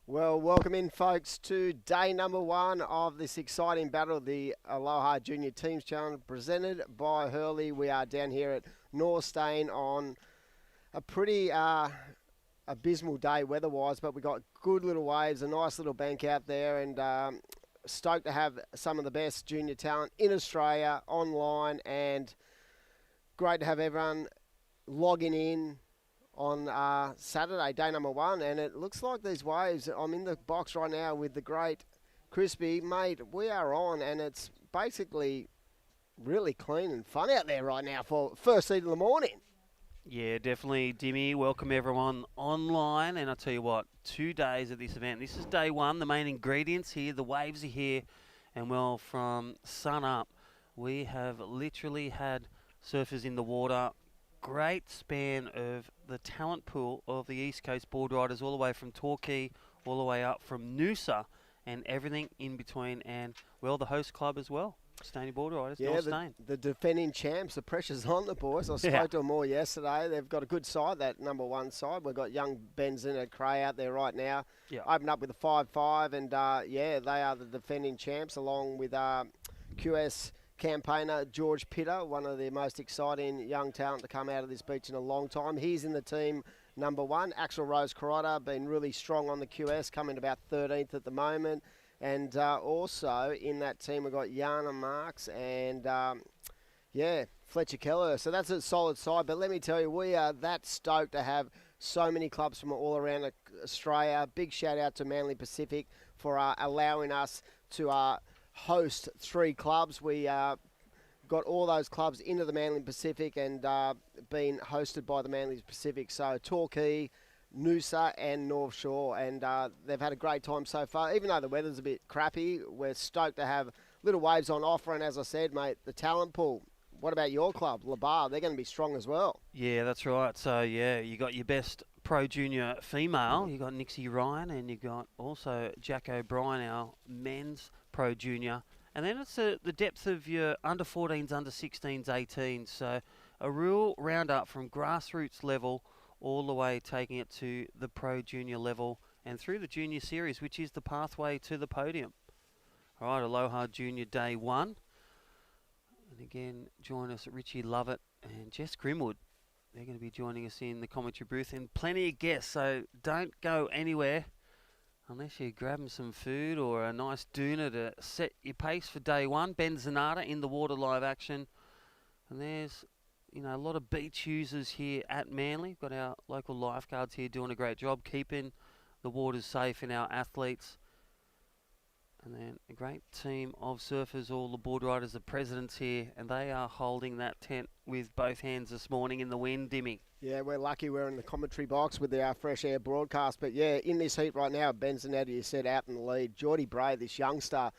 Well, welcome in, folks, to day number one of this exciting battle, the Aloha Junior Teams Challenge, presented by Hurley. We are down here at Northstein on a pretty abysmal day weather-wise, but we got good little waves, a nice little bank out there, and stoked to have some of the best junior talent in Australia online, and great to have everyone logging in on Saturday, day number one, and it looks like these waves, I'm in the box right now with the great Crispy. Mate, we are on, and it's basically really clean and fun out there right now for first seat of the morning. Yeah, definitely, Dimmy. Welcome everyone online. And I'll tell you what, 2 days of this event. This is day one. The main ingredients here, the waves are here. And well, from sun up, we have literally had surfers in the water. Great span of the talent pool of the East Coast board riders, all the way from Torquay, all the way up from Noosa, and everything in between. And, well, the host club as well. Stanley Board Riders, Yeah, North Stain. the defending champs, the pressure's on the boys. I spoke to them all yesterday. They've got a good side, that number one side. We've got young Benzin and Cray out there right now. Yeah. Opened up with a 5-5, and yeah, they are the defending champs, along with QS campaigner George Pitter, one of the most exciting young talent to come out of this beach in a long time. He's in the team number one. Axel Rose Carrota, been really strong on the QS, coming about 13th at the moment. And also in that team, we've got Yana Marks and, yeah, Fletcher Keller. So that's a solid side. But let me tell you, we are that stoked to have so many clubs from all around Australia. Big shout out to Manly Pacific for allowing us to host 3 clubs. We got all those clubs into the Manly Pacific and been hosted by the Manly Pacific. So Torquay, Noosa and North Shore, and they've had a great time so far. Even though the weather's a bit crappy, we're stoked to have little waves on offer, and as I said, mate, the talent pool. What about your club, Labar? They're going to be strong as well. Yeah, that's right. So, yeah, you got your best pro junior female. You got Nixie Ryan, and you got also Jack O'Brien, our men's pro junior. And then it's the depth of your under 14s, under 16s, 18s. So a real roundup from grassroots level all the way, taking it to the pro junior level and through the junior series, which is the pathway to the podium. All right, Aloha Junior Day 1. And again, join us, Richie Lovett and Jess Grimwood. They're going to be joining us in the commentary booth, and plenty of guests, so don't go anywhere unless you're grabbing some food or a nice doona to set your pace for day one. Ben Zanata in the water live action. And there's, a lot of beach users here at Manly. We've got our local lifeguards here doing a great job keeping the waters safe and our athletes. And then a great team of surfers, all the board riders, the presidents here, and they are holding that tent with both hands this morning in the wind, Dimmy. Yeah, we're lucky we're in the commentary box with our fresh air broadcast. But yeah, in this heat right now, Ben Zanetta, you said, out in the lead. Geordie Bray, this youngster,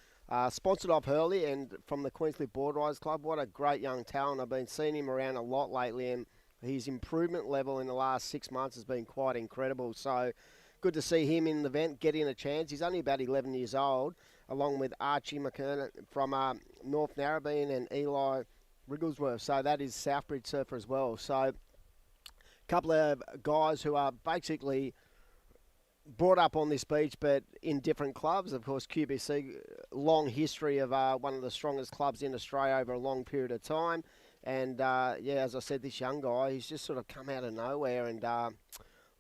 sponsored off Hurley and from the Queensland Board Riders Club. What a great young talent. I've been seeing him around a lot lately, and his improvement level in the last 6 months has been quite incredible. So good to see him in the event, getting a chance. He's only about 11 years old, along with Archie McKernan from North Narrabeen and Eli Wrigglesworth. So that is Southbridge surfer as well. So a couple of guys who are basically brought up on this beach but in different clubs. Of course, QBC, long history of one of the strongest clubs in Australia over a long period of time. And, yeah, as I said, this young guy, he's just sort of come out of nowhere and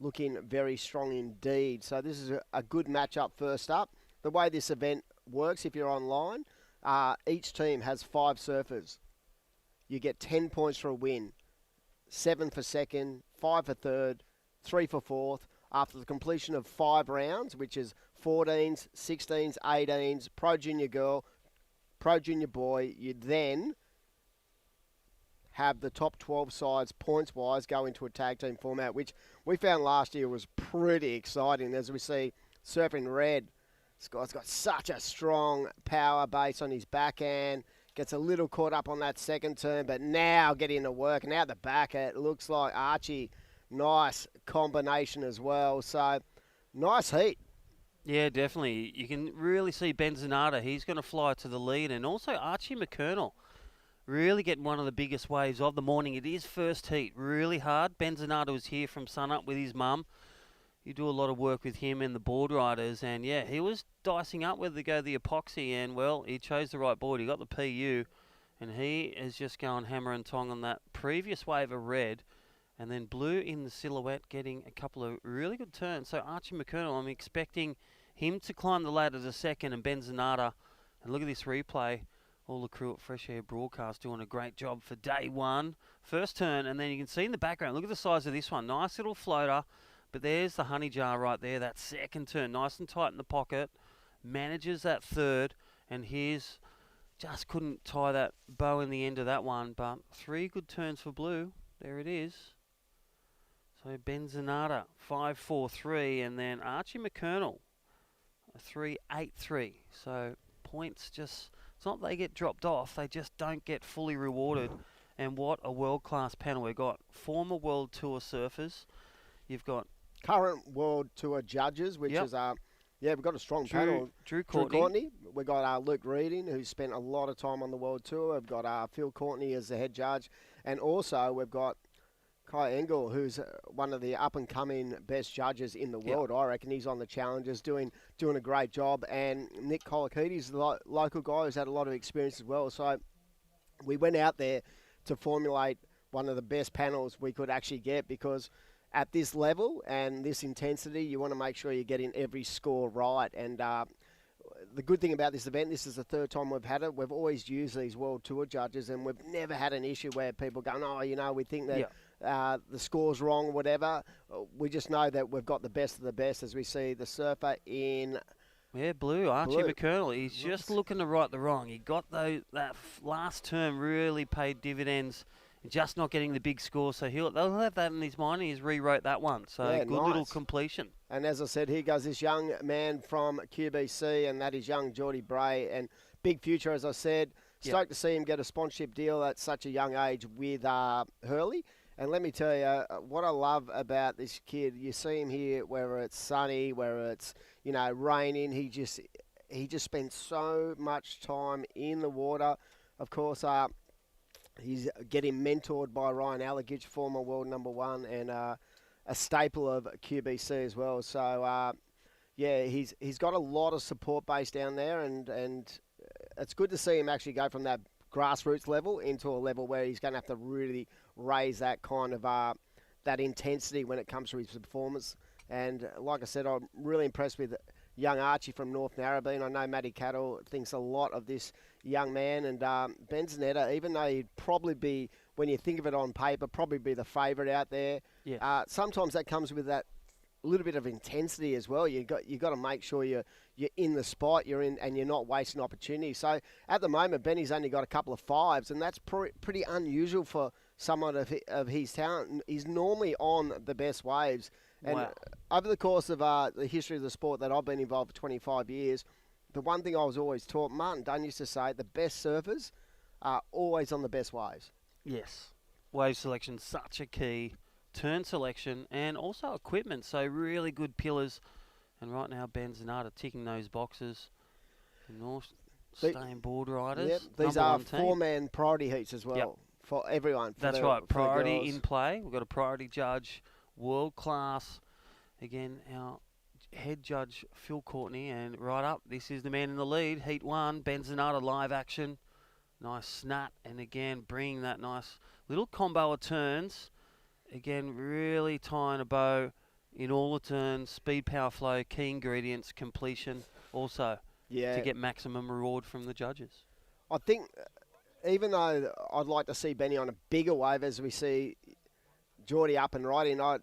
looking very strong indeed. So this is a good matchup first up. The way this event works, if you're online, each team has 5 surfers. You get 10 points for a win, 7 for second, 5 for third, 3 for fourth. After the completion of 5 rounds, which is 14s, 16s, 18s, pro junior girl, pro junior boy, you then have the top 12 sides points-wise go into a tag team format, which we found last year was pretty exciting. As we see, Surfing Red, this guy's got such a strong power base on his backhand, gets a little caught up on that second turn, but now getting to work. Now the back, it looks like Archie, nice combination as well. So, nice heat. Yeah, definitely. You can really see Ben Zanata. He's going to fly to the lead. And also Archie McKernell really getting one of the biggest waves of the morning. It is first heat, really hard. Ben Zanata was here from sunup with his mum. you do a lot of work with him and the board riders, and yeah, he was dicing up whether to go the epoxy, and well, he chose the right board. He got the PU, and he is just going hammer and tong on that previous wave of red, and then blue in the silhouette, getting a couple of really good turns. So Archie McConnell, I'm expecting him to climb the ladder to second, and Ben Zanata, and look at this replay. All the crew at Fresh Air Broadcast doing a great job for day one. First turn, and then you can see in the background, look at the size of this one. Nice little floater. But there's the honey jar right there, that second turn, nice and tight in the pocket, manages that third, and here's, just couldn't tie that bow in the end of that one, but 3 good turns for blue, there it is. So Ben Zanata, 5-4-3, and then Archie McConnell, 3-8-3, so points just, it's not they get dropped off, they just don't get fully rewarded, and what a world-class panel. We've got former World Tour surfers, you've got current World Tour judges, which is, we've got a strong panel. Drew Courtney. We've got Luke Reading, who's spent a lot of time on the World Tour. We've got Phil Courtney as the head judge. And also we've got Kai Engel, who's one of the up-and-coming best judges in the world. I reckon he's on the Challengers, doing a great job. And Nick Colakides, the local guy, who's had a lot of experience as well. So we went out there to formulate one of the best panels we could actually get, because at this level and this intensity, you want to make sure you're getting every score right. And the good thing about this event, this is the 3rd time we've had it. We've always used these World Tour judges, and we've never had an issue where people go, we think that the score's wrong or whatever. We just know that we've got the best of the best, as we see the surfer in... Yeah, blue, Archie McConnell. He's just looking to right the wrong. He got that last term really paid dividends, just not getting the big score, so they'll have that in his mind. He's rewrote that one, so good little completion. And as I said, here goes this young man from QBC, and that is young Geordie Bray, and big future, as I said. Stoked to see him get a sponsorship deal at such a young age with Hurley. And let me tell you, what I love about this kid, you see him here, whether it's sunny, whether it's raining, he just spends so much time in the water. Of course, he's getting mentored by Ryan Allegich, former world number 1, and a staple of QBC as well. So, he's got a lot of support base down there, and it's good to see him actually go from that grassroots level into a level where he's going to have to really raise that kind of that intensity when it comes to his performance. And like I said, I'm really impressed with young Archie from North Narrabeen. I know Matty Cattle thinks a lot of this young man, and Ben Zanetta, even though he'd probably be, when you think of it on paper, probably be the favourite out there. Sometimes that comes with that little bit of intensity as well. You got to make sure you're in the spot you're in, and you're not wasting opportunities. So at the moment, Benny's only got a couple of 5s, and that's pretty unusual for someone of his talent. He's normally on the best waves. And over the course of the history of the sport that I've been involved for 25 years, the one thing I was always taught, Martin Dunn used to say, the best surfers are always on the best waves. Yes. Wave selection, such a key. Turn selection and also equipment. So really good pillars. And right now, Ben Zanata ticking those boxes. North staying board riders. Yep. These are 4-man priority heats as well for everyone. That's right. Priority in play. We've got a priority judge. World class. Again, our head judge, Phil Courtney, and right up, this is the man in the lead. Heat 1, Ben Zanata, live action. Nice snap, and again, bringing that nice little combo of turns. Again, really tying a bow in all the turns, speed, power, flow, key ingredients, completion also to get maximum reward from the judges. I think, even though I'd like to see Benny on a bigger wave as we see Geordie up and riding, I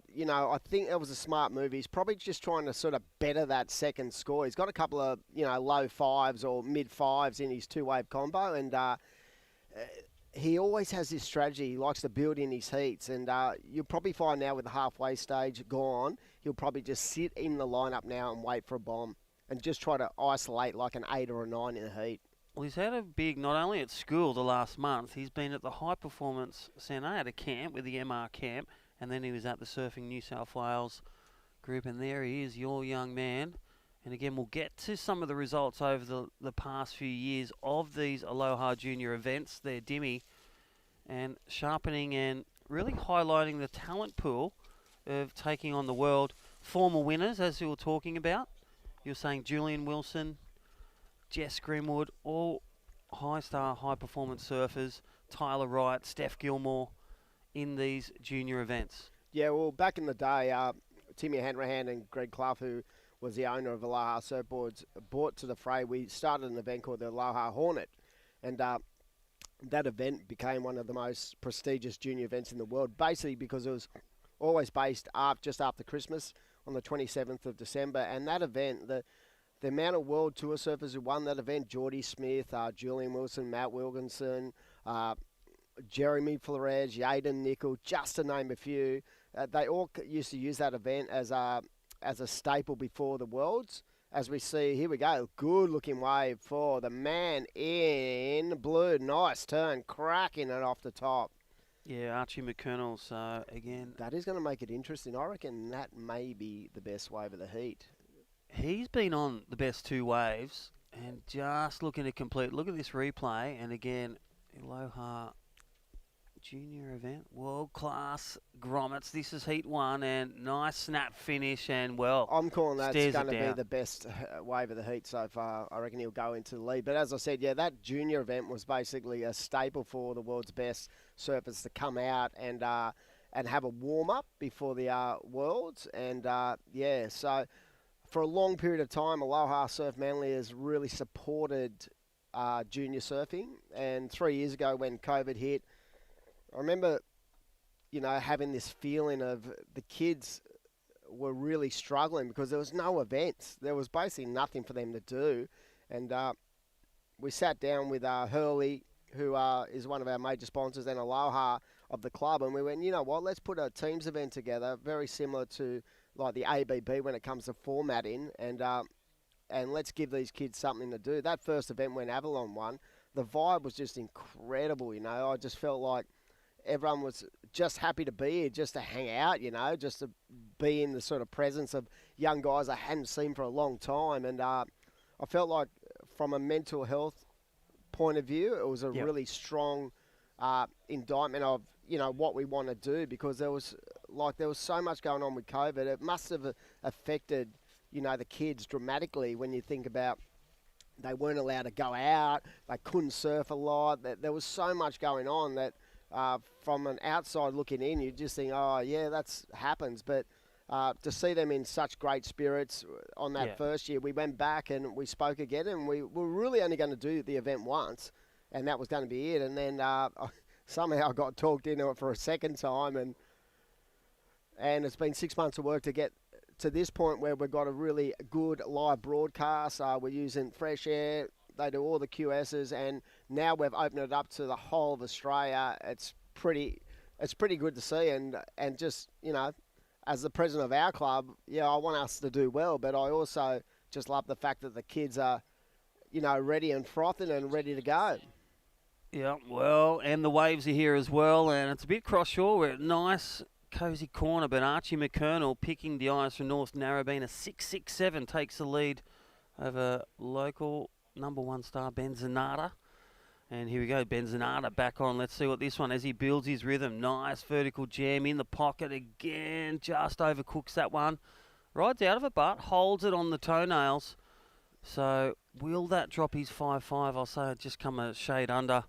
think it was a smart move. He's probably just trying to sort of better that second score. He's got a couple of, low 5s or mid 5s in his 2-wave combo, and he always has this strategy. He likes to build in his heats, and you'll probably find now with the halfway stage gone, he'll probably just sit in the lineup now and wait for a bomb and just try to isolate like an 8 or a 9 in a heat. Well, he's had a big, not only at school the last month, he's been at the High Performance Centre at a camp with the MR camp, and then he was at the Surfing New South Wales group, and there he is, your young man. And again, we'll get to some of the results over the past few years of these Aloha Junior events. They're Dimmy, and sharpening and really highlighting the talent pool of taking on the world. former winners, as you were talking about. You're saying Julian Wilson, Jess Greenwood, all high-star, high-performance surfers. Tyler Wright, Steph Gilmore in these junior events. Yeah, well, back in the day, Timmy Hanrahan and Greg Clough, who was the owner of Aloha Surfboards, brought to the fray. We started an event called the Aloha Hornet, and that event became one of the most prestigious junior events in the world, basically because it was always based just after Christmas on the 27th of December. And that event, the amount of world tour surfers who won that event, Geordie Smith, Julian Wilson, Matt Wilkinson, Jeremy Flores, Yaden Nickel, just to name a few, they all used to use that event as a staple before the Worlds. As we see, here we go, good-looking wave for the man in blue. Nice turn, cracking it off the top. Yeah, Archie McConnell, so again... That is going to make it interesting. I reckon that may be the best wave of the heat. He's been on the best two waves and just looking to complete. Look at this replay, and again, Aloha junior event, world-class grommets. This is heat one, and nice snap finish, and well, I'm calling that's going to be down. the best wave of the heat so far. I reckon he'll go into the lead. But as I said, yeah, that junior event was basically a staple for the world's best surfers to come out and have a warm-up before the Worlds. And, yeah, so for a long period of time, Aloha Surf Manly has really supported junior surfing. And 3 years ago when COVID hit, I remember, having this feeling of the kids were really struggling because there was no events. There was basically nothing for them to do. And we sat down with Hurley, who is one of our major sponsors, and Aloha of the club, and we went, you know what, let's put a teams event together, very similar to like the ABB when it comes to formatting, and let's give these kids something to do. That first event when Avalon won, the vibe was just incredible, I just felt like everyone was just happy to be here, just to hang out, just to be in the sort of presence of young guys I hadn't seen for a long time. And I felt like from a mental health point of view, it was a really strong indictment of, what we want to do, because there was so much going on with COVID. It must have affected, the kids dramatically when you think about they weren't allowed to go out, they couldn't surf a lot. There was so much going on that from an outside looking in, you just think, oh, yeah, that happens. But to see them in such great spirits on that first year, we went back and we spoke again, and we were really only going to do the event once, and that was going to be it. And then somehow I got talked into it for a second time, and it's been 6 months of work to get to this point where we've got a really good live broadcast. We're using Fresh Air. They do all the QSs, and now we've opened it up to the whole of Australia. It's pretty good to see, and just, as the president of our club, I want us to do well, but I also just love the fact that the kids are, ready and frothing and ready to go. Yeah, well, and the waves are here as well, and it's a bit cross-shore. We're at a nice, cosy corner, but Archie McConnell picking the eyes from North Narrabeen. A 6.67 takes the lead over local number one star Ben Zanata. And here we go, Ben Zanata back on. Let's see what this one, as he builds his rhythm. Nice vertical jam in the pocket again. Just overcooks that one. Rides out of it, but holds it on the toenails. So will that drop his 5.5? I'll say it just come a shade under.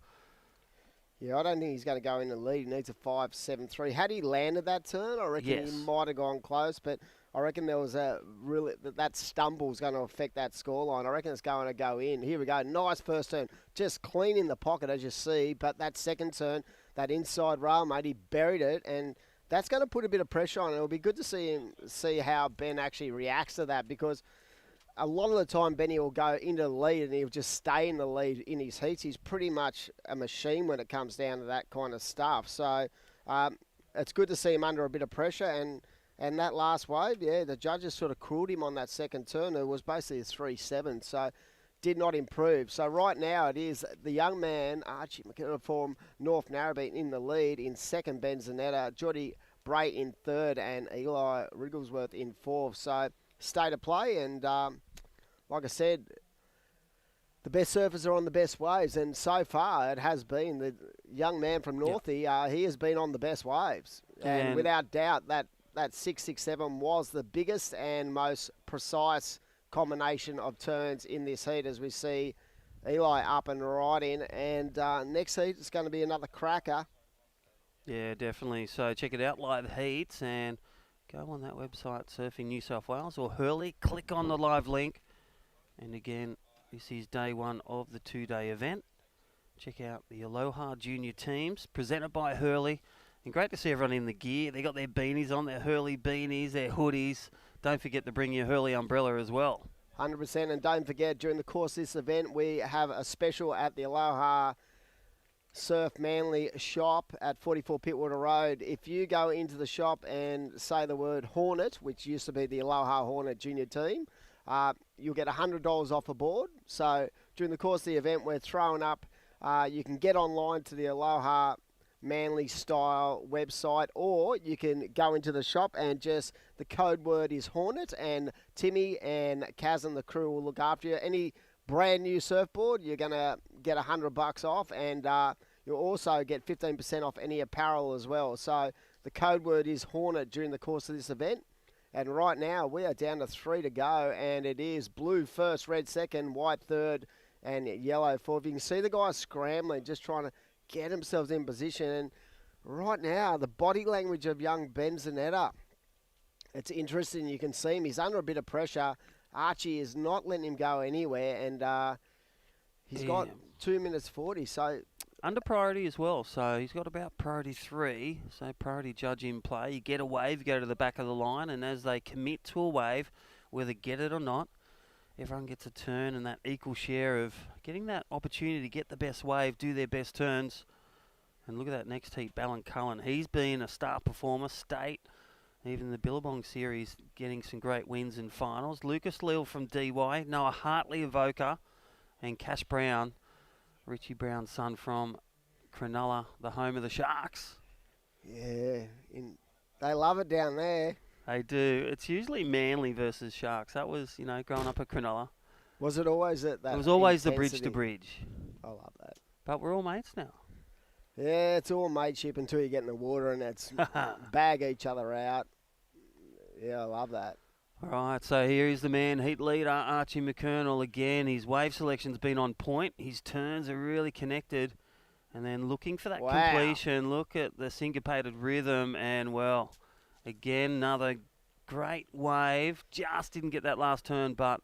Yeah, I don't think he's going to go in the lead. He needs a 5.73. Had he landed that turn, I reckon he might have gone close, but I reckon there was that stumble is going to affect that scoreline. I reckon it's going to go in. Here we go. Nice first turn. Just clean in the pocket, as you see. But that second turn, that inside rail, mate, he buried it. And that's going to put a bit of pressure on. It'll be good to see how Ben actually reacts to that, because a lot of the time Benny will go into the lead and he'll just stay in the lead in his heats. He's pretty much a machine when it comes down to that kind of stuff. So it's good to see him under a bit of pressure. And that last wave, the judges sort of crueled him on that second turn. It was basically a 3.7, so did not improve. So right now it is the young man, Archie McKenna from North Narrabeen in the lead. In second, Ben Zanetta, Geordie Bray in third, and Eli Wrigglesworth in fourth. So state of play, and like I said, the best surfers are on the best waves, and so far it has been the young man from Northie. He has been on the best waves, and without doubt that that 667 was the biggest and most precise combination of turns in this heat, as we see Eli up and right in. And next heat is going to be another cracker. Yeah, definitely. So check it out, live heats, and go on that website, Surfing New South Wales or Hurley. Click on the live link. And again, this is day one of the 2-day event. Check out the Aloha junior teams, presented by Hurley. And great to see everyone in the gear. They got their beanies on, their Hurley beanies, their hoodies. Don't forget to bring your Hurley umbrella as well. 100%. And don't forget, during the course of this event, we have a special at the Aloha Surf Manly shop at 44 Pittwater Road. If you go into the shop and say the word Hornet, which used to be the Aloha Hornet junior team, you'll get $100 off a board. So during the course of the event, we're throwing up, you can get online to the Aloha Manly style website, or you can go into the shop and just, the code word is Hornet, and Timmy and Kaz and the crew will look after you. Any brand new surfboard, you're going to get $100 off, and you'll also get 15% off any apparel as well. So the code word is Hornet during the course of this event. And right now we are down to 3 to go, and it is blue first, red second, white third, and yellow fourth. You can see the guys scrambling, just trying to get themselves in position. And right now, the body language of young Ben Zanetta, it's interesting. You can see him. He's under a bit of pressure. Archie is not letting him go anywhere, and he's got 2 minutes 40. So under priority as well, so he's got about priority 3, so priority judge in play. You get a wave, you go to the back of the line, and as they commit to a wave, whether get it or not, everyone gets a turn, and that equal share of getting that opportunity to get the best wave, do their best turns. And look at that next heat, Ballincullen. He's been a star performer, state, even the Billabong series, getting some great wins in finals. Lucas Leal from DY, Noah Hartley Evoker, and Cash Brown, Richie Brown's son from Cronulla, the home of the Sharks. Yeah, they love it down there. They do. It's usually Manly versus Sharks. That was, growing up at Cronulla. Was it always that? It was always intensity? the bridge to bridge. I love that. But we're all mates now. Yeah, it's all mateship until you get in the water and it's bag each other out. Yeah, I love that. All right, so here is the man, heat leader, Archie McConnell again. His wave selection's been on point. His turns are really connected. And then looking for that completion. Look at the syncopated rhythm. And, well, again, another great wave. Just didn't get that last turn, but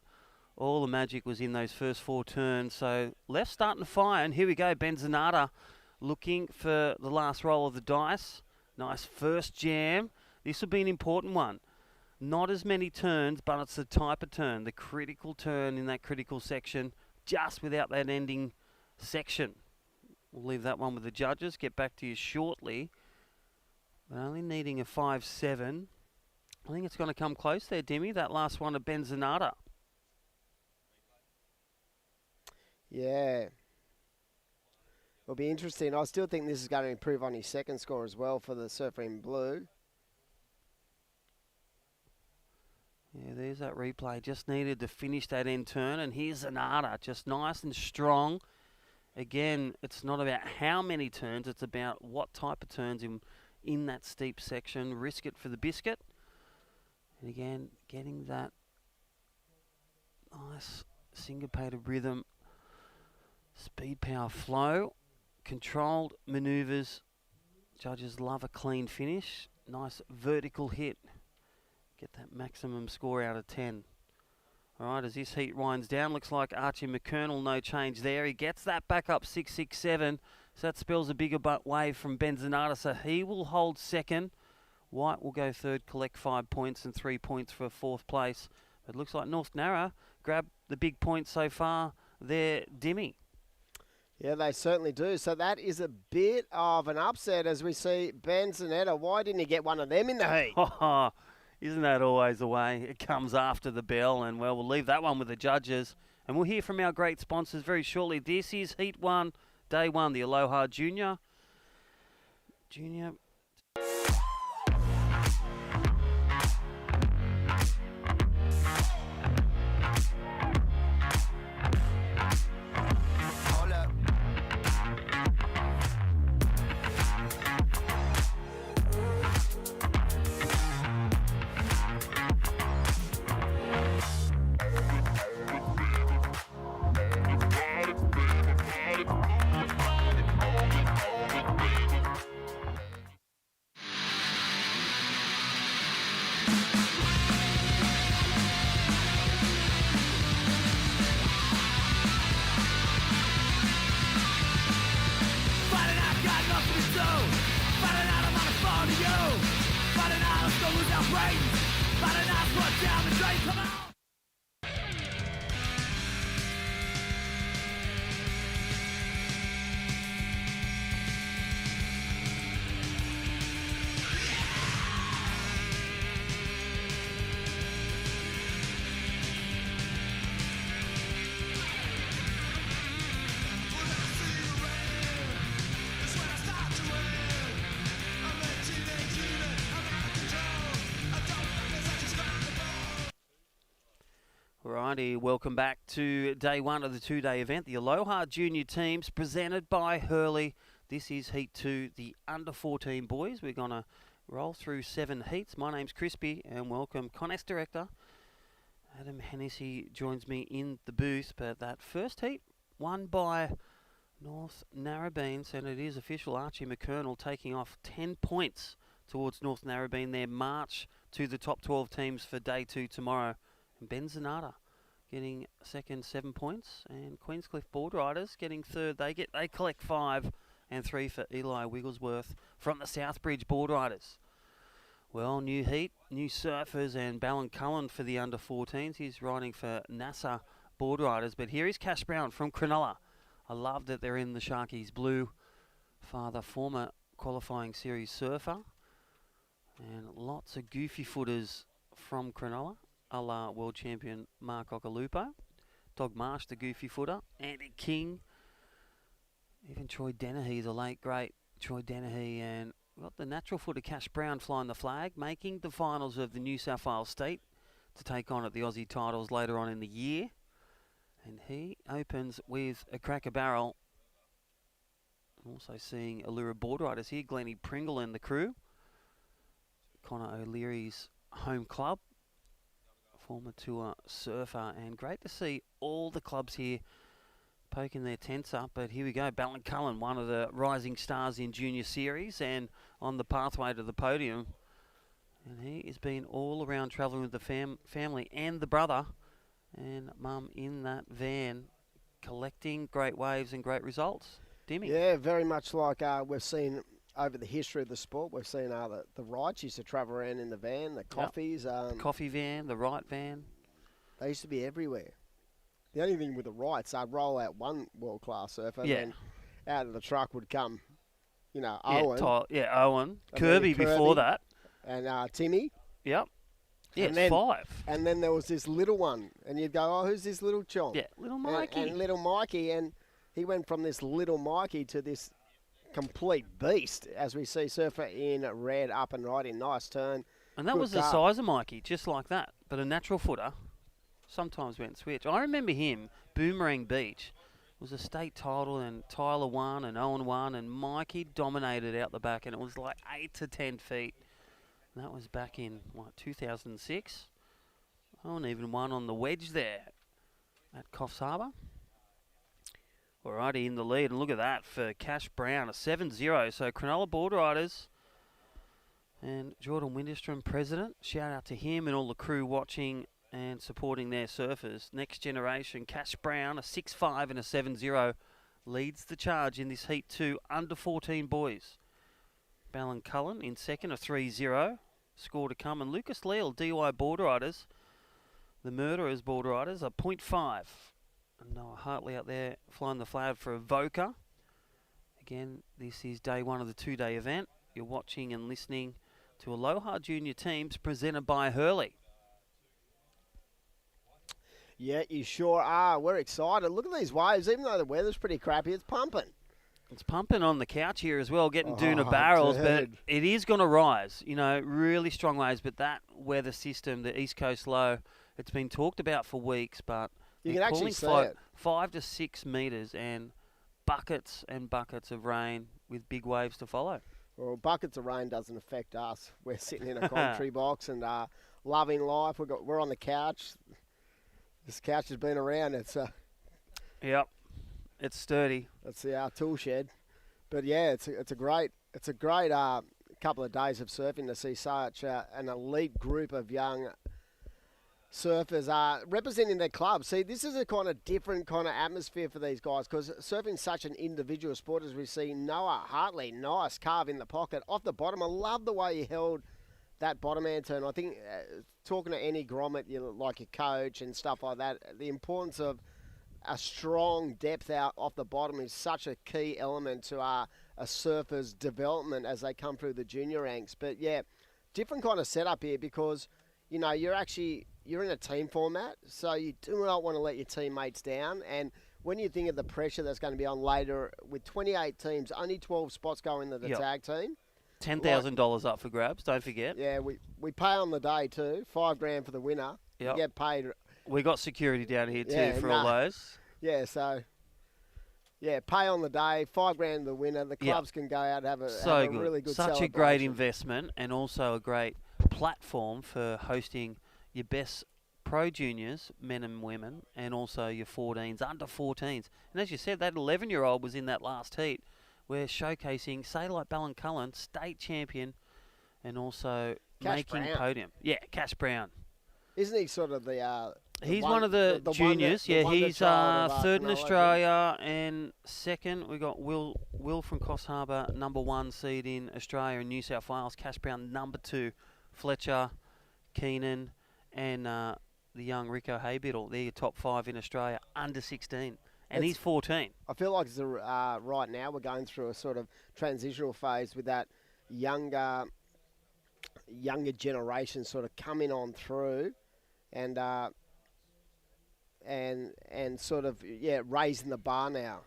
all the magic was in those first 4 turns. So left starting to fire. And here we go, Ben Zanata looking for the last roll of the dice. Nice first jam. This will be an important one. Not as many turns, but it's the type of turn, the critical turn in that critical section, just without that ending section. We'll leave that one with the judges. Get back to you shortly. But only needing a 5-7. I think it's going to come close there, Demi, that last one of Ben Zanata. Yeah. It'll be interesting. I still think this is going to improve on his second score as well for the Surfer in Blue. Yeah, there's that replay. Just needed to finish that end turn. And here's Zanata, just nice and strong. Again, it's not about how many turns. It's about what type of turns in that steep section. Risk it for the biscuit. And again, getting that nice syncopated rhythm. Speed, power, flow. Controlled manoeuvres. Judges love a clean finish. Nice vertical hit. Get that maximum score out of 10. All right, as this heat winds down, looks like Archie McConnell, no change there. He gets that back up 6-6-7. So that spells a bigger wave from Ben Zanata. So he will hold second. White will go third, collect 5 points and 3 points for 4th place. But it looks like North Narra grabbed the big points so far there, Dimmy. Yeah, they certainly do. So that is a bit of an upset as we see Ben Zanetta. Why didn't he get one of them in the heat? Isn't that always the way? It comes after the bell, and, well, we'll leave that one with the judges. And we'll hear from our great sponsors very shortly. This is Heat 1, Day 1, the Aloha Junior. to you. But an hour still lose our brains. But an hour put down the drain. Come on. Alrighty, welcome back to day one of the two-day event. The Aloha Junior teams presented by Hurley. This is Heat 2, the under-14 boys. We're going to roll through 7 heats. My name's Crispy, and welcome Connex Director Adam Hennessy joins me in the booth. But that first heat won by North Narrabeen, and it is official. Archie McKernell taking off 10 points towards North Narrabeen, their march to the top 12 teams for day 2 tomorrow. And Ben Zanata getting second, 7 points, and Queenscliff Board Riders getting third. They collect 5, and 3 for Eli Wigglesworth from the Southbridge Board Riders. Well, new heat, new surfers, and Ballincullen for the under-14s. He's riding for NASA Board Riders, but here is Cash Brown from Cronulla. I love that they're in the Sharkies blue. Father, former qualifying series surfer, and lots of goofy footers from Cronulla. A la world champion Mark Okalupo, Dog Marsh, the goofy footer, Andy King, even Troy Dennehy, the late great Troy Dennehy, and we've got the natural footer Cash Brown flying the flag, making the finals of the New South Wales State to take on at the Aussie titles later on in the year. And he opens with a cracker barrel. Also seeing Allura Board Riders here, Glennie Pringle and the crew, Connor O'Leary's home club. Former tour surfer, and great to see all the clubs here poking their tents up. But here we go, Ballincullen, one of the rising stars in junior series and on the pathway to the podium. And he has been all around travelling with the family and the brother and mum in that van, collecting great waves and great results. Dimmy. Yeah, very much like we've seen over the history of the sport. We've seen the rides used to travel around in the van, the coffees. The coffee van, the right van. They used to be everywhere. The only thing with the rights, I'd roll out one world-class surfer, and then out of the truck would come, Owen. Owen. Kirby before that. And Timmy. Yep. Yeah, and then, 5. And then there was this little one, and you'd go, oh, who's this little chomp? Yeah, little Mikey. And little Mikey, and he went from this little Mikey to this complete beast, as we see surfer in red, up and right in nice turn. And that was the size of Mikey, just like that. But a natural footer sometimes went switch. I remember him, Boomerang Beach. It was a state title, and Tyler won, and Owen won, and Mikey dominated out the back, and it was like 8 to 10 feet. And that was back in, 2006? Owen even won on the wedge there at Coffs Harbour. Alrighty, in the lead, and look at that for Cash Brown, a 7-0. So Cronulla Board Riders and Jordan Winderstrom, president. Shout out to him and all the crew watching and supporting their surfers. Next generation, Cash Brown, a 6-5 and a 7-0, leads the charge in this Heat 2 under-14 boys. Ballincullen in second, a 3-0. Score to come. And Lucas Leal, DY Board Riders, the Murderers Board Riders, a 0.5. And Noah Hartley out there flying the flag for Avoca. Again, this is day one of the two-day event. You're watching and listening to Aloha Junior teams presented by Hurley. Yeah, you sure are. We're excited. Look at these waves. Even though the weather's pretty crappy, it's pumping. It's pumping on the couch here as well, getting Doona barrels, but it is going to rise. Really strong waves, but that weather system, the East Coast low, it's been talked about for weeks, but you can actually see it. 5 to 6 metres and buckets of rain with big waves to follow. Well, buckets of rain doesn't affect us. We're sitting in a commentary box and loving life. We're on the couch. This couch has been around. Yep, it's sturdy. That's our tool shed. But yeah, it's a great couple of days of surfing to see such an elite group of young surfers are representing their club. See, this is a kind of different kind of atmosphere for these guys because surfing's such an individual sport. As we see Noah Hartley, nice carve in the pocket off the bottom. I love the way he held that bottom hand turn. I think talking to any grommet, like your coach and stuff like that, the importance of a strong depth out off the bottom is such a key element to a surfer's development as they come through the junior ranks. But yeah, different kind of setup here because, you know, you're in a team format, so you do not want to let your teammates down. And when you think of the pressure that's going to be on later, with 28 teams, only 12 spots go into the tag team. $10,000 up for grabs, don't forget. Yeah, we pay on the day too, $5,000 for the winner. Yep. You get paid. We got security down here too for all those. Yeah, so... Yeah, pay on the day, $5,000 the winner. The clubs can go out and have a really good Such celebration. a great investment and also a great platform for hosting your best pro juniors, men and women, and also your 14s, under 14s. And as you said, that 11-year-old was in that last heat. We're showcasing, say like Ballincullen, state champion, and also making podium. Yeah, Cash Brown. Isn't he sort of the... He's one of the juniors. He's third in Australia and second. We got Will from Coffs Harbour, number 1 seed in Australia and New South Wales. Cash Brown, number 2. Fletcher, Keenan, and the young Rico Haybiddle. They're your top 5 in Australia, under 16. And he's 14. I feel like right now we're going through a sort of transitional phase with that younger generation sort of coming on through and sort of, raising the bar now.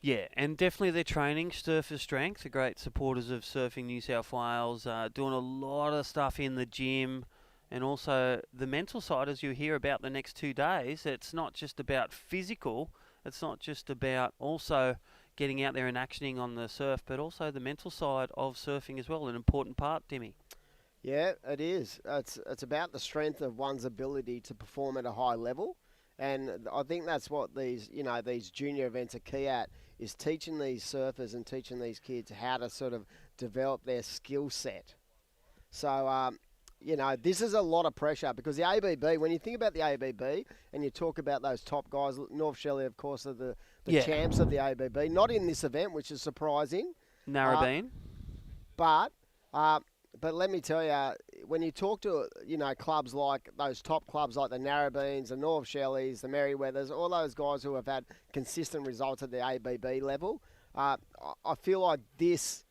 Yeah, and definitely their training, Surfer Strength, are great supporters of Surfing New South Wales, doing a lot of stuff in the gym, and also the mental side, as you hear about the next 2 days. It's not just about physical, it's not just about also getting out there and actioning on the surf, but also the mental side of surfing as well, an important part, Dimmy. Yeah, it is. It's about the strength of one's ability to perform at a high level. And I think that's what these junior events are key at, is teaching these surfers and teaching these kids how to sort of develop their skill set. So, this is a lot of pressure because the ABB, when you think about the ABB and you talk about those top guys, North Shelley, of course, are the champs of the ABB. Not in this event, which is surprising. Narrabeen. But let me tell you, when you talk to, clubs like those top clubs like the Narrabeens, the North Shelleys, the Merryweathers, all those guys who have had consistent results at the ABB level, I feel like this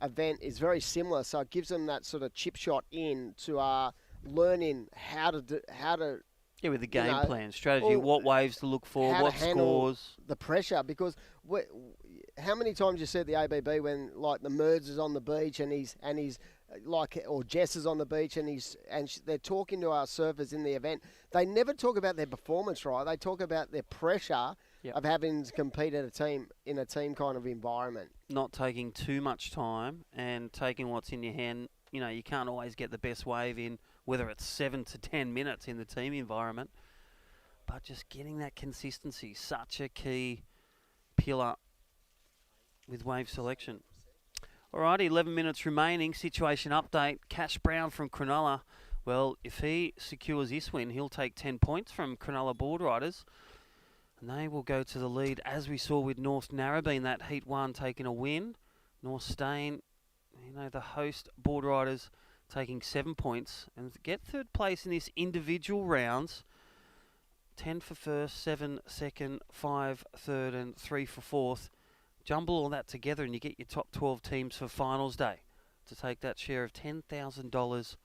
event is very similar. So it gives them that sort of chip shot in to learning how to with the game plan, strategy, what waves to look for, what scores. The pressure, because how many times you see at the ABB when like the Merds is on the beach and he's like, or Jess is on the beach and they're talking to our surfers in the event. They never talk about their performance, right? They talk about their pressure of having to compete in a team kind of environment. Not taking too much time and taking what's in your hand. You can't always get the best wave in, whether it's 7 to 10 minutes in the team environment, but just getting that consistency, such a key pillar with wave selection. Alrighty, 11 minutes remaining. Situation update. Cash Brown from Cronulla. Well, if he secures this win, he'll take 10 points from Cronulla Board Riders. And they will go to the lead, as we saw with North Narrabeen, that Heat 1 taking a win. North Stain, the host Board Riders, taking 7 points. And get third place in this individual rounds. 10 for first, 7 second, 5 third, and 3 for fourth. Jumble all that together and you get your top 12 teams for finals day to take that share of $10,000.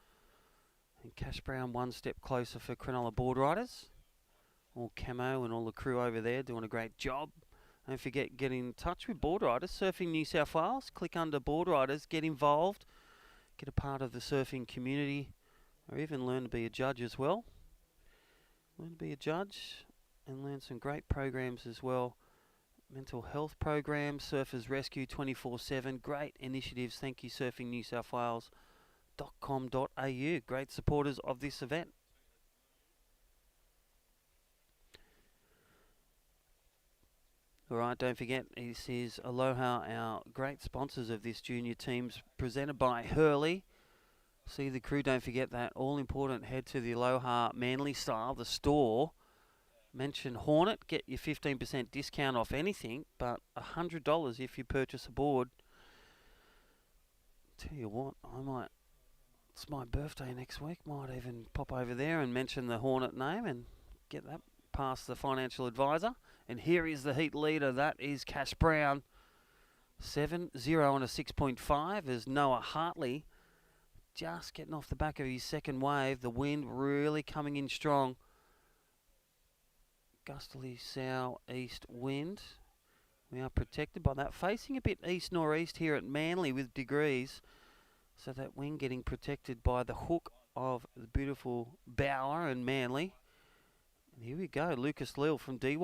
And Cash Brown 1 step closer for Cronulla Board Riders. All camo and all the crew over there doing a great job. Don't forget, get in touch with Board Riders, Surfing New South Wales. Click under Board Riders, get involved, get a part of the surfing community, or even learn to be a judge as well. Learn to be a judge and learn some great programs as well. Mental health programs, Surfers Rescue 24/7, great initiatives. Thank you, Surfing New South Wales.com.au. Great supporters of this event. Alright, don't forget, this is Aloha, our great sponsors of this junior teams, presented by Hurley. See the crew, don't forget that all-important head to the Aloha Manly Style, the store. Mention Hornet, get your 15% discount off anything, but $100 if you purchase a board. Tell you what, it's my birthday next week, might even pop over there and mention the Hornet name and get that past the financial advisor. And here is the heat leader, that is Cash Brown. 7-0 on a 6.5 as Noah Hartley just getting off the back of his second wave. The wind really coming in strong. Gustily south-east wind. We are protected by that. Facing a bit east-northeast here at Manly with degrees. So that wind getting protected by the hook of the beautiful Bower and Manly. And here we go, Lucas Lil from DY.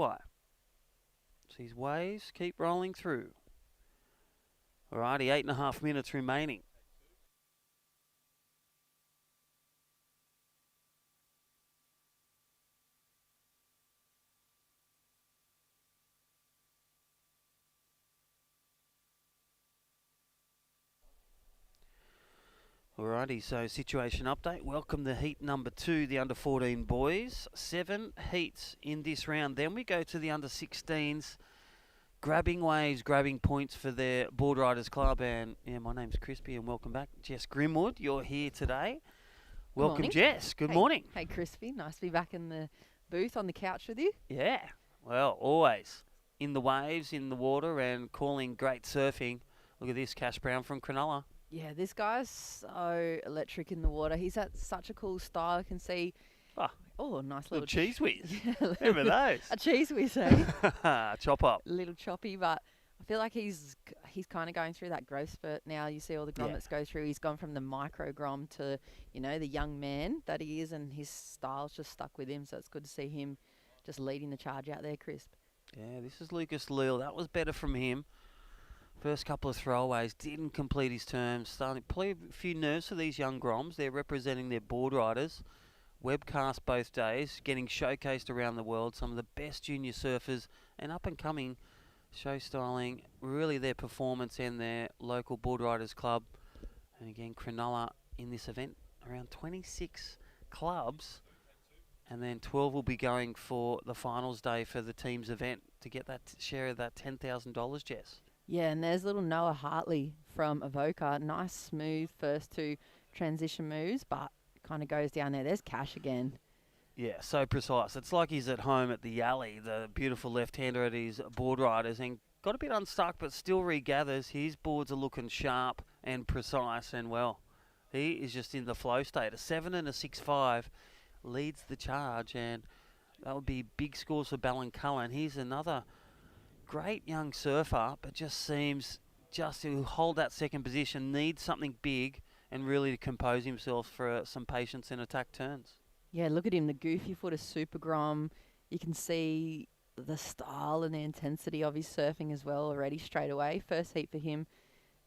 So his waves keep rolling through. Alrighty, 8.5 minutes remaining. Alrighty, so situation update. Welcome to heat number 2, the under 14 boys. 7 heats in this round. Then we go to the under 16s, grabbing waves, grabbing points for their Board Riders Club. And yeah, my name's Crispy, and welcome back, Jess Grimwood. You're here today. Welcome, morning. Jess. Good morning. Hey, Crispy. Nice to be back in the booth on the couch with you. Yeah, well, always in the waves, in the water, and calling great surfing. Look at this, Cash Brown from Cronulla. Yeah, this guy's so electric in the water. He's at such a cool style. I can see. Oh, nice little cheese whiz. Yeah, Remember those? A cheese whiz, eh? Chop up. A little choppy, but I feel like he's kind of going through that growth spurt now. You see all the grommets go through. He's gone from the micro grom to, the young man that he is, and his style's just stuck with him. So it's good to see him just leading the charge out there, Crisp. Yeah, this is Lucas Leal. That was better from him. First couple of throwaways, didn't complete his terms. Starting to play a few nerves for these young groms. They're representing their board riders. Webcast both days, getting showcased around the world. Some of the best junior surfers and up-and-coming show styling. Really their performance and their local board riders club. And again, Cronulla in this event, around 26 clubs. And then 12 will be going for the finals day for the team's event to get that share of that $10,000, Jess. Yeah, and there's little Noah Hartley from Avoca. Nice, smooth first 2 transition moves, but kind of goes down there. There's Cash again. Yeah, so precise. It's like he's at home at the Yali, the beautiful left-hander at his board riders, and got a bit unstuck, but still regathers. His boards are looking sharp and precise, and well, he is just in the flow state. A 7 and a 6.5 leads the charge, and that would be big scores for Ballincullen. He's another great young surfer, but just seems just to hold that second position, needs something big and really to compose himself for some patience in attack turns. Yeah, look at him, the goofy foot is super grom. You can see the style and the intensity of his surfing as well already straight away. First heat for him.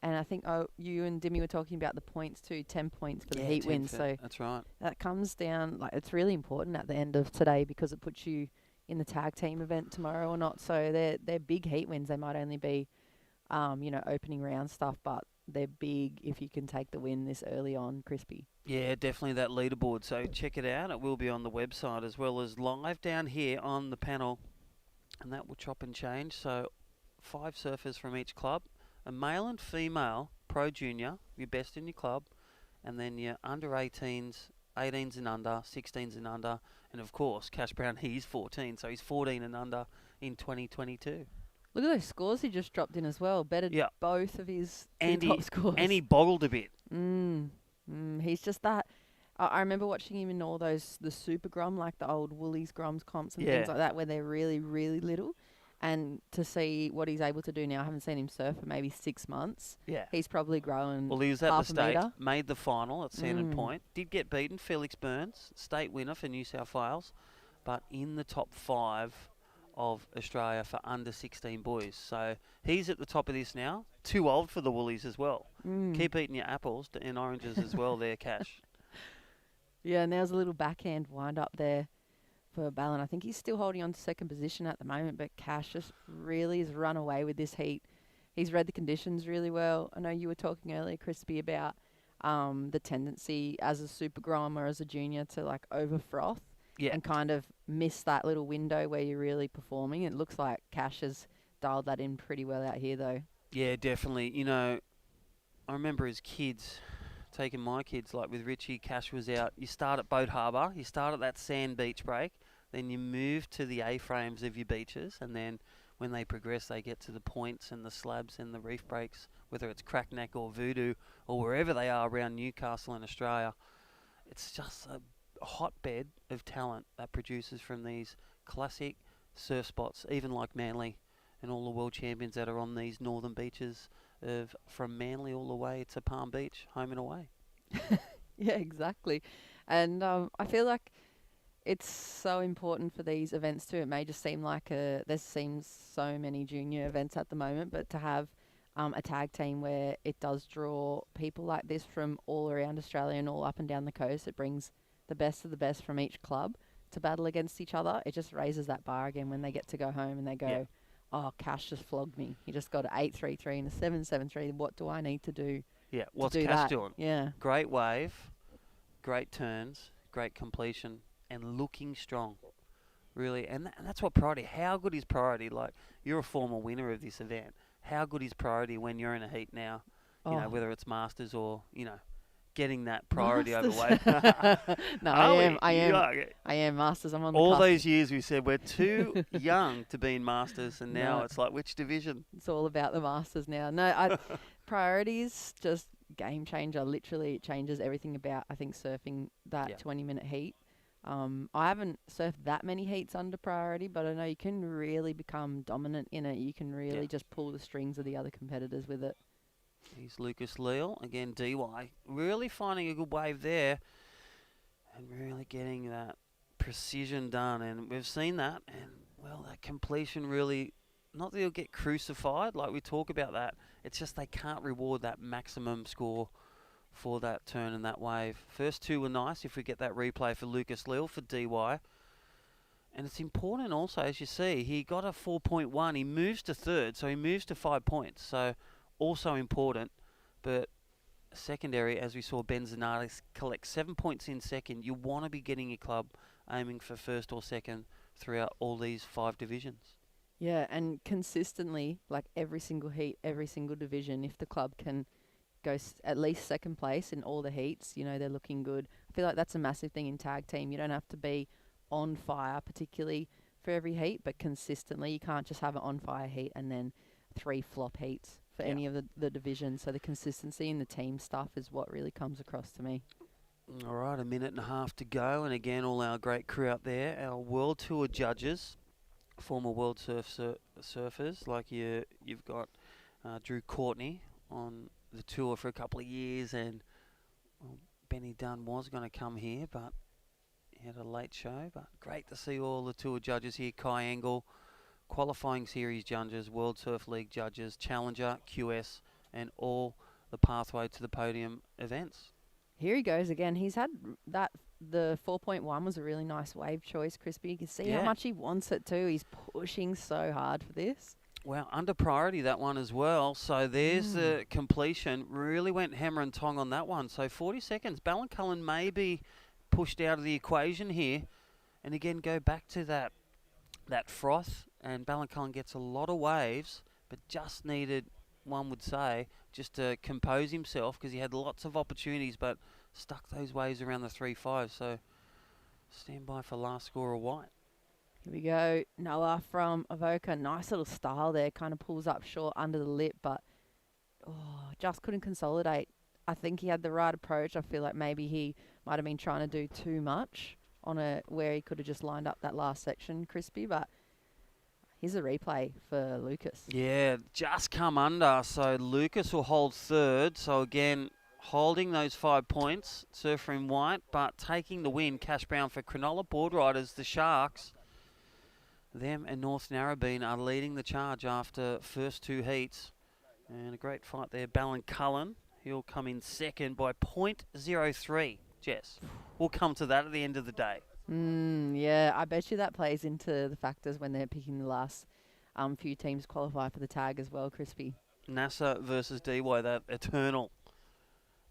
And I think you and Dimmy were talking about the points too, 10 points for the heat win. So that's right. That comes down, it's really important at the end of today because it puts you in the tag team event tomorrow or not. So they're big heat wins. They might only be, opening round stuff, but they're big if you can take the win this early on, Crispy. Yeah, definitely that leaderboard. So check it out. It will be on the website as well as live down here on the panel. And that will chop and change. So 5 surfers from each club. A male and female pro junior, your best in your club. And then your under 18s, 18s and under, 16s and under. And of course, Cash Brown, he's 14. So he's 14 and under in 2022. Look at those scores he just dropped in as well. Bettered both of his top scores. And he boggled a bit. He's just that. I remember watching him in all the super grom, like the old Woolies groms comps and things like that, where they're really, really little. And to see what he's able to do now, I haven't seen him surf for maybe 6 months. Yeah. He's probably grown. Well, he was at the state, metre. made the final at Sandon Point. Did get beaten, Felix Burns, state winner for New South Wales, but in the top 5 of Australia for under 16 boys. So he's at the top of this now. Too old for the Woolies as well. Keep eating your apples and oranges as well there, Cash. Yeah, and there's a little backhand wind up there for Ballin. I think he's still holding on to second position at the moment, but Cash just really has run away with this heat. He's read the conditions really well. I know you were talking earlier, Crispy, about the tendency as a super grom or as a junior to like over froth Yeah. and kind of miss that little window where you're really performing. It looks like Cash has dialed that in pretty well out here though. Yeah, definitely. You know, I remember as kids, taking my kids, like with Richie, Cash was out. You start at Boat Harbour, you start at that sand beach break, then you move to the A-frames of your beaches, and then when they progress, they get to the points and the slabs and the reef breaks, whether it's Crackneck or Voodoo or wherever they are around Newcastle and Australia. It's just a hotbed of talent that produces from these classic surf spots, even like Manly and all the world champions that are on these northern beaches from Manly all the way to Palm Beach, home and away. Yeah, exactly. And I feel like it's so important for these events too. It may just seem like there seems so many junior events at the moment, but to have a tag team where it does draw people like this from all around Australia and all up and down the coast, it brings the best of the best from each club to battle against each other. It just raises that bar again when they get to go home and they go, oh, Cash just flogged me. He just got an 8.33 and a 7.73. What do I need to do? Yeah, what's to do Cash that? doing? Yeah. Great wave, great turns, great completion, and looking strong. Really, and that's what Priority. How good is Priority? Like, you're a former winner of this event. How good is Priority when you're in a heat now? You know, whether it's Masters or, you know, getting that priority over wave. No, I am Masters. I'm on the all cusp. those years we said we're too young to be in Masters, and now it's like, which division? It's all about the Masters now. No, Priorities just game changer. Literally, it changes everything about, I think, surfing that 20-minute heat. I haven't surfed that many heats under Priority, but I know you can really become dominant in it. You can really just pull the strings of the other competitors with it. He's Lucas Leal, again DY, really finding a good wave there and really getting that precision done, and we've seen that, and well, that completion really, not that he'll get crucified, like we talk about that, it's just they can't reward that maximum score for that turn and that wave. First two were nice if we get that replay for Lucas Leal for DY. And it's important also, as you see, he got a 4.1, he moves to third, so he moves to 5 points, so also important, but secondary, as we saw Ben Zanatis collect 7 points in second. You want to be getting your club aiming for first or second throughout all these 5 divisions. Yeah, and consistently, like every single heat, every single division, if the club can go at least second place in all the heats, you know, they're looking good. I feel like that's a massive thing in tag team. You don't have to be on fire particularly for every heat, but consistently. You can't just have an on fire heat and then 3 flop heats for any of the divisions. So the consistency in the team stuff is what really comes across to me. All right, a minute and a half to go. And again, all our great crew out there, our World Tour judges, former World surfers, like you've got Drew Courtney on the tour for a couple of years, and Benny Dunn was going to come here, but he had a late show. But great to see all the tour judges here. Kai Engel, qualifying series judges, World Surf League judges, Challenger, QS, and all the pathway to the podium events. Here he goes again. He's had that. The 4.1 was a really nice wave choice, Crispy. You can see how much he wants it too. He's pushing so hard for this. Well, under Priority, that one as well. So there's the completion. Really went hammer and tong on that one. So 40 seconds. Ballincullen may be pushed out of the equation here. And again, go back to that froth. And Ballincullen gets a lot of waves, but just needed, one would say, just to compose himself, because he had lots of opportunities, but stuck those waves around the 3.5. So stand by for last score of white. Here we go. Noah from Avoca. Nice little style there. Kind of pulls up short under the lip, but just couldn't consolidate. I think he had the right approach. I feel like maybe he might have been trying to do too much on where he could have just lined up that last section, Crispy, but here's a replay for Lucas. Yeah, just come under. So Lucas will hold third. So again, holding those 5 points. Surfer in white, but taking the win. Cash Brown for Cronulla Board Riders, the Sharks. Them and North Narrabeen are leading the charge after first 2 heats. And a great fight there. Ballincullen, he'll come in second by 0.03. Jess, we'll come to that at the end of the day. Yeah, I bet you that plays into the factors when they're picking the last few teams qualify for the tag as well, Crispy. NASA versus DY, that eternal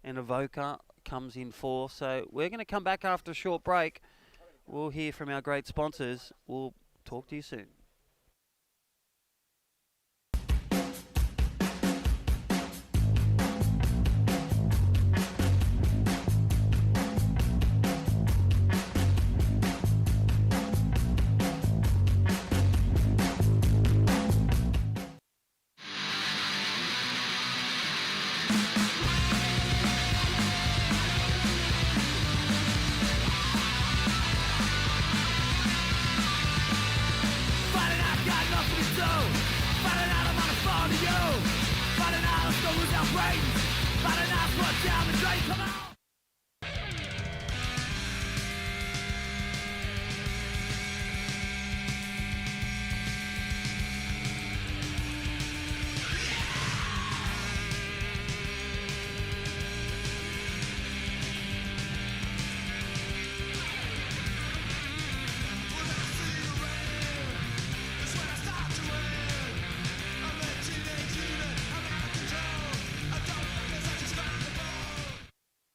and Avoca comes in fourth. So we're going to come back after a short break. We'll hear from our great sponsors. We'll talk to you soon. Fighting out, got nothing to do. Fighting out, I'm on the phone to you. Fighting out, let's go lose our brains. Fighting out, put down the drain, come on.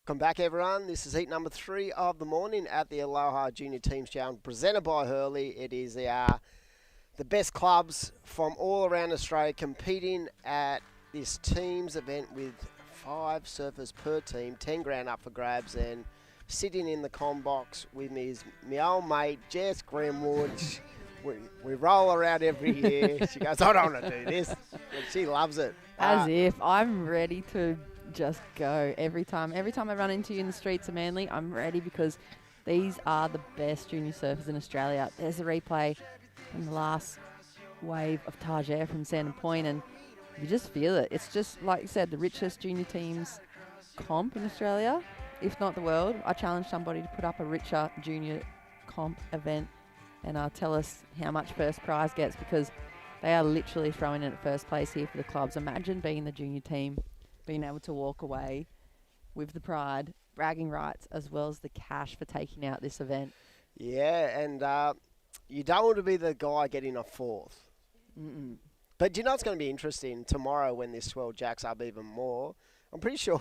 Welcome back, everyone. This is heat number 3 of the morning at the Aloha Junior Teams Challenge presented by Hurley. It is the best clubs from all around Australia competing at this teams event with 5 surfers per team, 10 grand up for grabs, and sitting in the com box with me is my old mate, Jess Greenwood. We roll around every year. She goes, I don't want to do this. And she loves it. As if I'm ready to just go every time. Every time I run into you in the streets of Manly, I'm ready because these are the best junior surfers in Australia. There's a replay from the last wave of Taj Air from Sandon Point, and you just feel it. It's just, like you said, the richest junior teams comp in Australia, if not the world. I challenge somebody to put up a richer junior comp event and tell us how much first prize gets, because they are literally throwing in at first place here for the clubs. Imagine being the junior team, being able to walk away with the pride, bragging rights, as well as the cash for taking out this event. Yeah, and you don't want to be the guy getting a fourth. Mm-mm. But you know it's going to be interesting tomorrow when this swell jacks up even more. I'm pretty sure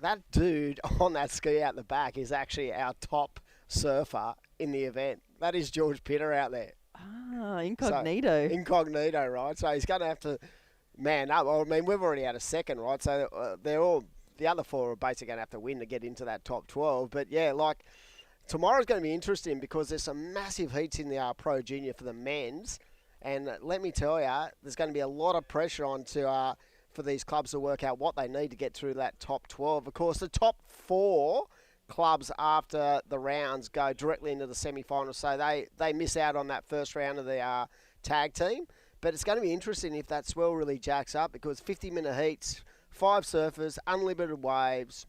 that dude on that ski out the back is actually our top surfer in the event. That is George Pitter out there. Ah, incognito. So, incognito, right? So he's going to have to man up. I mean, we've already had a second, right? So they're all, the other 4 are basically going to have to win to get into that top 12. But yeah, like tomorrow's going to be interesting because there's some massive heats in the Pro Junior for the men's. And let me tell you, there's going to be a lot of pressure on to for these clubs to work out what they need to get through that top 12. Of course, the top 4 clubs after the rounds go directly into the semi-finals, so they miss out on that first round of the tag team. But it's going to be interesting if that swell really jacks up, because 50-minute heats, 5 surfers, unlimited waves,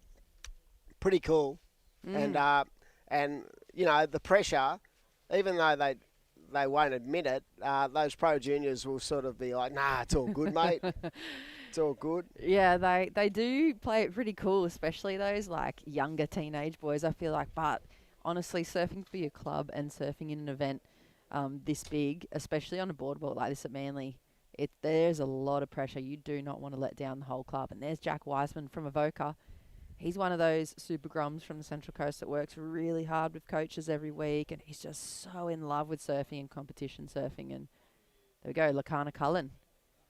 pretty cool. And you know, the pressure, even though they won't admit it, those pro juniors will sort of be like, nah, it's all good, mate. It's all good. Yeah, they do play it pretty cool, especially those like younger teenage boys, I feel like. But honestly, surfing for your club and surfing in an event this big, especially on a boardwalk like this at Manly, there's a lot of pressure. You do not want to let down the whole club. And there's Jack Wiseman from Avoca. He's one of those super grums from the Central Coast that works really hard with coaches every week, and he's just so in love with surfing and competition surfing. And there we go, Lakana Cullen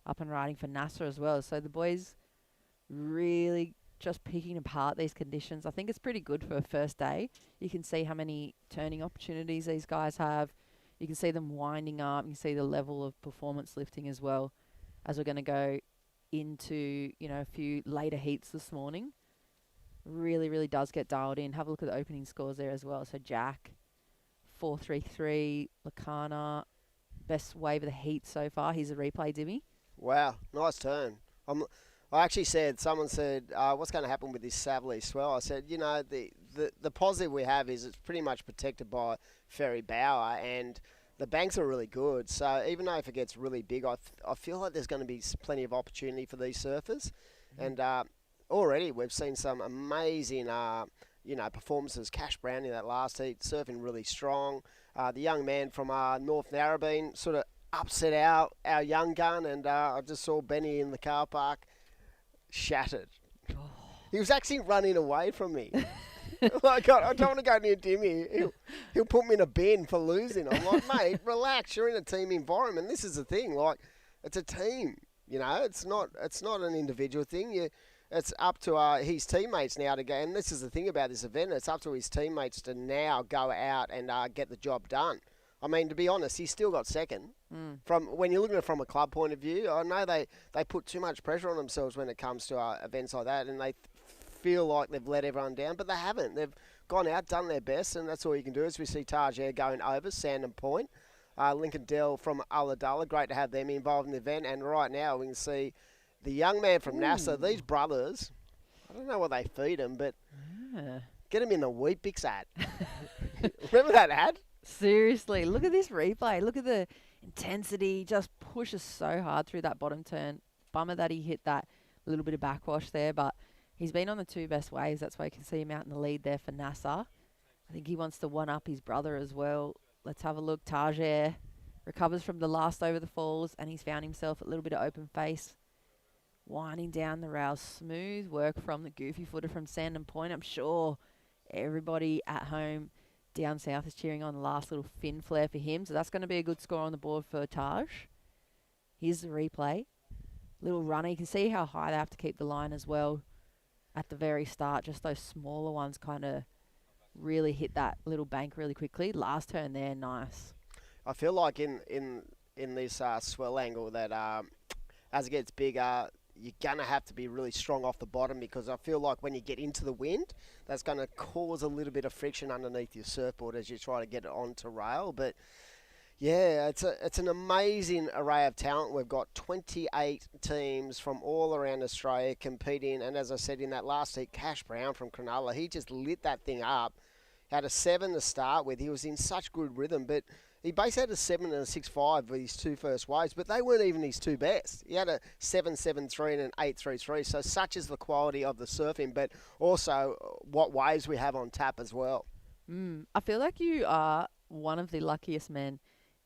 up and riding for NASA as well. So the boys really just picking apart these conditions. I think it's pretty good for a first day. You can see how many turning opportunities these guys have. You can see them winding up. You can see the level of performance lifting as well, as we're going to go into, you know, a few later heats this morning. Really, really does get dialed in. Have a look at the opening scores there as well. So Jack, 4.33. Lakana, best wave of the heat so far. Here's a replay, Dimmy. Wow, nice turn. I actually someone said, what's going to happen with this Savley swell? I said, you know, the positive we have is it's pretty much protected by Ferry Bower, and the banks are really good. So even though if it gets really big, I feel like there's going to be plenty of opportunity for these surfers. And already we've seen some amazing, performances. Cash Brown in that last heat, surfing really strong. The young man from North Narrabeen sort of upset our young gun, and I just saw Benny in the car park, shattered. He was actually running away from me. Like, I don't want to go near Dimmy. He'll put me in a bin for losing. I'm like, mate, relax. You're in a team environment. This is the thing. Like, it's a team. You know, it's not an individual thing. It's up to his teammates now to go. And this is the thing about this event. It's up to his teammates to now go out and get the job done. I mean, to be honest, he's still got second. From when you're looking at it from a club point of view, I know they put too much pressure on themselves when it comes to events like that, and they feel like they've let everyone down, but they haven't. They've gone out, done their best, and that's all you can do. As we see Taj Air going over, Sandon Point, Lincoln Dell from Ulladulla, great to have them involved in the event, and right now we can see the young man from NASA, these brothers, I don't know what they feed them, but get them in the Wheat Bix ad. Remember that ad? Seriously, look at this replay. Look at the intensity. He just pushes so hard through that bottom turn. Bummer that he hit that little bit of backwash there, but he's been on the two best waves. That's why you can see him out in the lead there for NASA. I think he wants to one-up his brother as well. Let's have a look. Taj Air recovers from the last over the falls, and he's found himself a little bit of open face. Winding down the rails. Smooth work from the goofy footer from Sandon Point. I'm sure everybody at home down south is cheering on the last little fin flare for him. So that's going to be a good score on the board for Taj. Here's the replay. Little runner. You can see how high they have to keep the line as well at the very start. Just those smaller ones kind of really hit that little bank really quickly. Last turn there, nice. I feel like in this swell angle that as it gets bigger, you're going to have to be really strong off the bottom, because I feel like when you get into the wind, that's going to cause a little bit of friction underneath your surfboard as you try to get it onto rail. But yeah, it's an amazing array of talent. We've got 28 teams from all around Australia competing, and as I said in that last heat, Cash Brown from Cronulla, he just lit that thing up. Had a 7 to start with. He was in such good rhythm, but he basically had a 7 and a 6.5 for his two first waves, but they weren't even his two best. He had a 7.73 and an 8.33, so such is the quality of the surfing, but also what waves we have on tap as well. I feel like you are one of the luckiest men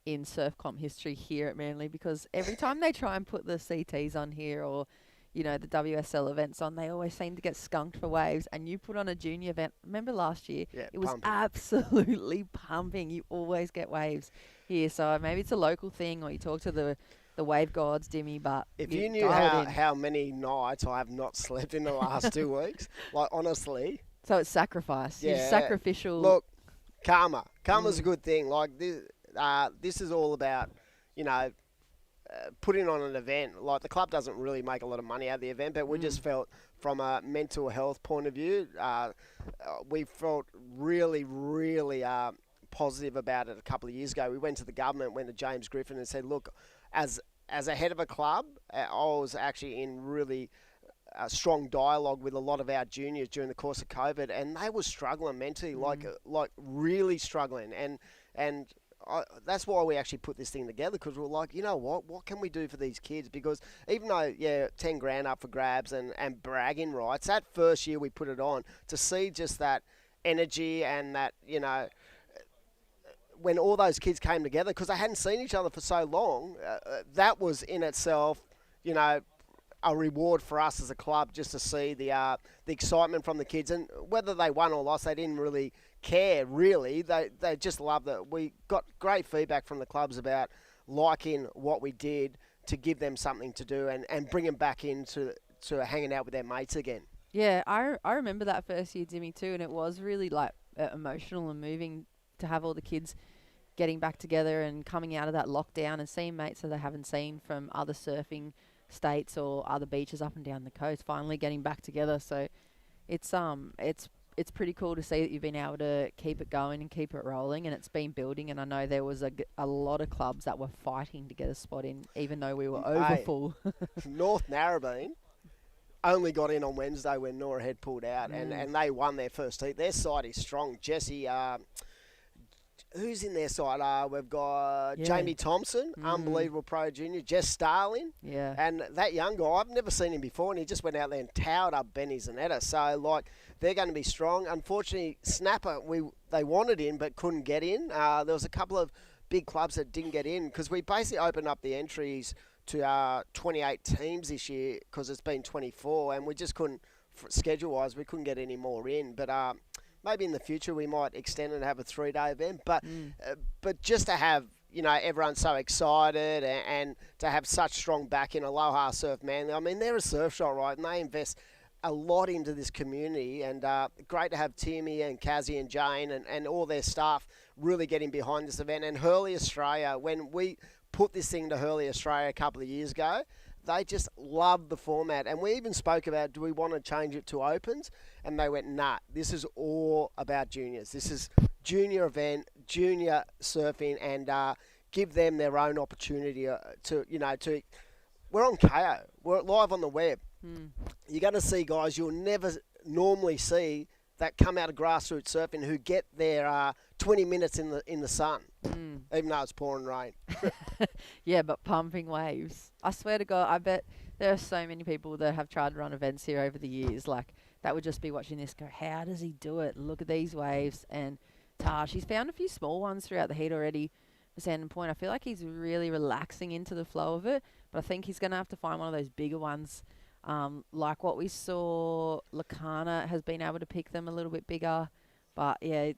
in surf comp history here at Manly, because every time they try and put the CTs on here, or you know, the WSL events on, they always seem to get skunked for waves, and you put on a junior event. Remember last year? Yeah, it was pumping. Absolutely pumping. You always get waves here, so maybe it's a local thing, or you talk to the wave gods, Dimmy, but if you knew how many nights I have not slept in the last 2 weeks, like honestly. So it's sacrifice. Yeah. You're sacrificial. Look, karma. Karma's a good thing. Like this is all about, you know, putting on an event. Like the club doesn't really make a lot of money out of the event, but we just felt from a mental health point of view, we felt really, really positive about it a couple of years ago. We went to the government, went to James Griffin and said, look, as a head of a club, I was actually in really strong dialogue with a lot of our juniors during the course of COVID, and they were struggling mentally, like really struggling, and that's why we actually put this thing together, because we're like, you know what can we do for these kids? Because even though, 10 grand up for grabs and bragging rights, that first year we put it on, to see just that energy and that, you know, when all those kids came together, because they hadn't seen each other for so long, that was in itself, you know, a reward for us as a club, just to see the excitement from the kids. And whether they won or lost, they didn't really care, really. They just loved it. We got great feedback from the clubs about liking what we did to give them something to do and bring them back into hanging out with their mates again. Yeah, I remember that first year, Dimmy, too, and it was really like emotional and moving to have all the kids getting back together and coming out of that lockdown and seeing mates that they haven't seen from other surfing states or other beaches up and down the coast, finally getting back together. So it's pretty cool to see that you've been able to keep it going and keep it rolling, and it's been building. And I know there was a lot of clubs that were fighting to get a spot in, even though we were over full. North Narrabeen only got in on Wednesday when Nora Head pulled out, and they won their first heat. Their side is strong. Jesse, who's in their side? We've got Jamie Thompson, unbelievable pro junior. Jess Starling. Yeah. And that young guy, I've never seen him before, and he just went out there and towered up Benny Zanetta. So, like, they're going to be strong. Unfortunately, Snapper, they wanted in but couldn't get in. There was a couple of big clubs that didn't get in, because we basically opened up the entries to 28 teams this year, because it's been 24, and we just couldn't schedule-wise, we couldn't get any more in. But maybe in the future we might extend it and have a 3-day event. But just to have, everyone so excited and to have such strong back in Aloha Surf Manly. I mean, they're a surf shop, right? And they invest a lot into this community. And great to have Timmy and Kazzy and Jane and all their staff really getting behind this event. And Hurley Australia, when we put this thing to Hurley Australia a couple of years ago, they just loved the format. And we even spoke about, do we want to change it to opens? And they went, nah, this is all about juniors. This is junior event, junior surfing, and give them their own opportunity to we're on KO. We're live on the web. You're going to see guys you'll never normally see that come out of grassroots surfing who get their 20 minutes in the sun, even though it's pouring rain. Yeah, but pumping waves. I swear to God, I bet there are so many people that have tried to run events here over the years. Like, that would just be watching this go, how does he do it? Look at these waves. And Taj, he's found a few small ones throughout the heat already for Sand and Point. I feel like he's really relaxing into the flow of it, but I think he's going to have to find one of those bigger ones. Like what we saw, Lakana has been able to pick them a little bit bigger. But, yeah,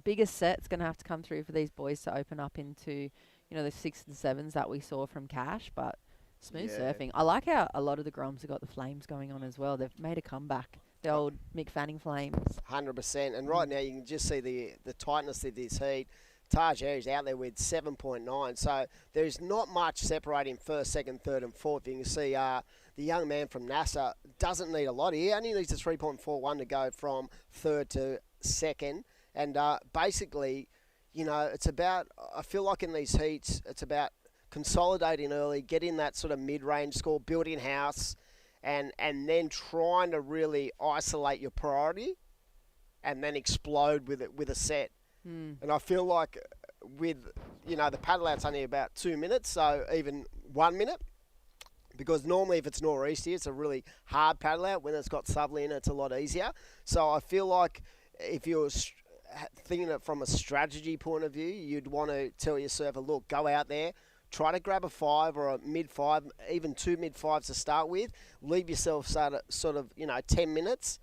bigger set's going to have to come through for these boys to open up into, the 6s and 7s that we saw from Cash. But smooth surfing. I like how a lot of the Groms have got the flames going on as well. They've made a comeback. The old Mick Fanning flames. 100%. And right now you can just see the tightness of this heat. Taj Air's out there with 7.9. So there's not much separating first, second, third, and fourth. You can see the young man from NASA doesn't need a lot. He only needs a 3.41 to go from third to second. And basically, it's about, I feel like in these heats, it's about consolidating early, getting that sort of mid-range score, building house, and then trying to really isolate your priority and then explode with it with a set. And I feel like with, the paddle out's only about 2 minutes, so even 1 minute, because normally if it's nor'easter, it's a really hard paddle out. When it's got southerly in it, it's a lot easier. So I feel like if you're thinking it from a strategy point of view, you'd want to tell your surfer, look, go out there, try to grab a 5 or a mid-5, even 2 mid-5s to start with. Leave yourself sort of 10 minutes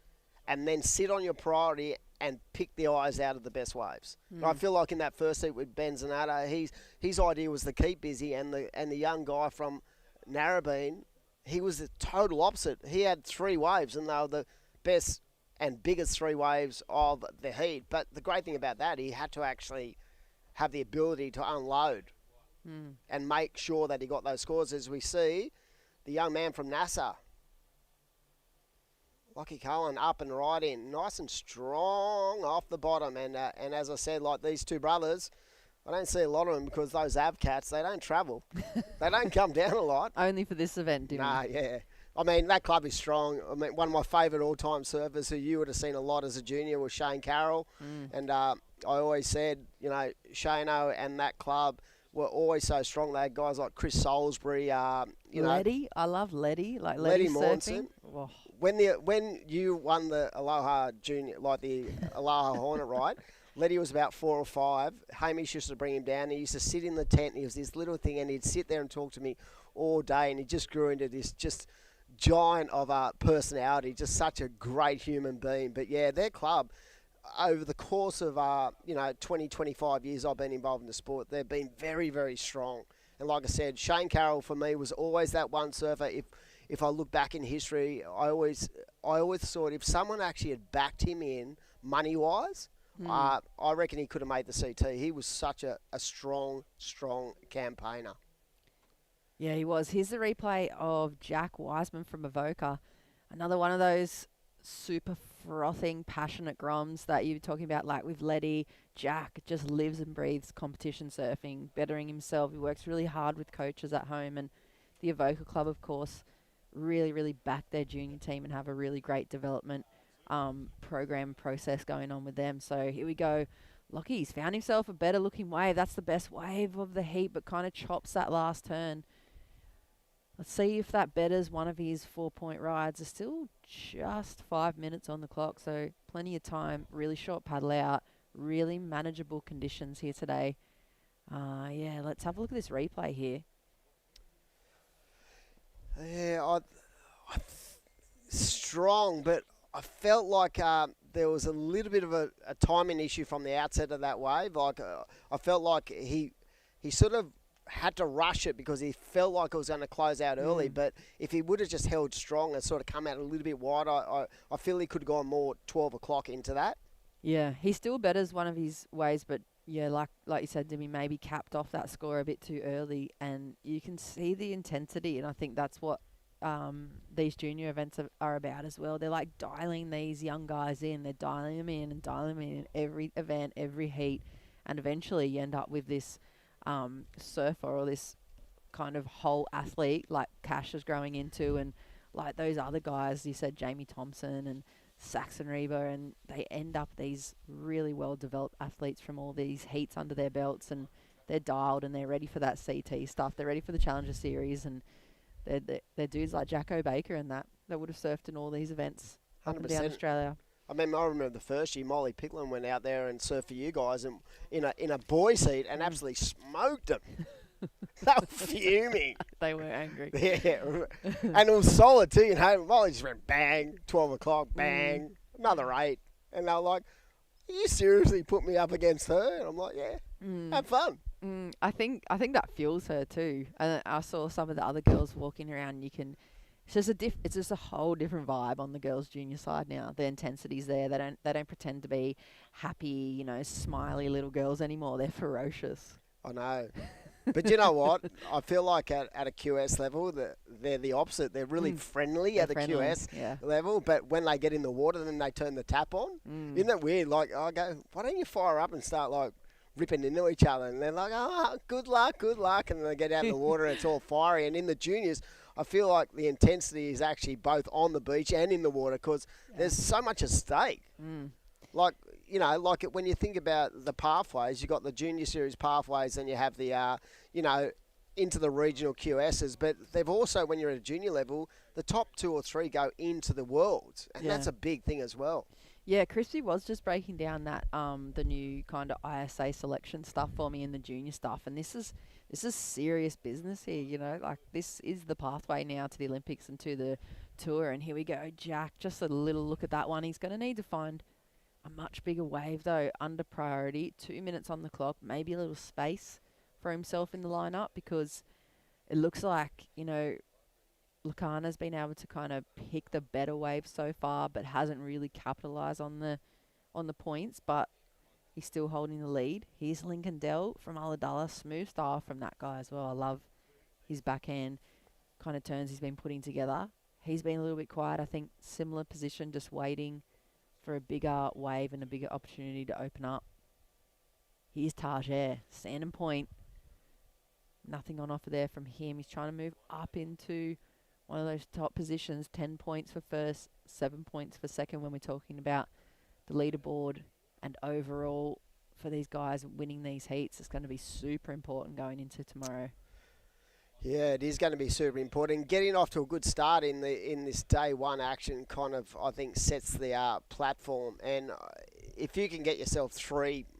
and then sit on your priority and pick the eyes out of the best waves. And I feel like in that first heat with Ben Zanato, his idea was to keep busy, and the young guy from Narrabeen, he was the total opposite. He had 3 waves, and they were the best and biggest 3 waves of the heat. But the great thing about that, he had to actually have the ability to unload and make sure that he got those scores. As we see, the young man from NASA, Lockie Cullen, up and right in, nice and strong off the bottom. And as I said, like these two brothers, I don't see a lot of them because those Avcats, they don't travel. They don't come down a lot. Only for this event, didn't Nah, yeah. I mean, that club is strong. I mean, one of my favourite all-time surfers who you would have seen a lot as a junior was Shane Carroll. And I always said, Shane-O and that club were always so strong. They had guys like Chris Salisbury, Letty, I love Letty. Like Letty Letty Mornson. surfing. Oh. When you won the Aloha Junior, like the Aloha Hornet ride, Letty was about 4 or 5. Hamish used to bring him down. He used to sit in the tent. He was this little thing, and he'd sit there and talk to me all day. And he just grew into this just giant of a personality, just such a great human being. But yeah, their club, over the course of 20, 25 years I've been involved in the sport, they've been very, very strong. And like I said, Shane Carroll for me was always that one surfer. If I look back in history, I always thought if someone actually had backed him in money-wise, I reckon he could have made the CT. He was such a strong campaigner. Yeah, he was. Here's the replay of Jack Wiseman from Avoca. Another one of those super frothing, passionate groms that you were talking about, like with Letty. Jack just lives and breathes competition surfing, bettering himself. He works really hard with coaches at home, and the Avoca Club, of course, really, really back their junior team and have a really great development program process going on with them. So here we go. Lockie's found himself a better looking wave. That's the best wave of the heat, but kind of chops that last turn. Let's see if that betters one of his 4-point rides. There's still just 5 minutes on the clock, so plenty of time. Really short paddle out. Really manageable conditions here today. Yeah, let's have a look at this replay here. Yeah, strong, but I felt like there was a little bit of a timing issue from the outset of that wave. Like I felt like he sort of had to rush it because he felt like it was going to close out early. But if he would have just held strong and sort of come out a little bit wide, I feel he could have gone more 12 o'clock into that. Yeah, he still betters one of his ways, but yeah, like you said, Jimmy, maybe capped off that score a bit too early, and you can see the intensity, and I think that's what these junior events are about as well. They're like dialing these young guys in. They're dialing them in and dialing them in every event, every heat, and eventually you end up with this surfer or this kind of whole athlete like Cash is growing into, and like those other guys, you said Jamie Thompson and Saxon Reba, and they end up these really well-developed athletes from all these heats under their belts, and they're dialed and they're ready for that CT stuff. They're ready for the Challenger Series, and they're dudes like Jacko Baker and that would have surfed in all these events up and down Australia. I mean, I remember the first year Molly Picklin went out there and surfed for you guys and in a boys heat and absolutely smoked them. They were fuming. They were angry. Yeah, and it was solid too. You know, Molly just went bang, 12 o'clock, bang, another 8, and they were like, "You seriously put me up against her?" And I'm like, "Yeah, have fun." I think that fuels her too. And I saw some of the other girls walking around. It's just a whole different vibe on the girls' junior side now. The intensity's there. They don't pretend to be happy, smiley little girls anymore. They're ferocious. I know. But you know what? I feel like at a QS level, they're the opposite. They're really friendly at a QS level, but when they get in the water, then they turn the tap on. Isn't that weird? Like, I go, why don't you fire up and start, like, ripping into each other? And they're like, oh, good luck. And then they get out in the water and it's all fiery. And in the juniors, I feel like the intensity is actually both on the beach and in the water because there's so much at stake. Like, when you think about the pathways, you've got the junior series pathways and you have the, into the regional QSs. But they've also, when you're at a junior level, the top 2 or 3 go into the worlds. And that's a big thing as well. Yeah, Christy was just breaking down that the new kind of ISA selection stuff for me in the junior stuff. And this is serious business here, like this is the pathway now to the Olympics and to the tour. And here we go, Jack, just a little look at that one. He's going to need to find a much bigger wave, though, under priority. 2 minutes on the clock, maybe a little space for himself in the lineup because it looks like, Lucana's been able to kind of pick the better wave so far, but hasn't really capitalised on the points. But he's still holding the lead. Here's Lincoln Dell from Ulladulla. Smooth style from that guy as well. I love his backhand kind of turns he's been putting together. He's been a little bit quiet. I think similar position, just waiting for a bigger wave and a bigger opportunity to open up. Here's Tajir, standing point. Nothing on offer there from him. He's trying to move up into one of those top positions. 10 points for first, 7 points for second when we're talking about the leaderboard. And overall, for these guys winning these heats, it's going to be super important going into tomorrow. Yeah, it is going to be super important. Getting off to a good start in this day one action kind of, I think, sets the platform. And if you can get yourself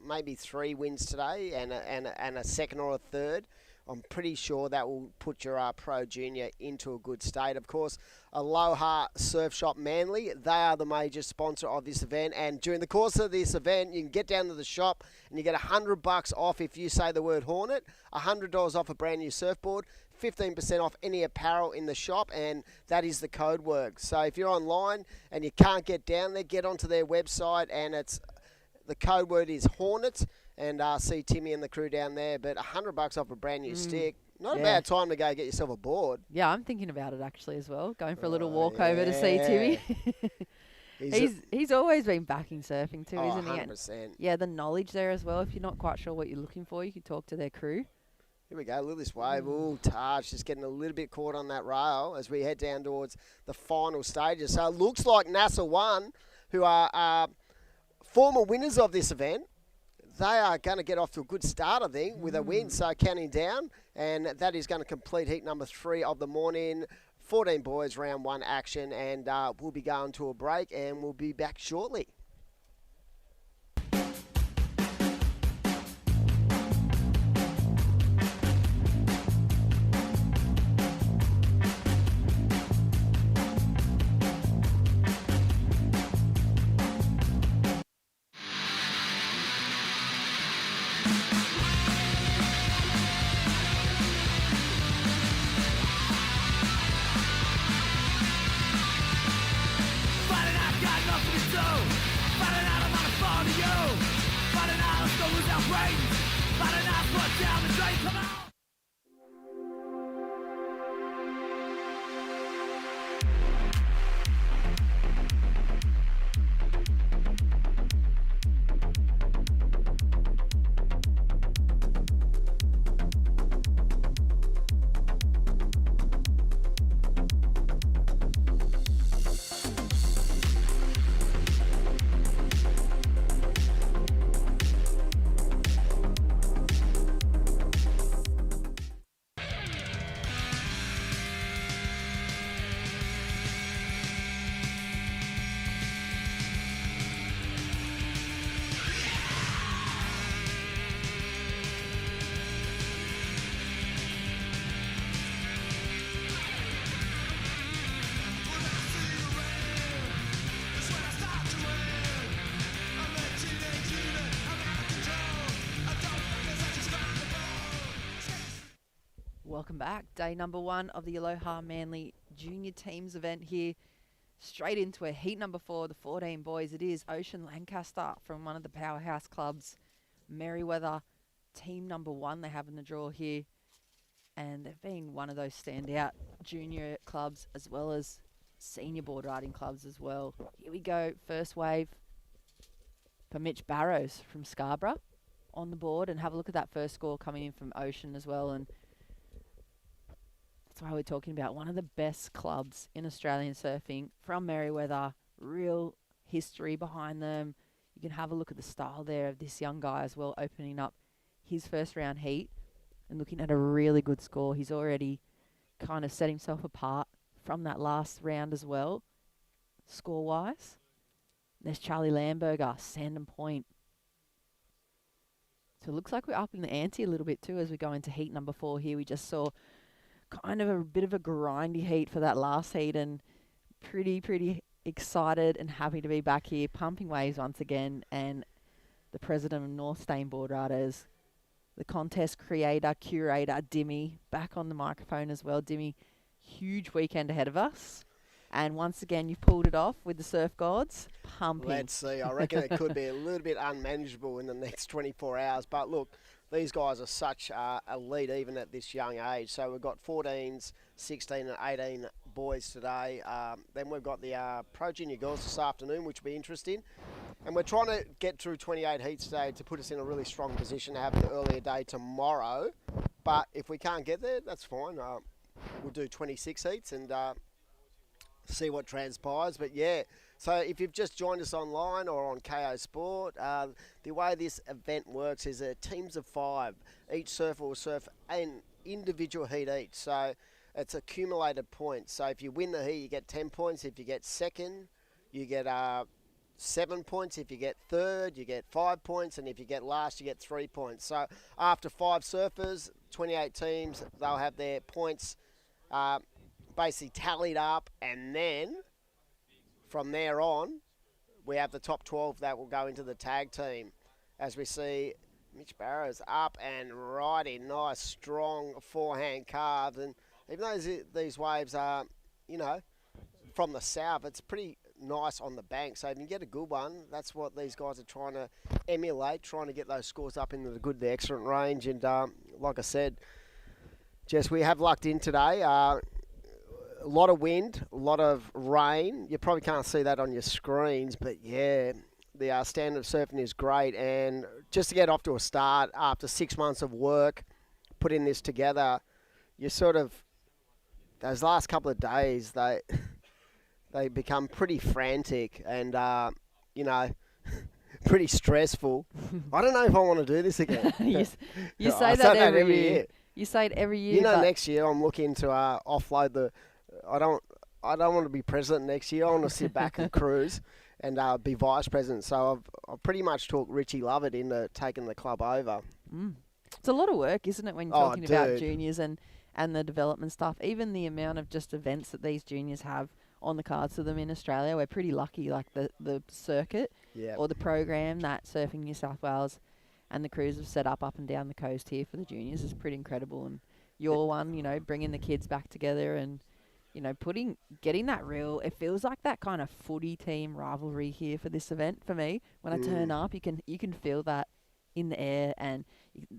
maybe three wins today and a second or a third, I'm pretty sure that will put your Pro Junior into a good state. Of course, Aloha Surf Shop Manly, they are the major sponsor of this event. And during the course of this event, you can get down to the shop and you get $100 off if you say the word Hornet, $100 off a brand new surfboard, 15% off any apparel in the shop, and that is the code word. So if you're online and you can't get down there, get onto their website, and the code word is Hornet, and see Timmy and the crew down there. But $100 off a brand new stick, not a bad time to go get yourself a board. Yeah, I'm thinking about it actually as well, going for a little walk over to see Timmy. He's always been backing surfing too, isn't 100%. he? Yeah, the knowledge there as well. If you're not quite sure what you're looking for, you can talk to their crew. Here we go, look at this wave. Ooh, Taj just getting a little bit caught on that rail as we head down towards the final stages. So it looks like NASA 1, who are former winners of this event, they are going to get off to a good start, I think, with a win. So counting down, and that is going to complete heat number 3 of the morning. 14 boys, round 1 action, and we'll be going to a break, and we'll be back shortly. us go lose our brains. Find an ass put down the drain, come on. Welcome back. Day number 1 of the Aloha Manly Junior Teams event here. Straight into a heat number 4, the 14 boys. It is Ocean Lancaster from one of the powerhouse clubs, Merriweather. Team number 1 they have in the draw here. And they've been one of those standout junior clubs as well as senior board riding clubs as well. Here we go. First wave for Mitch Barrows from Scarborough on the board. And have a look at that first score coming in from Ocean as well. And that's why we're talking about one of the best clubs in Australian surfing from Merriweather. Real history behind them. You can have a look at the style there of this young guy as well, opening up his first round heat and looking at a really good score. He's already kind of set himself apart from that last round as well, score-wise. There's Charlie Lamberger, Sandon Point. So it looks like we're up in the ante a little bit too as we go into heat number 4 here. We just saw kind of a bit of a grindy heat for that last heat, and pretty excited and happy to be back here, pumping waves once again. And the president of North Stain Board Riders, the contest creator, curator, Dimmy, back on the microphone as well. Dimmy, huge weekend ahead of us. And once again, you've pulled it off with the Surf Gods. Pumping. Let's see. I reckon it could be a little bit unmanageable in the next 24 hours. But look, these guys are such elite even at this young age. So we've got 14s, 16 and 18 boys today. Then we've got the Pro Junior girls this afternoon, which will be interesting. And we're trying to get through 28 heats today to put us in a really strong position to have an earlier day tomorrow. But if we can't get there, that's fine. We'll do 26 heats and see what transpires. But yeah, so if you've just joined us online or on KO Sport, the way this event works is teams of 5. Each surfer will surf an individual heat each. So it's accumulated points. So if you win the heat, you get 10 points. If you get second, you get 7 points. If you get third, you get 5 points. And if you get last, you get 3 points. So after 5 surfers, 28 teams, they'll have their points basically tallied up, and then from there on we have the top 12 that will go into the tag team. As we see Mitch Barrows up and riding, nice strong forehand carves, and even though these waves are, you know, from the south, it's pretty nice on the bank. So if you get a good one, that's what these guys are trying to emulate, trying to get those scores up into the excellent range. And like I said, Jess, we have lucked in today. A lot of wind, a lot of rain. You probably can't see that on your screens, but yeah, the standard of surfing is great. And just to get off to a start after 6 months of work, putting this together, you sort of, those last couple of days, they become pretty frantic and, you know, pretty stressful. I don't know if I want to do this again. you say that every year. You say it every year. You know, next year I'm looking to offload the. I don't want to be president next year. I want to sit back and cruise and be vice president. So I've pretty much talked Richie Lovett into taking the club over. It's a lot of work, isn't it, when you're talking about juniors and the development stuff. Even the amount of just events that these juniors have on the cards to them in Australia. We're pretty lucky, like the circuit or the program that Surfing New South Wales and the crews have set up and down the coast here for the juniors is pretty incredible. And your one, you know, bringing the kids back together and, you know, getting that real, it feels like that kind of footy team rivalry here for this event for me. When I turn up, you can feel that in the air, and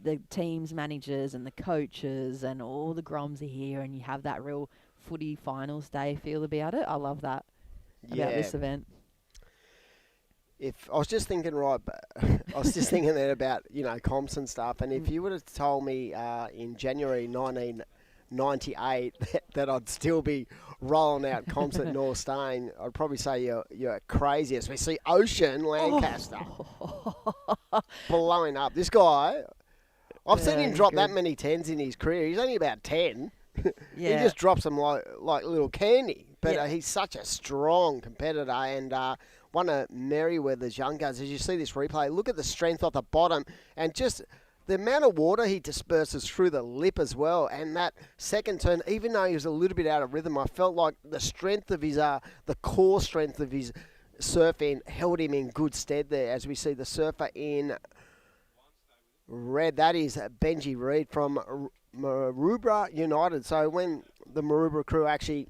the teams, managers, and the coaches, and all the Groms are here, and you have that real footy finals day feel about it. I love that about this event. If I was just thinking, right, I was just thinking there about, comps and stuff, and if you would have told me in January 1998 that I'd still be rolling out comps at North Stain, I'd probably say you're crazy. As we see Ocean Lancaster blowing up. This guy, I've seen him drop that many tens in his career. He's only about 10. He just drops them like little candy. But he's such a strong competitor, and one of Merriweather's young guys, as you see this replay, look at the strength off the bottom and just the amount of water he disperses through the lip as well. And that second turn, even though he was a little bit out of rhythm, I felt like the strength of his, the core strength of his surf end held him in good stead there. As we see the surfer in red, that is Benji Reid from Maroubra United. So when the Maroubra crew actually,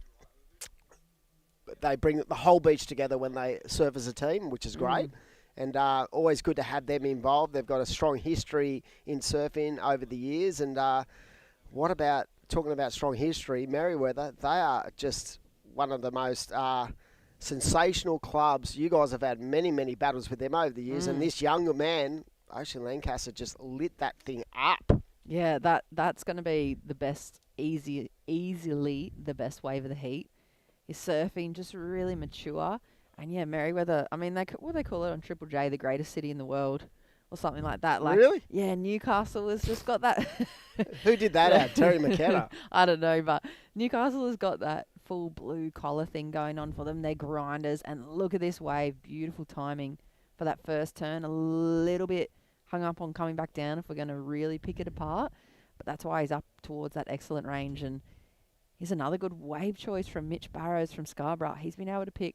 they bring the whole beach together when they surf as a team, which is great. And always good to have them involved. They've got a strong history in surfing over the years. And what about, talking about strong history, Merriweather, they are just one of the most sensational clubs. You guys have had many, many battles with them over the years. And this younger man, Ocean Lancaster, just lit that thing up. Yeah, that's going to be the best, easily the best wave of the heat. His surfing just really mature. And yeah, Merriweather, I mean, what they call it on Triple J, the greatest city in the world, or something like that. Like, really? Yeah, Newcastle has just got that. Who did that out? Terry McKenna? I don't know, but Newcastle has got that full blue collar thing going on for them. They're grinders, and look at this wave. Beautiful timing for that first turn. A little bit hung up on coming back down if we're going to really pick it apart. But that's why he's up towards that excellent range. And here's another good wave choice from Mitch Barrows from Scarborough. He's been able to pick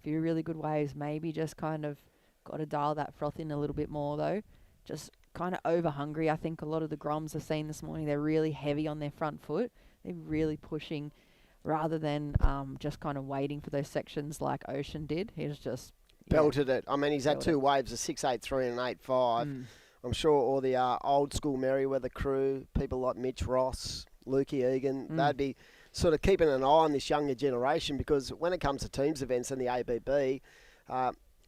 few really good waves, maybe just kind of got to dial that froth in a little bit more though. Just kind of over hungry. I think a lot of the Groms I've seen this morning, they're really heavy on their front foot. They're really pushing rather than just kind of waiting for those sections like Ocean did. He's just belted it. I mean, he's had two waves, a 6.83 and an 8.5. I'm sure all the old school Merriweather crew, people like Mitch Ross, Lukey Egan, they'd be sort of keeping an eye on this younger generation, because when it comes to teams events in the ABB,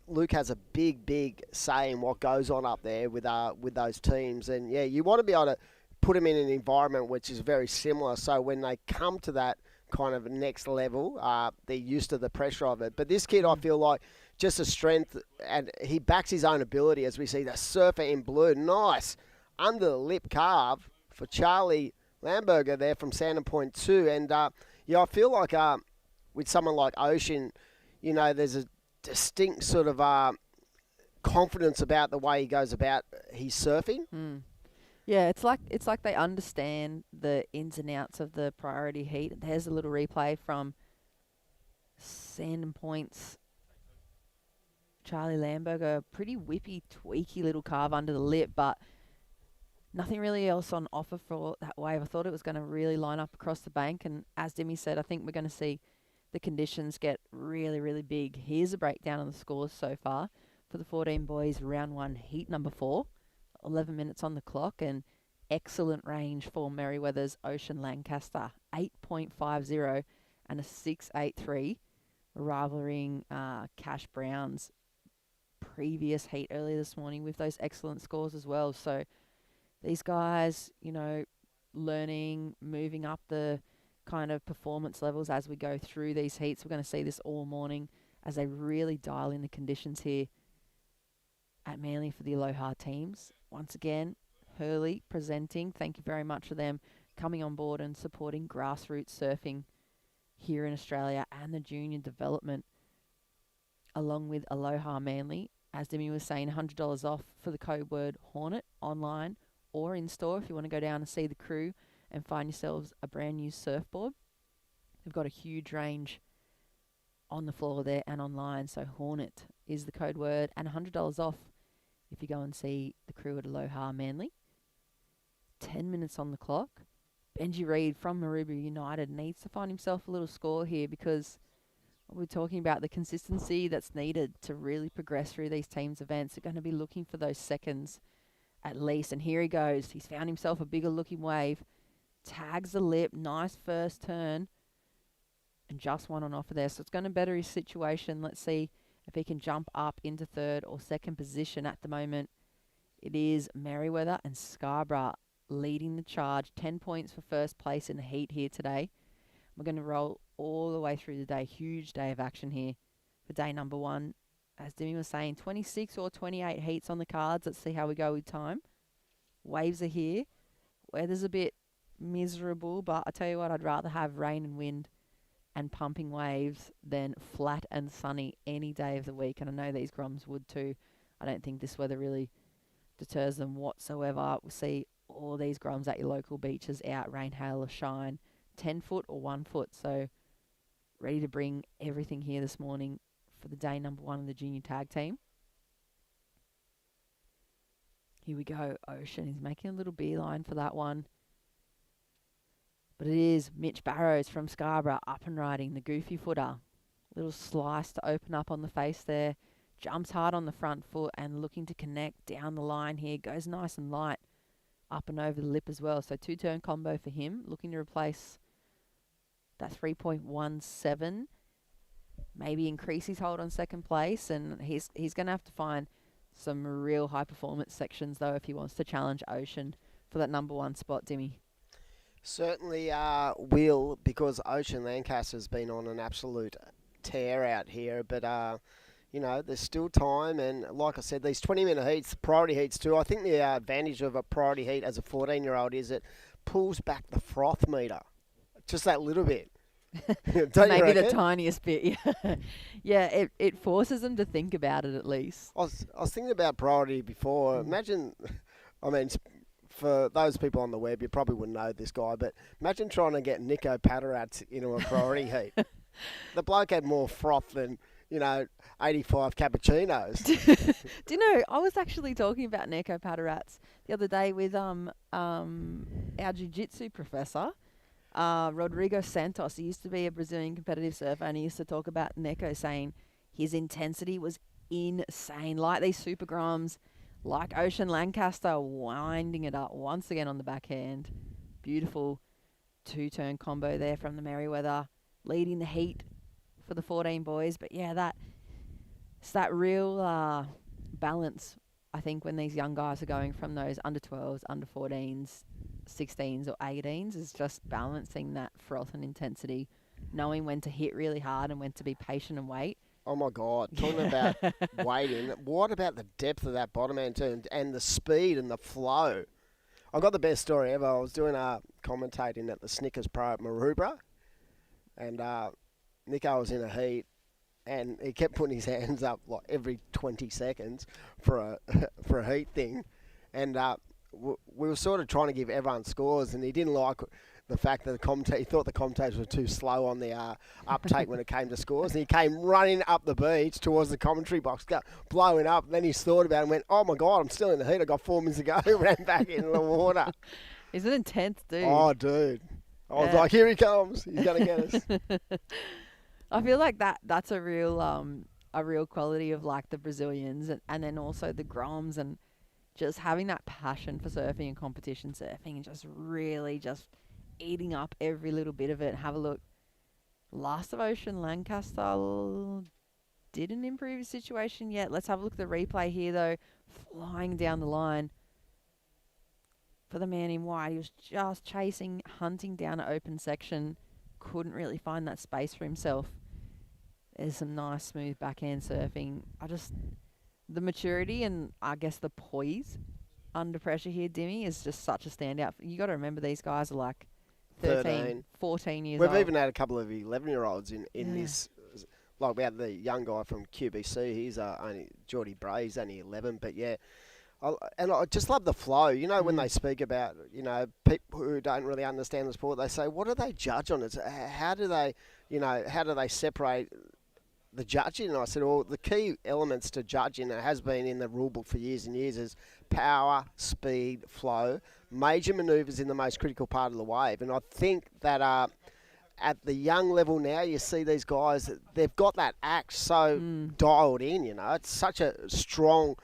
Luke has a big say in what goes on up there with those teams. And yeah, you want to be able to put them in an environment which is very similar, so when they come to that kind of next level, they're used to the pressure of it. But this kid, I feel like, just a strength, and he backs his own ability, as we see the surfer in blue. Nice under the lip carve for Charlie Lamberger there from Sandon Point 2. And I feel like with someone like Ocean, there's a distinct sort of confidence about the way he goes about his surfing. Yeah, it's like they understand the ins and outs of the priority heat. There's a little replay from Sandon Point's Charlie Lamberger. Pretty whippy, tweaky little carve under the lip, but nothing really else on offer for that wave. I thought it was going to really line up across the bank, and as Demi said, I think we're going to see the conditions get really, really big. Here's a breakdown of the scores so far for the 14 boys, round 1, heat number 4. 11 minutes on the clock, and excellent range for Merriweather's Ocean Lancaster. 8.50 and a 6.83, rivaling Cash Brown's previous heat earlier this morning with those excellent scores as well. So these guys, learning, moving up the kind of performance levels as we go through these heats. We're going to see this all morning as they really dial in the conditions here at Manly for the Aloha teams. Once again, Hurley presenting. Thank you very much for them coming on board and supporting grassroots surfing here in Australia and the junior development, along with Aloha Manly. As Demi was saying, $100 off for the code word Hornet online or in store if you want to go down and see the crew and find yourselves a brand new surfboard. They've got a huge range on the floor there and online, so Hornet is the code word, and $100 off if you go and see the crew at Aloha Manly. 10 minutes on the clock. Benji Reid from Maroubra United needs to find himself a little score here, because we're talking about the consistency that's needed to really progress through these teams events. They're going to be looking for those seconds at least. And here he goes. He's found himself a bigger looking wave. Tags the lip. Nice first turn. And just one on offer there. So it's going to better his situation. Let's see if he can jump up into third or second position at the moment. It is Merriweather and Scarborough leading the charge. 10 points for first place in the heat here today. We're going to roll all the way through the day. Huge day of action here for day number 1. As Demi was saying, 26 or 28 heats on the cards. Let's see how we go with time. Waves are here. Weather's a bit miserable, but I tell you what, I'd rather have rain and wind and pumping waves than flat and sunny any day of the week. And I know these Groms would too. I don't think this weather really deters them whatsoever. We'll see all these Groms at your local beaches out, rain, hail or shine, 10 foot or 1 foot. So ready to bring everything here this morning for the day number 1 of the junior tag team. Here we go. Ocean. He's making a little beeline for that one. But it is Mitch Barrows from Scarborough up and riding the goofy footer. Little slice to open up on the face there. Jumps hard on the front foot and looking to connect down the line here. Goes nice and light up and over the lip as well. So 2-turn combo for him. Looking to replace that 3.17. Maybe increase his hold on second place. And he's going to have to find some real high performance sections though if he wants to challenge Ocean for that number 1 spot, Dimmy. Certainly will, because Ocean Lancaster's been on an absolute tear out here. But, there's still time. And like I said, these 20-minute heats, priority heats too. I think the advantage of a priority heat as a 14-year-old is it pulls back the froth meter. Just that little bit. Maybe the tiniest bit. Yeah, it forces them to think about it at least. I was thinking about priority before. Imagine, for those people on the web, you probably wouldn't know this guy, but imagine trying to get Nico Patarats into a priority heat. The bloke had more froth than, 85 cappuccinos. Do you know, I was actually talking about Nico Patarats the other day with our jiu-jitsu professor, Rodrigo Santos. He used to be a Brazilian competitive surfer, and he used to talk about Neko, saying his intensity was insane. Like these super Groms, like Ocean Lancaster, winding it up once again on the backhand. Beautiful 2-turn combo there from the Merriweather, leading the heat for the 14 boys. But yeah, it's that real balance, I think, when these young guys are going from those under 12s, under 14s, 16s or 18s, is just balancing that froth and intensity, knowing when to hit really hard and when to be patient and wait. Oh my God, talking about waiting, what about the depth of that bottom end too, and the speed and the flow? I got the best story ever. I was doing commentating at the Snickers Pro at Maroubra, and Nico was in a heat, and he kept putting his hands up like every 20 seconds for a heat thing, and we were sort of trying to give everyone scores, and he didn't like the fact that he thought the commentators were too slow on the uptake when it came to scores. And he came running up the beach towards the commentary box, blowing up. Then he thought about it and went, "Oh my God, I'm still in the heat. I got 4 minutes to go." Ran back into the water. He's an intense dude. Oh, dude. I was like, here he comes. He's going to get us. I feel like that's a real quality of like the Brazilians and then also the Groms, and just having that passion for surfing and competition surfing, and just really just eating up every little bit of it. Have a look. Last of Ocean Lancaster didn't improve his situation yet. Let's have a look at the replay here though. Flying down the line for the man in white. He was just chasing, hunting down an open section. Couldn't really find that space for himself. There's some nice smooth backhand surfing. The maturity and I guess the poise under pressure here, Dimmy, is just such a standout. You got to remember these guys are like 13, 14 years old. We've even had a couple of 11-year-olds in this. Like we had the young guy from QBC. He's only Geordie Bray. He's only 11, but yeah. And I just love the flow. You know, when they speak about, people who don't really understand the sport, they say, what do they judge on? How do they separate the judging? And I said, well, the key elements to judging, it has been in the rule book for years and years, is power, speed, flow, major manoeuvres in the most critical part of the wave. And I think that at the young level now, you see these guys, they've got that act so dialed in, It's such a strong,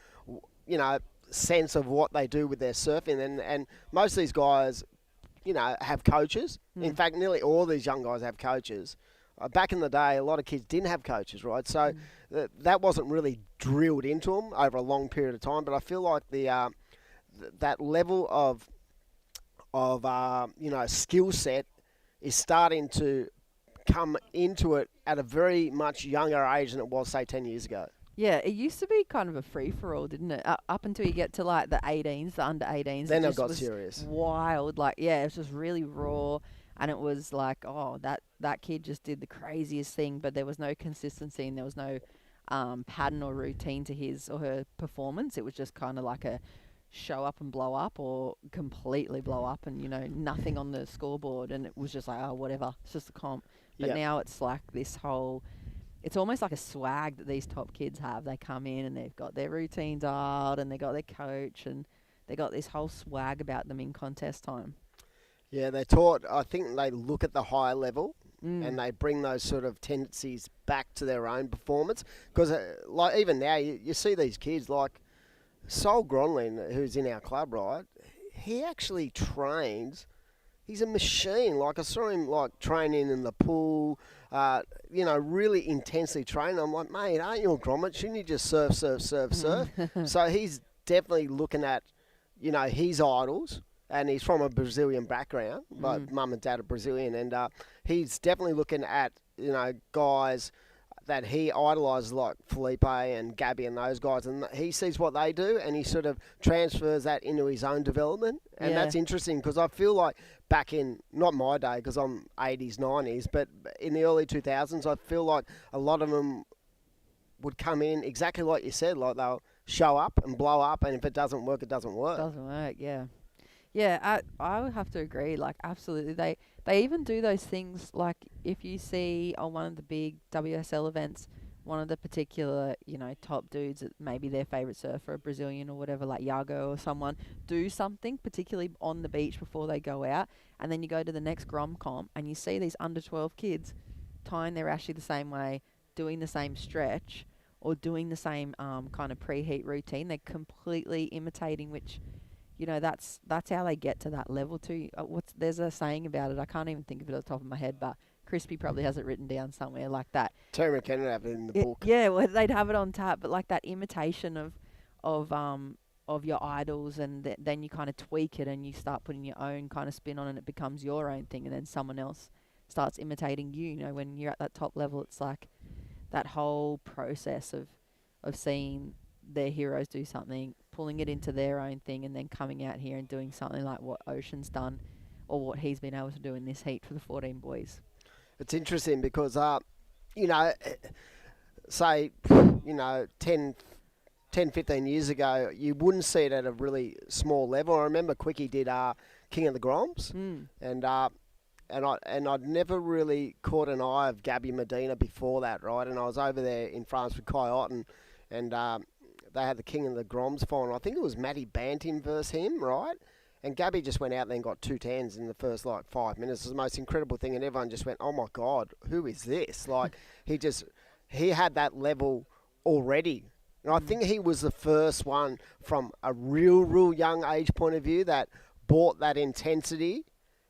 sense of what they do with their surfing, and most of these guys, have coaches. In fact, nearly all these young guys have coaches. Back in the day, a lot of kids didn't have coaches, right? So that wasn't really drilled into them over a long period of time. But I feel like that level of skill set is starting to come into it at a very much younger age than it was, say, 10 years ago. Yeah, it used to be kind of a free-for-all, didn't it? Up until you get to, like, the 18s, the under-18s. Then it just got was serious. Wild. Like, yeah, it was just really raw. And it was like, oh, that kid just did the craziest thing, but there was no consistency and there was no pattern or routine to his or her performance. It was just kind of like a show up and blow up or completely blow up and, nothing on the scoreboard. And it was just like, oh, whatever. It's just a comp. But now it's like this whole... It's almost like a swag that these top kids have. They come in and they've got their routine dialed and they got their coach and they got this whole swag about them in contest time. Yeah, I think they look at the higher level and they bring those sort of tendencies back to their own performance. Because like even now, you see these kids like Sol Gronlin, who's in our club, right? He actually trains. He's a machine. Like, I saw him, like, training in the pool, really intensely training. I'm like, mate, aren't you a grommet? Shouldn't you just surf? So he's definitely looking at, his idols, and he's from a Brazilian background. Like, mum and dad are Brazilian, and he's definitely looking at, guys that he idolises, like Felipe and Gabby and those guys, and he sees what they do and he sort of transfers that into his own development. And that's interesting because I feel like back in, not my day because I'm 80s, 90s, but in the early 2000s, I feel like a lot of them would come in exactly like you said, like they'll show up and blow up, and if it doesn't work, it doesn't work. Doesn't work, yeah. Yeah, I would have to agree. Like, absolutely. They even do those things, like, if you see on one of the big WSL events, one of the particular, top dudes, that maybe their favourite surfer, a Brazilian or whatever, like Iago or someone, do something, particularly on the beach before they go out, and then you go to the next Grom comp, and you see these under 12 kids tying their ashy the same way, doing the same stretch, or doing the same kind of preheat routine. They're completely imitating, which... that's how they get to that level too. There's a saying about it. I can't even think of it off the top of my head, but Crispy probably has it written down somewhere like that. Terry McKenna would have it in the book. Yeah, well, they'd have it on tap, but like that imitation of your idols, and then you kind of tweak it and you start putting your own kind of spin on it, and it becomes your own thing, and then someone else starts imitating you. When you're at that top level, it's like that whole process of seeing their heroes do something, pulling it into their own thing, and then coming out here and doing something like what Ocean's done or what he's been able to do in this heat for the 14 boys. It's interesting because, say, 10, 15 years ago, you wouldn't see it at a really small level. I remember Quickie did King of the Groms, and I'd never really caught an eye of Gabby Medina before that, right? And I was over there in France with Kai Otten, and they had the King of the Groms final. I think it was Matty Banting versus him, right? And Gabby just went out there and got 2 tens in the first, 5 minutes. It was the most incredible thing, and everyone just went, oh, my God, who is this? Like, he had that level already. And I think he was the first one from a real young age point of view that brought that intensity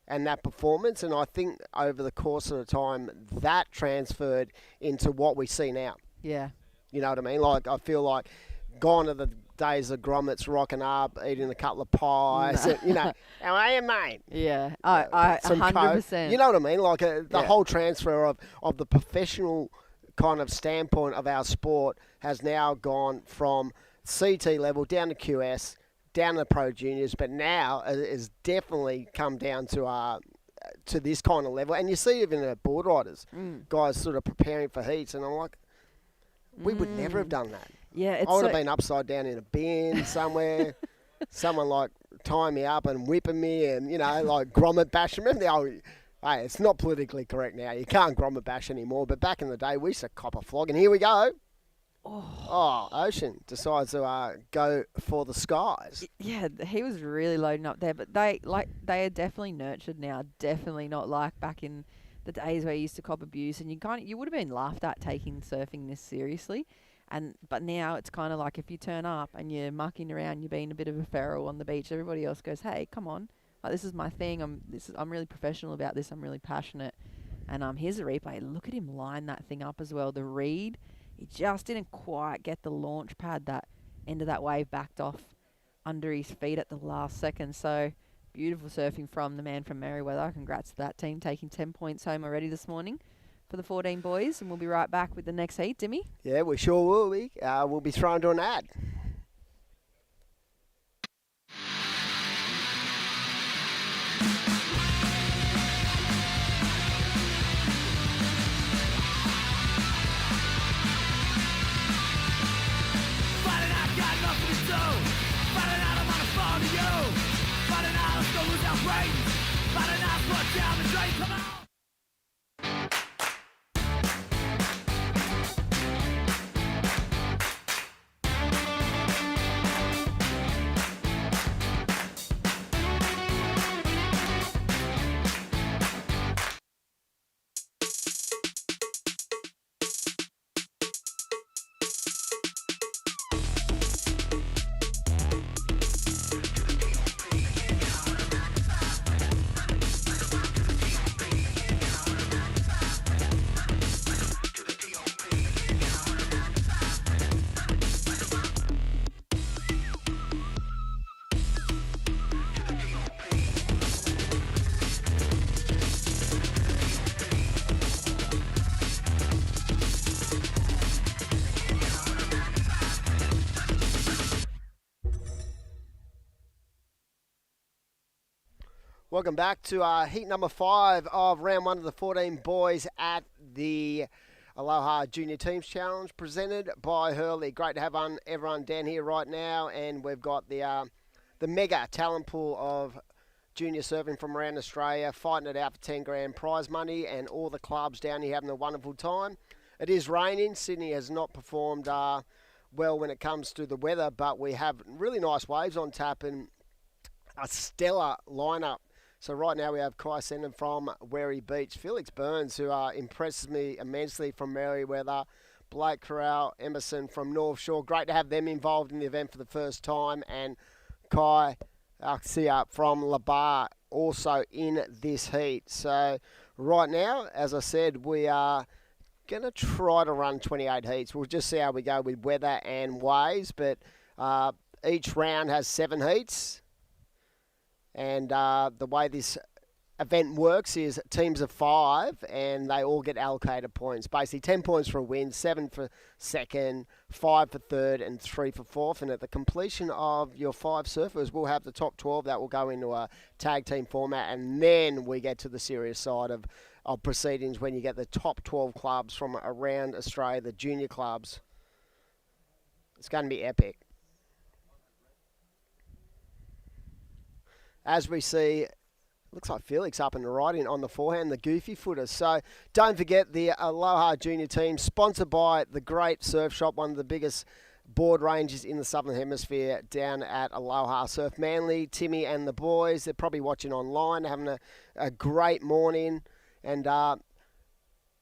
and that performance. And I think over the course of the time, that transferred into what we see now. Yeah. You know what I mean? Like, I feel like gone are the days of grommets rocking up, eating a couple of pies. And, how are you, mate? Yeah, I Some 100%. Coke. You know what I mean? Like the whole transfer of the professional kind of standpoint of our sport has now gone from CT level down to QS, down to Pro Juniors, but now it's definitely come down to this kind of level. And you see even at board riders, guys sort of preparing for heats, and I'm like, we would never have done that. Yeah, I would have been upside down in a bin somewhere. Someone like tying me up and whipping me and, like grommet bash. Remember the old, hey, it's not politically correct now. You can't grommet bash anymore. But back in the day, we used to cop a flog. And here we go. Oh, Ocean decides to go for the skies. Yeah, he was really loading up there. But they are definitely nurtured now. Definitely not like back in the days where you used to cop abuse. And you would have been laughed at taking surfing this seriously. But now it's kind of like if you turn up and you're mucking around, you're being a bit of a feral on the beach, everybody else goes, hey, come on. Like, this is my thing. I'm really professional about this. I'm really passionate. And here's a replay. Look at him line that thing up as well. The read, he just didn't quite get the launch pad. That end of that wave backed off under his feet at the last second. So beautiful surfing from the man from Merriweather. Congrats to that team, taking 10 points home already this morning for the 14 boys. And we'll be right back with the next heat, Dimmy. Yeah, we sure will. We'll be thrown to an ad. Welcome back to heat number 5 of round 1 of the 14 boys at the Aloha Junior Teams Challenge, presented by Hurley. Great to have everyone down here right now, and we've got the mega talent pool of junior surfing from around Australia, fighting it out for 10 grand prize money, and all the clubs down here having a wonderful time. It is raining. Sydney has not performed well when it comes to the weather, but we have really nice waves on tap and a stellar lineup. So right now we have Kai Senden from Wary Beach, Felix Burns, who impresses me immensely from Merriweather, Blake Corral, Emerson from North Shore. Great to have them involved in the event for the first time, and Kai Axia from Labar also in this heat. So right now, as I said, we are going to try to run 28 heats. We'll just see how we go with weather and waves, but each round has 7 heats. And the way this event works is teams of 5, and they all get allocated points. Basically, 10 points for a win, 7 for second, 5 for third, and 3 for fourth. And at the completion of your 5 surfers, we'll have the top 12. That will go into a tag team format, and then we get to the serious side of proceedings when you get the top 12 clubs from around Australia, the junior clubs. It's going to be epic. As we see, looks like Felix up and right in on the forehand, the goofy footer. So don't forget the Aloha Junior Team, sponsored by the great Surf Shop, one of the biggest board ranges in the Southern Hemisphere, down at Aloha Surf Manly. Timmy and the boys, they're probably watching online, having a great morning. And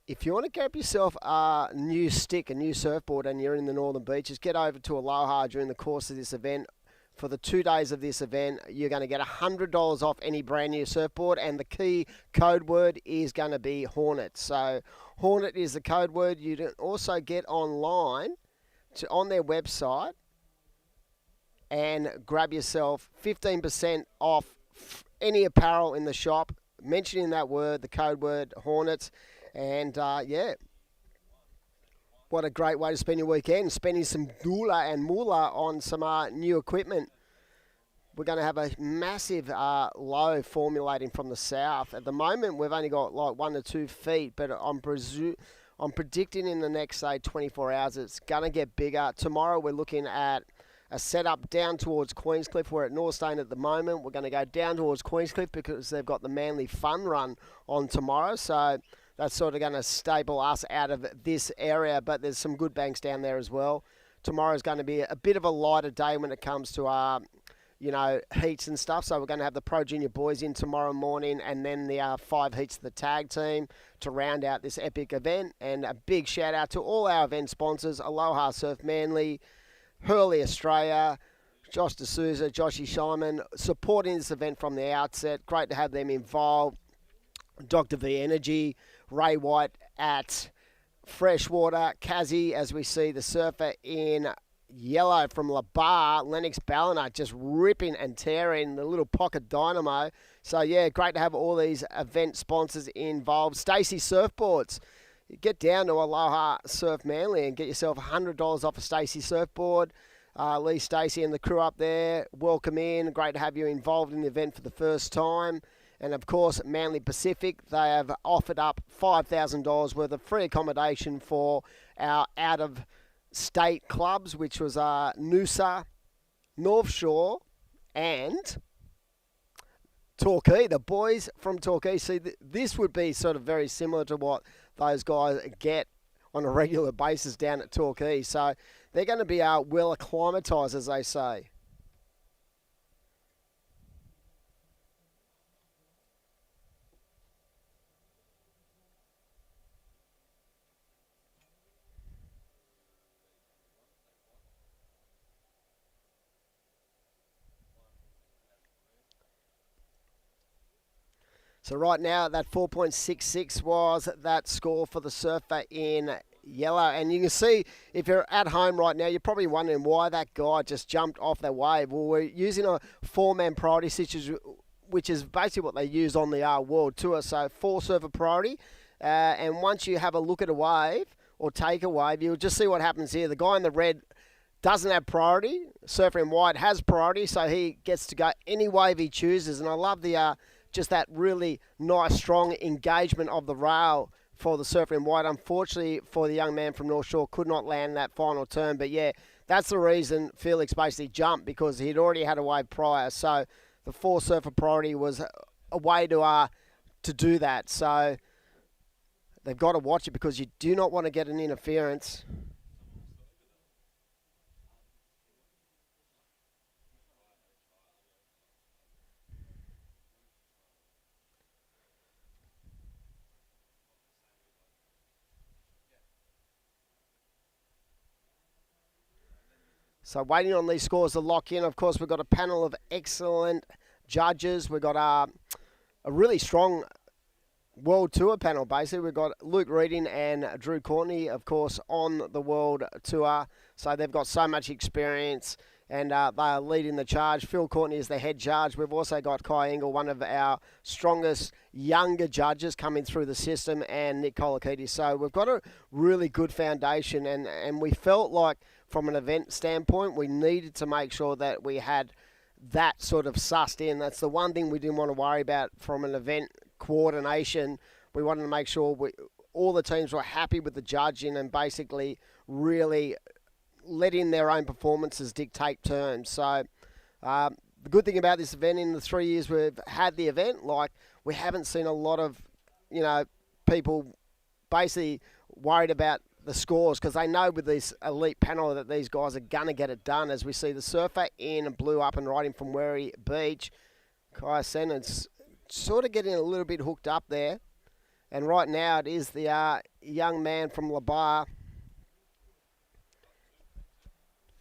if you want to grab yourself a new stick, a new surfboard, and you're in the Northern Beaches, get over to Aloha during the course of this event. For the 2 days of this event, you're going to get $100 off any brand new surfboard, and the key code word is going to be Hornet. So Hornet is the code word. You can also get online on their website and grab yourself 15% off any apparel in the shop, mentioning that word, the code word Hornets. And yeah, what a great way to spend your weekend, spending some doula and moolah on some new equipment. We're going to have a massive low formulating from the south. At the moment, we've only got like 1 to 2 feet, but I'm predicting in the next, say, 24 hours, it's going to get bigger. Tomorrow, we're looking at a setup down towards Queenscliff. We're at Northstone at the moment. We're going to go down towards Queenscliff because they've got the Manly Fun Run on tomorrow. So that's sort of going to stable us out of this area, but there's some good banks down there as well. Tomorrow's going to be a bit of a lighter day when it comes to heats and stuff. So we're going to have the Pro Junior boys in tomorrow morning, and then the 5 heats of the tag team to round out this epic event. And a big shout out to all our event sponsors: Aloha Surf Manly, Hurley Australia, Josh D'Souza, Joshy Simon, supporting this event from the outset. Great to have them involved. Dr. V Energy, Ray White at Freshwater, Kazi, as we see the surfer in yellow from La Bar, Lennox Ballina just ripping and tearing the little pocket dynamo. So yeah, great to have all these event sponsors involved. Stacey Surfboards. Get down to Aloha Surf Manly and get yourself $100 off a Stacey surfboard. Lee Stacey and the crew up there, welcome in. Great to have you involved in the event for the first time. And of course, Manly Pacific, they have offered up $5,000 worth of free accommodation for our out-of-state clubs, which was Noosa, North Shore, and Torquay. The boys from Torquay. See, this would be sort of very similar to what those guys get on a regular basis down at Torquay. So they're going to be well acclimatised, as they say. So right now, that 4.66 was that score for the surfer in yellow. And you can see, if you're at home right now, you're probably wondering why that guy just jumped off that wave. Well, we're using a 4-man priority situation, which is basically what they use on the World Tour. So 4 surfer priority. And once you have a look at a wave or take a wave, you'll just see what happens here. The guy in the red doesn't have priority. Surfer in white has priority, so he gets to go any wave he chooses. And I love the just that really nice, strong engagement of the rail for the surfer in white. Unfortunately for the young man from North Shore, could not land that final turn. But yeah, that's the reason Felix basically jumped, because he'd already had a wave prior. So the 4 surfer priority was a way to do that. So they've got to watch it, because you do not want to get an interference. So waiting on these scores to lock in. Of course, we've got a panel of excellent judges. We've got a really strong World Tour panel, basically. We've got Luke Reading and Drew Courtney, of course, on the World Tour. So they've got so much experience, and they are leading the charge. Phil Courtney is the head judge. We've also got Kai Engel, one of our strongest younger judges coming through the system, and Nick Kolakidis. So we've got a really good foundation, and we felt like, from an event standpoint, we needed to make sure that we had that sort of sussed in. That's the one thing we didn't want to worry about from an event coordination. We wanted to make sure all the teams were happy with the judging and basically really letting their own performances dictate terms. So the good thing about this event, in the 3 years we've had the event, we haven't seen a lot of, people basically worried about the scores, because they know with this elite panel that these guys are going to get it done. As we see the surfer in blue up and riding from Wary Beach, Kai Sennon's sort of getting a little bit hooked up there. And right now it is the young man from La Bar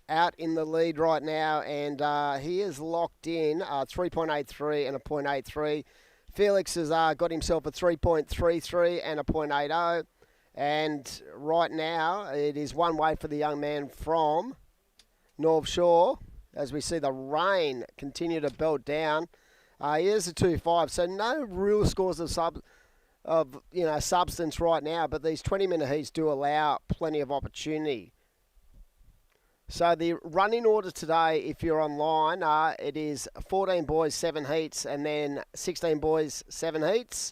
out in the lead right now, and he is locked in 3.83 and a 0.83. Felix has got himself a 3.33 and a 0.80. And right now, it is one way for the young man from North Shore, as we see the rain continue to belt down. He is a 2.5, so no real scores of substance right now, but these 20-minute heats do allow plenty of opportunity. So the running order today, if you're online, it is 14 boys, 7 heats, and then 16 boys, 7 heats.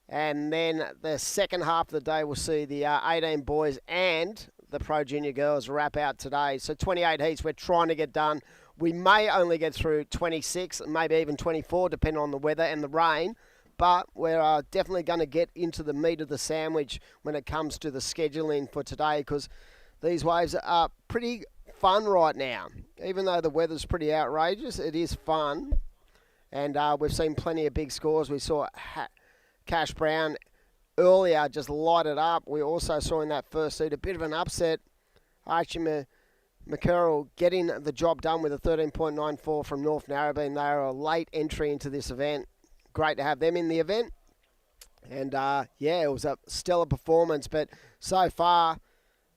And then the second half of the day, we'll see the 18 boys and the Pro Junior girls wrap out today. So 28 heats we're trying to get done. We may only get through 26, maybe even 24, depending on the weather and the rain. But we're definitely going to get into the meat of the sandwich when it comes to the scheduling for today, because these waves are pretty fun right now. Even though the weather's pretty outrageous, it is fun. And we've seen plenty of big scores. We saw Cash Brown earlier just light it up. We also saw in that first seat a bit of an upset. Archie McCurrell getting the job done with a 13.94 from North Narrabeen. They are a late entry into this event. Great to have them in the event. And, it was a stellar performance. But so far,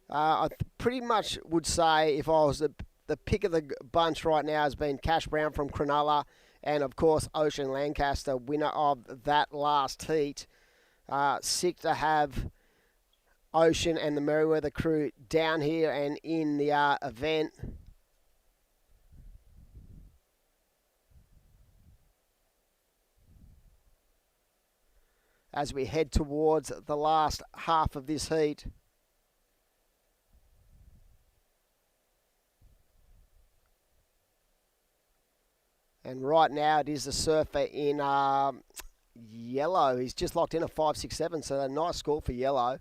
I pretty much would say if I was the pick of the bunch right now has been Cash Brown from Cronulla and, of course, Ocean Lancaster, winner of that last heat. Sick to have Ocean and the Merriweather crew down here and in the event. As we head towards the last half of this heat. And right now it is the surfer in yellow. He's just locked in a 5.67, so a nice score for yellow.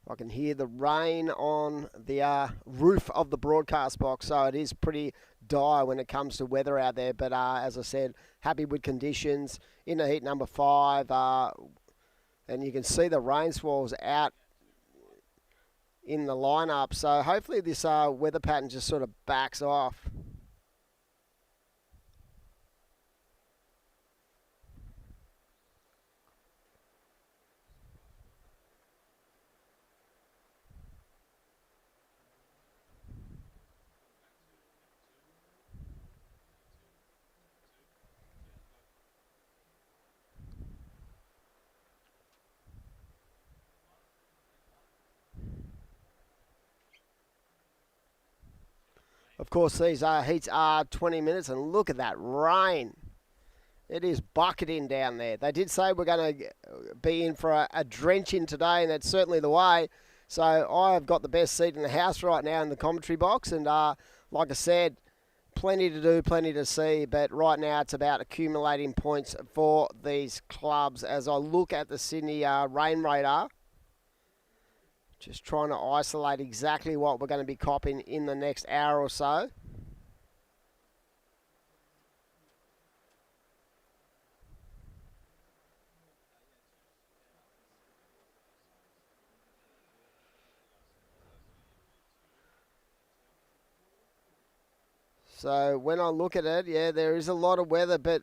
I can hear the rain on the roof of the broadcast box, so it is pretty dire when it comes to weather out there. But as I said, happy with conditions in the heat number 5. And you can see the rain swirls out in the lineup. So hopefully this weather pattern just sort of backs off. Of course, these heats are 20 minutes, and look at that rain. It is bucketing down there. They did say we're going to be in for a drenching today, and that's certainly the way. So I've got the best seat in the house right now in the commentary box, and like I said, plenty to do, plenty to see, but right now it's about accumulating points for these clubs. As I look at the Sydney rain radar, just trying to isolate exactly what we're going to be copping in the next hour or so. So when I look at it, yeah, there is a lot of weather, but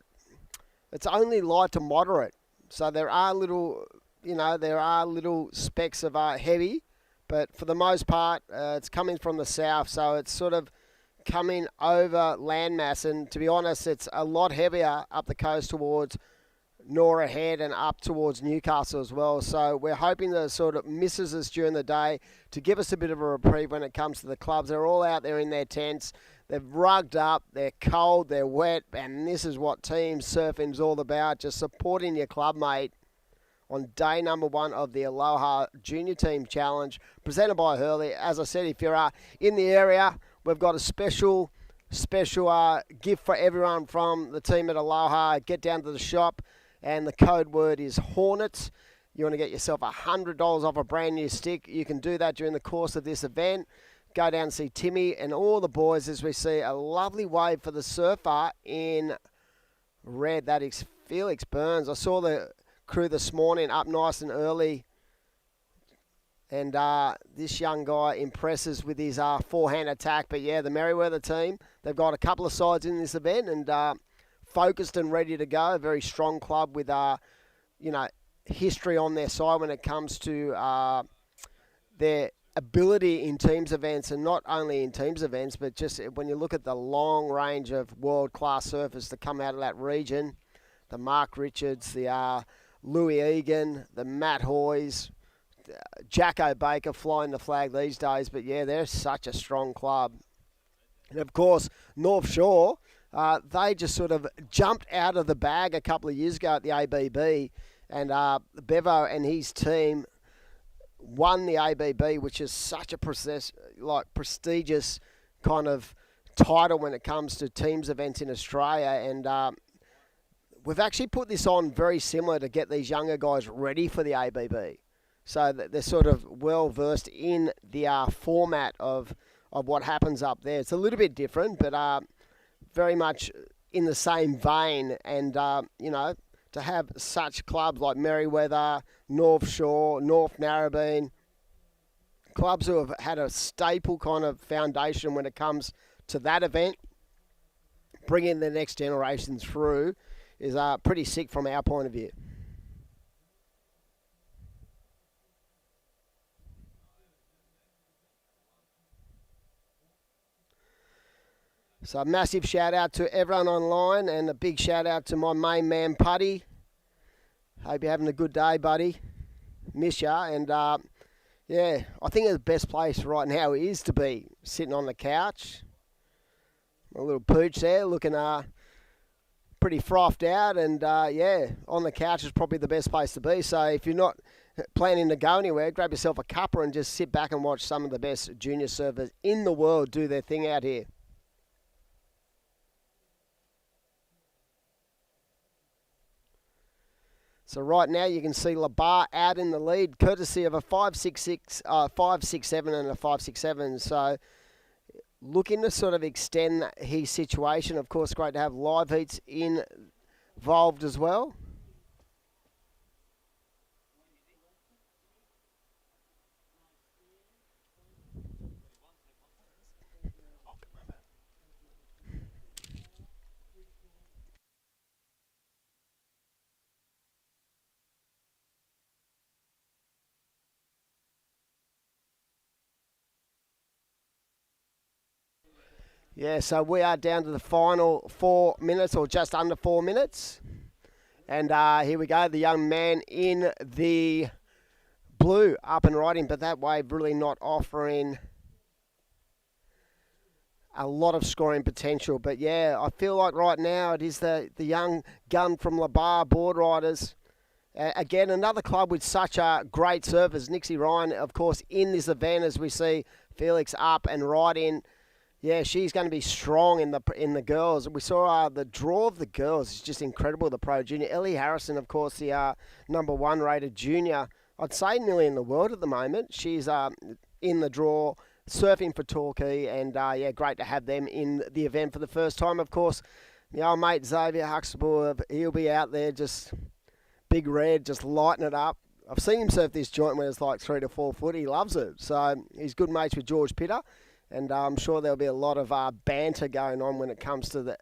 it's only light to moderate. So there are little, specks of heavy. But for the most part, it's coming from the south, so it's sort of coming over landmass. And to be honest, it's a lot heavier up the coast towards Nora Head and up towards Newcastle as well. So we're hoping that sort of misses us during the day to give us a bit of a reprieve when it comes to the clubs. They're all out there in their tents. They've rugged up, they're cold, they're wet, and this is what team surfing's all about, just supporting your club mate on day number 1 of the Aloha Junior Team Challenge, presented by Hurley. As I said, if you're in the area, we've got a special gift for everyone from the team at Aloha. Get down to the shop, and the code word is Hornets. You want to get yourself $100 off a brand new stick. You can do that during the course of this event. Go down and see Timmy and all the boys as we see a lovely wave for the surfer in red. That is Felix Burns. I saw the crew this morning up nice and early, and this young guy impresses with his forehand attack. But yeah, the Merriweather team, they've got a couple of sides in this event and focused and ready to go. A very strong club with history on their side when it comes to their ability in teams events, and not only in teams events, but just when you look at the long range of world-class surfers that come out of that region, the Mark Richards, the Louis Egan, the Matt Hoys, Jacko Baker flying the flag these days. But yeah, they're such a strong club. And of course, North Shore, they just sort of jumped out of the bag a couple of years ago at the ABB, and Bevo and his team won the ABB, which is such a prestigious kind of title when it comes to teams events in Australia. And we've actually put this on very similar to get these younger guys ready for the ABB. So that they're sort of well versed in the format of what happens up there. It's a little bit different, but very much in the same vein. And, to have such clubs like Merriweather, North Shore, North Narrabeen, clubs who have had a staple kind of foundation when it comes to that event, bringing the next generation through is pretty sick from our point of view. So a massive shout out to everyone online and a big shout out to my main man, Putty. Hope you're having a good day, buddy. Miss ya. And I think the best place right now is to be sitting on the couch. A little pooch there looking pretty frothed out. And on the couch is probably the best place to be. So if you're not planning to go anywhere, grab yourself a cuppa and just sit back and watch some of the best junior surfers in the world do their thing out here. So right now you can see Labar out in the lead, courtesy of a 5.66, 5.67 and a 5.67. So looking to sort of extend his situation. Of course, great to have live heats involved as well. Yeah, so we are down to the final 4 minutes, or just under 4 minutes. And here we go, the young man in the blue up and riding, but that wave really not offering a lot of scoring potential. But yeah, I feel like right now it is the young gun from Labar Board Riders. Again, another club with such great surfers. Nixie Ryan, of course, in this event as we see Felix up and riding. Yeah, she's going to be strong in the girls. We saw the draw of the girls is just incredible, the pro junior. Ellie Harrison, of course, the number 1 rated junior, I'd say nearly in the world at the moment. She's in the draw, surfing for Torquay, and great to have them in the event for the first time. Of course, the old mate Xavier Huxtable, he'll be out there just big red, just lighting it up. I've seen him surf this joint when it's like 3 to 4 foot. He loves it. So he's good mates with George Pitter. And I'm sure there'll be a lot of banter going on when it comes to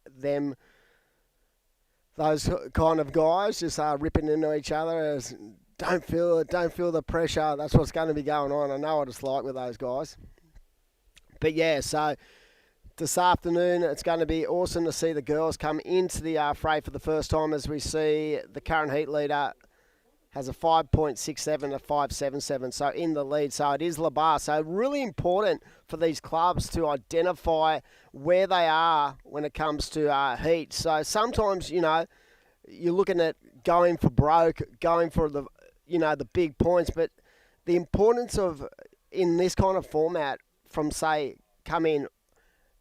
those kind of guys, just ripping into each other. Don't feel the pressure. That's what's going to be going on. I know what it's like with those guys. But yeah, so this afternoon it's going to be awesome to see the girls come into the fray for the first time, as we see the current heat leader has a 5.67, a 5.77, so in the lead. So it is Labar. So really important for these clubs to identify where they are when it comes to heat. So sometimes, you're looking at going for broke, going for the big points, but the importance of, in this kind of format, from, say, coming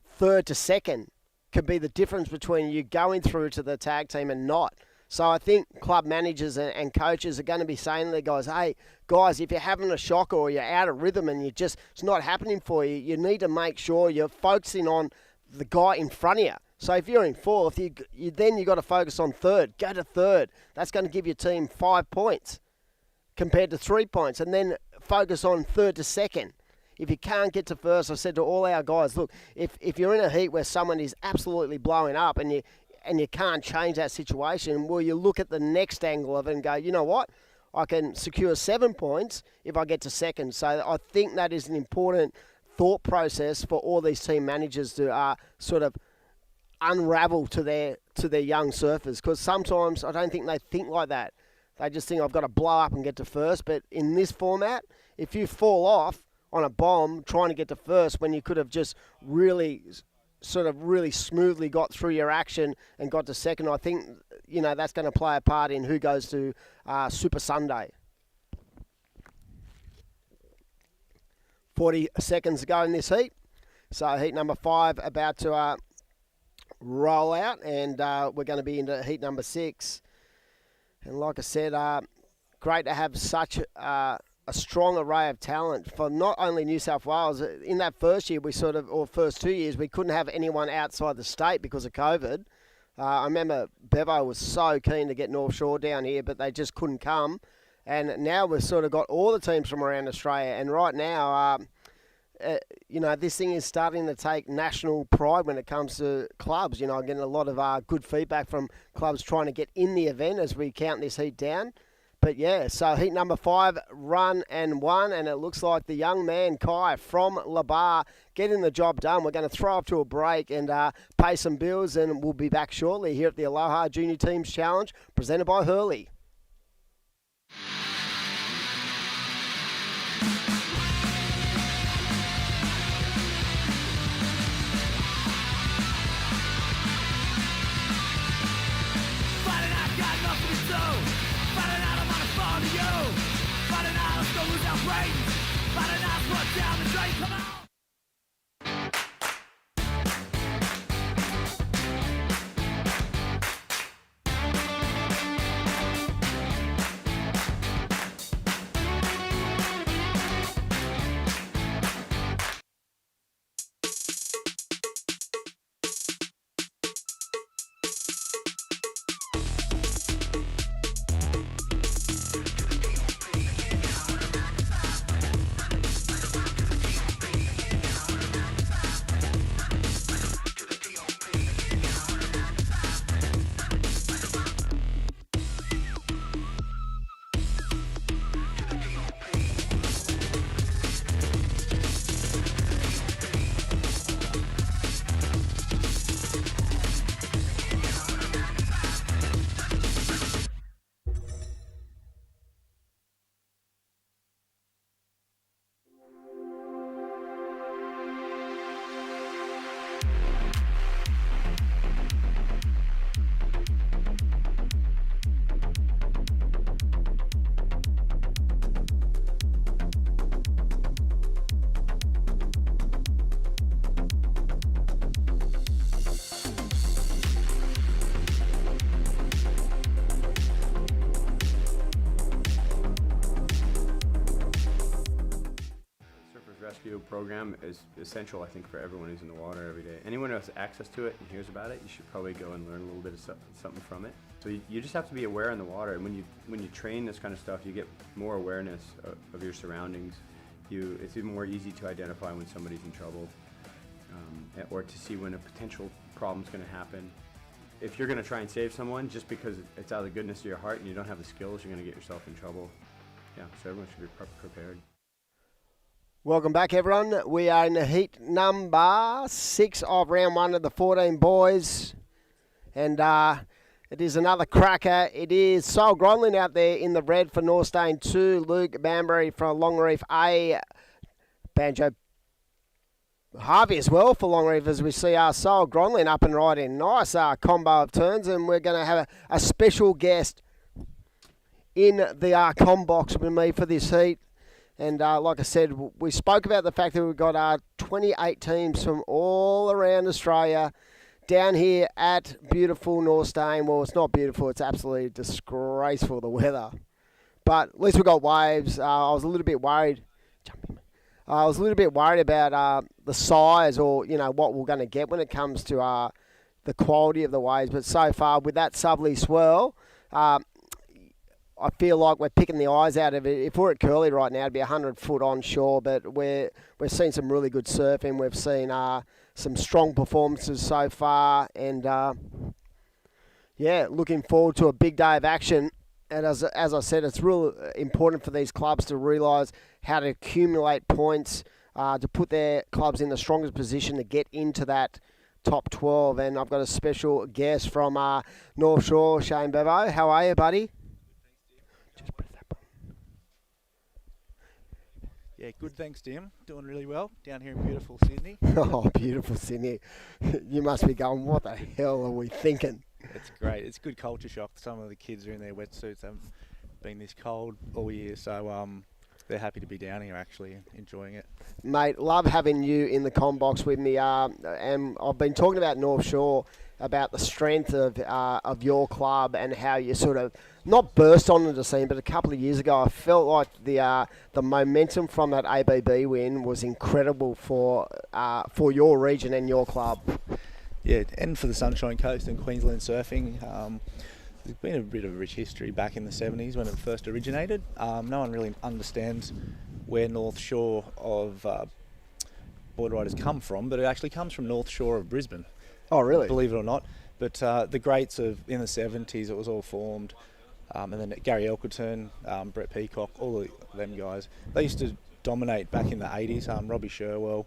third to second, could be the difference between you going through to the tag team and not. So I think club managers and coaches are going to be saying to the guys, hey, guys, if you're having a shock or you're out of rhythm and it's not happening for you, you need to make sure you're focusing on the guy in front of you. So if you're in fourth, you got to focus on third. Go to third. That's going to give your team 5 points compared to 3 points. And then focus on third to second. If you can't get to first, I said to all our guys, look, if you're in a heat where someone is absolutely blowing up and you can't change that situation, well, you look at the next angle of it and go, you know what? I can secure 7 points if I get to second. So I think that is an important thought process for all these team managers to sort of unravel to their young surfers, because sometimes I don't think they think like that. They just think I've got to blow up and get to first. But in this format, if you fall off on a bomb trying to get to first when you could have just really smoothly got through your action and got to second, I think, that's going to play a part in who goes to Super Sunday. 40 seconds to go in this heat. So heat number 5 about to roll out, and we're going to be into heat number 6. And like I said, great to have such a strong array of talent for not only New South Wales. In that first year, first 2 years, we couldn't have anyone outside the state because of COVID. I remember Bevo was so keen to get North Shore down here, but they just couldn't come. And now we've sort of got all the teams from around Australia. And right now, this thing is starting to take national pride when it comes to clubs. I'm getting a lot of good feedback from clubs trying to get in the event as we count this heat down. But yeah, so heat number 5, run and won, and it looks like the young man, Kai, from Labar, getting the job done. We're going to throw off to a break and pay some bills, and we'll be back shortly here at the Aloha Junior Teams Challenge, presented by Hurley. Down the drain, come on! Program is essential, I think, for everyone who's in the water every day. Anyone who has access to it and hears about it, you should probably go and learn a little bit of something from it. So you just have to be aware in the water, and when you train this kind of stuff, you get more awareness of your surroundings. It's even more easy to identify when somebody's in trouble, or to see when a potential problem's going to happen. If you're going to try and save someone just because it's out of the goodness of your heart and you don't have the skills, you're going to get yourself in trouble. Yeah, so everyone should be prepared. Welcome back, everyone. We are in the heat number 6 of round 1 of the 14 boys. And it is another cracker. It is Sol Gronlin out there in the red for Northstain 2. Luke Banbury from Longreef A. Banjo Harvey as well for Longreef, as we see our Sol Gronlin up and right in. Nice combo of turns. And we're going to have a special guest in the com box with me for this heat. And like I said, we spoke about the fact that we've got 28 teams from all around Australia down here at beautiful Northstain. Well, it's not beautiful. It's absolutely disgraceful, the weather. But at least we've got waves. I was a little bit worried. I was a little bit worried about the size or, what we're going to get when it comes to the quality of the waves. But so far, with that southerly swell, I feel like we're picking the eyes out of it. If we're at Curly right now, it'd be 100 foot onshore, but we've seen some really good surfing. We've seen some strong performances so far, and looking forward to a big day of action. And as I said, it's real important for these clubs to realise how to accumulate points to put their clubs in the strongest position to get into that top 12. And I've got a special guest from North Shore, Shane Bevo. How are you, buddy? Just press that button. Yeah, good, thanks, Tim. Doing really well down here in beautiful Sydney. Oh, beautiful Sydney. You must be going, what the hell are we thinking? It's great. It's a good culture shock. Some of the kids are in their wetsuits. They haven't been this cold all year, so they're happy to be down here, actually, enjoying it. Mate, love having you in the com box with me. And I've been talking about North Shore, about the strength of your club and how you sort of not burst onto the scene, but a couple of years ago I felt like the momentum from that ABB win was incredible for your region and your club. Yeah, and for the Sunshine Coast and Queensland surfing. There's been a bit of a rich history back in the 70s when it first originated. No one really understands where North Shore of board riders come from, but it actually comes from North Shore of Brisbane. Oh, really? Believe it or not. But the greats in the 70s, it was all formed. And then Gary Elkerton, Brett Peacock, all of them guys, they used to dominate back in the 80s. Robbie Sherwell,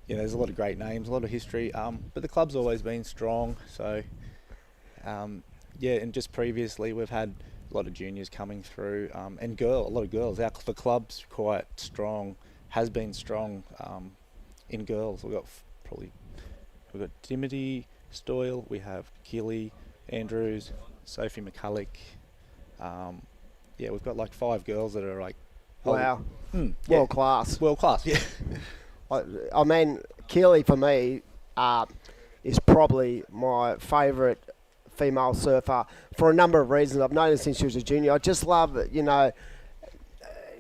there's a lot of great names, a lot of history. But the club's always been strong. So, and just previously we've had a lot of juniors coming through, and a lot of girls. The club's quite strong, has been strong in girls. We've got Timothy Stoyle, we have Keely Andrews, Sophie McCulloch. We've got like 5 girls that are like... Wow. World class. World class, yeah. I mean, Keely for me is probably my favourite female surfer for a number of reasons. I've known her since she was a junior. I just love,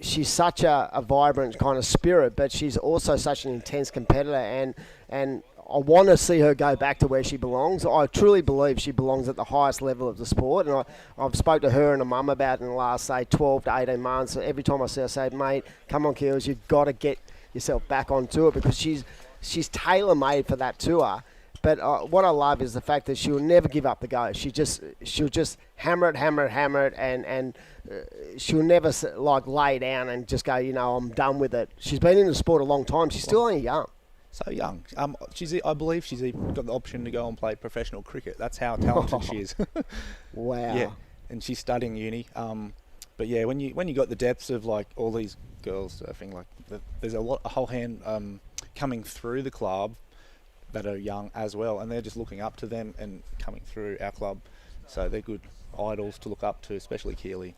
she's such a vibrant kind of spirit, but she's also such an intense competitor, and I want to see her go back to where she belongs. I truly believe she belongs at the highest level of the sport, and I've spoke to her and her mum about it in the last, say, 12 to 18 months. Every time I see her, I say, mate, come on, Keels, you've got to get yourself back on tour, because she's tailor-made for that tour. But what I love is the fact that she'll never give up the ghost. She'll just hammer it, and she'll never lay down and just go, I'm done with it. She's been in the sport a long time. She's still only young. So young. I believe she's even got the option to go and play professional cricket. That's how talented she is. Wow. Yeah, and she's studying uni. But yeah, when you got the depths of like all these girls surfing, there's a whole hand coming through the club that are young as well, and they're just looking up to them and coming through our club. So they're good idols to look up to, especially Keely.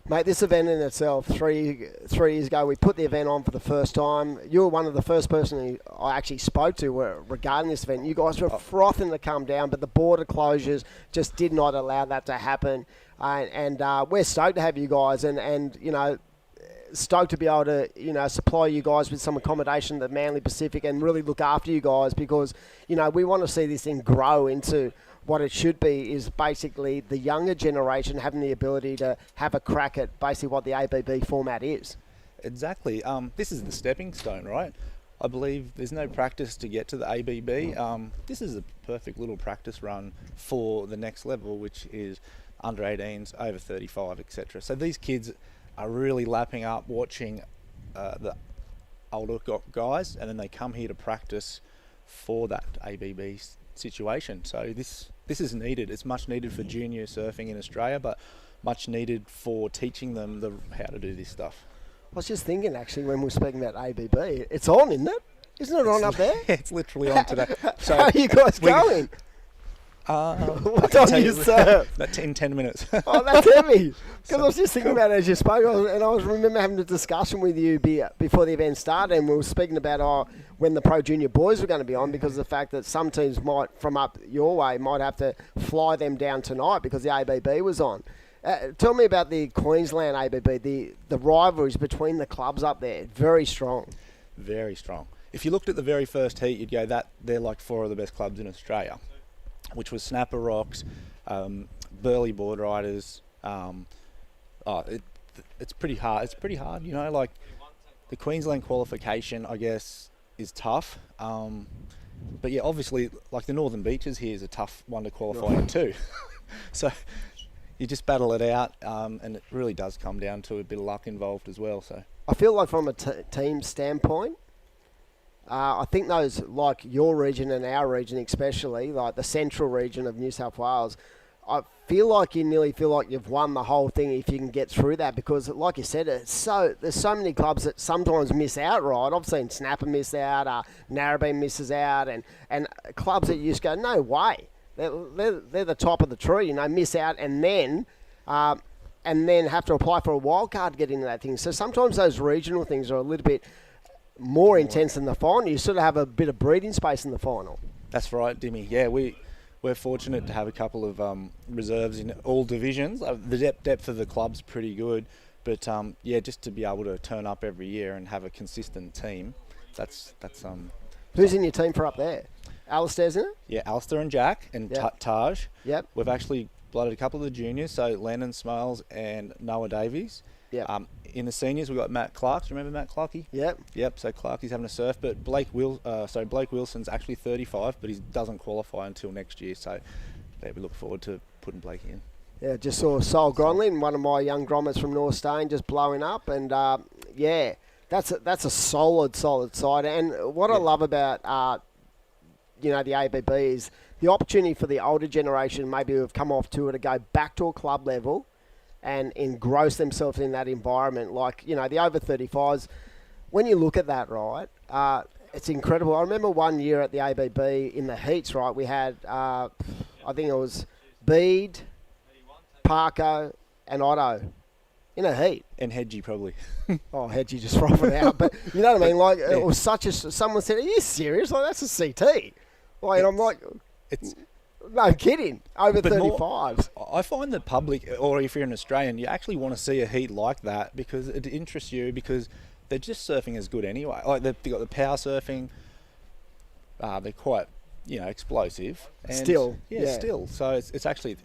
Mate, this event in itself, three years ago, we put the event on for the first time. You were one of the first person I actually spoke to regarding this event. You guys were frothing to come down, but the border closures just did not allow that to happen. And we're stoked to have you guys, and stoked to be able to, supply you guys with some accommodation at the Manly Pacific and really look after you guys, because, we want to see this thing grow into what it should be, is basically the younger generation having the ability to have a crack at basically what the ABB format is. Exactly. This is the stepping stone, right? I believe there's no practice to get to the ABB. This is a perfect little practice run for the next level, which is under 18s, over 35, etc. So these kids are really lapping up, watching the older guys, and then they come here to practice for that ABB situation. So this is needed. It's much needed for junior surfing in Australia, but much needed for teaching them how to do this stuff. I was just thinking, actually, when we were speaking about ABB, it's on, isn't it? Isn't it on up there? Yeah, it's literally on today. So how are you guys going? What time you surf? In 10 minutes. Oh, that's heavy. Because I was just thinking about it as you spoke, and I remember having a discussion with you before the event started, and we were speaking about when the Pro Junior boys were going to be on, because of the fact that some teams might, from up your way, might have to fly them down tonight because the ABB was on. Tell me about the Queensland ABB, the rivalries between the clubs up there. Very strong. Very strong. If you looked at the very first heat, you'd go, that they're like 4 of the best clubs in Australia, which was Snapper Rocks, Burleigh Board Riders. It's pretty hard. It's pretty hard, like the Queensland qualification, I guess, is tough. But yeah, obviously, like the Northern Beaches here is a tough one to qualify in too. So you just battle it out, and it really does come down to a bit of luck involved as well. So I feel like from a team standpoint, I think those, like your region and our region especially, like the central region of New South Wales, I feel like you nearly feel like you've won the whole thing if you can get through that, because like you said, there's so many clubs that sometimes miss out, right? I've seen Snapper miss out, Narrabeen misses out, and clubs that you just go, no way. They're the top of the tree, miss out and then have to apply for a wild card to get into that thing. So sometimes those regional things are a little bit more intense than the final. You sort of have a bit of breathing space in the final. That's right, Dimmy. Yeah, we we're fortunate to have a couple of reserves in all divisions. The depth of the club's pretty good, but just to be able to turn up every year and have a consistent team, that's Who's in your team for up there? Alistair's in it? Yeah, Alistair and Jack and Taj. Yep. We've actually blooded a couple of the juniors, so Lennon Smales and Noah Davies. Yep. In the seniors, we've got Matt Clark. Do you remember Matt Clarkey? Yep. So Clarkey's having a surf, but Blake Wilson's actually 35, but he doesn't qualify until next year. So we look forward to putting Blake in. Yeah, just saw Sol Gronlin, one of my young grommers from North Stain, just blowing up, and that's a solid side. And what I love about the ABB is the opportunity for the older generation, maybe who have come off tour, to go back to a club level and engross themselves in that environment. Like, the over 35s, when you look at that, right, it's incredible. I remember one year at the ABB in the heats, right, we had, I think it was Bede, Parko and Otto in a heat. And Hedgie probably. Oh, Hedgie just frothing out. But you know what I mean? Like, it was someone said, are you serious? Like, that's a CT. Like, and I'm like, no kidding, over 35s. I find the public, or if you're an Australian, you actually want to see a heat like that because it interests you, because they're just surfing as good anyway. Like, they've got the power surfing. They're quite, explosive. And still. So it's actually,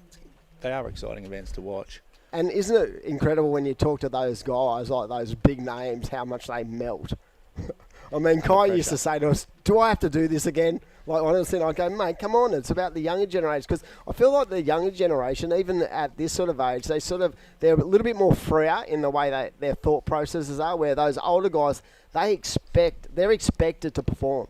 they are exciting events to watch. And isn't it incredible when you talk to those guys, like those big names, how much they melt? I mean, Kai used to say to us, do I have to do this again? Like, honestly, I go, mate, come on, it's about the younger generation. Because I feel like the younger generation, even at this sort of age, they're a little bit more freer in the way that their thought processes are, where those older guys, they're expected to perform.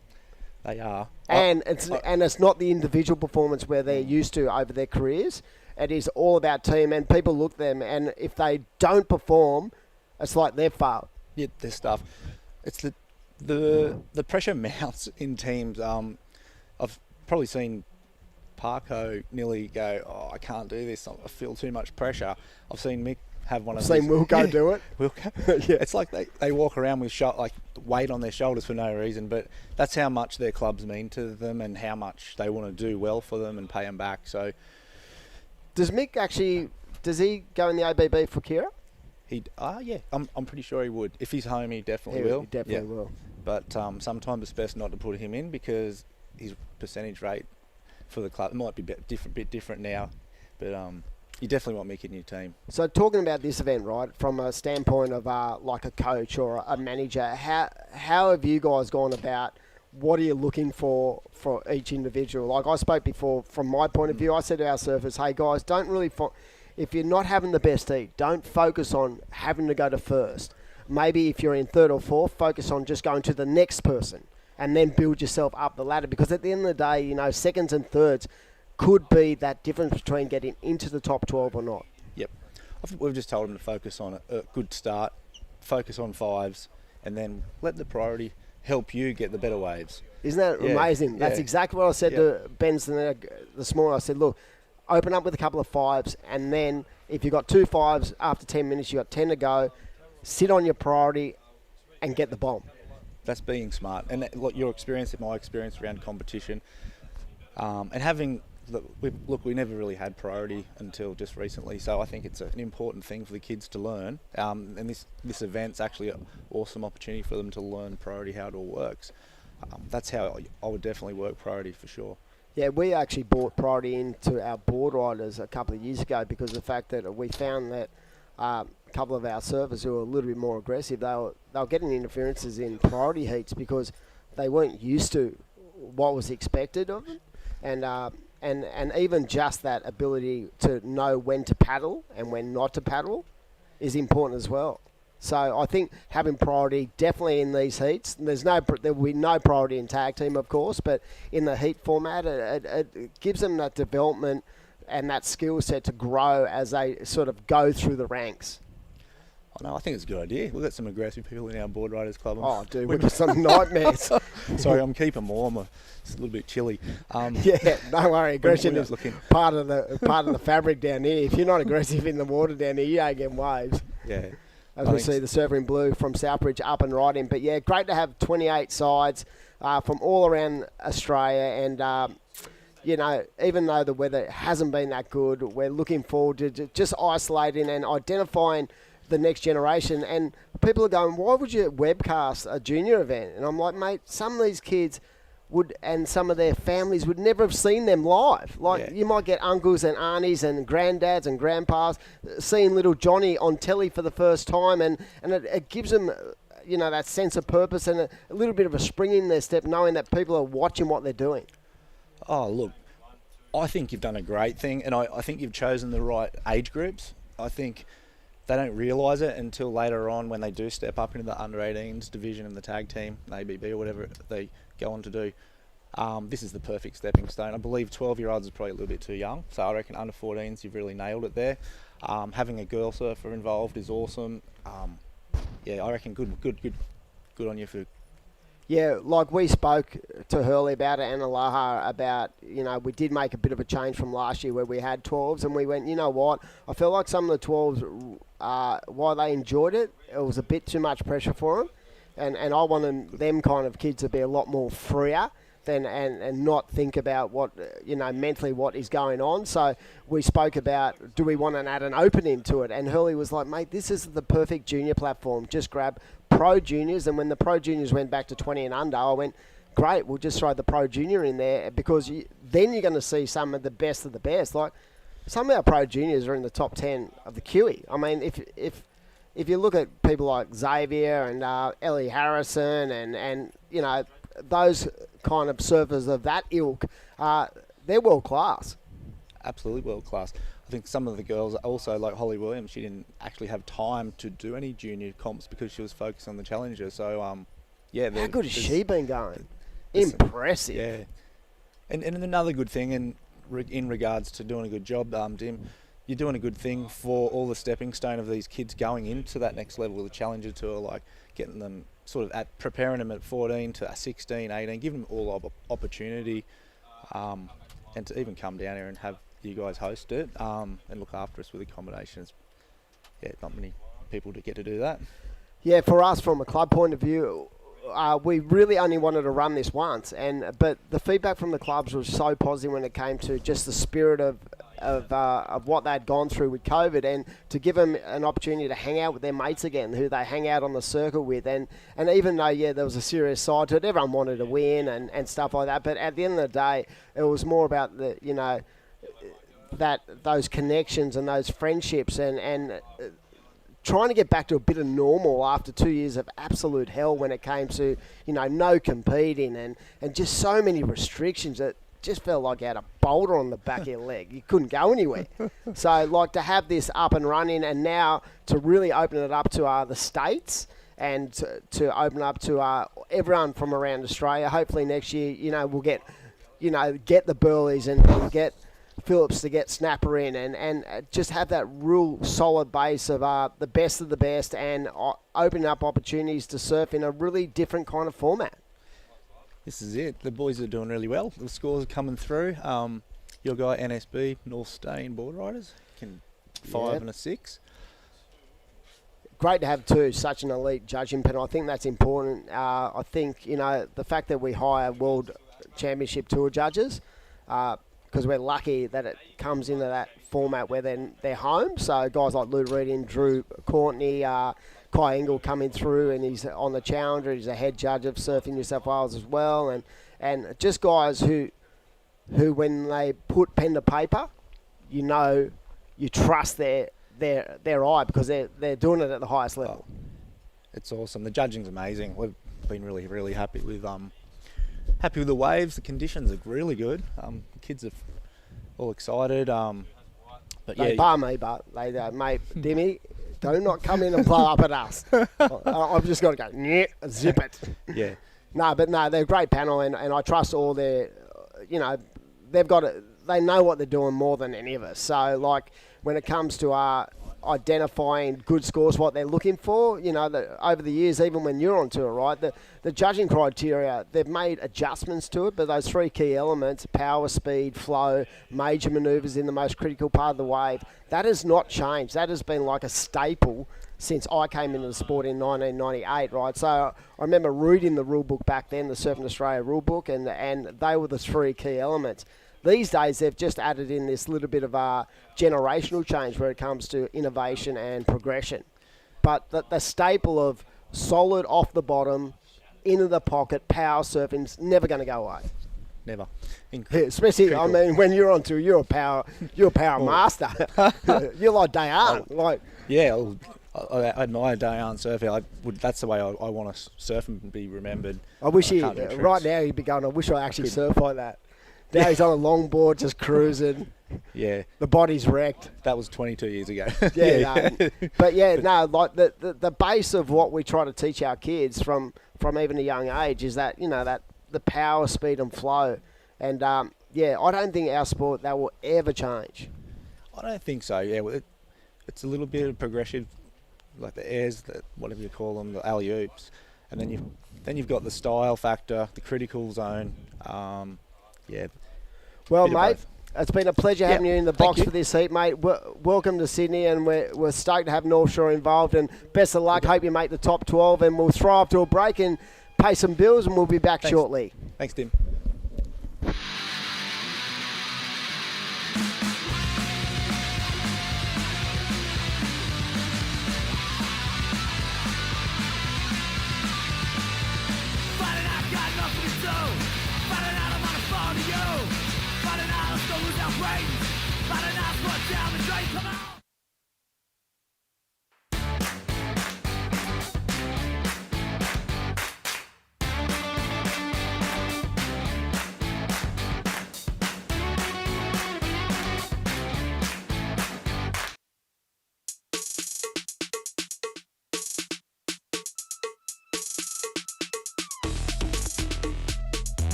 They are. And it's not the individual performance where they're used to over their careers. It is all about team, and people look at them, and if they don't perform, it's like they've failed. Yeah, their stuff. It's the pressure mounts in teams. I've probably seen Parko nearly go, oh, I can't do this. I feel too much pressure. I've seen Mick have one of these. I've seen Wilco do it. Wilco. Yeah. It's like they walk around with weight on their shoulders for no reason, but that's how much their clubs mean to them and how much they want to do well for them and pay them back. So, does he go in the ABB for Kira? Yeah. I'm pretty sure he would. If he's home, he definitely will. He definitely will. But sometimes it's best not to put him in because his percentage rate for the club, it might be bit different now, but you definitely want Mick in your team. So talking about this event, right, from a standpoint of like a coach or a manager, how have you guys gone about, what are you looking for each individual? Like I spoke before, from my point of view, I said to our surfers, hey guys, don't really, if you're not having the best heat, don't focus on having to go to first. Maybe if you're in third or fourth, focus on just going to the next person and then build yourself up the ladder. Because at the end of the day, seconds and thirds could be that difference between getting into the top 12 or not. Yep. I think we've just told them to focus on a good start, focus on fives, and then let the priority help you get the better waves. Isn't that amazing? That's exactly what I said to Benson this morning. I said, look, open up with a couple of fives, and then if you've got 2 fives after 10 minutes, you've got 10 to go, sit on your priority and get the bomb. That's being smart. And your experience and my experience around competition, and having, we never really had priority until just recently, so I think it's an important thing for the kids to learn. And this event's actually an awesome opportunity for them to learn priority, how it all works. That's how I would definitely work priority for sure. Yeah, we actually brought priority into our board riders a couple of years ago because of the fact that we found that a couple of our surfers who were a little bit more aggressive, they were getting interferences in priority heats because they weren't used to what was expected of them, and even just that ability to know when to paddle and when not to paddle is important as well. So I think having priority definitely in these heats. There will be no priority in tag team, of course, but in the heat format, it gives them that development and that skill set to grow as they sort of go through the ranks. Oh, no, I think it's a good idea. We've got some aggressive people in our board riders club. Oh, dude, we've got some nightmares. Sorry, I'm keeping warm. It's a little bit chilly. Yeah, don't worry. Aggression is part of the fabric down here. If you're not aggressive in the water down here, you ain't getting waves. Yeah. As we see the Surfer in Blue from Southbridge up and riding. But yeah, great to have 28 sides from all around Australia. And you know, even though the weather hasn't been that good, we're looking forward to just isolating and identifying the next generation. And people are going, why would you webcast a junior event? And I'm like, mate, some of these kids would, and some of their families would never have seen them live. Like, you might get uncles and aunties and granddads and grandpas seeing little Johnny on telly for the first time, and it gives them, you know, that sense of purpose and a little bit of a spring in their step, knowing that people are watching what they're doing. Oh, look, I think you've done a great thing, and I think you've chosen the right age groups. I think they don't realise it until later on when they do step up into the under-18s division and the tag team, ABB or whatever they go on to do. This is the perfect stepping stone. I believe 12-year-olds is probably a little bit too young, so I reckon under 14s you've really nailed it there. Having a girl surfer involved is awesome. Yeah, I reckon good on you for. Yeah, like we spoke to Hurley about it and Aloha about, you know, we did make a bit of a change from last year where we had 12s, and we went, you know what, I feel like some of the 12s, while they enjoyed it, it was a bit too much pressure for them, and I wanted them kind of kids to be a lot more freer than and not think about what, you know, mentally what is going on. So we spoke about, do we want to add an opening to it? And Hurley was like, mate, this is the perfect junior platform. Just grab pro juniors. And when the pro juniors went back to 20 and under, I went, great, we'll just throw the pro junior in there, because then you're going to see some of the best. Like, some of our pro juniors are in the top 10 of the QE. I mean, if you look at people like Xavier and Ellie Harrison and you know, those kind of surfers of that ilk, they're world class. Absolutely world class. I think some of the girls also, like Holly Williams, she didn't actually have time to do any junior comps because she was focused on the Challenger. So, yeah. How good has she been going? Impressive. Yeah. And another good thing, in regards to doing a good job, Dim, you're doing a good thing for all the stepping stone of these kids going into that next level of the Challenger Tour, like getting them sort of preparing them at 14 to 16, 18, giving them all opportunity, and to even come down here and have you guys host it, and look after us with accommodations. Yeah, not many people to get to do that. Yeah, for us, from a club point of view, we really only wanted to run this once, but the feedback from the clubs was so positive when it came to just the spirit of what they'd gone through with COVID, and to give them an opportunity to hang out with their mates again, who they hang out on the circle with, and even though there was a serious side to it, everyone wanted to win and stuff like that, but at the end of the day, it was more about the, you know, that those connections and those friendships and trying to get back to a bit of normal after 2 years of absolute hell when it came to, you know, no competing and just so many restrictions that just felt like you had a boulder on the back of your leg. You couldn't go anywhere. So, like, to have this up and running, and now to really open it up to the states and to open up to everyone from around Australia. Hopefully next year, you know, we'll get the Burleys and get Phillips to get Snapper in and just have that real solid base of the best and opening up opportunities to surf in a really different kind of format. This is it. The boys are doing really well. The scores are coming through. Your guy NSB, North Stain Board Riders, 5 and a 6. Great to have such an elite judging panel. I think that's important. I think, you know, the fact that we hire World Championship Tour judges, because we're lucky that it comes into that format where they're home. So guys like Lou Reading, Drew Courtney, Kai Engel coming through, and he's on the Challenger. He's a head judge of Surfing New South Wales as well, and just guys who when they put pen to paper, you know, you trust their eye, because they're doing it at the highest level. Oh, it's awesome. The judging's amazing. We've been really, really happy with the waves. The conditions are really good. The kids are all excited. But they yeah, bar me, but they mate, Dimmy, do not come in and blow up at us. I've just got to go, zip it. Yeah. No, they're a great panel, and I trust all their, you know, they know what they're doing more than any of us. So, like, when it comes to identifying good scores, what they're looking for, you know, over the years, even when you're on tour, right, the judging criteria, they've made adjustments to it, but those 3 key elements, power, speed, flow, major manoeuvres in the most critical part of the wave, that has not changed. That has been like a staple since I came into the sport in 1998, right? So I remember reading the rule book back then, the Surfing Australia rule book, and they were the 3 key elements. these days they've just added in this little bit of a generational change where it comes to innovation and progression. But the staple of solid off the bottom, into the pocket, power surfing's never going to go away. Never. Especially, I mean, when you're on tour, you're a power master. You're like Dayan. Like, yeah, I admire Dayan surfing. That's the way I want to surf and be remembered. I wish right now he'd be going, I wish I actually surfed like that. Now he's on a longboard just cruising. Yeah. The body's wrecked. That was 22 years ago. Yeah. No. But yeah, no, like the base of what we try to teach our kids from even a young age is that, you know, that the power, speed and flow. And yeah, I don't think our sport, that will ever change. I don't think so, yeah. Well, it's a little bit of progression, like the airs, whatever you call them, the alley-oops. And then you've got the style factor, the critical zone. Yeah. Well, mate, it's been a pleasure having you in the box for this heat, mate. Welcome to Sydney, and we're stoked to have North Shore involved. And best of luck. Hope you make the top 12, and we'll throw up to a break and pay some bills, and we'll be back shortly. Thanks, Tim.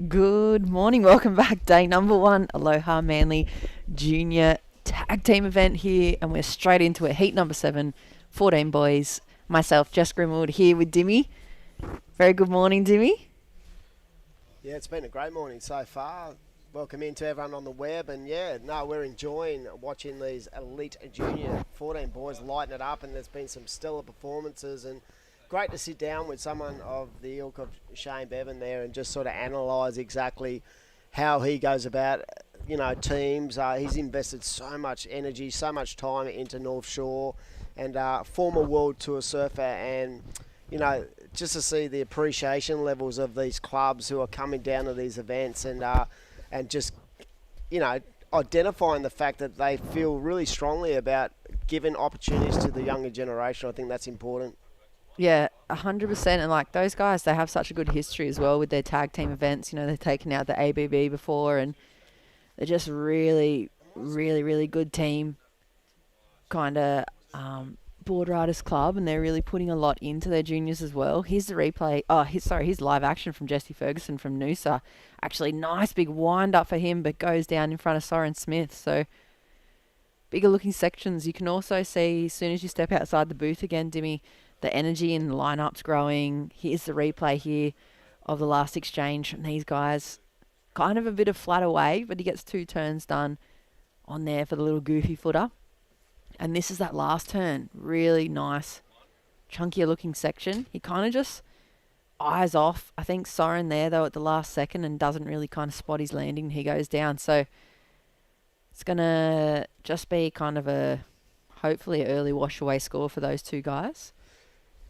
Good morning, welcome back. Day number 1, Aloha Manly Junior Tag Team event here, and we're straight into it. Heat number 7, 14 boys. Myself, Jess Grimwood, here with Dimmy. Very good morning, Dimmy. Yeah, it's been a great morning so far. Welcome in to everyone on the web, and yeah, no, we're enjoying watching these elite junior 14 boys lighting it up, and there's been some stellar performances, and great to sit down with someone of the ilk of Shane Bevan there and just sort of analyse exactly how he goes about, you know, teams. He's invested so much energy, so much time into North Shore, and former World Tour surfer, and, you know, just to see the appreciation levels of these clubs who are coming down to these events, and just, you know, identifying the fact that they feel really strongly about giving opportunities to the younger generation. I think that's important. Yeah, 100%. And like those guys, they have such a good history as well with their tag team events. You know, they've taken out the ABB before, and they're just really, really, really good team kind of board riders club, and they're really putting a lot into their juniors as well. Here's the replay. Here's live action from Jesse Ferguson from Noosa. Actually, nice big wind up for him, but goes down in front of Soren Smith. So bigger looking sections. You can also see as soon as you step outside the booth again, Dimmy, the energy in the lineup's growing. Here's the replay here of the last exchange from these guys. Kind of a bit of flat away, but he gets 2 turns done on there for the little goofy footer. And this is that last turn. Really nice, chunkier looking section. He kind of just eyes off, I think, Soren there, though, at the last second, and doesn't really kind of spot his landing. He goes down. So it's going to just be kind of hopefully an early wash away score for those 2 guys.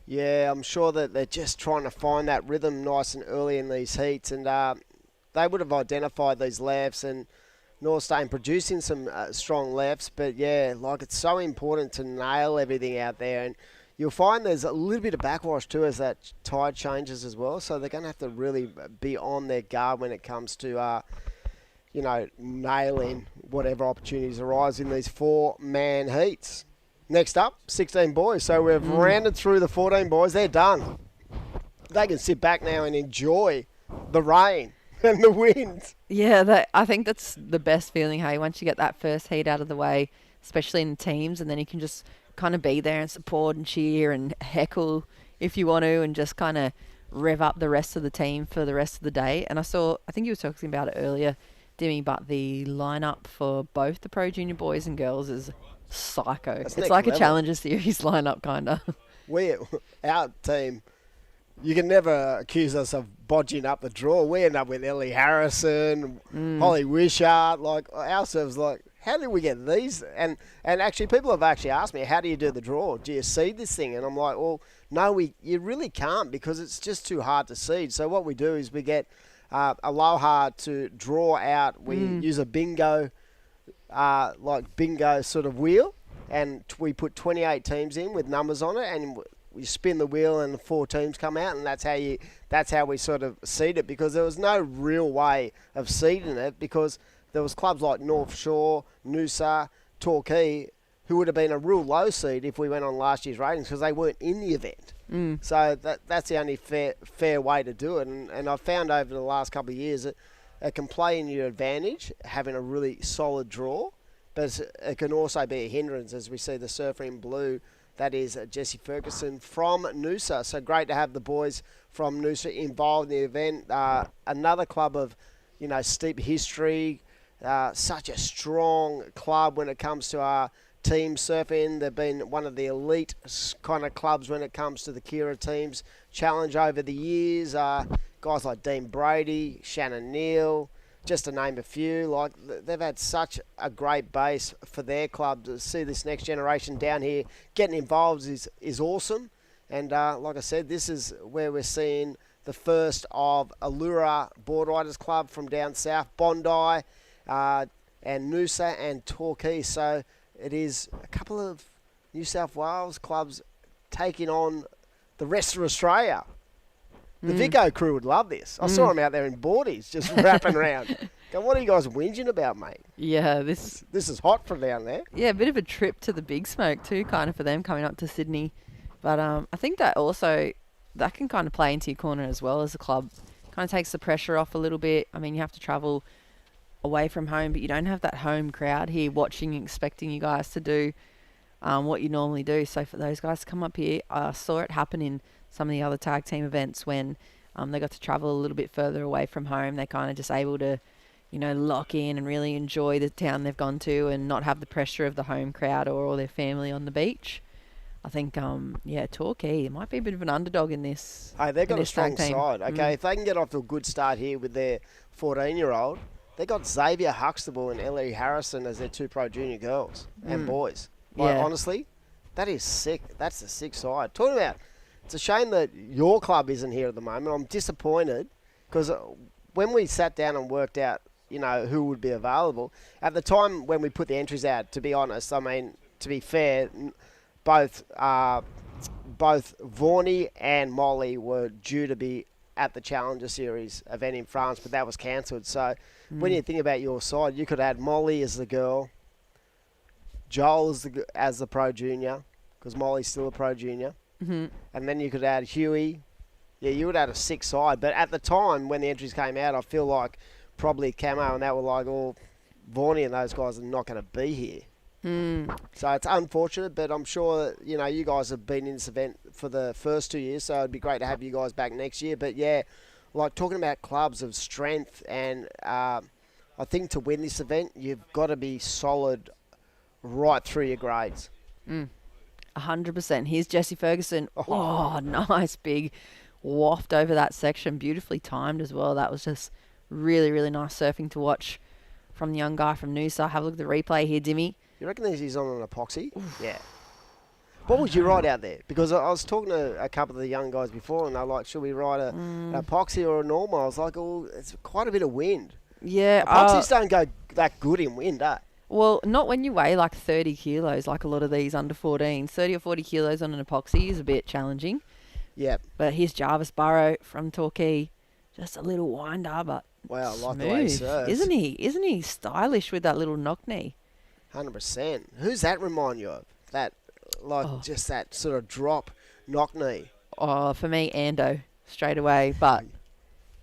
Yeah, I'm sure that they're just trying to find that rhythm nice and early in these heats, and they would have identified these lefts, and Northstein producing some strong lefts. But yeah, like, it's so important to nail everything out there, and you'll find there's a little bit of backwash too as that tide changes as well. So they're going to have to really be on their guard when it comes to you know, nailing whatever opportunities arise in these 4-man heats. Next up, 16 boys. So we've rounded through the 14 boys. They're done. They can sit back now and enjoy the rain and the wind. Yeah, I think that's the best feeling, hey, once you get that first heat out of the way, especially in teams, and then you can just kind of be there and support and cheer and heckle if you want to, and just kind of rev up the rest of the team for the rest of the day. And I think you were talking about it earlier, Dimmy, but the lineup for both the Pro Junior boys and girls is psycho. That's It's next like level. a Challenger Series lineup, kind of. Our team, you can never accuse us of bodging up the draw. We end up with Ellie Harrison, Holly Wishart, like ourselves, like, how did we get these? And actually, people have actually asked me, how do you do the draw? Do you seed this thing? And I'm like, well, no, you really can't, because it's just too hard to seed. So what we do is we get Aloha to draw out. We use a bingo sort of wheel, and we put 28 teams in with numbers on it, and we spin the wheel and 4 teams come out, and that's how we sort of seed it, because there was no real way of seeding it, because there was clubs like North Shore, Noosa, Torquay, who would have been a real low seed if we went on last year's ratings, because they weren't in the event. So that's the only fair way to do it. And I've found over the last couple of years that it can play in your advantage, having a really solid draw, but it can also be a hindrance, as we see the surfer in blue. That is Jesse Ferguson from Noosa. So great to have the boys from Noosa involved in the event. Another club of, steep history, such a strong club when it comes to our team surfing. They've been one of the elite kind of clubs when it comes to the Kira teams challenge over the years. Guys like Dean Brady, Shannon Neal, just to name a few. Like, they've had such a great base for their club. To see this next generation down here getting involved is awesome. And like I said, this is where we're seeing the first of Allura Board Riders Club from down south, Bondi, and Noosa and Torquay. So it is a couple of New South Wales clubs taking on the rest of Australia. The Vico crew would love this. I saw them out there in boardies just wrapping around. Go, what are you guys whinging about, mate? Yeah, This is hot from down there. Yeah, a bit of a trip to the Big Smoke too, kind of, for them coming up to Sydney. But I think that can kind of play into your corner as well as a club. Kind of takes the pressure off a little bit. I mean, you have to travel away from home, but you don't have that home crowd here watching and expecting you guys to do what you normally do. So for those guys to come up here, I saw it happen in some of the other tag team events when they got to travel a little bit further away from home. They're kind of just able to, lock in and really enjoy the town they've gone to and not have the pressure of the home crowd or all their family on the beach. I think, Torquay might be a bit of an underdog in this. Hey, they've got a strong tag team. side. Okay, if they can get off to a good start here with their 14-year-old, they got Xavier Huxtable and Ellie Harrison as their 2 Pro Junior girls and boys. Like, Yeah. honestly, that is sick. That's a sick side. Talking about, it's a shame that your club isn't here at the moment. I'm disappointed because when we sat down and worked out, who would be available, at the time when we put the entries out, to be honest, I mean, to be fair, both Vorney and Molly were due to be at the Challenger Series event in France, but that was cancelled. So when you think about your side, you could add Molly as the girl, Joel as the Pro Junior, because Molly's still a Pro Junior, and then you could add Huey. Yeah, you would add a 6 side. But at the time when the entries came out, I feel like probably Camo and that were like, oh, Vorney and those guys are not going to be here. So it's unfortunate, but I'm sure that, you guys have been in this event for the first 2 years, so it'd be great to have you guys back next year. But yeah, like talking about clubs of strength, and I think to win this event, you've got to be solid right through your grades. 100%. Here's Jesse Ferguson. Oh, nice big waft over that section. Beautifully timed as well. That was just really, really nice surfing to watch from the young guy from Noosa. Have a look at the replay here, Dimmy. You reckon he's on an epoxy? Yeah. What would you ride out there? Because I was talking to a couple of the young guys before, and they're like, should we ride an epoxy or a normal? I was like, oh, it's quite a bit of wind. Yeah. Epoxies don't go that good in wind, eh? Well, not when you weigh like 30 kilos, like a lot of these under 14s. 30 or 40 kilos on an epoxy is a bit challenging. Yep. But here's Jarvis Burrow from Torquay. Just a little winder, but Wow, I like smooth, the way he serves. isn't he? Isn't he stylish with that little knock knee? 100%. Who's that remind you of? That just that sort of drop knock knee. Oh, for me, Ando straight away. But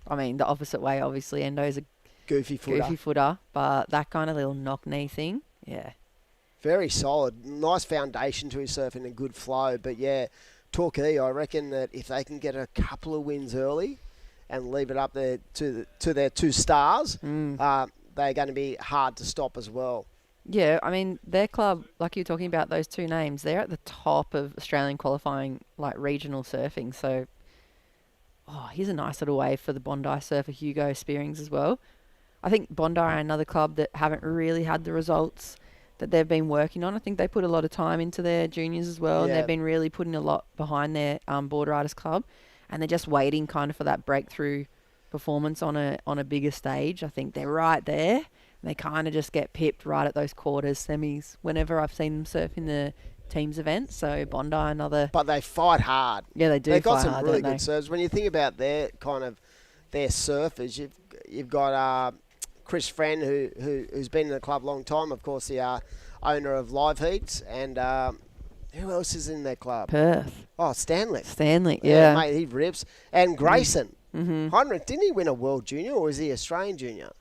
I mean, the opposite way. Obviously, Endo's a Goofy footer. But that kind of little knock knee thing, yeah. Very solid. Nice foundation to his surfing and good flow. But yeah, Torquay, I reckon that if they can get a couple of wins early and leave it up there to their 2 stars, they're going to be hard to stop as well. Yeah, I mean, their club, like you were talking about those 2 names, they're at the top of Australian qualifying, like regional surfing. So, here's a nice little wave for the Bondi surfer Hugo Spearings as well. I think Bondi are another club that haven't really had the results that they've been working on. I think they put a lot of time into their juniors as well, and they've been really putting a lot behind their board riders club, and they're just waiting kind of for that breakthrough performance on a bigger stage. I think they're right there, and they kind of just get pipped right at those quarters, semis, whenever I've seen them surf in the teams events. So Bondi, another... But they fight hard. Yeah, they do. They've got fight some hard, really don't good they? serves. When you think about their surfers, you've got Chris Friend, who's been in the club a long time, of course, the owner of Live Heats, and who else is in their club? Perth. Oh, Stanley. Yeah. Mate, he rips. And Grayson. Mm-hmm. Heinrich, didn't he win a World Junior, or is he Australian Junior?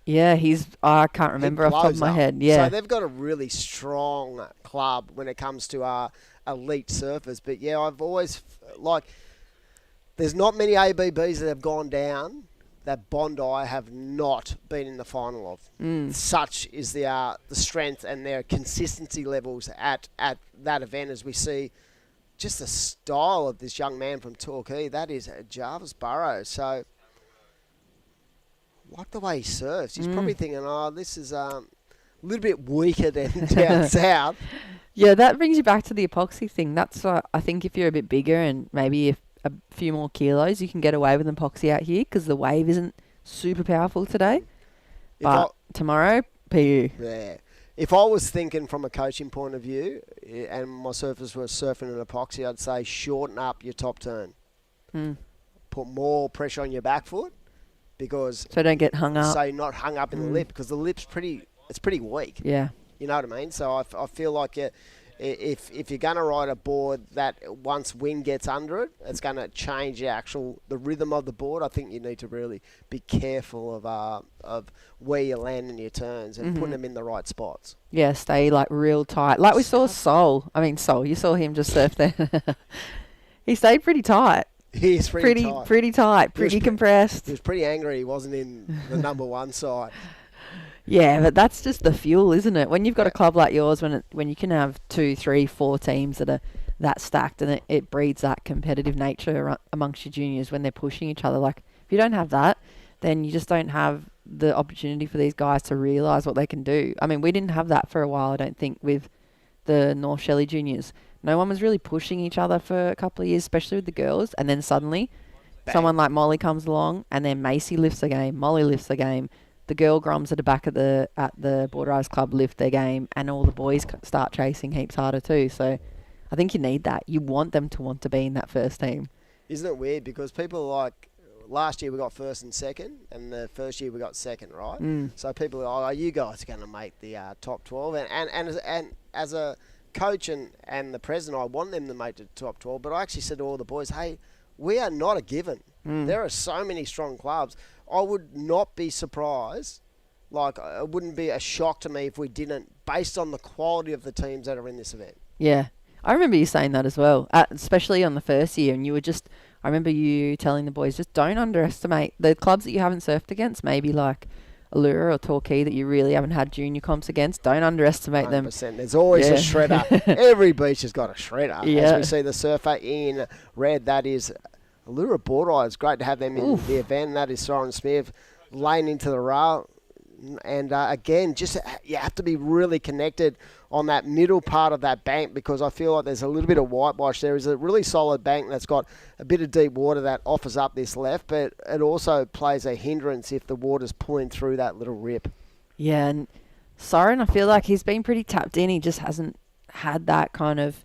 Yeah, I can't remember off the top of my head. Yeah. So they've got a really strong club when it comes to elite surfers. But yeah, I've always, there's not many ABBs that have gone down that Bondi have not been in the final of. Such is the strength and their consistency levels at that event, as we see just the style of this young man from Torquay. That is Jarvis Burrows. So, like the way he surfs. He's probably thinking, this is a little bit weaker than down south. Yeah, that brings you back to the epoxy thing. That's I think if you're a bit bigger and maybe if a few more kilos, you can get away with epoxy out here because the wave isn't super powerful today. But tomorrow, PU. Yeah. If I was thinking from a coaching point of view and my surfers were surfing an epoxy, I'd say shorten up your top turn. Put more pressure on your back foot because... So don't get hung up. So you're not hung up in the lip because the lip's pretty weak. Yeah. You know what I mean? So I feel like if you're going to ride a board that once wind gets under it, it's going to change the rhythm of the board. I think you need to really be careful of where you land in your turns and putting them in the right spots. Yeah, stay real tight. Like we saw Sol. You saw him just surf there. He stayed pretty tight. He's pretty tight. Pretty tight, pretty compressed. He was pretty angry he wasn't in the number 1 side. Yeah, but that's just the fuel, isn't it? When you've got a club like yours, when you can have 2, 3, 4 teams that are that stacked, and it breeds that competitive nature amongst your juniors when they're pushing each other. Like, if you don't have that, then you just don't have the opportunity for these guys to realise what they can do. I mean, we didn't have that for a while, I don't think, with the North Shelley juniors. No one was really pushing each other for a couple of years, especially with the girls, and then suddenly someone like Molly comes along, and then Macy lifts the game, Molly lifts the game. The girl groms that are back at the Board Riders Club lift their game, and all the boys start chasing heaps harder too. So I think you need that. You want them to want to be in that first team. Isn't it weird? Because people last year we got first and second, and the first year we got second, right? So people are you guys are going to make the top 12. And as a coach and the president, I want them to make the top 12. But I actually said to all the boys, hey, we are not a given. There are so many strong clubs. I would not be surprised. It wouldn't be a shock to me if we didn't, based on the quality of the teams that are in this event. Yeah. I remember you saying that as well, especially on the first year. And you were I remember you telling the boys, just don't underestimate the clubs that you haven't surfed against, maybe like Aloha or Torquay that you really haven't had junior comps against. Don't underestimate 100%. them. There's always a shredder. Every beach has got a shredder. Yeah. As we see the surfer in red, that is Aloha Board Riders. Great to have them in the event. That is Soren Smith laying into the rail. And again, just you have to be really connected on that middle part of that bank because I feel like there's a little bit of whitewash. There is a really solid bank that's got a bit of deep water that offers up this left, but it also plays a hindrance if the water's pulling through that little rip. Yeah, and Soren, I feel like he's been pretty tapped in. He just hasn't had that kind of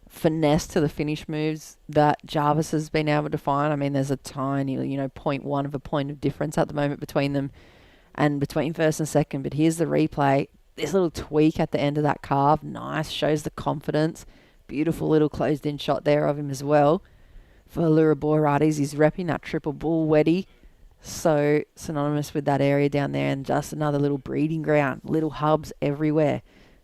finesse to the finish moves that Jarvis has been able to find. I mean, there's a tiny, 0.1 of a point of difference at the moment between them and between first and second. But here's the replay. This little tweak at the end of that carve, nice, shows the confidence. Beautiful little closed-in shot there of him as well. For Allura Boratis, he's repping that triple bull weddy. So synonymous with that area down there, and just another little breeding ground, little hubs everywhere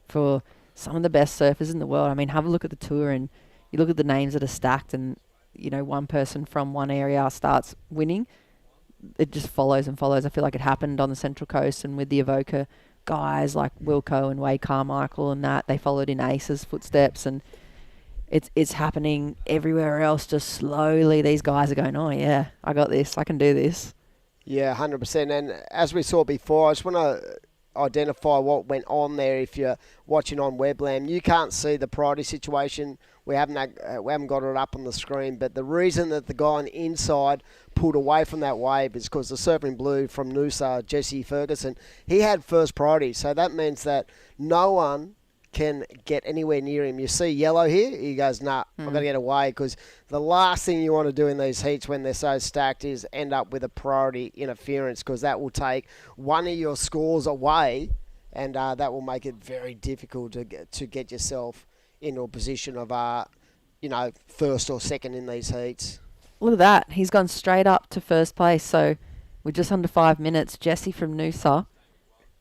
for some of the best surfers in the world. I mean, have a look at the tour and you look at the names that are stacked, and, you know, one person from one area starts winning. It just follows and follows. I feel like it happened on the Central Coast and with the Evoca guys like Wilco and Wade Carmichael and that. They followed in Ace's footsteps, and it's happening everywhere else. Just slowly, these guys are going, oh, yeah, I got this. I can do this. Yeah, 100%. And as we saw before, I just want to identify what went on there. If you're watching on Weblam, you can't see the priority situation. We haven't got it up on the screen, but the reason that the guy on the inside pulled away from that wave is because the surfer in blue from Noosa, Jesse Ferguson, he had first priority. So that means that no one can get anywhere near him. You see yellow here, he goes, nah, I've got to get away, because the last thing you want to do in these heats when they're so stacked is end up with a priority interference, because that will take one of your scores away, and that will make it very difficult to get yourself into a position of, first or second in these heats. Look at that. He's gone straight up to first place. So we're just under 5 minutes. Jesse from Noosa.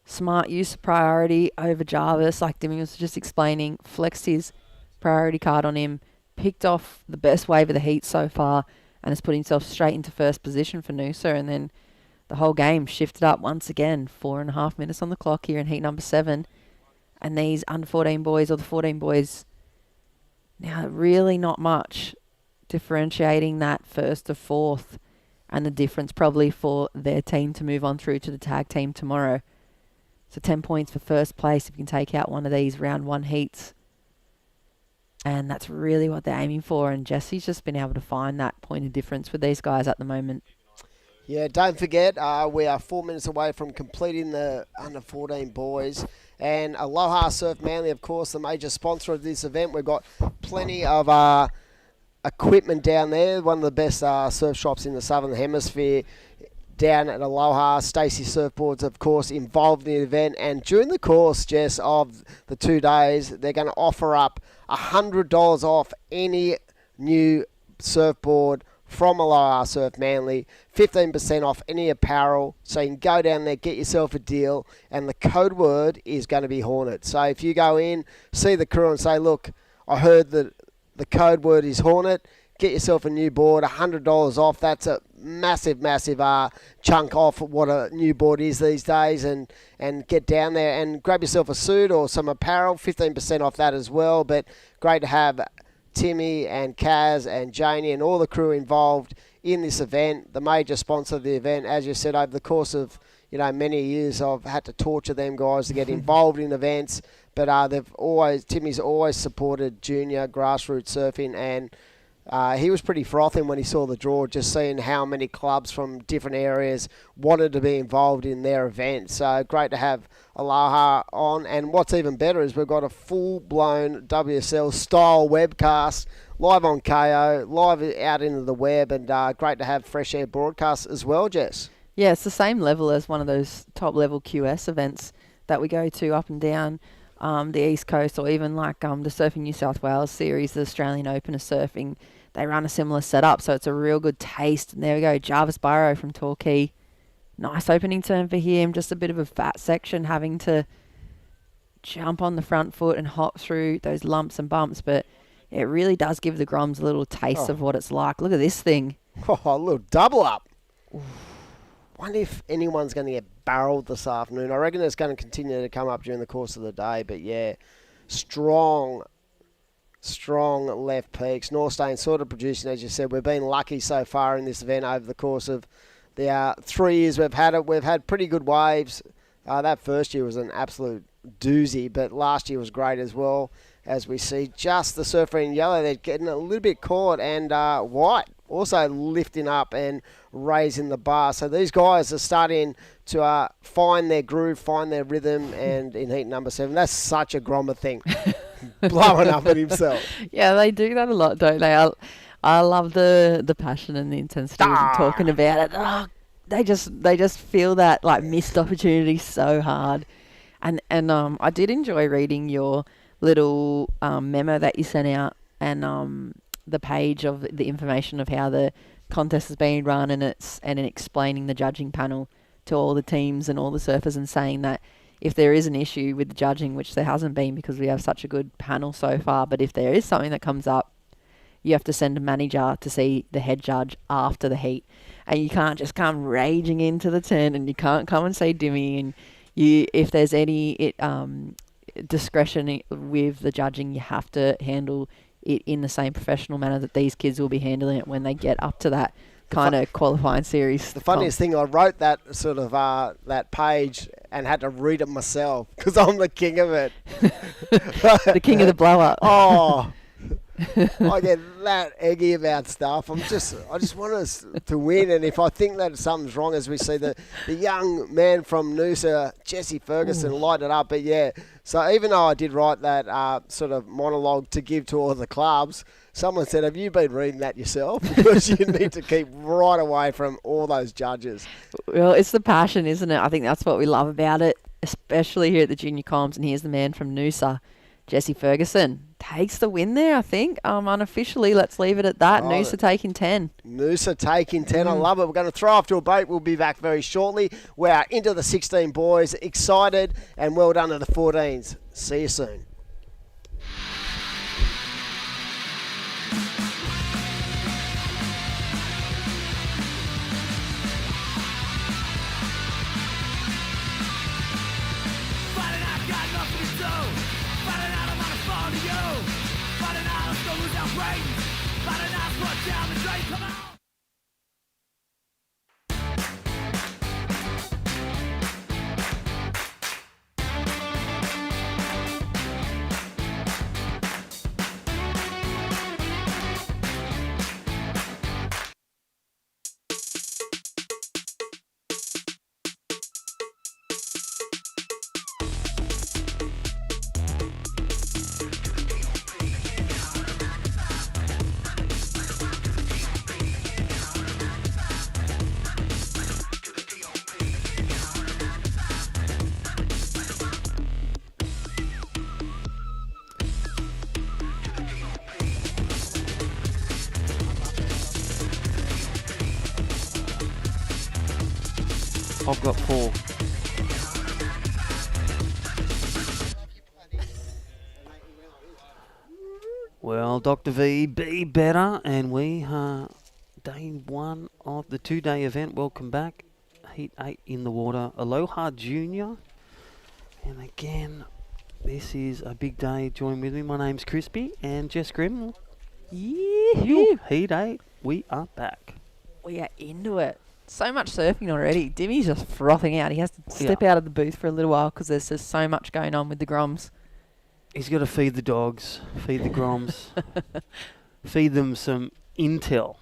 Smart use of priority over Jarvis, like Dimmy was just explaining. Flexed his priority card on him. Picked off the best wave of the heat so far and has put himself straight into first position for Noosa. And then the whole game shifted up once again. 4.5 minutes on the clock here in heat number 7. And these under 14 boys, or the 14 boys, now really not much differentiating that first to fourth, and the difference probably for their team to move on through to the tag team tomorrow. So 10 points for first place if you can take out one of these round 1 heats. And that's really what they're aiming for. And Jesse's just been able to find that point of difference with these guys at the moment. Yeah, don't forget, we are 4 minutes away from completing the under 14 boys. And Aloha Surf Manly, of course, the major sponsor of this event. We've got plenty of equipment down there. One of the best surf shops in the Southern Hemisphere down at Aloha. Stacey Surfboards, of course, involved in the event. And during the course, Jess, of the 2 days, they're going to offer up $100 off any new surfboard from Aloha Surf Manly, 15% off any apparel. So you can go down there, get yourself a deal, and the code word is going to be Hornet. So if you go in, see the crew and say, look, I heard that the code word is Hornet, get yourself a new board, $100 off. That's a massive chunk off what a new board is these days, and get down there and grab yourself a suit or some apparel, 15% off that as well. But great to have Timmy and Kaz and Janie and all the crew involved in this event, the major sponsor of the event. As you said, over the course of many years, I've had to torture them guys to get involved in events, but Timmy's always supported junior grassroots surfing, and he was pretty frothing when he saw the draw, just seeing how many clubs from different areas wanted to be involved in their event. So great to have Aloha on. And what's even better is we've got a full-blown WSL-style webcast live on KO, live out into the web, and great to have fresh air broadcasts as well, Jess. Yeah, it's the same level as one of those top-level QS events that we go to up and down the East Coast, or even like the Surfing New South Wales series, the Australian Open of Surfing. They run a similar setup, so it's a real good taste. And there we go, Jarvis Burrow from Torquay. Nice opening turn for him, just a bit of a fat section, having to jump on the front foot and hop through those lumps and bumps, but it really does give the Groms a little taste of what it's like. Look at this thing. Oh, a little double up. Wonder if anyone's going to get barreled this afternoon. I reckon it's going to continue to come up during the course of the day, but yeah, strong left peaks. Norstein sort of producing, as you said. We've been lucky so far in this event over the course of the 3 years we've had it. We've had pretty good waves. That first year was an absolute doozy, but last year was great as well. As we see, just the surfer in yellow, they're getting a little bit caught, and white also lifting up and raising the bar. So these guys are starting to find their groove, find their rhythm, and in heat number 7, that's such a Grommer thing, blowing up at himself. Yeah, they do that a lot, don't they? I love the passion and the intensity of talking about it. Oh, they just feel that like missed opportunity so hard, and I did enjoy reading your little memo that you sent out, and the page of the information of how the contest has been run, and explaining the judging panel to all the teams and all the surfers, and saying that if there is an issue with the judging, which there hasn't been because we have such a good panel so far, but if there is something that comes up, you have to send a manager to see the head judge after the heat. And you can't just come raging into the tent, and you can't come and say dimmy. And if there's any discretion with the judging, you have to handle it in the same professional manner that these kids will be handling it when they get up to that kind of qualifying series. The funniest thing, I wrote that sort of that page and had to read it myself because I'm the king of it. The king of the blow up. Oh, I get that eggy about stuff. I just want us to win, and if I think that something's wrong, as we see the young man from Noosa, Jesse Ferguson, light it up. But yeah, so even though I did write that sort of monologue to give to all the clubs, someone said, have you been reading that yourself? Because you need to keep right away from all those judges. Well, it's the passion, isn't it? I think that's what we love about it, especially here at the junior comms. And here's the man from Noosa, Jesse Ferguson, takes the win there, I think. Unofficially, let's leave it at that. Noosa taking 10. Noosa taking 10. I love it. We're going to throw off to a break. We'll be back very shortly. We're into the 16 boys. Excited, and well done to the 14s. See you soon. Fighting out, got nothing to do. Fighting out, I'm on the phone to you. Fighting out, let's go lose our brains. Fighting out, put down the drain, come on. I've got 4. Well, Dr. V, be better, and we are day 1 of the 2-day event. Welcome back. Heat 8 in the water. Aloha Junior. And again, this is a big day. Join with me. My name's Crispy and Jess Grimm. Yeah. Heat 8, we are back. We are into it. So much surfing already. Dimmy's just frothing out. He has to step out of the booth for a little while because there's just so much going on with the Groms. He's got to feed the dogs, feed the Groms, feed them some intel.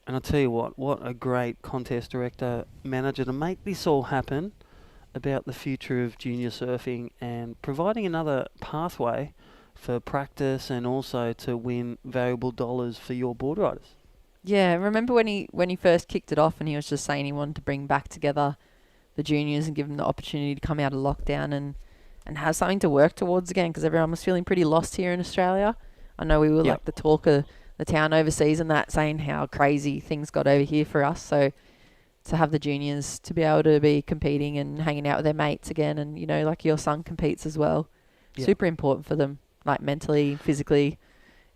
And I'll tell you what a great contest director, manager to make this all happen about the future of junior surfing and providing another pathway for practice and also to win valuable dollars for your board riders. Yeah, remember when he first kicked it off and he was just saying he wanted to bring back together the juniors and give them the opportunity to come out of lockdown and have something to work towards again because everyone was feeling pretty lost here in Australia. I know we were like the talk of the town overseas and that, saying how crazy things got over here for us. So to have the juniors to be able to be competing and hanging out with their mates again, and you know, like your son competes as well, super important for them, like mentally, physically,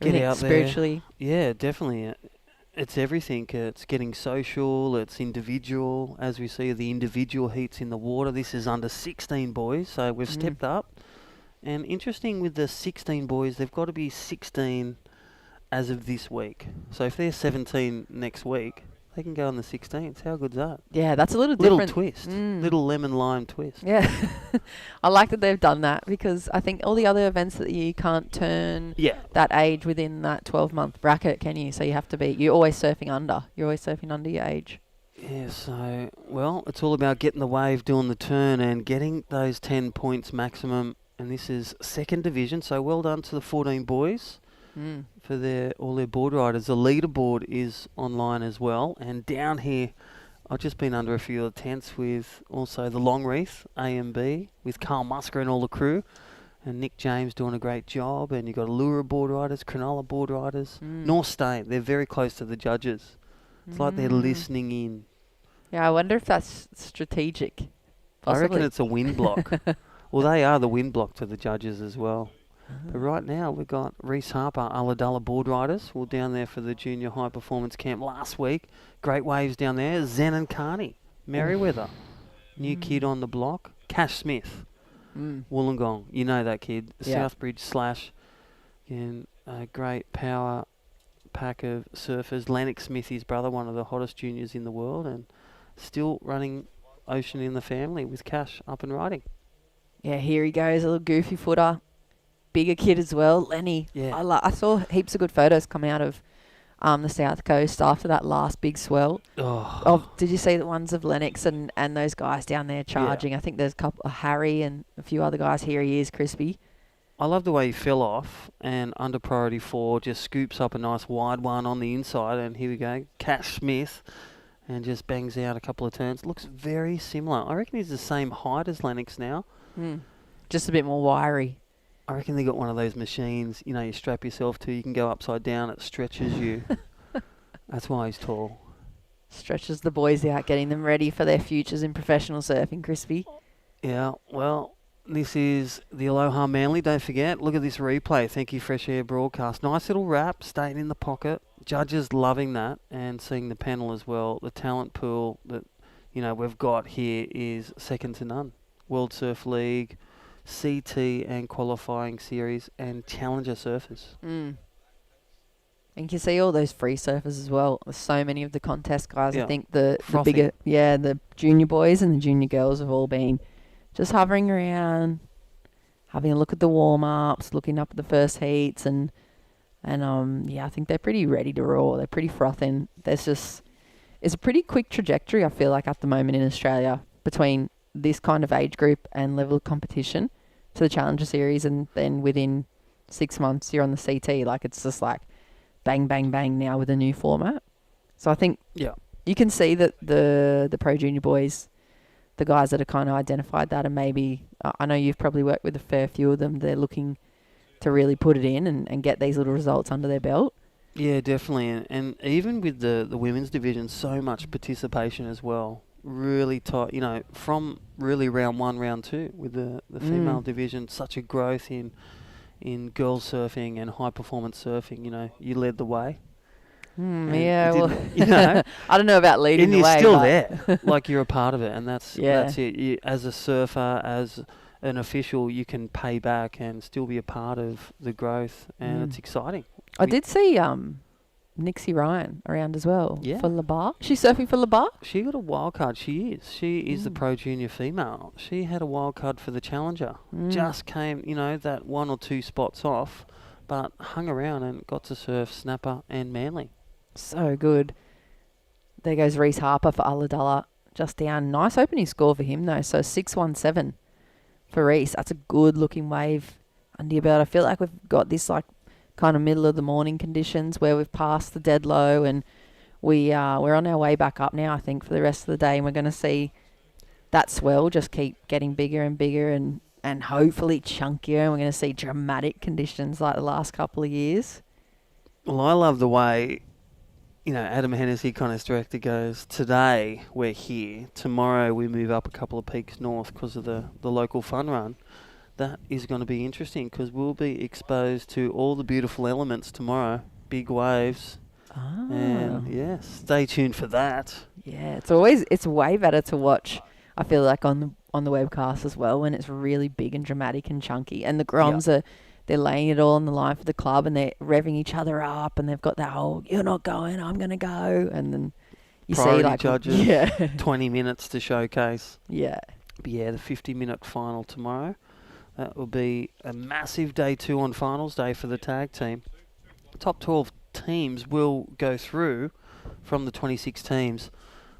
Get out spiritually. There. Yeah, definitely. It's everything. It's getting social. It's individual. As we see the individual heats in the water, this is under 16 boys, so we've stepped up. And interesting with the 16 boys, they've got to be 16 as of this week. So if they're 17 next week, they can go on the 16th. How good's that? Yeah, that's a little different. Twist. Little lemon lime twist. Yeah. I like that they've done that because I think all the other events that you can't turn that age within that 12-month bracket, can you? So you have to be, you're always surfing under. You're always surfing under your age. Yeah, so, well, it's all about getting the wave, doing the turn and getting those 10 points maximum. And this is second division, so well done to the 14 boys. For all their board riders. The leaderboard is online as well. And down here, I've just been under a few of the tents with also the Longreath, A and B, with Carl Musker and all the crew. and Nick James doing a great job, and you've got Allura board riders, Cronulla board riders, North State. They're very close to the judges. It's like they're listening in. Yeah, I wonder if that's strategic. I reckon Possibly. it's a wind block. Well, they are the wind block to the judges as well. But right now we've got Reese Harper, Ulladulla board riders. We're down there for the junior high performance camp last week. Great waves down there. Zen and Carney, Merriweather, new kid on the block. Cash Smith, Wollongong. You know that kid. Yeah. Southbridge Slash. And a great power pack of surfers. Lennox Smith, his brother, one of the hottest juniors in the world, and still running Ocean in the family with Cash up and riding. Yeah, here he goes, a little goofy footer. Bigger kid as well, Lenny. Yeah. I saw heaps of good photos come out of the South Coast after that last big swell. Did you see the ones of Lennox and those guys down there charging? I think there's a couple of Harry and a few other guys. Here he is, Crispy. I love the way he fell off and under priority 4 just scoops up a nice wide one on the inside, and here we go, Cash Smith, and just bangs out a couple of turns. Looks very similar. I reckon he's the same height as Lennox now. Just a bit more wiry. I reckon they got one of those machines, you know, you strap yourself to, you can go upside down, it stretches you. That's why he's tall. Stretches the boys out, getting them ready for their futures in professional surfing, Crispy. Yeah, well, this is the Aloha Manly. Don't forget, look at this replay. Thank you, Fresh Air Broadcast. Nice little wrap, staying in the pocket. Judges loving that, and seeing the panel as well. The talent pool that, you know, we've got here is second to none. World Surf League, CT and qualifying series, and challenger surfers. And you can see all those free surfers as well. There's so many of the contest guys. Yeah. I think the Frothy. bigger, the junior boys and the junior girls have all been just hovering around, having a look at the warm-ups, looking up at the first heats, and I think they're pretty ready to roar. They're pretty frothing. It's a pretty quick trajectory, I feel like, at the moment in Australia between this kind of age group and level of competition to the Challenger Series, and then within 6 months you're on the CT. Like, it's just like bang, bang, bang now with a new format. So I think you can see that the Pro Junior boys, the guys that have kind of identified that, and maybe, I know you've probably worked with a fair few of them, they're looking to really put it in and get these little results under their belt. Yeah, definitely. And even with the women's division, so much participation as well. Really tight, you know, from really round 1, round 2 with the female division, such a growth in girls surfing and high performance surfing. You know, you led the way. Yeah, well, you know, I don't know about leading and the you're way. still but there, like you're a part of it, and that's Yeah. it. You, as a surfer, as an official, you can pay back and still be a part of the growth, and it's exciting. I did see Nixie Ryan around as well. Yeah. For Labar. She's surfing for Labar? She got a wild card. She is the Pro Junior female. She had a wild card for the Challenger. Just came, you know, that 1 or 2 spots off, but hung around and got to surf Snapper and Manly. So good. There goes Reese Harper for Ulladulla. Just down. Nice opening score for him, though. So 617 for Reese. That's a good looking wave under your belt. I feel like we've got this, like, kind of middle of the morning conditions where we've passed the dead low, and we're on our way back up now, I think, for the rest of the day, and we're going to see that swell just keep getting bigger and bigger and hopefully chunkier, and we're going to see dramatic conditions like the last couple of years. Well, I love the way, you know, Adam Hennessy, contest director, goes, today we're here, tomorrow we move up a couple of peaks north because of the local fun run. That is going to be interesting because we'll be exposed to all the beautiful elements tomorrow. Big waves. And yeah, stay tuned for that. Yeah, it's way better to watch, I feel like, on the webcast as well, when it's really big and dramatic and chunky. And the Groms they're laying it all on the line for the club, and they're revving each other up, and they've got that whole, you're not going, I'm going to go. And then you Priority see, like, judges, 20 minutes to showcase. Yeah. But yeah, the 50-minute final tomorrow. That will be a massive day 2 on finals day for the tag team. Top 12 teams will go through from the 26 teams.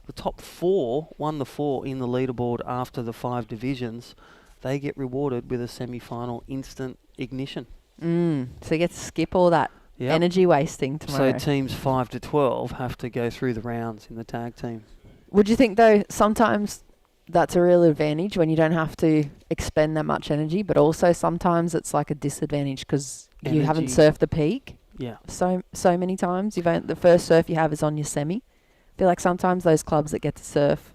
The top 4 won the 4 in the leaderboard after the 5 divisions. They get rewarded with a semi-final instant ignition. So you get to skip all that energy wasting tomorrow. So teams 5 to 12 have to go through the rounds in the tag team. Would you think, though, sometimes that's a real advantage when you don't have to expend that much energy, but also sometimes it's like a disadvantage because you haven't Energy. surfed the peak Yeah. so many times. The first surf you have is on your semi. I feel like sometimes those clubs that get to surf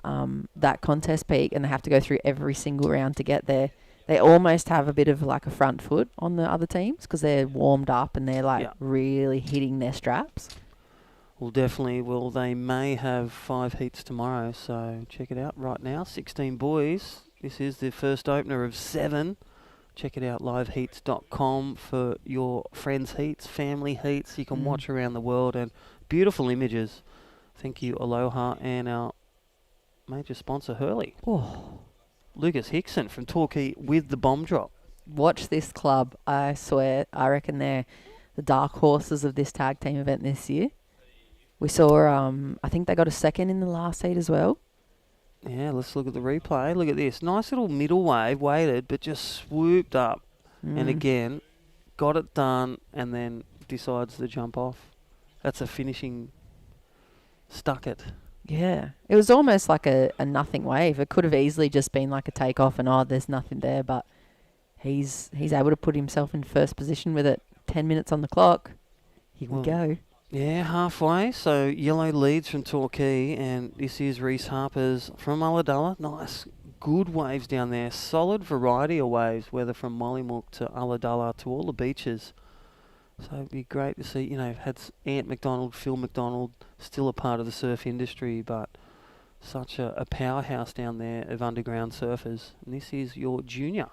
that contest peak and they have to go through every single round to get there, they almost have a bit of like a front foot on the other teams because they're warmed up and they're like Yeah. really hitting their straps. Well, definitely. Well, they may have 5 heats tomorrow, so check it out right now. 16 boys. This is the first opener of 7. Check it out, liveheats.com for your friends' heats, family heats. You can watch around the world and beautiful images. Thank you, Aloha, and our major sponsor, Hurley. Oh, Lucas Hickson from Torquay with the bomb drop. watch this club. I swear, I reckon they're the dark horses of this tag team event this year. We saw, I think they got a second in the last heat as well. Yeah, let's look at the replay. Look at this. Nice little middle wave, weighted, but just swooped up. And again, got it done and then decides to jump off. That's a finishing stuck it. Yeah, it was almost like a nothing wave. It could have easily just been like a takeoff and there's nothing there, but he's able to put himself in first position with it. 10 minutes on the clock. Here we go. Yeah, halfway. So yellow leads from Torquay, and this is Reese Harper's from Ulladulla. Nice, good waves down there. Solid variety of waves, whether from Mollymook to Ulladulla to all the beaches. So it'd be great to see, had Ant McDonald, Phil McDonald, still a part of the surf industry, but such a powerhouse down there of underground surfers. And this is your junior.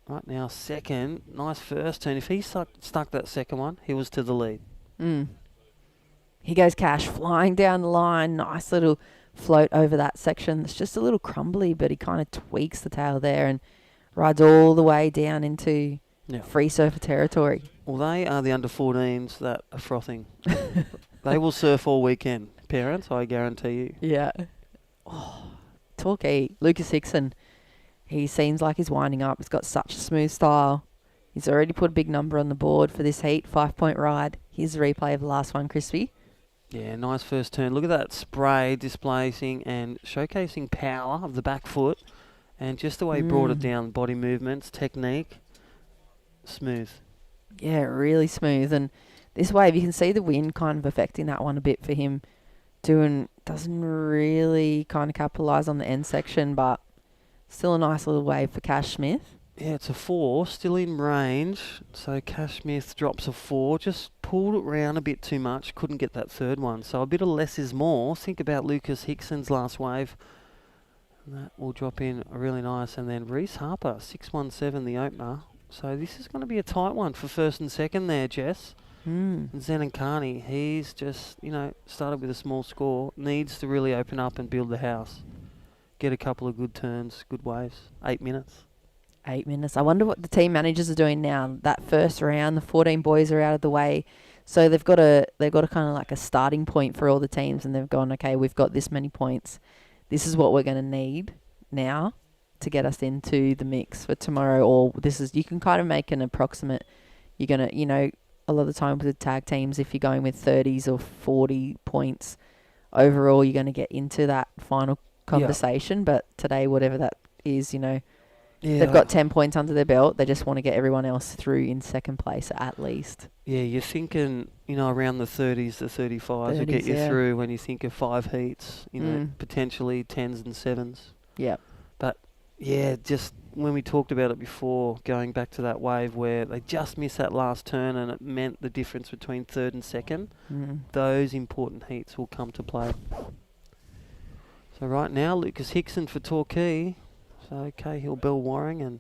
Right now, second. Nice first turn. If he stuck that second one, he was to the lead. He goes Cash flying down the line. Nice little float over that section. It's just a little crumbly, but he kind of tweaks the tail there and rides all the way down into free surfer territory. Well, they are the under-14s that are frothing. They will surf all weekend, parents, I guarantee you. Yeah. Oh, Torquay, Lucas Hickson. He seems like he's winding up. He's got such a smooth style. He's already put a big number on the board for this heat, 5-point ride. Here's a replay of the last one, Crispy. Yeah, nice first turn. Look at that spray displacing and showcasing power of the back foot. And just the way he brought it down, body movements, technique, smooth. Yeah, really smooth. And this wave, you can see the wind kind of affecting that one a bit for him. Doesn't really kind of capitalise on the end section, but still a nice little wave for Cash Smith. Yeah, it's a 4, still in range. So Cash Smith drops a 4, just pulled it round a bit too much, couldn't get that third one. So a bit of less is more. Think about Lucas Hickson's last wave. And that will drop in really nice. And then Reese Harper, 617 the opener. So this is going to be a tight one for first and second there, Jess. And Zen and Carney, he's just, started with a small score. Needs to really open up and build the house. Get a couple of good turns, good waves. 8 minutes. 8 minutes. I wonder what the team managers are doing now. That first round, the 14 boys are out of the way. So they've got a kind of like a starting point for all the teams, and they've gone, okay, we've got this many points. This is what we're going to need now to get us into the mix for tomorrow. Or you can kind of make an approximate. You're going to, a lot of the time with tag teams, if you're going with 30s or 40 points overall, you're going to get into that final conversation. But today, whatever that is, they've got 10 points under their belt. They just want to get everyone else through in second place at least. Yeah, you're thinking, around the 30s, the 35s will get you through when you think of 5 heats, potentially 10s and 7s. Yeah. But, yeah, just when we talked about it before, going back to that wave where they just missed that last turn and it meant the difference between third and second, those important heats will come to play. So right now, Lucas Hickson for Torquay. So Cahill, Bell Waring and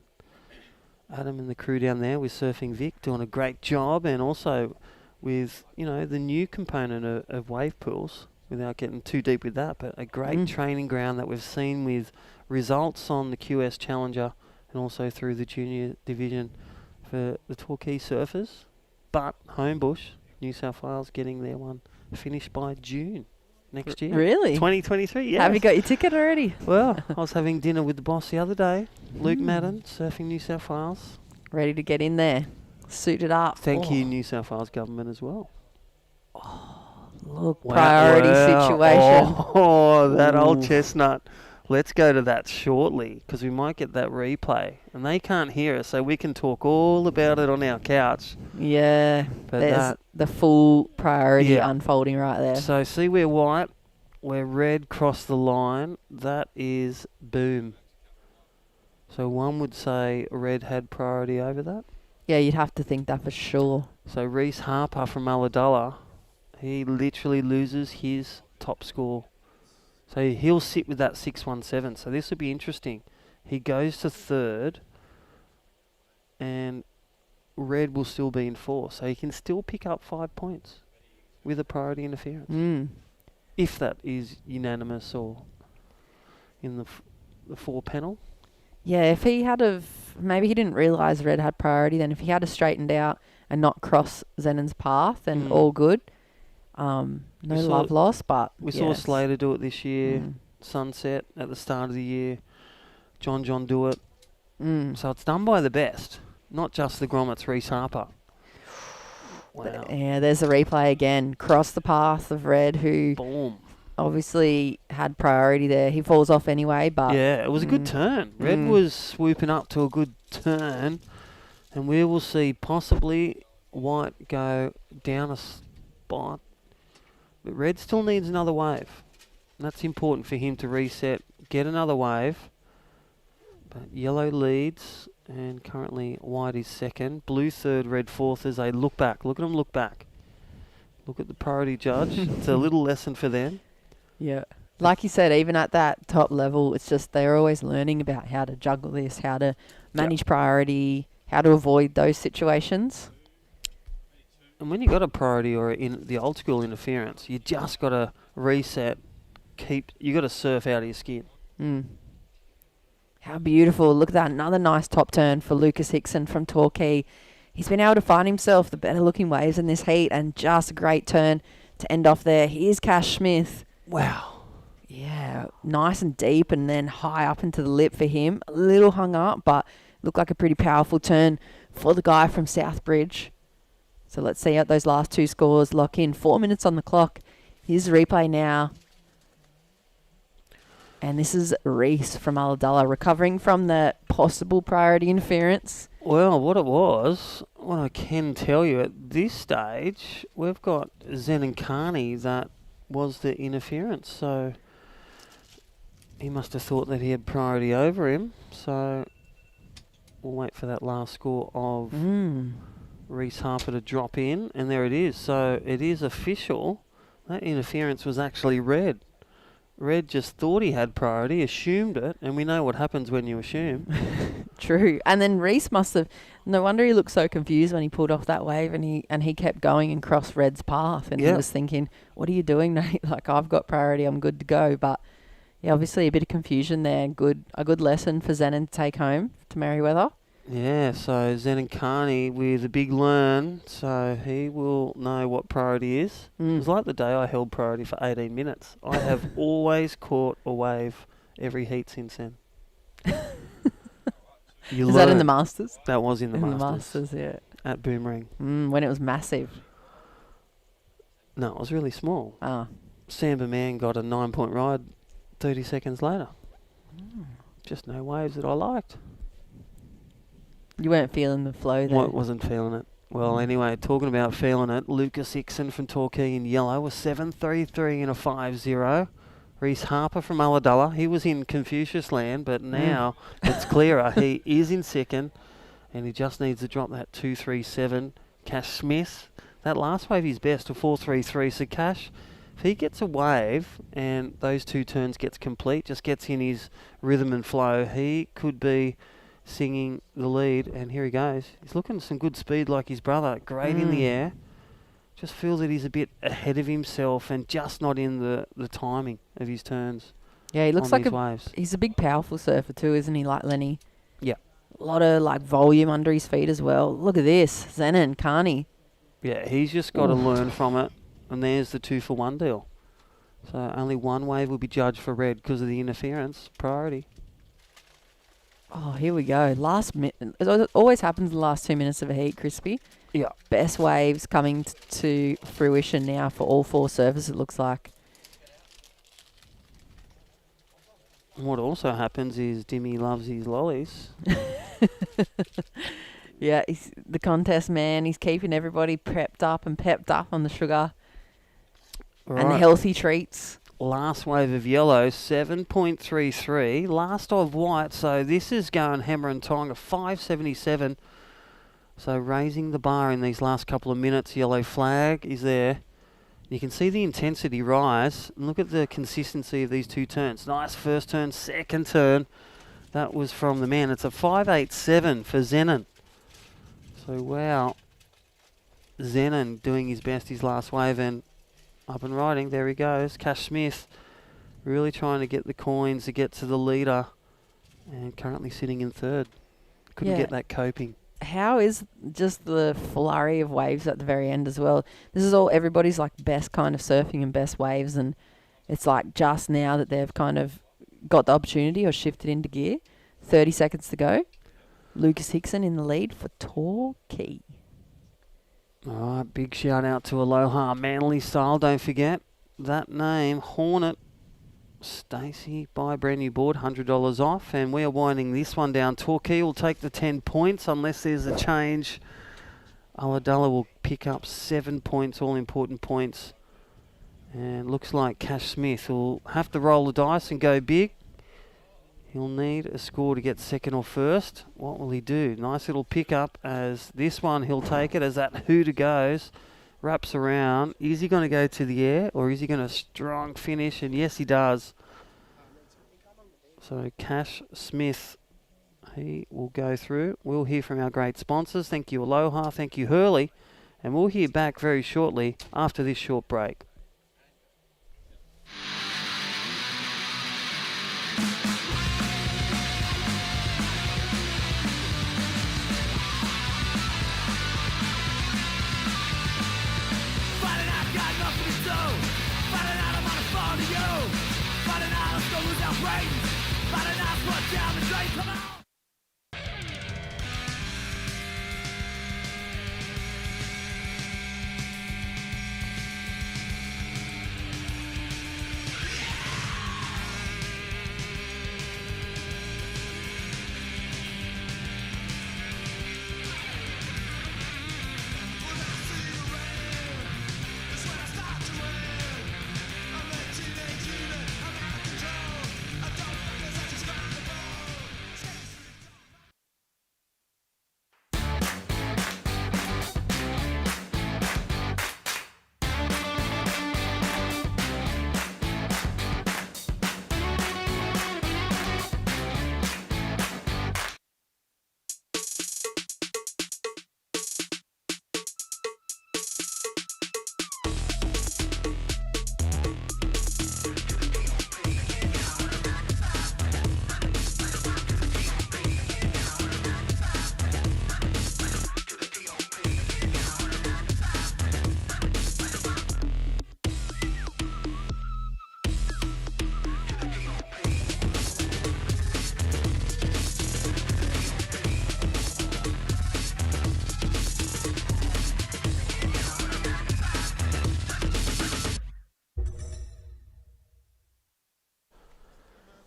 Adam and the crew down there with Surfing Vic doing a great job, and also with, the new component of wave pools, without getting too deep with that, but a great training ground that we've seen with results on the QS Challenger and also through the junior division for the Torquay surfers. But Homebush, New South Wales, getting their one finished by June next year. Really? 2023, yes. Have you got your ticket already? Well, I was having dinner with the boss the other day, Luke Madden, Surfing New South Wales. Ready to get in there. Suited up. Thank you, New South Wales government as well. Look, priority situation. Oh, that old chestnut. Let's go to that shortly because we might get that replay. And they can't hear us, so we can talk all about it on our couch. Yeah, But there's the full priority Yeah. unfolding right there. So see where red crossed the line, that is boom. So one would say red had priority over that. Yeah, you'd have to think that for sure. So Reese Harper from Ulladulla, he literally loses his top score. So he'll sit with that 617. So this will be interesting. He goes to third, and red will still be in fourth. So he can still pick up 5 points with a priority interference. Mm. If that is unanimous or in the 4 panel. Yeah, if he had maybe he didn't realise red had priority, then if he had have straightened out and not cross Zenon's path, then all good. No love lost, but we saw Slater do it this year. Mm. Sunset at the start of the year. John do it. Mm. So it's done by the best, not just the Grommets, Reese Harper. Wow. Yeah, there's a replay again. Cross the path of red, who Boom. obviously had priority there. He falls off anyway, but Yeah, it was a good turn. Red was swooping up to a good turn, and we will see possibly white go down a spot. But red still needs another wave. And that's important for him to reset, get another wave. But yellow leads, and currently white is second. Blue third, red fourth as they look back. Look at them look back. Look at the priority judge. It's a little lesson for them. yeah. Like you said, even at that top level, it's just they're always learning about how to juggle this, how to manage priority, how to avoid those situations. And when you got a priority or in the old school interference, you just got to reset. You got to surf out of your skin. Mm. How beautiful. Look at that. Another nice top turn for Lucas Hickson from Torquay. He's been able to find himself the better looking waves in this heat, and just a great turn to end off there. Here's Cash Smith. Wow. Yeah, nice and deep and then high up into the lip for him. A little hung up, but looked like a pretty powerful turn for the guy from Southbridge. So let's see out those last two scores. Lock in. 4 minutes on the clock. Here's the replay now. And this is Reese from Ulladulla recovering from the possible priority interference. Well, what I can tell you at this stage, we've got Zen and Carney that was the interference. So he must have thought that he had priority over him. So we'll wait for that last score of Reese Harper to drop in. And there it is. So it is official. That interference was actually red. Red just thought he had priority, assumed it, and we know what happens when you assume. True. And then Reese must have, no wonder he looked so confused when he pulled off that wave and he kept going and crossed Red's path, and he was thinking, what are you doing, Nate? Like, I've got priority, I'm good to go. But yeah, obviously a bit of confusion there. A good lesson for Zenon to take home to Merriweather. Yeah, so Zen and Carney with a big learn, so he will know what priority is. It was like the day I held priority for 18 minutes. I have always caught a wave every heat since then. Is that in the Masters? That was in the Masters. In the Masters, yeah. At Boomerang. When it was massive. No, it was really small. Ah. Samba Man got a 9-point ride 30 seconds later. Just no waves that I liked. You weren't feeling the flow there. Wasn't feeling it. Well, anyway, talking about feeling it, Lucas Hickson from Torquay in yellow was 7.33 and a 5.0. Reese Harper from Ulladulla, he was in Confucius land, but now it's clearer. He is in second, and he just needs to drop that 2.37. Cash Smith, that last wave is best, a 4.33. So Cash, if he gets a wave and those two turns gets complete, just gets in his rhythm and flow, he could be singing the lead, and here he goes. He's looking some good speed like his brother. Great in the air. Just feel that he's a bit ahead of himself and just not in the timing of his turns. Yeah, he looks like waves. He's a big, powerful surfer too, isn't he, like Lenny? Yeah. A lot of volume under his feet as well. Look at this, Zenon, Carney. Yeah, he's just got to learn from it, and there's the 2-for-1 deal. So only one wave will be judged for red because of the interference priority. Oh, here we go. Last minute. It always happens in the last 2 minutes of a heat, Crispy. Yeah. Best waves coming to fruition now for all four surfers, it looks like. What also happens is Dimmy loves his lollies. Yeah, he's the contest man. He's keeping everybody prepped up and pepped up on the sugar and the Right. healthy treats. Last wave of yellow, 7.33. Last of white, so this is going hammer and tongue at 5.77. So raising the bar in these last couple of minutes. Yellow flag is there. You can see the intensity rise. And look at the consistency of these two turns. Nice first turn, second turn. That was from the man. It's a 5.87 for Zenon. So wow. Zenon doing his best his last wave and up and riding. There he goes. Cash Smith really trying to get the coins to get to the leader and currently sitting in third. Couldn't get that coping. How is just the flurry of waves at the very end as well? This is all everybody's like best kind of surfing and best waves, and it's like just now that they've kind of got the opportunity or shifted into gear. 30 seconds to go. Lucas Hickson in the lead for Torquay. All right, big shout out to Aloha, Manly style. Don't forget that name, Hornet. Stacey, buy a brand new board, $100 off, and we are winding this one down. Torquay will take the 10 points unless there's a change. Aladala will pick up 7 points, all important points. And looks like Cash Smith will have to roll the dice and go big. He'll need a score to get second or first. What will he do? Nice little pickup as this one, he'll take it as that hooter goes. Wraps around. Is he going to go to the air or is he going to strong finish? And yes, he does. So Cash Smith, he will go through. We'll hear from our great sponsors. Thank you, Aloha. Thank you, Hurley. And we'll hear back very shortly after this short break.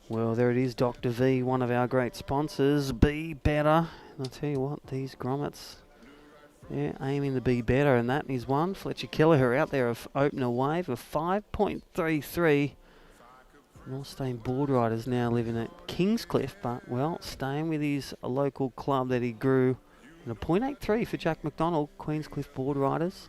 Well, there it is, Dr. V, one of our great sponsors. Be better. And I'll tell you what, these grommets, yeah, aiming to be better, and that is one. Fletcher Kelleher out there of opener wave of 5.33. North Stain board riders now living at Kingscliff, but, well, staying with his local club that he grew in a 0.83 for Jack McDonald, Queenscliff board riders.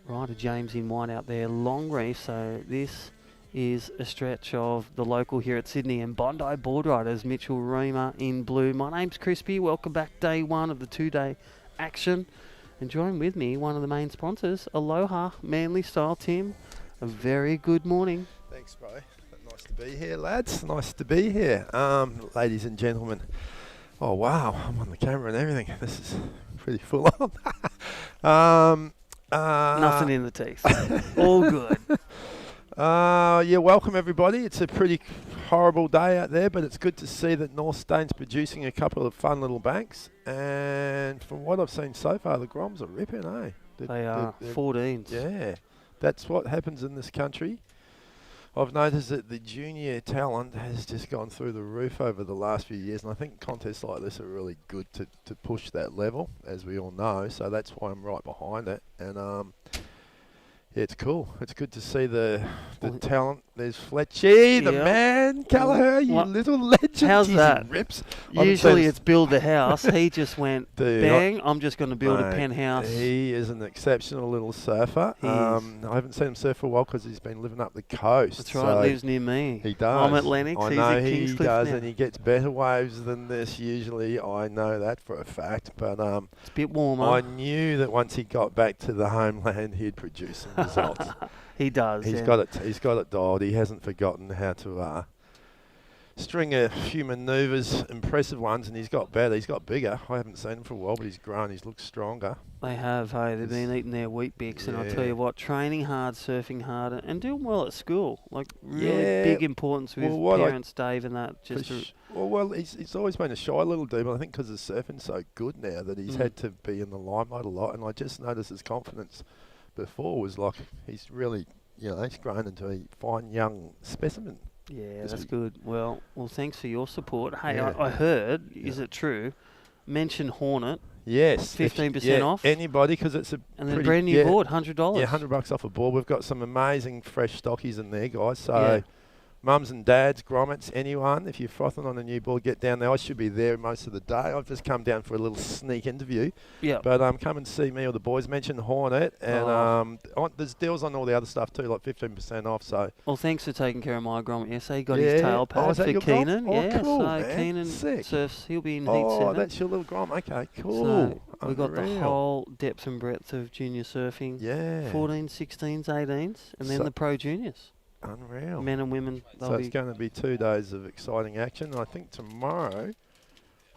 Rider James in white out there, long reef, so this is a stretch of the local here at Sydney, and Bondi board riders, Mitchell Reamer in blue. My name's Crispy, welcome back, day one of the two-day action, and join with me, one of the main sponsors, Aloha, Manly Style. Tim, a very good morning. Thanks, bro. Nice to be here, lads. Nice to be here. Ladies and gentlemen. Oh, wow, I'm on the camera and everything. This is pretty full on. Nothing in the teeth. All good. Yeah, welcome everybody. It's a pretty horrible day out there, but it's good to see that North Stain's producing a couple of fun little banks. And from what I've seen so far, the Groms are ripping, eh? They are 14s. Yeah, that's what happens in this country. I've noticed that the junior talent has just gone through the roof over the last few years, and I think contests like this are really good to push that level, as we all know. So that's why I'm right behind it. And yeah, it's cool. It's good to see the talent. There's Fletchy, the Yeah. man, Gallagher, you What- little legend. How's Jeez, that? he rips. Usually it's build a house. He just went, Dude, bang, I'm just going to build a Mate, penthouse. He is an exceptional little surfer. He is. I haven't seen him surf for a while because he's been living up the coast. That's right, so lives near me. He does. I'm at Lennox, I he's know at he Kingscliff does, now. and he gets better waves than this usually. I know that for a fact. But It's a bit warmer. I knew that once he got back to the homeland, he'd produce some results. He does. He's yeah. got it. He's got it dialed. He hasn't forgotten how to string a few manoeuvres, impressive ones, and he's got better. He's got bigger. I haven't seen him for a while, but he's grown. He's looked stronger. They have, hey. They've been eating their wheat bix, and I tell Yeah. you what, training hard, surfing hard, and doing well at school. Like, really Yeah. big importance with Well, what I- parents, Dave, and that. Just to, Well, he's always been a shy little dude, but I think because his surfing's so good now that he's had to be in the limelight a lot. And I just noticed his confidence before was like he's really, he's grown into a fine young specimen. yeah, This that's week. good. Well, thanks for your support. Hey, Yeah. I heard, Yeah. is it true, mention Hornet, Yes, 15% off? Anybody, because it's a and then pretty- brand new yeah, board, $100. Yeah, $100 off a board. We've got some amazing fresh stockies in there, guys. So, Yeah. mums and dads, grommets, anyone, if you're frothing on a new board, get down there. I should be there most of the day. I've just come down for a little sneak interview. Yeah. But come and see me or the boys. Mention Hornet, and there's deals on all the other stuff too, like 15% off. So Well, thanks for taking care of my grommet. Yes, he got Yeah. his tail Oh, pad is that for your grom? Keenan. Oh, yeah, cool, so man. Keenan Sick. surfs. He'll be in Heat oh, 7. that's your little grom. Okay, cool. So we got the Unreal. whole depth and breadth of junior surfing. Yeah. 14s, 16s, 18s, and then So- the pro juniors. Unreal. Men and women. So They'll it's be going to be 2 days of exciting action. And I think tomorrow,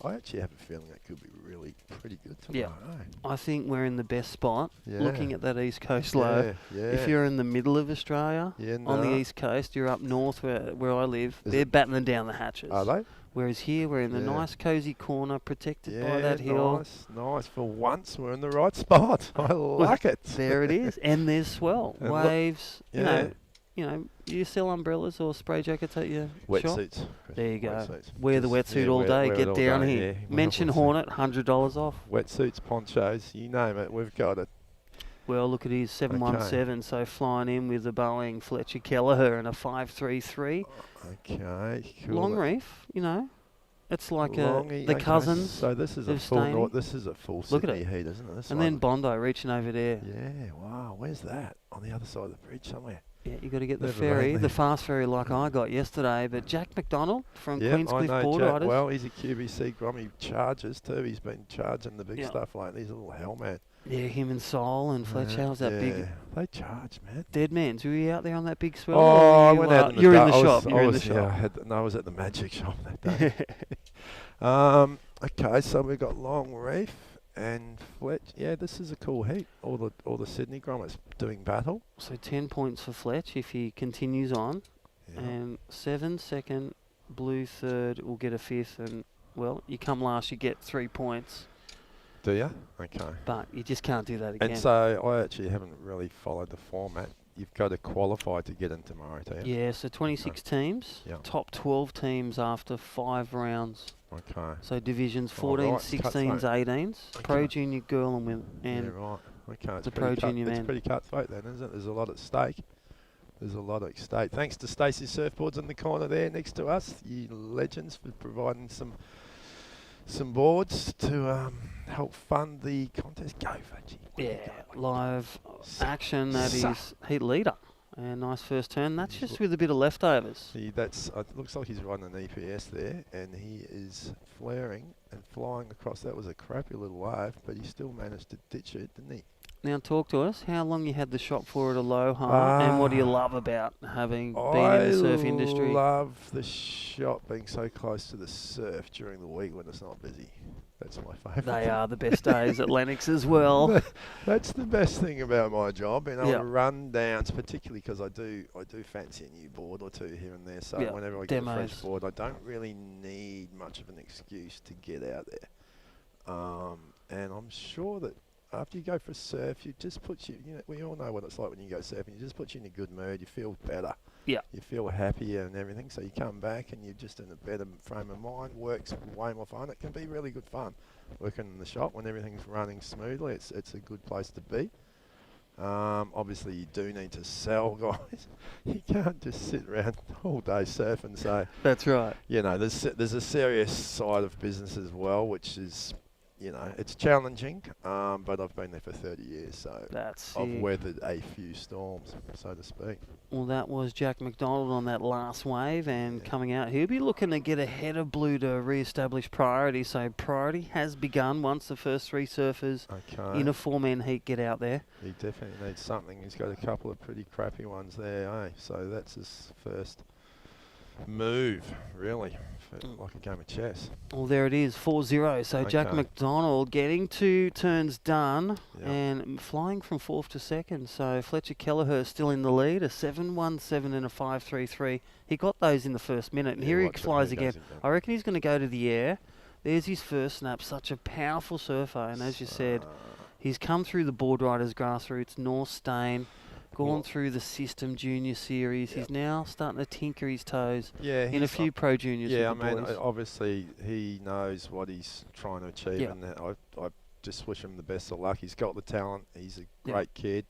I actually have a feeling it could be really pretty good Yeah. tomorrow. I think we're in the best spot. Yeah. Looking at that East Coast low. Yeah. If you're in the middle of Australia, Yeah, on the nah. East Coast, you're up north where I live. Is They're it- battening down the hatches. Are they? Whereas here, we're in the Yeah. nice, cosy corner, protected Yeah, by that hill. nice. For once, we're in the right spot. I like it. There it is, and there's swell And look- waves. Yeah. You know, you sell umbrellas or spray jackets at your shop. Wetsuits. There you go. Wetsuits. Wear the Just- wetsuit yeah, all wear- day. wear it Get all down day, here. yeah. Mention Wetsuits. Hornet, $100 off. Wetsuits, ponchos, you name it, we've got it. Well, look at his 717. So flying in with the Boeing Fletcher Kelleher and a 533. Okay, cool. Long reef, it's like Longy, the okay. cousins. So this is a of full Staney. this is a full Look at Sydney it. heat, isn't it? This And one. then Bondi reaching over there. Yeah, wow, where's that? On the other side of the bridge somewhere. Yeah, you got to get the Never ferry, mind the there. fast ferry like I got yesterday. But Jack McDonald from Yep, I Queenscliff know Board Jack Riders. well. He's a QBC Grom. He charges too. He's been charging the big Yeah. stuff lately. He's a little hell man. Yeah, him and Sol and Fletcher. How's that big They charge, man. dead man's? Were you out there on that big swell? Oh, or I were went you, out in the You're in dark. the I shop. was- You're I in the was- yeah, shop. I was at the magic shop that day. Okay, so we've got Long Reef and Fletch. Yeah, this is a cool heat. All the Sydney grommets doing battle. So 10 points for Fletch if he continues on. Yeah. And 7 second, blue third will get a fifth. And, well, you come last, you get 3 points. Do you? Okay. But you just can't do that again. And so I actually haven't really followed the format. You've got to qualify to get in tomorrow, do you? Yeah, so 26 teams. Yeah. Top 12 teams after 5 rounds. Okay. So divisions All 14s, right, 16s, cutthroat. 18s. Okay. Pro junior girl and women. And yeah, right. Okay. It's the pretty pro junior It's men. pretty cutthroat then, isn't it? There's a lot at stake. There's a lot at stake. Thanks to Stacey Surfboards in the corner there next to us. You legends for providing some boards to help fund the contest. Go, Fudgy. yeah, live action at Suck. his heat leader. And nice first turn. That's He's just with a bit of leftovers. See, looks like he's riding an EPS there, and he is flaring and flying across. That was a crappy little wave, but he still managed to ditch it, didn't he? Now talk to us. How long you had the shop for at Aloha, and what do you love about having been in the surf industry? I love the shop being so close to the surf during the week when it's not busy. That's my favourite. They are the best days at Lennox as well. That's the best thing about my job, being able Yeah. to run downs, particularly because I do fancy a new board or two here and there. So Yeah, whenever I get a fresh demos. board, I don't really need much of an excuse to get out there. And I'm sure that after you go for a surf, it just puts you, we all know what it's like when you go surfing. It just puts you in a good mood. You feel better. Yeah. You feel happier and everything, so you come back and you're just in a better frame of mind. Work's way more fun. It can be really good fun working in the shop when everything's running smoothly. It's a good place to be. Obviously, you do need to sell, guys. You can't just sit around all day surfing. So That's right. you know, there's a serious side of business as well, which is, you know, it's challenging. But I've been there for 30 years, so That's I've it. weathered a few storms, so to speak. Well, that was Jack McDonald on that last wave, and coming out, he'll be looking to get ahead of Blue to re-establish priority. So priority has begun once the first 3 surfers Okay. in a 4-man heat get out there. He definitely needs something. He's got a couple of pretty crappy ones there, eh? So that's his first move, really, for like a game of chess. Well, there it is, 4-0. So Jack Okay. McDonald getting 2 turns done Yep. and flying from 4th to 2nd. So Fletcher Kelleher still in the lead, a 7-1-7 and a 5-3-3. He got those in the first minute, and Yeah, here he watch it, flies he again. goes again. I reckon he's going to go to the air. There's his first snap, such a powerful surfer, and as you said, he's come through the Board Riders grassroots, North Stain, gone Well- through the System Junior Series. Yep. He's now starting to tinker his toes Yeah, in a few Pro Juniors Yeah, I with the mean, boys. obviously he knows what he's trying to achieve, Yeah. and I just wish him the best of luck. He's got the talent. He's a Yeah. great kid.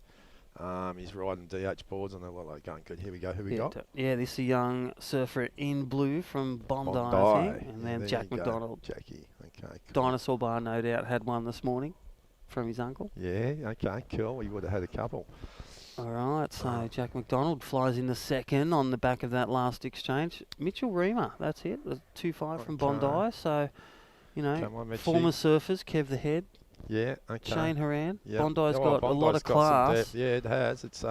He's riding DH boards, and they're like going, good. Here we go. Who we Yeah, got? this is a young surfer in blue from Bondi, I Bondi. think. And Yeah, then there Jack you go. McDonald. Jackie. Okay. Cool. Dinosaur Bar, no doubt, had one this morning from his uncle. Yeah. Okay. Cool. We would have had a couple. All right, so Jack McDonald flies in the second on the back of that last exchange. Mitchell Reamer, that's it. The 2-5 from Okay. Bondi. So, you know, Come on, Mitchie. former surfers, Kev the Head, Yeah. Okay. Shane Haran. Yeah. Bondi's Oh, got a lot Bondi's of got some class. depth. Yeah, it has. It's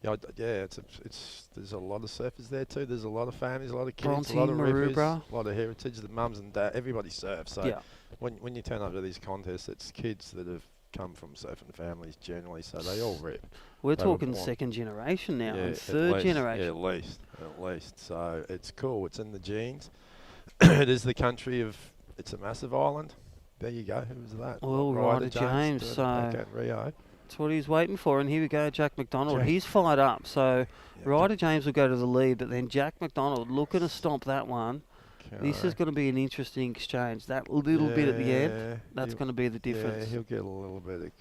it's there's a lot of surfers there too. There's a lot of families, a lot of kids, Bronte, a lot of riffers, Maroubra. a lot of heritage. The mums and dad, everybody surfs. So Yeah. when you turn up to these contests, it's kids that have come from surfing families generally, so they all rip. We're They were talking born. second generation now, Yeah, and at third least. generation. Yeah, at least. So it's cool. It's in the genes. It is the country of. It's a massive island. There you go. Who was that? Well, Ryder James, doing it so- back at Rio. That's what he's waiting for, and here we go, Jack McDonald. Jack- He's fired up, so Yeah, Ryder James will go to the lead, but then Jack McDonald looking to stomp that one. This is going to be an interesting exchange. That little bit at the end, that's going to be the difference. Yeah, he'll get a little bit,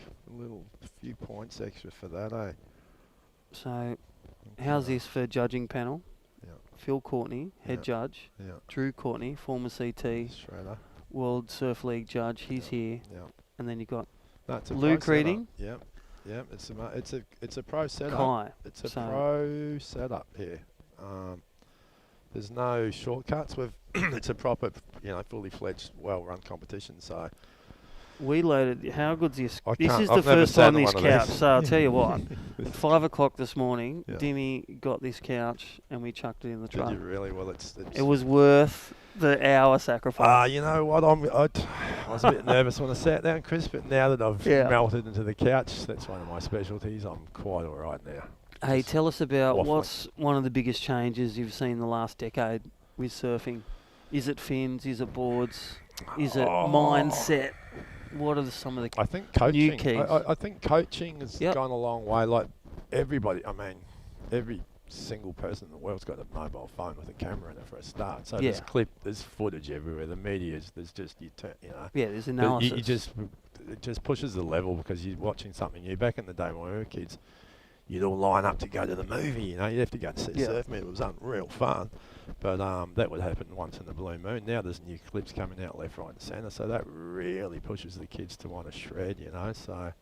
few points extra for that, eh? So, how's this for judging panel? Yeah. Phil Courtney, head Yeah. judge. Yeah. Drew Courtney, former CT, Shredder. World Surf League judge. He's here, Yeah. and then you've got No, it's a Luke pro setup. Reading. Yep. Yep. It's a pro setup. Kai. It's a So- pro setup here. There's no shortcuts. It's a proper, fully fledged, well-run competition. So We loaded. How good's this? I This can't- is the I've never first sat time on this one of couch. these. So I'll tell you what. At 5 o'clock this morning, Yeah. Dimmy got this couch and we chucked it in the did truck. you really? Well, it's It was worth the hour sacrifice. You know what? I was a bit nervous when I sat down, Chris, but now that I've Yeah. melted into the couch, that's one of my specialties. I'm quite all right now. Hey, tell us about waffling. what's one of the biggest changes you've seen in the last decade with surfing. Is it fins? Is it boards? Is it Oh. mindset? What are some of the... I think coaching. keys. I think coaching has Yep. gone a long way. Like everybody, every single person in the world's got a mobile phone with a camera in it for a start. So Yeah. there's footage everywhere. The media's, there's just Yeah, there's But analysis. it just pushes the level because you're watching something new. Back in the day when we were kids, you'd all line up to go to the movie. You'd have to go and see Yeah. surf meet. It was unreal fun. But that would happen once in the blue moon. Now there's new clips coming out left, right, and centre. So that really pushes the kids to want to shred. So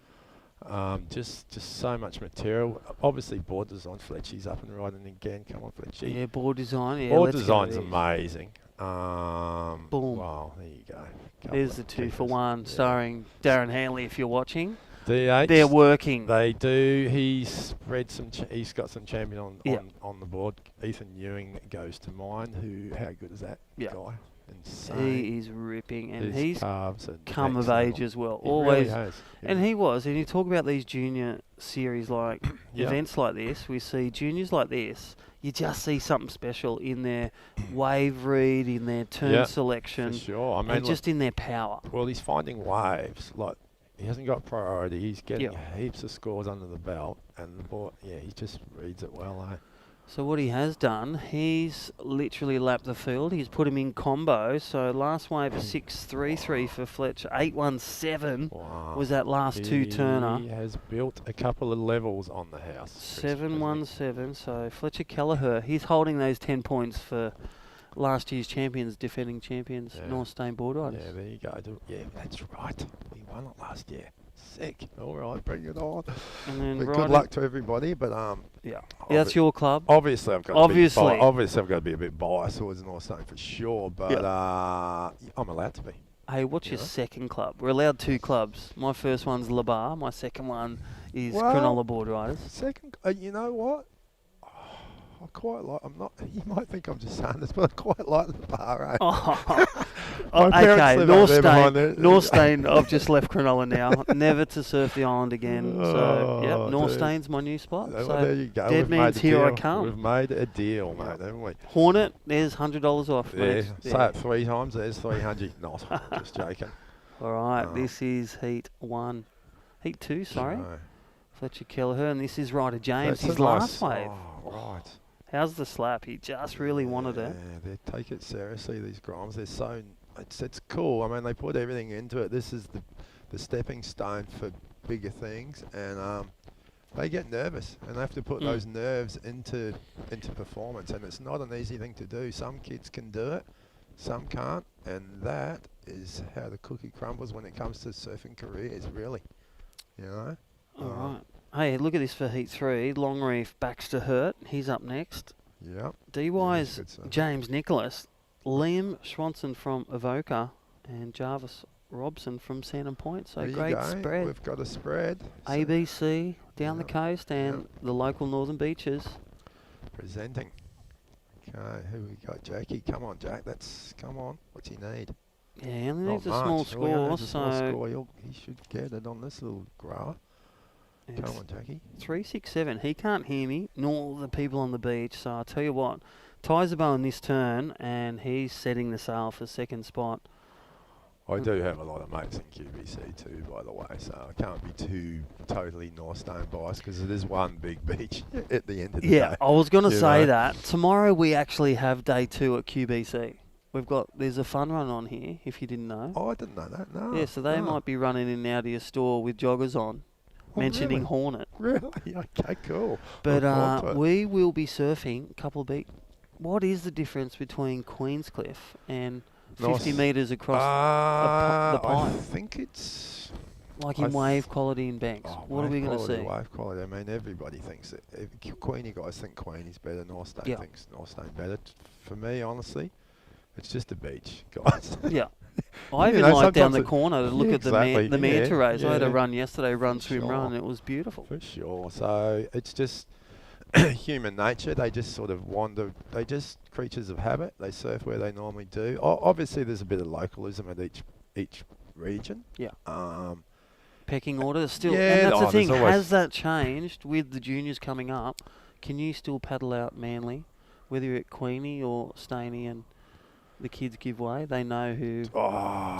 just so much material. Obviously, board design. Fletchy's up and riding again. Come on, Fletchy. Yeah, board design. Yeah, board let's go design's with these. amazing. Boom. Wow, there you go. There's the 2-for-1 starring Darren Hanley if you're watching. DH. They're working. They do. He's spread some. He's got some champion Yeah. on the board. Ethan Ewing goes to mine. How good is that Yeah. guy? Insane. He is ripping, and His he's calves are come next of age level. as well. He Always. really has. And he was. And you talk about these junior series like Yeah. events like this. We see juniors like this. You just see something special in their wave read, in their turn Yeah, selection, for sure. I mean, and just in their power. well, he's finding waves. Like he hasn't got priority. He's getting Yeah. heaps of scores under the belt, and the board. Yeah, he just reads it well. So what he has done, he's literally lapped the field. He's put him in combo. So last wave a 6.33 for Fletcher. 8.17 Wow. was that last two-turner. He has built a couple of levels on the house. 7.17. So Fletcher Kelleher, he's holding those 10 points for last year's champions, defending champions, Yeah. North Stain Board Riders. Yeah, there you go. Yeah, that's right. We won it last year. Sick. All right, bring it on. And then But right good luck to everybody. But yeah, that's your club. obviously I've got Obviously. obviously I've got to be a bit biased towards North Stain for sure. But I'm allowed to be. Hey, what's your Yeah. second club? We're allowed 2 clubs. My first one's La Bar. My second one is Well, Cronulla Board Riders. Second, you know what? I quite like. I'm not. You might think I'm just saying this, but I quite like the bar. Oh, My parents okay, live North up there behind Stain. there. North Stain. I've just left Cronulla now. Never to surf the island again. So, yep, Oh, North dude. Stain's my new spot. Well, So, there you go. dead We've made man's a here I deal. come. We've made a deal, mate, haven't we? Hornet, there's $100 off. Yeah. mate. Say it 3 times. There's 300. Not. Just joking. All right, Oh. this is Heat 1. Heat 2, sorry. No. Fletcher Kelleher, and this is Ryder James, That's a his last nice- wave. Oh, right. How's the slap? He just really wanted it. Yeah, they take it seriously, these Grimes. They're so... It's cool. I mean, they put everything into it. This is the stepping stone for bigger things. And they get nervous. And they have to put those nerves into performance. And it's not an easy thing to do. Some kids can do it. Some can't. And that is how the cookie crumbles when it comes to surfing careers, really. You know? All right. Hey, look at this for Heat 3. Longreef Baxter Hurt. He's up next. Yep. DY's good stuff. James Nicholas. Liam Schwanson from Avoca. And Jarvis Robson from Sandon Point. So There you great go. spread. We've got a spread. So ABC down the Yep. coast and the local northern beaches. presenting. Okay, who we got? Jackie. Come on, Jack. Come on. What's he need? Yeah, he only Not needs a small much. All he score. needs is a small So score. He should get it on this little grower. it's Come on, Jackie. 367. He can't hear me, nor the people on the beach. So I'll tell you what, ties the bow in this turn, and he's setting the sail for second spot. I do have a lot of mates in QBC too, by the way, so I can't be too totally North Stone biased because it is one big beach at the end of the Yeah, day. I was going to You say know? that. Tomorrow we actually have day 2 at QBC. There's a fun run on here, if you didn't know. Oh, I didn't know that. No. Yeah, so they no. might be running in and out of your store with joggers on, Oh, mentioning really? Hornet. Really? Okay, cool. But Look forward to it. we will be surfing a couple of beats. What is the difference between Queenscliff and 50 metres across the I pipe? think it's Like I in th- wave quality and banks? What are we going to see? Wave quality. I mean, everybody thinks that. Queenie guys think Queenie's better. North Stain Yeah. thinks North Stain better. For me, honestly, it's just a beach, guys. Yeah. I You even know, like down sometimes the it- corner to look yeah, at the exactly, the manta yeah, rays. I had a yeah. run yesterday, run, For swim, sure. run. It was beautiful. For sure. So it's just human nature. They just sort of wander. They just creatures of habit. They surf where they normally do. Obviously, there's a bit of localism at each region. Yeah. Um, Pecking order still, Yeah, and that's the there's thing. always- Has that changed with the juniors coming up? Can you still paddle out Manly, whether you're at Queenie or Staney, and the kids give way? They know who.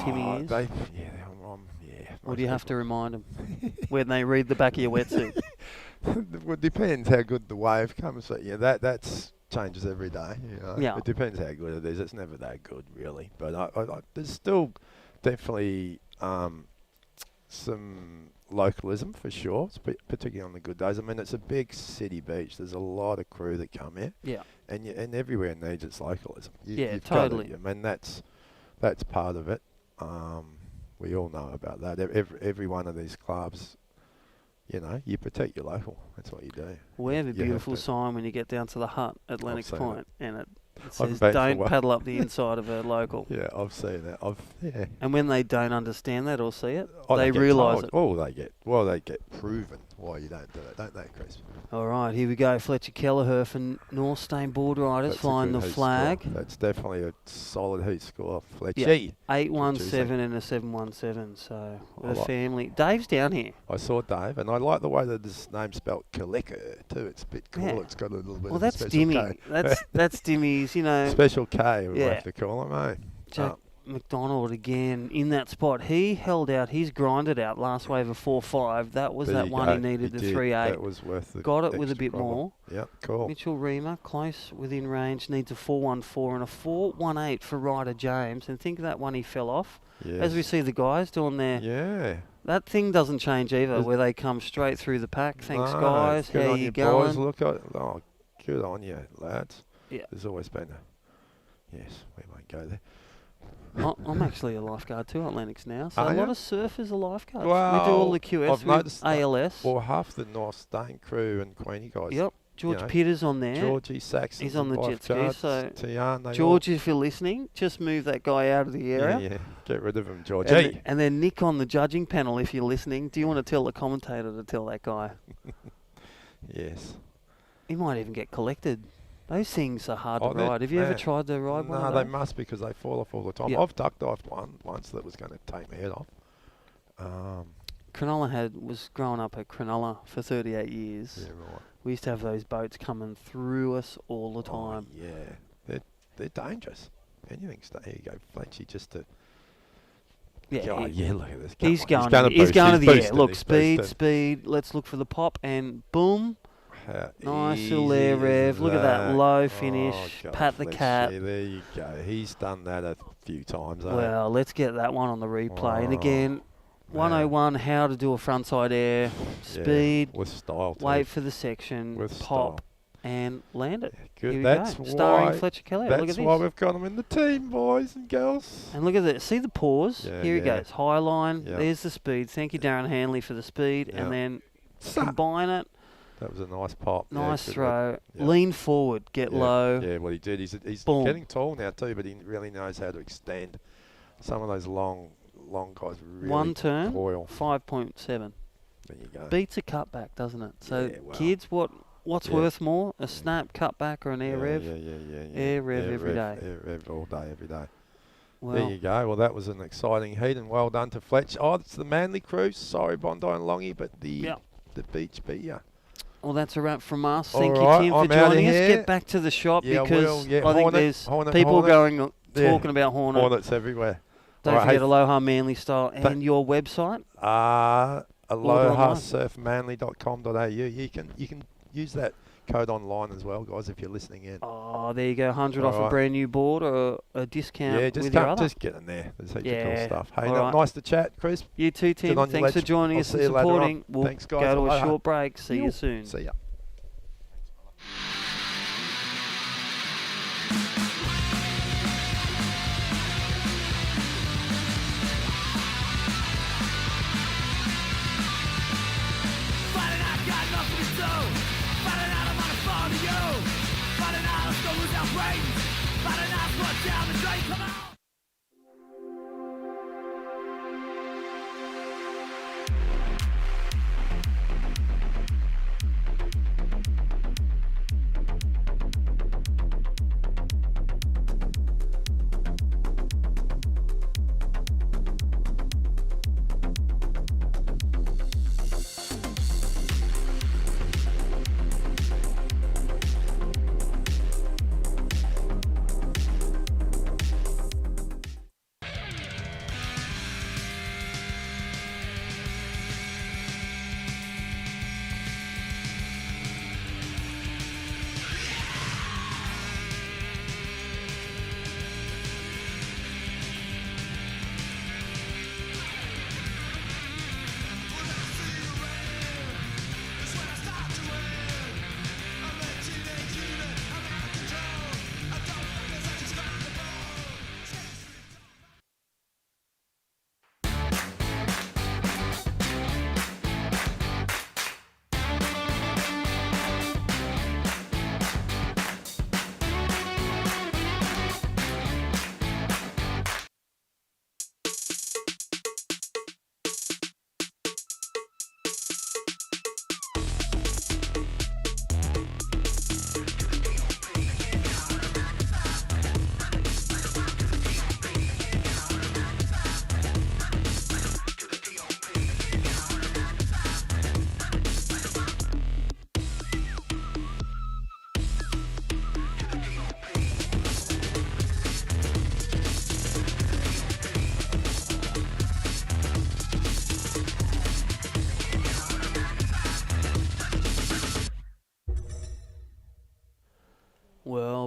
Timmy is? Yeah. Or do you have to remind them when they read the back of your wetsuit? Well, it depends how good the wave comes. But yeah, that's changes every day. You know? Yeah. It depends how good it is. It's never that good, really. But I there's still definitely some localism for sure, particularly on the good days. I mean, it's a big city beach. There's a lot of crew that come here. Yeah. And everywhere needs its localism. Yeah, you've gotta- totally. I mean, that's part of it. We all know about that. Every one of these clubs, you know, you protect your local. That's what you do. We have a You have beautiful to. sign when you get down to the hut at Lennox seen Point, and it I've says, been for "Don't one. paddle up the inside of a local." Yeah, I've seen that. Yeah. And when they don't understand that or see it, Oh, they get realise told. it. They get proven why you don't do it, don't they, Chris? All right, here we go. Fletcher Kelleher for North Stain Board Riders That's a flying good the heat flag. score. That's definitely a solid heat score, Fletcher. Yeah. 817 and a 717. So with a like- family. Dave's down here. I saw Dave, and I like the way that his name's spelled Kaleka too. It's a bit cool. Yeah. It's got a little bit Well, of a that's special Dimmy. K. That's Dimmy's. You know, Special K, we Yeah. have to call him, eh? Jack, McDonald again in that spot. He held out. He's grinded out last wave of 4-5. That was There that you one go. he needed, the did. 3-8. That was worth the Got it with a extra bit problem. more. Yep, cool. Mitchell Reamer, close within range, needs a 4-1-4 and a 4-1-8 for Ryder James. And think of that one he fell off. Yes. As we see the guys doing their... Yeah. That thing doesn't change either, There's- where they come straight through the pack. Thanks, No, guys. good How on you you going? boys. Look at, oh, good on you, lads. Yeah. There's always been a... Yes, we won't go there. I'm actually a lifeguard too at Lennox now, so Are a lot ya? of surfers are lifeguards. Well, we do all the QS I've with noticed that. ALS. Well, half the North Stain crew and Queenie guys. Yep, George know, Pitter's on there. Georgie, Saxon, He's on the jet ski, so Tian, they George, if you're listening, just move that guy out of the all, area. yeah, get rid of him, George. And then Nick on the judging panel, if you're listening, do you want to tell the commentator to tell that guy? Yes. He might even get collected. Those things are hard Oh, to they're- ride. Have you ever they're- tried to ride one No, of they those? must because they fall off all the time. Yep. I've duck dived one once that was going to take my head off. Cronulla was growing up at Cronulla for 38 years. Yeah, right. We used to have those boats coming through us all the time. Oh, yeah, they're dangerous. Anything's here you go, Fletchy, just to. Yeah, God, he- yeah, look at this. he's Come on, going. He's boost, going to the air. boosting, Look, he's speed, boosting. speed. Let's look for the pop and boom. How Nice little easy air is rev. Look at that low finish. God, Pat the Fletchy, cat. There you go. He's done that a few times. Well, let's get that one on the replay. And Oh, again, man. 101, how to do a frontside air. Speed, with style. Too. wait for the section, With pop, and land it. Good. Here we That's go. why. Starring Fletcher Kelly. Look at That's this. why we've got him in the team, boys and girls. And look at that. See the pause? Yeah, Here he yeah. goes. High line. Yeah. There's the speed. Thank you, Darren Hanley, for the speed. Yeah. And then Sa- combine it. That was a nice pop. Yeah, Nice good throw. work. Yeah. Lean forward. Get Yeah, low. Yeah, what he did. He's Boom. getting tall now too, but he really knows how to extend. Some of those long guys really One turn. coil. 5.7. There you go. Beats a cutback, doesn't it? So, Yeah, well, kids, what's yeah. worth more? A snap, cutback, or an air rev? Yeah. Air rev every day. Air rev all day, every day. Well, There you go. Well, that was an exciting heat, and well done to Fletch. Oh, it's the Manly crew. Sorry, Bondi and Longy, but the beach beat ya. well, that's a wrap from us. All Thank right, you, Tim, I'm for outta joining us. here. Get back to the shop Yeah, I because will. Yeah, I think Hornet, there's Hornet, people Hornet. going Yeah. talking about Hornet. Hornets everywhere. Don't All right, forget hey, Aloha Manly Style and your website. AlohaSurfManly.com.au. You can use that code online as well, guys, if you're listening in. Oh, there you go. 100 off All a right. brand new board or a discount Yeah, just with your come, other. just get in there. There's heaps of Yeah. cool stuff. Hey, All right. nice to chat, Chris. You too, Tim. Good on you, Thanks for Ledge. joining I'll us see and you later on. supporting. We'll Thanks, guys. go to a Aloha. short break. See you soon. See ya. Finding out got nothing to do. Finding out I'm on the phone to you. Finding out I'm gonna lose our brains. Finding out what's down the drain. Come on.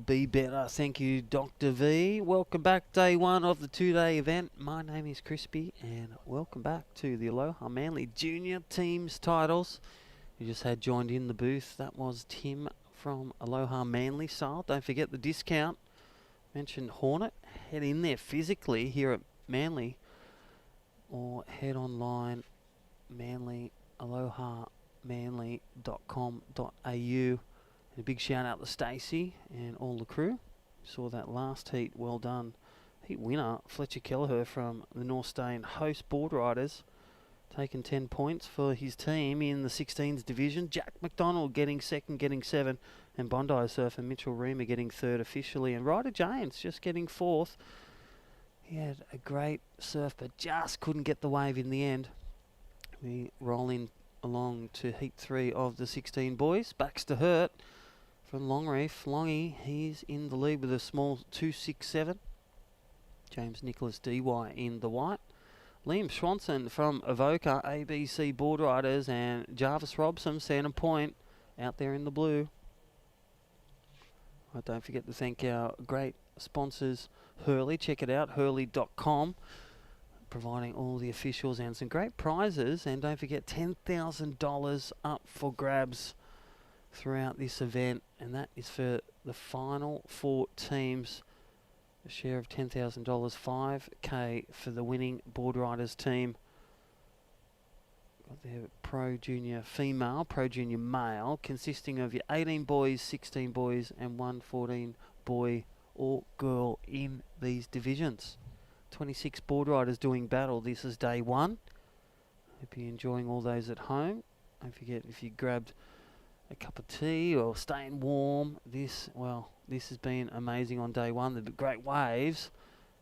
I'll be better. Thank you, Dr. V. Welcome back, day one of the two-day event. My name is Crispy, and welcome back to the Aloha Manly Junior Teams titles. You just had joined in the booth. That was Tim from Aloha Manly Style. Don't forget the discount. Mentioned Hornet. Head in there physically here at Manly, or head online, Manly, alohamanly.com.au. And a big shout out to Stacey and all the crew. Saw that last heat, well done. Heat winner, Fletcher Kelleher from the North Stain host board riders, taking 10 points for his team in the 16s division. Jack McDonald getting second, getting 7, and Bondi surfer Mitchell Reamer getting third officially, and Ryder James just getting fourth. He had a great surf, but just couldn't get the wave in the end. We roll in along to heat 3 of the 16 boys. Baxter Hurt from Longreef. Longy, he's in the lead with a small 2.67. James Nicholas DY in the white. Liam Schwanson from Avoca, ABC Board Riders, and Jarvis Robson, Sandham Point, out there in the blue. Don't forget to thank our great sponsors, Hurley. Check it out, hurley.com, providing all the officials and some great prizes. And don't forget, $10,000 up for grabs throughout this event, and that is for the final 4 teams. A share of $10,000, $5K for the winning board riders team. Got their pro junior female, pro junior male, consisting of your 18 boys, 16 boys, and 1 14 boy or girl in these divisions. 26 board riders doing battle. This is day 1. Hope you're enjoying all those at home. Don't forget, if you grabbed a cup of tea or staying warm, this has been amazing on day 1. The great waves,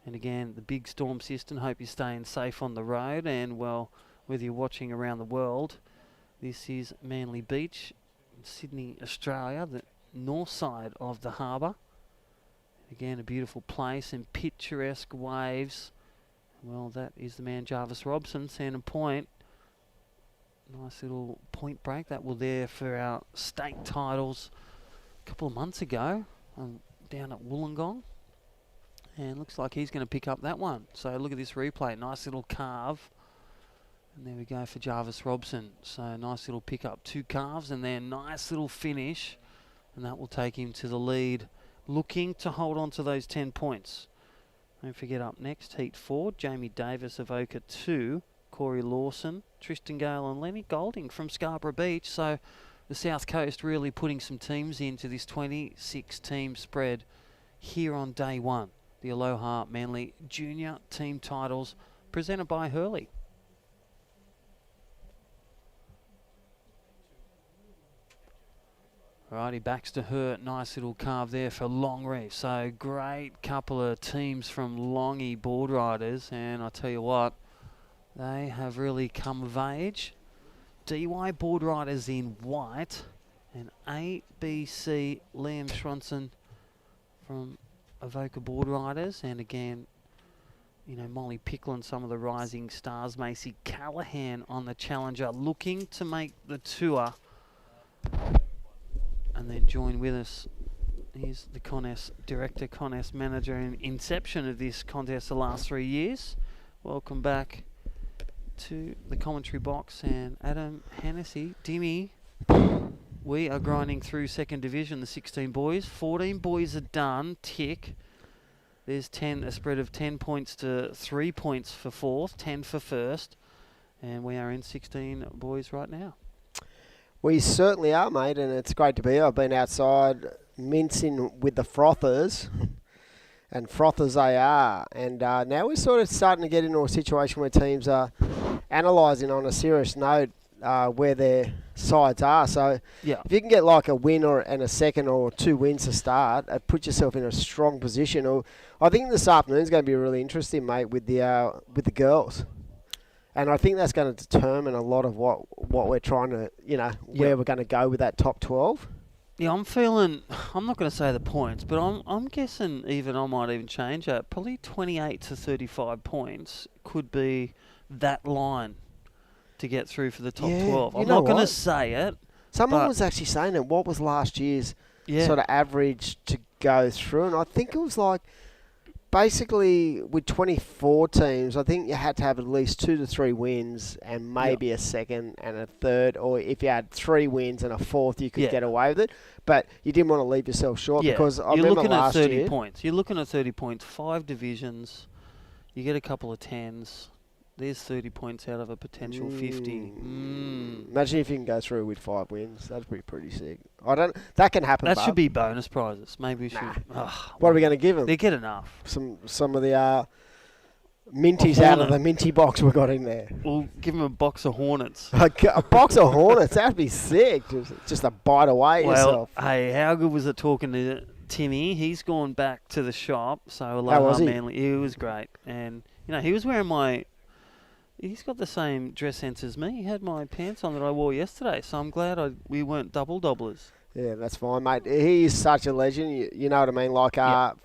and again the big storm system. Hope you're staying safe on the road, and well, whether you're watching around the world, this is Manly Beach in Sydney, Australia, the north side of the harbour. Again, a beautiful place and picturesque waves. Well, that is the man Jarvis Robson, Sandham Point. Nice little point break that was there for our state titles a couple of months ago, down at Wollongong. And looks like he's going to pick up that one. So look at this replay. Nice little carve. And there we go for Jarvis Robson. So nice little pick up. 2 carves and then nice little finish. And that will take him to the lead. Looking to hold on to those 10 points. Don't forget, up next, heat 4. Jamie Davis of Oka 2. Corey Lawson, Tristan Gale and Lenny Golding from Scarborough Beach. So the South Coast really putting some teams into this 26 team spread here on day 1. The Aloha Manly Junior Team titles presented by Hurley. Alrighty, Baxter Hurt, nice little carve there for Longreef. So great couple of teams from Longy board riders, and I tell you what, they have really come of age. DY board riders in white, and ABC Liam Schronson from Avoca board riders, and again, you know, Molly Pickle and some of the rising stars. Macy Callahan on the Challenger, looking to make the tour, and then join with us. Here's the Contest Director, Contest Manager, and inception of this contest the last 3 years. Welcome back to the commentary box, and Adam Hennessy. Dimmy, we are grinding through second division, the 16 boys. 14 boys are done, tick. There's 10, a spread of 10 points to 3 points for fourth, 10 for first, and we are in 16 boys right now. We certainly are, mate, and it's great to be here. I've been outside mincing with the frothers, and frothers they are. And now we're sort of starting to get into a situation where teams are analysing on a serious note where their sides are. So Yeah. if you can get like a win and a second or 2 wins to start, it puts yourself in a strong position. Or I think this afternoon's going to be really interesting, mate, with the girls. And I think that's going to determine a lot of what we're trying to, where we're going to go with that top 12. Yeah, I'm not going to say the points, but I'm guessing I might even change that. Probably 28 to 35 points could be that line to get through for the top 12. I'm not going to say it. Someone was actually saying it. What was last year's sort of average to go through. And I think it was like, basically, with 24 teams, I think you had to have at least 2 to 3 wins and maybe a second and a third, or if you had 3 wins and a fourth, you could get away with it. But you didn't want to leave yourself short because I remember last year... You're looking at 30 points. You're looking at 30 points, 5 divisions, you get a couple of 10s. There's 30 points out of a potential 50. Imagine if you can go through with 5 wins. That'd be pretty sick. That can happen. That should be bonus prizes. Maybe we should. What are we going to give them? They get enough. Some of the minties out of the minty box we got in there. We'll give them a box of Hornets. A box of Hornets. That'd be sick. Just a bite away yourself. Hey, how good was it talking to Timmy? He's gone back to the shop. So How was he? Manly. It was great, and he was wearing my. He's got the same dress sense as me. He had my pants on that I wore yesterday, so I'm glad we weren't double-doublers. Yeah, that's fine, mate. He is such a legend. You know what I mean? Like,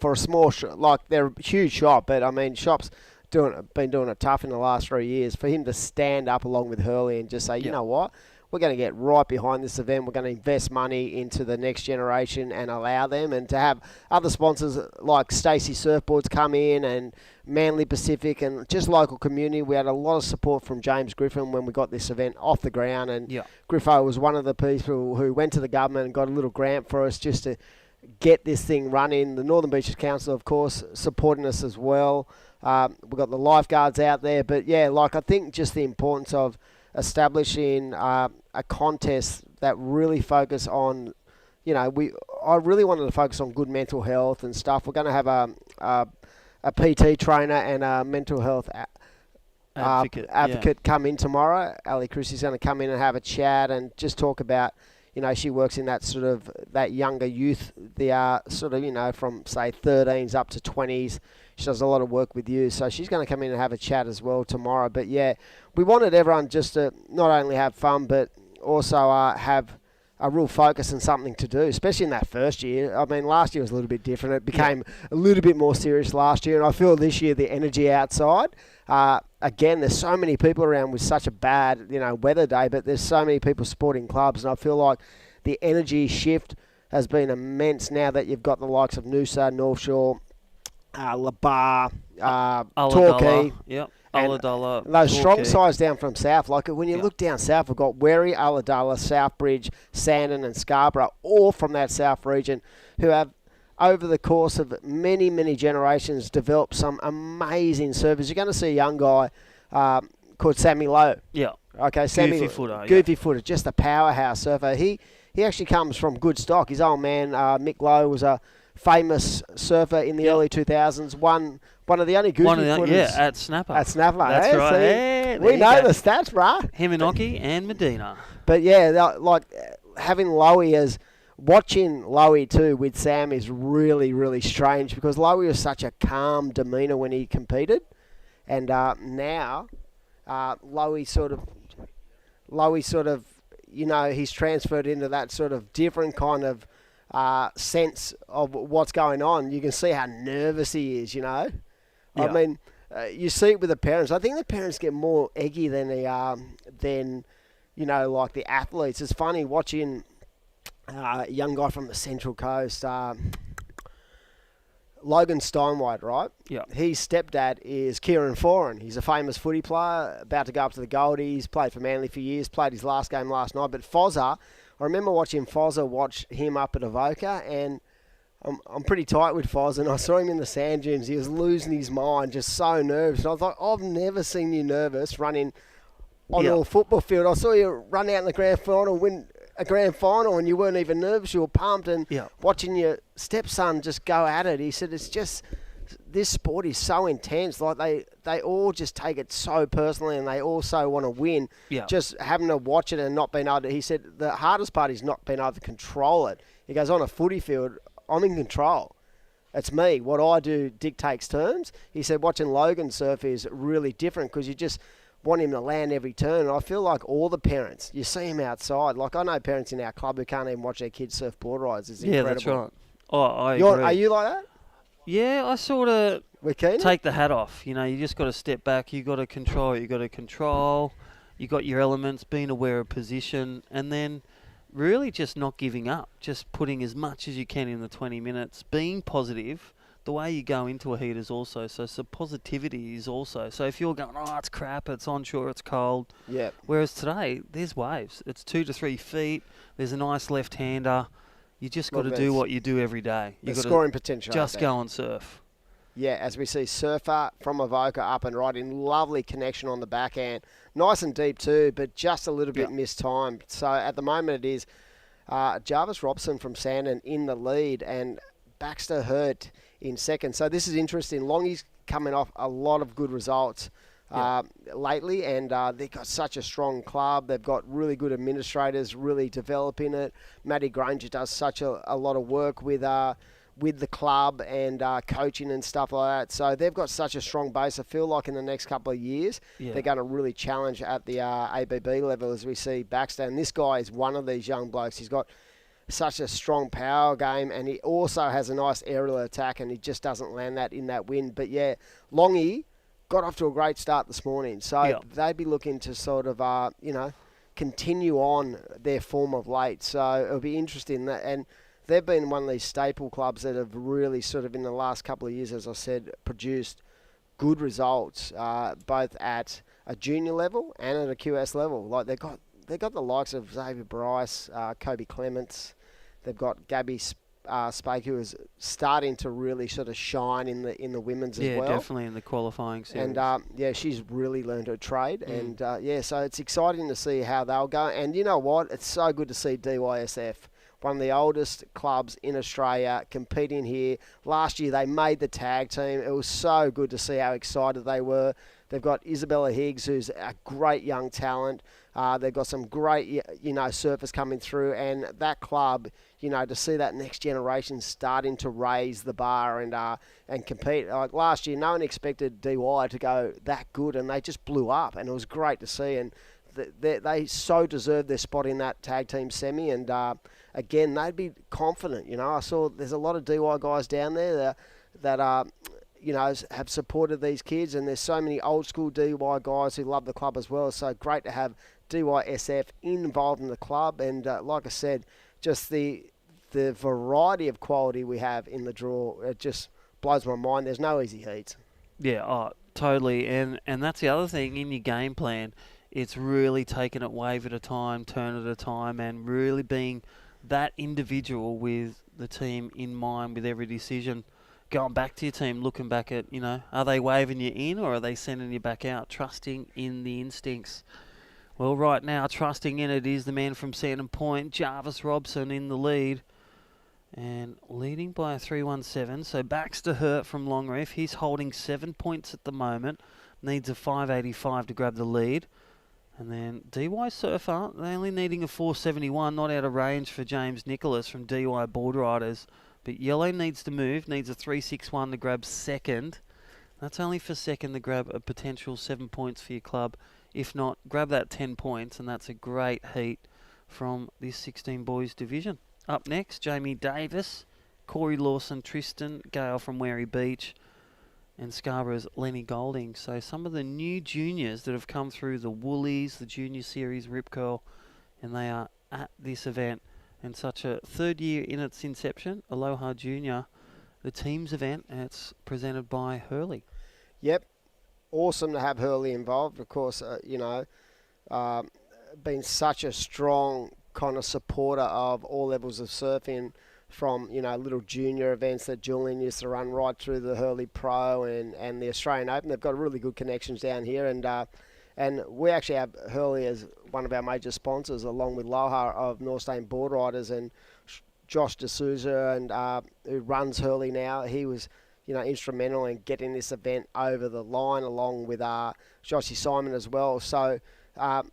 for a small shop, like, they're a huge shop, but, I mean, shops been doing it tough in the last 3 years. For him to stand up along with Hurley and just say, you know what? We're going to get right behind this event. We're going to invest money into the next generation and allow them. And to have other sponsors like Stacey Surfboards come in and Manly Pacific and just local community. We had a lot of support from James Griffin when we got this event off the ground. And Griffo was one of the people who went to the government and got a little grant for us just to get this thing running. The Northern Beaches Council, of course, supporting us as well. We've got the lifeguards out there. But, I think just the importance of establishing a contest that really focus on, I really wanted to focus on good mental health and stuff. We're going to have a PT trainer and a mental health advocate come in tomorrow. Ali Christie's going to come in and have a chat and just talk about, she works in that sort of that younger youth. They are sort of, from say 13s up to 20s. She does a lot of work with you, so she's going to come in and have a chat as well tomorrow. But we wanted everyone just to not only have fun, but also have a real focus and something to do, especially in that first year. I mean, last year was a little bit different. It became a little bit more serious last year, and I feel this year the energy outside. Again, there's so many people around with such a bad, weather day, but there's so many people supporting clubs, and I feel like the energy shift has been immense now that you've got the likes of Noosa, North Shore, Labar, Torquay. Yep. Ulladulla. Those strong sides down from south. Like when you look down south, we've got Werry, Ulladulla, Southbridge, Sandon and Scarborough, all from that south region, who have, over the course of many, many generations, developed some amazing surfers. You're going to see a young guy called Sammy Lowe. Yeah. Okay, Sammy. Goofy footer, just a powerhouse surfer. He actually comes from good stock. His old man, Mick Lowe, was a famous surfer in the early 2000s. One of the only goofy footers. At Snapper. At Snapper. That's right. Hey, we know the stats, bruh. Himinoki and Medina. But like having Lowy watching Lowy too with Sam is really, really strange because Lowy was such a calm demeanour when he competed. And now Lowy sort of, he's transferred into that sort of different kind of sense of what's going on. You can see how nervous he is, I mean, you see it with the parents. I think the parents get more eggy than they like the athletes. It's funny watching a young guy from the Central Coast, Logan Steinwade, right? Yeah. His stepdad is Kieran Foran. He's a famous footy player, about to go up to the Goldies, played for Manly for years, played his last game last night. But Fozza, I remember watching Fozza watch him up at Avoca, and I'm pretty tight with Foz, and I saw him in the sand dunes. He was losing his mind, just so nervous. And I was like, I've never seen you nervous running on a football field. I saw you run out in the grand final, win a grand final, and you weren't even nervous. You were pumped, and watching your stepson just go at it. He said, it's just, this sport is so intense. Like they all just take it so personally, and they also want to win. Yeah. Just having to watch it and not being able to, he said, the hardest part is not being able to control it. He goes, on a footy field, I'm in control. It's me. What I do dictates terms. He said watching Logan surf is really different because you just want him to land every turn. And I feel like all the parents, you see him outside. Like I know parents in our club who can't even watch their kids surf board rides. It's incredible. Yeah, that's right. Oh, I agree. Are you like that? Yeah, I sort of take the hat off. You just got to step back. You got to control. You got your elements, being aware of position, and then really just not giving up, just putting as much as you can in the 20 minutes, being positive. The way you go into a heat is also, so positivity is also. So if you're going, oh, it's crap, it's onshore, it's cold. Yeah. Whereas today, there's waves. It's 2 to 3 feet. There's a nice left-hander. You just got to do what you do every day. You The got scoring potential. just go and surf. Yeah, as we see Surfer from Avoca up and right in, lovely connection on the backhand. Nice and deep too, but just a little bit mistimed. So at the moment it is Jarvis Robson from Sandon in the lead and Baxter Hurt in second. So this is interesting. Longy's coming off a lot of good results lately, and they've got such a strong club. They've got really good administrators really developing it. Matty Granger does such a lot of work with the club and coaching and stuff like that. So they've got such a strong base. I feel like in the next couple of years, they're going to really challenge at the ABB level as we see Baxter. And this guy is one of these young blokes. He's got such a strong power game, and he also has a nice aerial attack, and he just doesn't land that in that wind. But yeah, Longy got off to a great start this morning. So they'd be looking to sort of, continue on their form of late. So it'll be interesting. And they've been one of these staple clubs that have really sort of in the last couple of years, as I said, produced good results, both at a junior level and at a QS level. Like they've got the likes of Xavier Bryce, Kobe Clements. They've got Gabby Spake, who is starting to really sort of shine in the women's as well. Yeah, definitely in the qualifying series. And she's really learned her trade. And so it's exciting to see how they'll go. And you know what? It's so good to see DYSF, one of the oldest clubs in Australia, competing here. Last year they made the tag team. It was so good to see how excited they were. They've got Isabella Higgs, who's a great young talent. They've got some great, surfers coming through. And that club, to see that next generation starting to raise the bar and compete. Like last year, no one expected DY to go that good, and they just blew up. And it was great to see. And they so deserve their spot in that tag team semi. And again, they'd be confident. I saw there's a lot of DY guys down there that have supported these kids, and there's so many old school DY guys who love the club as well. So great to have DYSF involved in the club, and like I said, just the variety of quality we have in the draw, it just blows my mind. There's no easy heats. Yeah, totally, and that's the other thing in your game plan. It's really taking it wave at a time, turn at a time, and really being that individual with the team in mind with every decision. Going back to your team, looking back at, are they waving you in or are they sending you back out? Trusting in the instincts. Well, right now, trusting in it is the man from Sandon Point, Jarvis Robson, in the lead. And leading by a 3.17. So Baxter Hurt from Longreef. He's holding 7 points at the moment. Needs a 5.85 to grab the lead. And then DY Surfer, they're only needing a 4.71, not out of range for James Nicholas from DY Board Riders. But Yellow needs to move, needs a 3.61 to grab second. That's only for second to grab a potential 7 points for your club. If not, grab that 10 points, and that's a great heat from this 16 boys division. Up next, Jamie Davis, Corey Lawson, Tristan Gale from Wary Beach, and Scarborough's Lenny Golding. So some of the new juniors that have come through the Woolies, the Junior Series, Rip Curl, and they are at this event. And such a third year in its inception, Aloha Junior, the team's event, and it's presented by Hurley. Yep. Awesome to have Hurley involved. Of course, been such a strong kind of supporter of all levels of surfing, from, little junior events that Julian used to run right through the Hurley Pro and the Australian Open. They've got really good connections down here, and we actually have Hurley as one of our major sponsors, along with Aloha of Northstain Board Riders, and Josh D'Souza, and who runs Hurley now. He was, instrumental in getting this event over the line, along with Joshy Simon as well. So it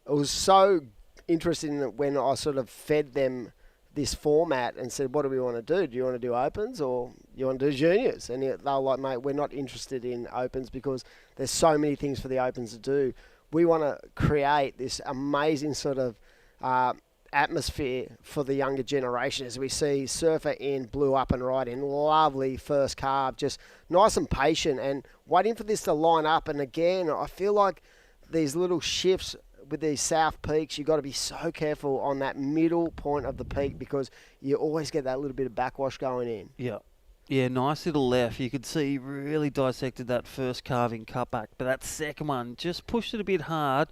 was so interesting when I sort of fed them this format and said, what do we want to do? Do you want to do opens or you want to do juniors? And they were like, mate, we're not interested in opens because there's so many things for the opens to do. We want to create this amazing sort of atmosphere for the younger generation, as we see Surfer in blew up and right in, lovely first carve, just nice and patient and waiting for this to line up. And again, I feel like these little shifts with these south peaks, you've got to be so careful on that middle point of the peak because you always get that little bit of backwash going in. Yeah. Yeah, nice little left. You could see he really dissected that first carving cutback, but that second one just pushed it a bit hard,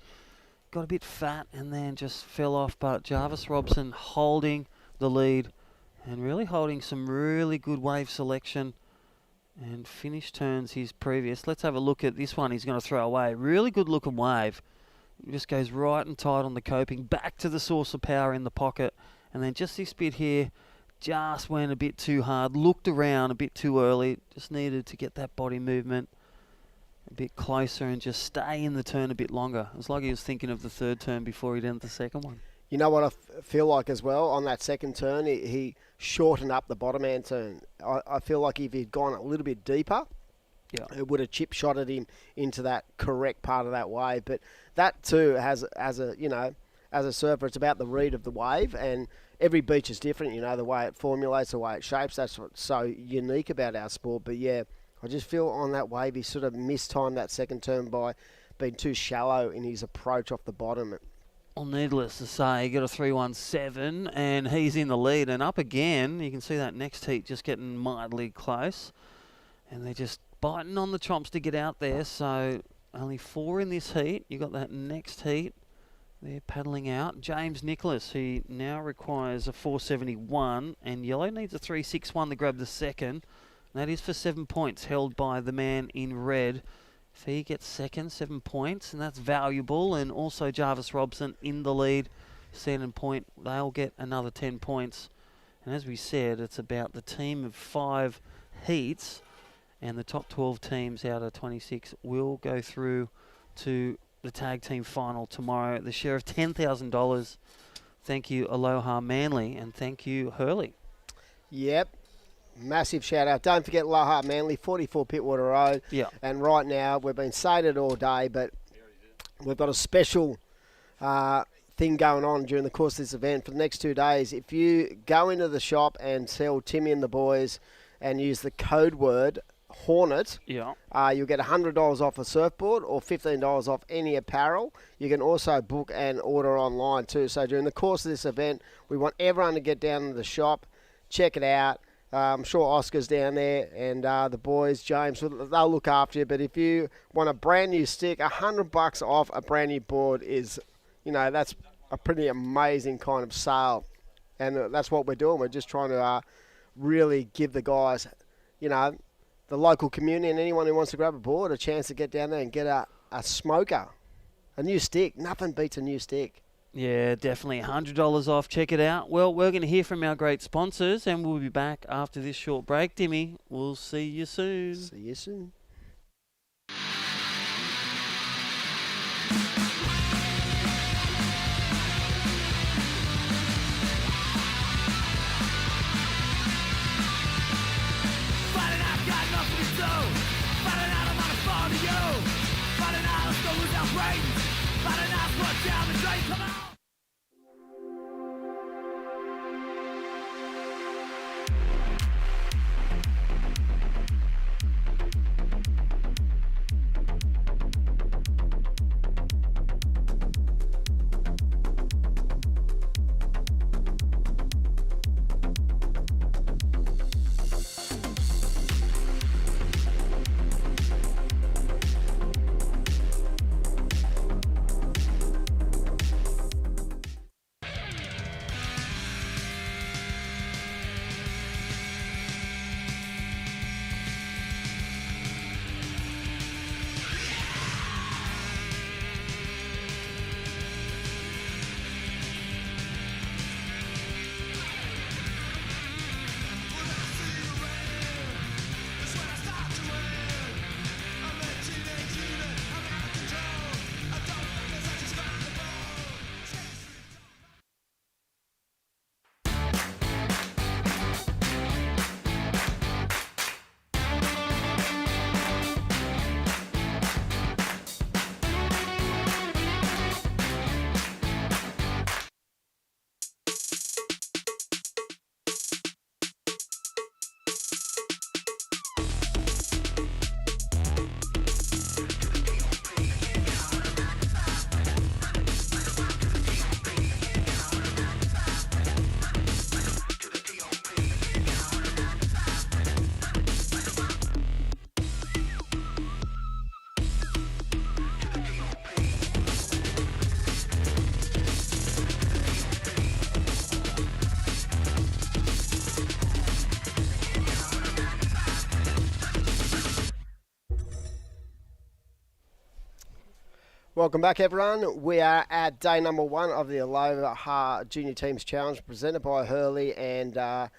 got a bit fat, and then just fell off. But Jarvis Robson holding the lead and really holding some really good wave selection and finish turns his previous. Let's have a look at this one he's going to throw away. Really good looking wave. It just goes right and tight on the coping, back to the source of power in the pocket, and then just this bit here just went a bit too hard, looked around a bit too early, just needed to get that body movement a bit closer and just stay in the turn a bit longer. It was like he was thinking of the third turn before he'd entered the second one. You know what I feel like as well on that second turn, he shortened up the bottom hand turn. I feel like if he'd gone a little bit deeper, it would have chip shotted him into that correct part of that wave. But that too as a surfer, it's about the read of the wave, and every beach is different. The way it formulates, the way it shapes. That's what's so unique about our sport. But yeah, I just feel on that wave he sort of mistimed that second turn by being too shallow in his approach off the bottom. Well, needless to say, he got a 3:17, and he's in the lead and up again. You can see that next heat just getting mildly close, and they're just biting on the chomps to get out there. So only 4 in this heat. You got that next heat. They're paddling out. James Nicholas, he now requires a 471, and yellow needs a 361 to grab the second. And that is for 7 points, held by the man in red. If he gets second, 7 points, and that's valuable. And also Jarvis Robson in the lead, Sandon Point. They'll get another 10 points. And as we said, it's about the team of 5 heats, and the top 12 teams out of 26 will go through to the tag team final tomorrow. The share of $10,000. Thank you, Aloha Manly, and thank you, Hurley. Yep. Massive shout out. Don't forget Aloha Manly, 44 Pittwater Road. Yeah. And right now, we've been saying it all day, but we've got a special thing going on during the course of this event for the next 2 days. If you go into the shop and tell Timmy and the boys and use the code word Hornet, you'll get $100 off a surfboard or $15 off any apparel. You can also book and order online too. So during the course of this event, we want everyone to get down to the shop, check it out. I'm sure Oscar's down there and the boys, James, they'll look after you. But if you want a brand new stick, $100 off a brand new board is, that's a pretty amazing kind of sale. And that's what we're doing. We're just trying to really give the guys, the local community and anyone who wants to grab a board a chance to get down there and get a smoker, a new stick. Nothing beats a new stick. Yeah, definitely. $100 off. Check it out. Well, we're going to hear from our great sponsors, and we'll be back after this short break. Dimmy, we'll see you soon. See you soon. Welcome back, everyone. We are at day number 1 of the Aloha Junior Teams Challenge presented by Hurley, and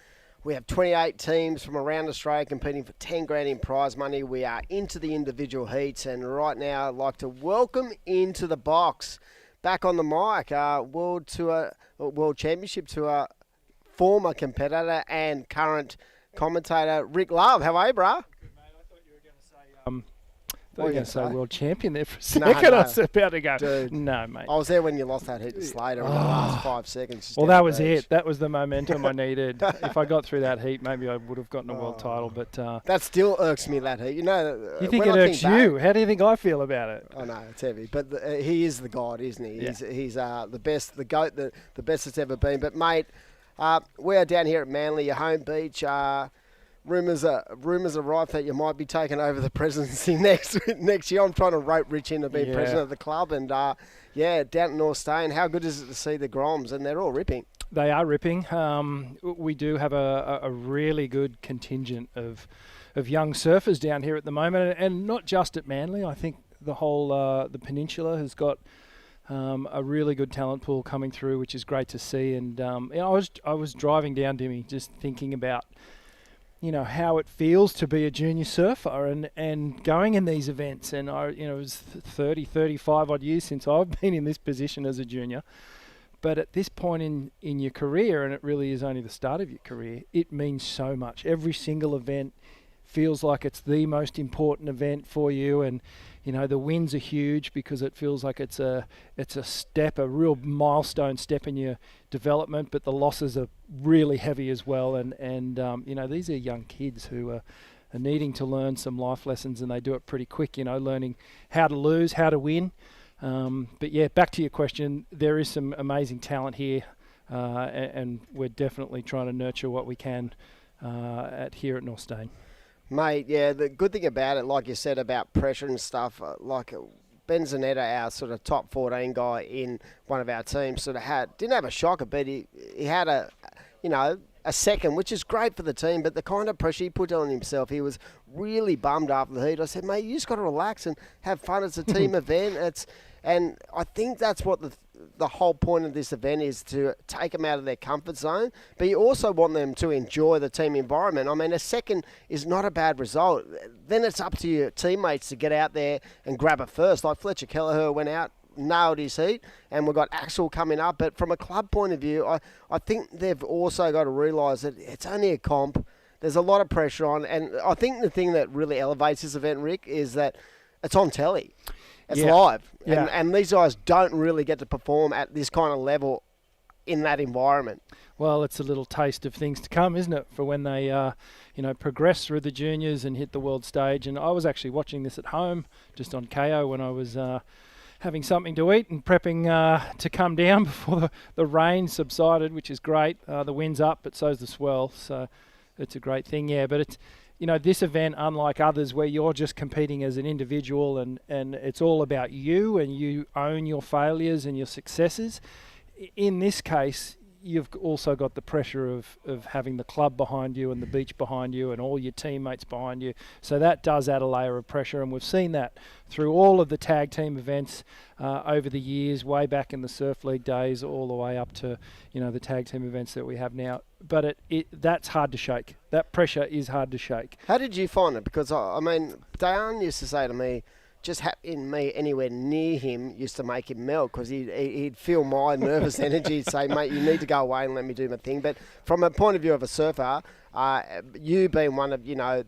we have 28 teams from around Australia competing for 10 grand in prize money. We are into the individual heats, and right now I'd like to welcome into the box, back on the mic, World Championship Tour former competitor and current commentator Rick Love. How are you, bruh? I thought you were going to say world champion there for a No, second. no. I was about to go, Dude. no, mate. I was there when you lost that heat to Slater in the last 5 seconds. just Well, down that the was beach. it. That was the momentum I needed. If I got through that heat, maybe I would have gotten a world title. But That still irks me, that heat. You know, you think when it I irks back- you? How do you think I feel about it? I know, it's heavy. But he is the god, isn't he? Yeah. He's the best, the GOAT, the best that's ever been. But, mate, we are down here at Manly, your home beach. Rumours are rife that you might be taking over the presidency next year. I'm trying to rope Rich in to be Yeah. president of the club. And, down at North Stain, how good is it to see the Groms? And they're all ripping. They are ripping. We do have a really good contingent of young surfers down here at the moment, and not just at Manly. I think the whole the peninsula has got a really good talent pool coming through, which is great to see. And I was driving down, Dimmy, just thinking about how it feels to be a junior surfer and going in these events. And it was 35 odd years since I've been in this position as a junior. But at this point in your career, and it really is only the start of your career, it means so much. Every single event feels like it's the most important event for you, and the wins are huge because it feels like it's a step, a real milestone step in your development. But the losses are really heavy as well, and these are young kids who are needing to learn some life lessons, and they do it pretty quick. Learning how to lose, how to win. But yeah, back to your question, there is some amazing talent here, and we're definitely trying to nurture what we can here at North Stain. Mate, yeah, the good thing about it, like you said, about pressure and stuff, like Ben Zanetta, our sort of top 14 guy in one of our teams, didn't have a shocker, but he had a second, which is great for the team, but the kind of pressure he put on himself, he was really bummed after the heat. I said, mate, you just got to relax and have fun. It's a team event. And I think that's what the whole point of this event is, to take them out of their comfort zone, but you also want them to enjoy the team environment. I mean, a second is not a bad result. Then it's up to your teammates to get out there and grab it first. Like Fletcher Kelleher went out, nailed his heat, and we've got Axel coming up. But from a club point of view, I think they've also got to realise that it's only a comp. There's a lot of pressure on, and I think the thing that really elevates this event, Rick, is that it's on telly. It's live. Yeah. And these guys don't really get to perform at this kind of level in that environment. Well, it's a little taste of things to come, isn't it, for when they progress through the juniors and hit the world stage. And I was actually watching this at home, just on KO, when I was having something to eat and prepping to come down before the rain subsided, which is great. The wind's up, but so's the swell, so it's a great thing. Yeah, but it's this event, unlike others where you're just competing as an individual and it's all about you and you own your failures and your successes. In this case, you've also got the pressure of having the club behind you and the beach behind you and all your teammates behind you. So that does add a layer of pressure, and we've seen that through all of the tag team events over the years, way back in the Surf League days, all the way up to the tag team events that we have now. But that's hard to shake. That pressure is hard to shake. How did you find it? Because, I mean, Diane used to say to me, just having me anywhere near him used to make him melt, because he'd feel my nervous energy. He'd say, mate, you need to go away and let me do my thing. But from a point of view of a surfer, you being one of,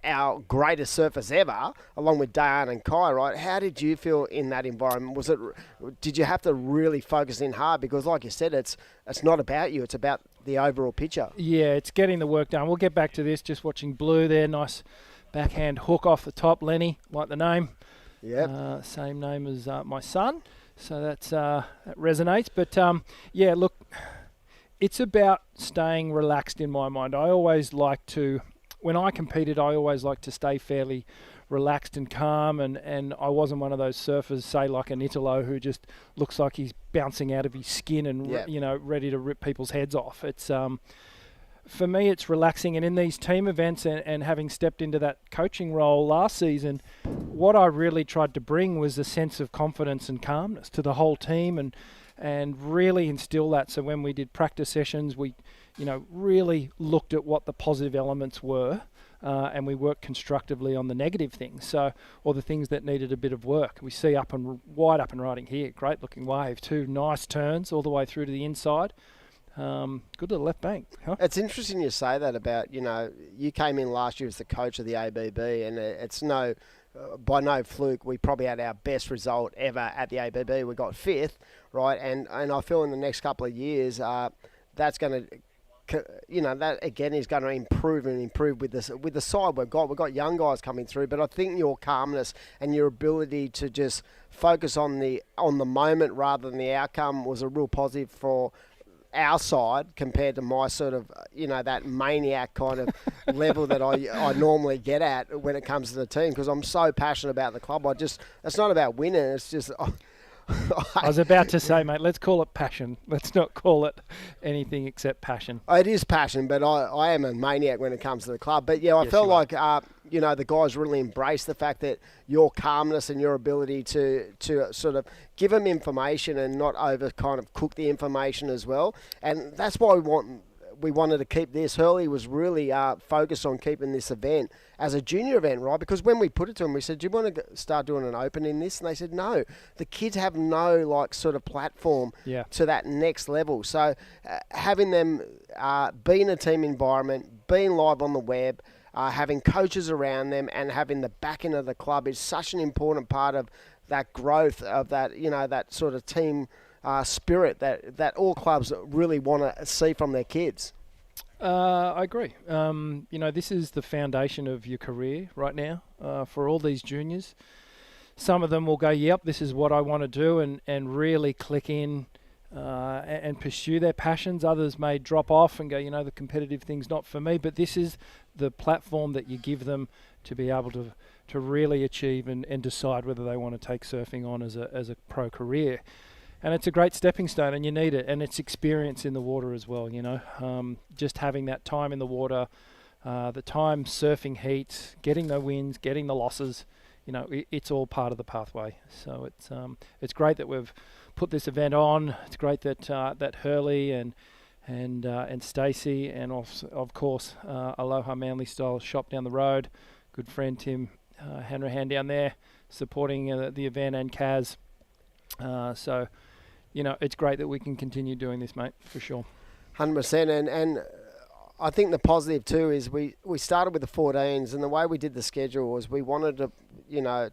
our greatest surfers ever, along with Diane and Kai, right? How did you feel in that environment? Did you have to really focus in hard? Because like you said, it's not about you, it's about the overall picture. Yeah, it's getting the work done. We'll get back to this, just watching Blue there, nice backhand hook off the top. Lenny, like the name. Yep. Same name as my son, so that resonates. But yeah, look, it's about staying relaxed in my mind. I always like to, when I competed, I always like to stay fairly relaxed and calm, and I wasn't one of those surfers, say like an Italo, who just looks like he's bouncing out of his skin and Yep. ready to rip people's heads off. It's for me, it's relaxing. And in these team events and having stepped into that coaching role last season, what I really tried to bring was a sense of confidence and calmness to the whole team and really instill that. So when we did practice sessions, we, really looked at what the positive elements were. And we worked constructively on the negative things, or the things that needed a bit of work. We see wide up and riding here, great looking wave, 2 nice turns all the way through to the inside. Good to the left bank. Huh? It's interesting you say that about, you came in last year as the coach of the ABB, and it's by no fluke, we probably had our best result ever at the ABB. We got 5th, right? And I feel in the next couple of years, that's going to, that again is going to improve with the side we've got. We've got young guys coming through, but I think your calmness and your ability to just focus on the moment rather than the outcome was a real positive for our side compared to my sort of, that maniac kind of level that I normally get at when it comes to the team, because I'm so passionate about the club. It's not about winning. It's just... I was about to say, mate, let's call it passion. Let's not call it anything except passion. It is passion, but I am a maniac when it comes to the club. But, yeah, I felt like, the guys really embraced the fact that your calmness and your ability to sort of give them information and not over kind of cook the information as well. And that's why we wanted to keep this. Hurley was really focused on keeping this event as a junior event, right? Because when we put it to them, we said, do you want to start doing an open in this? And they said, no. The kids have no, sort of platform to that next level. So having them be in a team environment, being live on the web, having coaches around them and having the backing of the club is such an important part of that growth of that, that sort of team spirit that all clubs really want to see from their kids. I agree. This is the foundation of your career right now for all these juniors. Some of them will go, yep, this is what I want to do, and really click in and pursue their passions. Others may drop off and go, the competitive thing's not for me, but this is the platform that you give them to be able to really achieve and decide whether they want to take surfing on as a pro career. And it's a great stepping stone, and you need it. And it's experience in the water as well, just having that time in the water, the time surfing heats, getting the wins, getting the losses, it's all part of the pathway. So it's great that we've put this event on. It's great that that Hurley and Stacey and of course Aloha Manly Style shop down the road, good friend Tim Hanrahan down there supporting the event, and Kaz. So it's great that we can continue doing this, mate, for sure. 100%. And I think the positive too is we started with the 14s, and the way we did the schedule was we wanted to,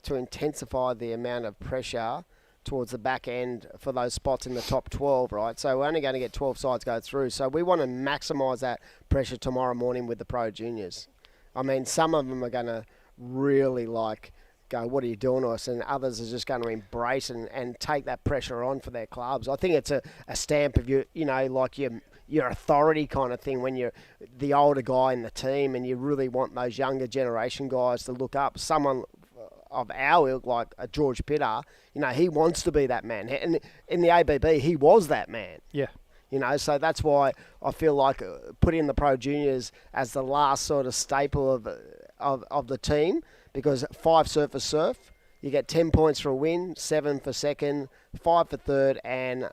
to intensify the amount of pressure towards the back end for those spots in the top 12, right? So we're only going to get 12 sides go through. So we want to maximise that pressure tomorrow morning with the pro juniors. I mean, some of them are going to really go, what are you doing to us? And others are just going to embrace and take that pressure on for their clubs. I think it's a stamp of your authority kind of thing when you're the older guy in the team and you really want those younger generation guys to look up. Someone of our ilk, like a George Pitter, he wants to be that man. And in the ABB, he was that man. Yeah. So that's why I feel like putting the pro juniors as the last sort of staple of the team, because 5 surfers surf, you get 10 points for a win, 7 for second, 5 for third, and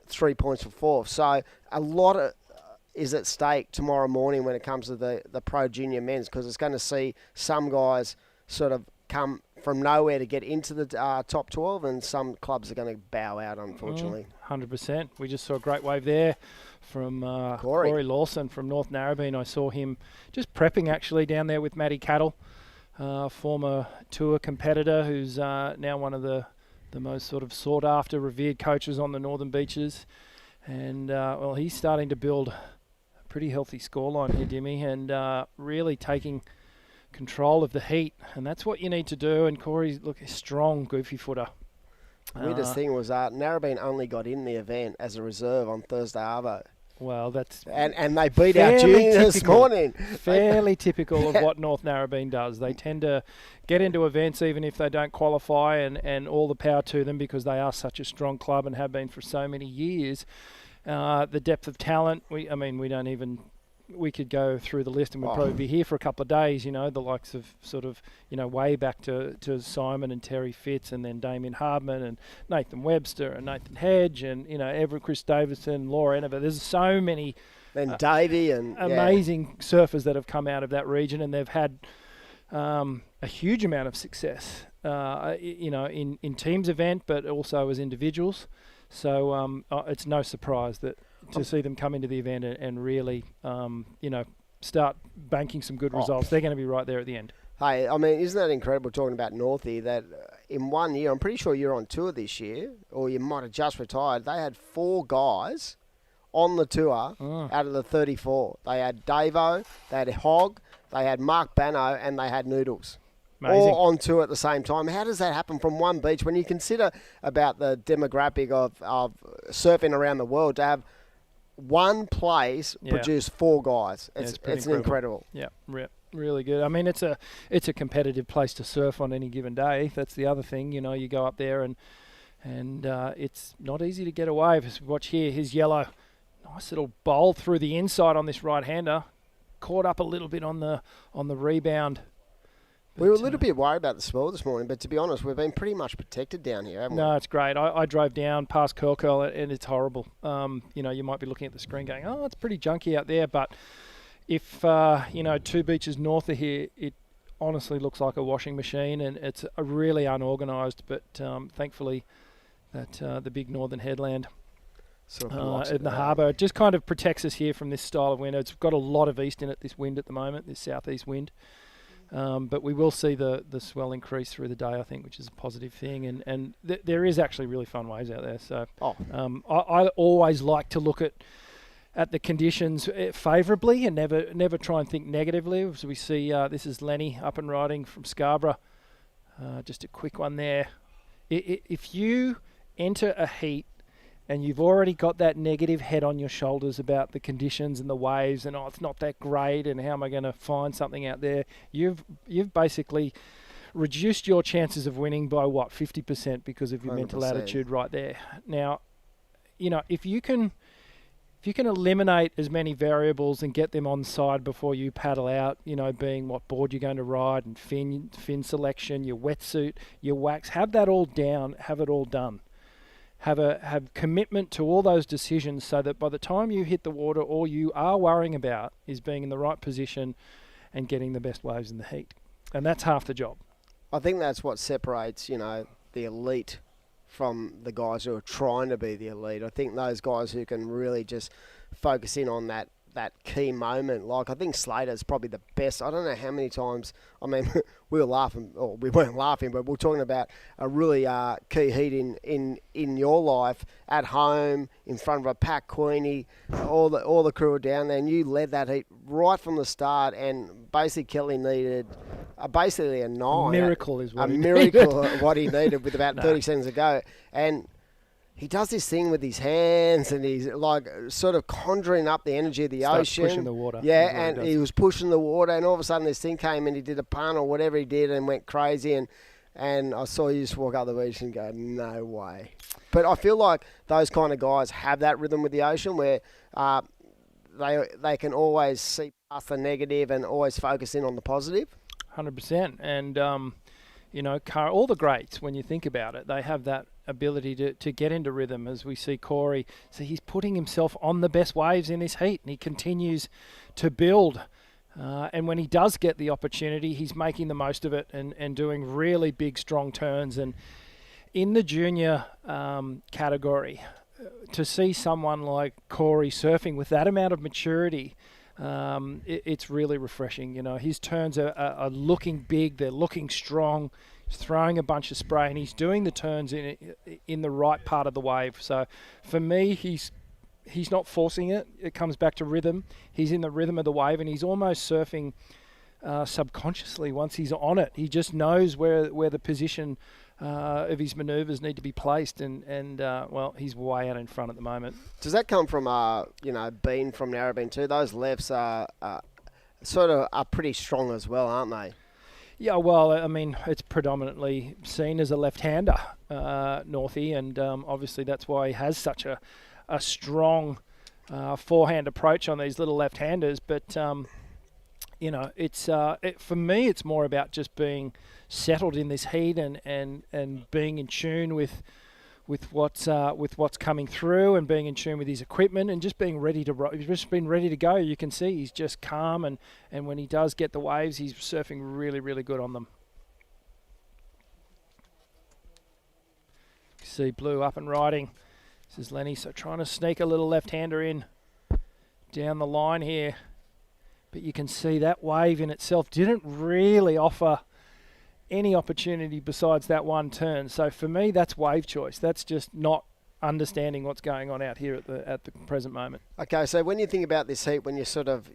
3 points for fourth. So a lot is at stake tomorrow morning when it comes to the pro junior men's, because it's going to see some guys sort of come from nowhere to get into the top 12, and some clubs are going to bow out, unfortunately. 100%. We just saw a great wave there from Corey Lawson from North Narrabeen. I saw him just prepping actually down there with Matty Cattle, former tour competitor who's now one of the most sort of sought after, revered coaches on the northern beaches. And he's starting to build a pretty healthy scoreline here, Dimmy, and really taking control of the heat, and that's what you need to do. And Corey's a strong, goofy footer. Weirdest thing was Narrabeen only got in the event as a reserve on Thursday Arvo. Well, that's and they beat our junior this morning. Fairly typical of what North Narrabeen does. They tend to get into events even if they don't qualify, and all the power to them because they are such a strong club and have been for so many years. The depth of talent, we don't even we could go through the list and we'd Oh. probably be here for a couple of days. The likes of sort of way back to Simon and Terry Fitz, and then Damien Hardman and Nathan Webster and Nathan Hedge and Chris Davison, Laura Enever. There's so many Then Davey and amazing surfers that have come out of that region, and they've had a huge amount of success, in teams event, but also as individuals. So it's no surprise that to see them come into the event and really, start banking some good results. They're going to be right there at the end. Hey, I mean, isn't that incredible talking about Northie, that in 1 year, I'm pretty sure you're on tour this year, or you might have just retired, they had 4 guys on the tour out of the 34. They had Davo, they had Hogg, they had Mark Bano, and they had Noodles. Amazing. All on tour at the same time. How does that happen from one beach when you consider about the demographic of surfing around the world, to have one place produce 4 guys? It's incredible. Yeah, really good. I mean, it's a competitive place to surf on any given day. That's the other thing. You go up there and it's not easy to get away. Watch here, his yellow, nice little bowl through the inside on this right-hander. Caught up a little bit on the rebound. We were a little bit worried about the swell this morning, but to be honest, we've been pretty much protected down here, haven't we? No, it's great. I drove down past Curl and it's horrible. You might be looking at the screen going, oh, it's pretty junky out there. But if, 2 beaches north of here, it honestly looks like a washing machine, and it's really unorganised. But thankfully, that the big northern headland Sort of blocks it in the out. harbour just kind of protects us here from this style of wind. It's got a lot of east in it, this wind at the moment, this southeast wind. But we will see the swell increase through the day, I think, which is a positive thing. And there is actually really fun waves out there. So I always like to look at the conditions favourably and never try and think negatively. So we see this is Lenny up and riding from Scarborough. Just a quick one there. If you enter a heat and you've already got that negative head on your shoulders about the conditions and the waves and it's not that great and how am I going to find something out there, you've basically reduced your chances of winning by 50% because of your mental 100%. attitude right there. Now, if you can eliminate as many variables and get them on side before you paddle out, being what board you're going to ride and fin selection, your wetsuit, your wax, have that all down, have it all done. Have commitment to all those decisions so that by the time you hit the water, all you are worrying about is being in the right position and getting the best waves in the heat. And that's half the job. I think that's what separates, the elite from the guys who are trying to be the elite. I think those guys who can really just focus in on that key moment. Like, I think Slater's probably the best. I don't know how many times, I mean, we were laughing, or we weren't laughing, but we're talking about a really key heat in your life, at home, in front of a packed Queenie, all the crew were down there, and you led that heat right from the start, and basically Kelly needed basically a 9. Miracle is what a he miracle needed. what he needed with about 30 seconds to go. And he does this thing with his hands, and he's like sort of conjuring up the energy of the Starts ocean. pushing the water. Yeah, That's what and he he does. was pushing the water, and all of a sudden this thing came and he did a pun or whatever he did and went crazy. And I saw you just walk up the beach and go, no way. But I feel like those kind of guys have that rhythm with the ocean where they can always see past the negative and always focus in on the positive. 100%. And, all the greats, when you think about it, they have that ability to get into rhythm, as we see Corey. So he's putting himself on the best waves in this heat, and he continues to build. And when he does get the opportunity, he's making the most of it and doing really big, strong turns. And in the junior category, to see someone like Corey surfing with that amount of maturity, it's really refreshing. His turns are looking big, they're looking strong. He's throwing a bunch of spray, and he's doing the turns in the right part of the wave. So for me, he's not forcing it. It comes back to rhythm. He's in the rhythm of the wave, and he's almost surfing subconsciously once he's on it. He just knows where the position of his manoeuvres need to be placed, and he's way out in front at the moment. Does that come from, Bean from Narrabeen too? Those lefts are pretty strong as well, aren't they? Yeah, well, I mean, it's predominantly seen as a left-hander, Northie, and obviously that's why he has such a strong forehand approach on these little left-handers, but it's for me it's more about just being settled in this heat and being in tune with what's coming through, and being in tune with his equipment, and just being ready to he's just been ready to go. You can see he's just calm, and when he does get the waves, he's surfing really, really good on them. You see Blue up and riding. This is Lenny, so trying to sneak a little left-hander in down the line here. But you can see that wave in itself didn't really offer any opportunity besides that one turn. So for me, that's wave choice. That's just not understanding what's going on out here at the present moment. Okay, so when you think about this heat, when you're sort of,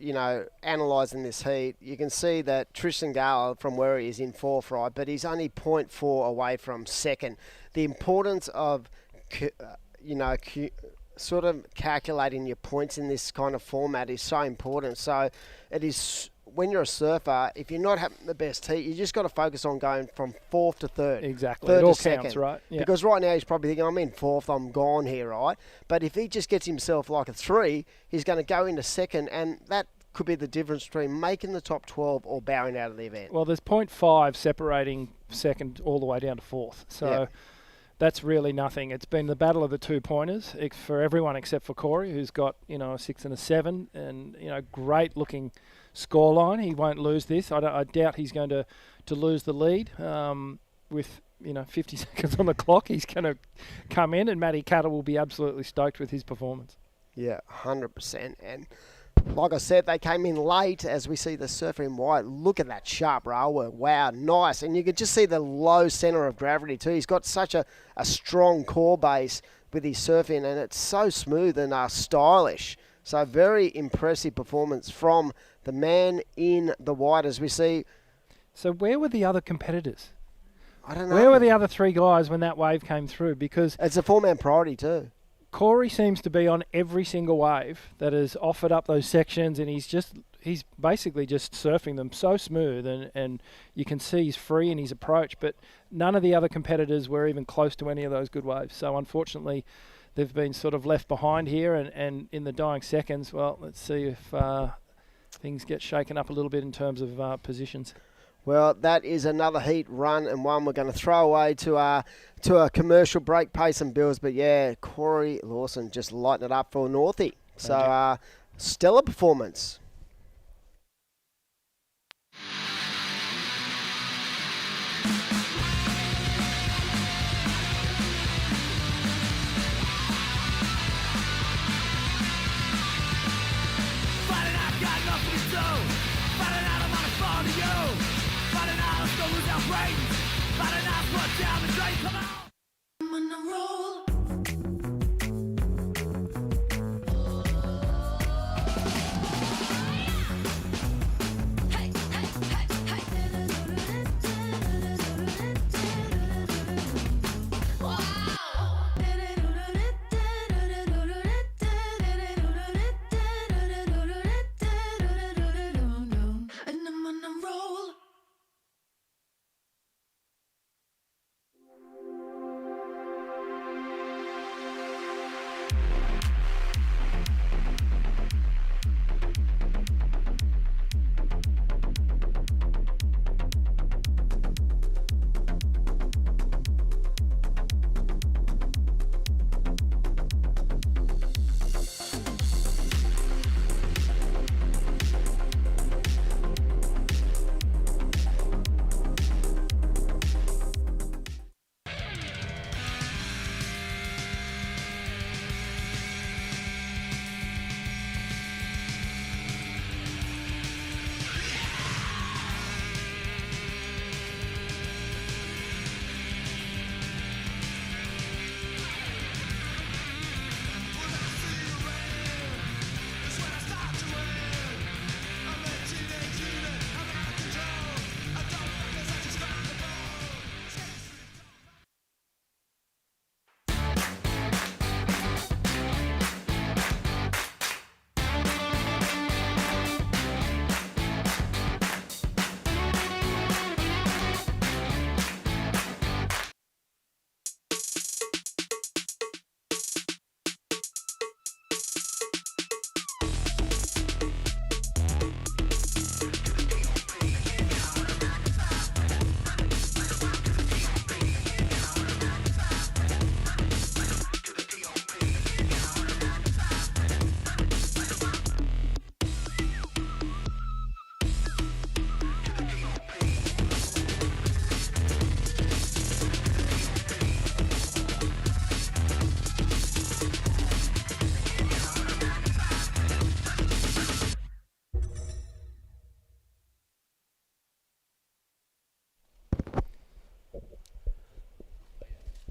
analysing this heat, you can see that Tristan Gale, from where he is in fourth, right, but he's only 0.4 away from second. The importance of, sort of calculating your points in this kind of format is so important. So it is, when you're a surfer, if you're not having the best heat, you just got to focus on going from fourth to third. Exactly. Third it all to second. counts, right? Yeah. Because right now he's probably thinking, I'm in fourth, I'm gone here, right? But if he just gets himself like a 3, he's going to go into second, and that could be the difference between making the top 12 or bowing out of the event. Well, there's 0.5 separating second all the way down to fourth. So that's really nothing. It's been the battle of the 2-pointers for everyone except for Corey, who's got, a 6 and a 7, and, great looking scoreline. He won't lose this. I doubt he's going to lose the lead with 50 seconds on the clock. He's going to come in, and Matty Cattle will be absolutely stoked with his performance. Yeah, 100%. And like I said, they came in late, as we see the surfer in white. Look at that sharp rail work. Wow, nice. And you can just see the low centre of gravity too. He's got such a strong core base with his surfing, and it's so smooth and stylish. So very impressive performance from the man in the white, as we see. So where were the other competitors? I don't know. Where were the other 3 guys when that wave came through? Because it's a 4-man priority too. Corey seems to be on every single wave that has offered up those sections, and he's basically just surfing them so smooth, and you can see he's free in his approach, but none of the other competitors were even close to any of those good waves. So unfortunately, they've been sort of left behind here, and in the dying seconds, well, let's see if things get shaken up a little bit in terms of positions. Well, that is another heat run, and one we're going to throw away to a commercial break, pay some bills. But yeah, Corey Lawson just lighting it up for Northie. So stellar performance. Fighting I've got nothing to do. Fighting out I'm on a phone to you. Fighting out let's go lose our brains. Fighting out put down the drain. Come on. I'm on a roll. Hey, hey, hey,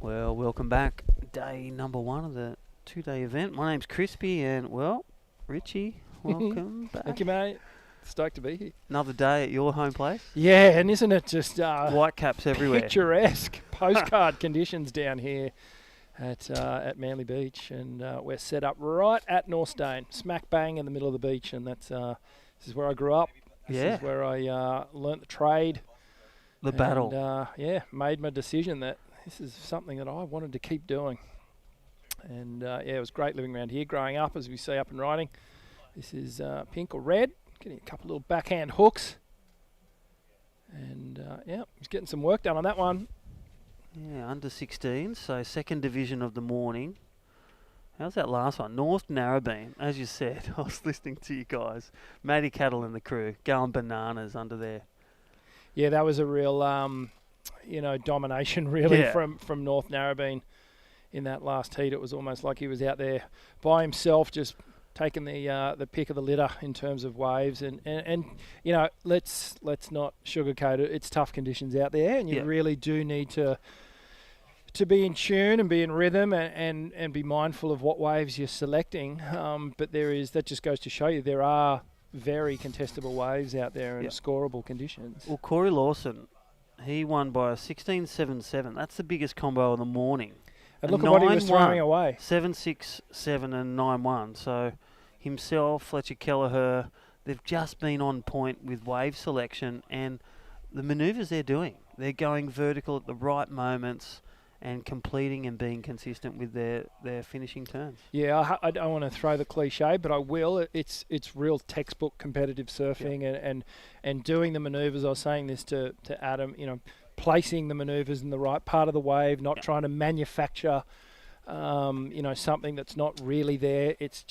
Well, welcome back. Day number 1 of the 2-day event. My name's Crispy and, well, Richie, welcome back. Thank you, mate. Stoked to be here. Another day at your home place. Yeah, and isn't it just Whitecaps everywhere. picturesque postcard conditions down here at Manly Beach, and we're set up right at Northstone, smack bang in the middle of the beach, and that's this is where I grew up. This is where I learnt the trade. The battle. And, made my decision that this is something that I wanted to keep doing. And it was great living around here, growing up, as we see up and riding. This is pink or red, getting a couple little backhand hooks. And he's getting some work done on that one. Yeah, under 16, so second division of the morning. How's that last one? North Narrabeen, as you said. I was listening to you guys. Matty Cattle and the crew going bananas under there. Yeah, that was a real, domination really from North Narrabeen in that last heat. It was almost like he was out there by himself, just taking the pick of the litter in terms of waves. And let's not sugarcoat it. It's tough conditions out there, and you really do need to be in tune and be in rhythm and be mindful of what waves you're selecting. But that just goes to show you there are very contestable waves out there and scoreable conditions. Well, Corey Lawson, he won by a 16.77. That's the biggest combo of the morning. And look at what he was throwing away. 7.67 and 9.1. So himself, Fletcher Kelleher, they've just been on point with wave selection and the manoeuvres they're doing. They're going vertical at the right moments and completing and being consistent with their finishing turns. Yeah, I don't want to throw the cliche, but I will. It's real textbook competitive surfing and doing the manoeuvres. I was saying this to Adam, placing the manoeuvres in the right part of the wave, not trying to manufacture something that's not really there. It's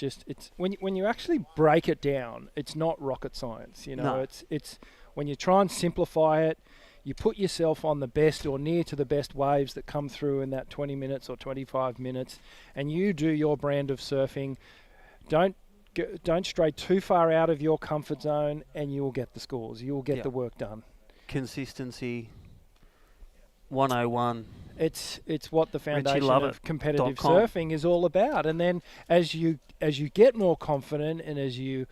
when you actually break it down, it's not rocket science. It's when you try and simplify it, you put yourself on the best or near to the best waves that come through in that 20 minutes or 25 minutes, and you do your brand of surfing. Don't stray too far out of your comfort zone, and you will get the scores. You will get the work done. Consistency 101. It's what the foundation of competitive surfing is all about. And then as you get more confident and as you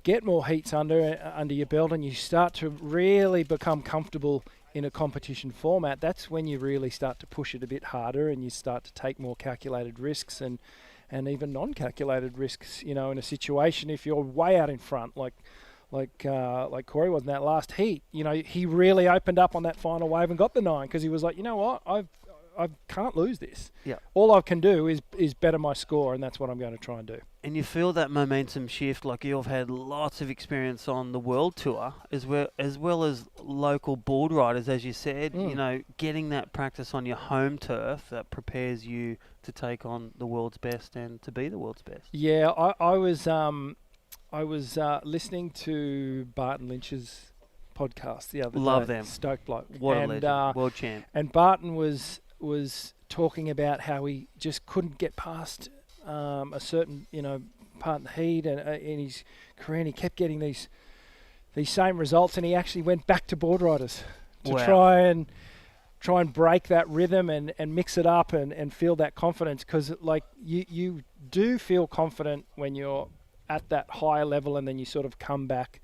get more heats under your belt and you start to really become comfortable in a competition format, that's when you really start to push it a bit harder and you start to take more calculated risks and even non-calculated risks, in a situation if you're way out in front, like Corey was in that last heat. He really opened up on that final wave and got the 9 because he was like, you know what, I can't lose this. Yeah. All I can do is better my score, and that's what I'm going to try and do. And you feel that momentum shift, like you've had lots of experience on the world tour, as well as local board riders, as you said. Getting that practice on your home turf that prepares you to take on the world's best and to be the world's best. Yeah, I was listening to Barton Lynch's podcast the other day. Love them. Stoked bloke. What a legend. World champ. And Barton was talking about how he just couldn't get past a certain part in the heat and in his career, and he kept getting these same results, and he actually went back to board riders to try and break that rhythm and mix it up and feel that confidence, because you do feel confident when you're at that higher level and then you sort of come back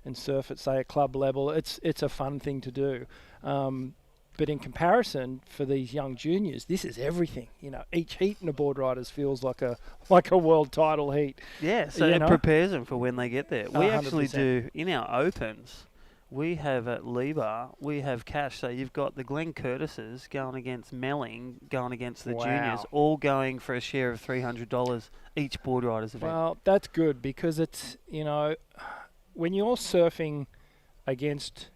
and surf at, say, a club level. It's a fun thing to do. But in comparison, for these young juniors, this is everything. Each heat in a board riders feels like a world title heat. Yeah, so it prepares them for when they get there. We 100%. actually do, in our opens, we have at Liba, we have cash. So you've got the Glenn Curtises going against Melling, going against the juniors, all going for a share of $300 each board riders event. Well, that's good because it's, when you're surfing against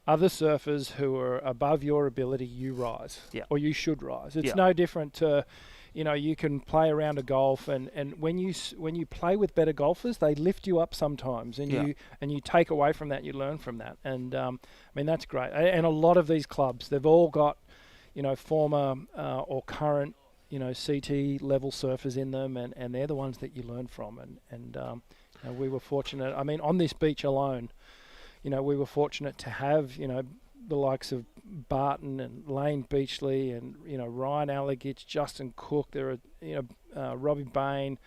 other surfers who are above your ability, you rise, or you should rise. It's no different to, you can play around a golf, and when you play with better golfers, they lift you up sometimes, and you take away from that, you learn from that, and that's great. And a lot of these clubs, they've all got, former or current, CT level surfers in them, and they're the ones that you learn from, and we were fortunate. On this beach alone, we were fortunate to have, the likes of Barton and Lane Beachley and, Ryan Allegich, Justin Cook. There are, Robbie Bain,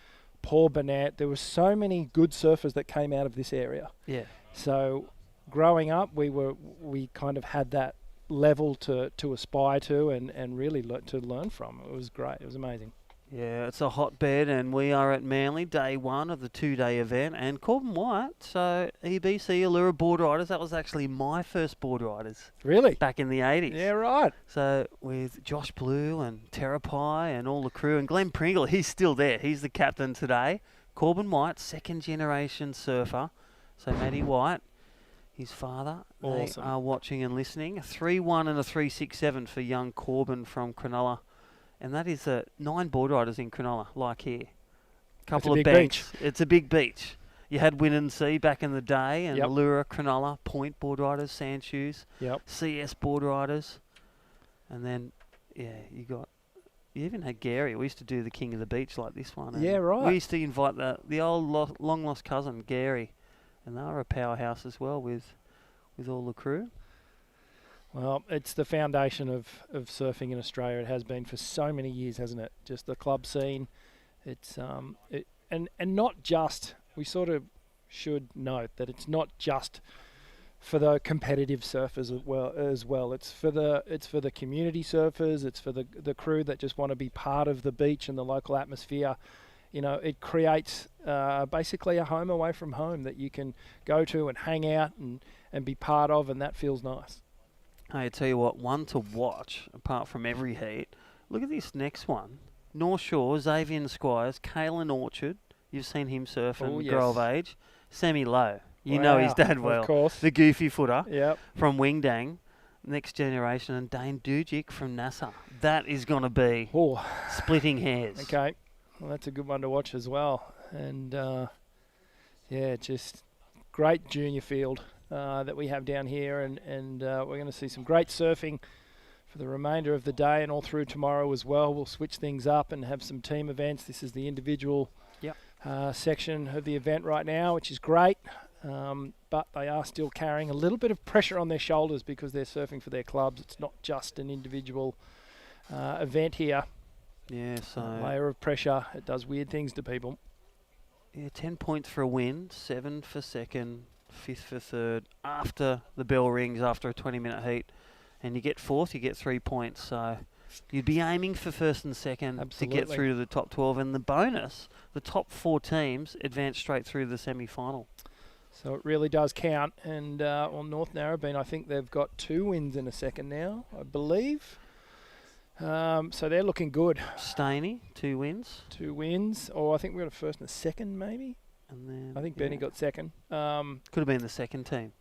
Paul Burnett. There were so many good surfers that came out of this area. Yeah. So growing up, we kind of had that level to aspire to and really to learn from. It was great. It was amazing. Yeah, it's a hotbed, and we are at Manly, day one of the 2-day event, and Corbin White, so EBC Allura board riders, that was actually my first board riders. Really? Back in the 80s. Yeah, right. So with Josh Blue and Terapai and all the crew, and Glenn Pringle, he's still there. He's the captain today. Corbin White, second generation surfer. So Matty White, his father, Awesome. They are watching and listening. A 3-1 and a 3-6-7 for young Corbin from Cronulla. And that is 9 board riders in Cronulla, like here. Couple of banks. It's a big beach. You had Winnansea back in the day, and Allura, Cronulla, Point board riders, Sandshoes, CS board riders. And then, you even had Gary. We used to do the King of the Beach like this one. Yeah, right. We used to invite the old long-lost cousin, Gary. And they were a powerhouse as well with all the crew. Well, it's the foundation of surfing in Australia. It has been for so many years, hasn't it? Just the club scene. It's and not just. We sort of should note that it's not just for the competitive surfers as well. It's for the community surfers. It's for the crew that just want to be part of the beach and the local atmosphere. It creates basically a home away from home that you can go to and hang out and be part of, and that feels nice. Hey, I tell you what, one to watch, apart from every heat. Look at this next one. North Shore, Xavier Squires, Kalen Orchard. You've seen him surf and grow of age. Sammy Lowe. You know his dad well. Of course. The goofy footer Yep. from Wingdang. Next generation. And Dane Dujic from NASA. That is going to be splitting hairs. Okay. Well, that's a good one to watch as well. And, just great junior field that we have down here. And we're going to see some great surfing for the remainder of the day and all through tomorrow as well. We'll switch things up and have some team events. This is the individual section of the event right now, which is great. But they are still carrying a little bit of pressure on their shoulders because they're surfing for their clubs. It's not just an individual event here. Yeah, so layer of pressure. It does weird things to people. Yeah, 10 points for a win, 7 for second, 5th for third. After the bell rings, after a 20-minute heat, and you get fourth, you get 3 points. So you'd be aiming for first and second to get through to the top 12. And the bonus, the top 4 teams advance straight through the semi-final. So it really does count. And on North Narrabeen, I think they've got 2 wins in a second now, I believe. So they're looking good. Staney, 2 wins. 2 wins. Or I think we got a first and a second, maybe. And then I think Benny got second. Could have been the second team.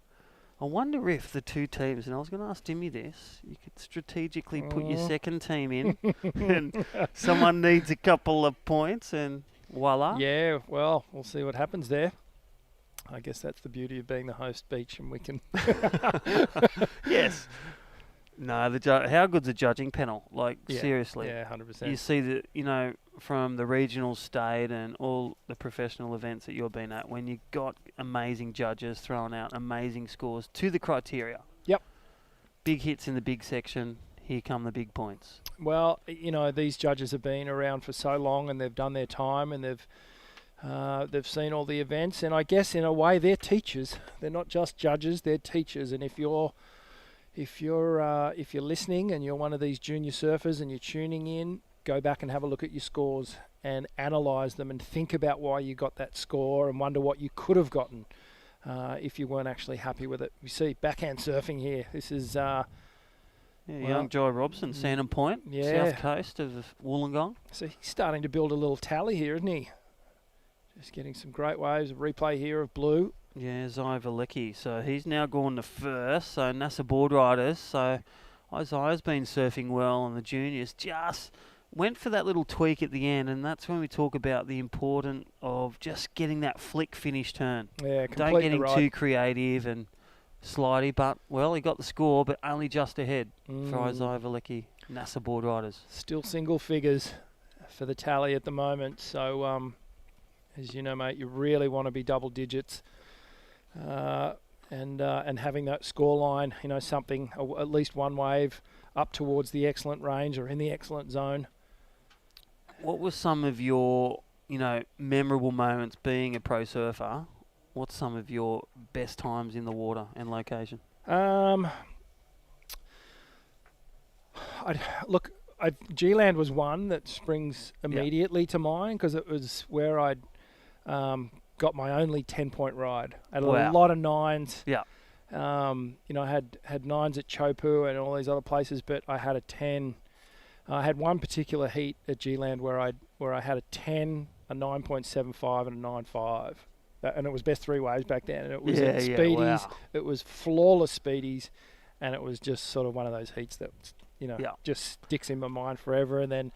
I wonder if the 2 teams, and I was going to ask Timmy this, you could strategically put your second team in and someone needs a couple of points and voila. Yeah, well, we'll see what happens there. I guess that's the beauty of being the host beach, and we can... Yes. No, how good's the judging panel? Like, seriously. Yeah, 100%. You see that, from the regional state and all the professional events that you've been at, when you got amazing judges throwing out amazing scores to the criteria. Yep. Big hits in the big section, here come the big points. Well, these judges have been around for so long and they've done their time and they've seen all the events, and I guess in a way they're teachers. They're not just judges, they're teachers. And if you're listening and you're one of these junior surfers and you're tuning in, go back and have a look at your scores and analyse them and think about why you got that score and wonder what you could have gotten if you weren't actually happy with it. We see backhand surfing here. This is young Jai Robson, Sandon Point, south coast of Wollongong. So he's starting to build a little tally here, isn't he? Just getting some great waves. A replay here of Blue. Yeah, Isaiah Valecki. So he's now gone to first. So NASA board riders. So Isaiah's been surfing well, and the juniors just went for that little tweak at the end, and that's when we talk about the importance of just getting that flick finish turn. Yeah, don't getting too creative and slidey. But he got the score, but only just ahead for Isaiah Valecki, NASA board riders. Still single figures for the tally at the moment. So as you know, mate, you really want to be double digits. and having that score line, something at least one wave up towards the excellent range or in the excellent zone. What were some of your, memorable moments being a pro surfer? What's some of your best times in the water and location? G-Land was one that springs immediately to mind because it was where I'd got my only 10-point ride. I had a lot of nines. Yeah. I had nines at Chopu and all these other places, but I had a 10. I had one particular heat at G-Land where I had a 10, a 9.75, and a 9.5. And it was best three waves back then. And it was at speedies. Wow. It was flawless speedies, and it was just sort of one of those heats that just sticks in my mind forever. And then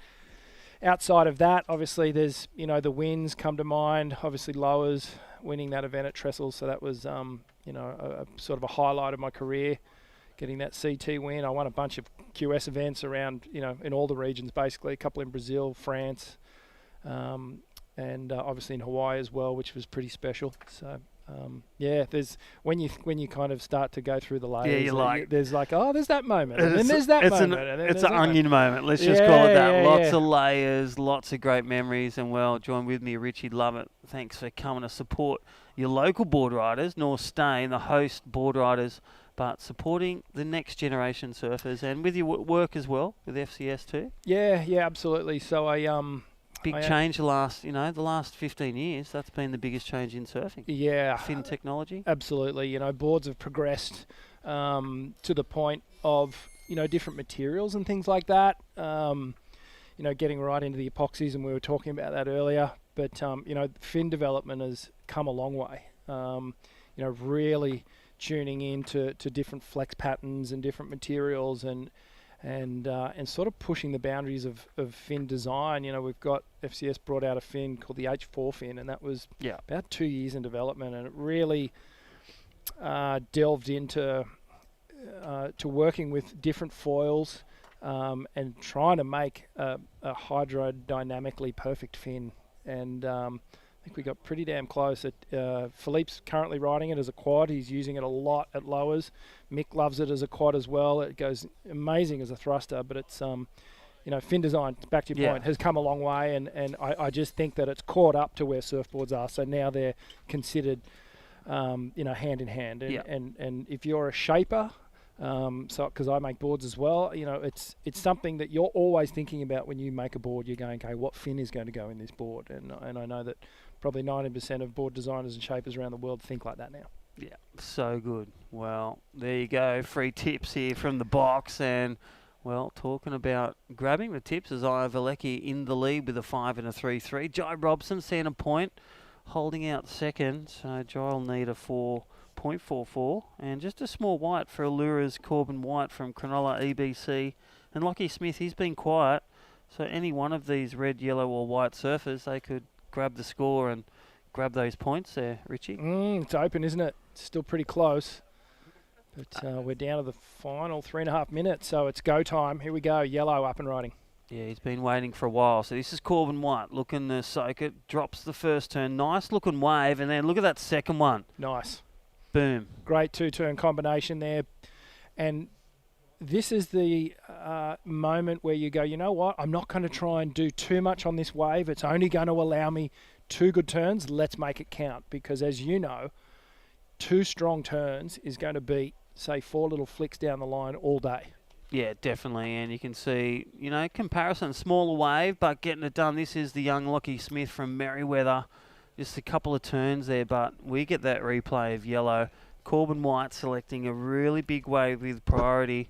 outside of that, obviously there's the wins come to mind. Obviously Lowers winning that event at Trestle, so that was a sort of a highlight of my career, getting that CT win. I won a bunch of QS events around in all the regions basically, a couple in Brazil, France, and obviously in Hawaii as well, which was pretty special. So there's when you kind of start to go through the layers, there's there's that moment, and then there's that moment, and then it's an onion moment. Let's just call it that. Lots of layers, lots of great memories, and join with me, Richie. Love it. Thanks for coming to support your local board riders, nor staying the host board riders, but supporting the next generation surfers, and with your work as well with FCS too. Yeah, absolutely. So Big change the last 15 years. That's been the biggest change in surfing. Yeah. Fin technology. Absolutely. Boards have progressed to the point of, different materials and things like that. Getting right into the epoxies, and we were talking about that earlier. But, fin development has come a long way. Really tuning into different flex patterns and different materials and sort of pushing the boundaries of fin design. We've got FCS brought out a fin called the H4 fin, and that was about 2 years in development, and it really delved into to working with different foils and trying to make a hydrodynamically perfect fin. And I think we got pretty damn close. Philippe's currently riding it as a quad. He's using it a lot at lowers. Mick loves it as a quad as well. It goes amazing as a thruster, but it's fin design, back to your point, has come a long way, and I just think that it's caught up to where surfboards are. So now they're considered hand in hand. And if you're a shaper, because I make boards as well, it's something that you're always thinking about when you make a board. You're going, okay, what fin is going to go in this board? And I know that probably 90% of board designers and shapers around the world think like that now. Yeah, so good. Well, there you go. Free tips here from the box. And, talking about grabbing the tips, as Aya Valecki in the lead with a 5 and a 3-3. Jai Robson, center point, holding out second. So Jai will need a 4.44. And just a small white for Allura's Corbin White from Cronulla EBC. And Lockie Smith, he's been quiet. So any one of these red, yellow or white surfers, they could grab the score and grab those points there, Richie. It's open, isn't it? It's still pretty close. But we're down to the final 3.5 minutes, so it's go time. Here we go, yellow up and riding. Yeah, he's been waiting for a while. So this is Corbin White looking to soak it. Drops the first turn. Nice looking wave, and then look at that second one. Nice. Boom. Great two-turn combination there. And this is the moment where you go, you know what? I'm not going to try and do too much on this wave. It's only going to allow me 2 good turns. Let's make it count. Because as you know, 2 strong turns is going to beat, say, 4 little flicks down the line all day. Yeah, definitely. And you can see, comparison, smaller wave, but getting it done. This is the young Lockie Smith from Merriweather. Just a couple of turns there, but we get that replay of yellow. Corbin White selecting a really big wave with priority.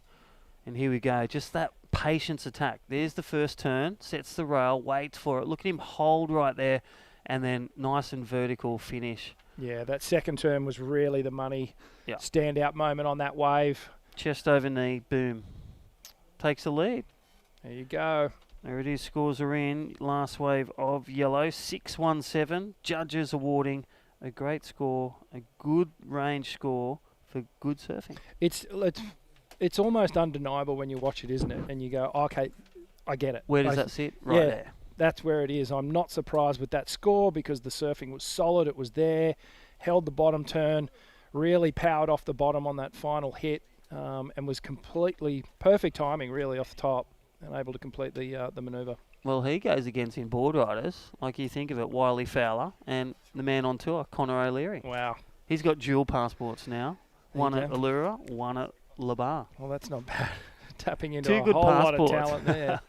And here we go. Just that patience attack. There's the first turn. Sets the rail. Waits for it. Look at him hold right there. And then nice and vertical finish. Yeah, that second turn was really the money standout moment on that wave. Chest over knee. Boom. Takes the lead. There you go. There it is. Scores are in. Last wave of yellow. 6-1-7. Judges awarding a great score. A good range score for good surfing. It's almost undeniable when you watch it, isn't it? And you go, okay, I get it. Where does that sit? Right there. That's where it is. I'm not surprised with that score because the surfing was solid. It was there. Held the bottom turn really powered off the bottom on that final hit, and was completely perfect timing, really, off the top, and able to complete the manoeuvre. Well, he goes against in board riders. Like you think of it, Wiley Fowler and the man on tour, Connor O'Leary. Wow. He's got dual passports now. One There at you go. Allura, one at Labar. Well, that's not bad. Tapping into Two a good whole lot of passports. talent there.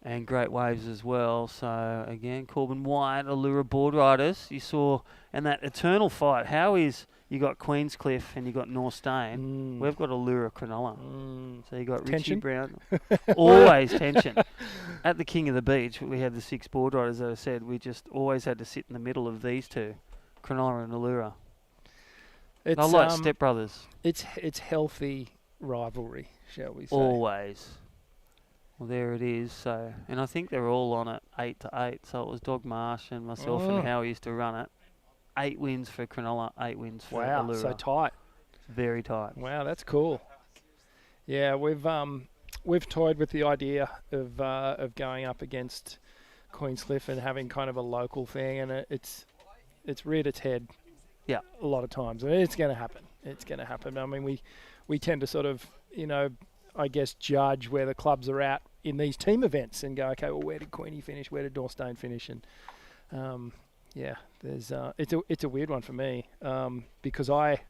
And great waves as well. So, again, Corbin White, Allura board riders. You saw, and that eternal fight. How is, you got Queenscliff and you got North Stain. We've got Allura Cronulla. So you got Richie Tension? Brown. Always tension. At the King of the Beach, we had the 6 board riders, as I said. We just always had to sit in the middle of these two, Cronulla and Allura. It's They're like stepbrothers. It's healthy rivalry, shall we say? Always. Well, there it is. So, and I think they're all on it 8-8. So it was Dog Marsh and myself and Howie used to run it. 8 wins for Cronulla, 8 wins for Wow, Allura. so tight. Very tight. Wow, that's cool. Yeah, we've toyed with the idea of going up against Queenscliff and having kind of a local thing, and it's reared its head. Yeah, a lot of times, and it's going to happen. It's going to happen. I mean, we tend to sort of, I guess, judge where the clubs are at in these team events and go, okay, well, where did Queenie finish? Where did Dorstone finish? And yeah, there's it's a weird one for me because I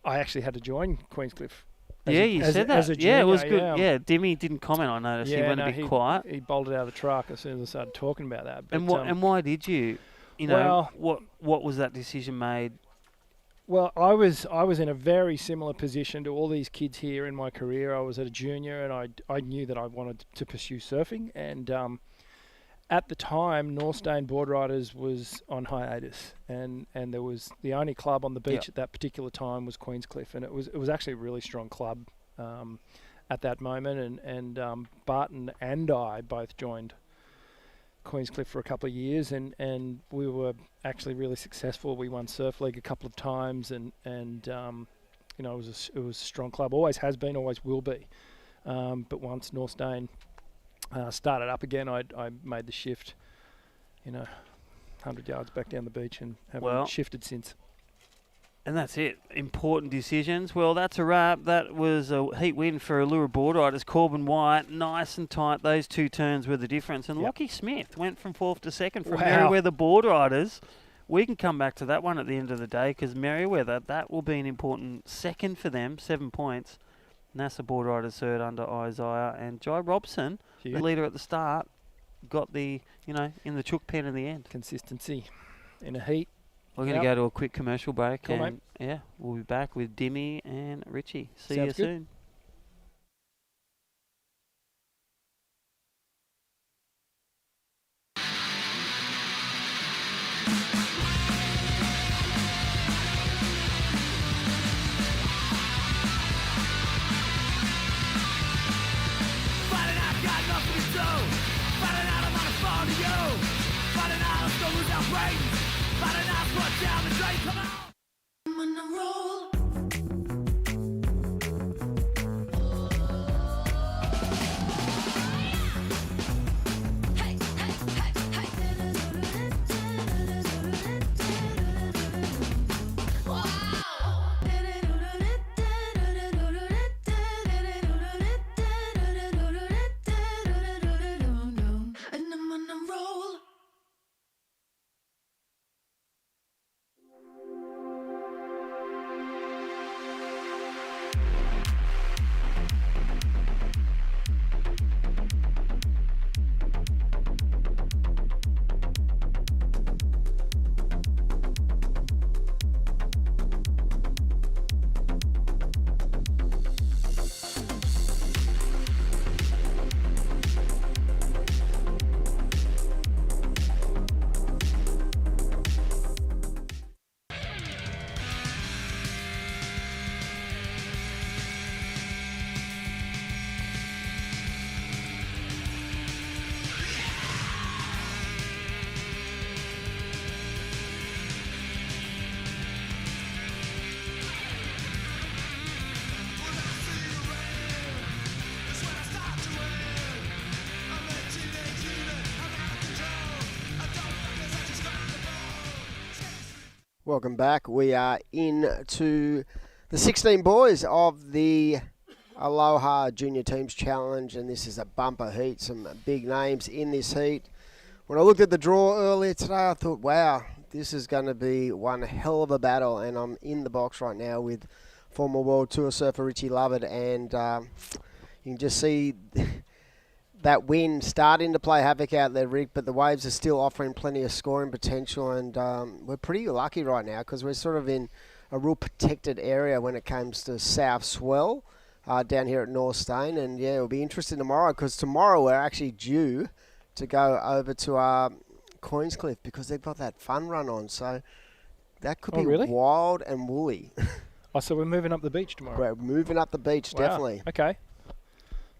actually had to join Queenscliff. You said that. As a junior, it was good. Yeah, Dimmy didn't comment. I noticed he went a bit quiet. He bolted out of the truck as soon as I started talking about that. But, and why did you? What was that decision made? Well, I was in a very similar position to all these kids here in my career. I was at a junior, and I knew that I wanted to pursue surfing. And at the time, Northstone Board Riders was on hiatus, and there was the only club on the beach at that particular time was Queenscliff, and it was actually a really strong club at that moment. And Barton and I both joined Queenscliff for a couple of years, and we were actually really successful. We won Surf League a couple of times, and it was a strong club. Always has been, always will be. But once Northstone started up again, I made the shift, 100 yards back down the beach, and haven't shifted since. And that's it. Important decisions. Well, that's a wrap. That was a heat win for Allura board riders. Corbin White, nice and tight. Those 2 turns were the difference. And Lockie Smith went from 4th to 2nd for Merriweather board riders. We can come back to that one at the end of the day because Merriweather, that will be an important second for them, 7 points. NASA board riders third under Isaiah. And Jai Robson, the leader at the start, got the, in the chook pen in the end. Consistency in a heat. We're going to go to a quick commercial break, cool, and we'll be back with Dimmy and Richie. See Sounds you soon. Fighting out, got nothing to do. Fighting out, I'm on a phone to you. Fighting out, let's go lose our brains. Fighting out, put down the drain, come on. I'm on a roll. Hey, hey, hey, hey. Wow. And I'm on a roll. Welcome back. We are into the 16 boys of the Aloha Junior Teams Challenge, and this is a bumper heat. Some big names in this heat. When I looked at the draw earlier today, I thought, wow, this is going to be one hell of a battle, and I'm in the box right now with former World Tour surfer Richie Lovett, and you can just see that wind starting to play havoc out there, Rick, but the waves are still offering plenty of scoring potential, and we're pretty lucky right now because we're sort of in a real protected area when it comes to south swell down here at North Stain, and yeah, it'll be interesting tomorrow because tomorrow we're actually due to go over to Queenscliff because they've got that fun run on, so that could be really? wild and woolly. Oh, so we're moving up the beach tomorrow? We're moving up the beach, Wow. definitely. Okay.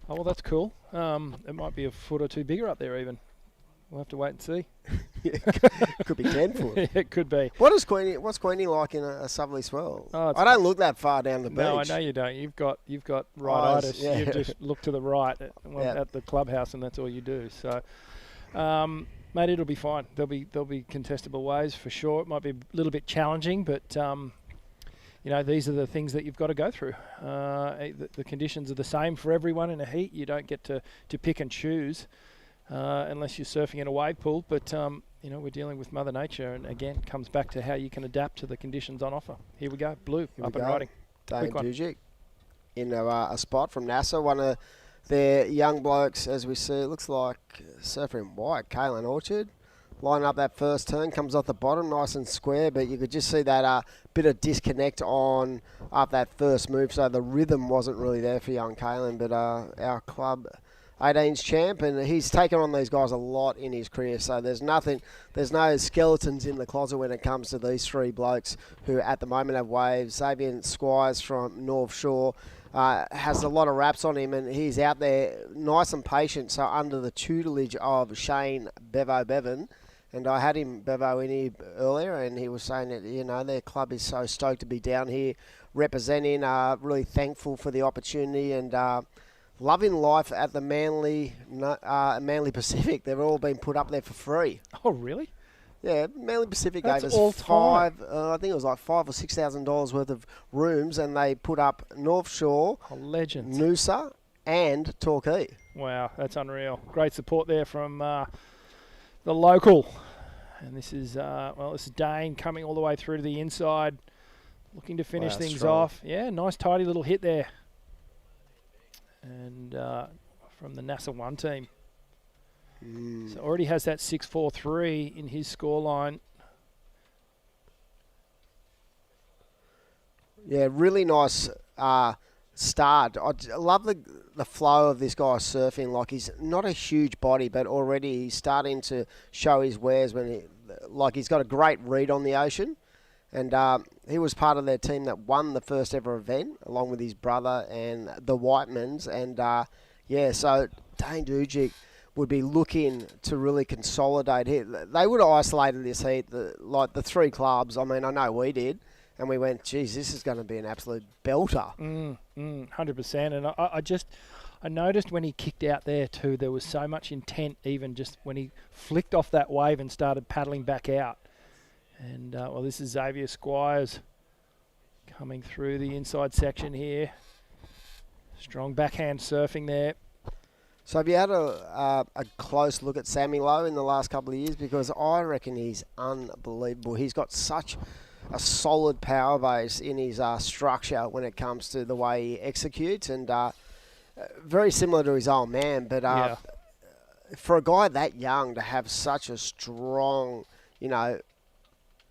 Oh, well, that's cool. It might be a foot or two bigger up there even. We'll have to wait and see. Could be 10 foot. It could be. What's Queenie like in a southerly swell? Oh, I don't look that far down the beach. No, I know you don't. You've got rightitis. yeah. You just look to the right Yeah. at the clubhouse, and that's all you do. So, mate, it'll be fine. There'll be contestable waves for sure. It might be a little bit challenging, but these are the things that you've got to go through. The conditions are the same for everyone in a heat. You don't get to pick and choose unless you're surfing in a wave pool. But we're dealing with Mother Nature, and again, it comes back to how you can adapt to the conditions on offer. Here we go, blue, up and riding. Dane Quick one. Dujic in a spot from NASA. One of their young blokes, as we see, it looks like surfer in white, Kalen Orchard. Lining up that first turn, comes off the bottom, nice and square, but you could just see that bit of disconnect on up that first move, so the rhythm wasn't really there for young Kalen, but our club 18's champ, and he's taken on these guys a lot in his career, so there's no skeletons in the closet when it comes to these three blokes who at the moment have waves. Xavier Squires from North Shore has a lot of raps on him, and he's out there nice and patient, so under the tutelage of Shane Bevan. And I had him, Bevo, in here earlier, and he was saying that, their club is so stoked to be down here representing, really thankful for the opportunity, and loving life at the Manly Pacific. They've all been put up there for free. Oh, really? Yeah, Manly Pacific That's gave all us time. I think it was like $5,000 or $6,000 worth of rooms, and they put up North Shore, Oh, legends. Noosa, and Torquay. Wow, that's unreal. Great support there from the local. And this is Dane coming all the way through to the inside, looking to finish things strong. off. Yeah, nice tidy little hit there. And from the NASA 1 team. So already has that 6.43 in his scoreline. Yeah, really nice start. I love the flow of this guy surfing. Like, he's not a huge body, but already he's starting to show his wares he's got a great read on the ocean. And he was part of their team that won the first ever event, along with his brother and the Whitemans. And so Dane Dujic would be looking to really consolidate here. They would have isolated this heat, the three clubs. I mean, I know we did. And we went, geez, this is going to be an absolute belter. 100%. And I noticed when he kicked out there too, there was so much intent even just when he flicked off that wave and started paddling back out. And, this is Xavier Squires coming through the inside section here. Strong backhand surfing there. So have you had a close look at Sammy Lowe in the last couple of years? Because I reckon he's unbelievable. He's got such a solid power base in his structure when it comes to the way he executes, and very similar to his old man. But for a guy that young to have such a strong,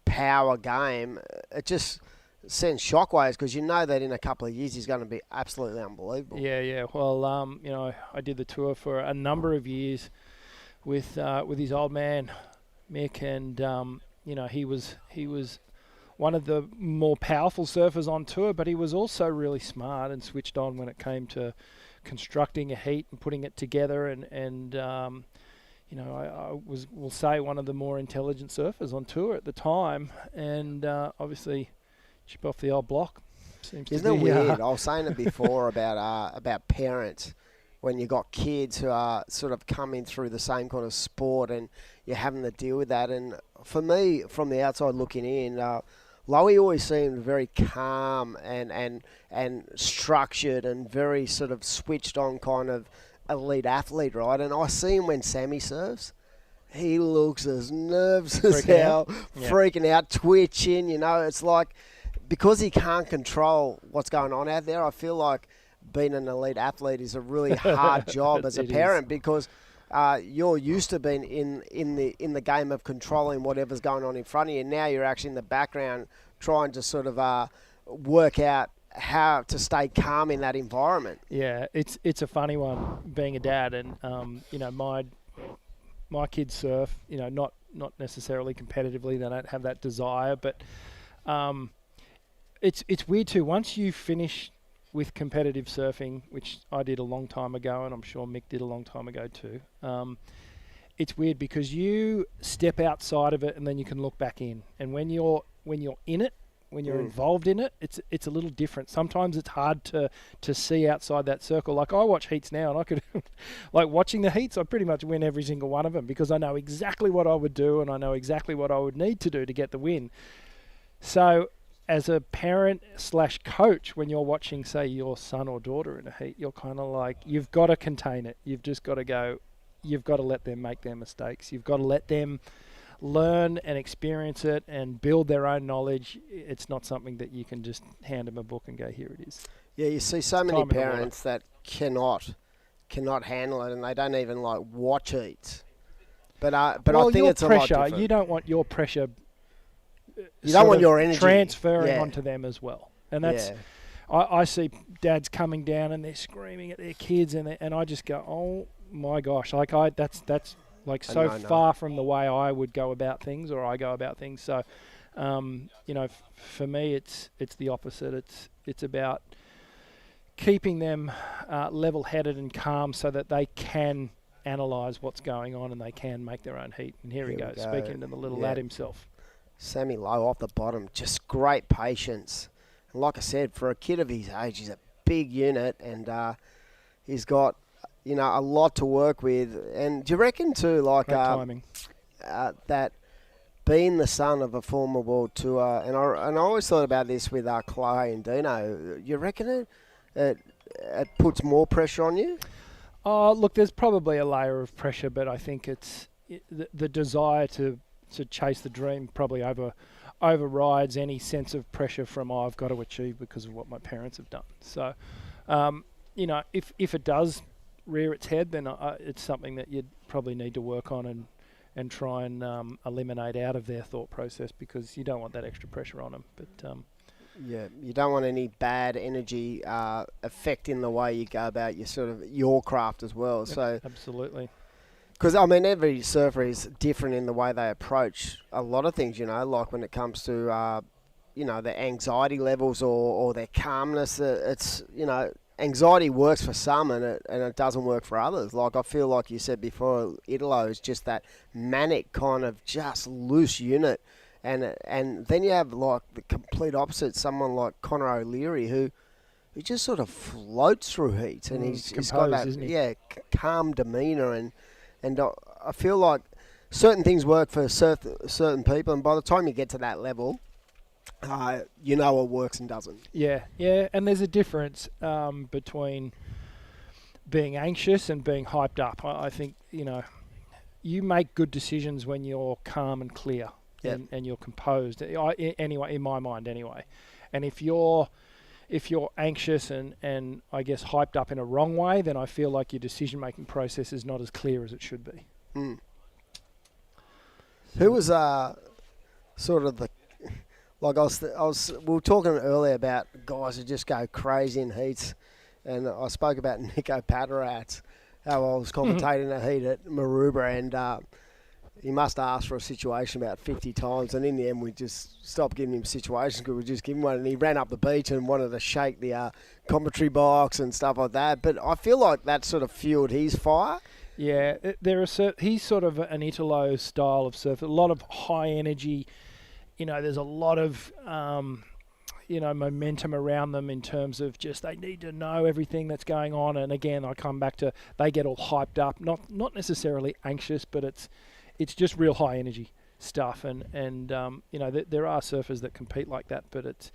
power game, it just sends shockwaves because you know that in a couple of years he's going to be absolutely unbelievable. Yeah. Well, I did the tour for a number of years with his old man Mick, and he was one of the more powerful surfers on tour, but he was also really smart and switched on when it came to constructing a heat and putting it together. And I will say one of the more intelligent surfers on tour at the time. And obviously, chip off the old block. Isn't it weird? I was saying it before about parents. When you got kids who are sort of coming through the same kind of sport and you're having to deal with that. And for me, from the outside looking in, Lowy always seemed very calm and structured and very sort of switched on kind of elite athlete, right? And I see him when Sammy serves. He looks as nervous as hell, freaking out, twitching, you know. It's like, because he can't control what's going on out there, I feel like being an elite athlete is a really hard job as a parent, because you're used to being in the game of controlling whatever's going on in front of you. Now you're actually in the background trying to sort of work out how to stay calm in that environment. Yeah, it's a funny one being a dad, and you know, my kids surf, you know, not necessarily competitively. They don't have that desire, but it's weird too. Once you finish with competitive surfing, which I did a long time ago, and I'm sure Mick did a long time ago too, it's weird because you step outside of it and then you can look back in. And when you're in it, when you're involved in it, it's a little different. Sometimes it's hard to see outside that circle. Like, I watch heats now, and I could, like, watching the heats, I pretty much win every single one of them because I know exactly what I would do and I know exactly what I would need to do to get the win. So as a parent / coach, when you're watching, say, your son or daughter in a heat, you're kind of like, you've got to contain it. You've just got to go, you've got to let them make their mistakes. You've got to let them learn and experience it and build their own knowledge. It's not something that you can just hand them a book and go, here it is. Yeah, you see so many parents that cannot handle it, and they don't even like watch heats. But well, I think it's pressure, a lot different. You don't want your pressure. You don't want your energy transferring onto them as well, and that's. I see dads coming down and they're screaming at their kids, and I just go, oh my gosh, like that's like so far from the way I would go about things, or I go about things. So, you know, for me, it's the opposite. It's about keeping them level-headed and calm so that they can analyse what's going on and they can make their own heat. And here he goes, speaking to the little lad himself. Sammy Lowe off the bottom, just great patience. And like I said, for a kid of his age, he's a big unit, and he's got, you know, a lot to work with. And do you reckon too, like timing. That being the son of a former World Tour, and I always thought about this with Chloe and Dino, you reckon it puts more pressure on you? Oh, look, there's probably a layer of pressure, but I think it's the desire to chase the dream probably overrides any sense of pressure from I've got to achieve because of what my parents have done. So, you know, if it does rear its head, then it's something that you'd probably need to work on and try and eliminate out of their thought process, because you don't want that extra pressure on them. But yeah, you don't want any bad energy affecting the way you go about your craft as well. So absolutely. Because, I mean, every surfer is different in the way they approach a lot of things, you know, like when it comes to, you know, their anxiety levels or their calmness. It's, you know, anxiety works for some and it doesn't work for others. Like, I feel like you said before, Italo is just that manic kind of just loose unit. And then you have, like, the complete opposite, someone like Connor O'Leary, who just sort of floats through heats. And he's got that, isn't he? calm demeanour. And I feel like certain things work for certain people, and by the time you get to that level, you know what works and doesn't. Yeah, and there's a difference between being anxious and being hyped up. I think, you know, you make good decisions when you're calm and clear and you're composed. Anyway, in my mind, anyway. And if you're anxious and I guess hyped up in a wrong way, then I feel like your decision-making process is not as clear as it should be. Mm. Who was sort of we were talking earlier about guys who just go crazy in heats, and I spoke about Nico Paterat, how I was commentating a heat at Maroubra, and he must have asked for a situation about 50 times, and in the end we just stopped giving him situations because we just give him one, and he ran up the beach and wanted to shake the commentary box and stuff like that. But I feel like that sort of fueled his fire. Yeah, he's sort of an Italo style of surf, a lot of high energy. You know, there's a lot of momentum around them in terms of just they need to know everything that's going on. And again, I come back to they get all hyped up, not necessarily anxious, but it's just real high energy. stuff. And there are surfers that compete like that, but it's,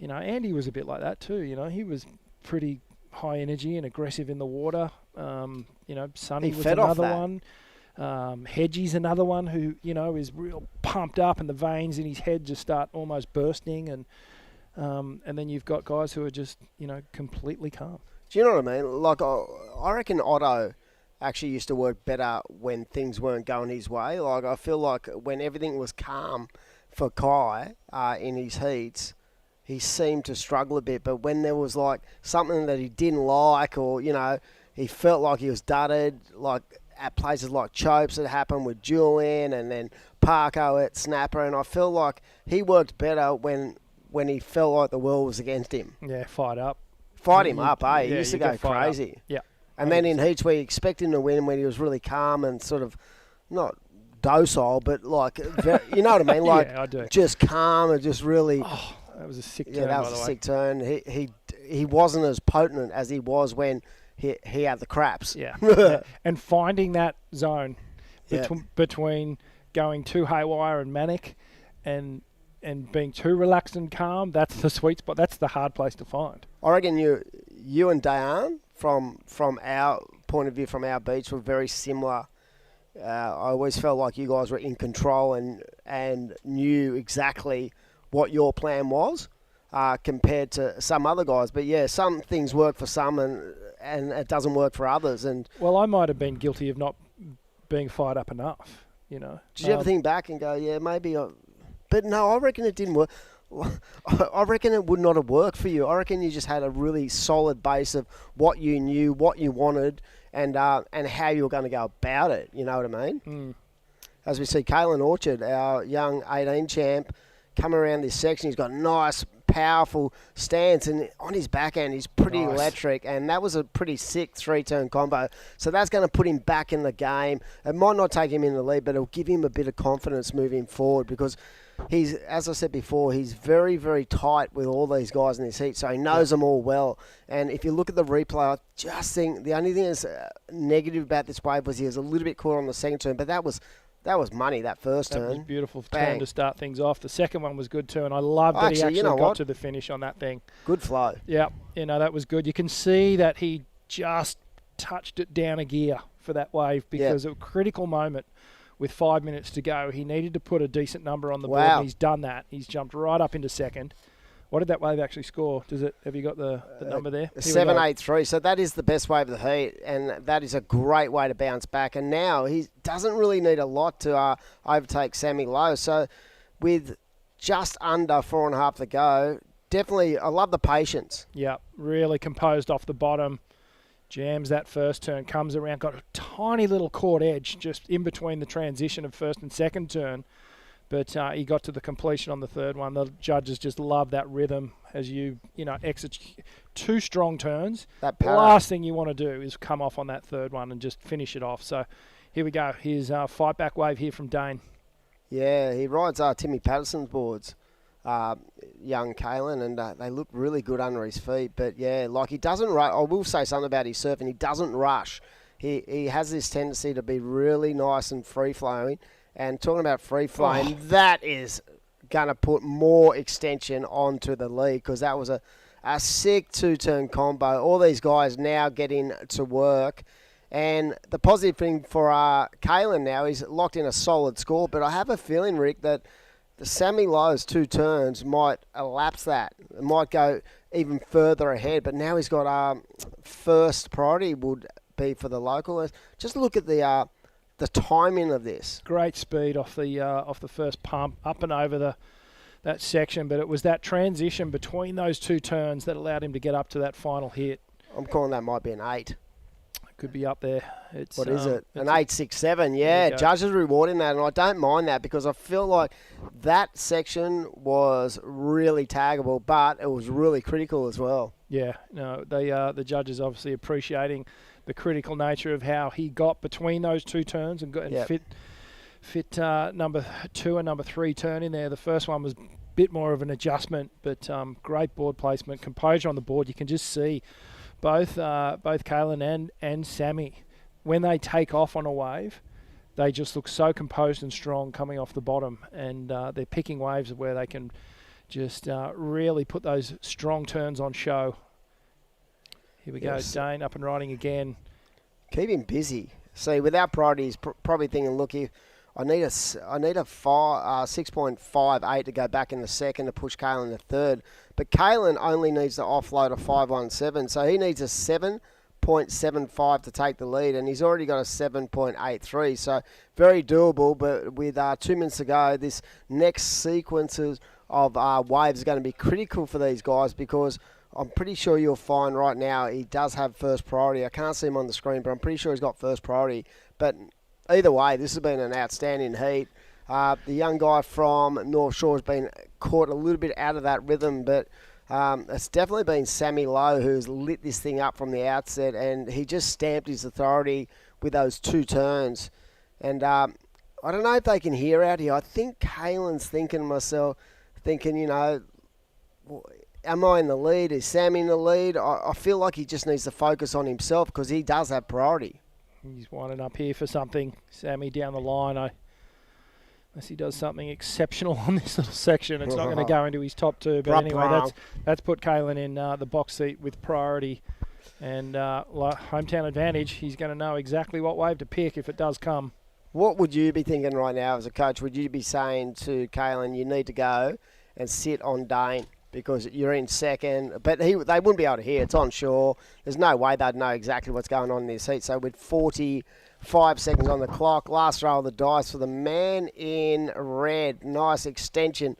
Andy was a bit like that too. He was pretty high energy and aggressive in the water. Sonny He was fed off another that. one. Hedgie's another one who, is real pumped up and the veins in his head just start almost bursting. And then you've got guys who are just, completely calm. Do you know what I mean? Like, I reckon Otto actually used to work better when things weren't going his way. Like, I feel like when everything was calm for Kai in his heats, he seemed to struggle a bit. But when there was, like, something that he didn't like or, he felt like he was dudded, like at places like Chopes it happened with Julian and then Parko at Snapper. And I feel like he worked better when he felt like the world was against him. Yeah, fight up. Fight him up, eh? He Yeah, used to you go get fired up. crazy. Yeah. And then in heats where you expect him to win when he was really calm and sort of not docile, but like, you know what I mean? Like, Yeah, I do. just calm and just really. Oh, that was a sick turn, Yeah, that by was the a way. sick turn. He wasn't as potent as he was when he had the craps. Yeah. Yeah. And finding that zone Yeah. between going too haywire and manic and being too relaxed and calm, that's the sweet spot. That's the hard place to find. I reckon you and Dayan, from our point of view, from our beach, were very similar. I always felt like you guys were in control and knew exactly what your plan was compared to some other guys. But yeah, some things work for some and it doesn't work for others. And Well, I might have been guilty of not being fired up enough, did you ever think back and go, yeah, maybe but no, I reckon it didn't work. I reckon it would not have worked for you. I reckon you just had a really solid base of what you knew, what you wanted, and how you were going to go about it. You know what I mean? Mm. As we see Kalen Orchard, our young 18 champ, come around this section. He's got a nice, powerful stance, and on his backhand, he's pretty Nice. electric, and that was a pretty sick three-turn combo. So that's going to put him back in the game. It might not take him in the lead, but it'll give him a bit of confidence moving forward because he's, as I said before, he's very, very tight with all these guys in this heat, so he knows them all well. And if you look at the replay, I just think the only thing that's negative about this wave was he was a little bit caught on the second turn, but that was money, that first That turn. was a beautiful Bang. turn to start things off. The second one was good too, and I love that he Actually, actually you know got what? to the finish on that thing. Good flow. Yeah, that was good. You can see that he just touched it down a gear for that wave because at a critical moment with 5 minutes to go, he needed to put a decent number on the board, Wow. and he's done that. He's jumped right up into second. What did that wave actually score? Have you got the number there? Here we go. 7.83. So that is the best wave of the heat, and that is a great way to bounce back. And now he doesn't really need a lot to overtake Sammy Lowe. So with just under 4.5 to go, definitely, I love the patience. Yeah, really composed off the bottom. Jams that first turn, comes around, got a tiny little caught edge just in between the transition of first and second turn. But he got to the completion on the third one. The judges just love that rhythm as you exit two strong turns. That The power. last thing you want to do is come off on that third one and just finish it off. So here we go. Here's fight back wave here from Dane. Yeah, he rides Timmy Patterson's boards, young Kalen, and they look really good under his feet. But yeah, like he doesn't rush. I will say something about his surfing. He doesn't rush. He has this tendency to be really nice and free-flowing. And talking about free-flowing, that is going to put more extension onto the lead because that was a sick two-turn combo. All these guys now getting to work. And the positive thing for Kalen now is locked in a solid score. But I have a feeling, Rick, that the Sammy Lowe's two turns might elapse that. It might go even further ahead. But now he's got first priority would be for the local. Just look at the timing of this. Great speed off the first pump up and over that section, but it was that transition between those two turns that allowed him to get up to that final hit. I'm calling that might be an 8. Could be up there. What is it? An it's 8.67. There Yeah, you go. judges rewarding that, and I don't mind that because I feel like that section was really taggable, but it was really critical as well. Yeah, no, the judges obviously appreciating the critical nature of how he got between those two turns and Yep. fit number 2 and number 3 turn in there. The first one was a bit more of an adjustment, but great board placement, composure on the board. You can just see both Kalen and Sammy when they take off on a wave. they just look so composed and strong coming off the bottom, and they're picking waves where they can just really put those strong turns on show. Here we go, Dane up and riding again. Keep him busy. See, without priority, he's probably thinking, look, if I need a 6.58 to go back in the second to push Kalen to third. But Kalen only needs to offload a 5.17, so he needs a 7.75 to take the lead, and he's already got a 7.83, so very doable. But with 2 minutes to go, this next sequences of waves are going to be critical for these guys, because I'm pretty sure you'll find right now he does have first priority. I can't see him on the screen, but I'm pretty sure he's got first priority. But either way, this has been an outstanding heat. The young guy from North Shore has been caught a little bit out of that rhythm, but it's definitely been Sammy Lowe who's lit this thing up from the outset, and he just stamped his authority with those 2 turns. And I don't know if they can hear out here. I think Kalen's thinking, you know, am I in the lead? Is Sam in the lead? I feel like he just needs to focus on himself, because he does have priority. He's winding up here for something. Sammy down the line. Unless he does something exceptional on this little section, it's not going to go into his top 2. But anyway, that's put Kalen in the box seat with priority. And hometown advantage, he's going to know exactly what wave to pick if it does come. What would you be thinking right now as a coach? Would you be saying to Kalen, you need to go and sit on Dane because you're in second? But they wouldn't be able to hear. It's on shore. There's no way they'd know exactly what's going on in this heat. So with 45 seconds on the clock, last roll of the dice for the man in red. Nice extension.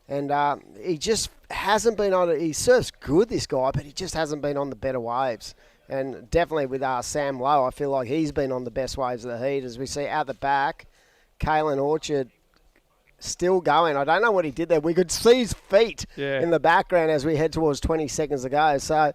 And he just hasn't been on it. He surfs good, this guy, but he just hasn't been on the better waves. And definitely with Sam Lowe, I feel like he's been on the best waves of the heat. As we see out the back, Kalen Orchard still going. I don't know what he did there. We could see his feet in the background as we head towards 20 seconds to go. So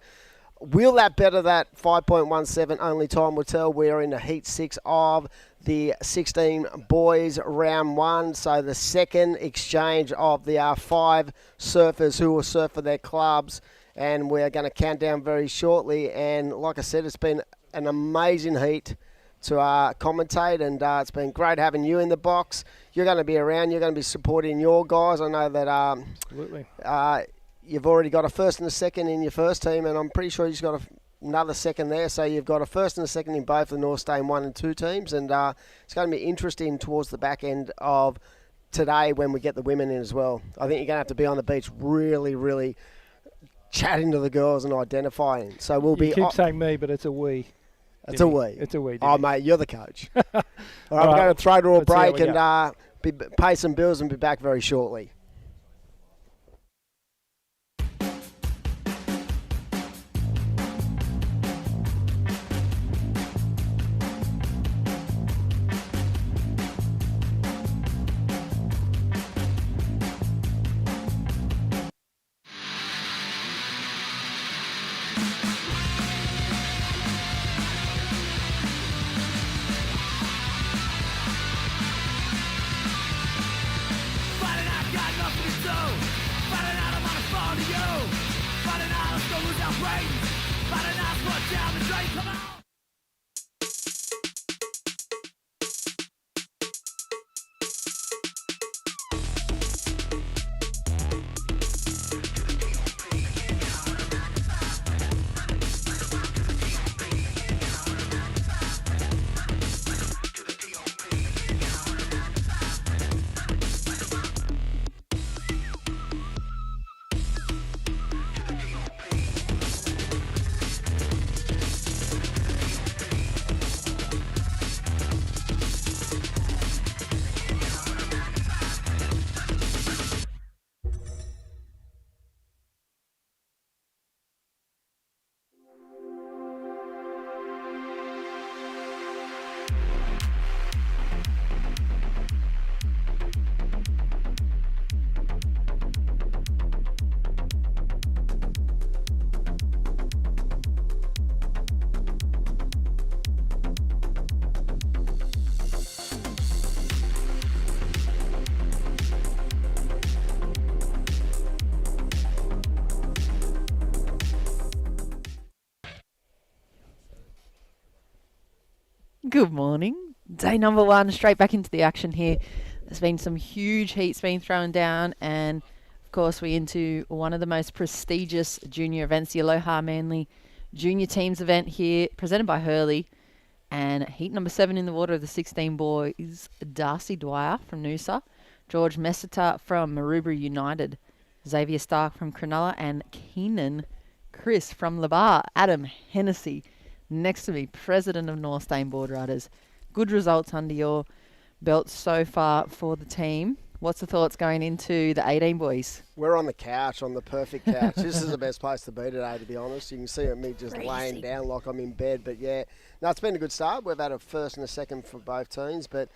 will that better that 5.17? Only time will tell. We are in the heat 6 of the 16 boys round 1. So the second exchange of the 5 surfers who will surf for their clubs. And we're going to count down very shortly. And like I said, it's been an amazing heat to commentate, and it's been great having you in the box. You're going to be around. You're going to be supporting your guys. I know that absolutely. You've already got a first and a second in your first team, and I'm pretty sure you've got another second there. So you've got a first and a second in both the North Stain 1 and 2 teams, and it's going to be interesting towards the back end of today when we get the women in as well. I think you're going to have to be on the beach really, really chatting to the girls and identifying. So we'll be... You keep saying me, but it's a we. It's a we. It's a we. Oh, mate, you're the coach. All right, we're going to throw to a break and pay some bills and be back very shortly. Good morning. Day number 1, straight back into the action here. There's been some huge heats being thrown down, and of course we're into one of the most prestigious junior events, the Aloha Manly Junior Teams event here, presented by Hurley. And heat number 7 in the water of the 16 boys, Darcy Dwyer from Noosa, George Messiter from Maroubra United, Xavier Stark from Cronulla, and Keenan Chris from Labar. Adam Hennessy next to me, president of North Stain Board Riders. Good results under your belt so far for the team. What's the thoughts going into the 18 boys? We're on the couch, on the perfect couch. This is the best place to be today, to be honest. You can see me just laying down like I'm in bed. But yeah, no, it's been a good start. We've had a first and a second for both teams, but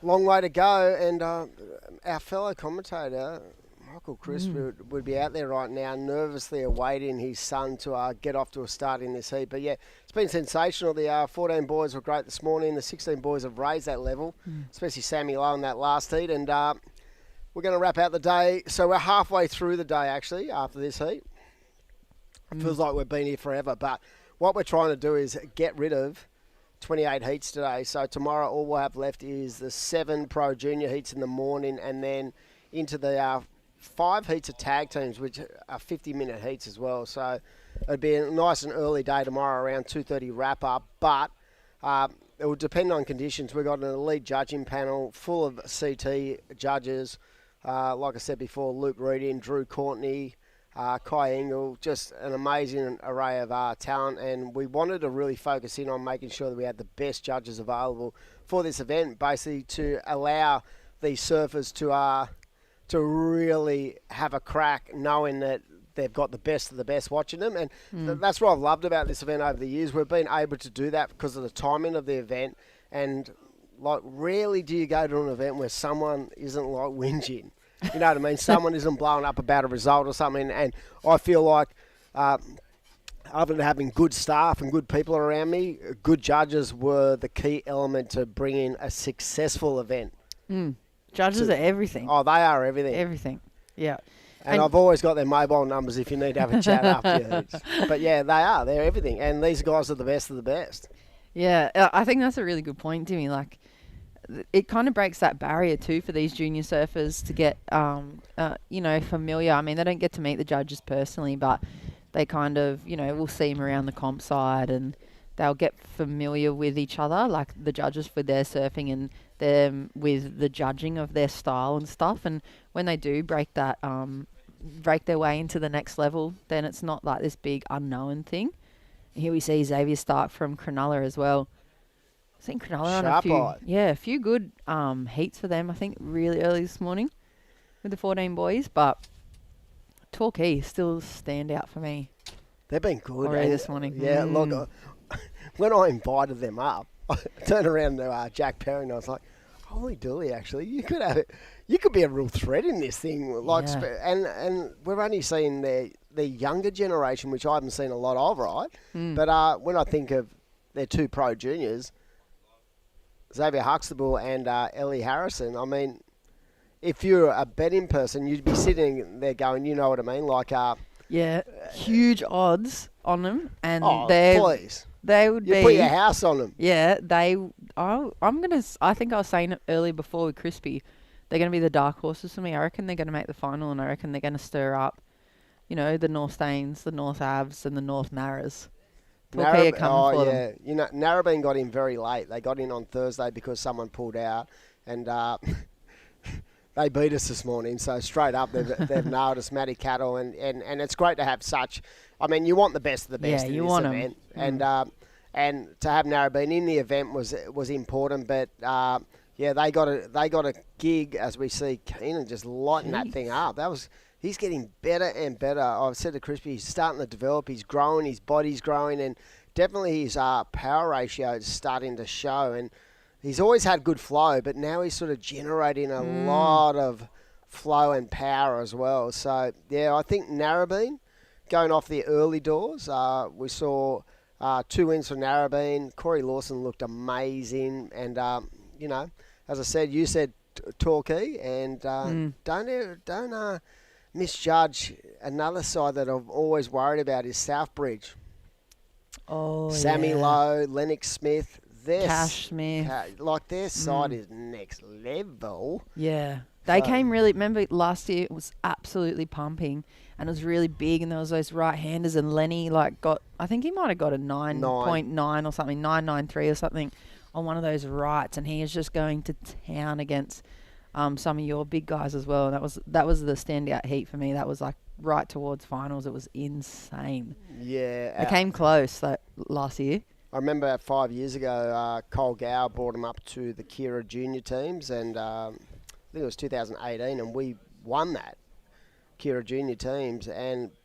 long way to go. And our fellow commentator, Michael Chris, would be out there right now, nervously awaiting his son to get off to a start in this heat. But yeah, it's been sensational. The 14 boys were great this morning. The 16 boys have raised that level, especially Sammy Lowe in that last heat. And we're going to wrap out the day. So we're halfway through the day, actually, after this heat. It feels like we've been here forever. But what we're trying to do is get rid of 28 heats today. So tomorrow all we'll have left is the 7 pro junior heats in the morning, and then into the 5 heats of tag teams, which are 50-minute heats as well. So it'd be a nice and early day tomorrow, around 2:30 wrap up. But it will depend on conditions. We've got an elite judging panel full of CT judges. Like I said before, Luke Reading, Drew Courtney, Kai Engel, just an amazing array of talent. And we wanted to really focus in on making sure that we had the best judges available for this event, basically to allow these surfers to really have a crack, knowing that they've got the best of the best watching them. And that's what I've loved about this event over the years. We've been able to do that because of the timing of the event. And like, rarely do you go to an event where someone isn't like whinging. You know what I mean? Someone isn't blowing up about a result or something. And I feel like, other than having good staff and good people around me, good judges were the key element to bringing a successful event. Judges are everything. Oh, they are everything. Everything, yeah. And I've always got their mobile numbers if you need to have a chat after your heats. But yeah, they are. They're everything. And these guys are the best of the best. Yeah, I think that's a really good point, Timmy. Like, it kind of breaks that barrier too for these junior surfers to get, familiar. I mean, they don't get to meet the judges personally, but they kind of, we'll see them around the comp side and they'll get familiar with each other, like the judges with their surfing and them with the judging of their style and stuff. And when they do break their way into the next level, then it's not like this big unknown thing. Here we see Xavier Stark from Cronulla as well. I think Cronulla on a few good heats for them, I think, really early this morning with the 14 boys. But Torquay still stand out for me. They've been good already this morning. Yeah, look, when I invited them up, I turned around to Jack Perry and I was like, holy dooly, actually, you could be a real threat in this thing. Like, and we're only seeing the younger generation, which I haven't seen a lot of, right? But when I think of their 2 pro juniors, Xavier Huxtable and Ellie Harrison, I mean, if you're a betting person, you'd be sitting there going, you know what I mean? Like, huge odds on them, and please. They would you put your house on them. Yeah, I think I was saying it earlier before with Crispy, they're going to be the dark horses for me. I reckon they're going to make the final, and I reckon they're going to stir up, the North Stains, the North Avs, and the North Narras. Torquay are coming for them. Narrabeen got in very late. They got in on Thursday because someone pulled out, and they beat us this morning. So straight up, they've nailed us, Matty Cattle, and it's great to have such. I mean, you want the best of the best in this event, and to have Narrabeen in the event was important. But they got a gig, as we see Keenan just lighting that thing up. He's getting better and better. I've said to Crispy, he's starting to develop. He's growing. His body's growing, and definitely his power ratio is starting to show. And he's always had good flow, but now he's sort of generating a lot of flow and power as well. So yeah, I think Narrabeen going off the early doors. We saw 2 wins for Narrabeen. Corey Lawson looked amazing, and as I said, you said Torquay, and don't misjudge another side that I've always worried about is Southbridge. Oh, Sammy Lowe, Lennox Smith, their Cash Smith. like their side is next level. Yeah. They So- came really, remember last year it was absolutely pumping and it was really big and there was those right-handers and Lenny I think he might have got a 9.9 or something, 993 or something on one of those rights and he is just going to town against some of your big guys as well. And that was the standout heat for me. That was like right towards finals. It was insane. Yeah. It came close last year. I remember 5 years ago, Cole Gower brought him up to the Kira junior teams, and I think it was 2018, and we won that Kira junior teams.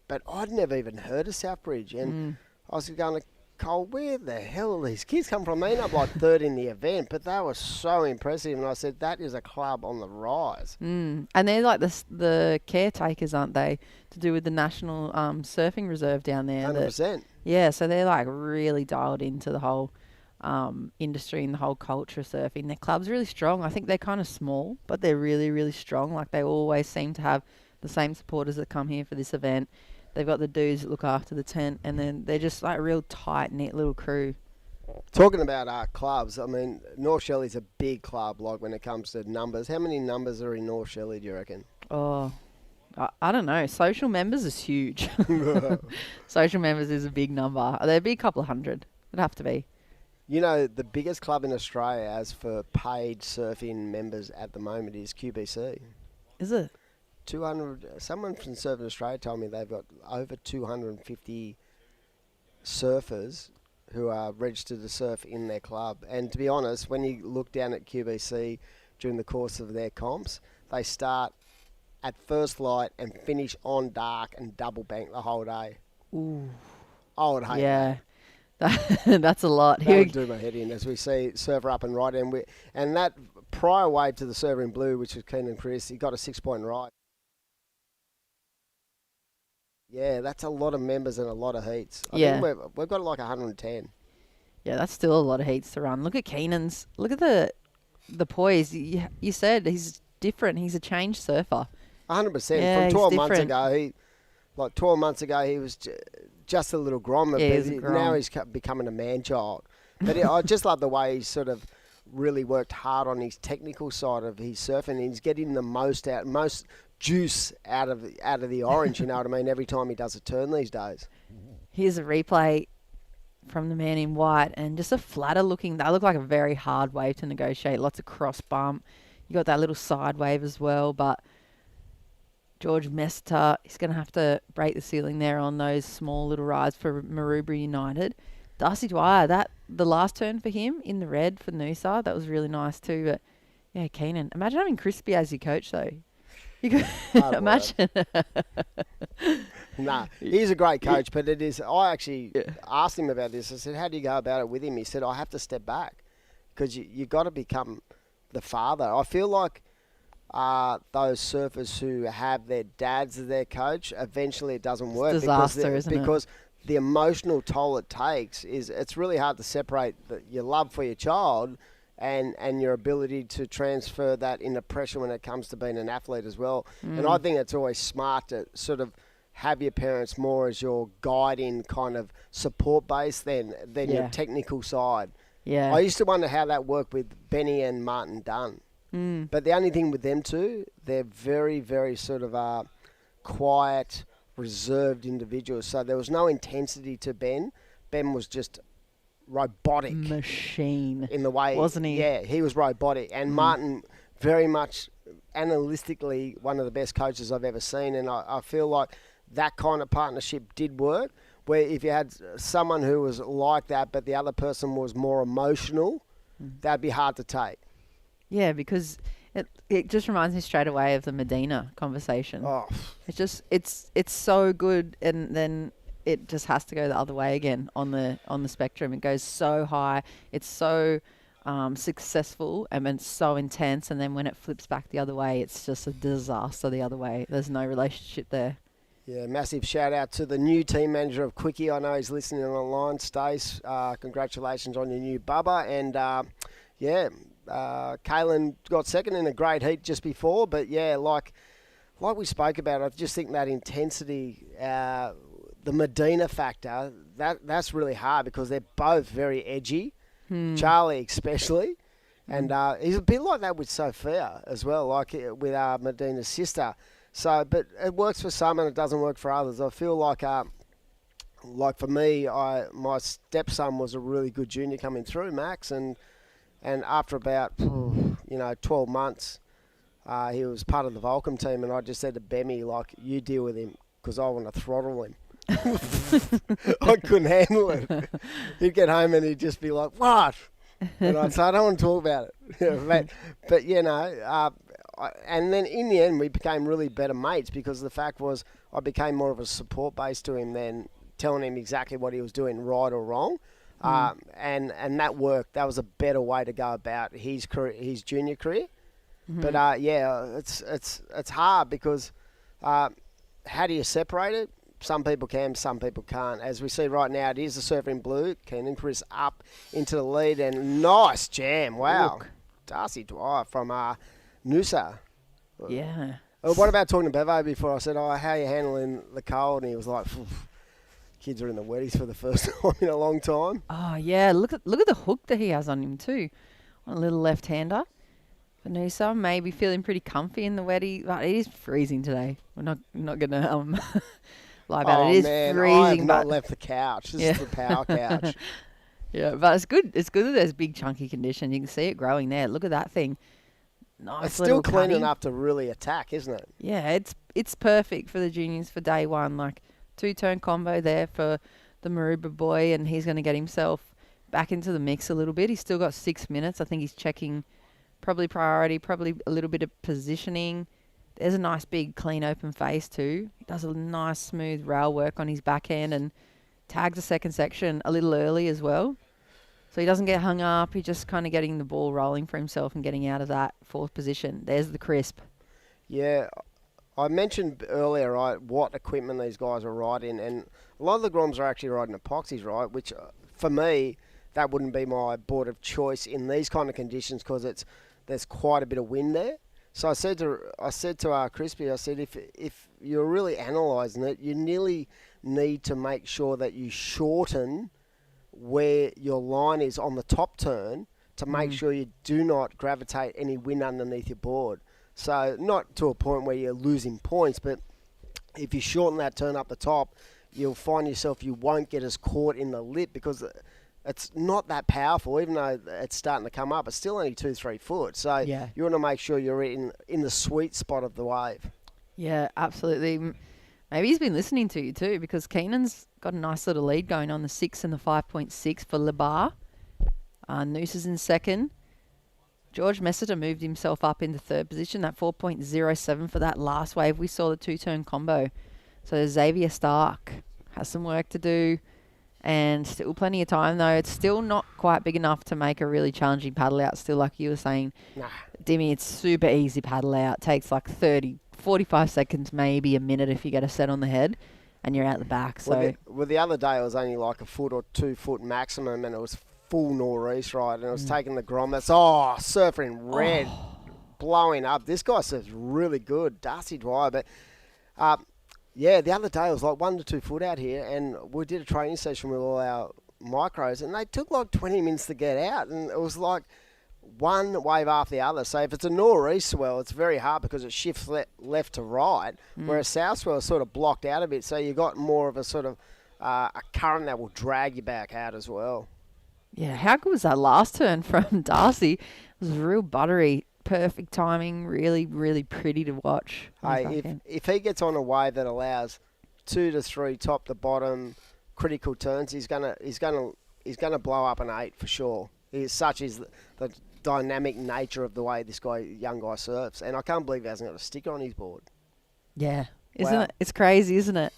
But I'd never even heard of Southbridge, and I was going to Cole, where the hell are these kids come from? They ended up like third in the event, but they were so impressive, and I said that is a club on the rise. And they're like the caretakers, aren't they, to do with the National Surfing Reserve down there? 100%. Yeah, so they're like really dialed into the whole industry and the whole culture of surfing. Their club's really strong. I think they're kind of small, but they're really, really strong. Like they always seem to have the same supporters that come here for this event. They've got the dudes that look after the tent, and then they're just like a real tight-knit little crew. Talking about our clubs, I mean, North Shelley's a big club, like when it comes to numbers. How many numbers are in North Shelley, do you reckon? Oh, I don't know. Social members is huge. Social members is a big number. There'd be a couple of hundred. It'd have to be. You know, the biggest club in Australia as for paid surfing members at the moment is QBC. Is it? 200. Someone from Surfing Australia told me they've got over 250 surfers who are registered to surf in their club. And to be honest, when you look down at QBC during the course of their comps, they start at first light and finish on dark and double bank the whole day. Ooh. I would hate that. That's a lot. That would do my head in as we see Surfer Up and Right. And that prior wave to the Surfer in Blue, which was Keenan Chris, he got a 6-point right. Yeah, that's a lot of members and a lot of heats. I think we've got like 110. Yeah, that's still a lot of heats to run. Look at Keenan's. Look at the poise. You said he's different. He's a changed surfer. 100%. Yeah, From 12 months different. ago, 12 months ago, he was just a little grommer. Yeah, but he's a grom. now he's becoming a man-child. But I just love the way he's sort of really worked hard on his technical side of his surfing. He's getting the most juice out of the orange, you know what I mean, every time he does a turn these days. Here's a replay from the man in white, and just a flatter looking. They look like a very hard wave to negotiate. Lots of cross bump. You got that little side wave as well, but George Mester, he's going to have to break the ceiling there on those small little rides for Maroubra United. Darcy Dwyer, the last turn for him in the red for Noosa, that was really nice too. But yeah, Keenan. Imagine having Crispy as your coach though. You could imagine. Nah, he's a great coach, but it is. I actually asked him about this. I said, "How do you go about it with him?" He said, "I have to step back because you got to become the father." I feel like those surfers who have their dads as their coach, eventually it doesn't work. It's disaster, isn't it? Because the emotional toll it takes it's really hard to separate your love for your child and your ability to transfer that into pressure when it comes to being an athlete as well. And I think it's always smart to sort of have your parents more as your guiding kind of support base than your technical side. Yeah. I used to wonder how that worked with Benny and Martin Dunn. But the only thing with them two, they're very, very sort of quiet, reserved individuals. So there was no intensity to Ben. Ben was just robotic. Machine. In the way. Wasn't he? Yeah, he was robotic. And Martin, very much analytically, one of the best coaches I've ever seen. And I feel like that kind of partnership did work, where if you had someone who was like that, but the other person was more emotional, that'd be hard to take. Yeah, because it just reminds me straight away of the Medina conversation. Oh. It's just it's so good, and then it just has to go the other way again on the spectrum. It goes so high, it's so successful, and it's so intense, and then when it flips back the other way, it's just a disaster the other way. There's no relationship there. Yeah, massive shout out to the new team manager of Quickie. I know he's listening online. Stace, congratulations on your new bubba. And Kaylin got second in a great heat just before. But yeah, like we spoke about, I just think that intensity, the Medina factor, that's really hard because they're both very edgy. Charlie especially. And he's a bit like that with Sophia as well, like with Medina's sister. So, but it works for some and it doesn't work for others. I feel like for me, my stepson was a really good junior coming through, Max, and after about 12 months, he was part of the Vulcan team, and I just said to Bemmy, like, you deal with him because I want to throttle him. I couldn't handle it. He'd get home and he'd just be like, what? And I'd say, I don't want to talk about it. but and then in the end, we became really better mates because the fact was I became more of a support base to him than telling him exactly what he was doing right or wrong. And that worked. That was a better way to go about his career, his junior career. But it's hard because how do you separate it? Some people can, some people can't. As we see right now, it is the surfer in blue. Keenan Chris up into the lead and nice jam. Wow. Look. Darcy Dwyer from Noosa. Yeah. What about talking to Bevo before? I said, how are you handling the cold? And he was like, kids are in the wetties for the first time in a long time. Oh, yeah. Look at the hook that he has on him too. On a little left-hander. Noosa maybe feeling pretty comfy in the wetty, but it is freezing today. We're not going to lie about it. It is freezing. I have not left the couch. This is the power couch. Yeah, but it's good. It's good that there's big chunky condition. You can see it growing there. Look at that thing. Nice. It's still clean enough to really attack, isn't it? Yeah, it's perfect for the juniors for day one. Like 2-turn combo there for the Maroubra boy, and he's going to get himself back into the mix a little bit. He's still got 6 minutes. I think he's checking probably priority, probably a little bit of positioning. There's a nice big clean open face too. He does a nice smooth rail work on his backhand and tags the second section a little early as well. So he doesn't get hung up. He's just kind of getting the ball rolling for himself and getting out of that fourth position. There's the crisp. Yeah, I mentioned earlier, right, what equipment these guys are riding, and a lot of the Groms are actually riding epoxies, right, which for me, that wouldn't be my board of choice in these kind of conditions because there's quite a bit of wind there. So I said to Crispy, I said, if you're really analysing it, you nearly need to make sure that you shorten where your line is on the top turn to make sure you do not gravitate any wind underneath your board. So not to a point where you're losing points, but if you shorten that turn up the top, you'll find yourself you won't get as caught in the lip because it's not that powerful, even though it's starting to come up. It's still only 2-3 foot. So you want to make sure you're in the sweet spot of the wave. Yeah, absolutely. Maybe he's been listening to you too because Keenan's got a nice little lead going on the 6 and the 5.6 for Lebar. Noose is in second. George Messiter moved himself up into third position, that 4.07 for that last wave. We saw the 2-turn combo. So Xavier Stark has some work to do. And still plenty of time, though. It's still not quite big enough to make a really challenging paddle out. Still, like you were saying, Dimmy, it's super easy paddle out. Takes like 30, 45 seconds, maybe a minute if you get a set on the head, and you're out the back. So the other day it was only like a foot or 2 foot maximum, and it was full nor'east, right? And it was taking the Grom. That's surfer in red, blowing up. This guy surfs really good, Darcy Dwyer, but. Yeah, the other day it was like 1 to 2 foot out here, and we did a training session with all our micros, and they took like 20 minutes to get out, and it was like one wave after the other. So if it's a nor'east swell, it's very hard because it shifts left to right, whereas south swell is sort of blocked out a bit, so you got more of a sort of a current that will drag you back out as well. Yeah, how good was that last turn from Darcy? It was real buttery. Perfect timing, really, really pretty to watch. Hey, if he gets on a wave that allows 2 to 3 top to bottom critical turns, he's gonna blow up an 8 for sure. Such is the dynamic nature of the way this young guy surfs, and I can't believe he hasn't got a sticker on his board. Yeah, isn't it? It's crazy, isn't it?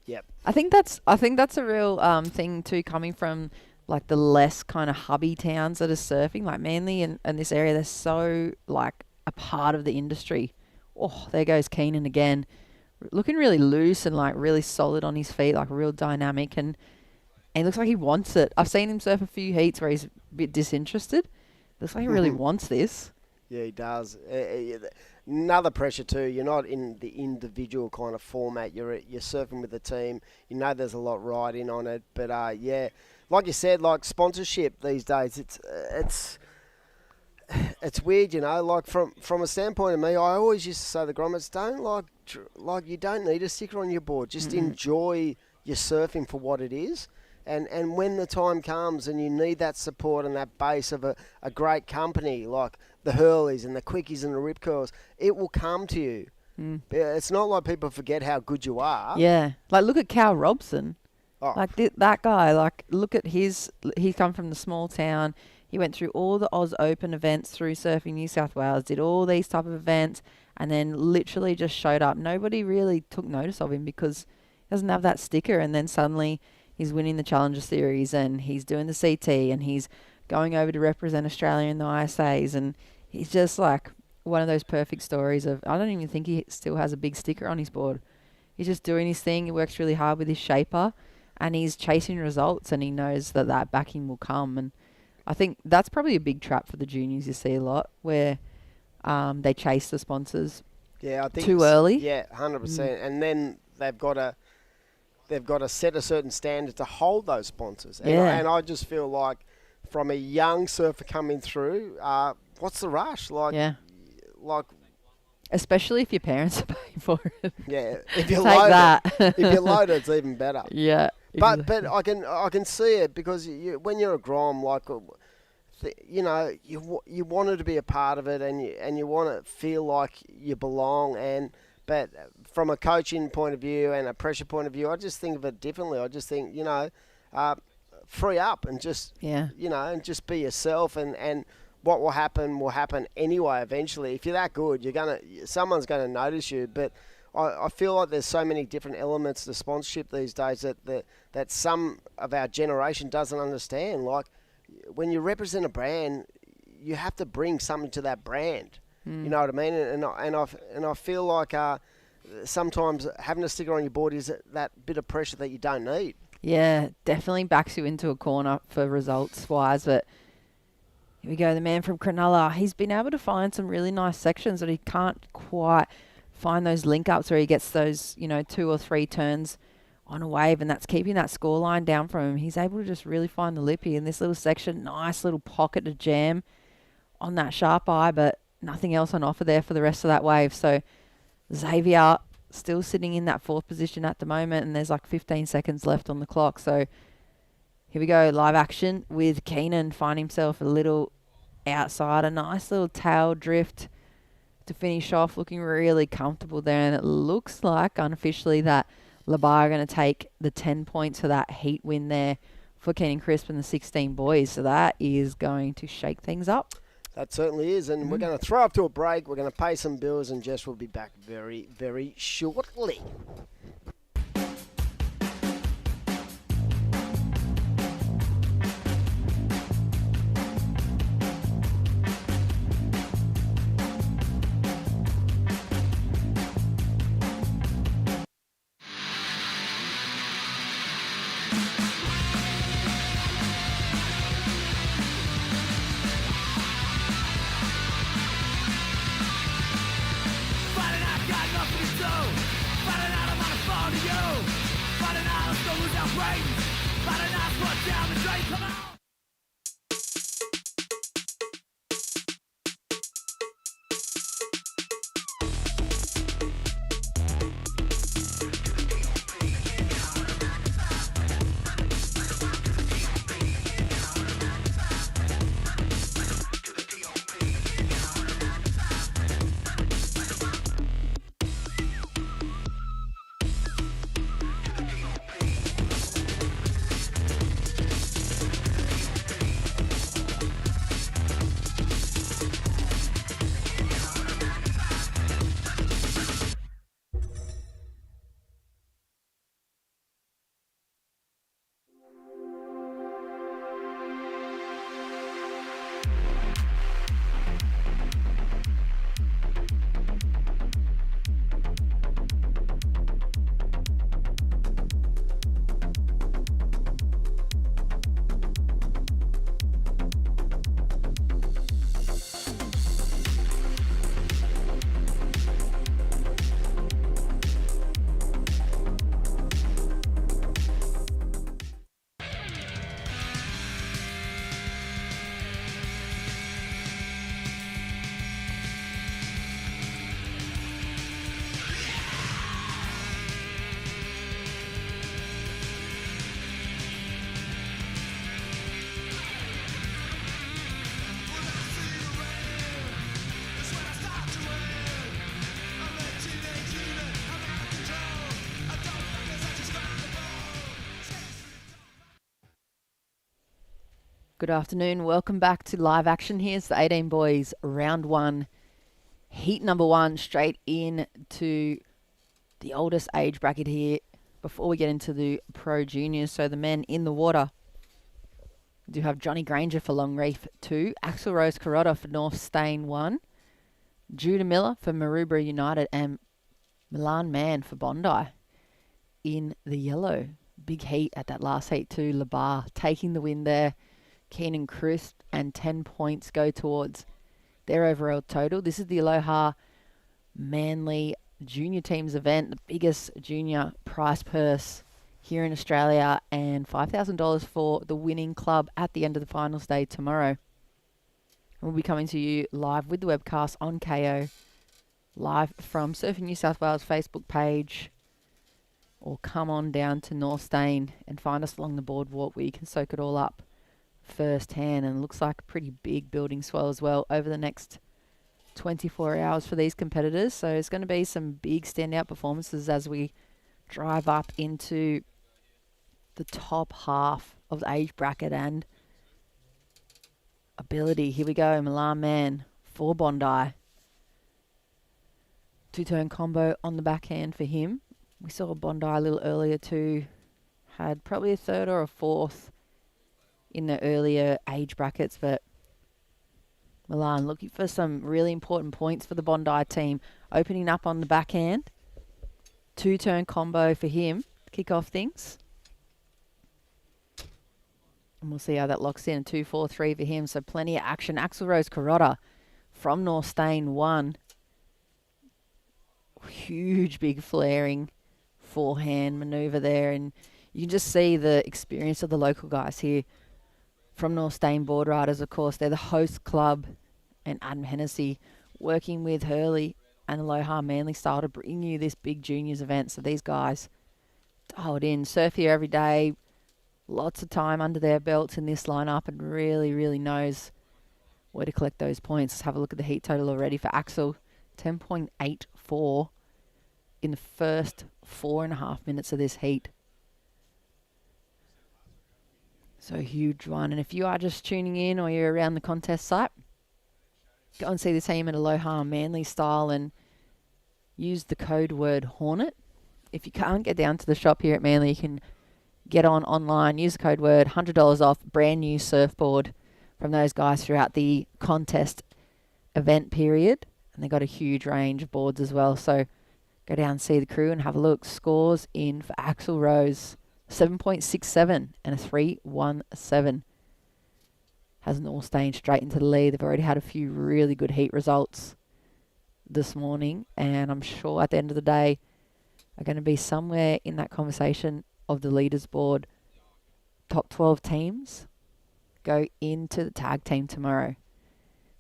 Yep. I think that's a real thing too, coming from like the less kind of hubby towns that are surfing, like Manly and this area. They're so like a part of the industry. Oh, there goes Keenan again, looking really loose and like really solid on his feet, like real dynamic, and he looks like he wants it. I've seen him surf a few heats where he's a bit disinterested. Looks like he really wants this. Yeah, he does. Another pressure too. You're not in the individual kind of format. You're surfing with the team. You know there's a lot riding on it, but like you said, like sponsorship these days, it's weird, you know. Like from a standpoint of me, I always used to say to the grommets, don't like you don't need a sticker on your board. Just enjoy your surfing for what it is. And when the time comes and you need that support and that base of a great company like the Hurleys and the Quickies and the Rip Curls, it will come to you. It's not like people forget how good you are. Yeah. Like, look at Cal Robson. Oh. Like, that guy, like, look at he's come from the small town. He went through all the Oz Open events through Surfing New South Wales, did all these type of events, and then literally just showed up. Nobody really took notice of him because he doesn't have that sticker, and then suddenly he's winning the Challenger Series and he's doing the CT and he's going over to represent Australia in the ISAs, and he's just like one of those perfect stories of, I don't even think he still has a big sticker on his board. He's just doing his thing. He works really hard with his shaper and he's chasing results, and he knows that backing will come. And I think that's probably a big trap for the juniors you see a lot, where they chase the sponsors I think too early. Yeah, 100%. And then they've got to set a certain standard to hold those sponsors. And I just feel like from a young surfer coming through, what's the rush? Like, especially if your parents are paying for it. Yeah, if you're Take loaded, that. if you're loaded, it's even better. Yeah. But I can see it because when you're a grom, like, you know, you wanted to be a part of it, and you want to feel like you belong. But from a coaching point of view and a pressure point of view, I just think of it differently. I just think, you know, free up and just you know, and just be yourself, and what will happen anyway. Eventually, if you're that good, someone's gonna notice you. But I feel like there's so many different elements to sponsorship these days that some of our generation doesn't understand. Like, when you represent a brand, you have to bring something to that brand. You know what I mean? And I feel like sometimes having a sticker on your board is that bit of pressure that you don't need. Yeah, definitely backs you into a corner for results-wise. But here we go, the man from Cronulla. He's been able to find some really nice sections, but he can't quite find those link-ups where he gets those, you know, 2 or 3 turns on a wave, and that's keeping that scoreline down from him. He's able to just really find the lippy in this little section. Nice little pocket to jam on that sharp eye, but nothing else on offer there for the rest of that wave. So Xavier still sitting in that 4th position at the moment, and there's like 15 seconds left on the clock. So here we go, live action with Keenan. Find himself a little outside, a nice little tail drift to finish off, looking really comfortable there. And it looks like unofficially that Labar are going to take the 10 points for that heat win there for Keenan Crisp and the 16 boys. So that is going to shake things up. That certainly is, and we're going to throw up to a break. We're going to pay some bills, and Jess will be back very, very shortly. Good afternoon. Welcome back to live action. Here's the 18 boys, round one, heat number one, straight in to the oldest age bracket here before we get into the pro juniors. So the men in the water. We do have Johnny Granger for Long Reef 2, Axel Rose Carrotta for North Stain 1, Judah Miller for Maroubra United, and Milan Mann for Bondi in the yellow. Big heat at that last heat too. Labar taking the win there. Keenan Crisp and 10 points go towards their overall total. This is the Aloha Manly Junior Teams event, the biggest junior prize purse here in Australia, and $5,000 for the winning club at the end of the finals day tomorrow. And we'll be coming to you live with the webcast on KO, live from Surfing New South Wales Facebook page, or come on down to North Stain and find us along the boardwalk where you can soak it all up firsthand. And it looks like a pretty big building swell as well over the next 24 hours for these competitors. So it's going to be some big standout performances as we drive up into the top half of the age bracket and ability. Here we go, Milan Mann for Bondi. Two-turn combo on the backhand for him. We saw Bondi a little earlier too. Had probably a third or a fourth in the earlier age brackets, but Milan looking for some really important points for the Bondi team. Opening up on the backhand. Two-turn combo for him. Kick off things. And we'll see how that locks in. 2-4-3 for him, so plenty of action. Axel Rose Carrotta from North Stain 1. Huge, big flaring forehand manoeuvre there, and you can just see the experience of the local guys here from North Stain Board Riders. Of course, they're the host club, and Adam Hennessy working with Hurley and Aloha Manly style to bring you this big juniors event. So these guys dialed in, surf here every day, lots of time under their belts in this lineup, and really knows where to collect those points. Let's have a look at the heat total already for Axel. 10.84 in the first 4.5 minutes of this heat. So huge one. And if you are just tuning in or you're around the contest site, go and see the team at Aloha Manly style and use the code word Hornet. If you can't get down to the shop here at Manly, you can get on online, use the code word, $100 off, brand new surfboard from those guys throughout the contest event period. And they got a huge range of boards as well. So go down and see the crew and have a look. Scores in for Axel Rose, 7.67 and a 3.17. Has North Stain straight into the lead. They've already had a few really good heat results this morning, and I'm sure at the end of the day are going to be somewhere in that conversation of the leaders board. Top 12 teams go into the tag team tomorrow,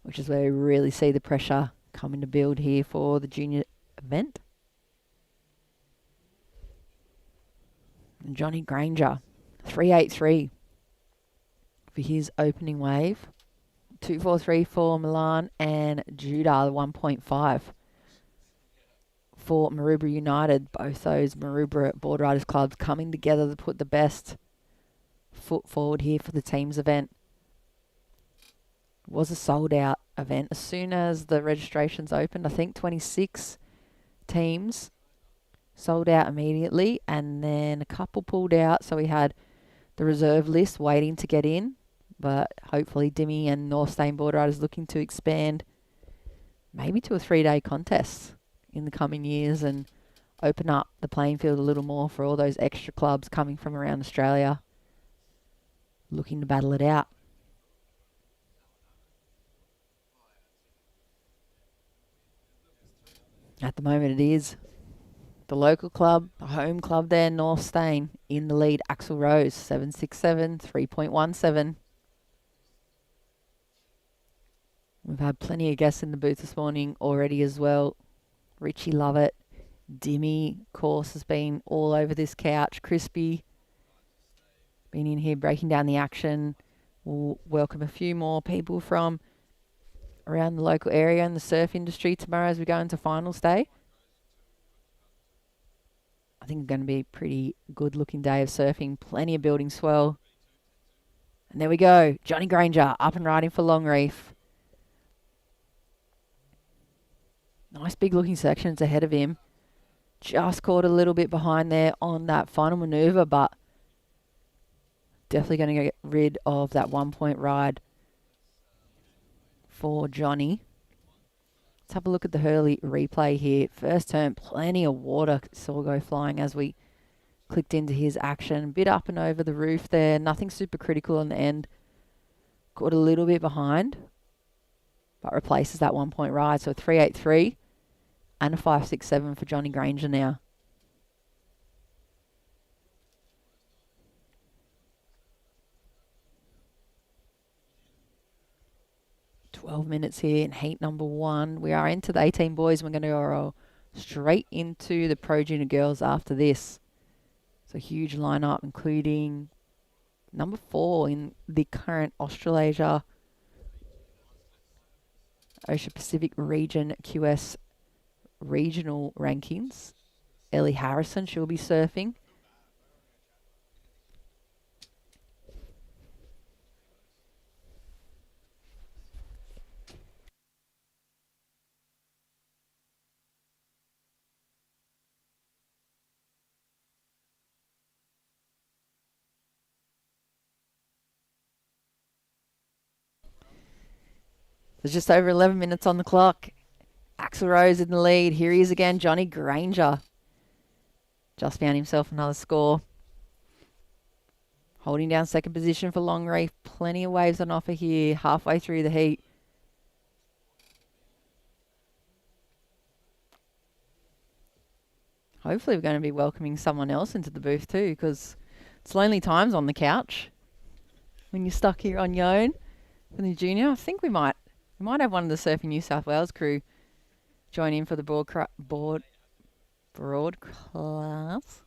which is where we really see the pressure coming to build here for the junior event. And Johnny Granger, 3.83 for his opening wave. 2.43 for Milan, and Judah, 1.5 for Maroubra United. Both those Maroubra Board Riders clubs coming together to put the best foot forward here for the teams event. It was a sold out event as soon as the registrations opened. I think 26 teams sold out immediately, and then a couple pulled out, so we had the reserve list waiting to get in, but hopefully Dimmy and North Stain Board Riders looking to expand maybe to a 3-day contest in the coming years and open up the playing field a little more for all those extra clubs coming from around Australia looking to battle it out. At the moment it is the local club, the home club there, North Stain, in the lead. Axel Rose, 7.67, 3.17. We've had plenty of guests in the booth this morning already as well. Richie Lovett, Dimmy, of course, has been all over this couch. Crispy, been in here breaking down the action. We'll welcome a few more people from around the local area and the surf industry tomorrow as we go into finals day. I think it's going to be a pretty good looking day of surfing. Plenty of building swell And there we go. Johnny Granger up and riding for Longreef. Nice big looking sections ahead of him. Just caught a little bit behind there on that final manoeuvre, but definitely going to get rid of that 1 point ride for Johnny. Let's have a look at the Hurley replay here. First turn, plenty of water saw go flying as we clicked into his action. Bit up and over the roof there. Nothing super critical in the end. Caught a little bit behind, but replaces that 1 point ride. So 3.83 and a 5.67 for Johnny Granger now. 12 minutes here in heat number 1. We are into the 18 boys. We're going to go straight into the Pro Junior girls after this. So huge lineup, including number 4 in the current Australasia Asia Pacific region QS regional rankings. Ellie Harrison, she'll be surfing. There's just over 11 minutes on the clock. Axel Rose in the lead. Here he is again, Johnny Granger. Just found himself another score. Holding down second position for Longreef. Plenty of waves on offer here, halfway through the heat. Hopefully we're going to be welcoming someone else into the booth too, because it's lonely times on the couch when you're stuck here on your own for the junior. I think we might have one of the Surfing New South Wales crew join in for the broad class.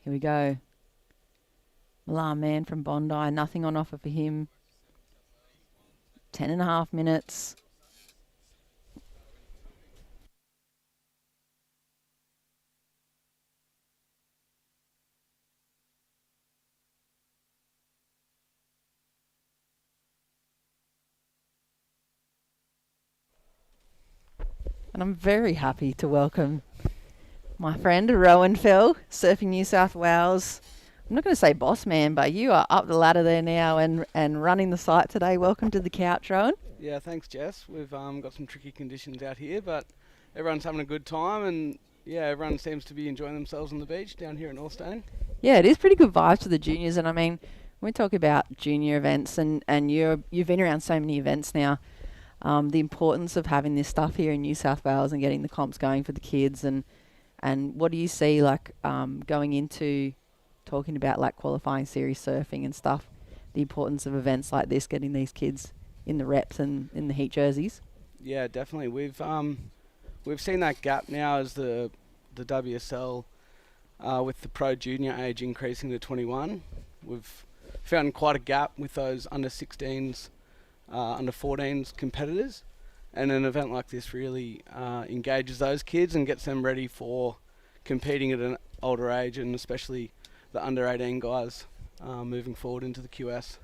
Here we go. Milan Man from Bondi. Nothing on offer for him. 10.5 minutes. And I'm very happy to welcome my friend Rowan Fell, Surfing New South Wales. I'm not going to say boss man, but you are up the ladder there now and running the site today. Welcome to the couch, Rowan. Yeah, thanks, Jess. We've got some tricky conditions out here, but everyone's having a good time, and yeah, everyone seems to be enjoying themselves on the beach down here at Northstone. Yeah, it is pretty good vibes for the juniors, and I mean, when we talk about junior events, and you've been around so many events now. The importance of having this stuff here in New South Wales and getting the comps going for the kids, and what do you see like going into talking about like qualifying series surfing and stuff, the importance of events like this, getting these kids in the reps and in the heat jerseys? Yeah, definitely. We've seen that gap now as the WSL with the pro junior age increasing to 21. We've found quite a gap with those under 16s. Under 14s competitors, and an event like this really engages those kids and gets them ready for competing at an older age, and especially the under 18 guys moving forward into the QS.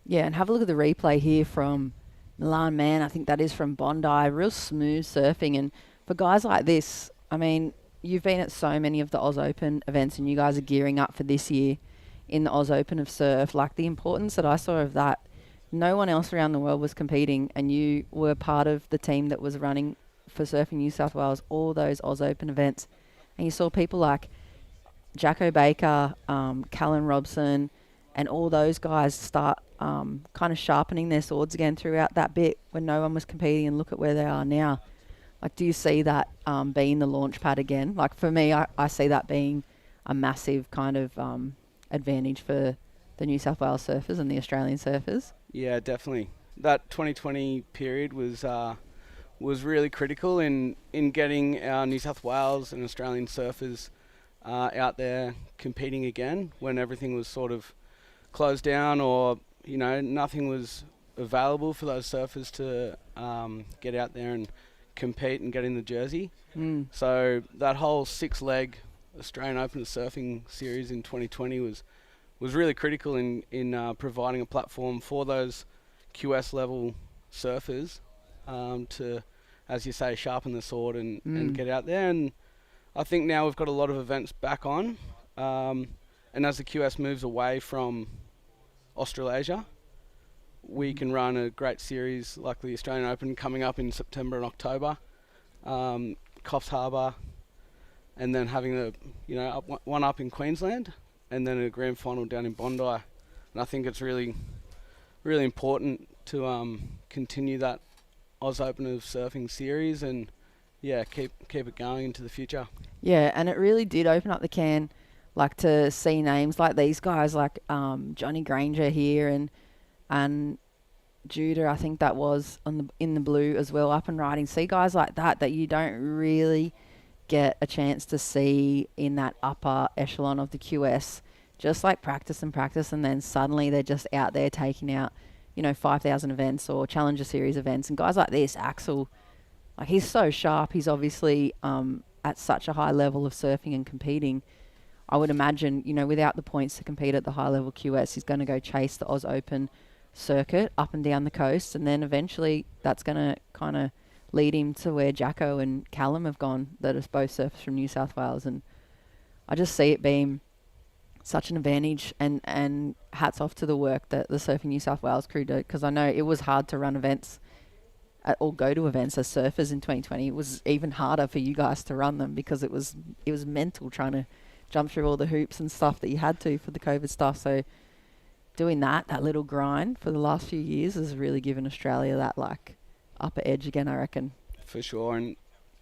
Yeah, and have a look at the replay here from Milan Man. I think that is from Bondi. Real smooth surfing, and for guys like this, I mean, you've been at so many of the Oz Open events, and you guys are gearing up for this year in the Oz Open of Surf. Like the importance that I saw of that. No one else around the world was competing, and you were part of the team that was running for Surfing New South Wales, all those Oz Open events. And you saw people like Jacko Baker, Callan Robson, and all those guys start kind of sharpening their swords again throughout that bit when no one was competing, and look at where they are now. Like, do you see that being the launch pad again? Like, for me, I see that being a massive kind of advantage for the New South Wales surfers and the Australian surfers. Yeah, definitely. That 2020 period was really critical in getting our New South Wales and Australian surfers out there competing again when everything was sort of closed down, or nothing was available for those surfers to get out there and compete and get in the jersey. So that whole 6-leg Australian Open surfing series in 2020 was was really critical in providing a platform for those QS level surfers to, as you say, sharpen the sword and get out there. And I think now we've got a lot of events back on, and as the QS moves away from Australasia, we can run a great series like the Australian Open coming up in September and October, Coffs Harbour, and then having one up in Queensland, and then a grand final down in Bondi. And I think it's really, really important to continue that Oz Open of Surfing series and keep it going into the future. Yeah, and it really did open up the can, like to see names like these guys, like Johnny Granger here and Judah, I think that was in the blue as well, up and riding. See guys like that you don't really get a chance to see in that upper echelon of the QS. Just like practice, and then suddenly they're just out there taking out, 5,000 events or Challenger Series events. And guys like this, Axel, like he's so sharp. He's obviously at such a high level of surfing and competing. I would imagine, without the points to compete at the high level QS, he's going to go chase the Oz Open circuit up and down the coast, and then eventually that's going to kind of lead him to where Jacko and Callum have gone, that are both surfers from New South Wales. And I just see it being such an advantage, and hats off to the work that the Surfing New South Wales crew did, because I know it was hard to run events or go to events as surfers in 2020. It was even harder for you guys to run them because it was mental trying to jump through all the hoops and stuff that you had to for the COVID stuff. So doing that little grind for the last few years has really given Australia that like upper edge again, I reckon. For sure.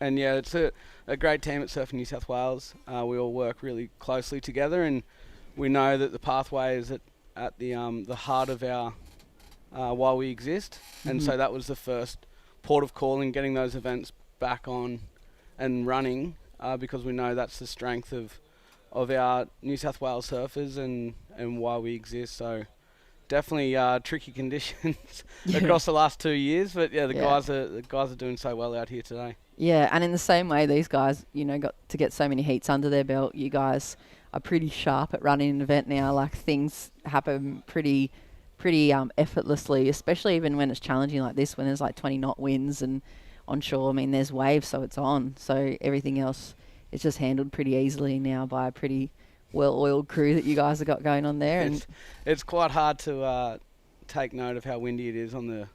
And yeah, it's a great team at Surfing New South Wales. We all work really closely together, and we know that the pathway is at the heart of our why we exist. And so that was the first port of call in getting those events back on and running, because we know that's the strength of our New South Wales surfers and why we exist. So definitely tricky conditions across the last 2 years, but the guys are doing so well out here today. Yeah, and in the same way, these guys, got to get so many heats under their belt. You guys are pretty sharp at running an event now. Like things happen pretty effortlessly, especially even when it's challenging like this, when there's like 20 knot winds and onshore. I mean, there's waves, so it's on. So everything else is just handled pretty easily now by a pretty well-oiled crew that you guys have got going on there. And it's quite hard to take note of how windy it is on the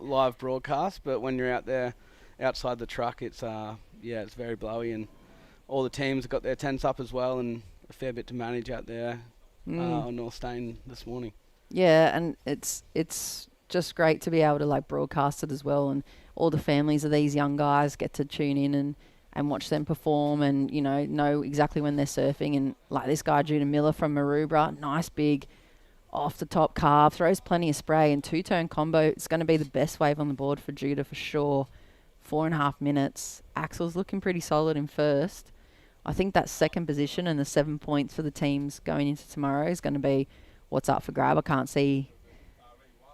live broadcast, but when you're out there outside the truck, it's very blowy, and all the teams have got their tents up as well, and a fair bit to manage out there on North Stain this morning. Yeah, and it's just great to be able to like broadcast it as well, and all the families of these young guys get to tune in and watch them perform, and know exactly when they're surfing. And like this guy Judah Miller from Maroubra, nice big off the top carve, throws plenty of spray, and 2-turn combo. It's going to be the best wave on the board for Judah for sure. 4.5 minutes. Axel's looking pretty solid in first. I think that second position and the 7 points for the teams going into tomorrow is going to be what's up for grab. I can't see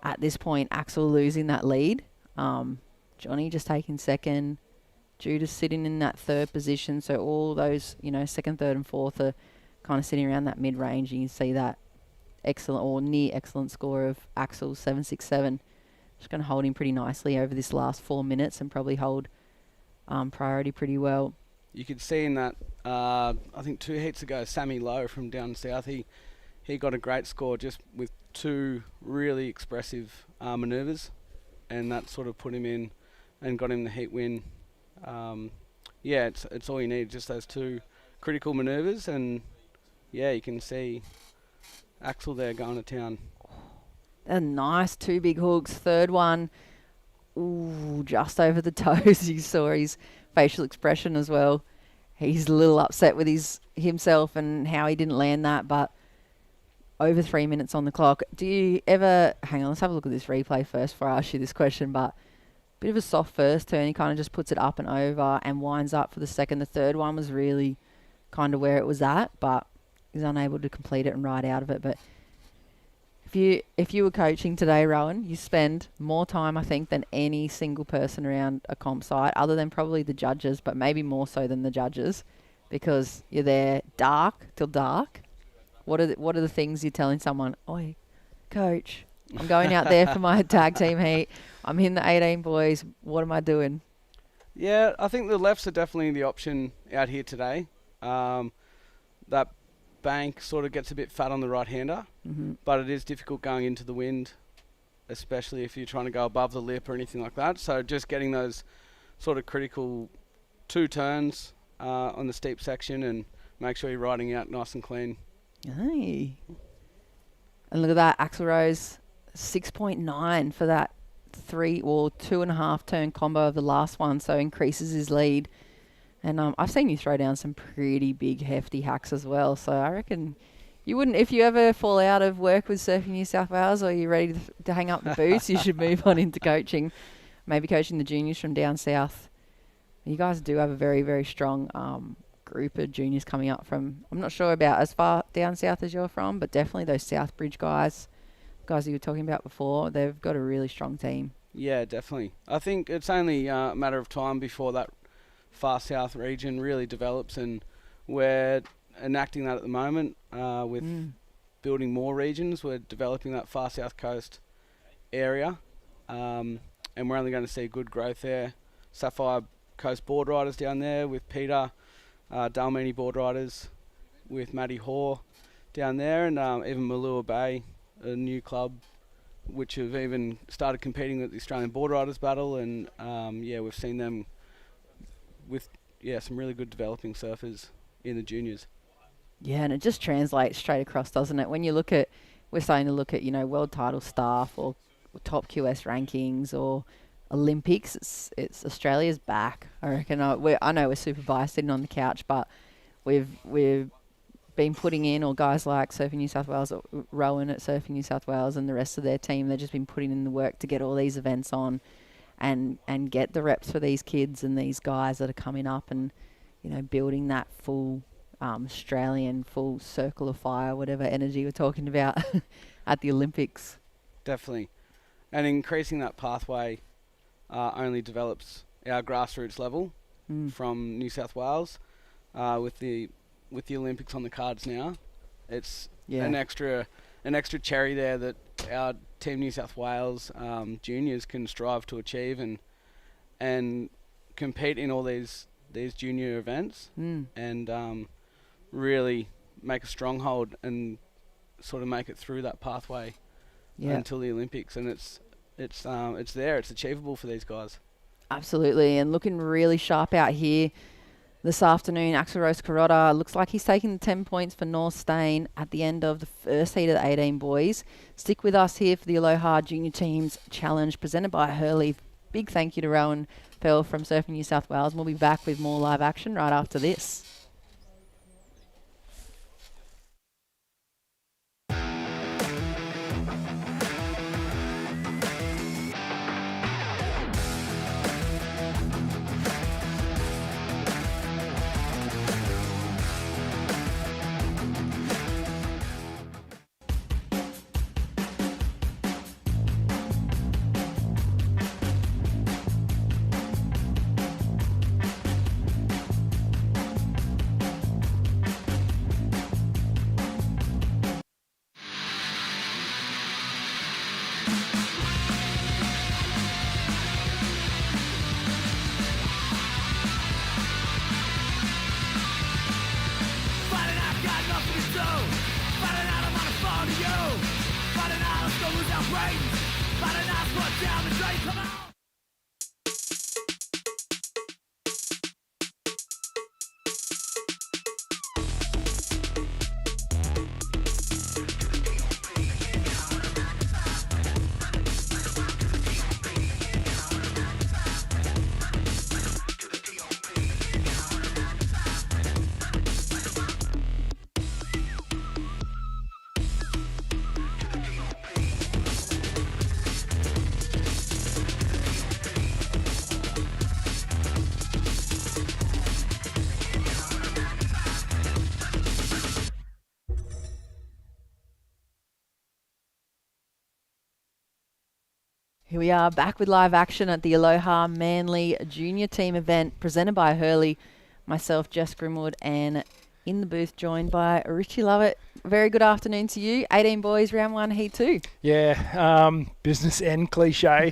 at this point Axel losing that lead. Johnny just taking second. Judah's sitting in that third position. So all those, second, third and fourth are kind of sitting around that mid-range. And you see that excellent or near excellent score of Axel's 7.67. Just going to hold him pretty nicely over this last 4 minutes and probably hold priority pretty well. You could see in that, I think 2 heats ago, Sammy Lowe from down south, he got a great score just with 2 really expressive manoeuvres, and that sort of put him in and got him the heat win. It's all you need, just those 2 critical manoeuvres, and you can see Axel there going to town. A nice 2 big hooks. Third one, just over the toes. You saw his facial expression as well. He's a little upset with himself and how he didn't land that, but over 3 minutes on the clock. Do you ever... Hang on, let's have a look at this replay first before I ask you this question, but bit of a soft first turn. He kind of just puts it up and over and winds up for the second. The third one was really kind of where it was at, but he's unable to complete it and ride out of it. But if you were coaching today, Rowan, you spend more time, I think, than any single person around a comp site, other than probably the judges, but maybe more so than the judges, because you're there dark till dark, What are the things you're telling someone? Oi, coach, I'm going out there for my tag team heat. I'm in the 18 boys. What am I doing? Yeah, I think the lefts are definitely the option out here today. That bank sort of gets a bit fat on the right-hander, but it is difficult going into the wind, especially if you're trying to go above the lip or anything like that. So just getting those sort of critical 2 turns on the steep section and make sure you're riding out nice and clean. Hey. And look at that, Axl Rose, 6.9 for that 2.5 turn combo of the last one, so increases his lead. And I've seen you throw down some pretty big, hefty hacks as well. So I reckon you wouldn't, if you ever fall out of work with Surfing New South Wales or you're ready to hang up the boots, you should move on into coaching. Maybe coaching the juniors from down south. You guys do have a very, very strong group of juniors coming up from, I'm not sure about as far down south as you're from, but definitely those Southbridge guys you were talking about before, they've got a really strong team. Yeah, definitely. I think it's only a matter of time before that far south region really develops, and we're enacting that at the moment with building more regions. We're developing that far south coast area, and we're only going to see good growth there. Sapphire Coast board riders down there with Peter, Dalmini board riders with Matty Hoare down there, and even Malua Bay, a new club which have even started competing at the Australian Board Riders Battle, and we've seen them with some really good developing surfers in the juniors. Yeah, and it just translates straight across, doesn't it? When you look at, we're starting to look at, world title staff or top QS rankings or Olympics, it's Australia's back. I reckon. I know we're super biased sitting on the couch, but we've been putting in, or guys like Surfing New South Wales, or Rowan at Surfing New South Wales and the rest of their team, they've just been putting in the work to get all these events on and get the reps for these kids and these guys that are coming up, and building that full Australian full circle of fire, whatever energy we're talking about at the Olympics. Definitely. And increasing that pathway only develops our grassroots level from New South Wales with the Olympics on the cards now. It's an extra cherry there that our Team New South Wales juniors can strive to achieve and compete in all these junior events and really make a stronghold and sort of make it through that pathway until the Olympics. And it's there, it's achievable for these guys. Absolutely, and looking really sharp out here this afternoon. Axl Rose Carota looks like he's taking the 10 points for North Stain at the end of the first heat of the 18 boys. Stick with us here for the Aloha Junior Teams Challenge presented by Hurley. Big thank you to Rowan Pell from Surfing New South Wales. We'll be back with more live action right after this. Here we are back with live action at the Aloha Manly Junior Team event presented by Hurley. Myself, Jess Grimwood, and in the booth joined by Richie Lovett. very good afternoon to you. 18 boys, round 1, heat 2. Yeah, business end cliche.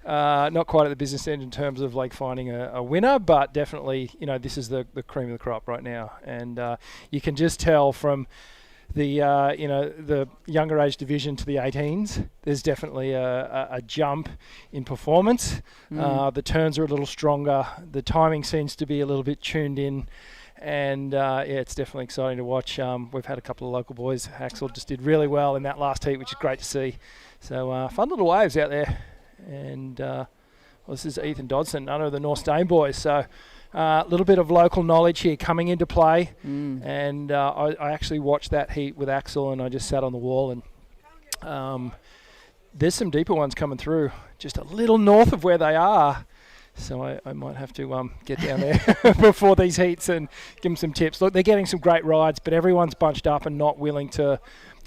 Not quite at the business end in terms of like finding a winner, but definitely, this is the cream of the crop right now. And you can just tell from the the younger age division to the 18s, there's definitely a jump in performance. The turns are a little stronger. The timing seems to be a little bit tuned in. And it's definitely exciting to watch. We've had a couple of local boys. Axel just did really well in that last heat, which is great to see. So fun little waves out there. And this is Ethan Dodson, none of the North Stain boys. So a little bit of local knowledge here coming into play. And I actually watched that heat with Axel, and I just sat on the wall. And there's some deeper ones coming through, just a little north of where they are. So I might have to get down there before these heats and give them some tips. Look, they're getting some great rides, but everyone's bunched up and not willing to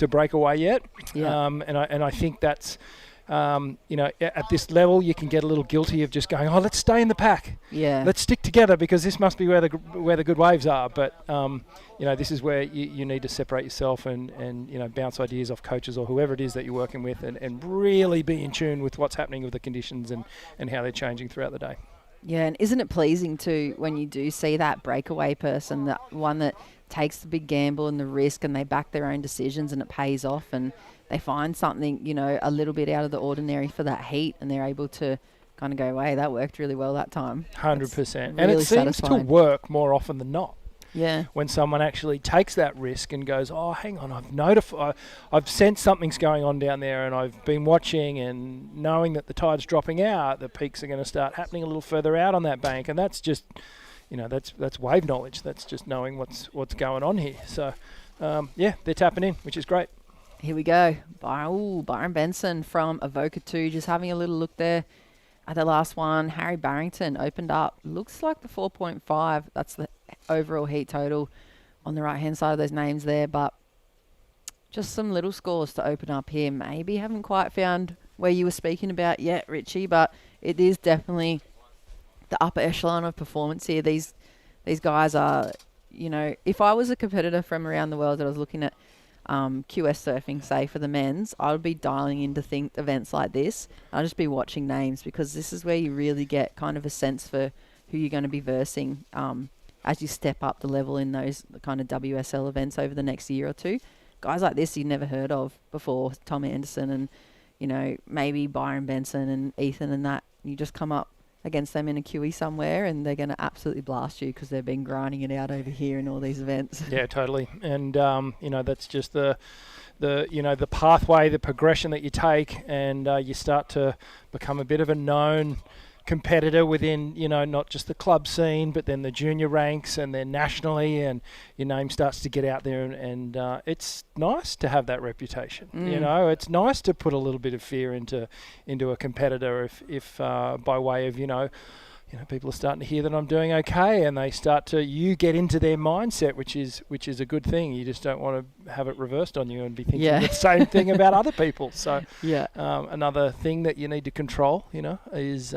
break away yet. Yeah. And I think that's, at this level, you can get a little guilty of just going, let's stay in the pack. Yeah. Let's stick together because this must be where the good waves are. But this is where you need to separate yourself and bounce ideas off coaches or whoever it is that you're working with and really be in tune with what's happening with the conditions and how they're changing throughout the day. Yeah, and isn't it pleasing too when you do see that breakaway person, that one that takes the big gamble and the risk and they back their own decisions and it pays off and they find something, a little bit out of the ordinary for that heat and they're able to kind of go, hey, that worked really well that time. 100%. Really and it seems satisfying. to work more often than not. Yeah. When someone actually takes that risk and goes, hang on, I've sensed something's going on down there and I've been watching and knowing that the tide's dropping out, the peaks are going to start happening a little further out on that bank. And that's just, that's wave knowledge. That's just knowing what's going on here. So, they're tapping in, which is great. Here we go. Byron Benson from Avoca 2, just having a little look there at the last one. Harry Barrington opened up. Looks like the 4.5. That's the overall heat total on the right-hand side of those names there. But just some little scores to open up here. Maybe haven't quite found where you were speaking about yet, Richie, but it is definitely the upper echelon of performance here. These guys are, if I was a competitor from around the world that I was looking at QS surfing, say, for the men's, I would be dialing into events like this. I'll just be watching names because this is where you really get kind of a sense for who you're going to be versing as you step up the level in those kind of WSL events over the next year or two. Guys like this you never heard of before, Tom Anderson and, maybe Byron Benson and Ethan and that. You just come up against them in a QE somewhere and they're going to absolutely blast you because they've been grinding it out over here in all these events. Yeah, totally. And, that's just the pathway, the progression that you take, and you start to become a bit of a known competitor within, not just the club scene, but then the junior ranks and then nationally, and your name starts to get out there, and it's nice to have that reputation. It's nice to put a little bit of fear into a competitor if by way of, people are starting to hear that I'm doing okay, and they start to, you get into their mindset, which is a good thing. You just don't want to have it reversed on you and be thinking the same thing about other people. So another thing that you need to control, is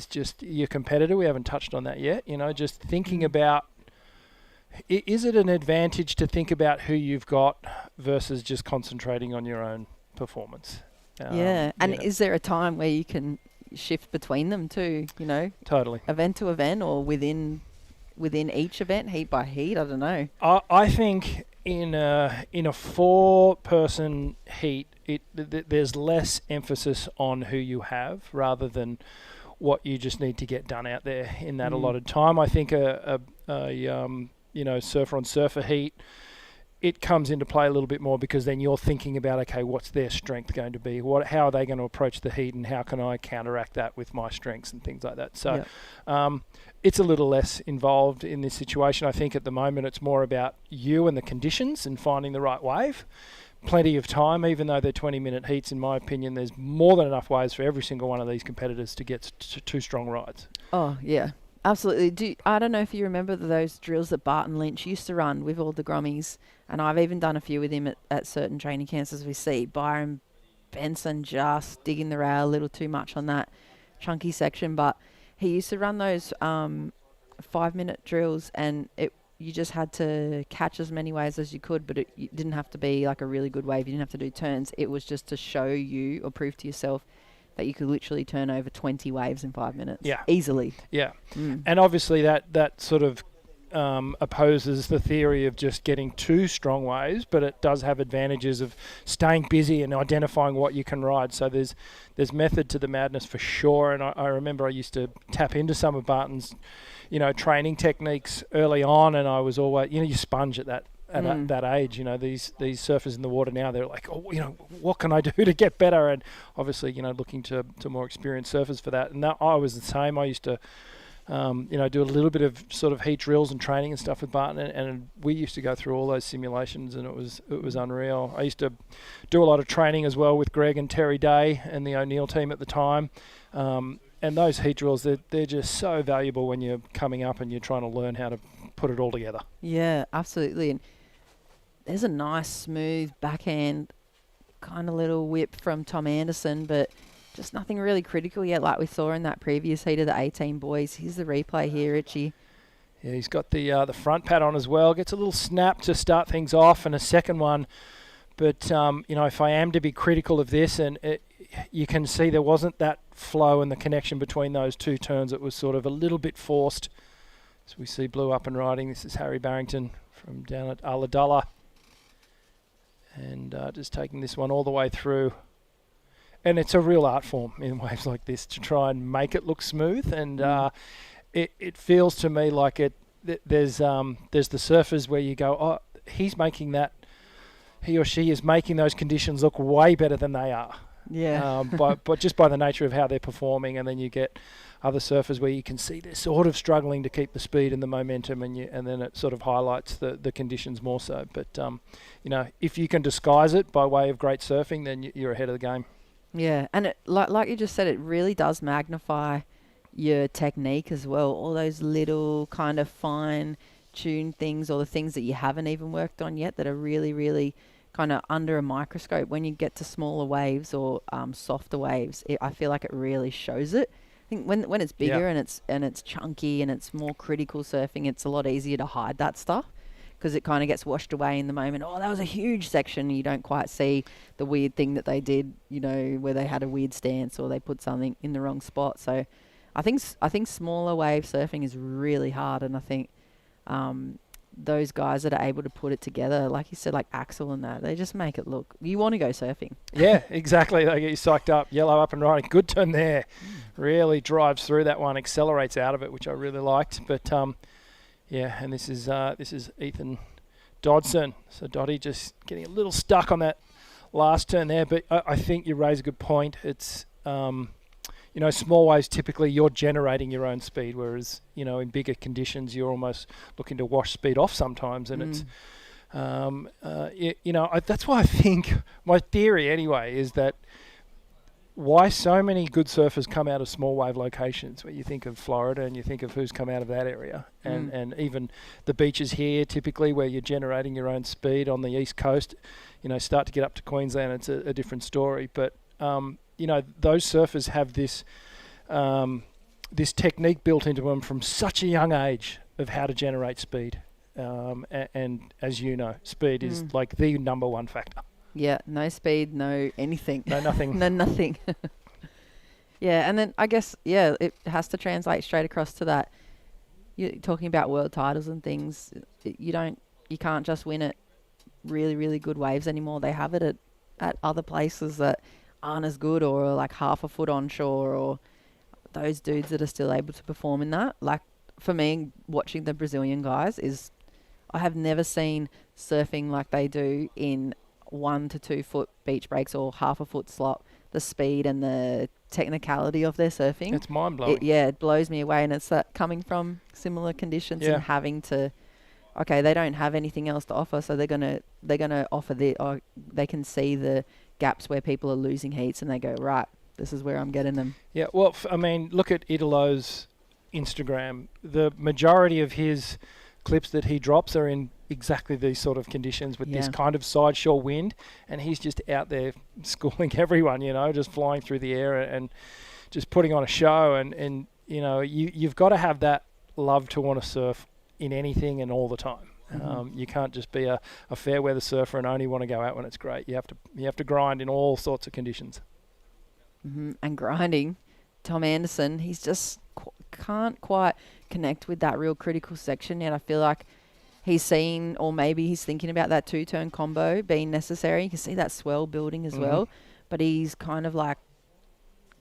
just your competitor. We haven't touched on that yet. Just thinking about, is it an advantage to think about who you've got versus just concentrating on your own performance? And is there a time where you can shift between them too, Totally. Event to event or within each event, heat by heat? I don't know. I think in a 4-person heat, there's less emphasis on who you have rather than what you just need to get done out there in that allotted time. I think a surfer on surfer heat, it comes into play a little bit more because then you're thinking about, okay, what's their strength going to be? How are they going to approach the heat, and how can I counteract that with my strengths and things like that? So it's a little less involved in this situation. I think at the moment it's more about you and the conditions and finding the right wave. Plenty of time, even though they're 20-minute heats, in my opinion, there's more than enough waves for every single one of these competitors to get two strong rides. Oh, yeah. Absolutely. I don't know if you remember those drills that Barton Lynch used to run with all the grommies, and I've even done a few with him at certain training camps, as we see. Byron Benson just digging the rail a little too much on that chunky section, but he used to run those 5-minute drills, and you just had to catch as many waves as you could, but it didn't have to be like a really good wave. You didn't have to do turns. It was just to show you or prove to yourself that you could literally turn over 20 waves in 5 minutes. Yeah. Easily. Yeah. And obviously that sort of opposes the theory of just getting too strong waves, but it does have advantages of staying busy and identifying what you can ride. So there's method to the madness for sure. And I remember I used to tap into some of Barton's, training techniques early on, and I was always, you sponge at that. At that age, these surfers in the water now, they're like, what can I do to get better? And obviously, looking to more experienced surfers for that. And that, I was the same. I used to, do a little bit of sort of heat drills and training and stuff with Barton, and we used to go through all those simulations, and it was unreal. I used to do a lot of training as well with Greg and Terry Day and the O'Neill team at the time. And those heat drills, they're just so valuable when you're coming up and you're trying to learn how to put it all together. Yeah, absolutely. And there's a nice, smooth backhand kind of little whip from Tom Anderson, but just nothing really critical yet like we saw in that previous heat of the 18 boys. Here's the replay here, Richie. Yeah, he's got the front pad on as well. Gets a little snap to start things off and a second one. But, if I am to be critical of this, and you can see there wasn't that flow and the connection between those two turns. It was sort of a little bit forced. So we see Blue up and riding. This is Harry Barrington from down at Ulladulla. And just taking this one all the way through. And it's a real art form in waves like this to try and make it look smooth. And it feels to me like there's the surfers where you go, oh, he's making that, he or she is making those conditions look way better than they are. Yeah. But just by the nature of how they're performing, and then you get other surfers where you can see they're sort of struggling to keep the speed and the momentum, and then it sort of highlights the conditions more so. But if you can disguise it by way of great surfing, then you're ahead of the game. Yeah, and it, like you just said, it really does magnify your technique as well. All those little kind of fine-tuned things, or the things that you haven't even worked on yet, that are really, really kind of under a microscope. When you get to smaller waves or softer waves, I feel like it really shows it. I think when it's bigger and it's chunky and it's more critical surfing, it's a lot easier to hide that stuff, because it kind of gets washed away in the moment. Oh, that was a huge section. You don't quite see the weird thing that they did, where they had a weird stance or they put something in the wrong spot. So I think smaller wave surfing is really hard, and I think those guys that are able to put it together, like you said, like Axel and that, they just make it look, you want to go surfing. Yeah, exactly. They get you psyched up. Yellow up and riding. Good turn there. Really drives through that one, accelerates out of it, which I really liked. But and this is Ethan Dodson. So Dottie just getting a little stuck on that last turn there. But I think you raise a good point. It's small waves, typically you're generating your own speed, whereas, in bigger conditions, you're almost looking to wash speed off sometimes. And it's, that's why I think, my theory anyway, is that why so many good surfers come out of small wave locations, where you think of Florida and you think of who's come out of that area. And even the beaches here, typically, where you're generating your own speed on the East Coast, start to get up to Queensland, it's a different story. But, those surfers have this technique built into them from such a young age of how to generate speed. And as you know, speed is like the number one factor. Yeah, no speed, no anything. No nothing. No nothing. Yeah, and then I guess, it has to translate straight across to that. You're talking about world titles and things. You can't just win at really, really good waves anymore. They have it at other places that aren't as good, or like half a foot onshore, or those dudes that are still able to perform in that. Like, for me, watching the Brazilian guys, I have never seen surfing like they do in 1 to 2 foot beach breaks or half a foot slop. The speed and the technicality of their surfing, it's mind blowing. It blows me away. And it's that coming from similar conditions and having to, they don't have anything else to offer, so they're gonna offer or they can see the gaps where people are losing heats, and they go, right, this is where I'm getting them. Yeah, well, look at Italo's Instagram. The majority of his clips that he drops are in exactly these sort of conditions with this kind of side shore wind, and he's just out there schooling everyone, just flying through the air and just putting on a show. And you've got to have that love to want to surf in anything and all the time. You can't just be a fair weather surfer and only want to go out when it's great. You have to grind in all sorts of conditions. And grinding, Tom Anderson, he's just can't quite connect with that real critical section yet. I feel like he's seen, or maybe he's thinking about that 2-turn combo being necessary. You can see that swell building as well, but he's kind of like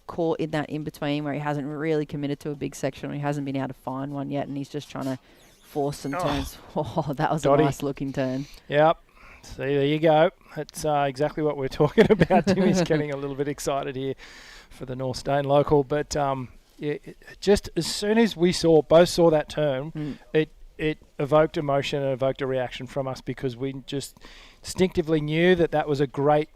caught in that in-between where he hasn't really committed to a big section, or he hasn't been able to find one yet, and he's just trying to force some turns. Oh, that was Dotty. a nice-looking turn. Yep. See, there you go. That's exactly what we're talking about. Timmy's getting a little bit excited here for the North Stane local, but just as soon as we both saw that turn, it evoked emotion and evoked a reaction from us, because we just instinctively knew that was a great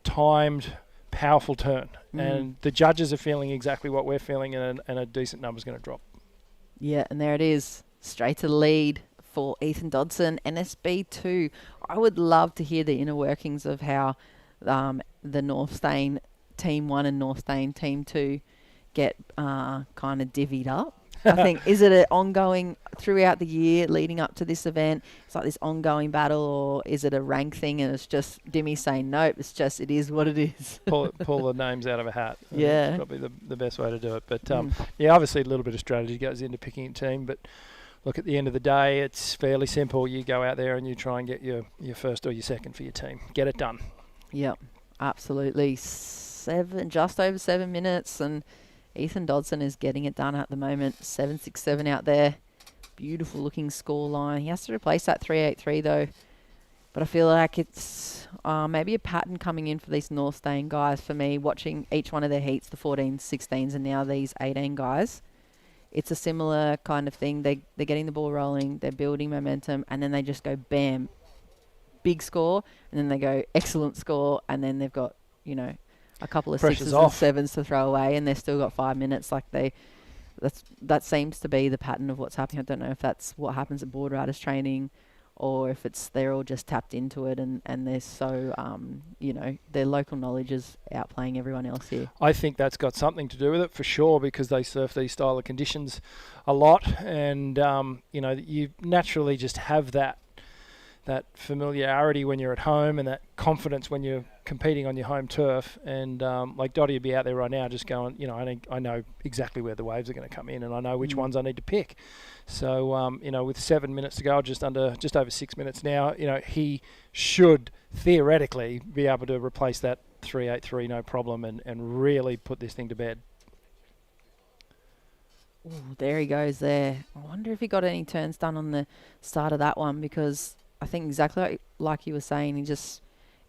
timed, powerful turn. And the judges are feeling exactly what we're feeling, and a decent number's going to drop. Yeah, and there it is. Straight to the lead for Ethan Dodson, NSB2. I would love to hear the inner workings of how the North Stane Team 1 and North Stane Team 2 get kind of divvied up. I think, is it an ongoing throughout the year leading up to this event? It's like this ongoing battle, or is it a rank thing and it's just Dimmy saying, nope, it is what it is? Pull the names out of a hat. Yeah. That's probably the best way to do it. But, obviously a little bit of strategy goes into picking a team. But, look, at the end of the day, it's fairly simple. You go out there and you try and get your first or your second for your team. Get it done. Yep, absolutely. Just over 7 minutes, and Ethan Dodson is getting it done at the moment. 7.67 out there. Beautiful looking score line. He has to replace that 3.83 though. But I feel like it's maybe a pattern coming in for these North Stane guys for me, watching each one of their heats, the 14s, 16s, and now these 18 guys. It's a similar kind of thing. They're getting the ball rolling, they're building momentum, and then they just go bam, big score, and then they go excellent score, and then they've got, a couple of Pressure's 6s and off. 7s to throw away, and they've still got 5 minutes. That seems to be the pattern of what's happening. I don't know if that's what happens at board riders training, or if they're all just tapped into it and they're so their local knowledge is outplaying everyone else here. I think that's got something to do with it for sure, because they surf these style of conditions a lot, and you naturally just have that familiarity when you're at home, and that confidence when you're competing on your home turf. And like Dottie would be out there right now just going, I know exactly where the waves are going to come in, and I know which ones I need to pick. So, with 7 minutes to go, just over 6 minutes now, he should theoretically be able to replace that 3.83 no problem and really put this thing to bed. Ooh, there he goes there. I wonder if he got any turns done on the start of that one, because I think exactly like you were saying, it's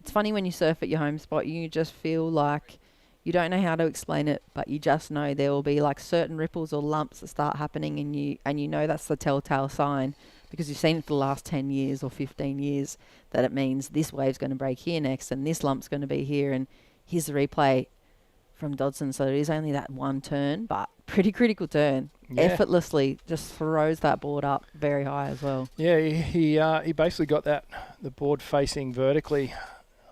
funny when you surf at your home spot, you just feel like you don't know how to explain it, but you just know there will be like certain ripples or lumps that start happening, and you know that's the telltale sign, because you've seen it for the last 10 years or 15 years, that it means this wave's going to break here next and this lump's going to be here. And here's the replay from Dodson. So it is only that one turn, but pretty critical turn. Yeah. Effortlessly just throws that board up very high as well. Yeah, he basically got the board facing vertically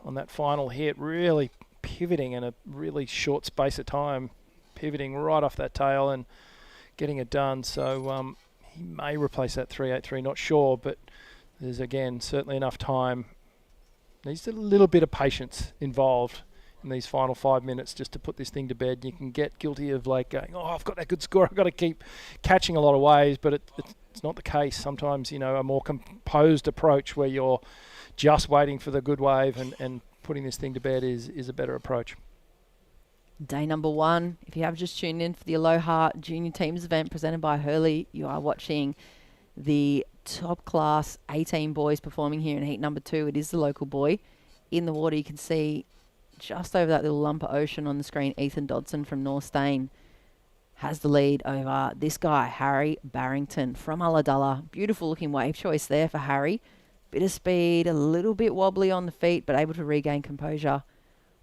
on that final hit, really pivoting in a really short space of time, pivoting right off that tail and getting it done. So he may replace that 3.83, not sure, but there's, again, certainly enough time. There's a little bit of patience involved in these final 5 minutes just to put this thing to bed. You can get guilty of like going, I've got that good score, I've got to keep catching a lot of waves, but it's not the case. Sometimes, a more composed approach where you're just waiting for the good wave and putting this thing to bed is a better approach. Day number 1. If you have just tuned in for the Aloha Junior Teams event presented by Hurley, you are watching the top class 18 boys performing here in heat number 2. It is the local boy. In the water, you can see just over that little lump of ocean on the screen, Ethan Dodson from North Stane has the lead over this guy, Harry Barrington from Ulladulla. Beautiful looking wave choice there for Harry. Bit of speed, a little bit wobbly on the feet, but able to regain composure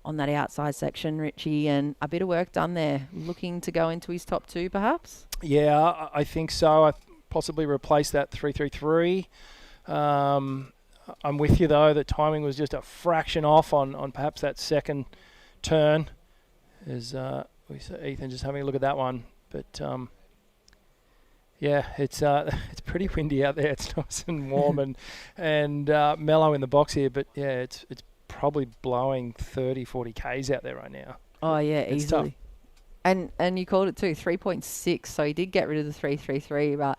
on that outside section, Richie, and a bit of work done there. Looking to go into his top 2, perhaps? Yeah, I think so. I possibly replace that 3.33. I'm with you, though. The timing was just a fraction off on perhaps that second turn. As we saw Ethan just having a look at that one. But, yeah, it's pretty windy out there. It's nice and warm and mellow in the box here. But, yeah, it's probably blowing 30, 40 Ks out there right now. Oh, yeah, It's easily. And you called it too, 3.6. So he did get rid of the 3.33, but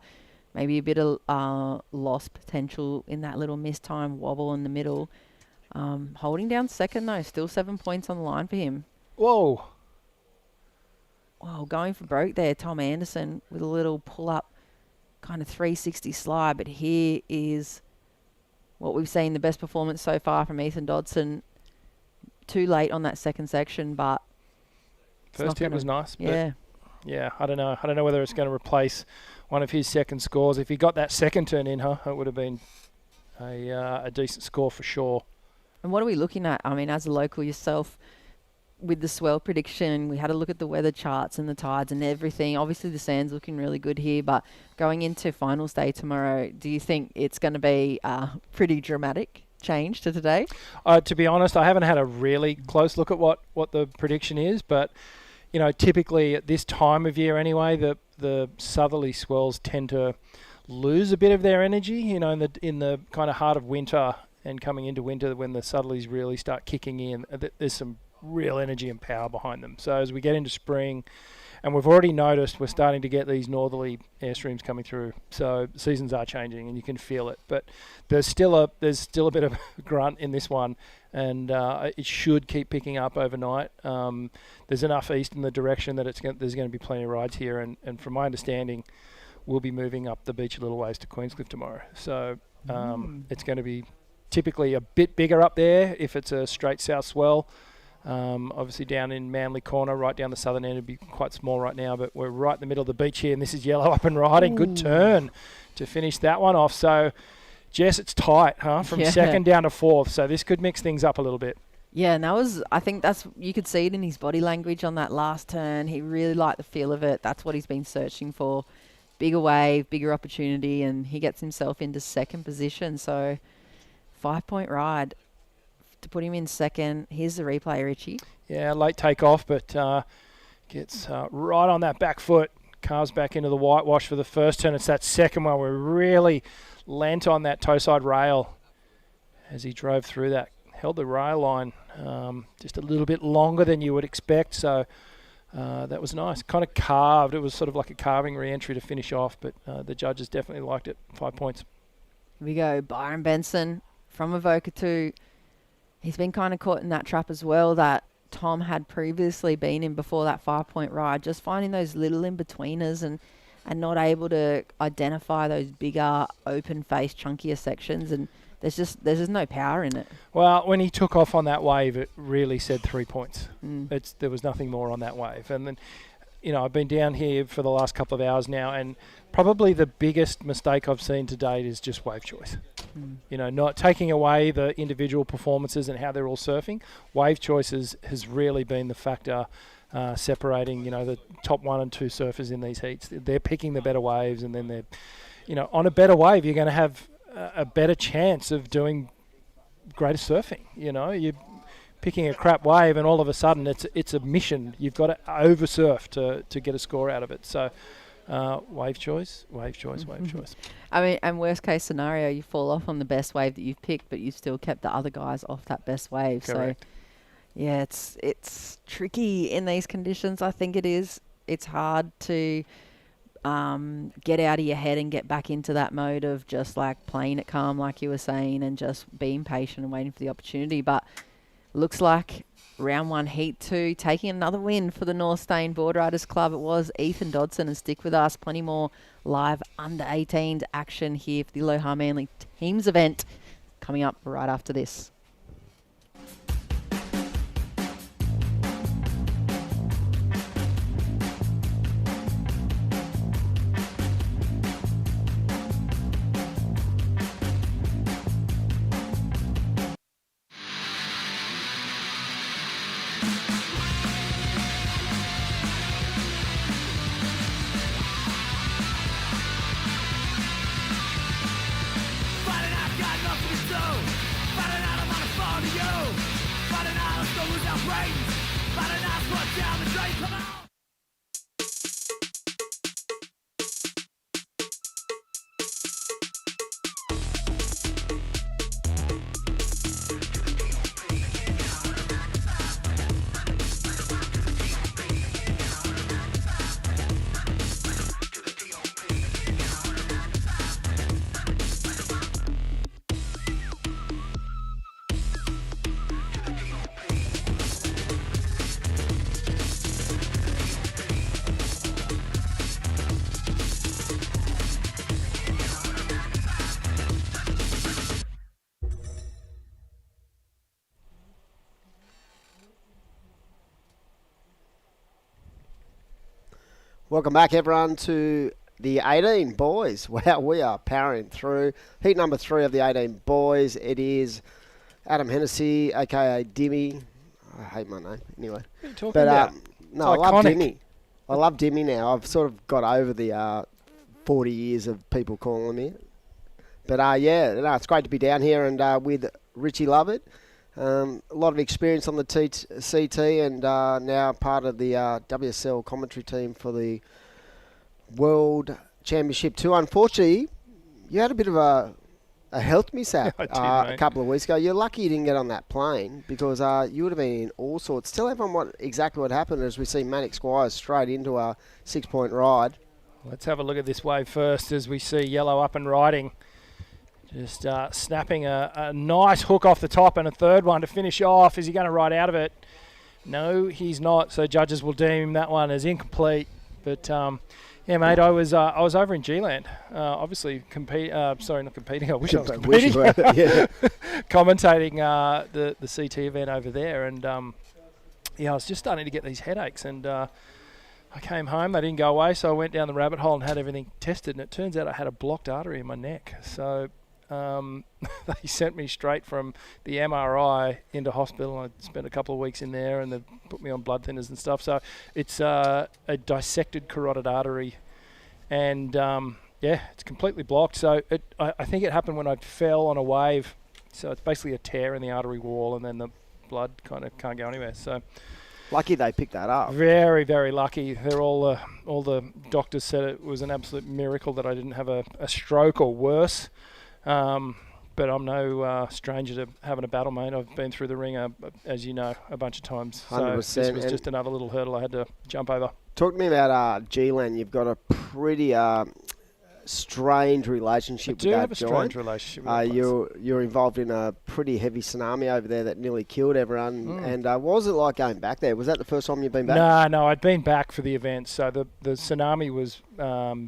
maybe a bit of lost potential in that little missed time wobble in the middle. Holding down second, though. Still 7 points on the line for him. Whoa. Wow, going for broke there, Tom Anderson, with a little pull-up kind of 360 slide. But here is what we've seen, the best performance so far from Ethan Dodson. Too late on that second section, but First hit was nice. Yeah. Yeah, I don't know. I don't know whether it's going to replace one of his second scores. If he got that second turn in, it would have been a decent score for sure. And what are we looking at? I mean, as a local yourself, with the swell prediction, we had a look at the weather charts and the tides and everything. Obviously, the sand's looking really good here, but going into finals day tomorrow, do you think it's going to be a pretty dramatic change to today? To be honest, I haven't had a really close look at what the prediction is, but typically at this time of year anyway, the southerly swells tend to lose a bit of their energy. In the kind of heart of winter and coming into winter, when the southerlies really start kicking in, there's some real energy and power behind them. So as we get into spring, and we've already noticed we're starting to get these northerly airstreams coming through. So seasons are changing, and you can feel it. But there's still a bit of grunt in this one, and it should keep picking up overnight. There's enough east in the direction that there's going to be plenty of rides here, and from my understanding, we'll be moving up the beach a little ways to Queenscliff tomorrow. So it's going to be typically a bit bigger up there if it's a straight south swell. Obviously down in Manly Corner, right down the southern end, it'd be quite small right now, but we're right in the middle of the beach here, and this is yellow up and riding. Good turn to finish that one off. So, Jess, it's tight, from second down to fourth, so this could mix things up a little bit. Yeah, and I think you could see it in his body language on that last turn. He really liked the feel of it. That's what he's been searching for. Bigger wave, bigger opportunity, and he gets himself into second position. So, 5-point ride to put him in second. Here's the replay, Richie. Yeah, late takeoff, but gets right on that back foot. Carves back into the whitewash for the first turn. It's that second one where really lent on that toe side rail as he drove through that. Held the rail line just a little bit longer than you would expect, so that was nice. Kind of carved. It was sort of like a carving re-entry to finish off, but the judges definitely liked it. 5 points. Here we go. Byron Benson from Avoca 2. He's been kind of caught in that trap as well that Tom had previously been in before that 5-point ride, just finding those little in-betweeners and not able to identify those bigger, open-faced, chunkier sections, and there's just no power in it. Well, when he took off on that wave, it really said 3 points. There was nothing more on that wave. And then, I've been down here for the last couple of hours now, and probably the biggest mistake I've seen to date is just wave choice. Not taking away the individual performances and how they're all surfing. Wave choices has really been the factor separating, the top 1 and 2 surfers in these heats. They're picking the better waves, and then they're, on a better wave, you're going to have a better chance of doing greater surfing. You're picking a crap wave, and all of a sudden it's a mission. You've got to over surf to get a score out of it. So wave choice. I mean, and worst case scenario, you fall off on the best wave that you've picked, but you still kept the other guys off that best wave. Correct. So yeah, it's tricky in these conditions. I think it is. It's hard to get out of your head and get back into that mode of just like playing it calm, like you were saying, and just being patient and waiting for the opportunity. But looks like round 1, heat 2, taking another win for the North Stain Board Riders Club. It was Ethan Dodson, and stick with us. Plenty more live under 18s action here for the Aloha Manly Teams event coming up right after this. Welcome back, everyone, to the 18 boys. Wow, we are powering through. Heat number 3 of the 18 boys. It is Adam Hennessy, a.k.a. Dimmy. I hate my name, anyway. What are you talking But about? no, I love iconic. Dimmy. I love Dimmy now. I've sort of got over the 40 years of people calling me. But yeah, no, it's great to be down here and with Richie Lovett. A lot of experience on the CT and now part of the WSL commentary team for the World Championship 2. Unfortunately, you had a bit of a health mishap I did, a mate. couple of weeks ago. You're lucky you didn't get on that plane because you would have been in all sorts. Tell everyone exactly what happened as we see Manic Squires straight into a 6-point ride. Let's have a look at this wave first as we see Yellow up and riding. Just snapping a nice hook off the top and a third one to finish off. Is he going to ride out of it? No, he's not. So judges will deem that one as incomplete. But yeah, mate, I was over in G-Land. Obviously, not competing. I wish I was competing. Yeah. Commentating the CT event over there, and yeah, I was just starting to get these headaches, and I came home. They didn't go away, so I went down the rabbit hole and had everything tested, and it turns out I had a blocked artery in my neck. So they sent me straight from the MRI into hospital. I spent a couple of weeks in there, and they put me on blood thinners and stuff. So it's a dissected carotid artery, and yeah, it's completely blocked. So I think it happened when I fell on a wave. So it's basically a tear in the artery wall, and then the blood kind of can't go anywhere. So Lucky they picked that up. very, very lucky. They're all the doctors said it was an absolute miracle that I didn't have a stroke or worse. But I'm no stranger to having a battle, mate. I've been through the ringer, as you know, a bunch of times. So 100%. this was just another little hurdle I had to jump over. Talk to me about G-Land. You've got a pretty strange relationship I do with that have a strange joint. relationship with that place. You're involved in a pretty heavy tsunami over there that nearly killed everyone. And what was it like going back there? Was that the first time you've been back? No, I'd been back for the event. So the tsunami was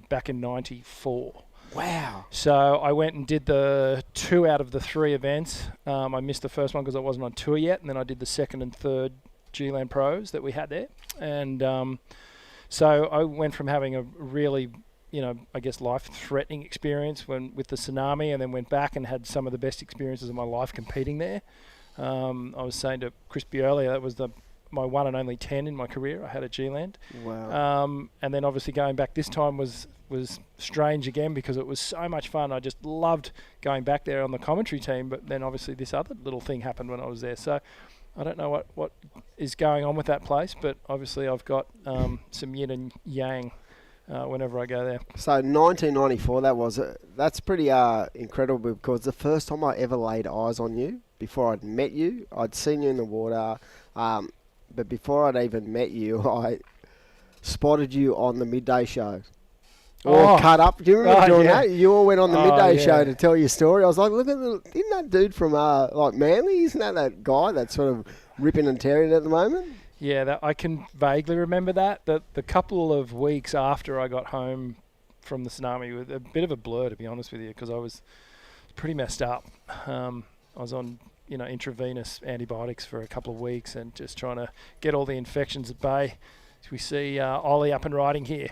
back in '94. Wow. So I went and did the 2 out of the 3 events. I missed the first one because I wasn't on tour yet, and then I did the second and third G-Land Pros that we had there. And so I went from having a really, I guess life-threatening experience with the tsunami, and then went back and had some of the best experiences of my life competing there. I was saying to Crispy earlier, that was my one and only 10 in my career I had at G-Land. Wow. And then obviously going back this time was strange again because it was so much fun. I just loved going back there on the commentary team, but then obviously this other little thing happened when I was there. So I don't know what is going on with that place, but obviously I've got some yin and yang whenever I go there. So 1994, that's pretty incredible because the first time I ever laid eyes on you, before I'd met you, I'd seen you in the water, but before I'd even met you, I spotted you on the midday show. Or cut up. Do you remember doing that? You all went on the midday show to tell your story. I was like, look at isn't that dude from like Manly? Isn't that guy that's sort of ripping and tearing at the moment? Yeah, I can vaguely remember that. The couple of weeks after I got home from the tsunami, was a bit of a blur, to be honest with you, because I was pretty messed up. I was on intravenous antibiotics for a couple of weeks and just trying to get all the infections at bay. So we see Ollie up and riding here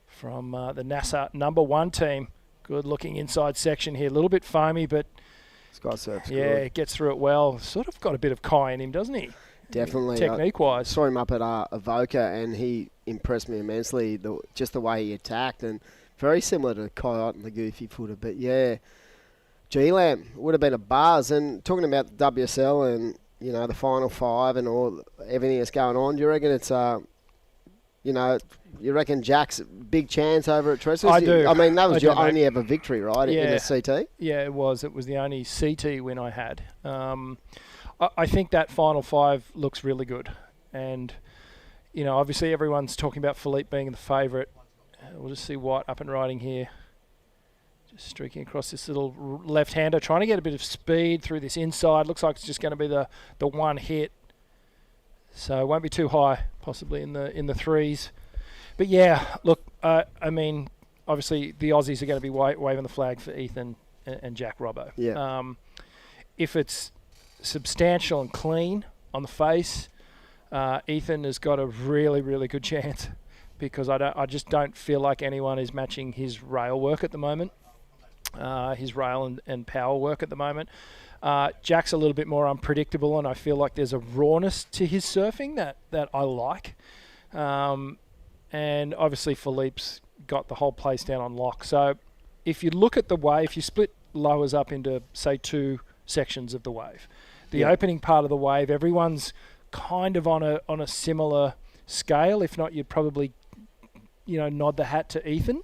from the NASA #1 team. Good looking inside section here. A little bit foamy, but Surf's it gets through it well. Sort of got a bit of Kai in him, doesn't he? Definitely. Technique-wise. Saw him up at Avoca and he impressed me immensely, just the way he attacked, and very similar to Coyote and the Goofy Footer. But yeah, G-Lamb would have been a buzz. And talking about the WSL and, the Final 5 and everything that's going on, do you reckon it's you reckon Jack's big chance over at Trestles? I do. I mean, that was your mate. only ever victory, right, in the CT? Yeah, it was. It was the only CT win I had. I think that Final 5 looks really good. And, obviously everyone's talking about Philippe being the favourite. We'll just see White up and riding here. Just streaking across this little left-hander, trying to get a bit of speed through this inside. Looks like it's just going to be the one hit. So it won't be too high, possibly in the threes. But yeah, look, I mean, obviously the Aussies are going to be waving the flag for Ethan and Jack Robbo. Yeah. If it's substantial and clean on the face, Ethan has got a really, really good chance. because I just don't feel like anyone is matching his rail work at the moment, his rail and power work at the moment. Jack's a little bit more unpredictable, and I feel like there's a rawness to his surfing that I like. And obviously Philippe's got the whole place down on lock. So if you look at the wave, if you split lowers up into, say, 2 sections of the wave, the opening part of the wave, everyone's kind of on a similar scale. If not, you'd probably, nod the hat to Ethan.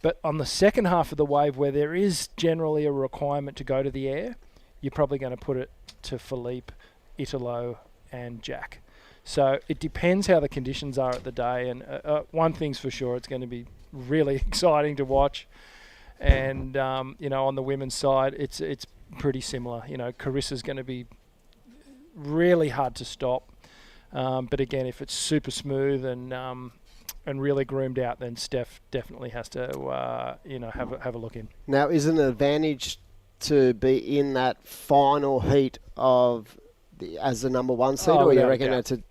But on the second half of the wave, where there is generally a requirement to go to the air, you're probably going to put it to Philippe, Italo, and Jack. So it depends how the conditions are at the day. And one thing's for sure, it's going to be really exciting to watch. And, on the women's side, it's pretty similar. Carissa's going to be really hard to stop. But again, if it's super smooth and really groomed out, then Steph definitely has to, have a look in. Now, is it an advantage to be in that final heat as the number 1 seed, or you reckon it's a...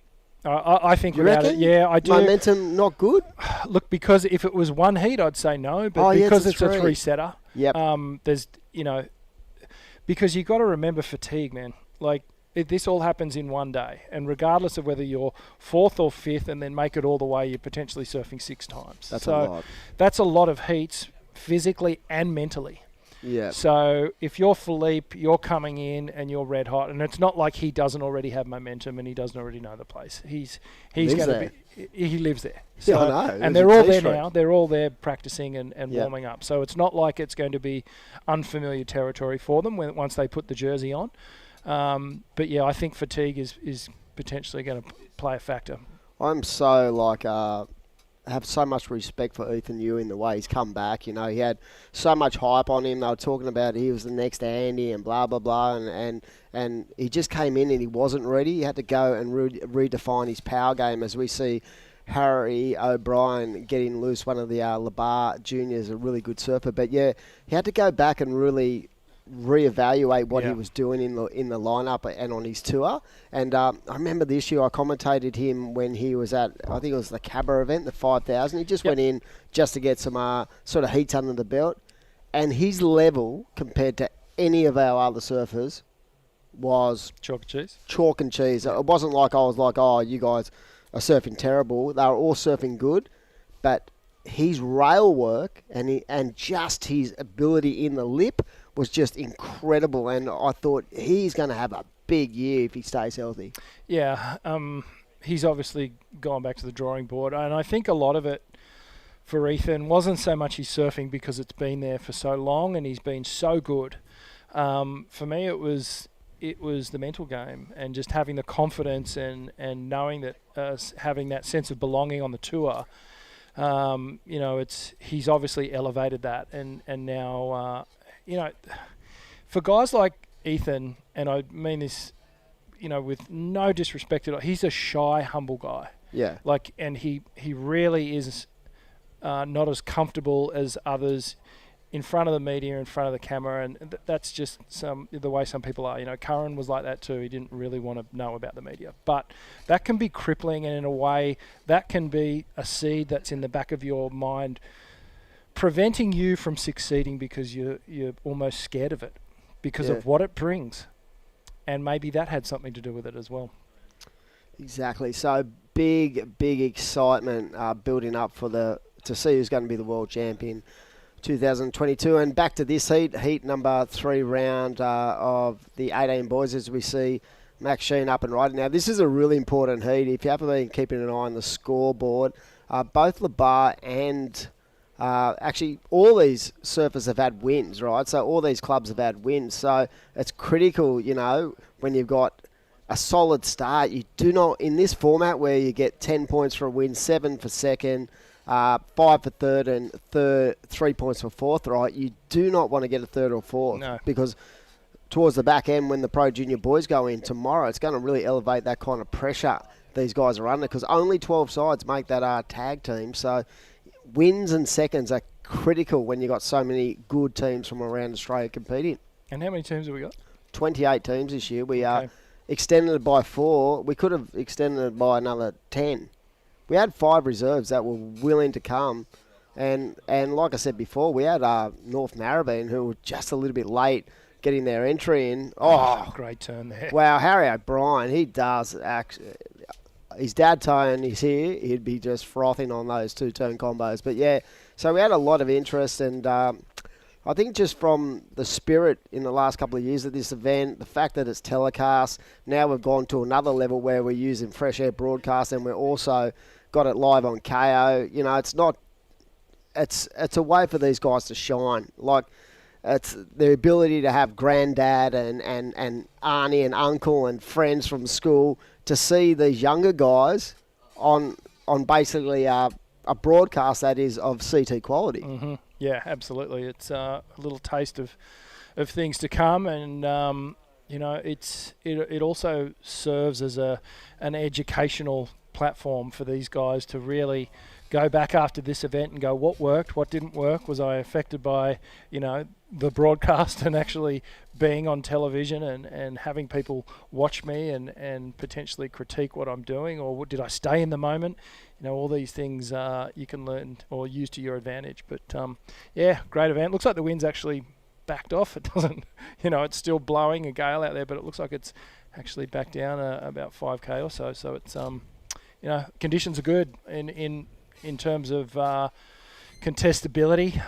I think you without reckon? it, yeah, I do. Momentum not good? Look, because if it was 1 heat, I'd say no, but because it's a 3-setter, there's, because you've got to remember fatigue, man. Like, this all happens in one day, and regardless of whether you're 4th or 5th and then make it all the way, you're potentially surfing 6 times. That's a lot. That's a lot of heats, physically and mentally. Yeah. So if you're Philippe, you're coming in and you're red hot, and it's not like he doesn't already have momentum and he doesn't already know the place. He lives there. So, yeah, I know. And they're all there now. They're all there practicing and warming up. So it's not like it's going to be unfamiliar territory for them once they put the jersey on. But yeah, I think fatigue is potentially going to play a factor. I'm so have so much respect for Ethan Ewing, the way he's come back. He had so much hype on him. They were talking about he was the next Andy and blah, blah, blah. And he just came in and he wasn't ready. He had to go and redefine his power game, as we see Harry O'Brien getting loose. One of the Labar juniors, a really good surfer. But yeah, he had to go back and really reevaluate what he was doing in the lineup and on his tour. And I remember this year I commentated him when he was at, I think it was the Cabra event, the 5,000. He just went in just to get some sort of heats under the belt. And his level compared to any of our other surfers was chalk and cheese. Chalk and cheese. It wasn't like I was like, oh, you guys are surfing terrible. They were all surfing good, but his rail work and just his ability in the lip was just incredible, and I thought he's going to have a big year if he stays healthy. Yeah, he's obviously gone back to the drawing board, and I think a lot of it for Ethan wasn't so much his surfing because it's been there for so long and he's been so good. For me, it was the mental game and just having the confidence and knowing that having that sense of belonging on the tour. He's obviously elevated that, and now. For guys like Ethan, and I mean this, with no disrespect at all, he's a shy, humble guy. Yeah. And he really is not as comfortable as others in front of the media, in front of the camera, and that's just the way some people are. Curran was like that too. He didn't really want to know about the media. But that can be crippling, and in a way, that can be a seed that's in the back of your mind, preventing you from succeeding because you're almost scared of it because of what it brings. And maybe that had something to do with it as well. Exactly. So big excitement building up to see who's going to be the world champion 2022. And back to this heat number 3 round of the 18 boys, as we see Max Sheen up and riding. Now, this is a really important heat. If you haven't been keeping an eye on the scoreboard, both Labar and... actually, all these surfers have had wins, right? So all these clubs have had wins. So it's critical, when you've got a solid start. You do not, in this format where you get 10 points for a win, 7 for second, 5 for third, and 3 points for fourth, right? You do not want to get a third or fourth. No. Because towards the back end, when the Pro Junior boys go in tomorrow, it's going to really elevate that kind of pressure these guys are under, because only 12 sides make that tag team. So wins and seconds are critical when you've got so many good teams from around Australia competing. And how many teams have we got? 28 teams this year. We extended it by 4. We could have extended it by another 10. we had 5 reserves that were willing to come. And like I said before, we had North Narrabeen, who were just a little bit late getting their entry in. Oh, great turn there. wow, Harry O'Brien, he does actually. His dad Tone is here. He'd be just frothing on those 2-turn combos. But yeah, so we had a lot of interest, and I think just from the spirit in the last couple of years of this event, the fact that it's telecast, now we've gone to another level where we're using fresh air broadcast, and we're also got it live on KO. You know, it's a way for these guys to shine. Like, it's their ability to have granddad and auntie and uncle and friends from school to see these younger guys on basically a broadcast that is of CT quality. Mm-hmm. Yeah, absolutely. It's a little taste of things to come, and you know, it also serves as an educational platform for these guys to really go back after this event and go, what worked, what didn't work? Was I affected by, you know, the broadcast and actually being on television and having people watch me and potentially critique what I'm doing, or did I stay in the moment? You know, all these things you can learn or use to your advantage. But yeah, great event. Looks like the wind's actually backed off. It doesn't, you know, it's still blowing a gale out there, but it looks like it's actually back down about 5k or so. So it's you know, conditions are good in terms of contestability.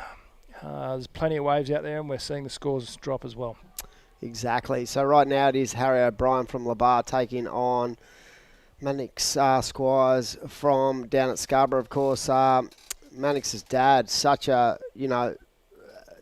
There's plenty of waves out there, and we're seeing the scores drop as well. Exactly. So right now it is Harry O'Brien from Labar taking on Mannix Squires from down at Scarborough, of course. Mannix's dad, such a, you know,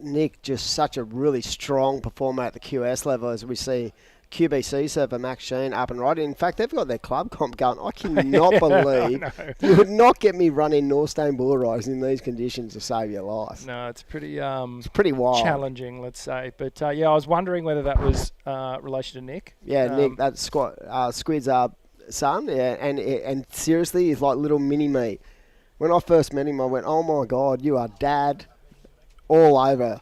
Nick, just such a really strong performer at the QS level, as we see QBC server Max Sheen up and right. In fact, they've got their club comp going. I cannot believe you would not get me running Northstone Bull Riders in these conditions to save your life. No, it's pretty wild, challenging, let's say. But yeah, I was wondering whether that was relation to Nick. Yeah, Nick, that's Squid's son. Yeah, and seriously, he's like little mini me. When I first met him, I went, "Oh my God, you are dad all over."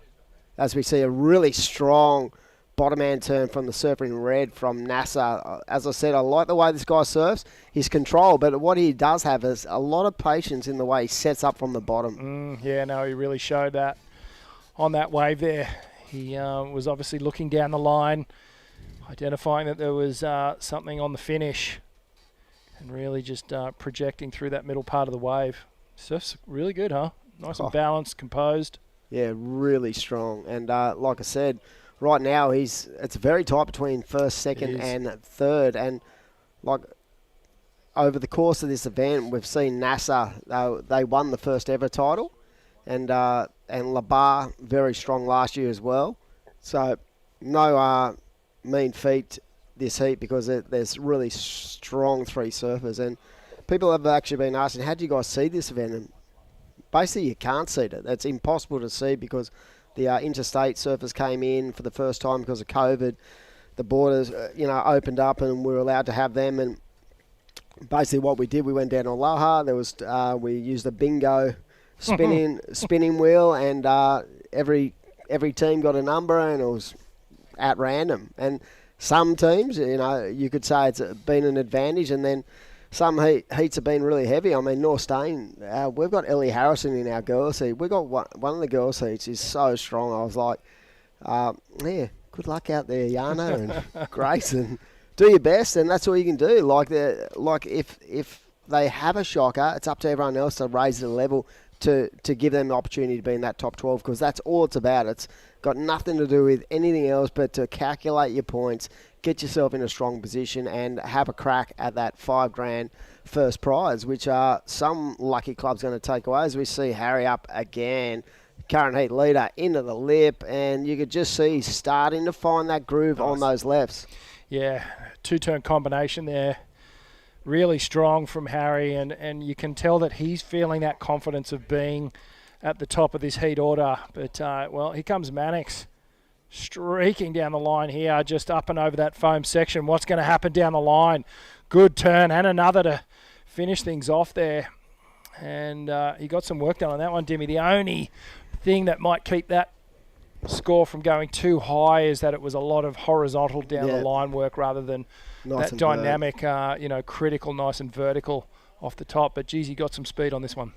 As we see a really strong bottom hand turn from the surfer in red from NASA. As I said, I like the way this guy surfs, his control, but what he does have is a lot of patience in the way he sets up from the bottom. Yeah, no, he really showed that on that wave there. He was obviously looking down the line, identifying that there was something on the finish, and really just projecting through that middle part of the wave. Surf's really good, huh? Nice and balanced, composed. Yeah, really strong. And like I said, right now it's very tight between first, second and third. And like over the course of this event, we've seen NASA, they won the first ever title, and Labar very strong last year as well. So no mean feat this heat, because there's really strong 3 surfers. And people have actually been asking, how do you guys see this event? And basically you can't see it. It's impossible to see because the interstate surfers came in for the first time because of COVID. The borders, opened up and we were allowed to have them. And basically what we did, we went down to Aloha. There was we used a bingo spinning wheel, and every team got a number, and it was at random. And some teams, you could say it's been an advantage, and then some heats have been really heavy. I mean, North Stain, we've got Ellie Harrison in our girls' heat. We got one of the girls' heats is so strong. I was like, yeah, good luck out there, Yana and Grace, and do your best, and that's all you can do. Like if they have a shocker, it's up to everyone else to raise the level to give them the opportunity to be in that top 12, because that's all it's about. It's got nothing to do with anything else but to calculate your points, get yourself in a strong position, and have a crack at that $5,000 first prize, which some lucky club's going to take away. As we see Harry up again, current heat leader into the lip, and you could just see he's starting to find that groove on those lefts. Yeah, 2-turn combination there. Really strong from Harry, and you can tell that he's feeling that confidence of being at the top of this heat order. But, well, here comes Mannix, streaking down the line here, just up and over that foam section. What's going to happen down the line? Good turn, and another to finish things off there. And he got some work done on that one, Dimmy. The only thing that might keep that score from going too high is that it was a lot of horizontal down the line work rather than nice that dynamic, critical, nice and vertical off the top. But geez, he got some speed on this one.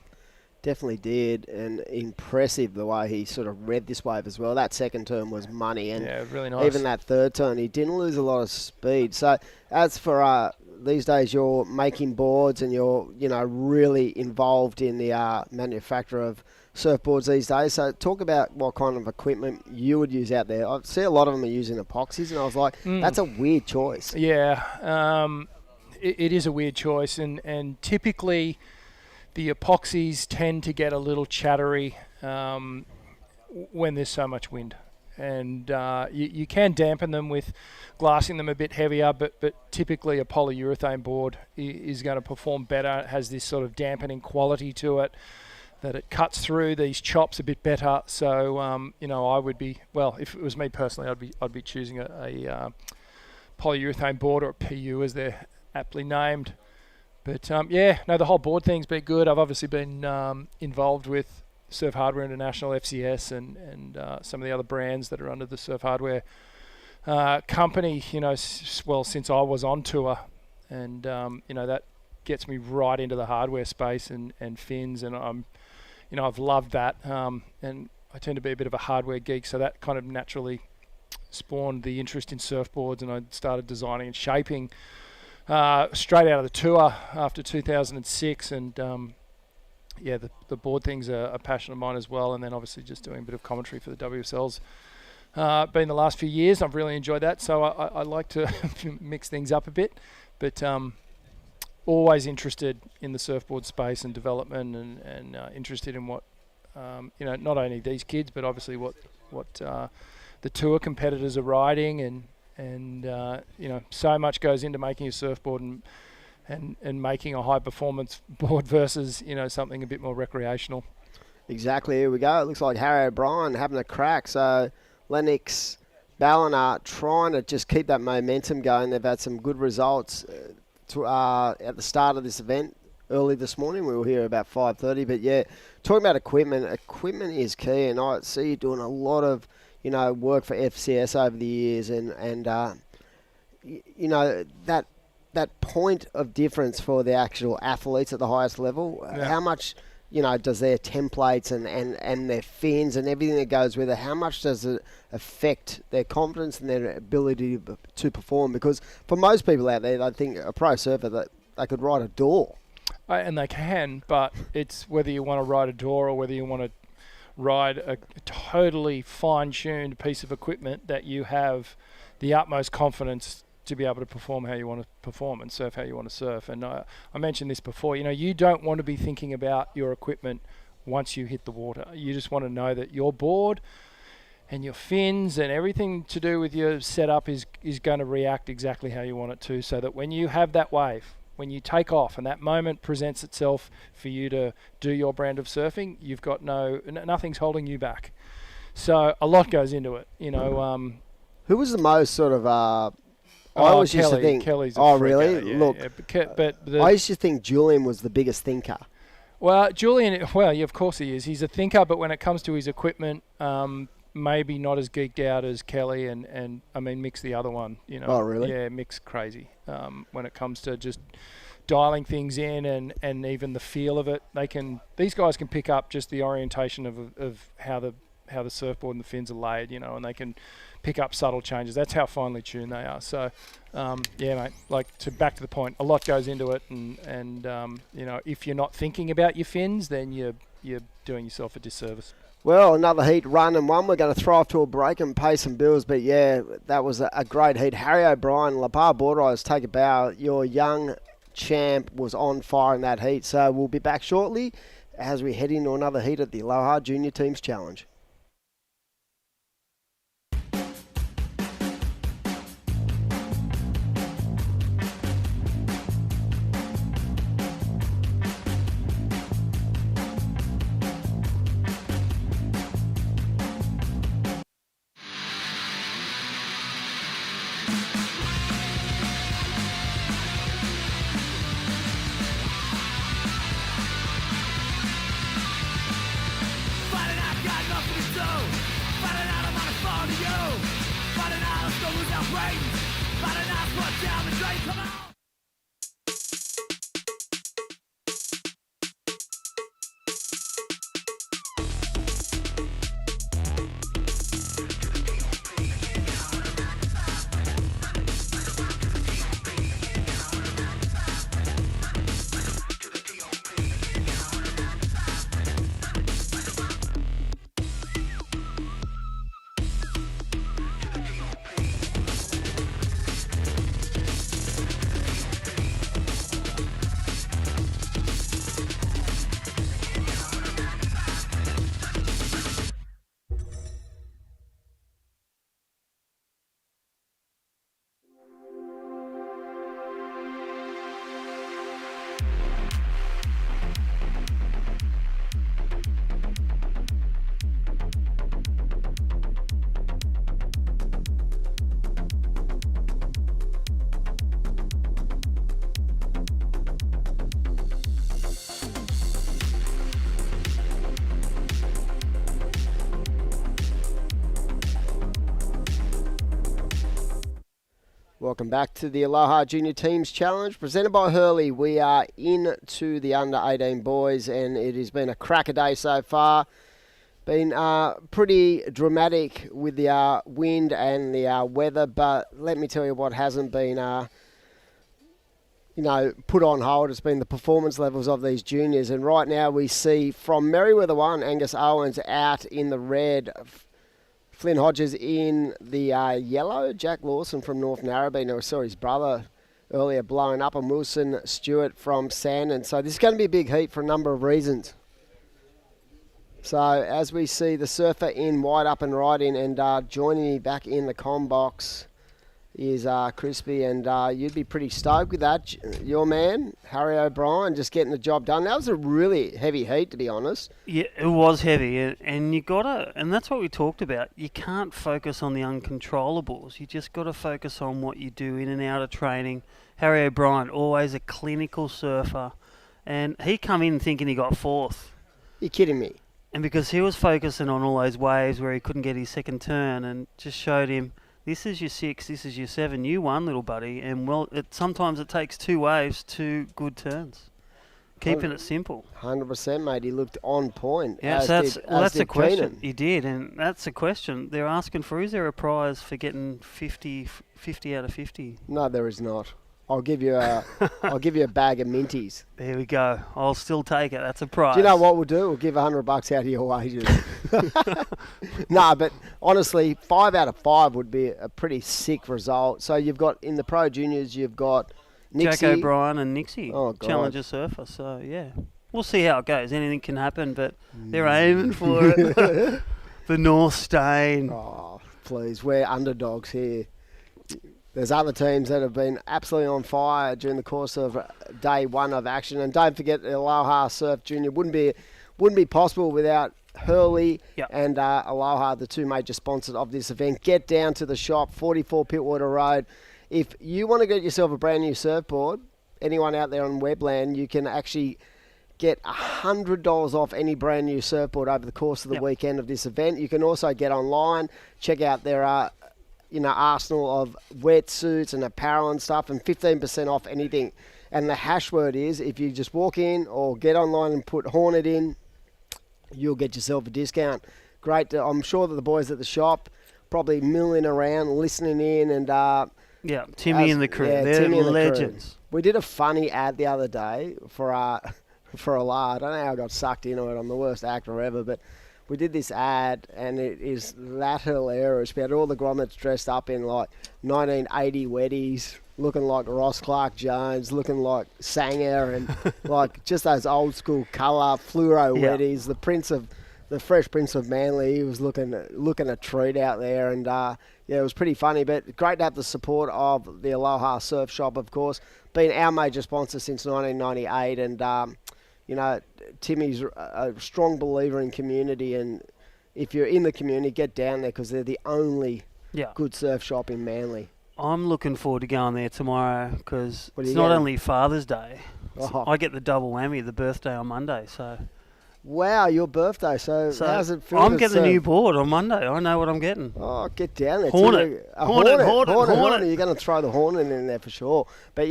Definitely did, and impressive the way he sort of read this wave as well. That second turn was money, and Yeah, really nice. even that third turn, he didn't lose a lot of speed. So as for these days, you're making boards and you're, really involved in the manufacture of surfboards these days. So talk about what kind of equipment you would use out there. I see a lot of them are using epoxies, and I was like, that's a weird choice. Yeah, it is a weird choice, and typically the epoxies tend to get a little chattery when there's so much wind. And you can dampen them with glassing them a bit heavier, but typically a polyurethane board is going to perform better. It has this sort of dampening quality to it, that it cuts through these chops a bit better. So I would be, well, if it was me personally, I'd be choosing a polyurethane board, or a PU as they're aptly named. But the whole board thing's been good. I've obviously been involved with Surf Hardware International, FCS, and some of the other brands that are under the Surf Hardware company, since I was on tour. And, that gets me right into the hardware space and fins, and I've loved that. And I tend to be a bit of a hardware geek, so that kind of naturally spawned the interest in surfboards, and I started designing and shaping straight out of the tour after 2006, and the board thing's a passion of mine as well. And then obviously just doing a bit of commentary for the WSL's been the last few years. I've really enjoyed that, so I like to mix things up a bit, but always interested in the surfboard space and development, and interested in what not only these kids, but obviously what the tour competitors are riding, and so much goes into making a surfboard and making a high performance board versus something a bit more recreational. Exactly. Here we go. It looks like Harry O'Brien having a crack. So Lennox Ballon are trying to just keep that momentum going. They've had some good results at the start of this event early this morning. We were here about 5:30. But yeah, talking about equipment is key, and I see you doing a lot of work for FCS over the years, and that point of difference for the actual athletes at the highest level. Yeah. How much does their templates and their fins and everything that goes with it, how much does it affect their confidence and their ability to perform? Because for most people out there, they think a pro surfer, that they could ride a door. And they can, but it's whether you want to ride a door or whether you want to ride a totally fine-tuned piece of equipment that you have the utmost confidence to be able to perform how you want to perform and surf how you want to surf. And I mentioned this before, you don't want to be thinking about your equipment once you hit the water. You just want to know that your board and your fins and everything to do with your setup is going to react exactly how you want it to, so that when you have that wave, when you take off and that moment presents itself for you to do your brand of surfing, you've got nothing's holding you back. So a lot goes into it, Who was the most sort of... I always used to think... Kelly's a oh, freak really? out, yeah, Look, yeah, I used to think Julian was the biggest thinker. Well, Julian, yeah, of course he is. He's a thinker, but when it comes to his equipment, maybe not as geeked out as Kelly and I mean Mick's the other one. Oh, really? Yeah, Mick's crazy. When it comes to just dialing things in and even the feel of it, these guys can pick up just the orientation of how the surfboard and the fins are laid, and they can pick up subtle changes. That's how finely tuned they are. So, yeah, mate. Back to the point, a lot goes into it, and if you're not thinking about your fins, then you're doing yourself a disservice. Well, another heat run and one. We're going to throw off to a break and pay some bills. But yeah, that was a great heat. Harry O'Brien, La Barre Board Riders, take a bow. Your young champ was on fire in that heat. So we'll be back shortly as we head into another heat at the Aloha Junior Teams Challenge. Welcome back to the Aloha Junior Teams Challenge, presented by Hurley. We are into the under-18 boys, and it has been a cracker day so far. Been pretty dramatic with the wind and the weather, but let me tell you what hasn't been, put on hold. It's been the performance levels of these juniors, and right now we see from Merriweather 1, Angus Owens out in the red, Flynn Hodges in the yellow, Jack Lawson from North Narrabeen, who saw his brother earlier blowing up, and Wilson Stewart from Sandon. So this is going to be a big heat for a number of reasons. So as we see the surfer in wide up and right in, and joining me back in the comm box is Crispy, and you'd be pretty stoked with that. Your man, Harry O'Brien, just getting the job done. That was a really heavy heat, to be honest. Yeah, it was heavy, and you gotta, and that's what we talked about. You can't focus on the uncontrollables. You just got to focus on what you do in and out of training. Harry O'Brien, always a clinical surfer, and he come in thinking he got fourth. You're kidding me. And because he was focusing on all those waves where he couldn't get his second turn, and just showed him, this is your 6, this is your 7. You won, little buddy. And, sometimes it takes 2 waves, 2 good turns. Keeping it simple. 100%, mate. He looked on point. Yeah, so that's the question. He did, and that's the question. They're asking for, is there a prize for getting 50 out of 50? No, there is not. I'll give you a bag of minties. There we go. I'll still take it. That's a prize. Do you know what we'll do? We'll give $100 out of your wages. No, but honestly, 5 out of 5 would be a pretty sick result. So you've got, in the Pro Juniors, you've got Nixie. Jack O'Brien and Nixie. Oh, God. Challenger surfer. So, yeah. We'll see how it goes. Anything can happen, but they're aiming for it. The North Stain. Oh, please. We're underdogs here. There's other teams that have been absolutely on fire during the course of day 1 of action. And don't forget, the Aloha Surf Junior wouldn't be possible without Hurley and Aloha, the 2 major sponsors of this event. Get down to the shop, 44 Pittwater Road. If you want to get yourself a brand new surfboard, anyone out there on Webland, you can actually get $100 off any brand new surfboard over the course of the weekend of this event. You can also get online, check out their arsenal of wetsuits and apparel and stuff, and 15% off anything. And the hash word is, if you just walk in or get online and put Hornet in, you'll get yourself a discount. Great. I'm sure that the boys at the shop probably milling around, listening in, and Timmy and the crew. They're legends. We did a funny ad the other day for a lie. I don't know how I got sucked into it. I'm the worst actor ever, but we did this ad, and it is that hilarious. We had all the grommets dressed up in like 1980 Weddies, looking like Ross Clark Jones, looking like Sanger, and like just those old school colour fluoro Weddies. The Fresh Prince of Manly, he was looking a treat out there, and it was pretty funny. But great to have the support of the Aloha Surf Shop, of course, been our major sponsor since 1998, and Timmy's a strong believer in community, and if you're in the community, get down there because they're the only good surf shop in Manly. I'm looking forward to going there tomorrow because it's not only Father's Day. I get the double whammy, the birthday on Monday. So, wow, your birthday. So how's it feel? I'm getting a new board on Monday. I know what I'm getting. Oh, get down there. Hornet. Hornet. You're going to throw the Hornet in there for sure. But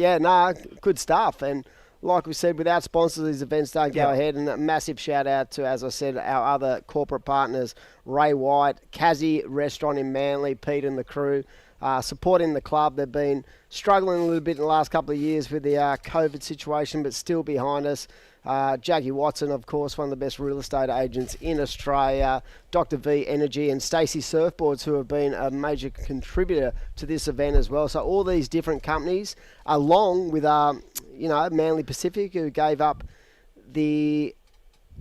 good stuff. And like we said, without sponsors, these events don't go ahead. And a massive shout out to, as I said, our other corporate partners, Ray White, Kazzy Restaurant in Manly, Pete and the crew, supporting the club. They've been struggling a little bit in the last couple of years with the COVID situation, but still behind us. Jackie Watson, of course, one of the best real estate agents in Australia, Dr. V Energy, and Stacey Surfboards, who have been a major contributor to this event as well. So all these different companies, along with Manly Pacific, who gave up the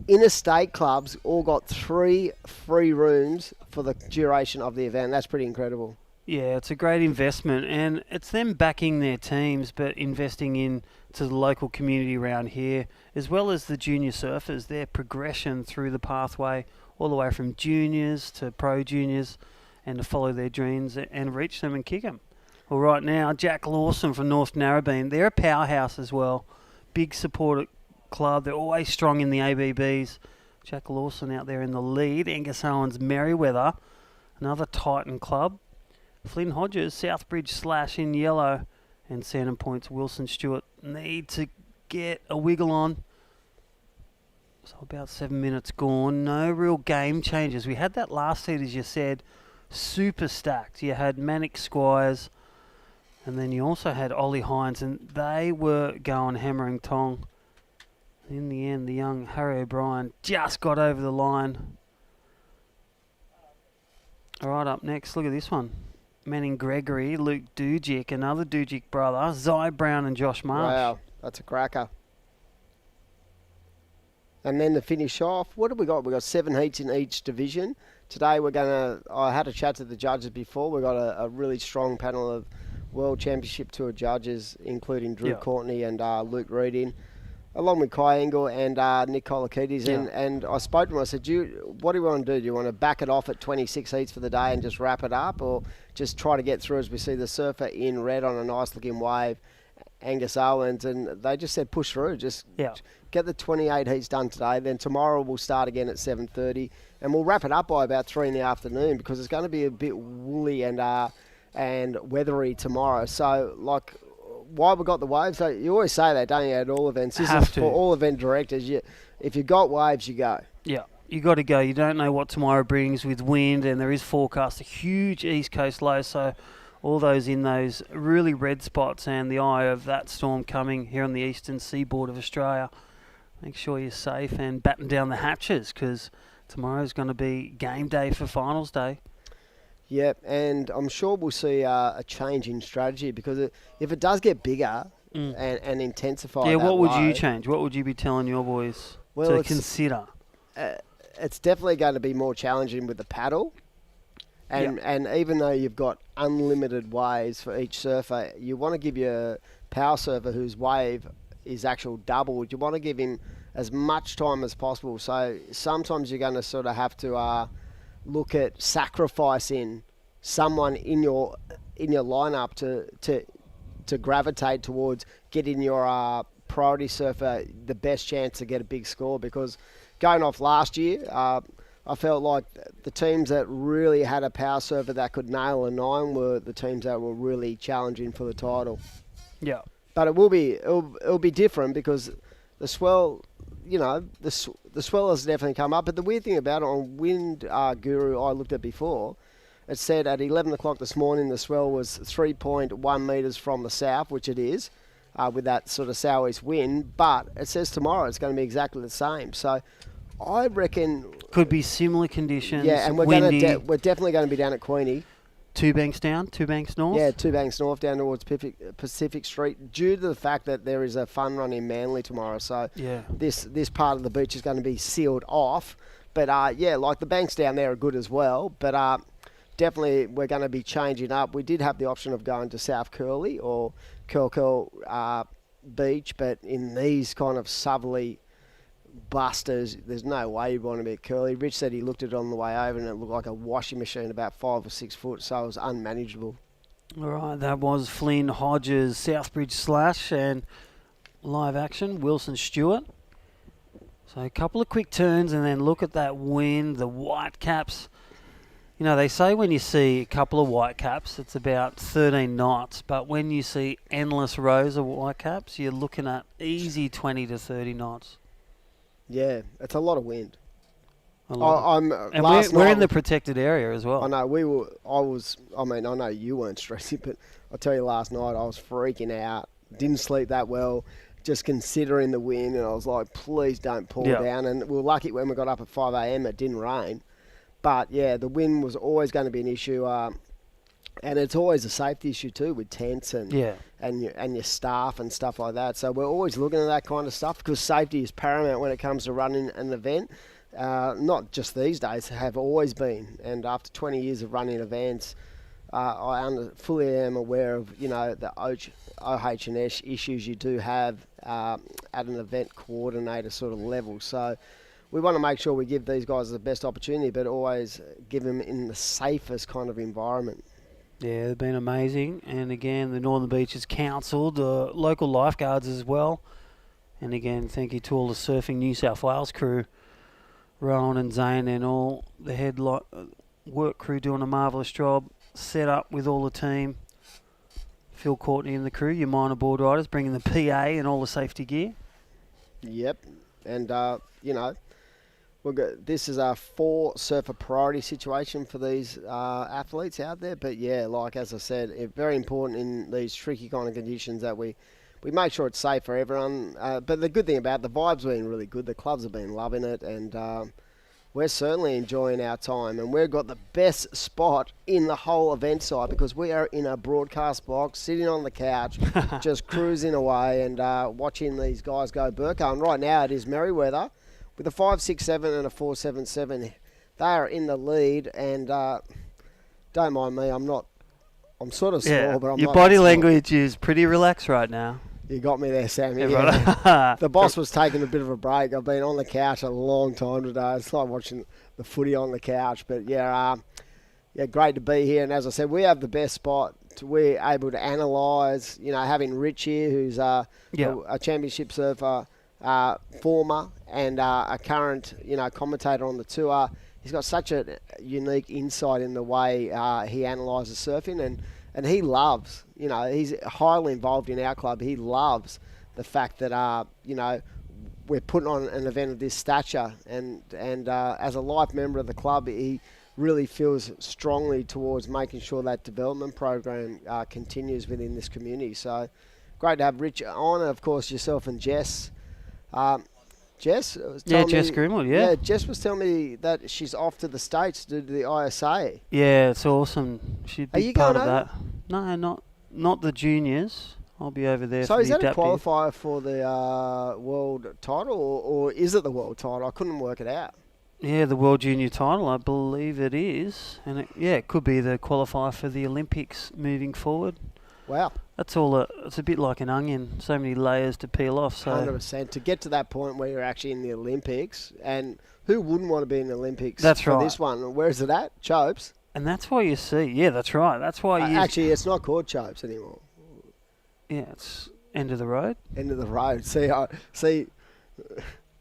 interstate clubs, all got 3 free rooms for the duration of the event. That's pretty incredible. Yeah, it's a great investment, and it's them backing their teams, but investing into the local community around here, as well as the junior surfers, their progression through the pathway, all the way from juniors to pro juniors, and to follow their dreams and reach them and kick them. Well, right now, Jack Lawson from North Narrabeen, they're a powerhouse as well. Big supporter club. They're always strong in the ABBs. Jack Lawson out there in the lead. Angus Owens Merriweather, another Titan club. Flynn Hodges, Southbridge / in yellow, and Sandon Point's Wilson Stewart need to get a wiggle on. So about 7 minutes gone. No real game changes. We had that last heat, as you said, super stacked. You had Manic Squires, and then you also had Ollie Hines, and they were going hammering tong. In the end, the young Harry O'Brien just got over the line. All right, up next, look at this one. Manning Gregory, Luke Dujic, another Dujic brother, Zy Brown and Josh Marsh. Wow, that's a cracker. And then to finish off, what have we got? We've got 7 heats in each division. Today I had a chat to the judges before. We've got a really strong panel of World Championship Tour judges, including Drew Courtney and Luke Reading, along with Kai Engel and Nick Kolakides. And I spoke to him, I said, what do you want to do? Do you want to back it off at 26 heats for the day and just wrap it up, or just try to get through as we see the surfer in red on a nice looking wave, Angus Owens? And they just said push through, just get the 28 heats done today. Then tomorrow we'll start again at 7:30, and we'll wrap it up by about 3 in the afternoon, because it's going to be a bit woolly and weathery tomorrow. So, like, why we got the waves? So you always say that, don't you, at all events? This is for all event directors. If you got waves, you go. Yeah, you got to go. You don't know what tomorrow brings with wind, and there is forecast a huge east coast low. So all those in those really red spots and the eye of that storm coming here on the eastern seaboard of Australia, make sure you're safe and batten down the hatches, because tomorrow's going to be game day for finals day. Yep, and I'm sure we'll see a change in strategy, because if it does get bigger and intensify. Yeah, what would you change? What would you be telling your boys to consider? It's definitely going to be more challenging with the paddle. And even though you've got unlimited waves for each surfer, you want to give your power surfer whose wave is actual doubled, you want to give him as much time as possible. So sometimes you're going to sort of have to look at sacrificing someone in your lineup to gravitate towards getting your priority surfer the best chance to get a big score. Because going off last year, I felt like the teams that really had a power surfer that could nail a 9 were the teams that were really challenging for the title. Yeah. But it'll be different, because the swell, the swell has definitely come up. But the weird thing about it, on Wind Guru I looked at before, it said at 11 o'clock this morning the swell was 3.1 metres from the south, which it is, with that sort of southeast wind. But it says tomorrow it's going to be exactly the same. So I reckon could be similar conditions. Yeah, and we're definitely going to be down at Queenie. 2 banks down, 2 banks north? Yeah, 2 banks north down towards Pacific Street, due to the fact that there is a fun run in Manly tomorrow. So this part of the beach is going to be sealed off. But like the banks down there are good as well. But definitely we're going to be changing up. We did have the option of going to South Hurley or Curl Beach, but in these kind of southerly busters, there's no way you'd want to be at Curly. Rich said he looked at it on the way over and it looked like a washing machine about 5 or 6 foot, so it was unmanageable. All right, that was Flynn Hodges, Southbridge / and live action, Wilson Stewart. So a couple of quick turns, and then look at that wind, the white caps. You know, they say when you see a couple of white caps, it's about 13 knots, but when you see endless rows of white caps, you're looking at easy 20 to 30 knots. Yeah, it's a lot of wind. And we're in the protected area as well. I know I know you weren't stressing, but I'll tell you, last night I was freaking out. Didn't sleep that well, just considering the wind, and I was like, please don't pour down. And we were lucky when we got up at 5 a.m. it didn't rain. But yeah, the wind was always going to be an issue. And it's always a safety issue too, with tents and your staff and stuff like that. So we're always looking at that kind of stuff, because safety is paramount when it comes to running an event. Not just these days, have always been. And after 20 years of running events, I fully am aware of the OH&S issues you do have at an event coordinator sort of level. So we want to make sure we give these guys the best opportunity, but always give them in the safest kind of environment. Yeah, they've been amazing. And again, the Northern Beaches Council, the local lifeguards as well. And again, thank you to all the Surfing New South Wales crew, Rowan and Zane, and all the head work crew doing a marvellous job. set up with all the team. Phil Courtney and the crew, your minor board riders, bringing the PA and all the safety gear. Yep. And, this is a 4 surfer priority situation for these athletes out there. But, yeah, like as I said, very important in these tricky kind of conditions that we make sure it's safe for everyone. But the good thing about the vibe's been really good. The clubs have been loving it, and we're certainly enjoying our time. And we've got the best spot in the whole event site because we are in a broadcast box, sitting on the couch, just cruising away and watching these guys go Burko. And right now it is Merriweather with a 5.67 and a 4.77. They are in the lead, and don't mind me, I'm sort of sore, but I'm your not body that sore. language is pretty relaxed right now. You got me there, Sammy. Yeah, Yeah. The boss was taking a bit of a break. I've been on the couch a long time today. It's like watching the footy on the couch. But, great to be here. And as I said, we have the best spot. We're able to analyse, having Rich here, who's a championship surfer, former and a current, commentator on the tour. He's got such a unique insight in the way he analyses surfing, and he loves, he's highly involved in our club. He loves the fact that, we're putting on an event of this stature, and as a life member of the club, he really feels strongly towards making sure that development program continues within this community. So great to have Rich on, and of course yourself and Jess. Jess Grimwood, yeah. Yeah, Jess was telling me that she's off to the States to do the ISA. Yeah, it's awesome. She'd Are be you part going of over? that. No, not the juniors. I'll be over there So for is the that a adaptive. qualifier for the world title, or is it the world title? I couldn't work it out. Yeah, the World Junior title, I believe it is. And it could be the qualifier for the Olympics moving forward. Wow. That's all. It's a bit like an onion. So many layers to peel off. So 100%. To get to that point where you're actually in the Olympics, and who wouldn't want to be in the Olympics That's for right. this one? Where is it at? Chopes? And that's why you see. Yeah, that's right. That's why you. Actually, it's not called Chopes anymore. Yeah, it's end of the road. End of the road.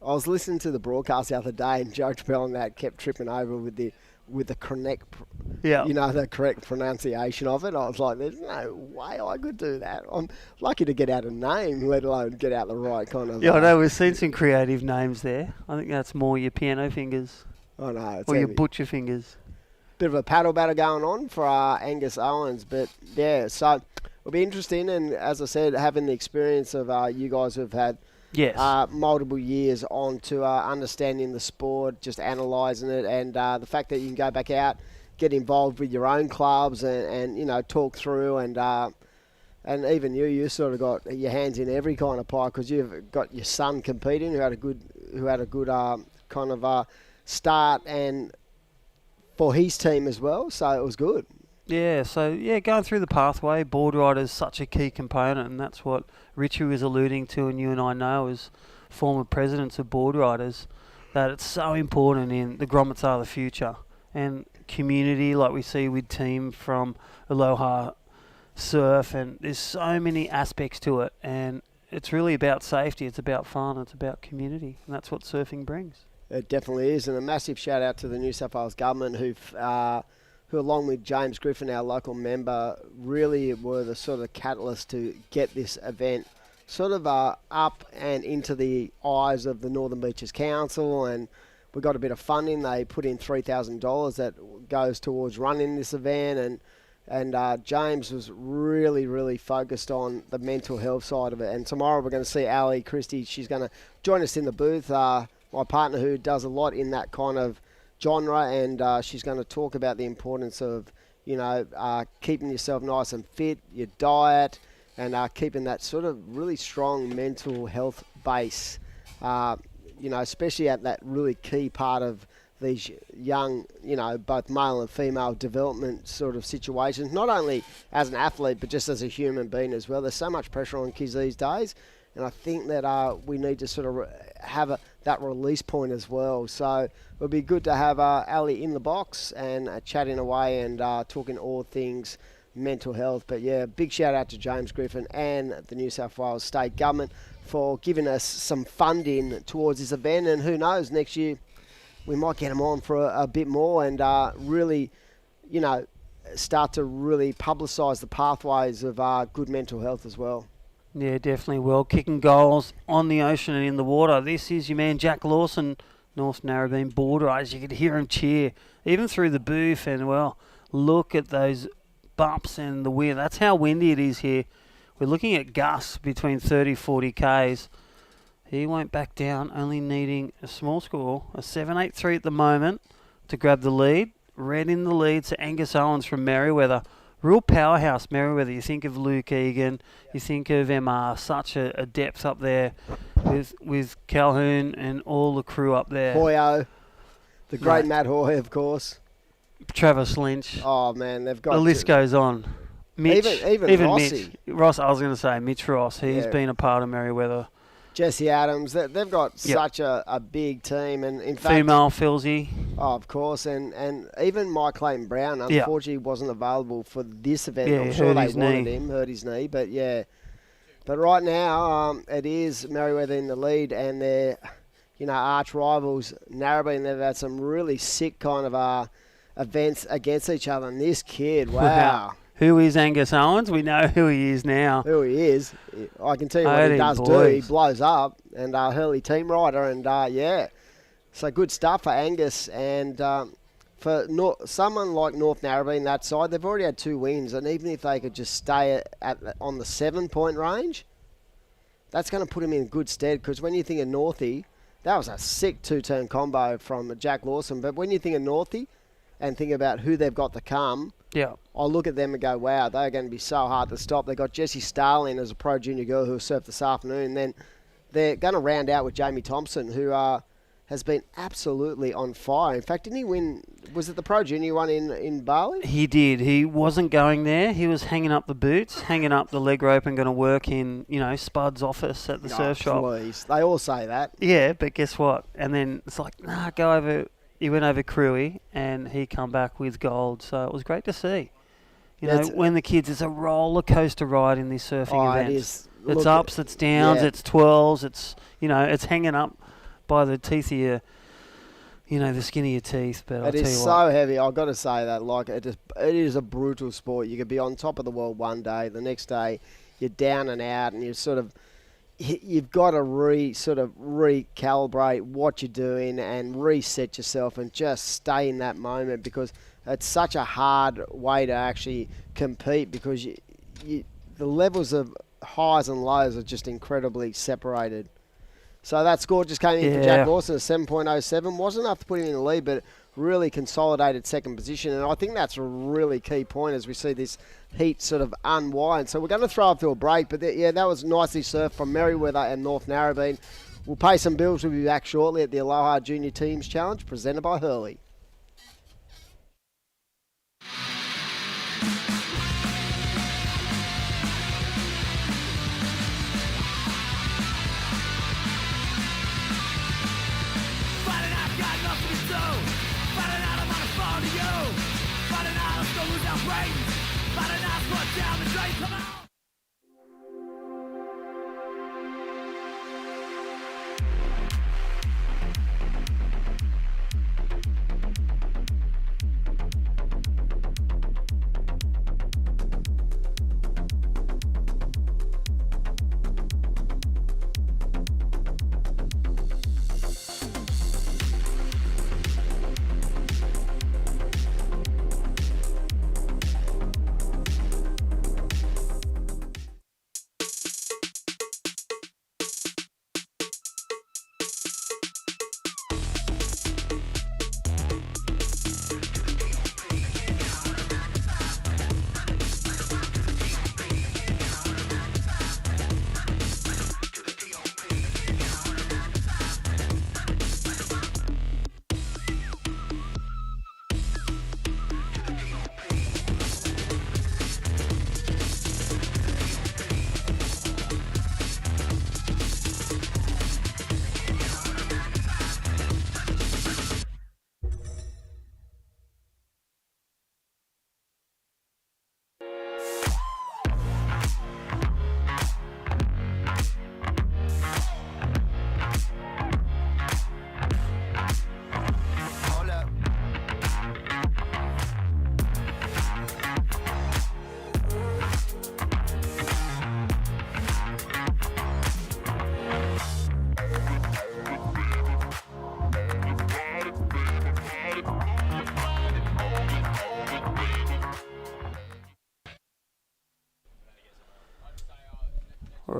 I was listening to the broadcast the other day, and Joe Chappelle and that kept tripping over with the correct, the correct pronunciation of it. I was like, "There's no way I could do that. I'm lucky to get out a name, let alone get out the right kind of." Yeah, I know. We've seen some creative names there. I think that's more your piano fingers I know. It's or your heavy. butcher fingers. Bit of a paddle battle going on for Angus Owens, but yeah, so it'll be interesting. And as I said, having the experience of you guys who've had. Yes. Multiple years on to understanding the sport, just analysing it, and the fact that you can go back out, get involved with your own clubs, and talk through, and even you sort of got your hands in every kind of pie because you've got your son competing who had a good kind of start and for his team as well, so it was good. Yeah, so going through the pathway, board rider is such a key component, and that's what Richie was alluding to, and you and I know as former presidents of board riders, that it's so important in the grommets are the future, and community like we see with team from Aloha Surf, and there's so many aspects to it, and it's really about safety, it's about fun, it's about community, and that's what surfing brings. It definitely is, and a massive shout out to the New South Wales government who along with James Griffin, our local member, really were the sort of catalyst to get this event sort of up and into the eyes of the Northern Beaches Council, and we got a bit of funding. They put in $3,000 that goes towards running this event, and James was really, really focused on the mental health side of it. And tomorrow we're going to see Ali Christie. She's going to join us in the booth, my partner who does a lot in that kind of genre, and she's going to talk about the importance of keeping yourself nice and fit, your diet, and keeping that sort of really strong mental health base, especially at that really key part of these young, both male and female development sort of situations, not only as an athlete but just as a human being as well. There's so much pressure on kids these days, and I think that we need to sort of have that release point as well. So it would be good to have Ali in the box and chatting away and talking all things mental health. But yeah, big shout out to James Griffin and the New South Wales State Government for giving us some funding towards this event. And who knows, next year we might get them on for a bit more and really, start to really publicise the pathways of good mental health as well. Yeah, definitely will. Kicking goals on the ocean and in the water. This is your man Jack Lawson, North Narrabeen Border Eyes. You could hear him cheer, even through the booth. And, well, look at those bumps and the wind. That's how windy it is here. We're looking at gusts between 30, 40 Ks. He won't back down, only needing a small score, a 7-8-3 at the moment to grab the lead. Red in the lead, so Angus Owens from Merriweather. Real powerhouse, Merriweather. You think of Luke Egan, you think of MR, such a depth up there with Calhoun and all the crew up there. Hoyo, the great Matt Hoy, of course. Travis Lynch. Oh, man, they've got... The list goes on. Mitch, even Rossi. Mitch. Ross, I was going to say, Mitch Ross. He's been a part of Merriweather. Jesse Adams. They've got such a big team. And in fact... Female Filsey. Oh, of course. And even Mike Clayton Brown, unfortunately, wasn't available for this event. Yeah, I'm sure they wanted him, hurt his knee. But, yeah. But right now, it is Merriweather in the lead, and they're, arch rivals. Narrabeen, they've had some really sick kind of events against each other. And this kid, wow. Who is Angus Owens? We know who he is now. Who he is. I can tell you what he does do. He blows up, and Hurley team rider, and so good stuff for Angus. And for someone like North Narrabeen, that side, they've already had 2 wins, and even if they could just stay on the 7-point range, that's going to put him in good stead, because when you think of Northie, that was a sick 2-turn combo from Jack Lawson. But when you think of Northie and think about who they've got to come, I look at them and go, wow, they're going to be so hard to stop. They've got Jessie Starling as a pro junior girl who will surf this afternoon. Then they're going to round out with Jamie Thompson, who has been absolutely on fire. In fact, didn't he win? Was it the pro junior one in Bali? He did. He wasn't going there. He was hanging up the boots, hanging up the leg rope, and going to work in, Spud's office at the surf shop. Please. They all say that. Yeah, but guess what? And then it's like, go over. He went over Cruey, and he come back with gold. So it was great to see. When the kids, it's a roller coaster ride in these surfing events. It is. It's ups, it's downs, it's twirls, it's it's hanging up by the teeth of your, the skin of your teeth. But it is so heavy. I've got to say that, it is a brutal sport. You could be on top of the world one day, the next day you're down and out, and you've got to recalibrate what you're doing and reset yourself and just stay in that moment, because it's such a hard way to actually compete, because the levels of highs and lows are just incredibly separated. So that score just came in for Jack Lawson, a 7.07. Wasn't enough to put him in the lead, but really consolidated second position. And I think that's a really key point as we see this heat sort of unwind. So we're going to throw up to a break. But that was nicely surfed from Merriweather and North Narrabeen. We'll pay some bills. We'll be back shortly at the Aloha Junior Teams Challenge presented by Hurley.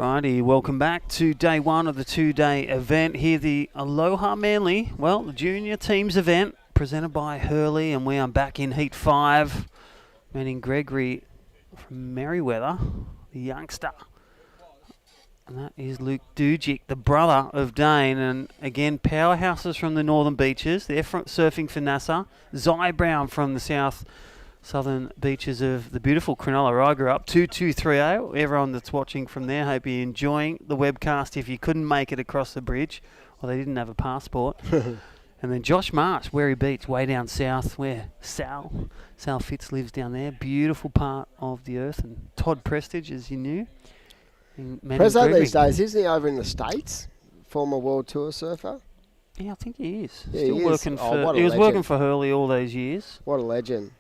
Righty, welcome back to day one of the two-day event here, the Aloha Manly, the junior teams event presented by Hurley, and we are back in Heat 5. Manning Gregory from Merriweather, the youngster. And that is Luke Dujic, the brother of Dane. And again, powerhouses from the Northern Beaches. They're surfing for NASA. Zy Brown from the southern beaches of the beautiful Cronulla, where I grew up. 2230. Everyone that's watching from there, hope you're enjoying the webcast if you couldn't make it across the bridge, or they didn't have a passport. And then Josh Marsh, Wary Beach, way down south, where Sal Fitz lives down there. Beautiful part of the earth. And Todd Prestige, as you knew. Prezzo these days, isn't he over in the States? Former World Tour surfer? Yeah, I think he is. Yeah, Still he working is. for. He was working for Hurley all those years. What a legend.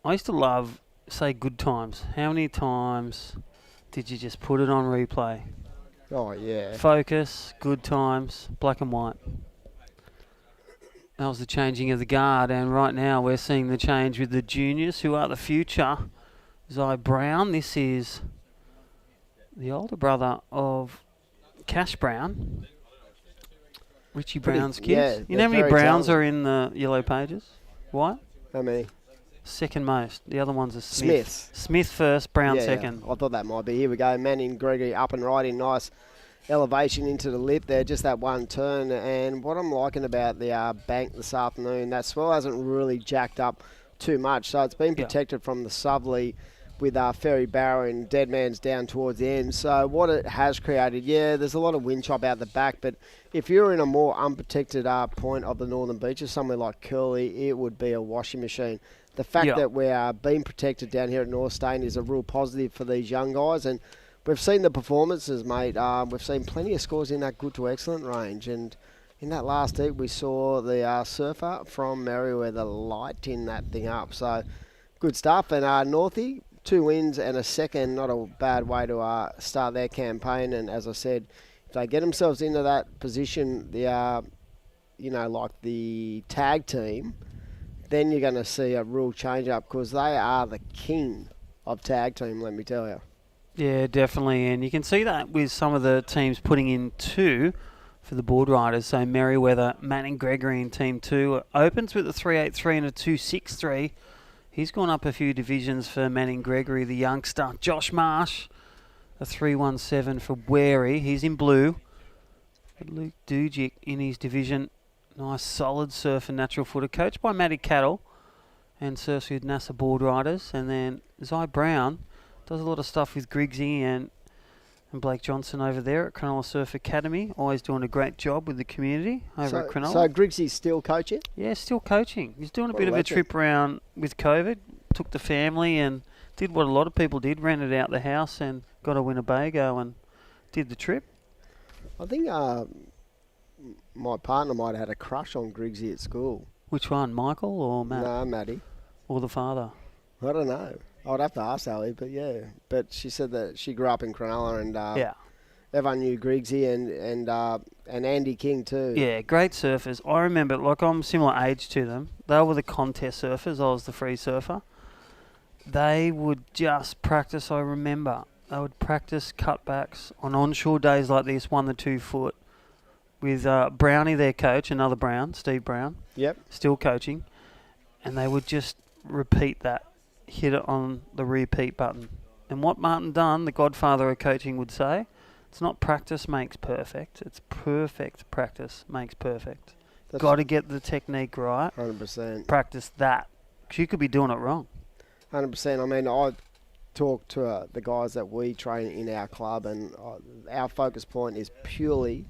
I used to love, say, Good Times. How many times did you just put it on replay? Oh, yeah. Focus, Good Times, black and white. That was the changing of the guard, and right now we're seeing the change with the juniors, who are the future. Zy Brown, this is the older brother of Cash Brown, Richie Brown's kids. Yeah, you know how many Browns are in the Yellow Pages? What? How many? Second most. The other one's a Smith. Smith first, Brown second. I thought that might be. Here we go. Manning Gregory up and riding. Nice elevation into the lip there. Just that one turn. And what I'm liking about the bank this afternoon, that swell hasn't really jacked up too much. So it's been protected from the southerly with Ferry Barrow and Dead Man's down towards the end. So what it has created, there's a lot of wind chop out the back, but if you're in a more unprotected point of the Northern Beaches, somewhere like Curly, it would be a washing machine. The fact that we are being protected down here at North Stain is a real positive for these young guys, and we've seen the performances, mate. We've seen plenty of scores in that good to excellent range, and in that last heat we saw the surfer from Merriweather lighting that thing up. So good stuff. And Northie, 2 wins and a second, not a bad way to start their campaign. And as I said, if they get themselves into that position, like the tag team, then you're going to see a real change up, because they are the king of tag team, let me tell you. Yeah, definitely. And you can see that with some of the teams putting in 2 for the board riders. So Merriweather, Manning Gregory in Team 2 opens with a 383 and a 263. He's gone up a few divisions for Manning Gregory, the youngster. Josh Marsh, a 317 for Wary. He's in blue. But Luke Dujic in his division. Nice, solid surf and natural footer. Coached by Matty Cattle and surfs with NASA board riders. And then Zy Brown does a lot of stuff with Griggsy and Blake Johnson over there at Cronulla Surf Academy. Always doing a great job with the community over at Cronulla. So Griggsy's still coaching? Yeah, still coaching. He's doing a bit of a trip around with COVID. Took the family and did what a lot of people did, rented out the house and got a Winnebago and did the trip. I think my partner might have had a crush on Griggsy at school. Which one, Michael or Matt? No, Matty. Or the father? I don't know. I'd have to ask Sally, but yeah. But she said that she grew up in Cronulla and everyone knew Griggsy and Andy King too. Yeah, great surfers. I remember, I'm similar age to them. They were the contest surfers. I was the free surfer. They would just practice, I remember. They would practice cutbacks on onshore days like this, 1 to 2 foot, with Brownie, their coach, another Brown, Steve Brown. Yep. Still coaching. And they would just repeat that, hit it on the repeat button. And what Martin Dunn, the godfather of coaching, would say, it's not practice makes perfect, it's perfect practice makes perfect. Got to get the technique right. 100%. Practice that, because you could be doing it wrong. 100%. I mean, I talk to the guys that we train in our club, and our focus point is purely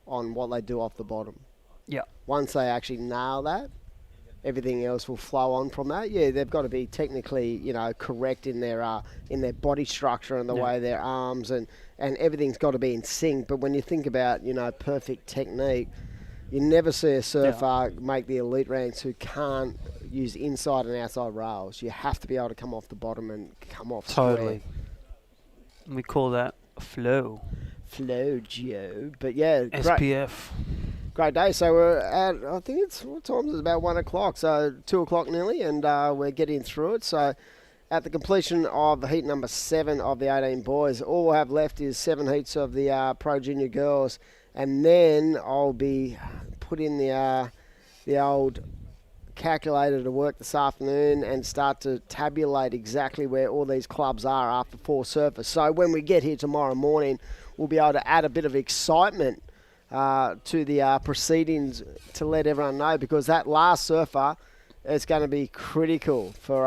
on what they do off the bottom. Yeah. Once they actually nail that, everything else will flow on from that. Yeah, they've got to be technically, correct in their body structure and the way their arms and everything's got to be in sync. But when you think about, perfect technique, you never see a surfer make the elite ranks who can't use inside and outside rails. You have to be able to come off the bottom and come off totally. Square. We call that flow. Flow, Joe. But yeah, SPF. Great day. So we're at, I think what time is it? About 1 o'clock. So 2 o'clock nearly, and we're getting through it. So at the completion of heat number 7 of the 18 boys, all we'll have left is 7 heats of the Pro Junior girls, and then I'll be putting the old calculator to work this afternoon and start to tabulate exactly where all these clubs are after 4 surfers. So when we get here tomorrow morning, we'll be able to add a bit of excitement to the proceedings to let everyone know, because that last surfer is going to be critical for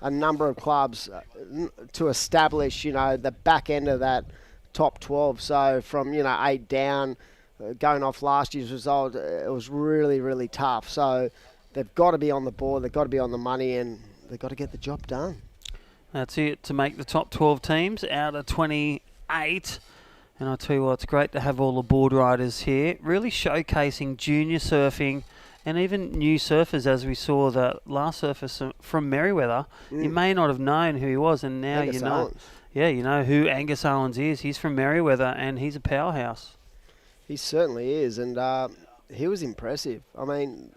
a number of clubs to establish, the back end of that top 12. So from, 8 down, going off last year's result, it was really, really tough. So they've got to be on the board, they've got to be on the money, and they've got to get the job done. That's it, to make the top 12 teams out of 28. And I tell you what, it's great to have all the board riders here, really showcasing junior surfing and even new surfers, as we saw the last surfer from Merriweather. You may not have known who he was, and now Angus you know. Owens. Yeah, you know who Angus Owens is. He's from Merriweather, and he's a powerhouse. He certainly is, and he was impressive. I mean,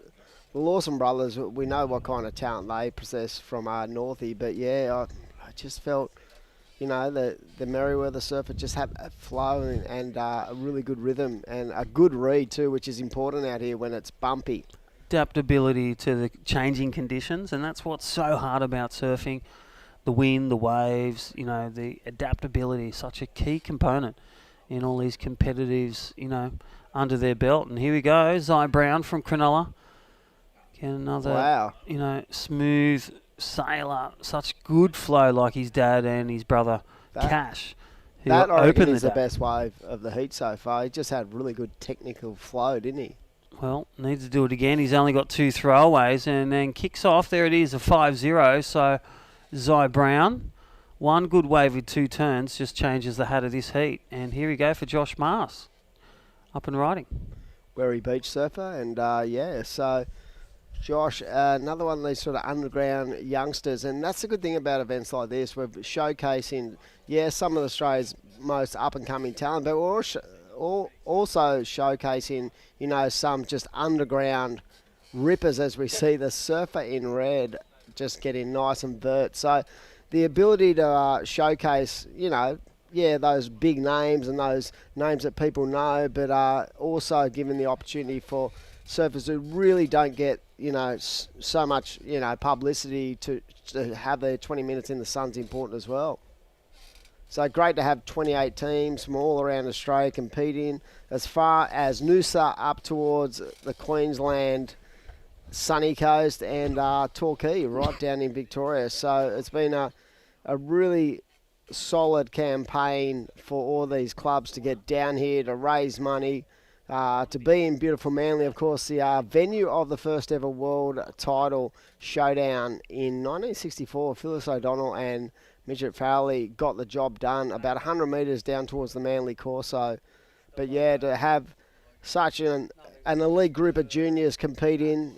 the Lawson brothers, we know what kind of talent they possess from Northie, but yeah, I just felt, the Merriweather surfer just had a flow and a really good rhythm and a good read too, which is important out here when it's bumpy. Adaptability to the changing conditions, and that's what's so hard about surfing. The wind, the waves, the adaptability is such a key component in all these competitives, under their belt. And here we go, Zy Brown from Cronulla. Get another, smooth sailor, such good flow like his dad and his brother Cash. That I reckon is the best wave of the heat so far. He just had really good technical flow, didn't he? Well, needs to do it again. He's only got 2 throwaways and then kicks off. There it is, a 5-0. So Zy Brown, one good wave with 2 turns, just changes the hat of this heat. And here we go for Josh Mars, up and riding. Wary beach surfer, and so Josh, another one of these sort of underground youngsters, and that's the good thing about events like this. We're showcasing, some of Australia's most up-and-coming talent, but we're also showcasing, some just underground rippers, as we see the surfer in red just getting nice and vert. So the ability to showcase, those big names and those names that people know, but also giving the opportunity for surfers who really don't get, so much, publicity to have their 20 minutes in the sun's important as well. So great to have 28 teams from all around Australia competing, as far as Noosa up towards the Queensland sunny coast and Torquay right down in Victoria. So it's been a really solid campaign for all these clubs to get down here to raise money, to be in beautiful Manly. Of course, the venue of the first ever world title showdown in 1964, Phyllis O'Donnell and Midget Fowley got the job done, about 100 metres down towards the Manly Corso. But yeah, to have such an elite group of juniors competing,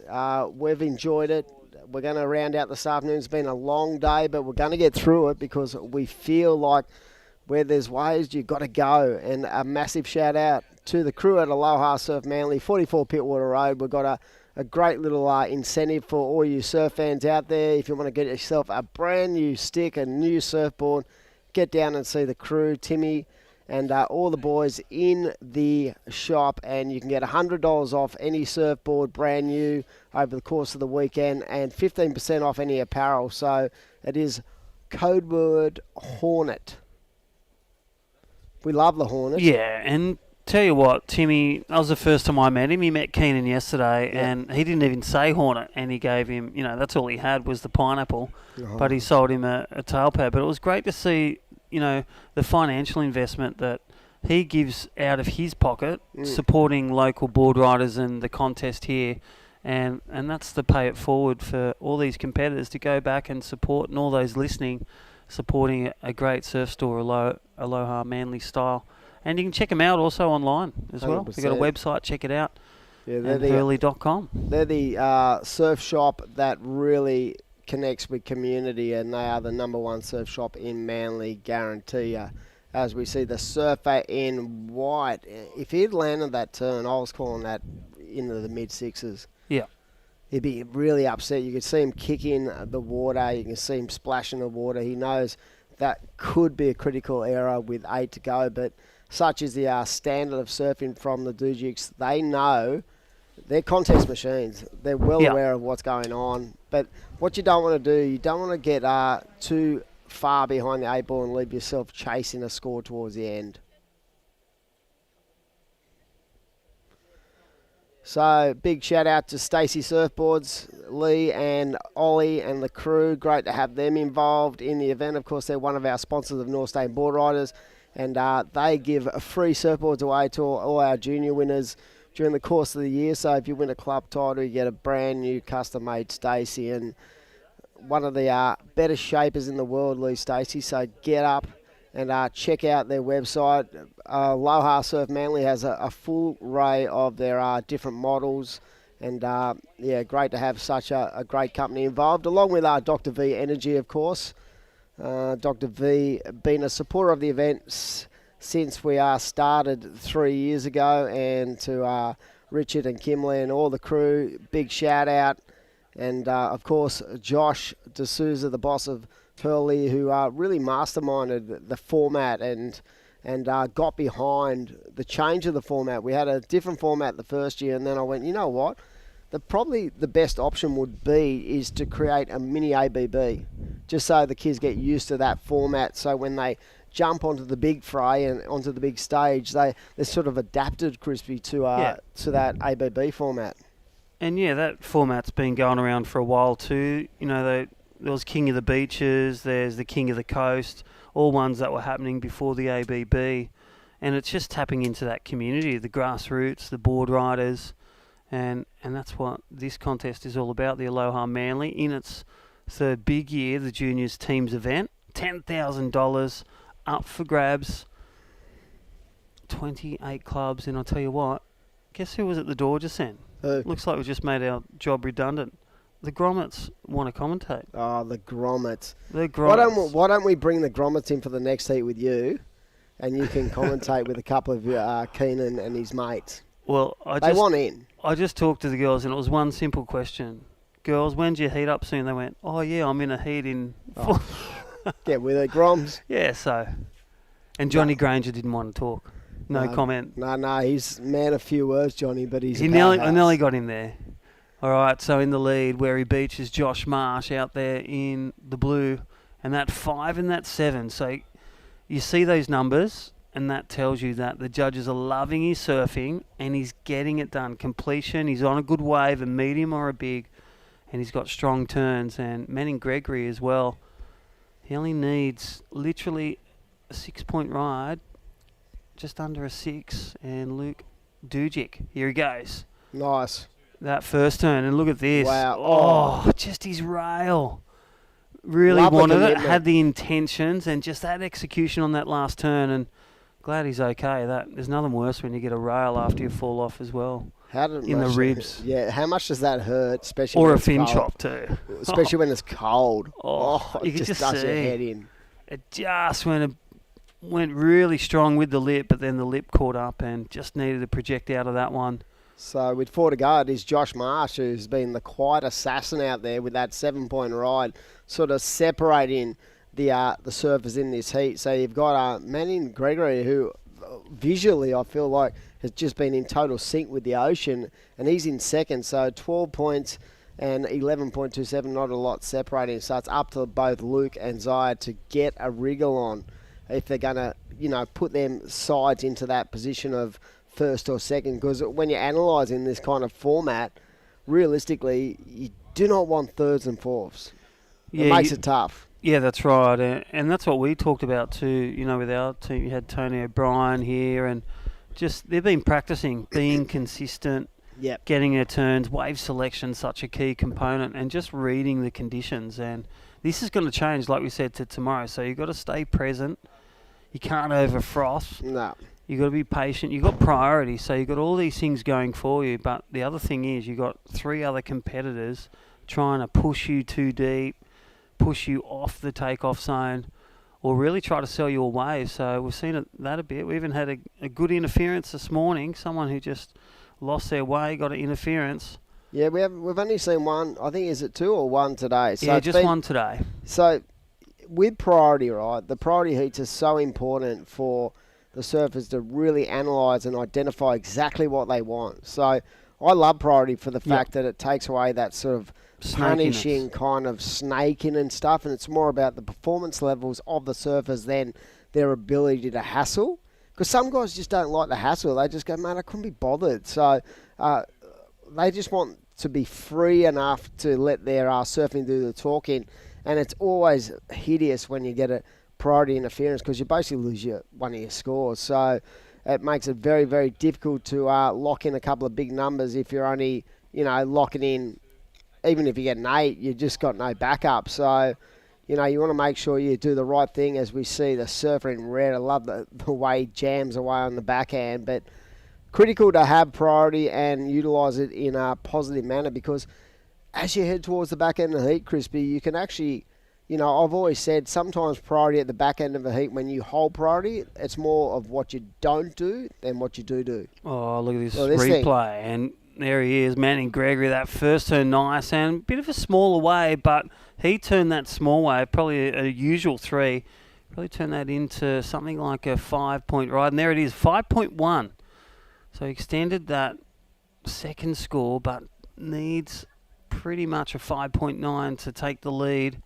we've enjoyed it. We're going to round out this afternoon. It's been a long day, but we're going to get through it because we feel like where there's waves, you've got to go. And a massive shout out to the crew at Aloha Surf Manly, 44 Pittwater Road. We've got a great little incentive for all you surf fans out there. If you want to get yourself a brand new stick, a new surfboard, get down and see the crew, Timmy, and all the boys in the shop, and you can get $100 off any surfboard brand new over the course of the weekend, and 15% off any apparel. So it is code word Hornet. We love the Hornet. Yeah, and tell you what, Timmy, that was the first time I met him. He met Keenan yesterday, and he didn't even say Hornet, and he gave him, that's all he had was the pineapple, but he sold him a tail pad. But it was great to see, the financial investment that he gives out of his pocket, supporting local board riders and the contest here, and that's the pay it forward for all these competitors to go back and support, and all those listening, supporting a great surf store, Aloha Manly style. And you can check them out also online as well. 100%. They've got a website, check it out, they're Hurley.com. They're the surf shop that really connects with community, and they are the #1 surf shop in Manly, guarantee. As we see the surfer in white, if he'd landed that turn, I was calling that into the mid-6s. Yeah. he'd be really upset. You could see him kicking the water. You can see him splashing the water. He knows that could be a critical error with 8 to go, but such is the standard of surfing from the Dujiks. They know they're contest machines. They're well aware of what's going on. But what you don't want to do, you don't want to get too far behind the 8 ball and leave yourself chasing a score towards the end. So big shout out to Stacey Surfboards, Lee and Ollie and the crew. Great to have them involved in the event. Of course, they're one of our sponsors of North State Board Riders, and they give free surfboards away to all our junior winners during the course of the year. So if you win a club title, you get a brand new custom-made Stacey, and one of the better shapers in the world, Lee Stacey. So get up and check out their website. Aloha Surf Manly has a full array of their different models, and great to have such a great company involved, along with Dr. V Energy, of course. Dr. V been a supporter of the event since we started 3 years ago, and to Richard and Kimley and all the crew, big shout out. And of course, Josh D'Souza, the boss of Hurley, who really masterminded the format and got behind the change of the format. We had a different format the first year, and then I went, you know what? Probably the best option would be is to create a mini ABB, just so the kids get used to that format. So when they jump onto the big fray and onto the big stage, they're sort of adapted, Crispy, to that ABB format. And yeah, that format's been going around for a while too. You know, there was King of the Beaches, there's the King of the Coast, all ones that were happening before the ABB. And it's just tapping into that community, the grassroots, the board riders. And that's what this contest is all about, the Aloha Manly. In its third big year, the juniors teams event, $10,000 up for grabs, 28 clubs. And I'll tell you what, guess who was at the door just then? Looks like we just made our job redundant. The Grommets want to commentate. Oh, the Grommets. Why don't we bring the Grommets in for the next heat with you, and you can commentate with a couple of Keenan and his mates. Well, they want in. I just talked to the girls, and it was one simple question. Girls, when's your heat up soon? They went, oh, yeah, I'm in a heat in... Get with it, Groms. Yeah, so... And Johnny Granger didn't want to talk. No comment. No, he's man of few words, Johnny, but I nearly got him there. All right, so in the lead, Wary Beach is Josh Marsh out there in the blue, and that 5 and that 7. So you see those numbers, and that tells you that the judges are loving his surfing, and he's getting it done. Completion, he's on a good wave, a medium or a big, and he's got strong turns. And Manning Gregory as well. He only needs literally a 6-point ride, just under a 6, and Luke Dujic, here he goes. Nice. That first turn, and look at this. Wow. Oh, just his rail. Really wanted it, had the intentions, and just that execution on that last turn, and glad he's okay. There's nothing worse when you get a rail after you fall off as well. In the ribs. Yeah, how much does that hurt, especially or when a fin chop too. Especially when it's cold. You can just does your head in. It just went really strong with the lip, but then the lip caught up and just needed to project out of that one. So with 4 to go, it is Josh Marsh, who's been the quiet assassin out there with that 7-point ride, sort of separating the surfers in this heat. So you've got Manning Gregory, who visually I feel like has just been in total sync with the ocean, and he's in second. So 12 points and 11.27, not a lot separating. So it's up to both Luke and Zaya to get a wriggle on if they're going to, put them sides into that position of first or second, because when you're analysing this kind of format, realistically, you do not want thirds and fourths. It makes it tough. Yeah, that's right, and that's what we talked about too. With our team, you had Tony O'Brien here, and just they've been practicing being consistent, getting their turns. Wave selection such a key component, and just reading the conditions. And this is going to change, like we said, to tomorrow. So you've got to stay present. You can't over frost. No. You've got to be patient. You've got priority, so you've got all these things going for you. But the other thing is you've got 3 other competitors trying to push you too deep, push you off the takeoff zone, or really try to sell you away. So we've seen that a bit. We even had a good interference this morning. Someone who just lost their way, got an interference. Yeah, we've only seen one. I think, is it 2 or 1 today? So Yeah, it's just been- one today. So with priority, right, the priority heats are so important for the surfers to really analyse and identify exactly what they want. So I love priority for the fact that it takes away that sort of punishing kind of snaking and stuff, and it's more about the performance levels of the surfers than their ability to hassle. Because some guys just don't like the hassle. They just go, man, I couldn't be bothered. So they just want to be free enough to let their surfing do the talking. And it's always hideous when you get a priority interference because you basically lose one of your scores. So it makes it very, very difficult to lock in a couple of big numbers if you're only, locking in. Even if you get an 8, you just got no backup. So, you want to make sure you do the right thing as we see the surfer in red. I love the way he jams away on the backhand. But critical to have priority and utilise it in a positive manner because as you head towards the back end of the heat, Crispy, you can actually, I've always said sometimes priority at the back end of a heat, when you hold priority, it's more of what you don't do than what you do. Oh, look at this thing. replay. And there he is, Manning Gregory. That first turn nice and a bit of a smaller wave, but he turned that small wave, probably a usual 3, probably turned that into something like a 5-point ride. And there it is, 5.1. So he extended that second score, but needs pretty much a 5.9 to take the lead.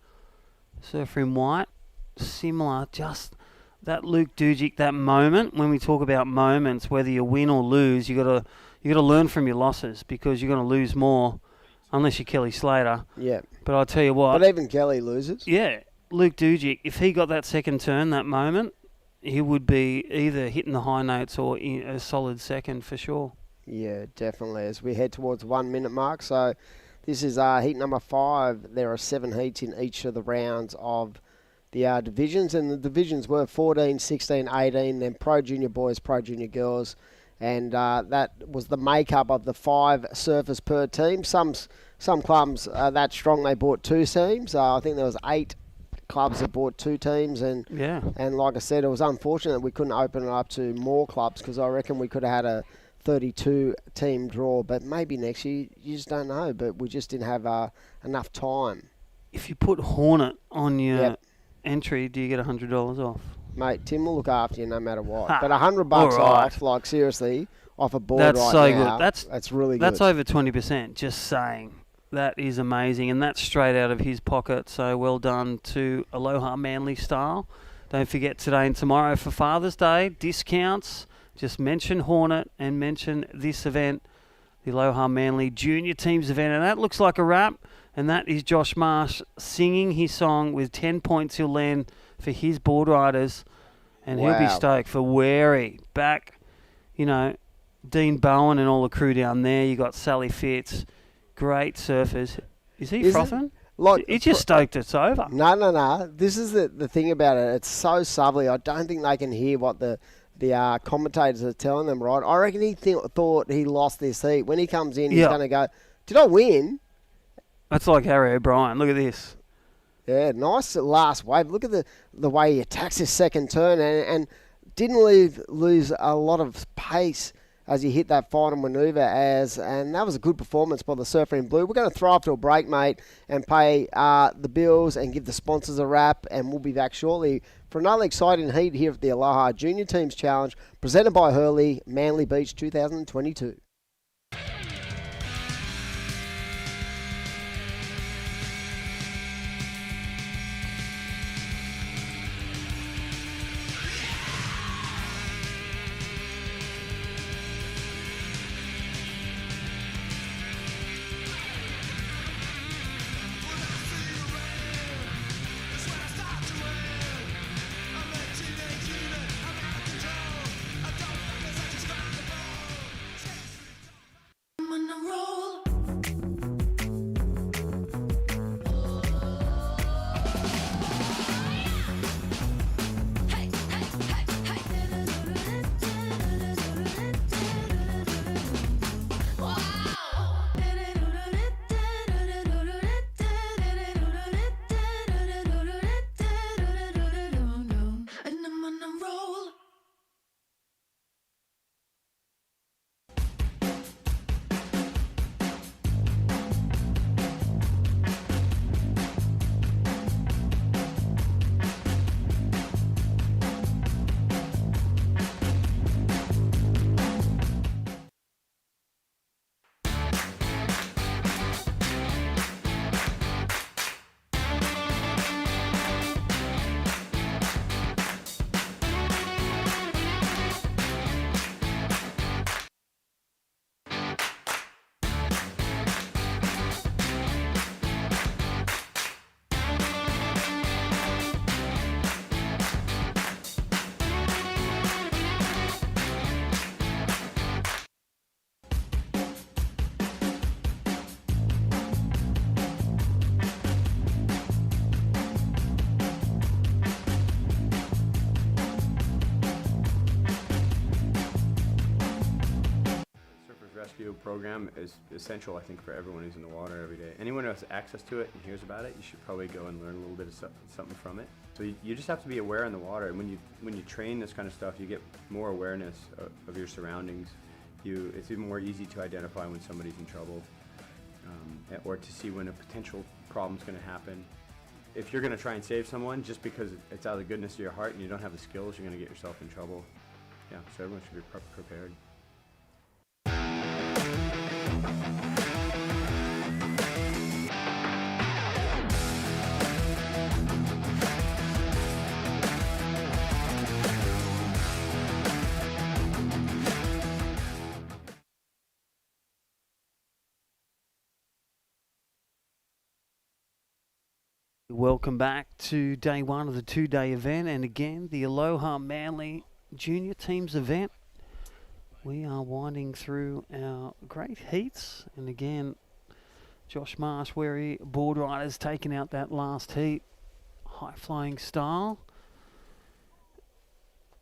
Surfer in white, similar, just that Luke Dujic, that moment. When we talk about moments, whether you win or lose, you got to learn from your losses because you're going to lose more, unless you're Kelly Slater. Yeah. But I'll tell you what. But even Kelly loses. Yeah, Luke Dujic, if he got that second turn, that moment, he would be either hitting the high notes or in a solid second for sure. Yeah, definitely. As we head towards the 1 minute mark, so this is heat number 5. There are 7 heats in each of the rounds of the divisions, and the divisions were 14, 16, 18, then Pro Junior Boys, Pro Junior Girls, and that was the makeup of the 5 surfers per team. Some clubs are that strong they bought 2 teams. I think there was 8 clubs that bought 2 teams, and like I said, it was unfortunate that we couldn't open it up to more clubs because I reckon we could have had a 32 team draw, but maybe next year, you just don't know, but we just didn't have enough time. If you put Hornet on your entry, do you get $100 off? Mate, Tim will look after you no matter what. But $100 off, like seriously, off a board that's right so now, good. That's really good. That's over 20%, just saying. That is amazing, and that's straight out of his pocket, so well done to Aloha Manly Style. Don't forget today and tomorrow for Father's Day, discounts. Just mention Hornet and mention this event, the Aloha Manly Junior Teams event. And that looks like a wrap. And that is Josh Marsh singing his song with 10 points he'll land for his board riders. And he'll be stoked for Wary. Back, Dean Bowen and all the crew down there. You got Sally Fitz. Great surfers. Is he frothing? He's just stoked it's over. No. This is the thing about it. It's so subtly. I don't think they can hear what the commentators are telling them, right? I reckon he thought he lost this heat. When he comes in, he's going to go, did I win? That's like Harry O'Brien. Look at this. Yeah, nice last wave. Look at the way he attacks his second turn and didn't lose a lot of pace as he hit that final manoeuvre and that was a good performance by the surfer in blue. We're going to throw up to a break, mate, and pay the bills and give the sponsors a wrap, and we'll be back shortly for another exciting heat here at the Aloha Junior Teams Challenge, presented by Hurley, Manly Beach 2022. individual program is essential, I think, for everyone who's in the water every day. Anyone who has access to it and hears about it, you should probably go and learn a little bit of something from it. So you just have to be aware in the water. And when you train this kind of stuff, you get more awareness of your surroundings. It's even more easy to identify when somebody's in trouble, or to see when a potential problem's going to happen. If you're going to try and save someone just because it's out of the goodness of your heart and you don't have the skills, you're going to get yourself in trouble. Yeah, so everyone should be prepared. Welcome back to day one of the two-day event, and again the Aloha Manly Junior Teams event. We are winding through our great heats, and again Josh Marsh, Wary board riders, taking out that last heat, high-flying style.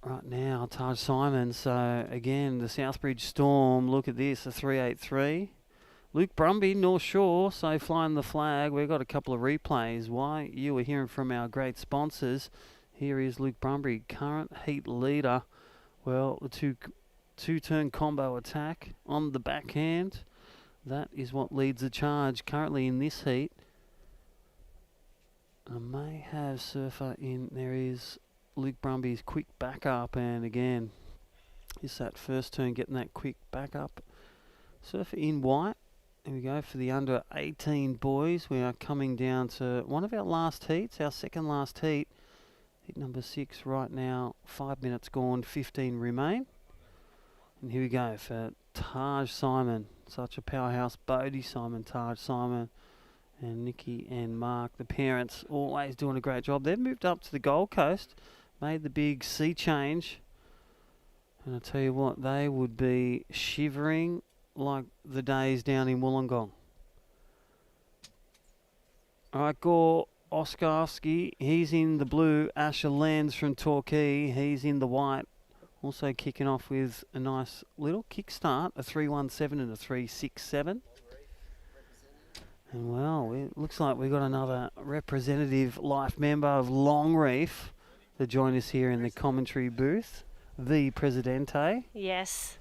Right now, Taj Simon. So again, the Southbridge Storm. Look at this, a 383. Luke Brumby, North Shore, so flying the flag. We've got a couple of replays. Why you were hearing from our great sponsors. Here is Luke Brumby, current heat leader. Well, the two-turn combo attack on the backhand. That is what leads the charge currently in this heat. I may have Surfer in. There is Luke Brumby's quick backup, and again, is that first turn getting that quick backup. Surfer in white. Here we go for the under 18 boys. We are coming down to one of our last heats, our second last heat. Heat number 6 right now, 5 minutes gone, 15 remain. And here we go for Taj Simon, such a powerhouse. Bodie Simon, Taj Simon, and Nikki and Mark, the parents, always doing a great job. They've moved up to the Gold Coast, made the big sea change. And I tell you what, they would be shivering like the days down in Wollongong. All right, Gore Oskarski, he's in the blue. Asher Lenz from Torquay, he's in the white. Also kicking off with a nice little kickstart, a 317 and a 367. And well, it looks like we've got another representative life member of Longreef to join us here in the commentary booth. The Presidente. Yes.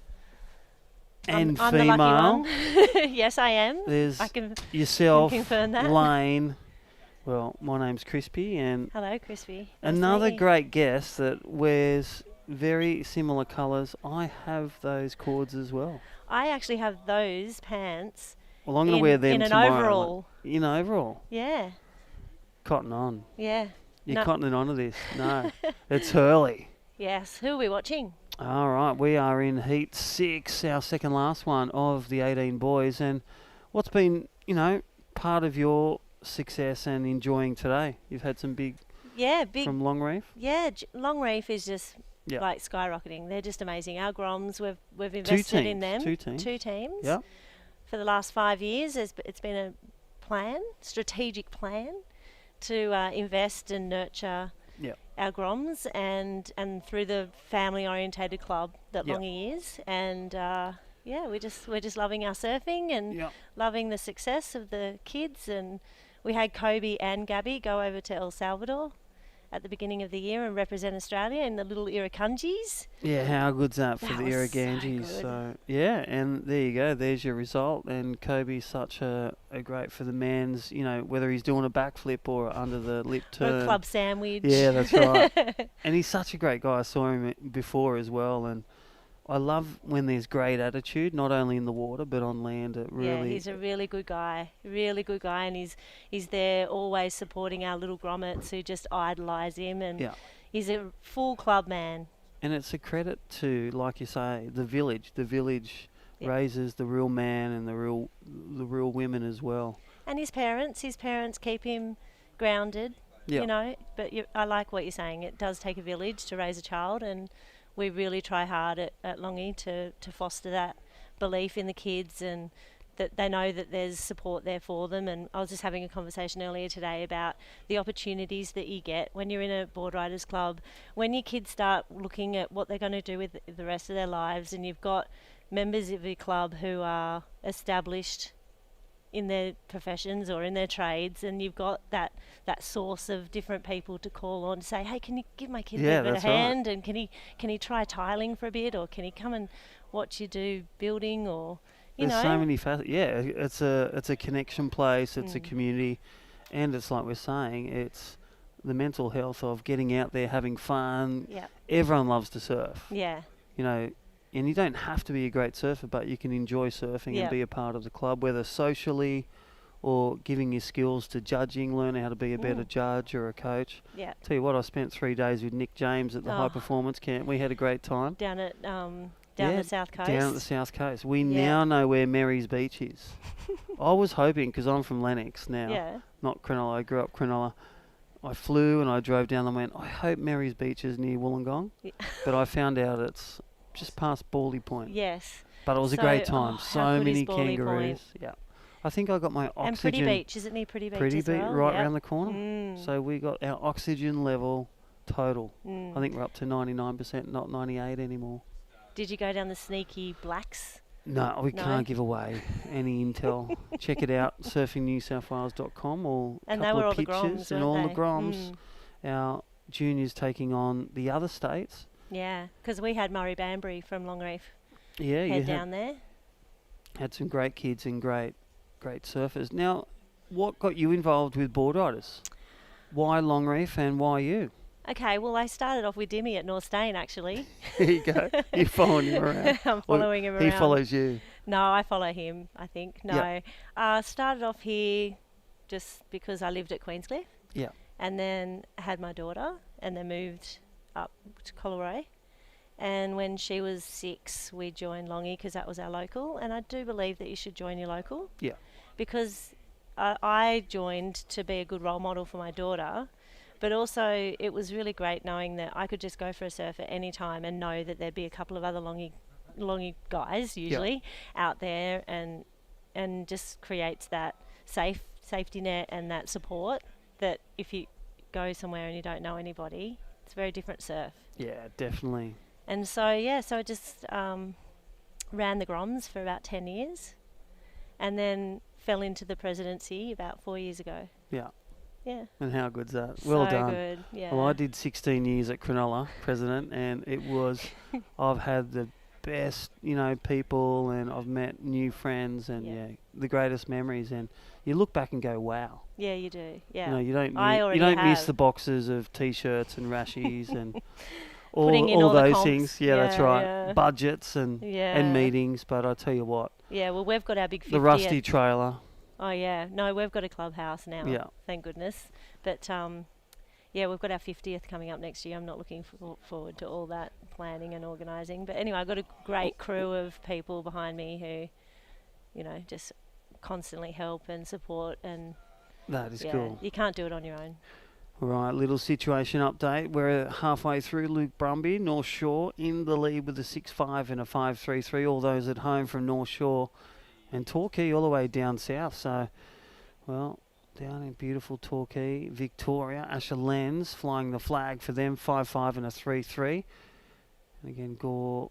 And I'm female. the lucky one. Yes, I am. There's I can yourself, confirm that. Lane. Well, my name's Crispy, and hello, Crispy. Nice another to meet you. great guest that wears very similar colours. I have those cords as well. I actually have those pants. Well, I'm going to wear them in an tomorrow. overall. In overall. Yeah. Cotton on. Yeah. You're No. cottoning onto this. No, it's Hurley. Yes. Who are we watching? All right, we are in Heat 6, our second last one of the 18 boys. And what's been, part of your success and enjoying today? You've had some big from Longreef? Yeah, Longreef is just Yep. like skyrocketing. They're just amazing. Our Groms, we've invested in them. Two teams. Yep. For the last 5 years, it's been a strategic plan to invest and nurture our Groms and through the family orientated club that Longy is, and we're just loving our surfing and loving the success of the kids. And we had Kobe and Gabby go over to El Salvador at the beginning of the year and represent Australia in the little Irukandjis. Yeah, how good's that for the was Irukandjis? so yeah, and there you go. There's your result. And Kobe's such a great for the men's, whether he's doing a backflip or under the lip turn. Or a club sandwich. Yeah, that's right. And he's such a great guy. I saw him before as well. And I love when there's great attitude, not only in the water but on land. Yeah, he's a really good guy, and he's there always supporting our little grommets who just idolise him, and he's a full club man. And it's a credit to, like you say, the village. The village raises the real man and the real women as well. And his parents keep him grounded, But I like what you're saying. It does take a village to raise a child, and we really try hard at Longy to foster that belief in the kids, and that they know that there's support there for them. And I was just having a conversation earlier today about the opportunities that you get when you're in a board riders club, when your kids start looking at what they're going to do with the rest of their lives, and you've got members of your club who are established in their professions or in their trades, and you've got that source of different people to call on to say, hey, can you give my kid a bit of a hand, and can he try tiling for a bit, or can he come and watch you do building, or There's so many facets. Yeah, it's a connection place, it's a community, and it's like we're saying, it's the mental health of getting out there, having fun. Yeah. Everyone loves to surf. Yeah. You know, and you don't have to be a great surfer, but you can enjoy surfing and be a part of the club, whether socially or giving your skills to judging, learn how to be a better judge or a coach. Yeah. Tell you what, I spent 3 days with Nick James at the high performance camp. We had a great time. Down at the South Coast. Down at the South Coast. We now know where Mary's Beach is. I was hoping, because I'm from Lennox now, not Cronulla. I grew up Cronulla. I flew and I drove down and went, I hope Mary's Beach is near Wollongong. Yeah. But I found out it's just past Bawley Point. Yes. But it was a great time. So many kangaroos. Yeah. I think I got my oxygen. And Pretty Beach. Is it near Pretty Beach? Pretty Beach, well? right around the corner. So we got our oxygen level total. I think we're up to 99%, not 98 anymore. Did you go down the sneaky blacks? No, we can't give away any intel. Check it out, surfingnewsouthwales.com, or a couple of pictures and all the groms. Our juniors taking on the other states. Yeah, because we had Murray Banbury from Longreef. Yeah, head down there. Had some great kids and great surfers. Now, what got you involved with board riders? Why Longreef and why you? Okay, well, I started off with Dimmy at North Stain, actually. There you go. You're following him around. I'm following him around. He follows you. No, I follow him, I think. No. Started off here just because I lived at Queenscliff. Yeah. And then had my daughter, and then moved up to Collaray. And when she was 6, we joined Longy because that was our local. And I do believe that you should join your local. Yeah. Because I joined to be a good role model for my daughter. But also, it was really great knowing that I could just go for a surf at any time and know that there'd be a couple of other longy guys, usually, out there, and just creates that safety net and that support that if you go somewhere and you don't know anybody, it's a very different surf. Yeah, definitely. And so, so I just ran the Groms for about 10 years and then fell into the presidency about 4 years ago. Yeah. Yeah. And how good's that? Well so done. Good, yeah. Well, I did 16 years at Cronulla, president, and it was, I've had the best, people, and I've met new friends, and the greatest memories, and you look back and go, wow. Yeah, you do. Yeah. You don't miss the boxes of t-shirts and rashies and all those things. Yeah, that's right. Yeah. Budgets and meetings, but I tell you what. Yeah, well, we've got our big 50th. The rusty trailer. Oh, yeah. No, we've got a clubhouse now, thank goodness. But, we've got our 50th coming up next year. I'm not looking forward to all that planning and organising. But anyway, I've got a great crew of people behind me who, just constantly help and support. And that is cool. You can't do it on your own. All right, little situation update. We're halfway through. Luke Brumby, North Shore, in the lead with a 6.5 and a 5.33. All those at home from North Shore. And Torquay all the way down south. So, down in beautiful Torquay, Victoria, Asher Lenz flying the flag for them, 5.5 and a 3.3. And again, Gore,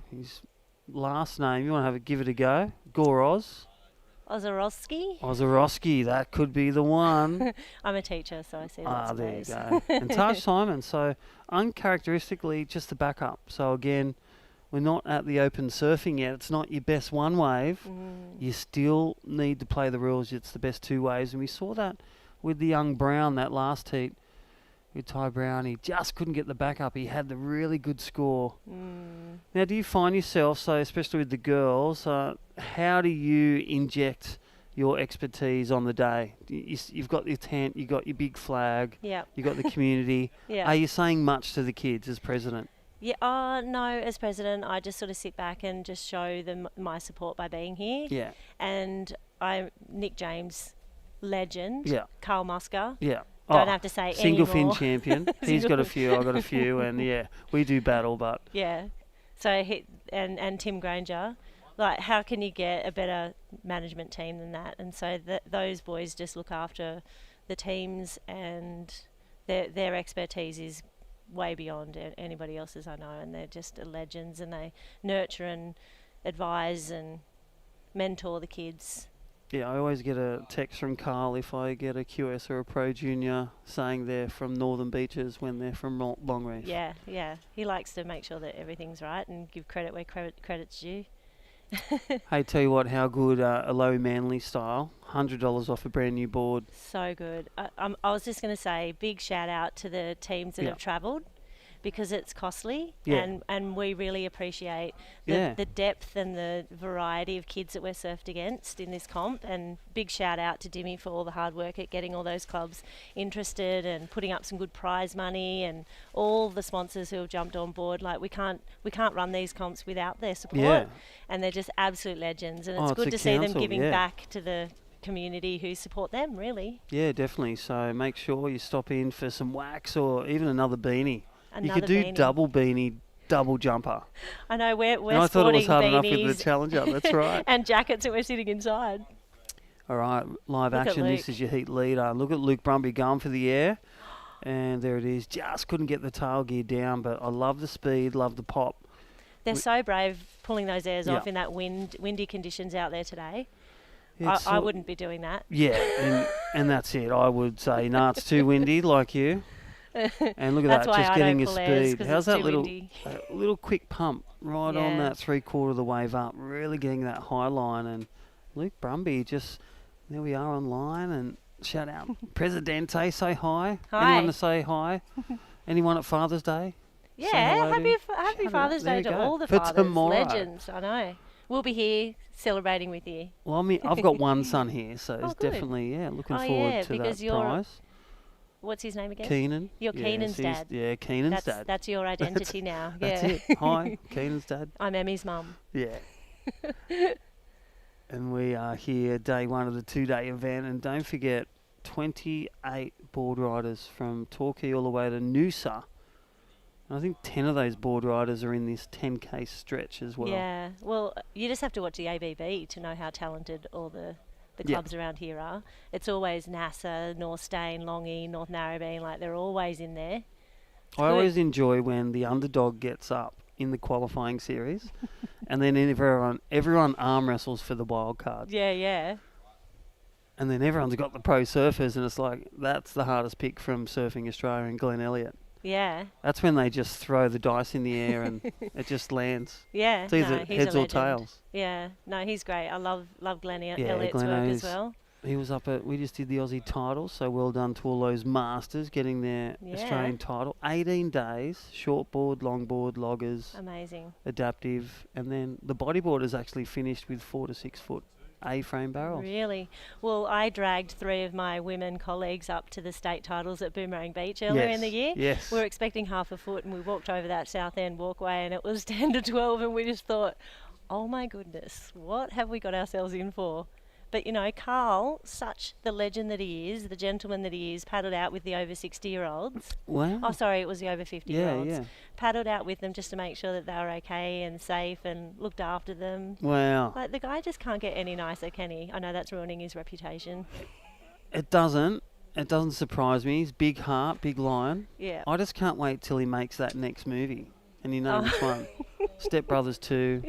his last name, you want to give it a go? Gore Oz. Ozorowski, that could be the one. I'm a teacher, so I see lots of those. There you go. And Taj Simon, so uncharacteristically just the backup. So again, we're not at the open surfing yet. It's not your best one wave. You still need to play the rules. It's the best two waves. And we saw that with the young Brown, that last heat with Ty Brown. He just couldn't get the backup. He had the really good score. Now, do you find yourself, so especially with the girls, how do you inject your expertise on the day? You've got your tent, you've got your big flag, you've got the community. Are you saying much to the kids as president? Yeah, no, as president, I just sort of sit back and just show them my support by being here. Yeah. And Nick James, legend. Yeah. Carl Musker. Yeah. Don't have to say single anymore. fin champion. He's got a few, I've got a few, and we do battle, but. Yeah. So and Tim Granger, like, how can you get a better management team than that? And so those boys just look after the teams, and their expertise is way beyond anybody else's, I know, and they're just legends, and they nurture advise and mentor the kids. Yeah, I always get a text from Carl if I get a QS or a Pro Junior saying they're from Northern Beaches when they're from Longreef. Yeah, yeah. He likes to make sure that everything's right and give credit where credit's due. Hey, tell you what, how good Aloha Manly style, $100 off a brand new board. So good. I was just going to say, big shout out to the teams that have travelled, because it's costly, and we really appreciate the depth and the variety of kids that we're surfed against in this comp. And big shout out to Dimmy for all the hard work at getting all those clubs interested and putting up some good prize money, and all the sponsors who have jumped on board. Like we can't run these comps without their support, and they're just absolute legends. And it's good to see them giving back to the community who support them, really. Yeah, definitely. So make sure you stop in for some wax or even another beanie. You could do beanie. Double beanie, double jumper. I know, we're and I thought it was hard enough with beanies the Challenger, that's right. and jackets that we're sitting inside. All right, live Look at action, this Luke. is your heat leader. Look at Luke Brumby going for the air. And there it is. Just couldn't get the tail gear down, but I love the speed, love the pop. They're so brave pulling those airs off in that windy conditions out there today. I wouldn't be doing that. Yeah, and that's it. I would say, no, it's too windy like you. And look at That's that, why just I getting don't your pull airs, speed. 'cause How's it's that too little windy. little quick pump right on Yeah. that 3/4 of the wave up, really getting that high line. And Luke Brumby, just there we are online. And shout out Presidente, say hi. Hi. Anyone to say hi? Anyone at Father's Day? Say Yeah, hello to happy him? Happy Shout Father's out. There Day you to go. all the For fathers, tomorrow. legends. I know. We'll be here celebrating with you. Well, I mean, I've got one son here, so it's good. definitely looking Oh, forward yeah, to because that you're prize. What's his name again? Keenan. You're Keenan's dad. Yeah, Keenan's dad. That's your identity now. That's Yeah. it. Hi, Keenan's dad. I'm Emmy's mum. Yeah. And we are here, day one of the 2-day event. And don't forget, 28 board riders from Torquay all the way to Noosa. And I think 10 of those board riders are in this 10K stretch as well. Yeah. Well, you just have to watch the ABB to know how talented all the clubs around here are. It's always NASA, North Stain, Longy, North Narrabeen. Like, they're always in there. I always enjoy when the underdog gets up in the qualifying series and then everyone arm wrestles for the wild card. Yeah, yeah. And then everyone's got the pro surfers, and it's like, that's the hardest pick from Surfing Australia and Glenn Elliott. Yeah. That's when they just throw the dice in the air and it just lands. Yeah. It's either he's heads a or legend. tails. Yeah. No, he's great. I love Glenn Elliott's Glenn work is- as well. He was up at, we just did the Aussie title, so well done to all those masters getting their Australian title. 18 days, shortboard, longboard, loggers, Amazing. adaptive, and then the bodyboard is actually finished with 4 to 6 foot A-frame barrels. Really? Well, I dragged 3 of my women colleagues up to the state titles at Boomerang Beach earlier in the year. Yes. We were expecting half a foot, and we walked over that South End walkway, and it was 10 to 12, and we just thought, oh my goodness, what have we got ourselves in for? But, you know, Carl, such the legend that he is, the gentleman that he is, paddled out with the over 60-year-olds. Wow. Oh, sorry, it was the over 50-year-olds. Yeah. Paddled out with them just to make sure that they were okay and safe and looked after them. Wow. Like, the guy just can't get any nicer, can he? I know that's ruining his reputation. It doesn't surprise me. He's big heart, big lion. Yeah. I just can't wait till he makes that next movie. And you know which one. Step Brothers 2.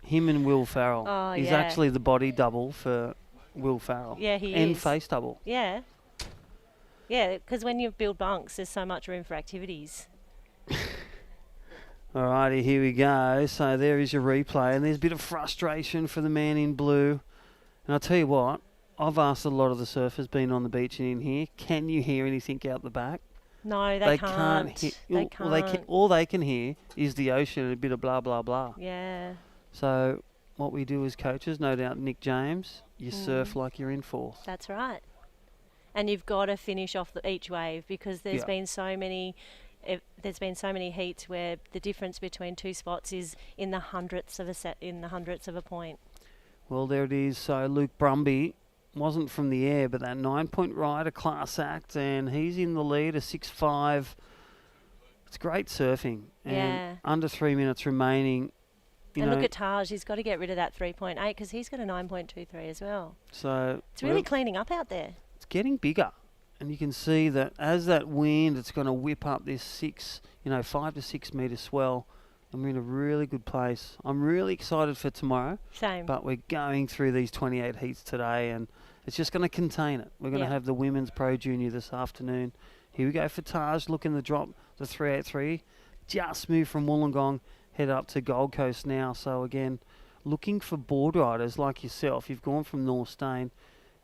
Him and Will Ferrell. Oh, He's yeah. actually the body double for Will Ferrell. Yeah, he and is. face double. Yeah. Yeah, because when you build bunks, there's so much room for activities. Alrighty, here we go. So there is your replay. And there's a bit of frustration for the man in blue. And I'll tell you what, I've asked a lot of the surfers being on the beach and in here, can you hear anything out the back? No, they can't. They can't. All they can hear is the ocean and a bit of blah, blah, blah. Yeah. So what we do as coaches, no doubt Nick James, you surf like you're in fourth. That's right. And you've got to finish off each wave, because there's been so many heats where the difference between 2 spots is in the hundredths of a point. Well, there it is. So Luke Brumby wasn't from the air, but that 9-point ride, a class act, and he's in the lead, a 6.5. It's great surfing. And under 3 minutes remaining. And look at Taj, he's got to get rid of that 3.8 because he's got a 9.23 as well. So it's really cleaning up out there. It's getting bigger. And you can see that as that wind, it's going to whip up this 5 to 6 metre swell. and we're in a really good place. I'm really excited for tomorrow. Same. But we're going through these 28 heats today, and it's just going to contain it. We're going to have the Women's Pro Junior this afternoon. Here we go for Taj, looking to drop the 383. Just moved from Wollongong, head up to Gold Coast now. So again, looking for board riders like yourself. You've gone from North Stain,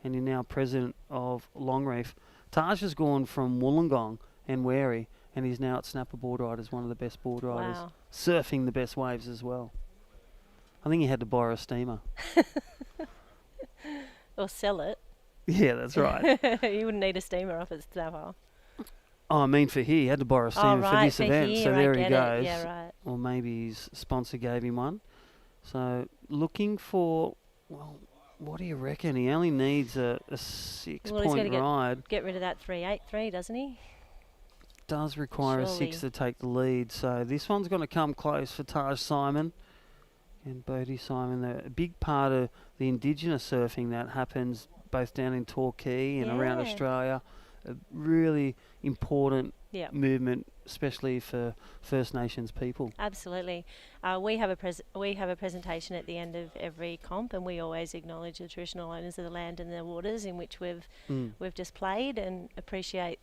and you're now president of Longreef. Taj has gone from Wollongong and Wary, and he's now at Snapper Board Riders, one of the best board riders. Wow. Surfing the best waves as well. I think he had to borrow a steamer. Or sell it. Yeah, that's right. You wouldn't need a steamer off at Snapper. Oh, I mean for here, he had to borrow a steamer for this event. Here, so there I he get goes. it. Yeah, right. Or maybe his sponsor gave him one. So looking for, well, what do you reckon? He only needs a 6-point ride. Get rid of that 383, doesn't he? Does require a 6 to take the lead. So this one's going to come close for Taj Simon and Bodie Simon. They're a big part of the Indigenous surfing that happens both down in Torquay and around Australia. A really important movement, especially for First Nations people. Absolutely. We have a presentation at the end of every comp, and we always acknowledge the traditional owners of the land and the waters in which we've just played, and appreciate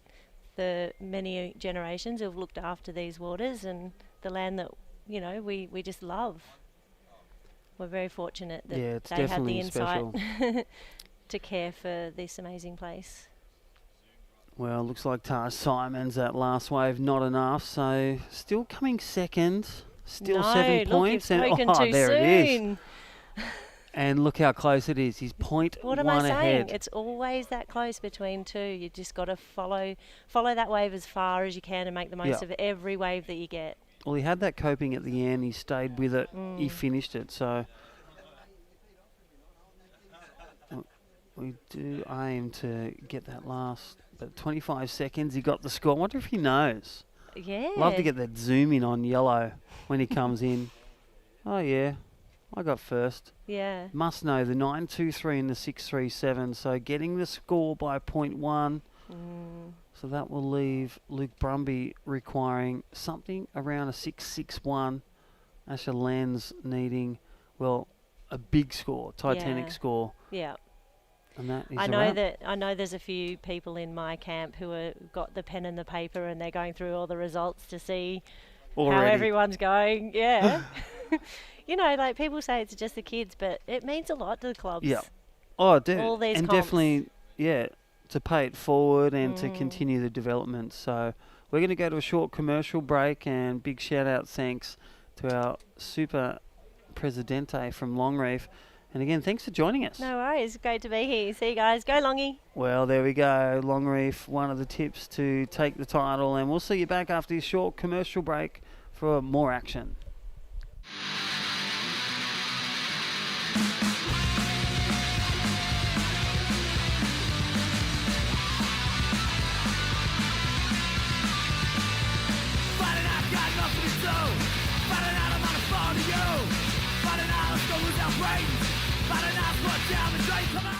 the many generations who've looked after these waters and the land that we just love. We're very fortunate that they have the insight to care for this amazing place. Well, looks like Taj Simon's that last wave not enough, so still coming second, still 7 points, and there soon. It is. And look how close it is. He's 0.1 What am I saying? ahead. It's always that close between two. You just got to follow that wave as far as you can and make the most of every wave that you get. Well, he had that coping at the end. He stayed with it. He finished it. So we do aim to get that last. But 25 seconds, he got the score. I wonder if he knows. Yeah. Love to get that zoom in on yellow when he comes in. Oh, yeah. I got first. Yeah. Must know the 9.23 and the 6.37. So getting the score by 0.1. So that will leave Luke Brumby requiring something around a 6.61. Asher Lenz needing, well, a big score, Titanic score. Yeah. And that is I know there's a few people in my camp who have got the pen and the paper, and they're going through all the results to see how everyone's going. Yeah. Like people say it's just the kids, but it means a lot to the clubs. Yeah. Oh, dude. All these and comps. Definitely, to pay it forward and to continue the development. So we're going to go to a short commercial break, and big shout out thanks to our super presidente from Longreef. And again, thanks for joining us. No worries. Great to be here. See you guys. Go Longy. Well, there we go. Longreef, one of the tips to take the title. And we'll see you back after this short commercial break for more action. Fighting out, got nothing to do. Fighting out, I'm on a phone to you. Fighting out, let's go lose our brains. Fighting out, put down the drain, come on.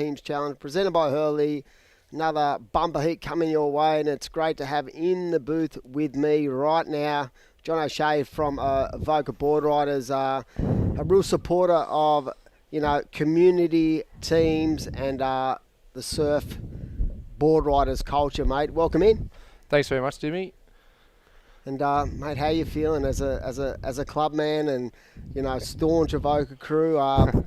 Teams Challenge presented by Hurley. Another bumper heat coming your way, and it's great to have in the booth with me right now John O'Shea from Evoca Board Riders, a real supporter of, community teams and the surf board riders culture, mate. Welcome in. Thanks very much, Jimmy. And mate, how you feeling as a club man and staunch Evoca crew?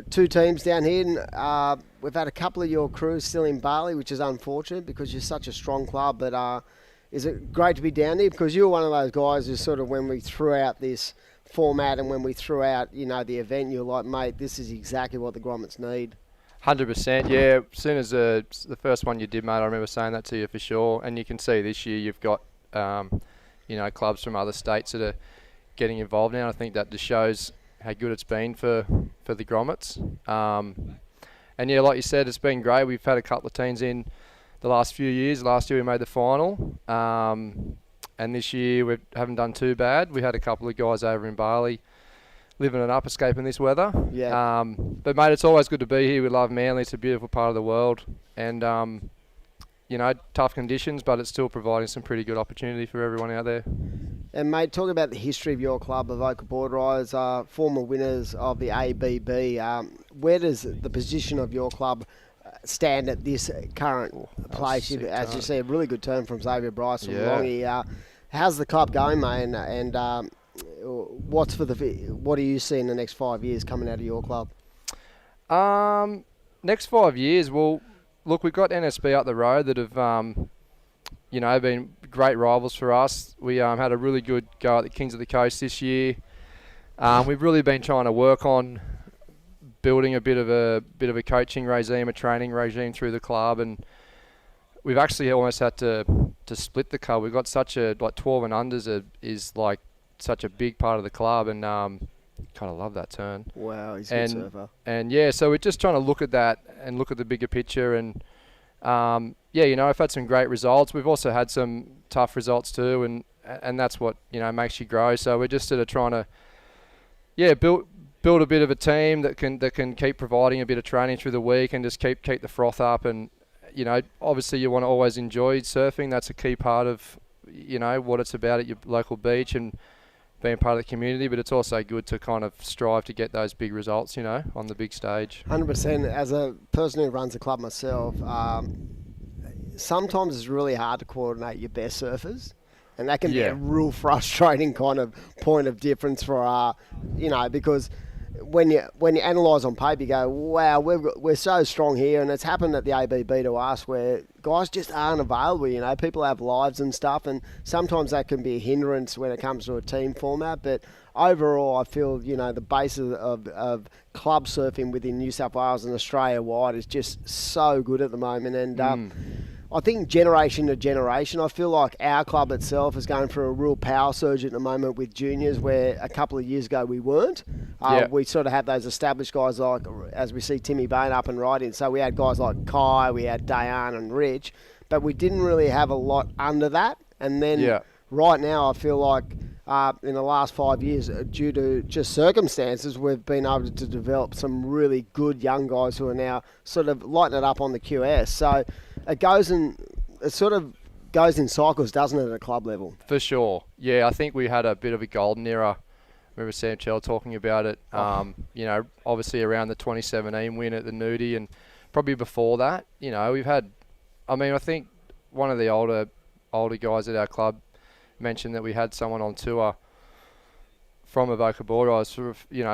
Two teams down here. And, we've had a couple of your crews still in Bali, which is unfortunate because you're such a strong club. But is it great to be down there? Because you're one of those guys who sort of, when we threw out this format and when we threw out the event, you're like, mate, this is exactly what the Grommets need. 100%, yeah. As soon as the first one you did, mate, I remember saying that to you for sure. And you can see this year you've got, clubs from other states that are getting involved now. I think that just shows how good it's been for the Grommets. And yeah, like you said, it's been great. We've had a couple of teams in the last few years. Last year we made the final. And this year we haven't done too bad. We had a couple of guys over in Bali living it up, escaping this weather. Yeah. But mate, it's always good to be here. We love Manly. It's a beautiful part of the world. And, tough conditions, but it's still providing some pretty good opportunity for everyone out there. And mate, talk about the history of your club, Evoca Board Riders, former winners of the ABB. Where does the position of your club stand at this current place? As you see, a really good turn from Xavier Bryce from Longy. How's the club going, mate? And what do you see in the next 5 years coming out of your club? Next 5 years, well, look, we've got NSB up the road that have, been great rivals for us. We had a really good go at the Kings of the Coast this year. We've really been trying to work on building a bit of a coaching regime, a training regime through the club, and we've actually almost had to split the club. We've got such 12 and unders is like such a big part of the club, and kind of love that turn. Wow, he's a good surfer. And yeah, so we're just trying to look at that and look at the bigger picture. And I've had some great results. We've also had some tough results too, and that's what makes you grow. So we're just sort of trying to build a bit of a team that can keep providing a bit of training through the week and just keep the froth up. And obviously you want to always enjoy surfing. That's a key part of what it's about at your local beach and being part of the community, but it's also good to kind of strive to get those big results, on the big stage. 100%. As a person who runs a club myself, sometimes it's really hard to coordinate your best surfers, and that can be a real frustrating kind of point of difference for because when you analyse on paper, you go, wow, we're so strong here, and it's happened at the ABB to us where guys just aren't available. People have lives and stuff, and sometimes that can be a hindrance when it comes to a team format. But overall, I feel the basis of club surfing within New South Wales and Australia wide is just so good at the moment, and I think generation to generation, I feel like our club itself is going through a real power surge at the moment with juniors, where a couple of years ago we weren't. We sort of had those established guys like, as we see Timmy Bain up and riding. So we had guys like Kai, we had Dayan and Rich, but we didn't really have a lot under that. And then right now I feel like in the last 5 years, due to just circumstances, we've been able to develop some really good young guys who are now sort of lighting it up on the QS. So it sort of goes in cycles, doesn't it, at a club level? For sure. Yeah, I think we had a bit of a golden era. I remember Sam Chell talking about it, obviously around the 2017 win at the Nudie, and probably before that, we've had, I think one of the older guys at our club mentioned that we had someone on tour from Evoca Board Riders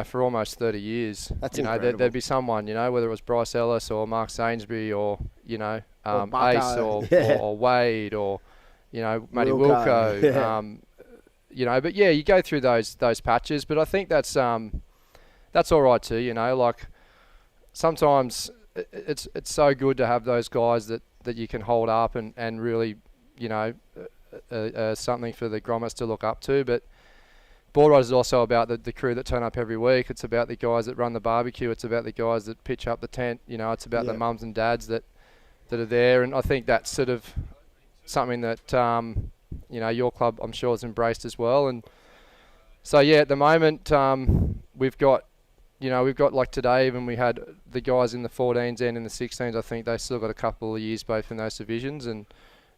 for almost 30 years. That's incredible. There'd be someone, whether it was Bryce Ellis or Mark Sainsbury or Ace or Wade or Matty Wilco. But yeah, you go through those patches, but I think that's all right too. Like sometimes it's so good to have those guys that you can hold up and really something for the Grommets to look up to. But Board Riders is also about the crew that turn up every week. It's about the guys that run the barbecue. It's about the guys that pitch up the tent. It's about the mums and dads that are there. And I think that's sort of something that your club, I'm sure, has embraced as well. And so, yeah, at the moment, we've got, you know, we've got like today, even we had the guys in the 14s and in the 16s. I think they still got a couple of years both in those divisions, and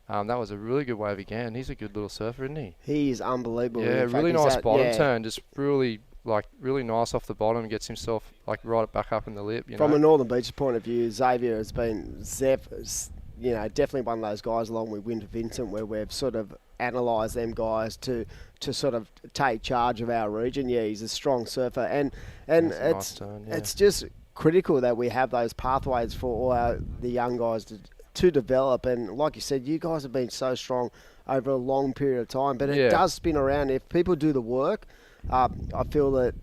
that was a really good wave again. He's a good little surfer, isn't he? He is unbelievable. Yeah, In fact, really he's nice at- bottom yeah. turn, just really nice off the bottom, gets himself like right back up in the lip. You From know? a Northern Beaches point of view, Xavier has been definitely one of those guys along with Winter Vincent where we've sort of analysed them guys to sort of take charge of our region. Yeah, he's a strong surfer, and That's a nice it's turn, yeah. it's just critical that we have those pathways for all the young guys to develop. And like you said, you guys have been so strong over a long period of time, but it does spin around if people do the work. I feel that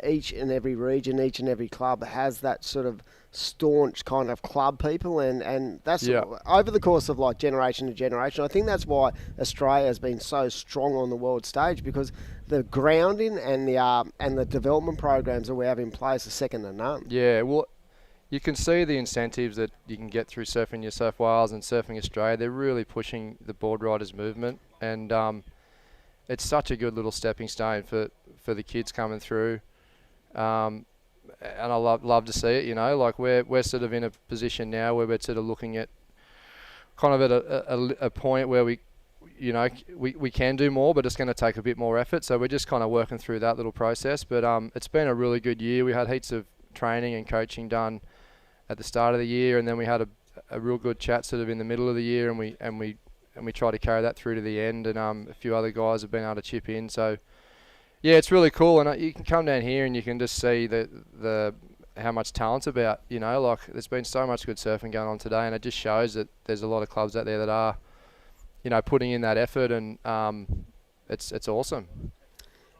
each and every region, each and every club has that sort of staunch kind of club people, and that's over the course of like generation to generation. I think that's why Australia has been so strong on the world stage, because the grounding and the development programs that we have in place are second to none. Yeah, well, you can see the incentives that you can get through Surfing New South Wales and Surfing Australia. They're really pushing the board riders movement, and it's such a good little stepping stone for the kids coming through. And I love to see it, you know, like we're sort of in a position now where we're sort of looking at kind of at a point where we can do more, but it's going to take a bit more effort. So we're just kind of working through that little process. But it's been a really good year. We had heaps of training and coaching done at the start of the year, and then we had a real good chat sort of in the middle of the year, and we tried to carry that through to the end, and a few other guys have been able to chip in. So yeah, it's really cool, and you can come down here and you can just see the how much talent's about. You know, like there's been so much good surfing going on today, and it just shows that there's a lot of clubs out there that are, you know, putting in that effort, and it's awesome.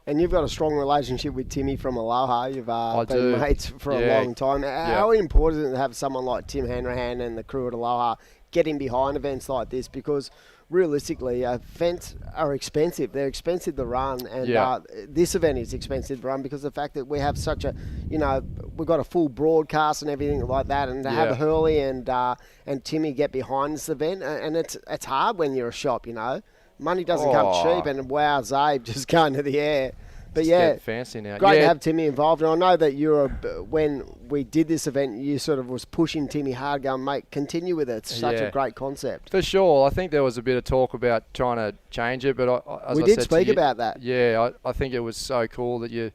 And you've got a strong relationship with Timmy from Aloha. You've been mates for a long time. How important is it to have someone like Tim Hanrahan and the crew at Aloha getting behind events like this? Because realistically, events are expensive. They're expensive to run, and this event is expensive to run because of the fact that we have such a, we've got a full broadcast and everything like that, and to have Hurley and Timmy get behind this event, and it's hard when you're a shop, Money doesn't come cheap, and wow, Zabe just going to the air. But it's fancy now. Great to have Timmy involved. And I know that when we did this event, you sort of was pushing Timmy hard, going, mate, continue with it. It's such a great concept. For sure. I think there was a bit of talk about trying to change it, but we did speak about that. Yeah, I think it was so cool that you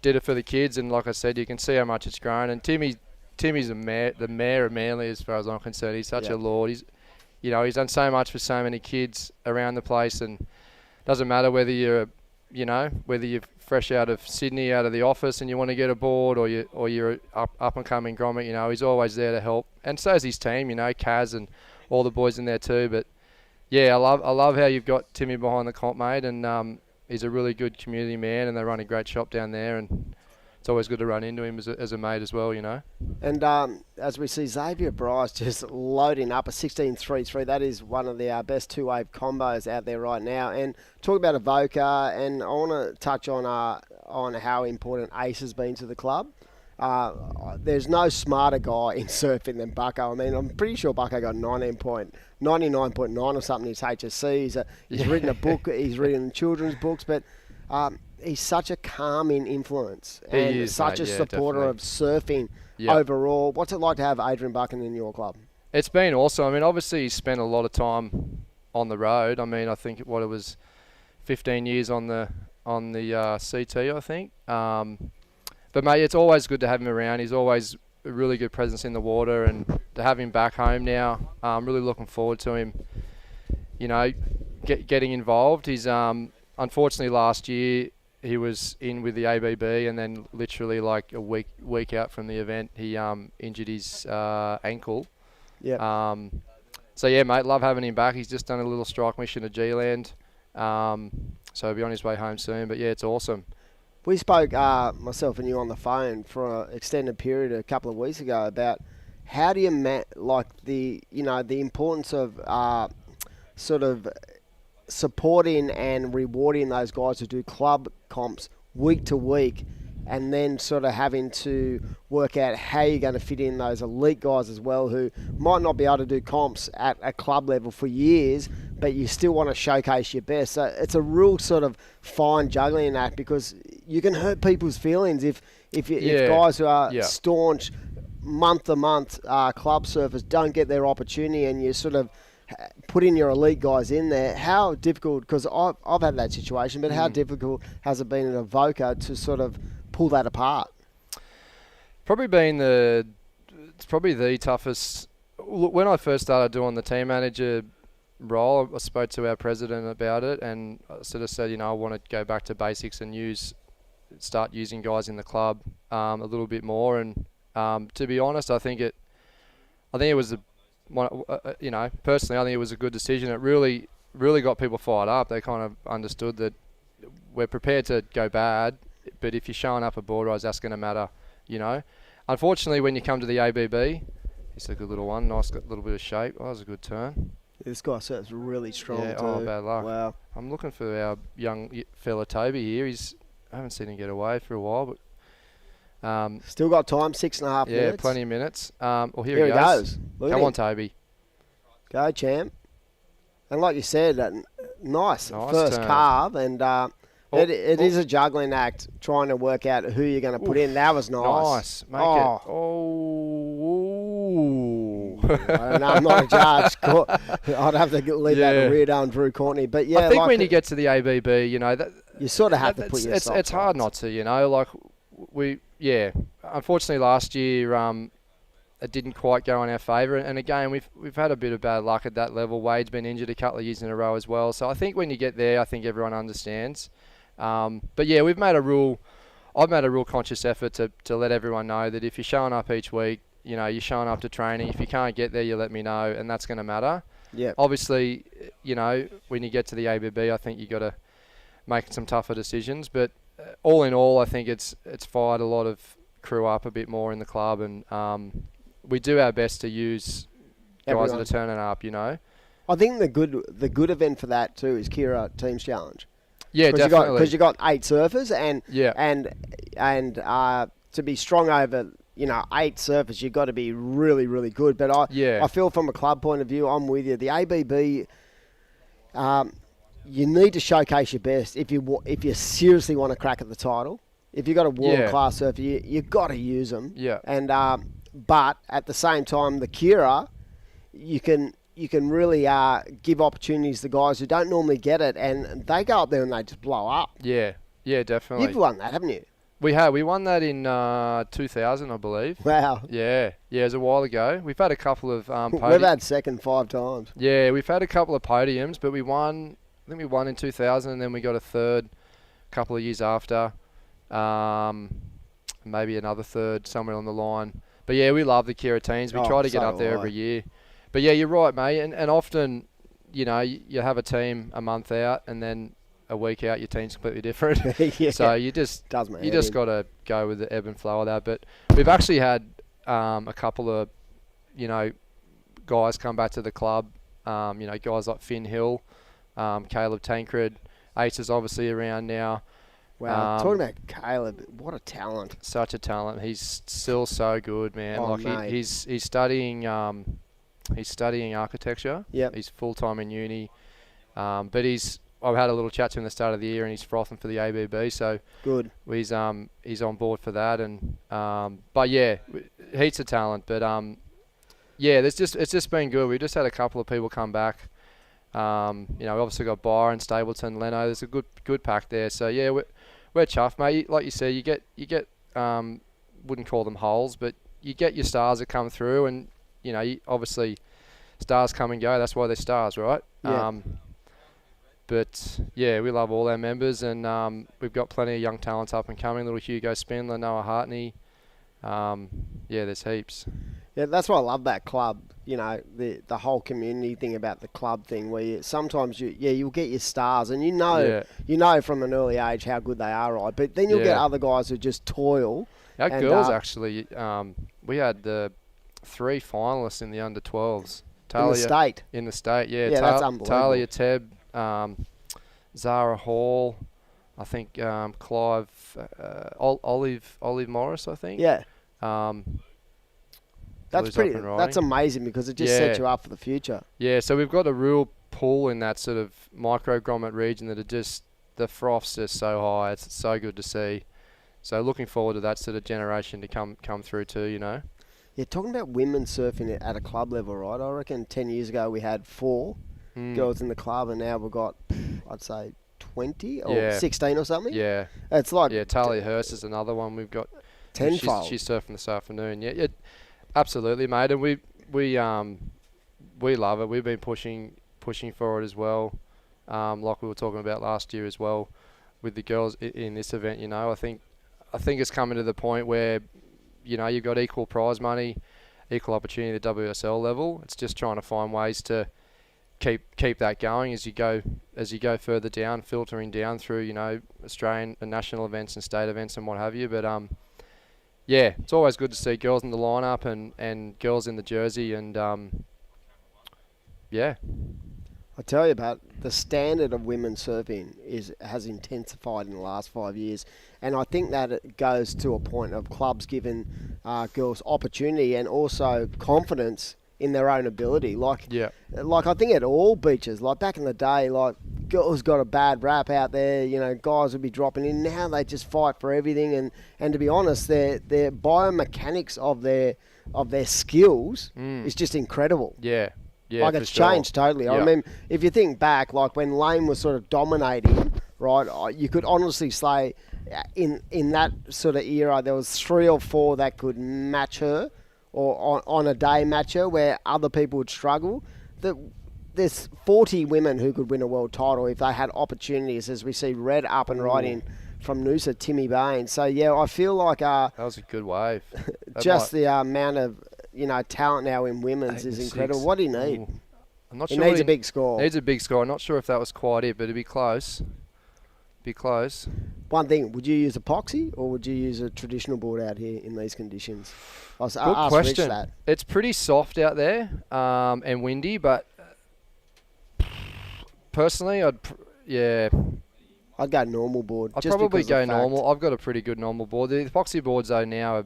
did it for the kids, and like I said, you can see how much it's grown. And Timmy's the mayor of Manly, as far as I'm concerned. He's such a lord. He's done so much for so many kids around the place, and doesn't matter whether you're fresh out of Sydney, out of the office, and you want to get aboard, or you're up and coming grommet, he's always there to help. And so is his team, Kaz and all the boys in there too. But yeah, I love how you've got Timmy behind the comp, mate, and he's a really good community man, and they run a great shop down there, and it's always good to run into him as a mate as well, And as we see Xavier Bryce just loading up a 16.33, that is one of the best two-wave combos out there right now. And talk about Avoca, and I want to touch on how important Ace has been to the club. There's no smarter guy in surfing than Bucko. I mean, I'm pretty sure Bucko got 99.9 or something in his HSC. He's written a book, he's written children's books, but he's such a calming influence and such a supporter of surfing overall. What's it like to have Adrian Buchan in your club? It's been awesome. I mean, obviously he's spent a lot of time on the road. I mean, I think it was 15 years on the CT, I think. But mate, it's always good to have him around. He's always a really good presence in the water, and to have him back home now, I'm really looking forward to him, getting involved. He's unfortunately last year he was in with the ABB, and then literally like a week out from the event, he injured his ankle. Yeah. So yeah, mate, love having him back. He's just done a little strike mission to G-Land, so he'll be on his way home soon. But yeah, it's awesome. We spoke, myself and you, on the phone for an extended period a couple of weeks ago about how do you the importance of sort of supporting and rewarding those guys who do club comps week to week, and then sort of having to work out how you're going to fit in those elite guys as well who might not be able to do comps at a club level for years, but you still want to showcase your best. So it's a real sort of fine juggling act, because you can hurt people's feelings if guys who are staunch month to month club surfers don't get their opportunity, and you sort of putting your elite guys in there. How difficult? Because I've had that situation, but how difficult has it been in Avoca to sort of pull that apart? It's probably the toughest. When I first started doing the team manager role, I spoke to our president about it, and I sort of said, I want to go back to basics and start using guys in the club a little bit more. And to be honest, I think it was personally, I think it was a good decision. It really got people fired up. They kind of understood that we're prepared to go bad, but if you're showing up at board rides, that's going to matter, Unfortunately, when you come to the ABB, it's a good little one, nice, got a little bit of shape. Oh, that was a good turn. This guy surfs really strong too. Oh, bad luck. Wow. I'm looking for our young fella Toby here. I haven't seen him get away for a while, but still got time, 6.5 minutes. Yeah, plenty of minutes. Well, here he goes. Come on, Toby. Go, champ. And like you said, nice first turn. carve, and it is a juggling act trying to work out who you're going to put in. That was nice. Nice. Make it. I don't know, I'm not a judge. I'd have to leave that to rear down Drew Courtney. But yeah, I think when you get to the ABB, that you sort of have to put your socks it's hard not to, Unfortunately, last year it didn't quite go in our favour, and again we've had a bit of bad luck at that level. Wade's been injured a couple of years in a row as well, so I think when you get there, I think everyone understands. But yeah, I've made a real conscious effort to let everyone know that if you're showing up each week, you're showing up to training. If you can't get there, you let me know, and that's going to matter. Yeah. Obviously, when you get to the ABB, I think you got to make some tougher decisions. But all in all, I think it's fired a lot of crew up a bit more in the club, and we do our best to use guys that are turning up. I think the good event for that too is Kira Teams Challenge. Yeah, definitely. Because you got 8 surfers, and to be strong over 8 surfers, you've got to be really, really good. But I feel from a club point of view, I'm with you. The ABB, you need to showcase your best if you seriously want to crack at the title. If you've got a world-class surfer, you've got to use them. Yeah. And but at the same time, the Kira, you can really give opportunities to guys who don't normally get it, and they go up there and they just blow up. Yeah, definitely. You've won that, haven't you? We have. We won that in 2000, I believe. Wow. Yeah, it was a while ago. We've had a couple of We've had second 5 times. Yeah, we've had a couple of podiums, but we won. I think we won in 2000, and then we got a third a couple of years after. Maybe another third somewhere on the line. But yeah, we love the Kira teams. We try to get up there every year. But yeah, you're right, mate. And often, you have a team a month out, and then a week out, your team's completely different. So you just got to go with the ebb and flow of that. But we've actually had a couple of, guys come back to the club. Guys like Finn Hill, Caleb Tancred, Ace is obviously around now. Wow, talking about Caleb, what a talent! Such a talent. He's still so good, man. He's studying. He's studying architecture. Yep. He's full time in uni. But I've had a little chat to him at the start of the year, and he's frothing for the ABB. So good. He's on board for that, and but yeah, heaps of talent. But it's just been good. We've just had a couple of people come back. We obviously got Byron, Stapleton, Leno. There's a good pack there. So yeah, we're chuffed, mate. Like you said, you get wouldn't call them holes, but you get your stars that come through, and obviously stars come and go. That's why they're stars, right? Yeah. But yeah, we love all our members, and we've got plenty of young talents up and coming. Little Hugo Spindler, Noah Hartney. There's heaps. Yeah, that's why I love that club. The whole community thing about the club thing, where sometimes you'll get your stars, and you know from an early age how good they are, right? But then you'll get other guys who just toil. Our girls actually, we had the 3 finalists in the under 12s. Talia, in the state, yeah. That's unbelievable. Talia Tebb, Zara Hall, I think Clive, Olive Morris, I think. Yeah. That's amazing, because it just sets you up for the future. Yeah, so we've got a real pool in that sort of micro grommet region that the froth's just so high. It's so good to see. So looking forward to that sort of generation to come through too, you know. Yeah, talking about women surfing at a club level, right? I reckon 10 years ago we had 4 girls in the club, and now we've got, I'd say, 20 or 16 or something. Yeah. It's like... Yeah, Talia Hurst is another one we've got. Tenfold. She's surfing this afternoon. Yeah, absolutely, mate. And we love it. We've been pushing for it as well, like we were talking about last year as well with the girls in this event. You know, I think it's coming to the point where, you know, you've got equal prize money, equal opportunity at the WSL level. It's just trying to find ways to keep that going as you go further down, filtering down through, you know, Australian and national events and state events and what have you. But yeah, it's always good to see girls in the lineup and girls in the jersey, and yeah. I tell you about the standard of women surfing has intensified in the last 5 years, and I think that it goes to a point of clubs giving girls opportunity and also confidence in their own ability. Like I think at all beaches, like back in the day, like girls got a bad rap out there. You know, guys would be dropping in. Now they just fight for everything, and to be honest, their biomechanics of their skills is just incredible. Yeah. Yeah, like it's changed totally. I mean, if you think back, like when Lane was sort of dominating, right, you could honestly say in that sort of era, there was 3 or 4 that could match her or on a day match her where other people would struggle. There's 40 women who could win a world title if they had opportunities, as we see Red up and right in from Noosa, Timmy Baines. So, yeah, I feel like... that was a good wave. Just the amount of... You know, talent now in women's is incredible. What do you need? I'm not he sure. Needs a big score. Needs a big score. I'm not sure if that was quite it, but it'd be close. One thing, would you use epoxy or would you use a traditional board out here in these conditions? Good question. That. It's pretty soft out there and windy, but personally, I'd go normal board. I'd probably go normal. I've got a pretty good normal board. The epoxy boards though now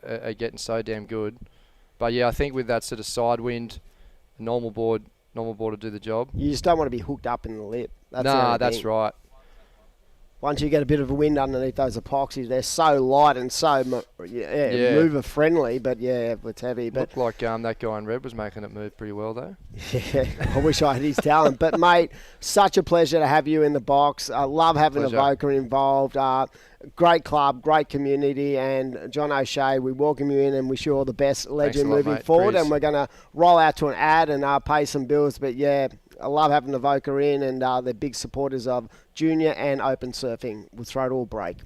are getting so damn good. But yeah, I think with that sort of side wind, normal board will do the job. You just don't want to be hooked up in the lip. That's right. Once you get a bit of a wind underneath those epoxies, they're so light and so mover friendly, but yeah, it's heavy. But looked like that guy in red was making it move pretty well though. Yeah, I wish I had his talent. But mate, such a pleasure to have you in the box. I love having Avoca involved. Great club, great community, and John O'Shea, we welcome you in and wish you all the best, legend, moving forward. Please. And we're going to roll out to an ad and pay some bills. But yeah, I love having Avoca in, and they're big supporters of junior and open surfing. We'll throw it all break.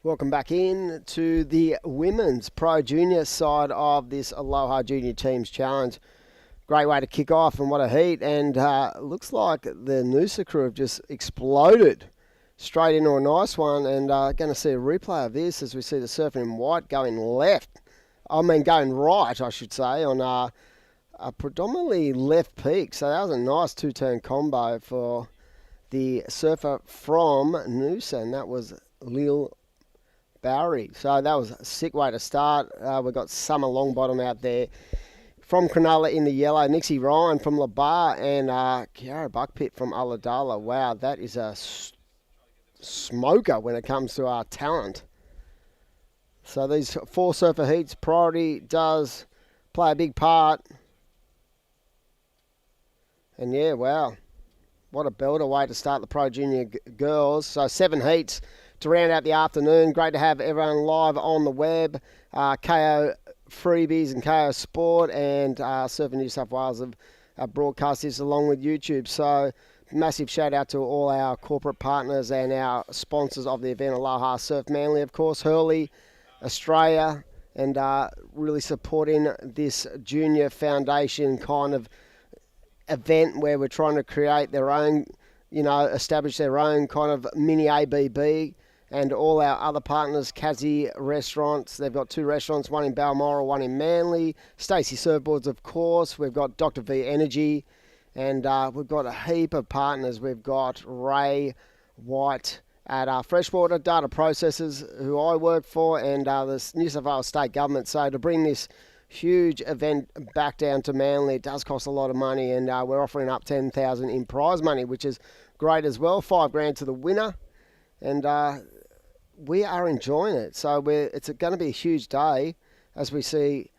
Welcome back in to the women's pro junior side of this Aloha Junior Teams Challenge. Great way to kick off, and what a heat. And looks like the Noosa crew have just exploded straight into a nice one. And going to see a replay of this as we see the surfer in white going going right, I should say, on a predominantly left peak. So that was a nice two-turn combo for the surfer from Noosa, and that was Lil Bowery. So that was a sick way to start. We've got Summer Longbottom out there from Cronulla in the yellow, Nixie Ryan from Labar, and Kiara Buckpitt from Ulladulla. Wow, that is a smoker when it comes to our talent. So these 4 surfer heats, priority does play a big part. And yeah, wow, what a belter way to start the Pro Junior girls. So 7 heats to round out the afternoon. Great to have everyone live on the web. KO Freebies and KO Sport and Surfing New South Wales have broadcast this along with YouTube. So massive shout out to all our corporate partners and our sponsors of the event, Aloha Surf Manly, of course, Hurley, Australia, and really supporting this junior foundation kind of event where we're trying to create their own, establish their own kind of mini ABB. And all our other partners, Kazi Restaurants, they've got 2 restaurants, one in Balmoral, one in Manly. Stacey Surfboards, of course. We've got Dr. V Energy. And we've got a heap of partners. We've got Ray White at Freshwater Data Processors, who I work for, and the New South Wales State Government. So to bring this huge event back down to Manly, it does cost a lot of money. And we're offering up $10,000 in prize money, which is great as well. $5,000 to the winner. And we are enjoying it. So it's going to be a huge day as we see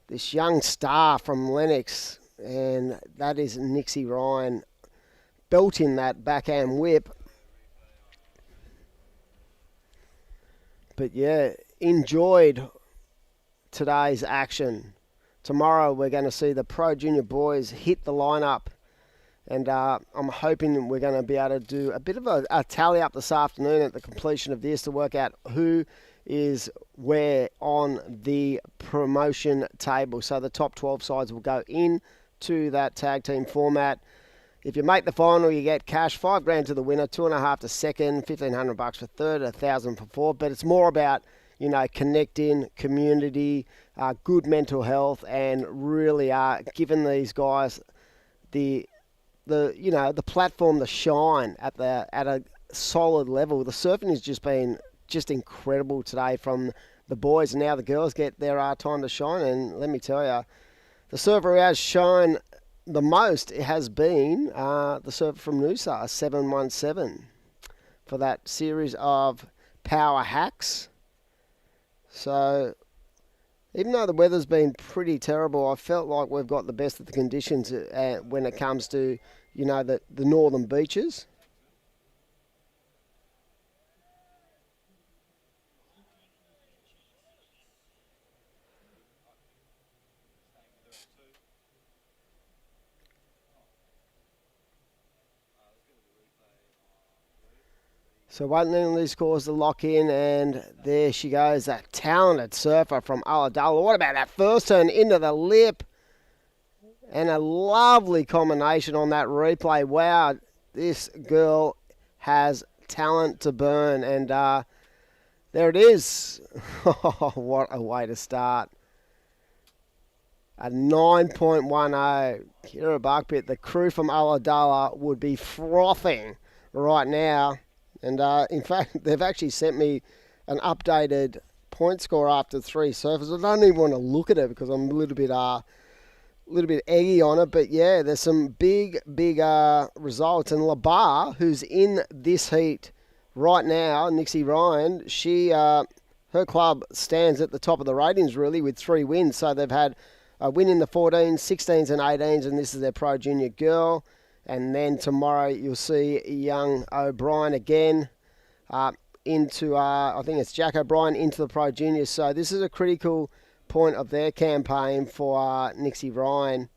this young star from Lennox, and that is Nixie Ryan belting that backhand whip. But yeah, enjoyed today's action. Tomorrow we're going to see the Pro Junior boys hit the lineup. And I'm hoping we're going to be able to do a bit of a tally up this afternoon at the completion of this to work out who is where on the promotion table. So the top 12 sides will go into that tag team format. If you make the final, you get cash, $5,000 to the winner, $2.5 to second, $1,500 for third, $1,000 for fourth. But it's more about, connecting, community, good mental health, and really giving these guys the platform to shine at a solid level. The surfing has just been incredible today from the boys, and now the girls get their time to shine. And let me tell you, the surfer who has shown the most has been the surfer from Noosa, 717, for that series of power hacks. So even though the weather's been pretty terrible, I felt like we've got the best of the conditions when it comes to, the northern beaches. So waiting on these scores to lock in, and there she goes, that talented surfer from Ulladulla. What about that first turn into the lip? And a lovely combination on that replay. Wow, this girl has talent to burn. And there it is. What a way to start. A 9.10. Kira Buckpitt, the crew from Ulladulla would be frothing right now. And in fact, they've actually sent me an updated point score after 3 surfers. I don't even want to look at it because I'm a little bit eggy on it. But yeah, there's some big results. And Labar, who's in this heat right now, Nixie Ryan, her club stands at the top of the ratings really with 3 wins. So they've had a win in the 14s, 16s and 18s, and this is their Pro Junior girl. And then tomorrow you'll see young O'Brien again into, I think it's Jack O'Brien, into the Pro Juniors. So this is a critical point of their campaign for Nixie Ryan.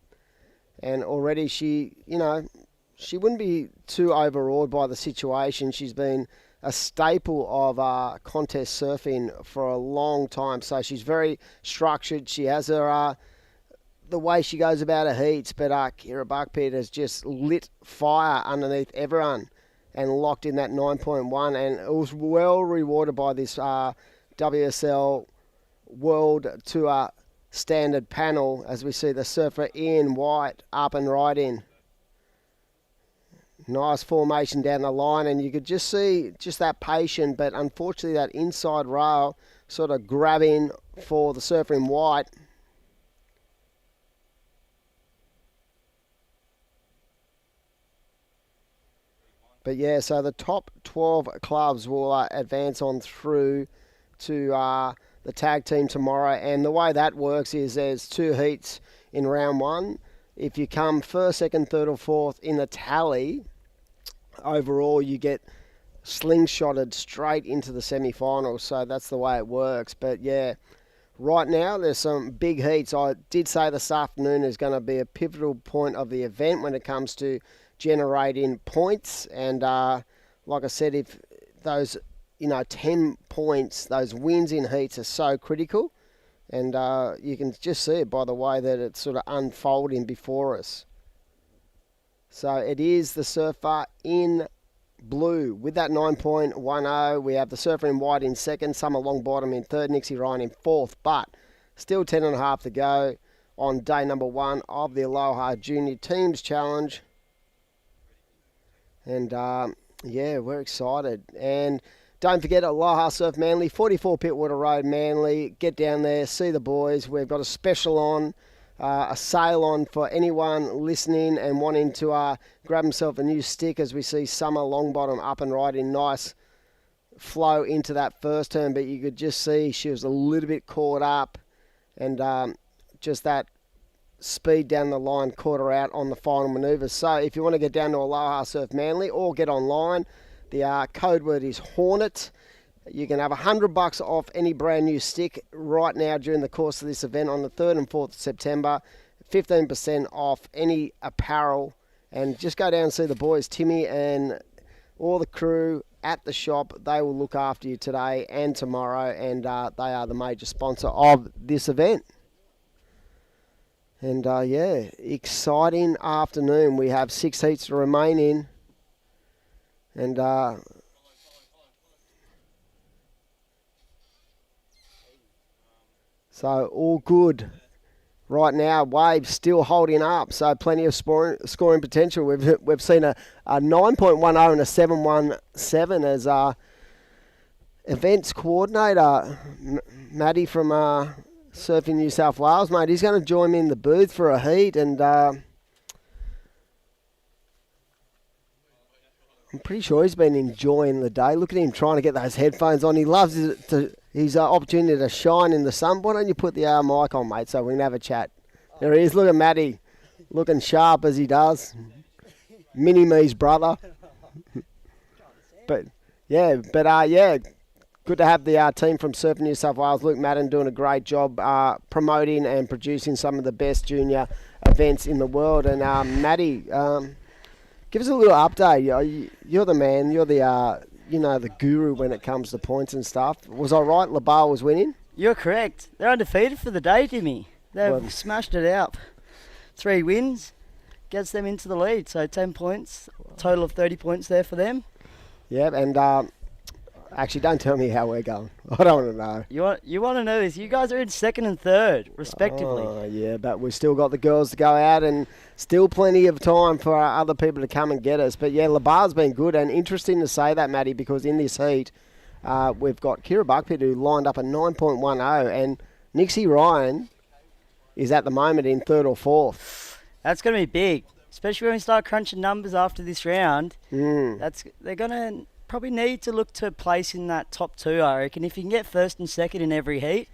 And already she wouldn't be too overawed by the situation. She's been a staple of contest surfing for a long time. So she's very structured. She has her the way she goes about her heats, but Kira Buckpitt has just lit fire underneath everyone and locked in that 9.1, and it was well rewarded by this WSL World Tour standard panel as we see the surfer Ian White up and right in. Nice formation down the line, and you could just see just that patient, but unfortunately that inside rail sort of grabbing for the surfer in white. But yeah, so the top 12 clubs will advance on through to the tag team tomorrow. And the way that works is there's 2 heats in round 1. If you come first, second, third or fourth in the tally, overall you get slingshotted straight into the semi-finals. So that's the way it works. But yeah, right now there's some big heats. I did say this afternoon is going to be a pivotal point of the event when it comes to generating points, and like I said, if those 10 points, those wins in heats are so critical, and you can just see it by the way that it's sort of unfolding before us. So it is the surfer in blue with that 9.10. We have the surfer in white in second, Summer Longbottom in third, Nixie Ryan in fourth, but still 10.5 to go on day number 1 of the Aloha Junior Teams Challenge. And, yeah, we're excited. And don't forget Aloha Surf Manly, 44 Pittwater Road, Manly. Get down there, see the boys. We've got a special on, a sale on for anyone listening and wanting to grab himself a new stick as we see Summer Longbottom up and right in nice flow into that first turn. But you could just see she was a little bit caught up, and just that speed down the line caught her out on the final manoeuvres. So if you want to get down to Aloha Surf Manly or get online, the code word is Hornet. You can have $100 off any brand new stick right now during the course of this event on the 3rd and 4th of September. 15% off any apparel, and just go down and see the boys, Timmy and all the crew at the shop. They will look after you today and tomorrow, and they are the major sponsor of this event. And, yeah, exciting afternoon. We have 6 heats to remain in. And, so all good. Right now, Waves still holding up, so plenty of scoring potential. We've seen a 9.10 and a 7.17 as events coordinator, Maddie from Surfing New South Wales, mate. He's going to join me in the booth for a heat, and I'm pretty sure he's been enjoying the day. Look at him trying to get those headphones on. He loves his opportunity to shine in the sun. Why don't you put the mic on, mate, so we can have a chat? There he is. Look at Matty, looking sharp as he does. Mini-me's brother. But yeah. Good to have the team from Surfing New South Wales. Luke Madden doing a great job promoting and producing some of the best junior events in the world. And Maddie, give us a little update. You're the man. You're the the guru when it comes to points and stuff. Was I right? Labar was winning? You're correct. They're undefeated for the day, Timmy. They've smashed it out. 3 wins gets them into the lead. So 10 points, total of 30 points there for them. Yeah, and actually, don't tell me how we're going. I don't want to know. You want to know this? You guys are in second and third, respectively. Oh, yeah, but we've still got the girls to go out, and still plenty of time for other people to come and get us. But yeah, Labar's been good, and interesting to say that, Matty, because in this heat, we've got Kira Buckpitt who lined up a 9.10, and Nixie Ryan is at the moment in third or fourth. That's going to be big, especially when we start crunching numbers after this round. They're going to probably need to look to place in that top 2, I reckon. If you can get first and second in every heat,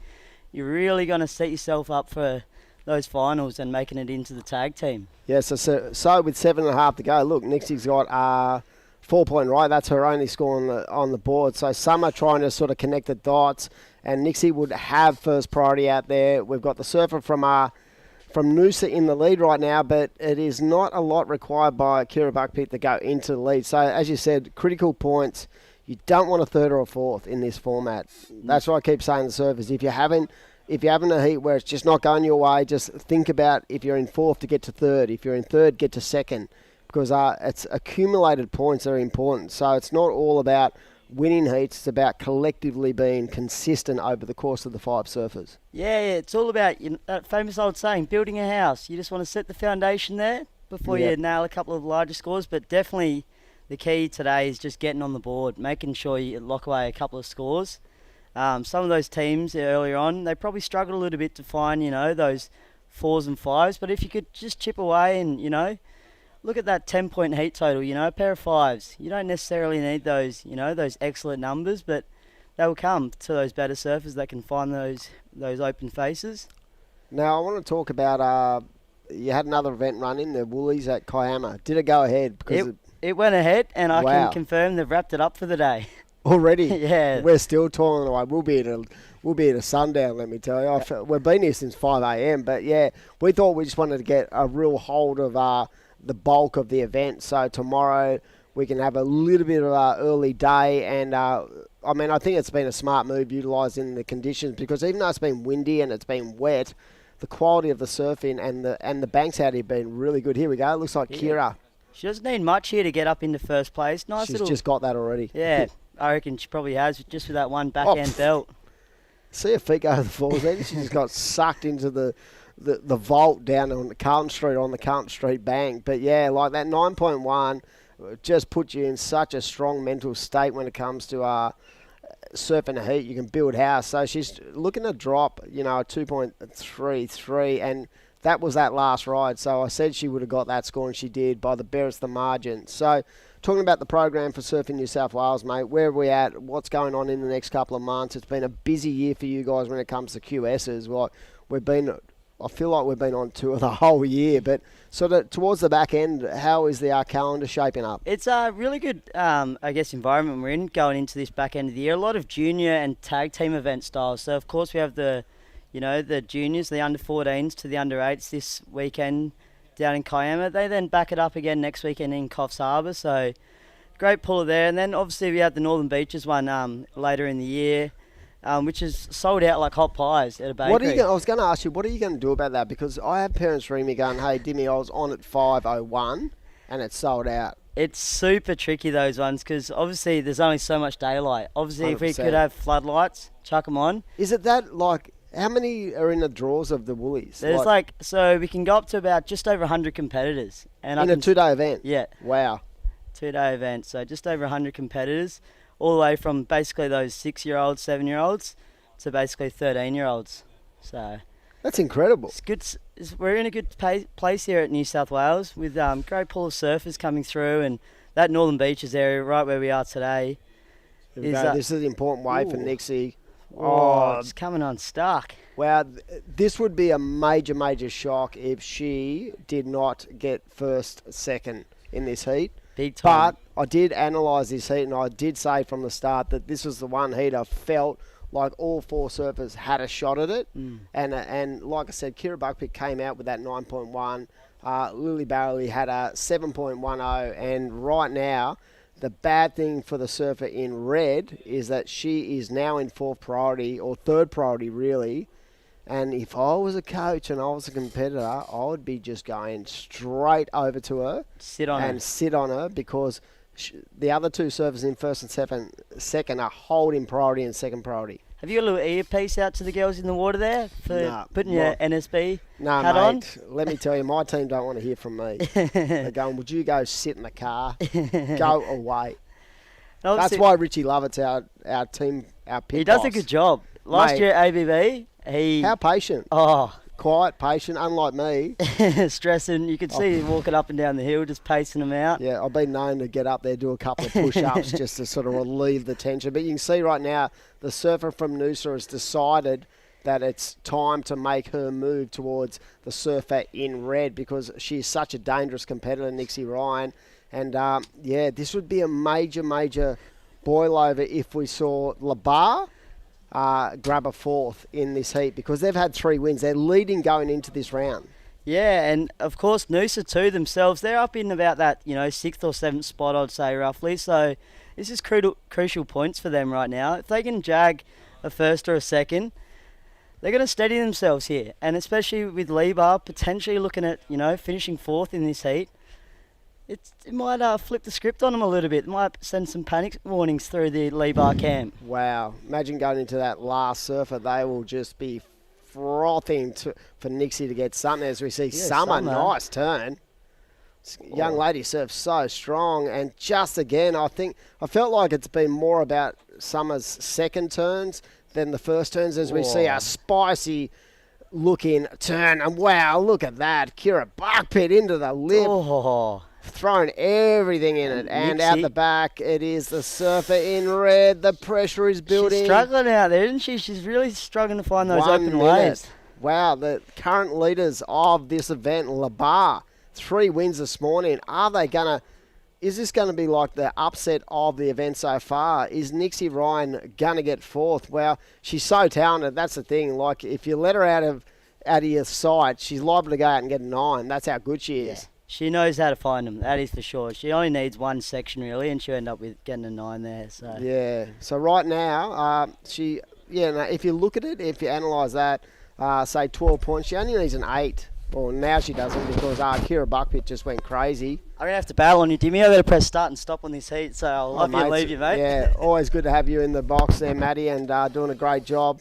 you're really going to set yourself up for those finals and making it into the tag team. Yeah, so with 7.5 to go, look, Nixie's got 4-point right. That's her only score on the board. So Summer trying to sort of connect the dots, and Nixie would have first priority out there. We've got the surfer from Noosa in the lead right now, but it is not a lot required by Kira Buckpitt to go into the lead. So as you said, critical points. You don't want a third or a fourth in this format. That's what I keep saying to the surfers. If you're having a heat where it's just not going your way, just think about if you're in fourth to get to third. If you're in third, get to second. Because it's accumulated points that are important. So it's not all about winning heats. It's about collectively being consistent over the course of the 5 surfers. Yeah, it's all about that famous old saying, building a house. You just want to set the foundation there before you nail a couple of larger scores. But definitely the key today is just getting on the board, making sure you lock away a couple of scores. Some of those teams earlier on, they probably struggled a little bit to find, those 4s and 5s. But if you could just chip away and, look at that 10-point heat total, a pair of 5s. You don't necessarily need those, those excellent numbers, but they will come to those better surfers that can find those open faces. Now, I want to talk about, you had another event running, the Woolies at Kiama. Did it go ahead? Because it went ahead, and I can confirm they've wrapped it up for the day. Already? Yeah. We're still toiling away. We'll be at a sundown, let me tell you. We've been here since 5 a.m, but yeah, we thought we just wanted to get a real hold of the bulk of the event. So tomorrow we can have a little bit of an early day, and I think it's been a smart move utilising the conditions, because even though it's been windy and it's been wet, the quality of the surfing and the banks out here have been really good. Here we go. It looks like Kira. She doesn't need much here to get up into first place. She's just got that already. Yeah, I reckon she probably has, just with that one backhand belt. See her feet go to the floors. Then she just got sucked into the vault down on the Carlton Street bank. But yeah, like that 9.1 just puts you in such a strong mental state when it comes to surfing the heat. You can build house. So she's looking to drop, a 2.33, and that was that last ride. So I said she would have got that score, and she did by the barest of margin. So talking about the program for Surfing New South Wales, mate, where are we at? What's going on in the next couple of months? It's been a busy year for you guys when it comes to QSs. I feel like we've been on tour the whole year, but sort of towards the back end, how is the calendar shaping up? It's a really good, environment we're in going into this back end of the year. A lot of junior and tag team event styles. So, of course, we have the juniors, the under-14s to the under-8s this weekend down in Kiama. They then back it up again next weekend in Coffs Harbour. So, great puller there. And then, obviously, we have the Northern Beaches one later in the year, which is sold out like hot pies at a bakery. I was going to ask you, what are you going to do about that? Because I have parents ring me going, hey, Dimmy, I was on at 5:01 and it's sold out. It's super tricky, those ones, because obviously there's only so much daylight. Obviously, 100%. If we could have floodlights, chuck them on. Is it that, how many are in the draws of the Woolies? There's so we can go up to about just over 100 competitors. And in a 2-day event? Yeah. Wow. 2-day event, so just over 100 competitors, all the way from basically those 6-year-olds, 7-year-olds to basically 13-year-olds. So that's incredible. It's good. We're in a good place here at New South Wales with great pool of surfers coming through, and that Northern Beaches area right where we are today. This is an important way for Nixie. Oh, it's coming unstuck. Wow, this would be a major, major shock if she did not get first, second in this heat. Big time. But I did analyse this heat, and I did say from the start that this was the one heat I felt like all 4 surfers had a shot at it. And like I said, Kira Buckpitt came out with that 9.1. Lily Barrelly had a 7.10. And right now, the bad thing for the surfer in red is that she is now in 4th priority, or 3rd priority really. And if I was a coach and I was a competitor, I would be just going straight over to her. Sit on her because the other 2 surfers in 1st and 2nd are holding priority and 2nd priority. Have you got a little earpiece out to the girls in the water there for putting your NSB hat mate, on? Let me tell you, my team don't want to hear from me. They're going, would you go sit in the car? Go away. That's why Richie Lovett's our team, our pit He does boss. a good job. Last year at ABB, how patient? Oh, quiet, patient, unlike me. Stressing. You could see him walking up and down the hill, just pacing them out. Yeah, I've been known to get up there, do a couple of push-ups just to sort of relieve the tension. But you can see right now, the surfer from Noosa has decided that it's time to make her move towards the surfer in red because she's such a dangerous competitor, Nixie Ryan. And, this would be a major, major boil over if we saw Labar grab a 4th in this heat because they've had 3 wins. They're leading going into this round. Yeah, and of course Noosa too themselves, they're up in about that 6th or 7th spot, I'd say roughly. So This is crucial points for them right now. If they can jag a first or a second, they're going to steady themselves here. And especially with Lebar potentially looking at, finishing 4th in this heat, it might flip the script on them a little bit. It might send some panic warnings through the Lebar camp. Wow. Imagine going into that last surfer. They will just be frothing for Nixie to get something as we see Summer. Nice turn. Young lady surfs so strong. And just again, I felt like it's been more about Summer's second turns than the first turns as we see a spicy looking turn. And wow, look at that. Kira Buckpit into the lip. Thrown everything in it. And out the back, it is the surfer in red. The pressure is building. She's struggling out there, isn't she? She's really struggling to find those open waves. Wow, the current leaders of this event, Lebar, 3 wins this morning. Is this going to be like the upset of the event so far? Is Nixie Ryan going to get 4th? Well, she's so talented. That's the thing. Like, if you let her out of your sight, she's liable to go out and get a 9. That's how good she is. Yeah. She knows how to find them. That is for sure. She only needs one section, really, and she'll end up with getting a 9 there. So yeah. So right now, if you look at it, if you analyse that, say 12 points, she only needs an 8. Well, now she doesn't because Kira Buckpit just went crazy. I'm going to have to battle on you, Dimmy. I've got to press start and stop on this heat, so I'll love you and leave you, mate. Yeah, always good to have you in the box there, Matty, and doing a great job.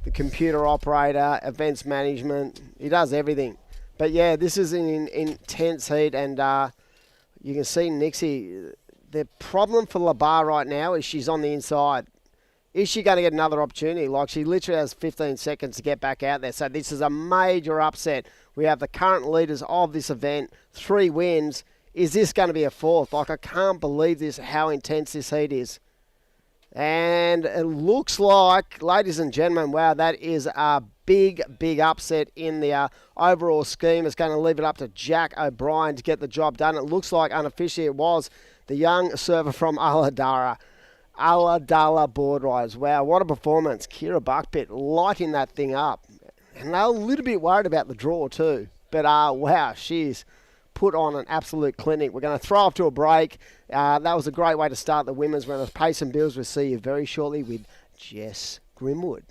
The computer operator, events management, he does everything. But yeah, this is an intense heat, and you can see Nixie. The problem for Lebar right now is she's on the inside. Is she going to get another opportunity? Like, she literally has 15 seconds to get back out there. So this is a major upset. We have the current leaders of this event, 3 wins. Is this going to be a 4th? Like, I can't believe this, how intense this heat is. And it looks like, ladies and gentlemen, wow, that is a big, big upset in the overall scheme. It's going to leave it up to Jack O'Brien to get the job done. It looks like unofficially it was the young server from Aladara board rise. Wow, what a performance. Kira Buckpit lighting that thing up. And they're a little bit worried about the draw too. But wow, she's put on an absolute clinic. We're going to throw off to a break. That was a great way to start the women's. We're going to pay some bills. We'll see you very shortly with Jess Grimwood.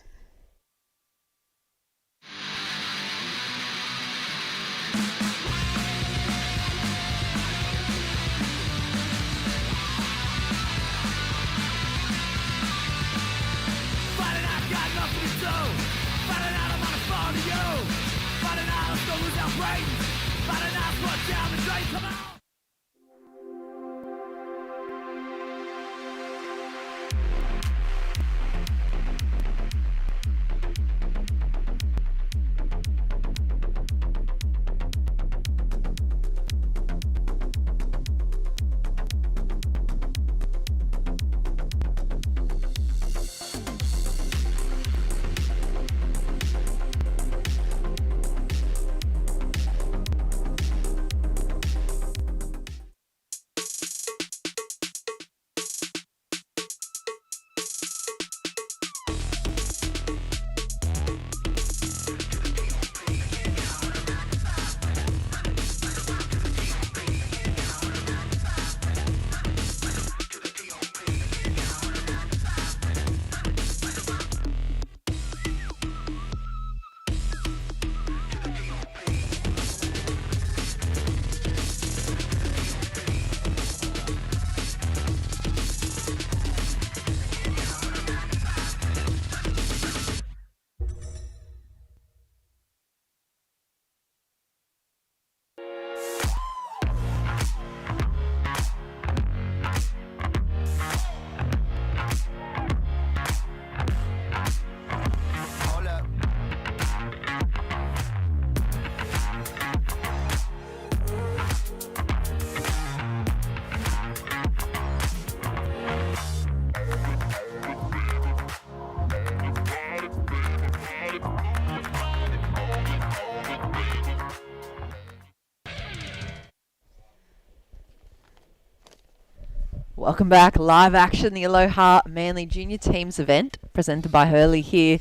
Welcome back. Live action, the Aloha Manly Junior Teams event presented by Hurley here.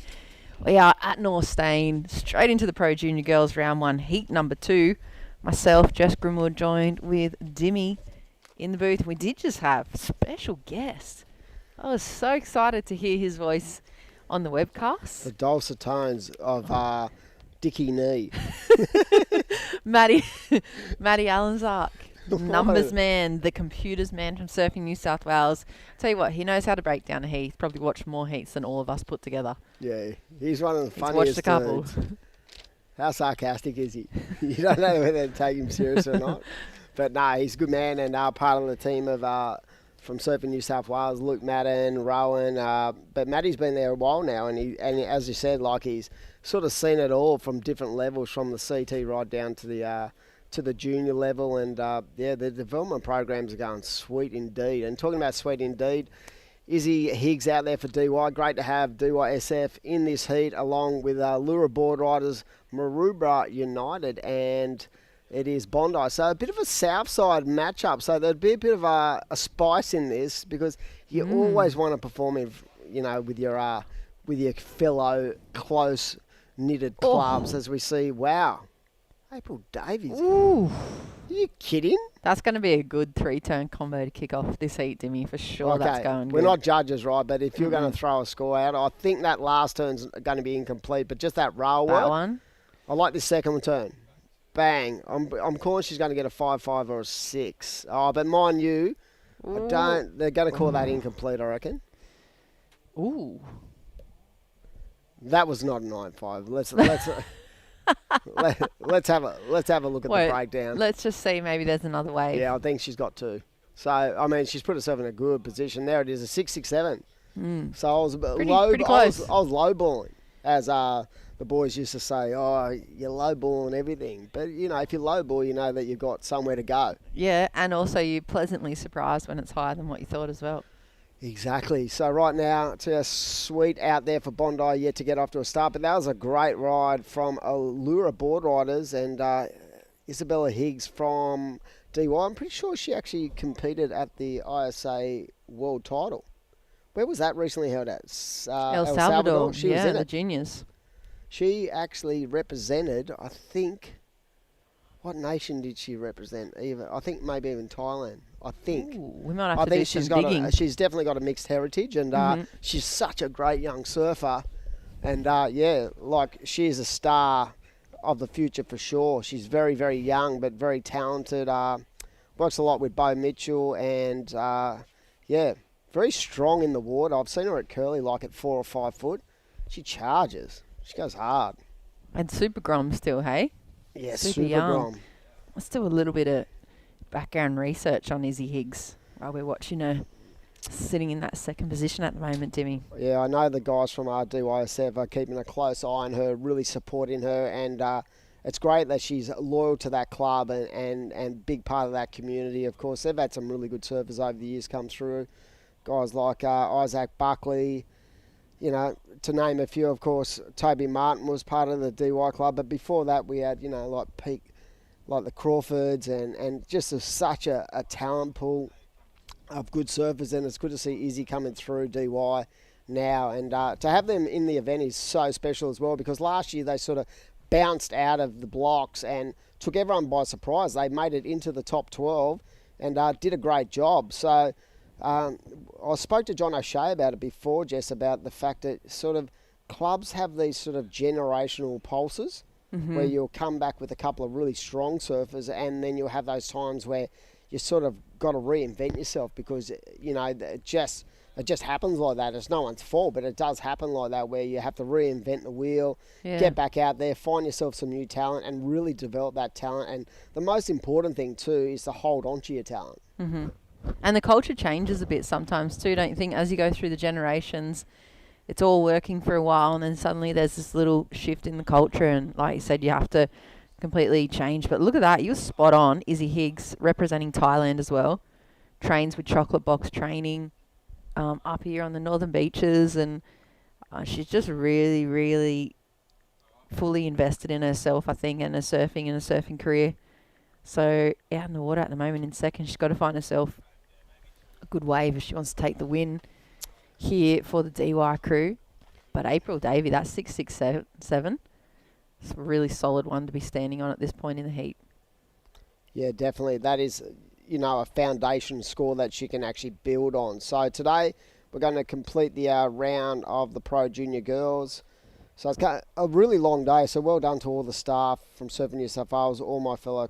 We are at Northstain, straight into the Pro Junior Girls Round 1, Heat number 2. Myself, Jess Grimwood, joined with Dimmy in the booth. We did just have special guest. I was so excited to hear his voice on the webcast. The dulcet tones of Dickie Nee. Matty Allanzark, numbers man, the computers man from Surfing New South Wales. Tell you what, he knows how to break down a heat. He's probably watched more heats than all of us put together. Yeah, he's one of the He's funniest watched a couple. dudes. How sarcastic is he? You don't know whether to take him serious or not. But no, he's a good man and part of the team of from Surfing New South Wales, Luke Madden, Rowan. But Matty's been there a while now, and as you said, like he's sort of seen it all from different levels, from the CT right down to the junior level, and the development programs are going sweet indeed. And talking about sweet indeed, Izzy Higgs out there for DY. Great to have DYSF in this heat, along with Lura Board Riders, Maroubra United, and it is Bondi. So a bit of a south side matchup. So there'd be a bit of a spice in this, because you always want to perform with your fellow close knitted clubs, as we see. Wow, April Davies. Ooh. Are you kidding? That's going to be a good 3-turn combo to kick off this heat, Dimmy, for sure. Okay, that's going we're good. not judges, right? But if you're going to throw a score out, I think that last turn's going to be incomplete. But just that rail work. That one? I like this second turn. Bang. I'm calling she's going to get a 5-5 or a 6. Oh, but mind you, they're going to call that incomplete, I reckon. Ooh. That was not a 9-5. Let's have a look at the breakdown. Let's just see, maybe there's another wave. Yeah, I think she's got 2. So I mean, she's put herself in a good position. There it is, a 6-6-7. So I was pretty close. I was lowballing, as the boys used to say. Oh, you're lowballing everything, but if you lowball, you know that you've got somewhere to go. Yeah, and also you're pleasantly surprised when it's higher than what you thought as well. Exactly. So right now, it's a sweet out there for Bondi yet to get off to a start. But that was a great ride from Allura Board Riders and Isabella Higgs from DY. I'm pretty sure she actually competed at the ISA World Title. Where was that recently held at? El Salvador. She was in the it. juniors. She actually represented, I think, what nation did she represent? I think maybe even Thailand. I think. Ooh, we might have to do some digging. She's definitely got a mixed heritage, and she's such a great young surfer. And she's a star of the future for sure. She's very, very young, but very talented. Works a lot with Bo Mitchell, and very strong in the water. I've seen her at Hurley, like at 4 or 5 foot. She charges. She goes hard. And super grom still, hey? Yeah, super young. Grom. Let's do a little bit of background research on Izzy Higgs while we're watching her sitting in that second position at the moment, Dimmy. Yeah, I know the guys from DYSF are keeping a close eye on her, really supporting her, and it's great that she's loyal to that club and big part of that community. Of course, they've had some really good surfers over the years come through. Guys like Isaac Buckley, to name a few. Of course, Toby Martin was part of the DY club, but before that we had, like Pete, like the Crawfords, and just such a talent pool of good surfers. And it's good to see Izzy coming through DY now, and to have them in the event is so special as well, because last year they sort of bounced out of the blocks and took everyone by surprise. They made it into the top 12 and did a great job. So I spoke to John O'Shea about it before, Jess, about the fact that sort of clubs have these sort of generational pulses where you'll come back with a couple of really strong surfers, and then you'll have those times where you sort of got to reinvent yourself, because it just happens like that. It's no one's fault, but it does happen like that, where you have to reinvent the wheel, get back out there, find yourself some new talent, and really develop that talent. And the most important thing too is to hold on to your talent. And the culture changes a bit sometimes too, don't you think? As you go through the generations, it's all working for a while, and then suddenly there's this little shift in the culture, and like you said, you have to completely change. But look at that, you're spot on. Izzy Higgs representing Thailand as well, trains with Chocolate Box Training up here on the northern beaches, and she's just really, really fully invested in herself, I think, and her surfing career. So out in the water at the moment in second, she's got to find herself a good wave if she wants to take the win here for the DY crew. But April Davey, that's 667. It's a really solid one to be standing on at this point in the heat. Yeah, definitely. That is, a foundation score that she can actually build on. So today we're going to complete the round of the Pro Junior girls. So it's a really long day. So well done to all the staff from Surfing New South Wales, all my fellow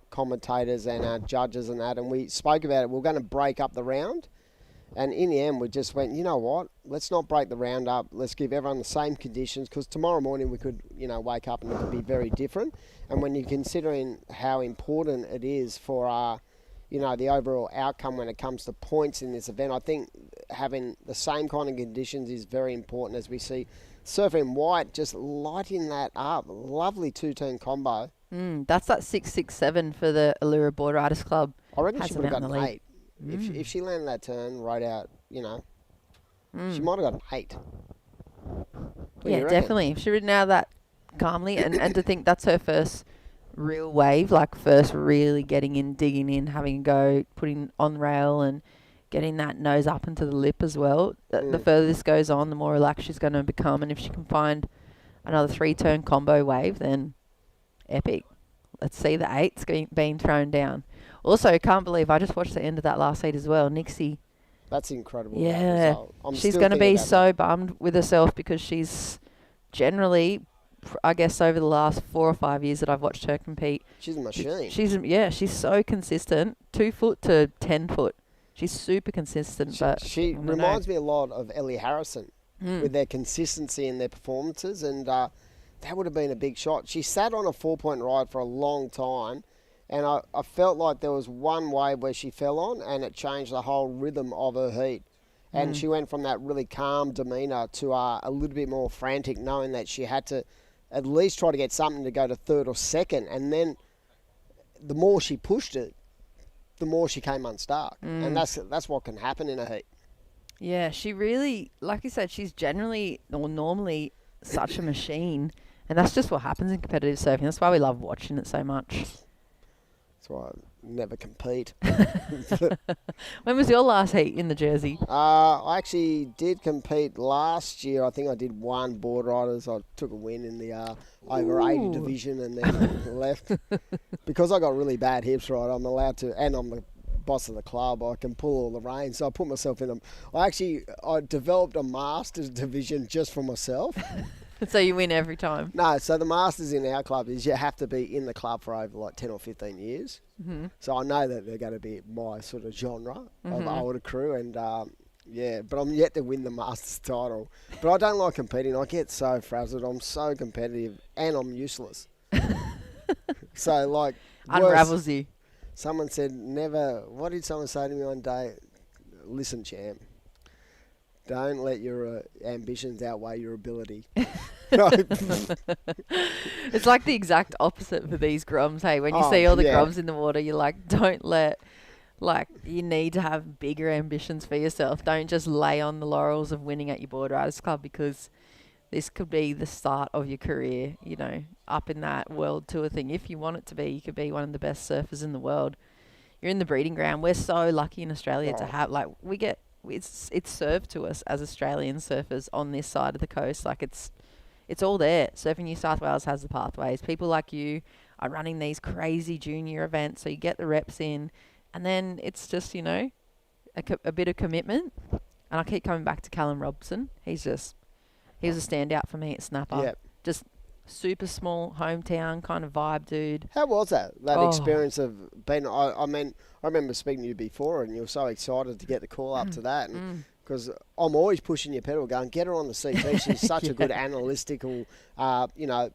commentators and judges and that. And we spoke about it. We're going to break up the round. And in the end, we just went, you know what? Let's not break the round up. Let's give everyone the same conditions, because tomorrow morning we could, wake up and it could be very different. And when you're considering how important it is for, the overall outcome when it comes to points in this event, I think having the same kind of conditions is very important, as we see Surfing White just lighting that up. Lovely two-turn combo. That's that 667 for the Allura Board Riders Club. I reckon she would have got an 8. If she landed that turn right out, she might have got an 8. Yeah, definitely. If she ridden out of that calmly, and to think that's her first real wave, like first really getting in, digging in, having a go, putting on rail and getting that nose up into the lip as well. The further this goes on, the more relaxed she's going to become. And if she can find another 3-turn combo wave, then epic. Let's see the 8s being thrown down. Also, can't believe I just watched the end of that last heat as well. Nixie. That's incredible. Yeah. She's going to be so bummed with herself, because she's generally, I guess, over the last 4 or 5 years that I've watched her compete. She's a machine. She's so consistent. 2 foot to 10 foot. She's super consistent. She reminds me a lot of Ellie Harrison with their consistency in their performances, and that would have been a big shot. She sat on a 4-point ride for a long time. And I felt like there was one wave where she fell on, and it changed the whole rhythm of her heat. And she went from that really calm demeanour to a little bit more frantic, knowing that she had to at least try to get something to go to 3rd or 2nd. And then the more she pushed it, the more she came unstuck. And that's what can happen in a heat. Yeah, she really, like you said, she's generally or normally such a machine. And that's just what happens in competitive surfing. That's why we love watching it so much. That's why I never compete. When was your last heat in the jersey? I actually did compete last year. I think I did 1 board riders. I took a win in the over 80 division and then left. Because I got really bad hips, right, I'm allowed to, and I'm the boss of the club, I can pull all the reins. So I put myself in them. I developed a Masters division just for myself. So you win every time? No, so the Masters in our club is you have to be in the club for over like 10 or 15 years. So I know that they're going to be my sort of genre of older crew, and but I'm yet to win the Masters title. But I don't like competing. I get so frazzled. I'm so competitive, and I'm useless. So like... Unravels you. Someone said what did someone say to me one day? Listen, champ. Don't let your ambitions outweigh your ability. It's like the exact opposite for these groms, hey? When you see all the groms in the water, you're like, don't let... Like, you need to have bigger ambitions for yourself. Don't just lay on the laurels of winning at your Board Riders Club, because this could be the start of your career, up in that world tour thing. If you want it to be, you could be one of the best surfers in the world. You're in the breeding ground. We're so lucky in Australia to have, like, it's served to us as Australian surfers on this side of the coast. Like, it's all there. Surfing New South Wales has the pathways. People like you are running these crazy junior events, so you get the reps in, and then it's just, a bit of commitment. And I keep coming back to Callum Robson. He was a standout for me at Snapper. Yep. Just super small, hometown kind of vibe, dude. How was that experience of being... I mean, I remember speaking to you before, and you were so excited to get the call up to that. Because I'm always pushing your pedal, going, get her on the CT. She's such a good analytical, athlete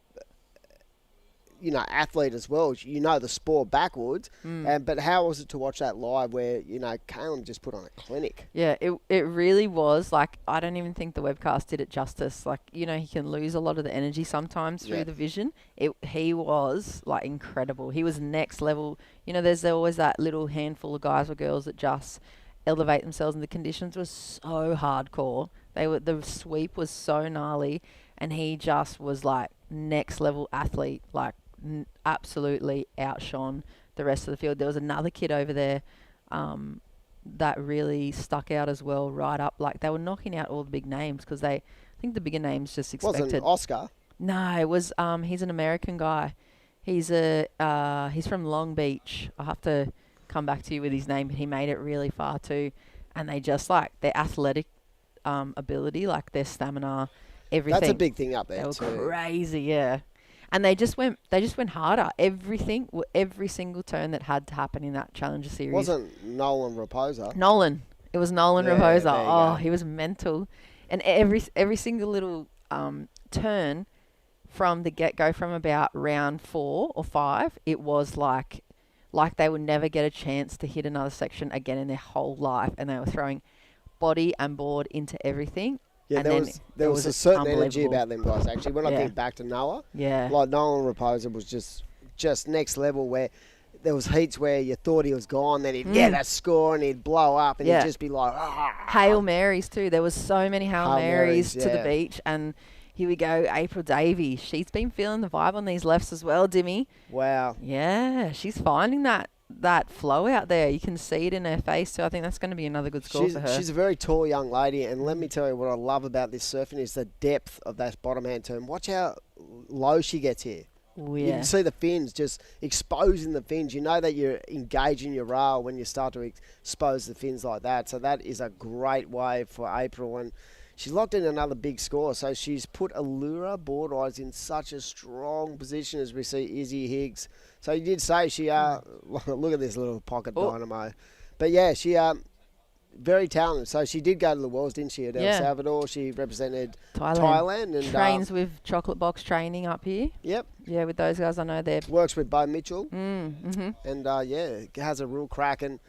as well. The sport backwards. But how was it to watch that live where, Caleb just put on a clinic? Yeah, it really was. Like, I don't even think the webcast did it justice. Like, he can lose a lot of the energy sometimes through the vision. He was, like, incredible. He was next level. There's always that little handful of guys or girls that just elevate themselves, and the conditions were so hardcore. The sweep was so gnarly, and he just was, like, next level athlete, like, absolutely outshone the rest of the field. There was another kid over there that really stuck out as well, right up. Like, they were knocking out all the big names, because I think the bigger names just expected. Wasn't Oscar? No, it was, he's an American guy. He's from Long Beach. I have to come back to you with his name, but he made it really far too. And they just like their athletic ability, like their stamina, everything. That's a big thing up there they too. were crazy, yeah. And they just went harder. Everything, every single turn that had to happen in that Challenger Series. Wasn't Nolan Raposa? Nolan. It was Nolan Yeah, Raposa. there you Oh, go. he was mental. And every single little turn from the get-go, from about round 4 or 5, it was like they would never get a chance to hit another section again in their whole life. And they were throwing body and board into everything. Yeah, And there was a certain energy unbelievable. about them guys, actually. When I Yeah. think back to Noah, Yeah. like Nolan Raposa was just next level, where there was heats where you thought he was gone, then he'd get a score and he'd blow up and Yeah. he'd just be like, Hail Marys too. There was so many Hail Marys to the yeah. beach. And here we go, April Davey. She's been feeling the vibe on these lefts as well, Dimmy. wow. Yeah, she's finding that flow out there. You can see it in her face too. I think that's going to be another good score for her. She's a very tall young lady, and let me tell you what I love about this surfing is the depth of that bottom hand turn. Watch how low she gets here. Ooh, You yeah. can see the fins, just exposing the fins. You know that you're engaging your rail when you start to expose the fins like that. So that is a great way for April, and she's locked in another big score. So she's put Allura board rides in such a strong position as we see Izzy Higgs. So you did say she, look at this little pocket dynamo. But yeah, she very talented. So she did go to the Worlds, didn't she, at El Yeah. Salvador? She represented Thailand and trains with Chocolate Box Training up here. Yep. Yeah, with those guys, I know they're... Works with Bo Mitchell. Mm-hmm. And yeah, has a real crack. And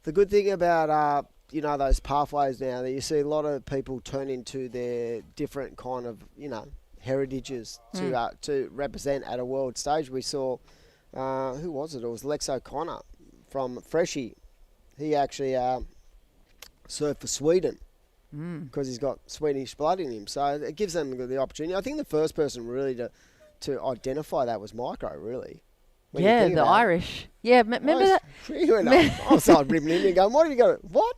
the good thing about those pathways now, that you see a lot of people turn into their different kind of heritages to represent at a world stage. We saw who was it? It was Lex O'Connor from Freshie. He actually surfed for Sweden because he's got Swedish blood in him. So it gives them the opportunity. I think the first person really to identify that was Micro, really. When you Yeah, think the about it. Irish. Yeah, remember that? I started ripping in and going, what have you got? What?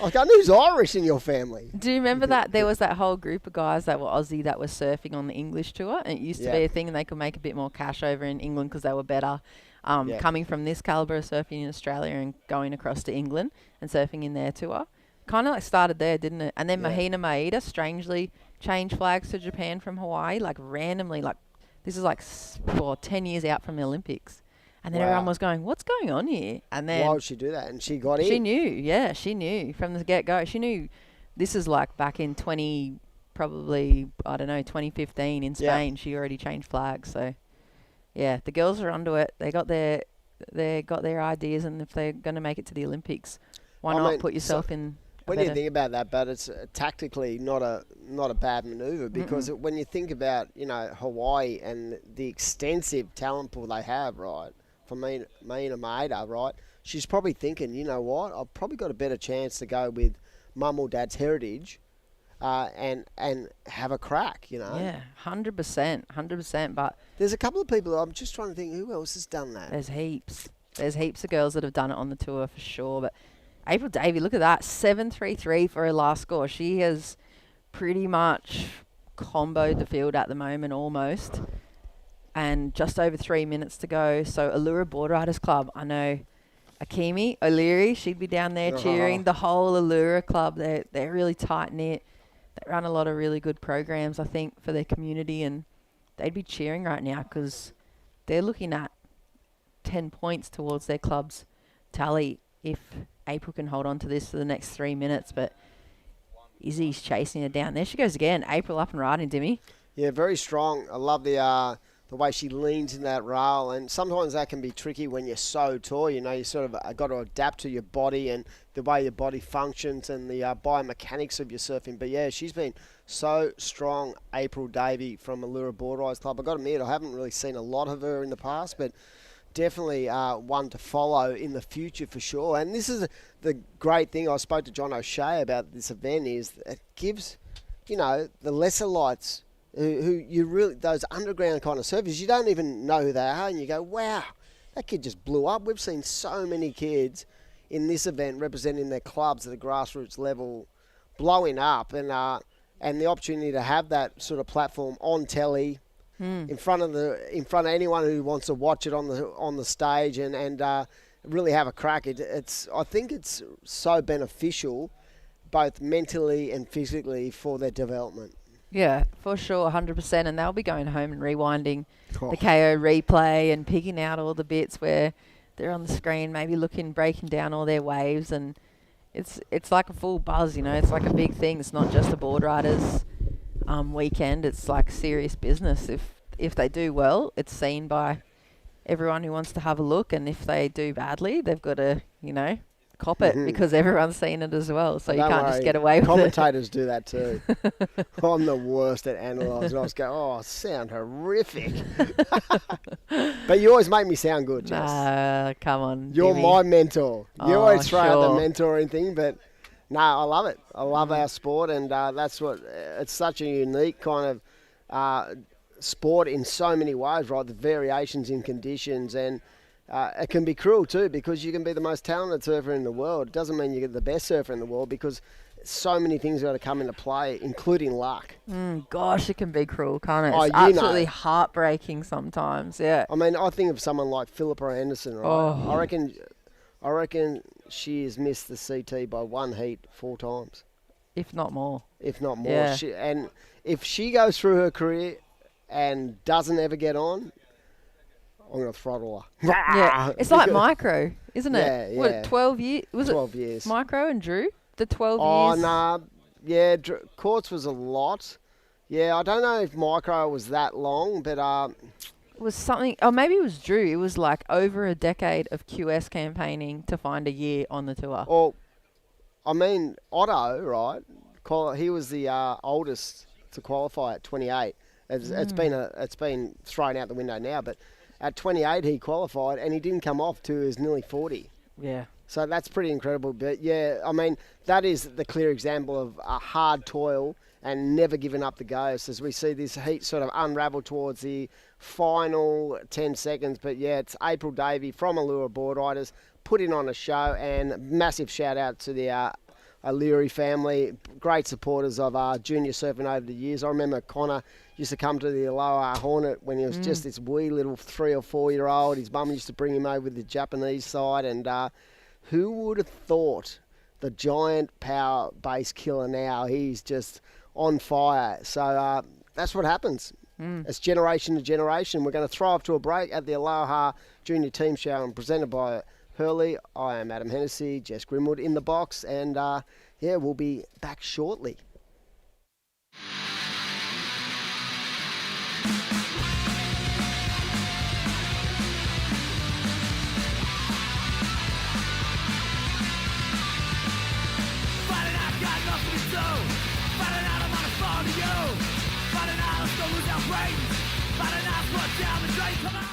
I go, who's Irish in your family? Do you remember that there was that whole group of guys that were Aussie that were surfing on the English tour, and it used to be a thing, and they could make a bit more cash over in England because they were better. Coming from this calibre of surfing in Australia and going across to England and surfing in their tour, kind of like started there, didn't it? And then Mahina Maeda strangely changed flags to Japan from Hawaii, like randomly, like this is like 10 years out from the Olympics. And then everyone was going, what's going on here? And then why would she do that? And she got in. She knew, she knew from the get-go. She knew this is like back in 2015 in Spain. She already changed flags. So, yeah, the girls are onto it. They got their ideas, and if they're going to make it to the Olympics, why not put yourself in? When you think about that, but it's tactically not a bad manoeuvre, because when you think about Hawaii and the extensive talent pool they have, right? For Mina Maeda, right? She's probably thinking, you know what? I've probably got a better chance to go with mum or dad's heritage, and have a crack, Yeah, 100%. But there's a couple of people. I'm just trying to think who else has done that. There's heaps of girls that have done it on the tour for sure. But April Davey, look at that, 7.33 for her last score. She has pretty much comboed the field at the moment, almost. And just over 3 minutes to go. So Allura Board Riders Club, I know Akimi O'Leary, she'd be down there cheering. The whole Allura Club, they're really tight-knit. They run a lot of really good programs, I think, for their community. And they'd be cheering right now because they're looking at 10 points towards their club's tally if April can hold on to this for the next 3 minutes. But Izzy's chasing her down. There she goes again. April up and riding, Dimmy. Yeah, very strong. I love the way she leans in that rail, and sometimes that can be tricky when you're so tall. You sort of got to adapt to your body and the way your body functions and the biomechanics of your surfing. But yeah, she's been so strong, April Davey from Allura Board Riders Club. I've got to admit, I haven't really seen a lot of her in the past, but definitely one to follow in the future for sure. And this is the great thing. I spoke to John O'Shea about this event, is it gives, the lesser lights who you really, those underground kind of surfers, you don't even know who they are, and you go, wow, that kid just blew up. We've seen so many kids in this event representing their clubs at the grassroots level blowing up, and the opportunity to have that sort of platform on telly, in front of anyone who wants to watch it on the stage, and really have a crack. I think it's so beneficial, both mentally and physically, for their development. Yeah, for sure, 100%. And they'll be going home and rewinding Oh. the KO replay and picking out all the bits where they're on the screen, maybe breaking down all their waves. And it's like a full buzz, you know. It's like a big thing. It's not just a board riders weekend. It's like serious business. If they do well, it's seen by everyone who wants to have a look. And if they do badly, they've got to, you know, cop it because everyone's seen it as well. So you can't just get away with it. Commentators do that too. I'm the worst at analysing. I was going, I sound horrific. But you always make me sound good, Jess. Come on. You're Jimmy. my mentor. You always throw out sure. the mentoring thing, but no, I love it. I love our sport, and that's what it's such a unique kind of sport in so many ways, right? The variations in conditions, and it can be cruel too, because you can be the most talented surfer in the world. It doesn't mean you get the best surfer in the world, because so many things got to come into play, including luck. Gosh, it can be cruel, can't it? Oh, It's you absolutely know. heartbreaking sometimes. Yeah. I mean, I think of someone like Philippa Anderson, right? Oh. I reckon she has missed the CT by one heat 4 times. If not more. If not more. Yeah. And if she goes through her career and doesn't ever get on, I'm going to throttle her. Yeah. It's like micro, isn't it? Yeah, What, yeah. 12 years? Was 12 it years. micro and Drew? The 12 Oh, years? nah. Yeah, Courts was a lot. Yeah, I don't know if micro was that long, but Was something, or maybe it was Drew. It was like over a decade of QS campaigning to find a year on the tour. Well, I mean, Otto, right? He was the oldest to qualify at 28. It's been thrown out the window now, but at 28 he qualified and he didn't come off till he was nearly 40. Yeah. So that's pretty incredible. But yeah, I mean, that is the clear example of a hard toil and never giving up the ghost, as we see this heat sort of unravel towards the final 10 seconds. But yeah, it's April Davey from Allure Board Riders putting on a show, and massive shout out to the O'Leary family, great supporters of junior surfing over the years. I remember Connor used to come to the Aloha Hornet when he was just this wee little 3 or 4 year old. His mum used to bring him over with the Japanese side, and who would have thought the giant power base killer now? He's just on fire. So that's what happens. It's generation to generation. We're going to throw off to a break at the Aloha Junior Team Show, and presented by Hurley. I am Adam Hennessy, Jess Grimwood in the box, and yeah, we'll be back shortly. Finding out got nothing to do. Finding out I'm on a phone to you. Finding out I'm gonna lose our brains. Finding out what's down the drain. Come on.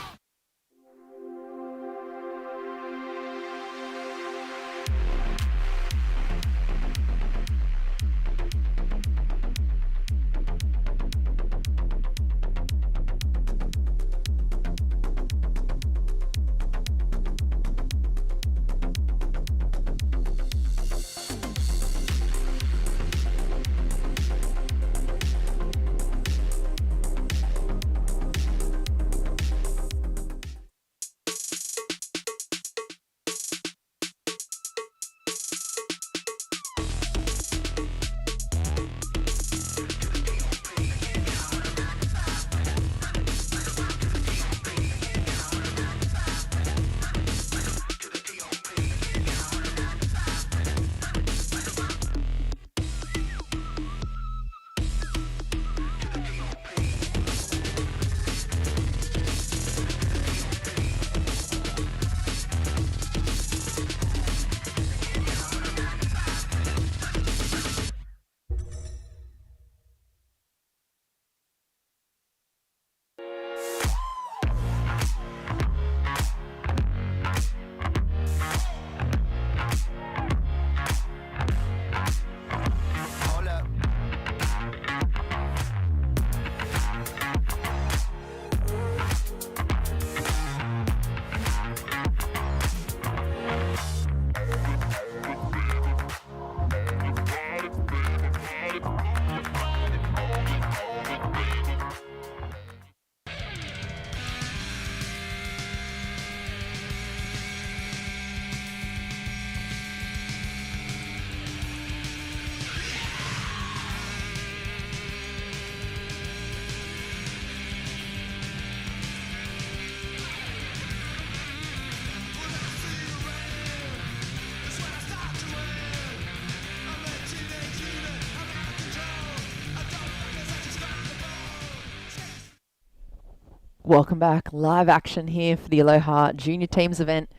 Welcome back. Live action here for the Aloha Junior Teams event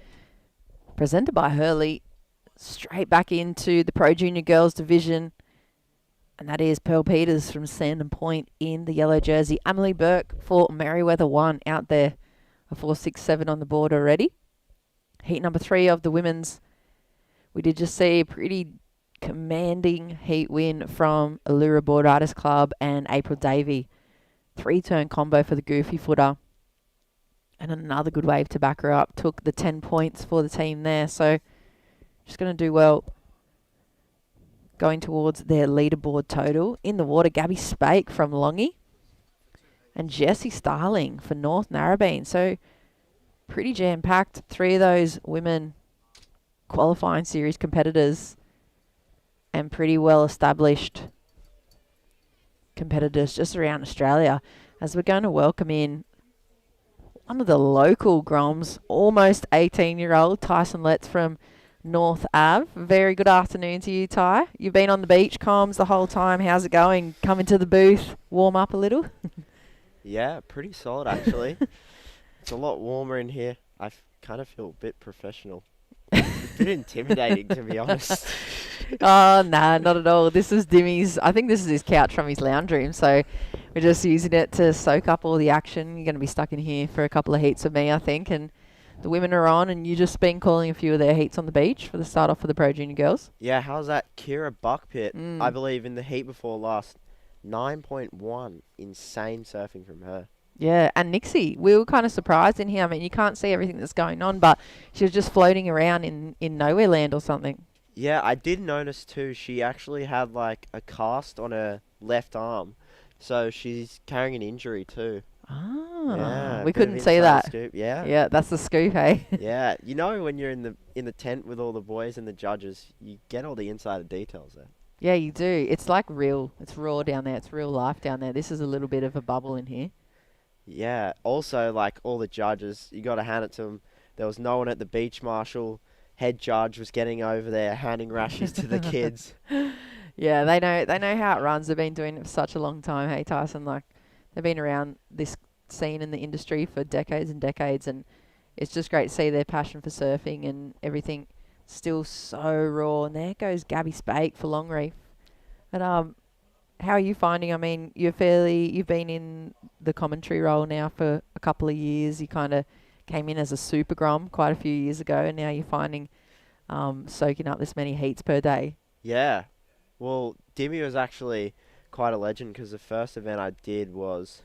presented by Hurley. Straight back into the Pro Junior Girls division. And that is Pearl Peters from Sandon Point in the yellow jersey. Emily Burke for Merriweather 1 out there. A 4.67 on the board already. Heat number 3 of the women's. We did just see a pretty commanding heat win from Allura Board Riders Club and April Davey. 3-turn combo for the goofy footer. And another good wave to back her up. Took the 10 points for the team there. So she's going to do well. Going towards their leaderboard total. In the water, Gabby Spake from Longy. And Jessie Starling for North Narrabeen. So pretty jam-packed. 3 of those women qualifying series competitors. And pretty well-established competitors just around Australia, as we're going to welcome in one of the local Groms, almost 18-year-old Tyson Letts from North Ave. Very good afternoon to you, Ty. You've been on the beach comms the whole time. How's it going? Come into the booth, warm up a little? Yeah, pretty solid actually. It's a lot warmer in here. I kind of feel a bit professional. It's a bit intimidating, to be honest. Oh, nah, not at all. This is Dimmy's. I think this is his couch from his lounge room, so we're just using it to soak up all the action. You're going to be stuck in here for a couple of heats with me, I think, and the women are on, and you just been calling a few of their heats on the beach for the start off for the Pro Junior girls. Yeah, how's that Kira Buckpit? I believe in the heat before last, 9.1. Insane surfing from her. Yeah, and Nixie, we were kind of surprised in here. I mean, you can't see everything that's going on, but she was just floating around in nowhere land or something. Yeah, I did notice too, she actually had like a cast on her left arm. So she's carrying an injury too. Ah, yeah, we couldn't see that. Scoop. Yeah. Yeah, that's the scoop, hey? Yeah, you know when you're in the tent with all the boys and the judges, you get all the insider details there. Yeah, you do. It's like real. It's raw down there. It's real life down there. This is a little bit of a bubble in here. Yeah, also, like, all the judges, you got to hand it to them. There was no one at the beach marshal. Head judge was getting over there, handing rashies to the kids. Yeah, they know how it runs. They've been doing it for such a long time, hey, Tyson? Like, they've been around this scene in the industry for decades and decades, and it's just great to see their passion for surfing and everything still so raw. And there goes Gabby Spake for Longreef. But, how are you finding? I mean, you've been in the commentary role now for a couple of years. You kind of came in as a super grom quite a few years ago, and now you're finding soaking up this many heats per day. Yeah. Well, Dimmy was actually quite a legend because the first event I did was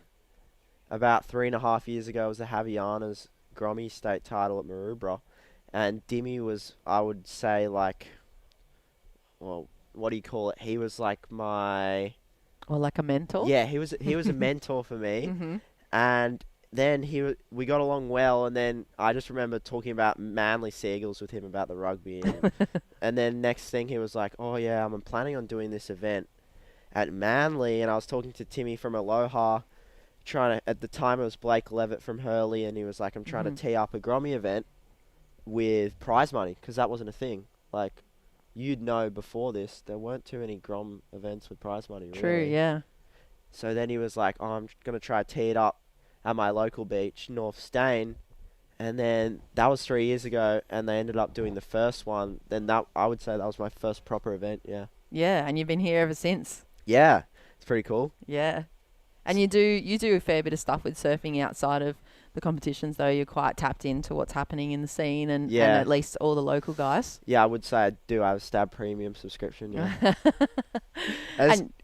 about 3.5 years ago. It was the Havianas Grommy state title at Maroubra. And Dimmy was, I would say, like, well, what do you call it? He was like my... Or like a mentor? Yeah, he was a mentor for me. Mm-hmm. And then we got along well, and then I just remember talking about Manly Seagulls with him about the rugby. And then next thing he was like, oh yeah, I'm planning on doing this event at Manly, and I was talking to Timmy from Aloha, at the time it was Blake Levitt from Hurley, and he was like, I'm trying to tee up a Grommy event with prize money, because that wasn't a thing. Like, you'd know before this, there weren't too many Grom events with prize money. True, really. Yeah. So then he was like, oh, I'm going to try to tee it up at my local beach, North Stain. And then that was 3 years ago, and they ended up doing the first one. Then that, I would say that was my first proper event, yeah. Yeah, and you've been here ever since. Yeah, it's pretty cool. Yeah. And you do a fair bit of stuff with surfing outside of the competitions, though. You're quite tapped into what's happening in the scene and at least all the local guys. Yeah, I would say I do. I have a Stab Premium subscription, yeah.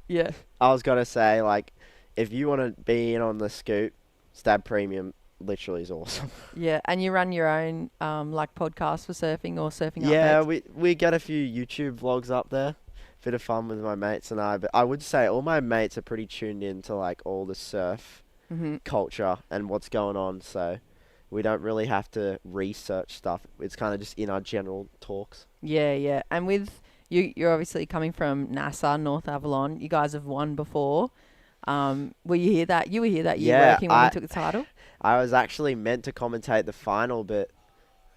Yeah. I was going to say, like, if you want to be in on the scoop, Stab Premium literally is awesome. Yeah, and you run your own, like, podcast for surfing or surfing Yeah, updates? we get a few YouTube vlogs up there. Bit of fun with my mates and I, but I would say all my mates are pretty tuned in to like all the surf culture and what's going on, so we don't really have to research stuff. It's kind of just in our general talks. Yeah. And with you're obviously coming from NASA, North Avalon. You guys have won before. Were you here that year working when we took the title? I was actually meant to commentate the final, but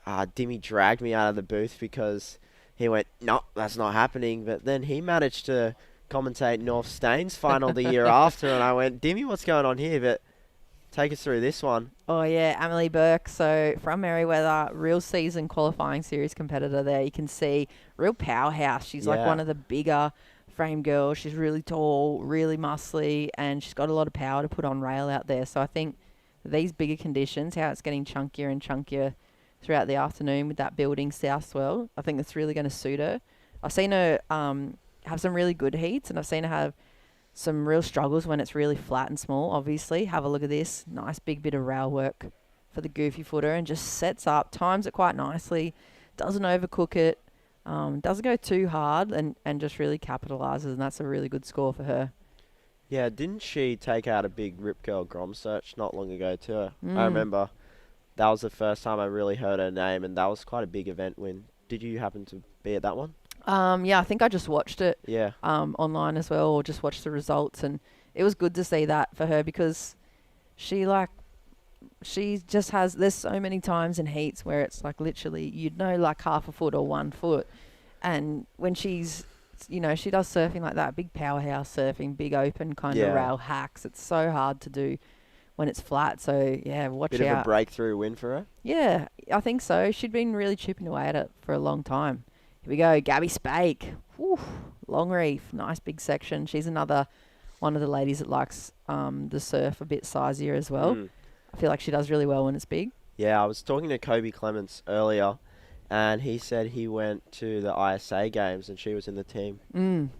Dimmy dragged me out of the booth because he went, no, that's not happening. But then he managed to commentate North Staines final the year after, and I went, Dimmy, what's going on here? But Take us through this one. Oh, yeah, Emily Burke. So from Merriweather, real season qualifying series competitor there. You can see real powerhouse. She's like one of the bigger frame girls. She's really tall, really muscly, and she's got a lot of power to put on rail out there. So I think these bigger conditions, how it's getting chunkier and chunkier throughout the afternoon with that building south swell, I think that's really going to suit her. I've seen her have some really good heats, and I've seen her have some real struggles when it's really flat and small, obviously. Have a look at this. Nice big bit of rail work for the goofy footer, and just sets up, times it quite nicely, doesn't overcook it, doesn't go too hard, and just really capitalises, and that's a really good score for her. Yeah, didn't she take out a big Rip Girl Grom search not long ago too? Mm. I remember that was the first time I really heard her name, and that was quite a big event win. Did you happen to be at that one? Yeah, I think I just watched it Yeah. online as well, or just watched the results, and it was good to see that for her because she just has, there's so many times in heats where it's like literally, you'd know, like half a foot or 1 foot, and when she's, you know, she does surfing like that, big powerhouse surfing, big open kind of rail hacks. It's so hard to do when it's flat, so yeah, watch out. Bit of a breakthrough win for her? Yeah, I think so. She'd been really chipping away at it for a long time. Here we go, Gabby Spake. Whew, long reef, nice big section. She's another one of the ladies that likes the surf a bit sizier as well. I feel like she does really well when it's big. Yeah, I was talking to Kobe Clements earlier, and he said he went to the ISA games and she was in the team.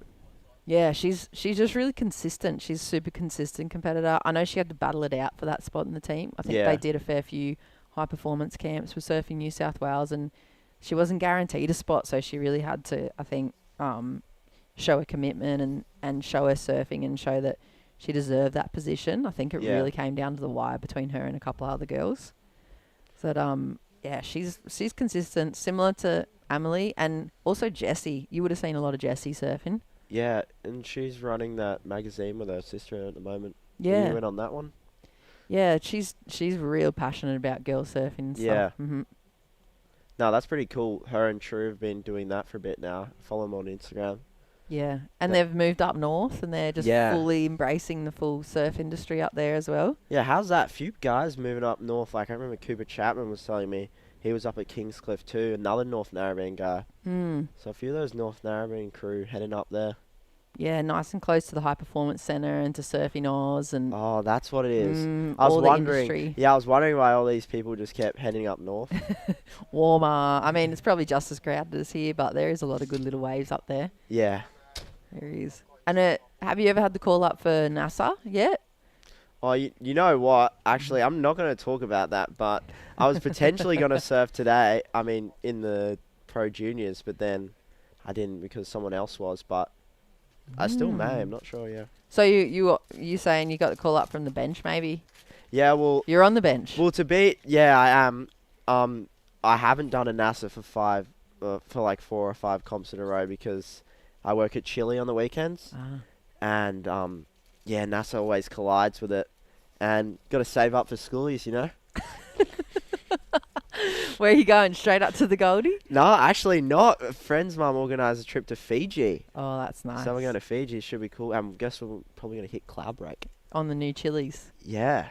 Yeah, she's just really consistent. She's a super consistent competitor. I know she had to battle it out for that spot in the team. I think they did a fair few high performance camps with Surfing New South Wales, and she wasn't guaranteed a spot, so she really had to, I think, show her commitment and show her surfing and show that she deserved that position. I think it really came down to the wire between her and a couple of other girls. So, yeah, she's consistent, similar to Emily, and also Jessie. You would have seen a lot of Jessie surfing. Yeah, and she's running that magazine with her sister at the moment. Yeah. You went on that one? Yeah, she's real passionate about girl surfing and stuff. Mm-hmm. No, that's pretty cool. Her and True have been doing that for a bit now. Follow them on Instagram. Yeah, and they've moved up north, and they're just fully embracing the full surf industry up there as well. Yeah, how's that? Few guys moving up north. Like, I remember Cooper Chapman was telling me he was up at Kingscliff too, another North Narrabeen guy. So a few of those North Narrabeen crew heading up there. Yeah, nice and close to the High Performance Centre and to Surfing Oz. And oh, that's what it is. I was wondering. Yeah, I was wondering why all these people just kept heading up north. Warmer. I mean, it's probably just as crowded as here, but there is a lot of good little waves up there. Yeah. There is. And have you ever had the call up for NASA yet? Oh, you know what? Actually, I'm not going to talk about that, but I was potentially going to surf today. I mean, in the Pro Juniors, but then I didn't because someone else was, but I still may. I'm not sure, yeah. So you saying you got the call up from the bench, maybe? Yeah, well... You're on the bench. Well, I am. I haven't done a NASA for like 4 or 5 comps in a row because I work at Chile on the weekends. And, yeah, NASA always collides with it. And got to save up for schoolies, you know? Where are you going? Straight up to the Goldie? No, actually not. A friend's mum organised a trip to Fiji. Oh, that's nice. So we're going to Fiji. Should be cool. Guess we're probably going to hit Cloud Break. On the new Chili's. Yeah.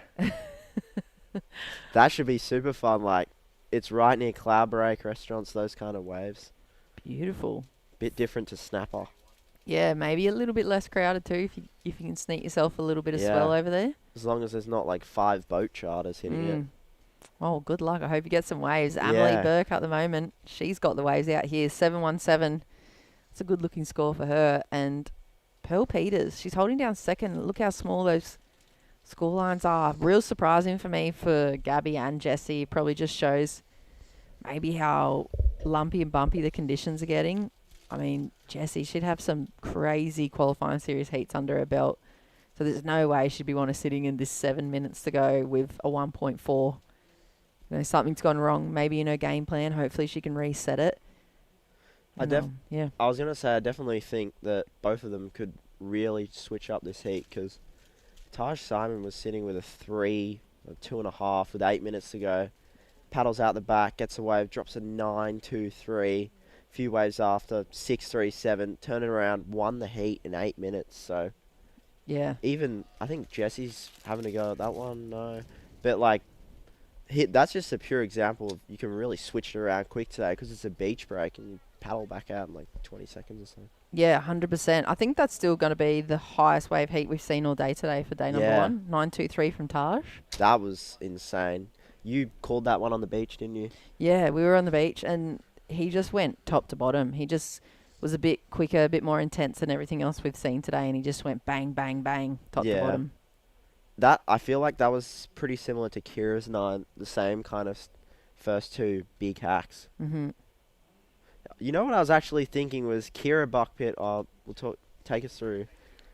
That should be super fun. Like, it's right near Cloud Break, restaurants, those kind of waves. Beautiful. Bit different to Snapper. Yeah, maybe a little bit less crowded too if you can sneak yourself a little bit of swell over there. As long as there's not like 5 boat charters hitting it. Oh, good luck. I hope you get some waves. Emily Burke at the moment, she's got the waves out here. 717. It's a good looking score for her. And Pearl Peters, she's holding down second. Look how small those score lines are. Real surprising for me for Gabby and Jessie. Probably just shows maybe how lumpy and bumpy the conditions are getting. I mean, Jessie, she'd have some crazy qualifying series heats under her belt. So there's no way she'd be sitting in this 7 minutes to go with a 1.4. You know, something's gone wrong maybe in her game plan. Hopefully she can reset it. I was going to say, I definitely think that both of them could really switch up this heat because Taj Simon was sitting with a 3, a 2.5 with 8 minutes to go. Paddles out the back, gets a wave, drops a 9-2-3. Few waves after, 6-3-7, turned it around, won the heat in 8 minutes. So Yeah. Even, I think Jesse's having to go at that one, no. But, like, that's just a pure example of you can really switch it around quick today because it's a beach break and you paddle back out in, like, 20 seconds or so. Yeah, 100%. I think that's still going to be the highest wave heat we've seen all day today for day number 1. 9.23 from Taj. That was insane. You called that one on the beach, didn't you? Yeah, we were on the beach and he just went top to bottom. He just was a bit quicker, a bit more intense than everything else we've seen today, and he just went bang, bang, bang, top to bottom. I feel like that was pretty similar to Kira's 9, the same kind of first 2 big hacks. Mm-hmm. You know what I was actually thinking was Kira Buckpit. Take us through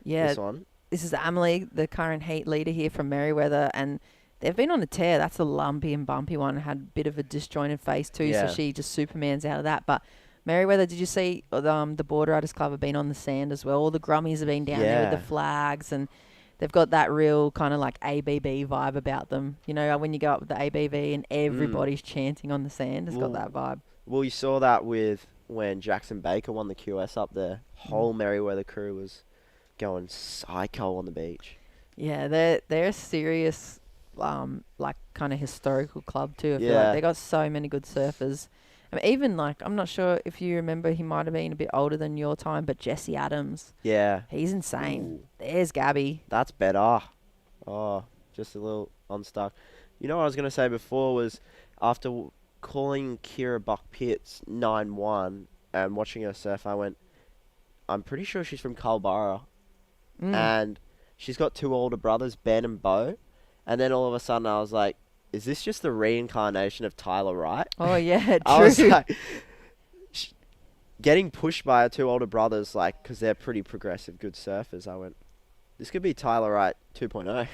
this one. This is Amelie, the current heat leader here from Merriweather, and they've been on a tear. That's a lumpy and bumpy one. Had a bit of a disjointed face too, so she just Supermans out of that. But Merriweather, did you see the Border Riders Club have been on the sand as well? All the grummies have been down there with the flags, and they've got that real kind of like ABB vibe about them. You know, when you go up with the ABB and everybody's chanting on the sand, it's got that vibe. Well, you saw that with when Jackson Baker won the QS up there. Whole Merriweather crew was going psycho on the beach. Yeah, they're a serious, like kind of historical club too. I feel like they got so many good surfers. I mean, even like, I'm not sure if you remember, he might have been a bit older than your time, but Jesse Adams. Yeah. He's insane. Ooh. There's Gabby. That's better. Oh, just a little unstuck. You know what I was going to say before was after calling Kira Buckpit's 9-1 and watching her surf, I went, I'm pretty sure she's from Culburra. And she's got 2 older brothers, Ben and Bo. And then all of a sudden I was like, is this just the reincarnation of Tyler Wright? Oh, yeah, true. I was like, getting pushed by her 2 older brothers, like, because they're pretty progressive, good surfers. I went, this could be Tyler Wright 2.0.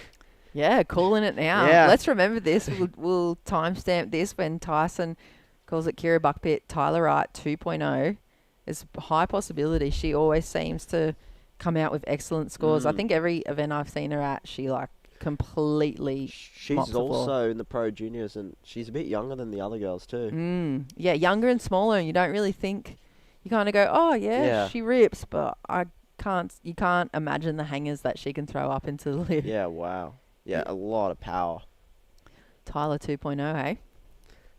Yeah, calling it now. Yeah. Let's remember this. We'll timestamp this when Tyson calls it Kira Buckpit, Tyler Wright 2.0. It's a high possibility. She always seems to come out with excellent scores. I think every event I've seen her at, she like completely She's also in the pro juniors, and she's a bit younger than the other girls too. Yeah, younger and smaller, and you don't really think, you kind of go, oh yeah, she rips, but you can't imagine the hangers that she can throw up into the lip. Yeah, wow. Yeah, a lot of power. Tyler 2.0, hey?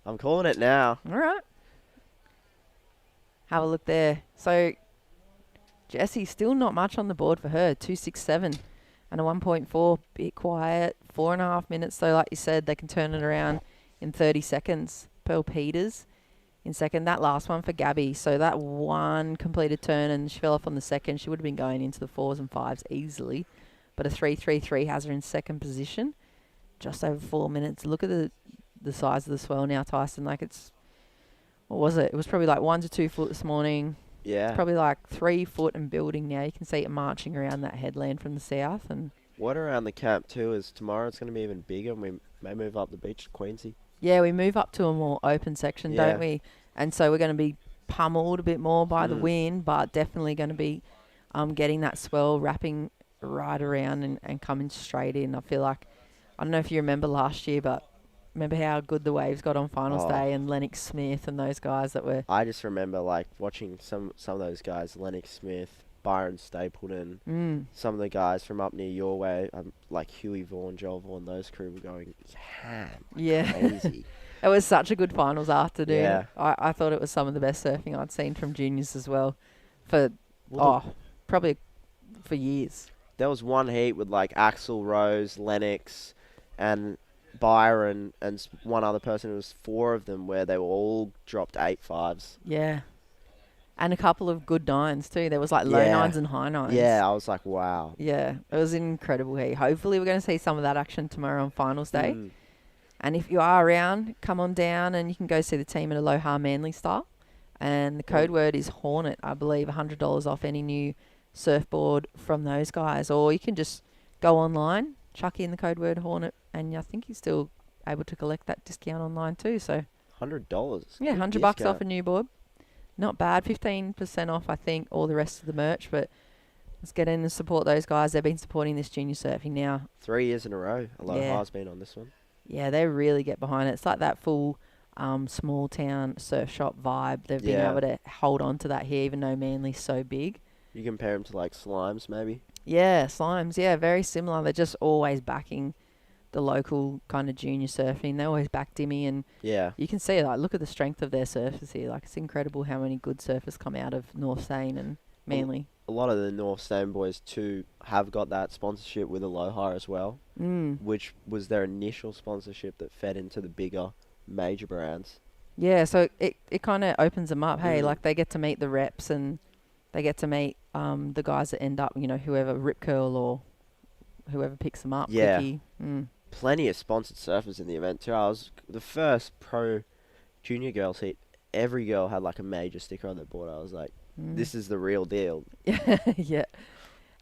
I'm calling it now. All right. Have a look there. So Jessie, still not much on the board for her. 2.67 and a 1.4. Bit quiet. 4.5 minutes. So like you said, they can turn it around in 30 seconds. Pearl Peters in second. That last one for Gabby. So that one completed turn and she fell off on the second. She would have been going into the 4s and 5s easily. But a 3.33 has her in second position. Just over 4 minutes. Look at the size of the swell now, Tyson. Like it's, what was it? It was probably like 1 to 2 foot this morning. Yeah. It's probably like 3 foot and building now. You can see it marching around that headland from the south. And what around the camp too is tomorrow it's going to be even bigger, and we may move up the beach to Queensy. Yeah, we move up to a more open section, don't we? And so we're going to be pummeled a bit more by the wind, but definitely going to be getting that swell wrapping right around and coming straight in. I feel like, I don't know if you remember last year, but remember how good the waves got on finals day and Lennox Smith and those guys that were... I just remember like watching some of those guys, Lennox Smith, Byron Stapleton, some of the guys from up near your way, like Huey Vaughan, Joel Vaughan, those crew were going ham. Yeah. Crazy. It was such a good finals afternoon. Yeah. I thought it was some of the best surfing I'd seen from juniors as well for, probably for years. There was one heat with like Axel Rose, Lennox, and Byron, and one other person. It was 4 of them where they were all dropped 8.5s. Yeah. And a couple of good 9s too. There was like low 9s and high 9s. Yeah, I was like, wow. Yeah, it was an incredible heat. Hopefully we're going to see some of that action tomorrow on finals day. And if you are around, come on down and you can go see the team at Aloha Manly Style. And the code word is Hornet, I believe, $100 off any new surfboard from those guys. Or you can just go online, chuck in the code word Hornet, and I think you're still able to collect that discount online too. So $100. Yeah, $100 off a new board. Not bad. 15% off, I think, all the rest of the merch. But let's get in and support those guys. They've been supporting this junior surfing now 3 years in a row. Aloha's been on this one. Yeah, they really get behind it. It's like that full small town surf shop vibe. They've been able to hold on to that here, even though Manly's so big. You compare them to like Slimes, maybe? Yeah, Slimes. Yeah, very similar. They're just always backing the local kind of junior surfing. They always back Dimmy, and Yeah. you can see, like, look at the strength of their surfers here. Like, it's incredible how many good surfers come out of North Stain and Manly. A lot of the North Stain boys too have got that sponsorship with Aloha as well, which was their initial sponsorship that fed into the bigger major brands. Yeah, so it kind of opens them up. Hey, like, they get to meet the reps, and they get to meet the guys that end up, whoever, Rip Curl or whoever picks them up. Yeah. Quickie. Plenty of sponsored surfers in the event too. I was the first pro junior girls heat. Every girl had like a major sticker on their board. I was like, this is the real deal. Yeah.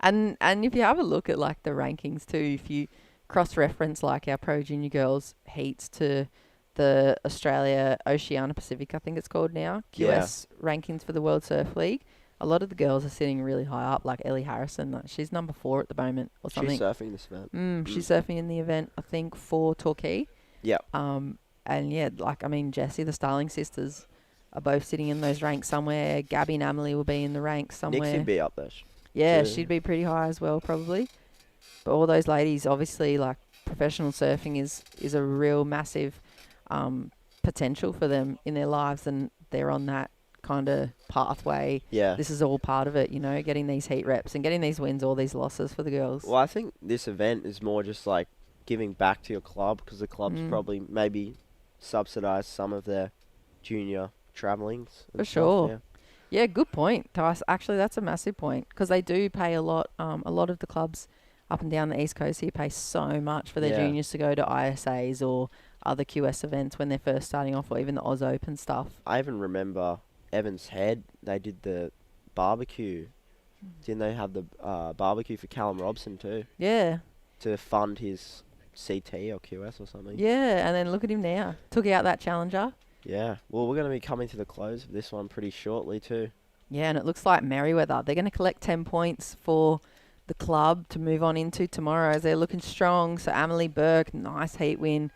And if you have a look at, like, the rankings too, if you cross-reference, like, our pro junior girls heats to the Australia Oceania Pacific, I think it's called now, QS rankings for the World Surf League, a lot of the girls are sitting really high up, like Ellie Harrison. She's number 4 at the moment or something. She's surfing this event. She's surfing in the event, I think, for Torquay. Yeah. And yeah, like, I mean, Jessie, the Starling sisters are both sitting in those ranks somewhere. Gabby and Emily will be in the ranks somewhere. Nixie'd be up there. Yeah, she'd be pretty high as well, probably. But all those ladies, obviously, like, professional surfing is a real massive potential for them in their lives, and they're on that kind of pathway. Yeah. This is all part of it, getting these heat reps and getting these wins, all these losses for the girls. Well, I think this event is more just like giving back to your club, because the club's probably maybe subsidise some of their junior travellings. For sure. Yeah, good point, Tice. Actually, that's a massive point, because they do pay a lot. A lot of the clubs up and down the East Coast here pay so much for their juniors to go to ISAs or other QS events when they're first starting off, or even the Oz Open stuff. I even remember Evans Head, they did the barbecue. Didn't they have the barbecue for Callum Robson too? Yeah. To fund his CT or QS or something. Yeah, and then look at him now. Took out that Challenger. Yeah. Well, we're going to be coming to the close of this one pretty shortly too. Yeah, and it looks like Merriweather, they're going to collect 10 points for the club to move on into tomorrow, as they're looking strong. So Amelie Burke, nice heat win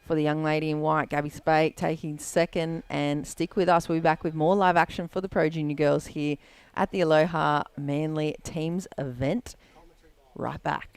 for the young lady in white. Gabby Spake taking second. And stick with us. We'll be back with more live action for the Pro Junior girls here at the Aloha Manly Teams event. Right back.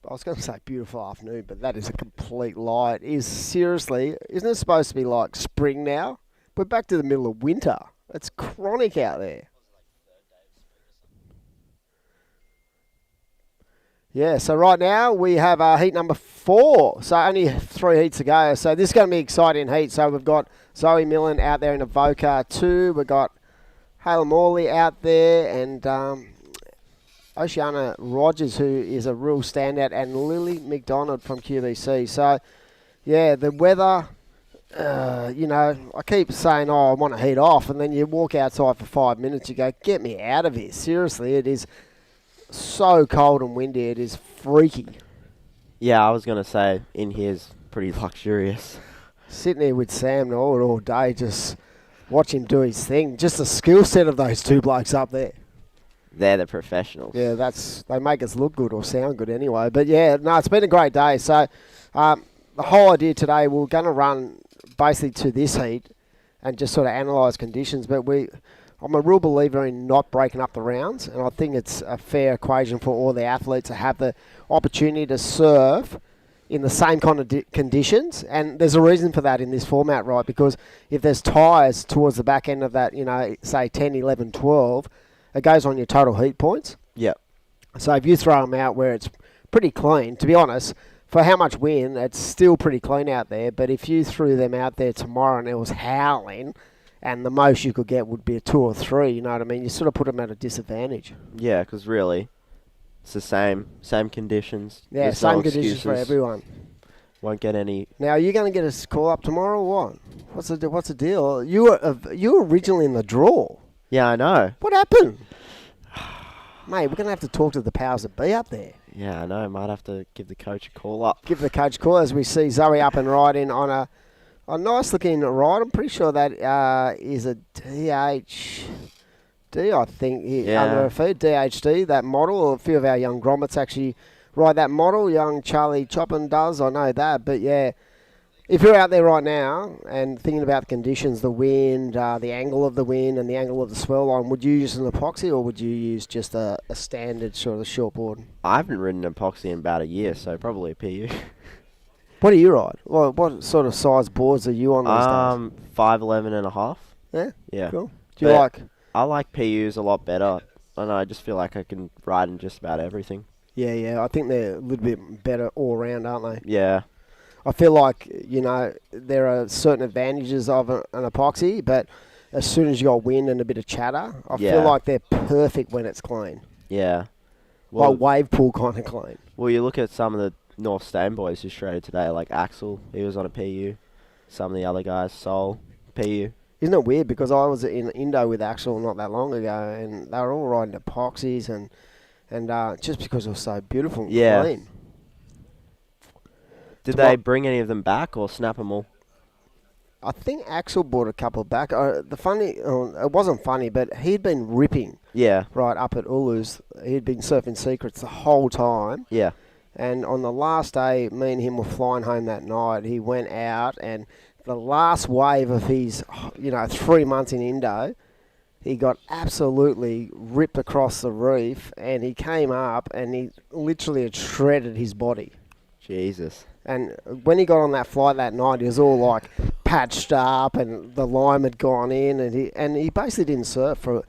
I was going to say beautiful afternoon, but that is a complete lie. It is seriously, isn't it supposed to be like spring now? We're back to the middle of winter. It's chronic out there. Yeah, so right now we have heat number 4. So only 3 heats to go. So this is going to be an exciting heat. So we've got Zoe Millen out there in Avoca 2. We've got Hayla Morley out there and Oceana Rogers, who is a real standout, and Lily McDonald from QBC. So, yeah, the weather, I keep saying, I want to heat off, and then you walk outside for 5 minutes, you go, get me out of here. Seriously, it is so cold and windy. It is freaky. Yeah, I was going to say, in here's pretty luxurious. Sitting here with Sam all day, just watch him do his thing. Just the skill set of those 2 blokes up there. They're the professionals. Yeah, they make us look good or sound good anyway. But yeah, no, it's been a great day. So the whole idea today, we're going to run basically to this heat and just sort of analyse conditions. But I'm a real believer in not breaking up the rounds, and I think it's a fair equation for all the athletes to have the opportunity to serve in the same kind of conditions. And there's a reason for that in this format, right? Because if there's tyres towards the back end of that, say 10, 11, 12, it goes on your total heat points. Yep. So if you throw them out where it's pretty clean, to be honest, for how much wind, it's still pretty clean out there. But if you threw them out there tomorrow and it was howling, and the most you could get would be a 2 or 3, you know what I mean? You sort of put them at a disadvantage. Yeah, because really, it's the same conditions. Yeah, There's same no conditions for excuses. everyone. Won't get any. Now, are you going to get a call up tomorrow or what? What's the deal? You were originally in the draw. Yeah, I know. What happened? Mate, we're going to have to talk to the powers that be up there. Yeah, I know. Might have to give the coach a call up. Give the coach a call as we see Zoe up and riding on a nice looking ride. I'm pretty sure that is a DHD, I think, under her feet. DHD, that model. A few of our young grommets actually ride that model. Young Charlie Choppin does, I know that. But yeah, if you're out there right now and thinking about the conditions, the wind, the angle of the wind and the angle of the swell line, would you use an epoxy or would you use just a standard sort of shortboard? I haven't ridden epoxy in about a year, so probably a PU. What do you ride? What sort of size boards are you on these days? 5'11 and a half. Yeah? Yeah. Cool. Do you like? I like PUs a lot better. I don't know, I just feel like I can ride in just about everything. Yeah. I think they're a little bit better all round, aren't they? Yeah. I feel like, there are certain advantages of an epoxy, but as soon as you got wind and a bit of chatter, I feel like they're perfect when it's clean. Yeah. Well, Like wave pool kind of clean. Well, you look at some of the North Stain boys who shredded today, like Axel, he was on a PU. Some of the other guys, Sol, PU. Isn't it weird? Because I was in Indo with Axel not that long ago, and they were all riding epoxies, and just because it was so beautiful and clean. Did they bring any of them back or snap them all? I think Axel brought a couple back. It wasn't funny, but he'd been ripping. Yeah. Right up at Ulu's. He'd been surfing secrets the whole time. Yeah. And on the last day, me and him were flying home that night. He went out, and the last wave of his, 3 months in Indo, he got absolutely ripped across the reef, and he came up, and he literally had shredded his body. Jesus. And when he got on that flight that night, he was all like patched up, and the lime had gone in, and he basically didn't surf for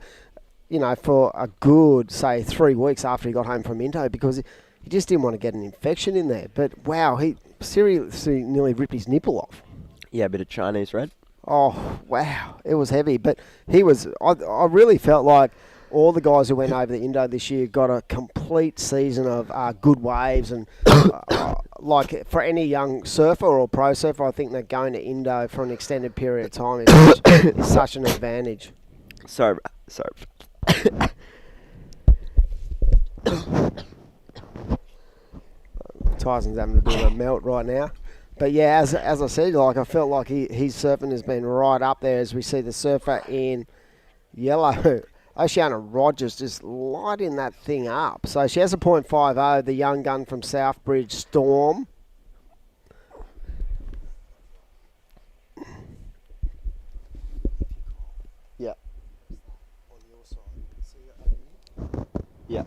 a good, say, 3 weeks after he got home from Indo because he just didn't want to get an infection in there. But wow, he seriously nearly ripped his nipple off. Yeah, a bit of Chinese red. Oh wow, it was heavy. But he was. I really felt like all the guys who went over the Indo this year got a complete season of good waves, and like for any young surfer or pro surfer, I think that going to Indo for an extended period of time is such an advantage. Sorry. Tyson's having a bit of a melt right now. But yeah, as I said, like I felt like his surfing has been right up there as we see the surfer in yellow. Oceana Rogers just lighting that thing up. So she has a .50, the young gun from Southbridge, Storm. Yeah. On your side. Yeah.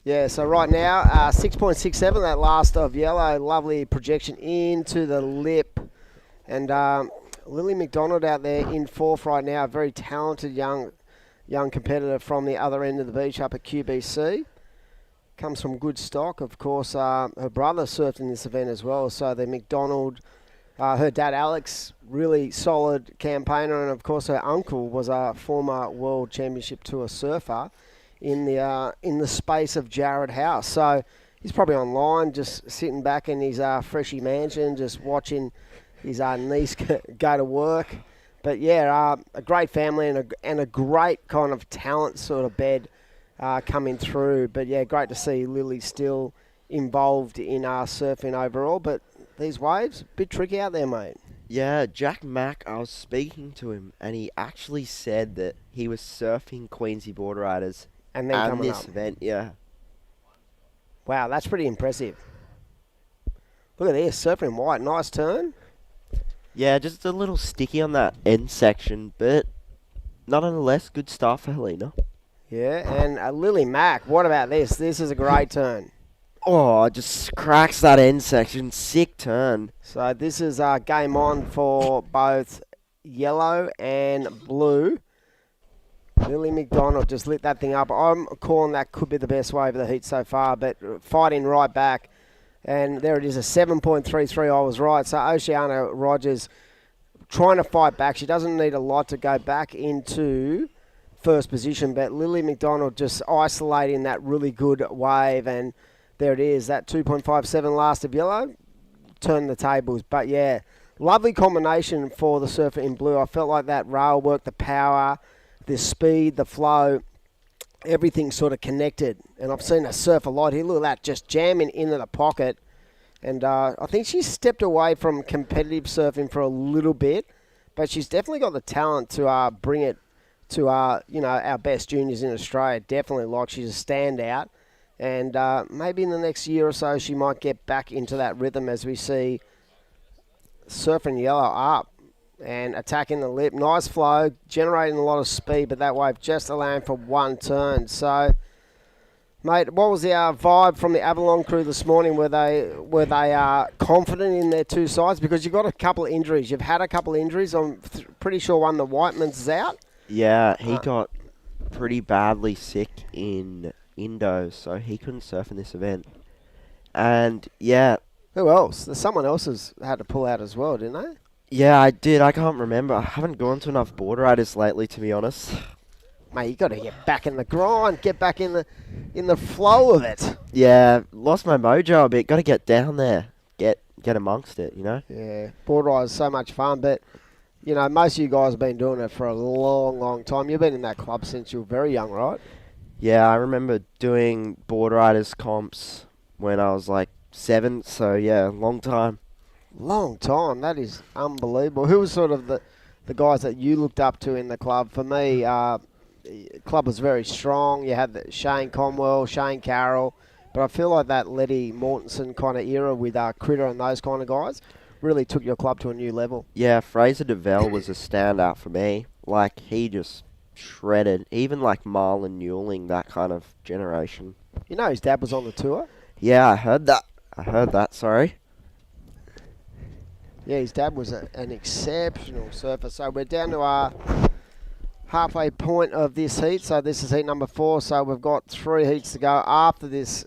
Yeah, so right now, 6.67, that last of yellow, lovely projection into the lip. And Lily McDonald out there in fourth right now, a very talented young young competitor from the other end of the beach up at QBC. Comes from good stock. Of course, her brother surfed in this event as well. So the McDonald, her dad Alex, really solid campaigner. And of course, her uncle was a former World Championship Tour surfer in the space of Jared House. So he's probably online just sitting back in his freshy mansion, just watching his niece go to work. But yeah, a great family and a great kind of talent sort of bed coming through. But yeah, great to see Lily still involved in surfing overall. But these waves, a bit tricky out there, mate. Yeah, Jack Mack, I was speaking to him, and he actually said that he was surfing Queensy Board Riders and then coming this up. event, yeah. Wow, that's pretty impressive. Look at this, surfing in white, nice turn. Yeah, just a little sticky on that end section, but nonetheless, good start for Helena. Yeah, and Lily Mack, what about this? This is a great turn. Oh, just cracks that end section. Sick turn. So this is game on for both yellow and blue. Lily McDonald just lit that thing up. I'm calling that could be the best wave of the heat so far, but fighting right back. And there it is, a 7.33. I was right. So Oceana Rogers trying to fight back. She doesn't need a lot to go back into first position, but Lily McDonald just isolating that really good wave. And there it is, that 2.57 last of yellow. Turn the tables. But yeah, lovely combination for the surfer in blue. I felt like that rail work, the power, the speed, the flow, everything sort of connected. And I've seen her surf a lot here. Look at that, just jamming into the pocket. And I think she's stepped away from competitive surfing for a little bit, but she's definitely got the talent to bring it to our best juniors in Australia. Definitely, like, she's a standout. And maybe in the next year or so, she might get back into that rhythm as we see surfing yellow up and attacking the lip. Nice flow, generating a lot of speed, but that wave just allowing for one turn. So, mate, what was the vibe from the Avalon crew this morning? Were they confident in their two sides? Because you've got a couple of injuries. You've had a couple of injuries. I'm pretty sure one, the Whiteman's, is out. Yeah, he got pretty badly sick in Indo, so he couldn't surf in this event. And yeah. Who else? Someone else has had to pull out as well, didn't they? Yeah, I did. I can't remember. I haven't gone to enough board riders lately, to be honest. Mate, you got to get back in the grind, get back in the flow of it. Yeah, lost my mojo a bit. Got to get down there, get amongst it, you know. Yeah, board riders so much fun, but you know, most of you guys have been doing it for a long, long time. You've been in that club since you were very young, right? Yeah, I remember doing board riders comps when I was like 7. So yeah, long time. Long time. That is unbelievable. Who was sort of the guys that you looked up to in the club? For me, club was very strong. You had Shane Conwell, Shane Carroll, but I feel like that Letty Mortensen kind of era with Critter and those kind of guys really took your club to a new level. Yeah, Fraser DeVell was a standout for me. Like, he just shredded. Even like Marlon Newling, that kind of generation. You know his dad was on the tour? Yeah, I heard that, sorry. Yeah, his dad was an exceptional surfer. So we're down to our halfway point of this heat. So this is heat number 4. So we've got 3 heats to go after this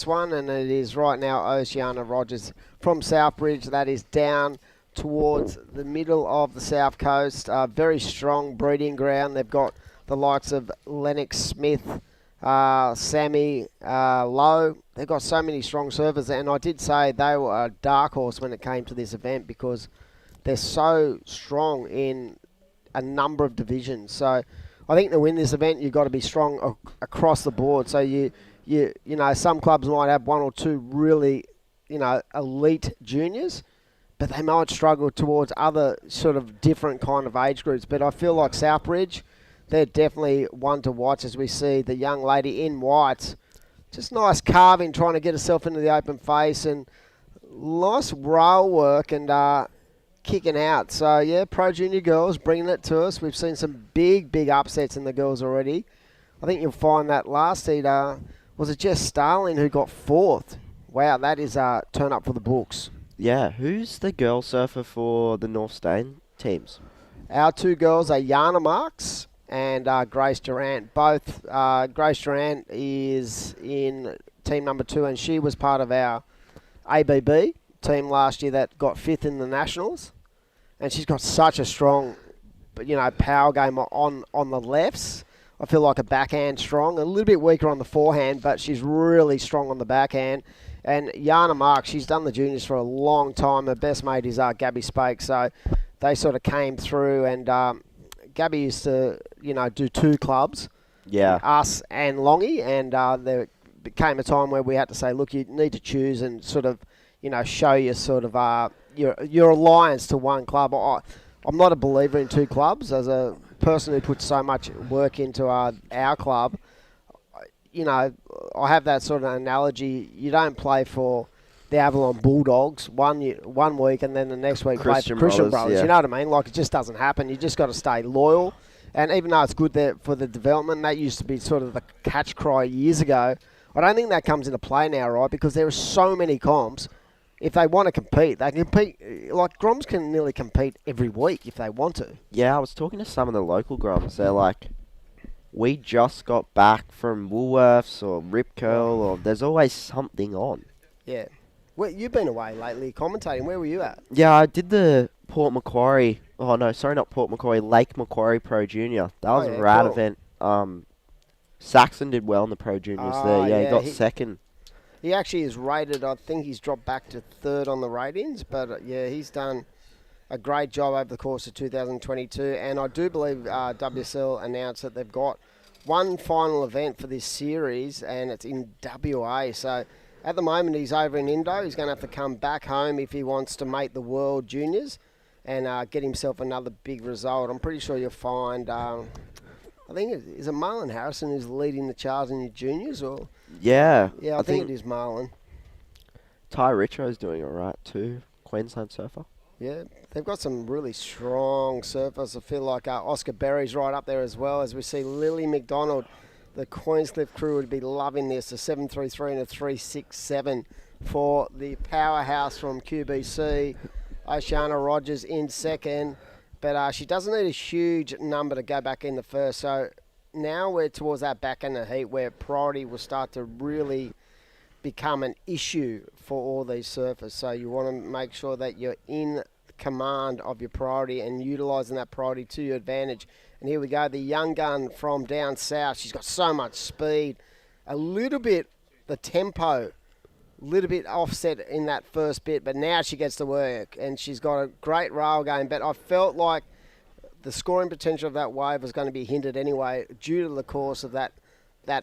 one, and it is right now Oceana Rogers from Southbridge. That is down towards the middle of the south coast. Very strong breeding ground. They've got the likes of Lennox Smith, Sammy Lowe. They've got so many strong surfers, and I did say they were a dark horse when it came to this event because they're so strong in a number of divisions. So I think to win this event, you've got to be strong across the board. So you know, some clubs might have 1 or 2 really, you know, elite juniors, but they might struggle towards other sort of different kind of age groups. But I feel like Southbridge, they're definitely one to watch as we see the young lady in white. Just nice carving, trying to get herself into the open face, and nice rail work and kicking out. So, yeah, Pro Junior girls bringing it to us. We've seen some big, big upsets in the girls already. I think you'll find that last heat, was it Jess Starling who got 4th? Wow, that is a turn up for the books. Yeah, who's the girl surfer for the North Stain teams? Our 2 girls are Yana Marks and Grace Durant. Both Grace Durant is in team number 2, and she was part of our ABB team last year that got 5th in the Nationals. And she's got such a strong, power game on the lefts. I feel like a backhand strong, a little bit weaker on the forehand, but she's really strong on the backhand. And Yana Mark, she's done the juniors for a long time. Her best mate is Gabby Spake, so they sort of came through. And Gabby used to, do 2 clubs, us and Longy, and there became a time where we had to say, look, you need to choose and sort of, show your sort of your alliance to one club. I'm not a believer in 2 clubs. As a person who puts so much work into our club, I have that sort of analogy. You don't play for the Avalon Bulldogs one week and then the next week play for Christian Brothers. Yeah. You know what I mean? Like, it just doesn't happen. You just got to stay loyal. And even though it's good there for the development, that used to be sort of the catch cry years ago. I don't think that comes into play now, right? Because there are so many comps. If they want to compete, they can compete. Like, Groms can nearly compete every week if they want to. Yeah, I was talking to some of the local Groms. They're like, we just got back from Woolworths or Rip Curl, or there's always something on. Yeah. Well, you've been away lately commentating. Where were you at? Yeah, I did the Port Macquarie. Oh, no, sorry, not Port Macquarie. Lake Macquarie Pro Junior. That was a rad event. Saxon did well in the Pro Juniors there. Yeah, he got second. He actually is rated, I think he's dropped back to 3rd on the ratings, but he's done a great job over the course of 2022. And I do believe WSL announced that they've got one final event for this series, and it's in WA. So at the moment he's over in Indo. He's going to have to come back home if he wants to make the World Juniors and get himself another big result. I'm pretty sure you'll find, I think, is it Marlon Harrison who's leading the charge in your juniors? Or Yeah. I think it is Marlon. Ty Richo's doing all right too. Queensland surfer. Yeah, they've got some really strong surfers. I feel like Oscar Berry's right up there as well. As we see Lily McDonald, the Queenscliff crew would be loving this. A 733 and a 367 for the powerhouse from QBC. Oceana Rogers in second. But she doesn't need a huge number to go back in the first. So now we're towards that back end of the heat where priority will start to really become an issue for all these surfers. So you want to make sure that you're in command of your priority and utilising that priority to your advantage. And here we go, the young gun from down south. She's got so much speed. A little bit, the tempo, a little bit offset in that first bit, but now she gets to work and she's got a great rail game. But I felt like the scoring potential of that wave was going to be hindered anyway due to the course of that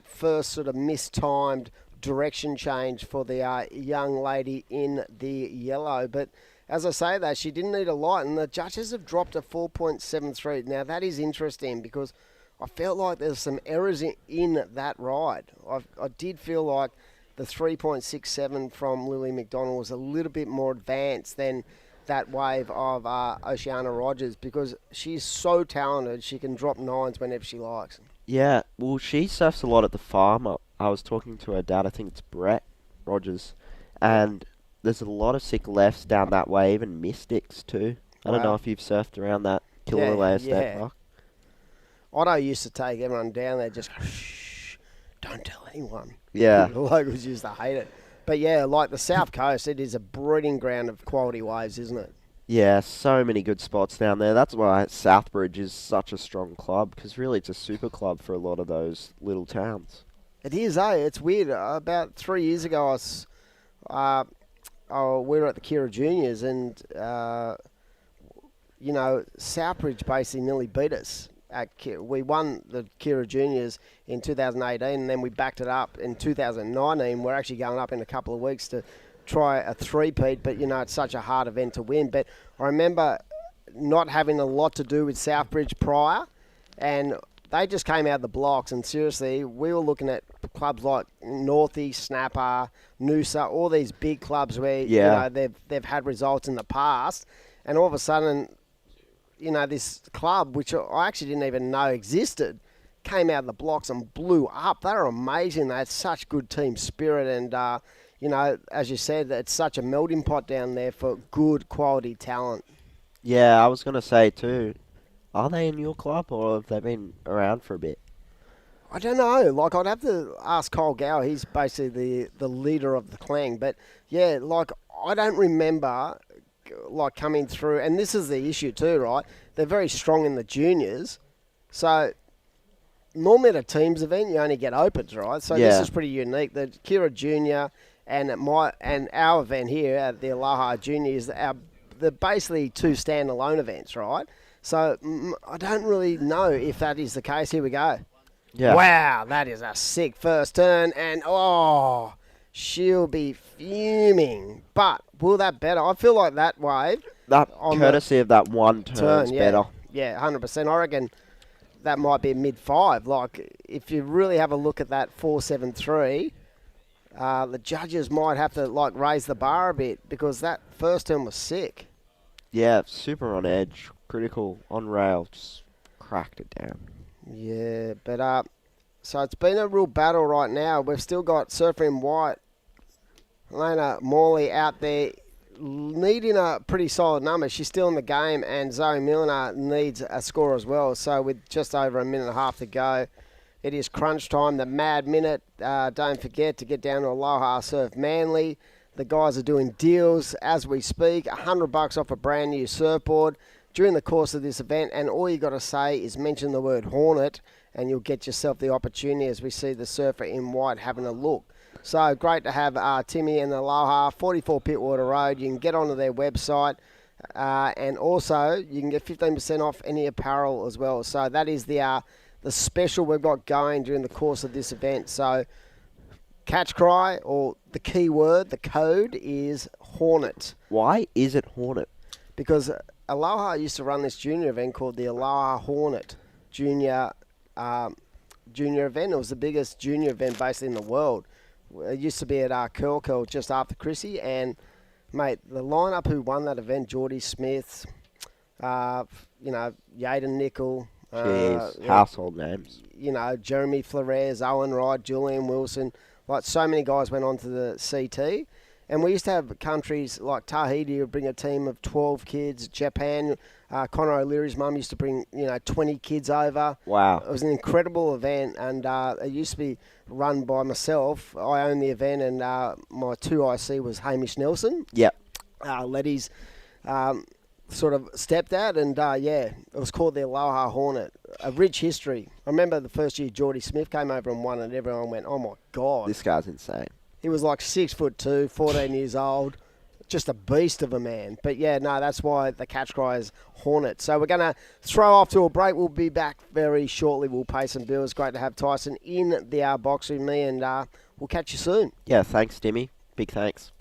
first sort of mistimed direction change for the young lady in the yellow. But as I say that, she didn't need a lot, and the judges have dropped a 4.73. Now that is interesting because I felt like there's some errors in that ride. I did feel like the 3.67 from Lily McDonald was a little bit more advanced than that wave of Oceana Rogers because she's so talented. She can drop 9s whenever she likes. Yeah, well, she surfs a lot at the farm. I was talking to her dad, I think it's Brett Rogers, and there's a lot of sick lefts down that way, even mystics too. I don't know if you've surfed around that Kilauea State Park. Otto used to take everyone down there, just go, shh, don't tell anyone. Yeah. The locals used to hate it. But yeah, like the South Coast, it is a breeding ground of quality waves, isn't it? Yeah, so many good spots down there. That's why Southbridge is such a strong club, because really it's a super club for a lot of those little towns. It is, eh? It's weird. About 3 years ago, we were at the Kira Juniors, and Southbridge basically nearly beat us. We won the Kira Juniors in 2018, and then we backed it up in 2019. We're actually going up in a couple of weeks to try a three-peat, but it's such a hard event to win. But I remember not having a lot to do with Southbridge prior, and they just came out of the blocks, and seriously, we were looking at clubs like Northeast, Snapper, Noosa, all these big clubs where they've had results in the past, and all of a sudden, this club, which I actually didn't even know existed, came out of the blocks and blew up. They were amazing. They had such good team spirit, and as you said, it's such a melting pot down there for good quality talent. Yeah, I was going to say too, Are they in your club, or have they been around for a bit? I don't know. Like, I'd have to ask Cole Gower. He's basically the leader of the clan. But, yeah, like, I don't remember, like, coming through. And this is the issue too, right? They're very strong in the juniors. So, normally at a teams event, you only get opens, right? So, this is pretty unique. The Kira Junior and our event here at the Aloha Juniors, they're basically two standalone events, right? So, I don't really know if that is the case. Here we go. Yeah. Wow, that is a sick first turn, and she'll be fuming. But will that better? I feel like that wave. That courtesy of that one turn is better. Yeah, 100%. I reckon that might be a mid-5. Like, if you really have a look at that 4.73, the judges might have to, like, raise the bar a bit because that first turn was sick. Yeah, super on edge, critical, on rail, just cracked it down. Yeah, but so it's been a real battle right now. We've still got Surfer in White, Helena Morley out there needing a pretty solid number. She's still in the game, and Zoe Milner needs a score as well. So with just over a minute and a half to go, it is crunch time, the mad minute. Don't forget to get down to Aloha Surf Manly. The guys are doing deals as we speak, $100 off a brand new surfboard during the course of this event, and all you got to say is mention the word Hornet, and you'll get yourself the opportunity as we see the Surfer in White having a look. So great to have Timmy and Aloha, 44 Pittwater Road. You can get onto their website, and also you can get 15% off any apparel as well. So that is the special we've got going during the course of this event. So catch cry, or the key word, the code is Hornet. Why is it Hornet? Because Aloha used to run this junior event called the Aloha Hornet junior event. It was the biggest junior event basically in the world. It used to be at Curl just after Chrissy, and mate, the lineup who won that event: Geordie Smith, Yaden Nickel, household names. Jeremy Flores, Owen Wright, Julian Wilson. Like, so many guys went on to the CT. And we used to have countries like Tahiti would bring a team of 12 kids. Japan, Conor O'Leary's mum used to bring, 20 kids over. Wow. It was an incredible event, and it used to be run by myself. I owned the event, and my 2IC was Hamish Nelson. Yep. Letty's sort of stepdad, and it was called the Aloha Hornet. A rich history. I remember the first year Geordie Smith came over and won, and everyone went, oh my God. This guy's insane. He was like 6'2", 14 years old, just a beast of a man. But yeah, no, that's why the catch cry is Hornet. So we're going to throw off to a break. We'll be back very shortly. We'll pay some bills. Great to have Tyson in the box with me, and we'll catch you soon. Yeah, thanks, Dimmy. Big thanks.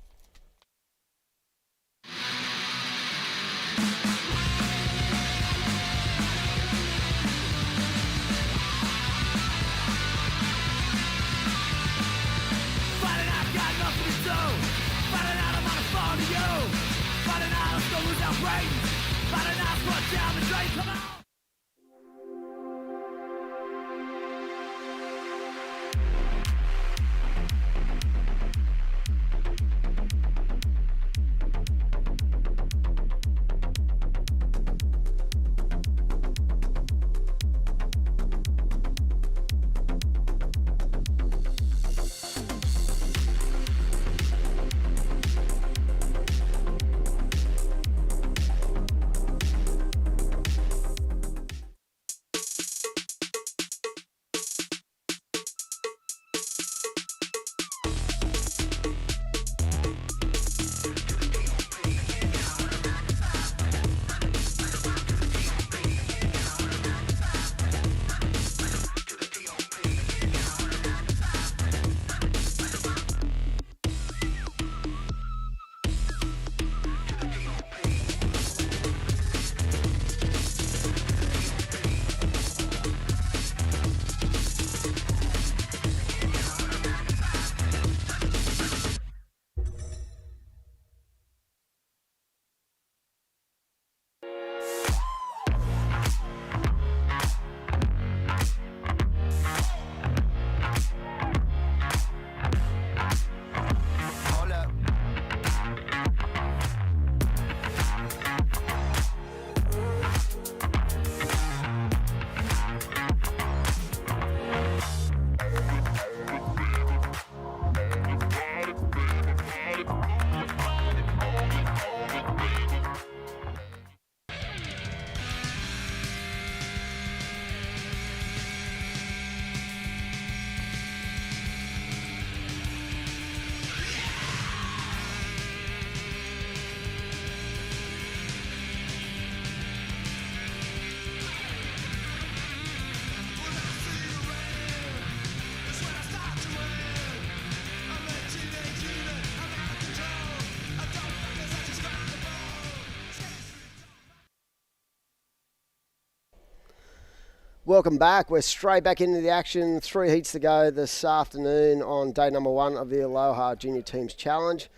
Welcome back. We're straight back into the action. 3 heats to go this afternoon on day number 1 of the Aloha Junior Teams Challenge.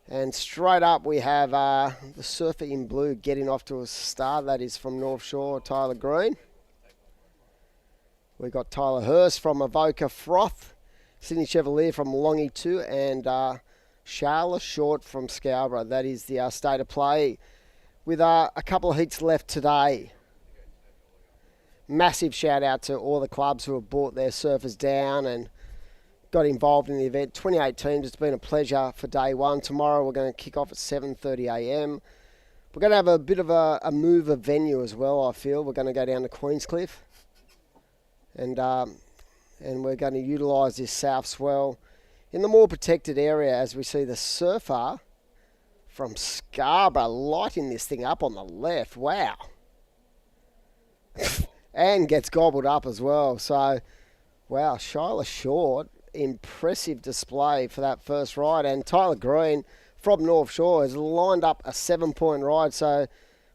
And straight up we have the surfer in blue getting off to a start. That is from North Shore, Tyler Green. We've got Tyler Hurst from Avoca Froth, Sydney Chevalier from Longy 2, and Charlotte Short from Scarborough. That is the state of play with a couple of heats left today. Massive shout out to all the clubs who have brought their surfers down and got involved in the event. 28 teams. It's been a pleasure for day 1. Tomorrow we're going to kick off at 7:30 a.m. We're going to have a bit of a move of venue as well, I feel. We're going to go down to Queenscliff. And we're going to utilise this south swell in the more protected area as we see the surfer from Scarborough lighting this thing up on the left. Wow. And gets gobbled up as well. So, wow, Shyla Short, impressive display for that first ride. And Tyler Green from North Shore has lined up a 7-point ride. So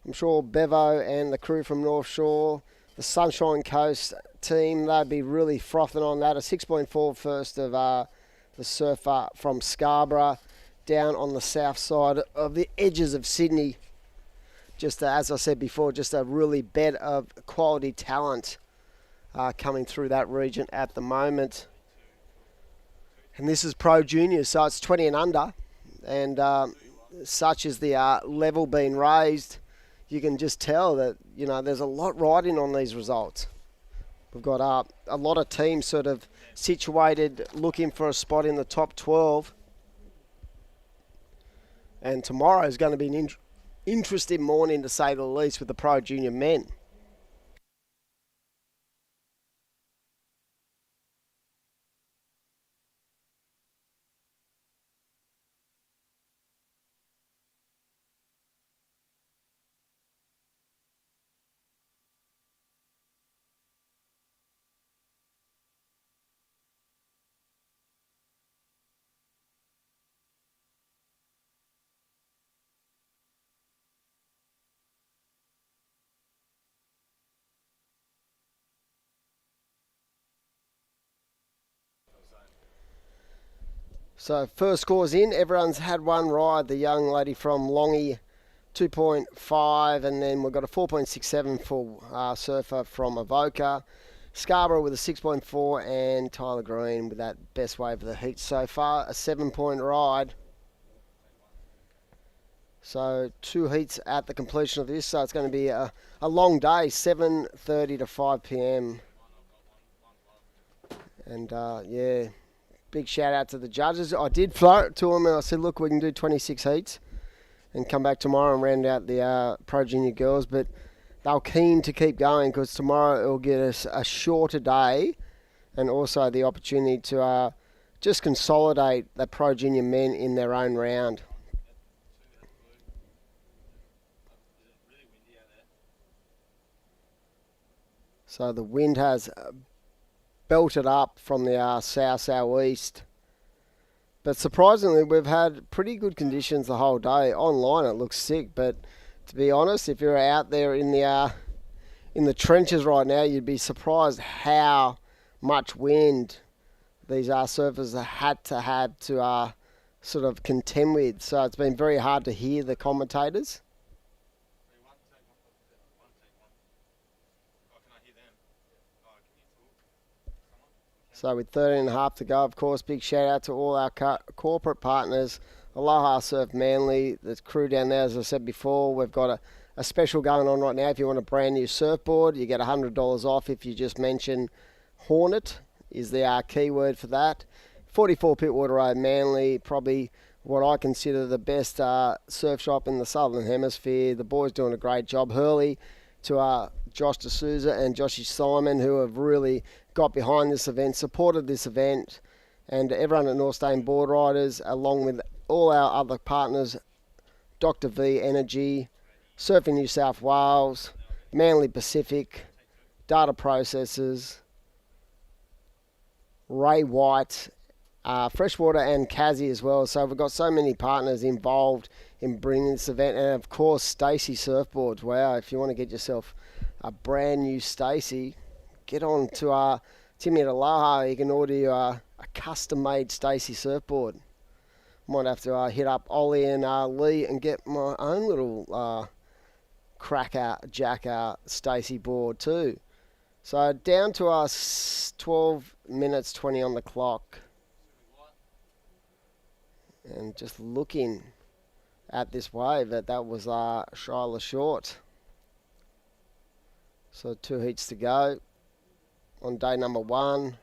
I'm sure Bevo and the crew from North Shore, the Sunshine Coast team, they'd be really frothing on that. A 6.4 first of the surfer from Scarborough down on the south side of the edges of Sydney. Just as I said before, just a really bed of quality talent coming through that region at the moment. And this is Pro Junior, so it's 20 and under. And such as the level being raised, you can just tell that, you know, there's a lot riding on these results. We've got a lot of teams sort of situated looking for a spot in the top 12. And tomorrow is going to be an interesting morning, to say the least, with the Pro Junior men. So first scores in, everyone's had one ride. The young lady from Longy, 2.5, and then we've got a 4.67 for surfer from Avoca. Scarborough with a 6.4, and Tyler Green with that best wave of the heat so far, a 7-point ride. So 2 heats at the completion of this, so it's going to be a long day, 7:30 to 5 p.m. And yeah, big shout out to the judges. I did float to them and I said, look, we can do 26 heats and come back tomorrow and round out the Pro Junior girls. But they were keen to keep going because tomorrow it will get us a shorter day and also the opportunity to just consolidate the Pro Junior men in their own round. So the wind has belted up from the south-southeast. But surprisingly, we've had pretty good conditions the whole day. Online it looks sick, but to be honest, if you're out there in the trenches right now, you'd be surprised how much wind these surfers have to sort of contend with. So it's been very hard to hear the commentators. So with 13 and a half to go, of course, big shout out to all our corporate partners, Aloha Surf Manly, the crew down there. As I said before, we've got a special going on right now. If you want a brand new surfboard, you get $100 off if you just mention Hornet is the keyword for that. 44 Pittwater Road, Manly, probably what I consider the best surf shop in the Southern Hemisphere. The boys doing a great job. Hurley to Josh D'Souza and Joshy Simon, who have really got behind this event, supported this event, and everyone at North Stain Board Riders, along with all our other partners, Dr. V Energy, Surfing New South Wales, Manly Pacific, Data Processors, Ray White, Freshwater and Kazi as well. So we've got so many partners involved in bringing this event, and of course Stacey Surfboards. Wow, if you want to get yourself a brand new Stacey, get on to Timmy at Aloha. You can order you a custom-made Stacey surfboard. Might have to hit up Ollie and Lee and get my own little cracker jacker Stacey board too. So down to us 12 minutes 20 on the clock. And just looking at this wave, that was Shyla Short. So 2 heats to go on day number 1.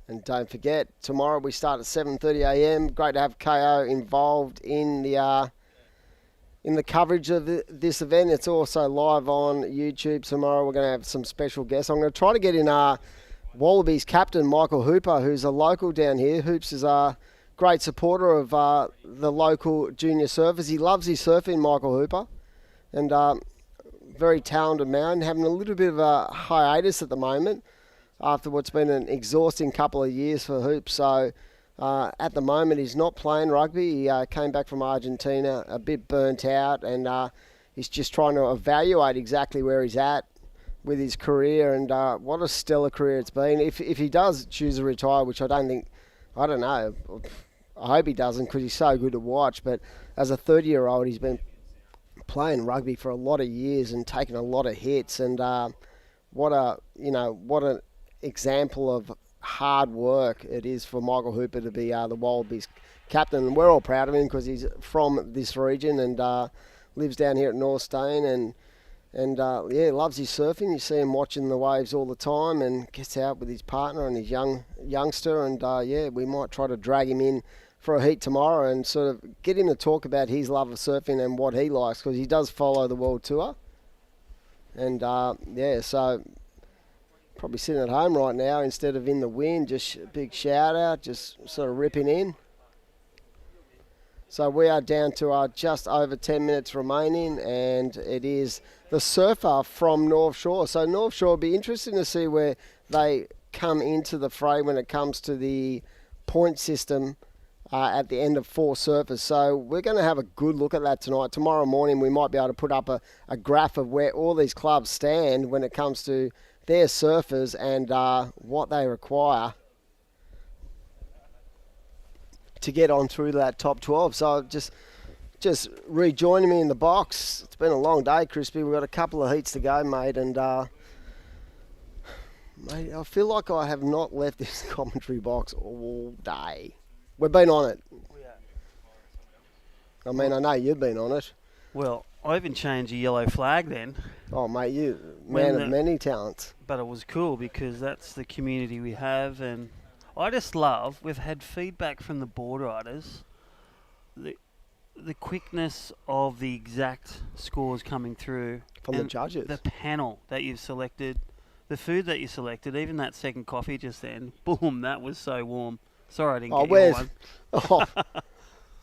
And don't forget, tomorrow we start at 7:30 a.m. Great to have KO involved in the coverage of this event. It's also live on YouTube tomorrow. We're going to have some special guests. I'm going to try to get in Wallabies captain Michael Hooper, who's a local down here. Hoops is a great supporter of the local junior surfers. He loves his surfing, Michael Hooper, and very talented man. Having a little bit of a hiatus at the moment after what's been an exhausting couple of years for Hoops. So at the moment he's not playing rugby. He came back from Argentina a bit burnt out, and he's just trying to evaluate exactly where he's at with his career, and what a stellar career it's been. If he does choose to retire, which I don't know, I hope he doesn't, because he's so good to watch, but as a 30-year-old he's been playing rugby for a lot of years and taking a lot of hits, and what an example of hard work it is for Michael Hooper to be the Wallabies captain. And we're all proud of him because he's from this region and lives down here at North Stain, and loves his surfing. You see him watching the waves all the time and gets out with his partner and his youngster, and we might try to drag him in for a heat tomorrow and sort of get him to talk about his love of surfing and what he likes, because he does follow the World Tour. And so probably sitting at home right now instead of in the wind. Just a big shout out, just sort of ripping in. So we are down to just over 10 minutes remaining, and it is the surfer from North Shore. So North Shore will be interesting to see where they come into the fray when it comes to the point system at the end of 4 surfers. So we're going to have a good look at that tonight. Tomorrow morning we might be able to put up a graph of where all these clubs stand when it comes to their surfers and what they require to get on through that top 12. So just rejoining me in the box. It's been a long day, Crispy. We've got a couple of heats to go, mate, and mate, I feel like I have not left this commentary box all day. We've been on it. I mean, I know you've been on it. Well, I even changed a yellow flag then. Oh, mate, you man of many talents. But it was cool because that's the community we have, and I just love, we've had feedback from the board riders, the quickness of the exact scores coming through. From the judges. The panel that you've selected, the food that you selected, even that second coffee just then, boom, that was so warm. Sorry I didn't get you one. Oh,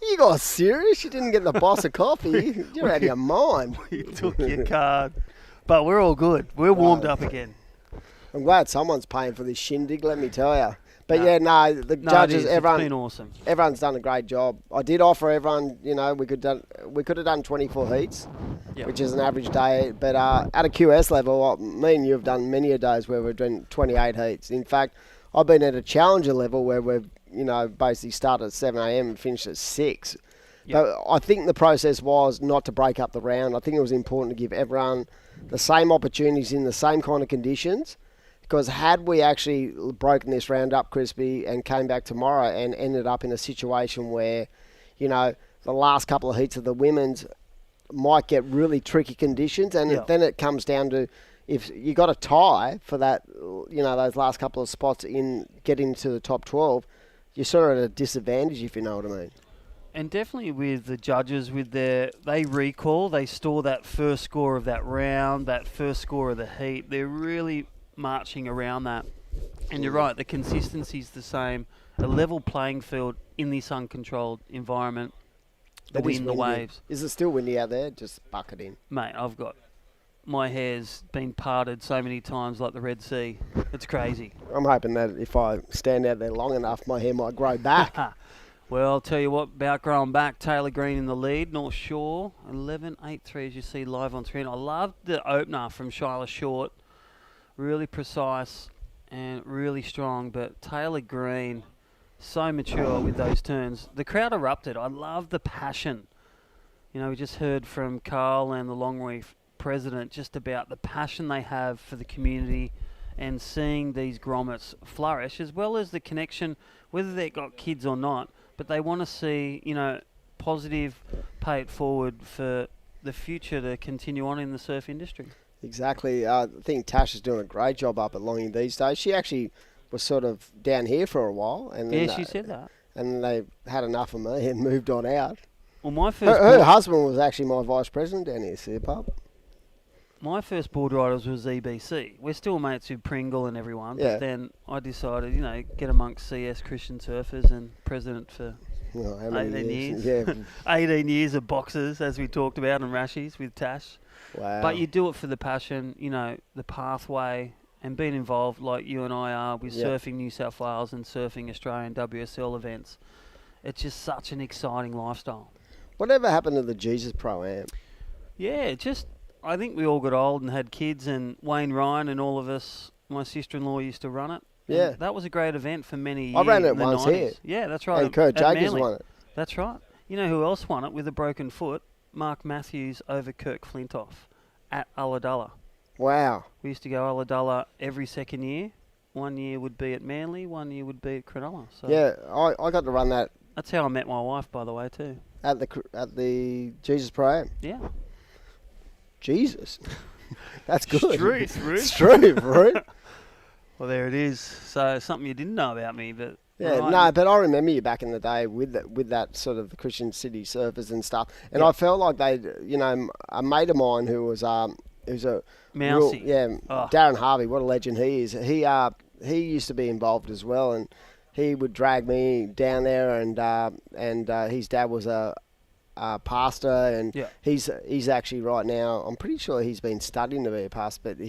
you got serious? You didn't get the boss a coffee? You're out of your mind. We took your card. But we're all good. We're warmed up again. I'm glad someone's paying for this shindig, let me tell you. But the judges, everyone, it's been awesome. Everyone's done a great job. I did offer everyone, we could have done 24 heats, which is an average day. But at a QS level, me and you have done many a days where we've done 28 heats. In fact, I've been at a challenger level where we've, basically started at 7 a.m. and finished at 6. Yep. But I think the process was not to break up the round. I think it was important to give everyone the same opportunities in the same kind of conditions. Because had we actually broken this round up, Crispy, and came back tomorrow and ended up in a situation where, the last couple of heats of the women's might get really tricky conditions, and then it comes down to if you got a tie for that, those last couple of spots in getting to the top 12, you're sort of at a disadvantage, if you know what I mean. And definitely with the judges, they recall, they store that first score of that round, that first score of the heat. They're really marching around that. And you're right, the consistency's the same. A level playing field in this uncontrolled environment. The wind, the waves. Is it still windy out there? Just bucket in. Mate, I've got my hair's been parted so many times like the Red Sea. It's crazy. I'm hoping that if I stand out there long enough, my hair might grow back. Well, I'll tell you what, about growing back, Taylor Green in the lead, North Shore, 11.83 as you see live on screen. I loved the opener from Shyla Short, really precise and really strong, but Taylor Green, so mature with those turns. The crowd erupted. I love the passion. You know, we just heard from Carl and the Longreef president just about the passion they have for the community and seeing these grommets flourish, as well as the connection, whether they've got kids or not. But they want to see, you know, positive, pay it forward for the future to continue on in the surf industry. Exactly. I think Tash is doing a great job up at Longy these days. She actually was sort of down here for a while. And Yeah, then, she said that. And they had enough of me and moved on out. Well, my first her husband was actually my vice president down here, see Pub. My first board riders was EBC. We're still mates with Pringle and everyone, Yeah. but then I decided, you know, get amongst CS Christian Surfers and president for how many 18 years. Yeah. 18 years of boxers, as we talked about, and rashies with Tash. Wow. But you do it for the passion, you know, the pathway, and being involved like you and I are with Surfing New South Wales and Surfing Australian WSL events. It's just such an exciting lifestyle. Whatever happened to the Jesus Pro-Am? Yeah, I think we all got old and had kids, and Wayne Ryan and all of us, my sister-in-law used to run it. Yeah. And that was a great event for many years. I ran it in the once 90s. here. Yeah, that's right. And Kurt at Jacobs Manly. won it. That's right. You know who else won it with a broken foot? Mark Matthews over Kirk Flintoff at Ulladulla. Wow. We used to go Ulladulla every second year. 1 year would be at Manly, 1 year would be at Cronulla. So Yeah, I got to run that. That's how I met my wife, by the way, too. At the Jesus Pro-Am? Yeah. Jesus. That's good. Struth, Ruth. Struth, Ruth. Well, there it is. So something you didn't know about me, but yeah, right. no, but I remember you back in the day with that sort of the Christian City Surfers and stuff, and I felt like they, you know, a mate of mine who was who's a Mousy. Darren Harvey, what a legend he is. He used to be involved as well, and he would drag me down there, and his dad was a pastor, and he's actually right now, I'm pretty sure he's been studying to be a pastor, but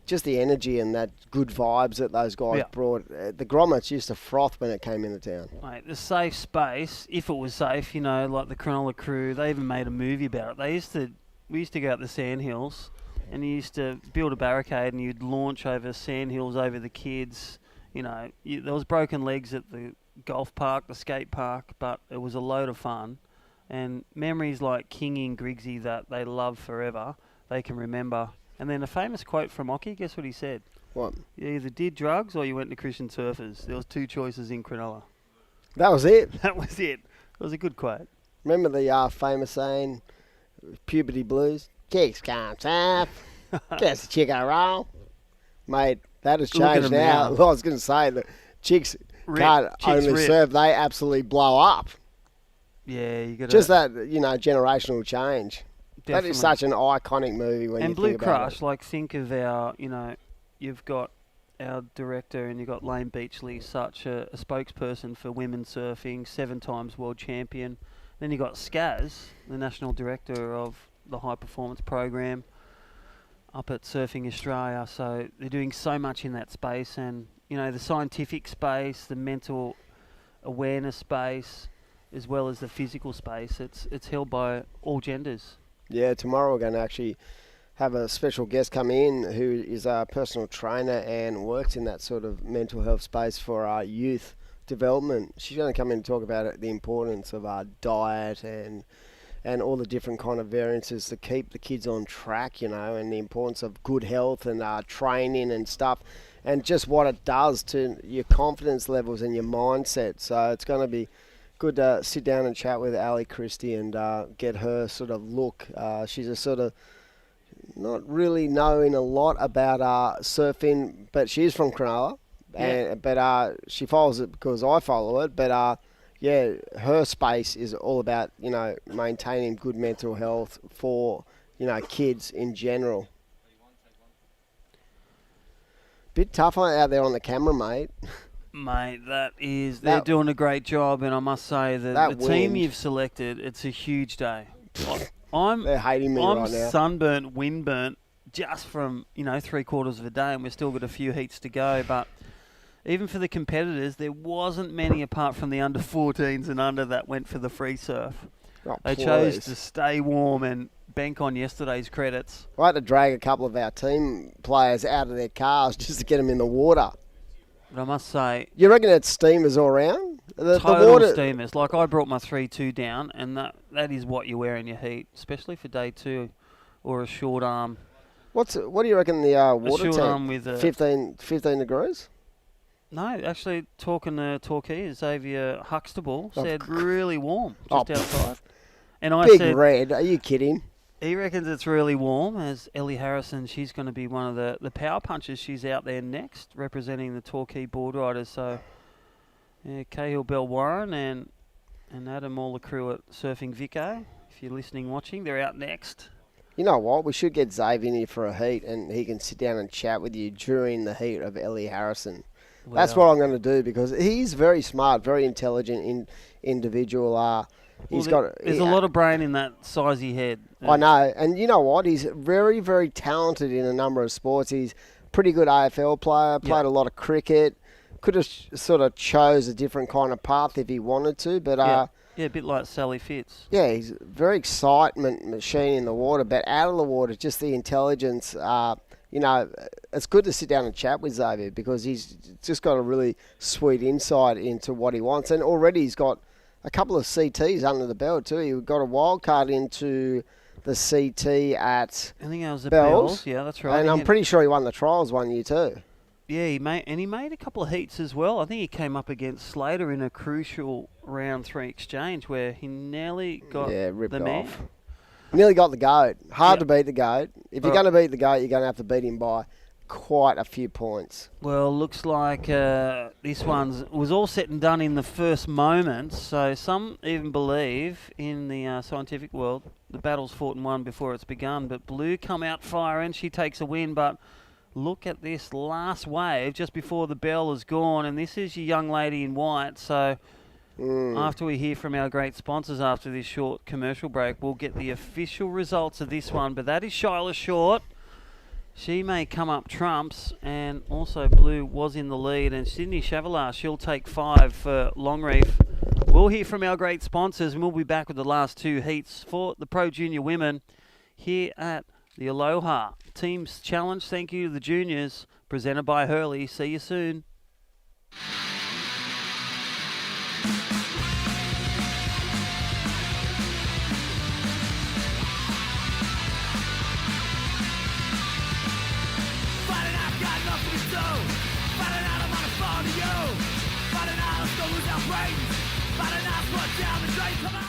just the energy and that good vibes that those guys brought. The grommets used to froth when it came into town. Mate, the safe space, if it was safe, you know, like the Cronulla crew, they even made a movie about it. We used to go up the sandhills, and you used to build a barricade, and you'd launch over sandhills over the kids. You know, there was broken legs at the golf park, the skate park, but it was a load of fun. And memories like Kingy and Griggsy that they love forever, they can remember. And then a famous quote from Ockie, guess what he said? What? You either did drugs or you went to Christian Surfers. There was two choices in Cronulla. That was it? That was it. It was a good quote. Remember the famous saying, puberty blues? Chicks can't surf. Guess the chick roll. Mate, that has changed now. Well, I was going to say, the chicks can't only surf, they absolutely blow up. Yeah, you got just that, you know, generational change. Definitely. That is such an iconic movie when you Blue think about Crush, it. like think of our, you know, you've got our director and you've got Lane Beachley, such a spokesperson for women surfing, 7 times world champion. Then you've got Skaz, the national director of the high performance program up at Surfing Australia. So they're doing so much in that space, and, you know, the scientific space, the mental awareness space, as well as the physical space. It's held by all genders. Yeah, tomorrow we're going to actually have a special guest come in who is a personal trainer and works in that sort of mental health space for our youth development. She's going to come in and talk about the importance of our diet and all the different kind of variances to keep the kids on track, you know, and the importance of good health and training and stuff, and just what it does to your confidence levels and your mindset. So it's going to be good to sit down and chat with Ali Christie and get her sort of look. She's a sort of not really knowing a lot about surfing, but she is from Cronulla. Yeah. But she follows it because I follow it. But yeah, her space is all about, you know, maintaining good mental health for, you know, kids in general. Bit tough out there on the camera, mate. Mate, they're doing a great job, and I must say that the team you've selected, it's a huge day. They're hating me right now. I'm sunburnt, windburnt, just from, 3/4 of a day, and we've still got a few heats to go. But even for the competitors, there wasn't many apart from the under 14s and under that went for the free surf. Oh, They please. chose to stay warm and bank on yesterday's credits. I had to drag a couple of our team players out of their cars just to get them in the water. But I must say, You reckon it's steamers all around? The total water, steamers. Like, I brought my 3-2 down, and that is what you wear in your heat, especially for day 2 or a short arm. What do you reckon the water short temp? arm with a 15 degrees? No, actually, talking to Torquay, Xavier Huxtable Oh, said really warm Oh, just outside. And I Big said, Red, are you kidding? he reckons it's really warm, as Ellie Harrison, she's going to be one of the power punchers. She's out there next, representing the Torquay board riders. So, yeah, Cahill Bell Warren and Adam, all the crew at Surfing Vico, if you're listening, watching, they're out next. You know what? We should get Zave in here for a heat, and he can sit down and chat with you during the heat of Ellie Harrison. That's what I'm going to do, because he's very smart, very intelligent individual. There's a lot of brain in that sizey head. I know, and you know what? He's very, very talented in a number of sports. He's a pretty good AFL player, played a lot of cricket. Could have sort of chose a different kind of path if he wanted to, but yeah, a bit like Sally Fitz. yeah, he's a very excitement machine in the water, but out of the water, just the intelligence. It's good to sit down and chat with Xavier, because he's just got a really sweet insight into what he wants, and already he's got a couple of CTs under the belt too. He got a wild card into the CT at I think that was the Bells. Bells. Yeah, that's right. And I'm pretty sure he won the trials one year too. Yeah, he made a couple of heats as well. I think he came up against Slater in a crucial round 3 exchange where he nearly got ripped the off. man. Nearly got the goat. Hard to beat the goat. If you're going to beat the goat, you're going to have to beat him by quite a few points. Well, looks like this was all set and done in the first moment. So some even believe in the scientific world the battle's fought and won before it's begun. But Blue come out firing. She takes a win, but look at this last wave just before the bell is gone, and this is your young lady in white. So after we hear from our great sponsors after this short commercial break, we'll get the official results of this one. But that is Shyla Short. She may come up trumps, and also Blue was in the lead, and Sydney Chavalar, she'll take 5 for Longreef. We'll hear from our great sponsors, and we'll be back with the last 2 heats for the Pro Junior Women here at the Aloha Teams Challenge. Thank you to the juniors, presented by Hurley. See you soon. Down the drain, come on!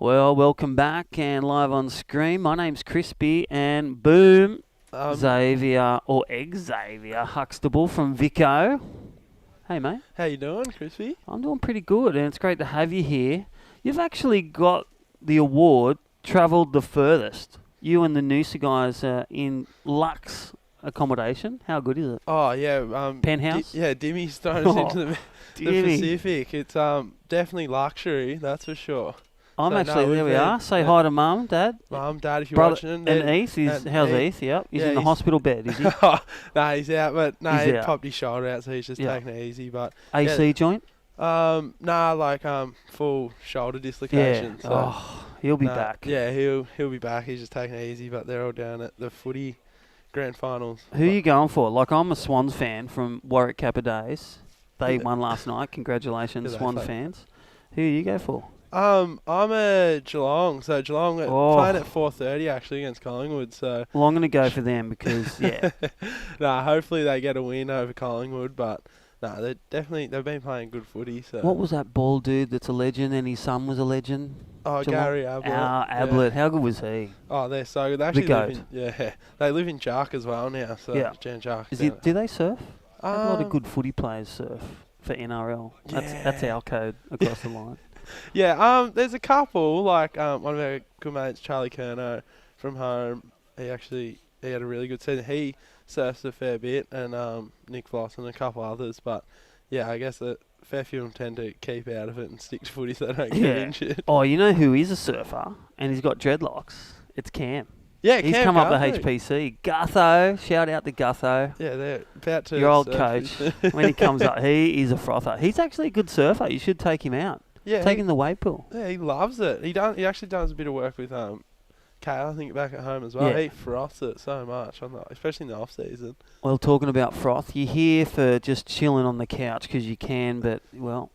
Well, welcome back and live on screen. My name's Crispy, and boom, Xavier, or Xavier Huxtable from Vico. Hey, mate. How you doing, Crispy? I'm doing pretty good, and it's great to have you here. You've actually got the award, travelled the furthest. You and the Noosa guys are in Lux accommodation. How good is it? Oh, yeah. Penthouse? Dimmy's thrown us into the Dimmy. Pacific. It's definitely luxury, that's for sure. I'm So, actually, no, there we we've are. Say hi to Mum, Dad. Mum, Dad, if you're Brother, watching. and Heath, how's Heath? Yep. He's in the hospital bed, is he? No, he's out, but no, He's he out. popped his shoulder out, so he's just Yeah. taking it easy. But AC joint? Nah, like full shoulder dislocation. Yeah. So, Oh, he'll be back. Yeah, he'll be back. He's just taking it easy, but they're all down at the footy grand finals. Who are you going for? Like, I'm a Swans fan from Warwick Kappa days. They won last night. Congratulations, Who they Swans play? fans. Who do you go for? I'm a Geelong, so Geelong playing at 4:30 actually against Collingwood. So Well, I'm going to go for them because, yeah. hopefully they get a win over Collingwood, but they've been playing good footy. So What was that bald dude that's a legend and his son was a legend? Oh, Geelong? Gary Ablett. Ablett. How good was he? Oh, they're so good. They actually goat. they live in Jark as well now. So Yeah. Jan Jark. Do they surf? They have a lot of good footy players surf for NRL. That's our code across the line. Yeah, there's a couple, like one of our good mates, Charlie Kerno from home. He had a really good season. He surfs a fair bit, and Nick Voss and a couple others. But yeah, I guess a fair few of them tend to keep out of it and stick to footy so they don't get injured. Oh, you know who is a surfer and he's got dreadlocks? It's Cam. Yeah, he's Cam come up the Guthrie. HPC. Gutho, shout out to Gutho. Yeah, they're about to. Your old surf. coach. When he comes up, he is a frother. He's actually a good surfer. You should take him out. Yeah, take him to the wave pool. Yeah, he loves it. He actually does a bit of work with Kale, I think, back at home as well. Yeah. He froths it so much, especially in the off season. Well, talking about froth, you're here for just chilling on the couch because you can, but, well,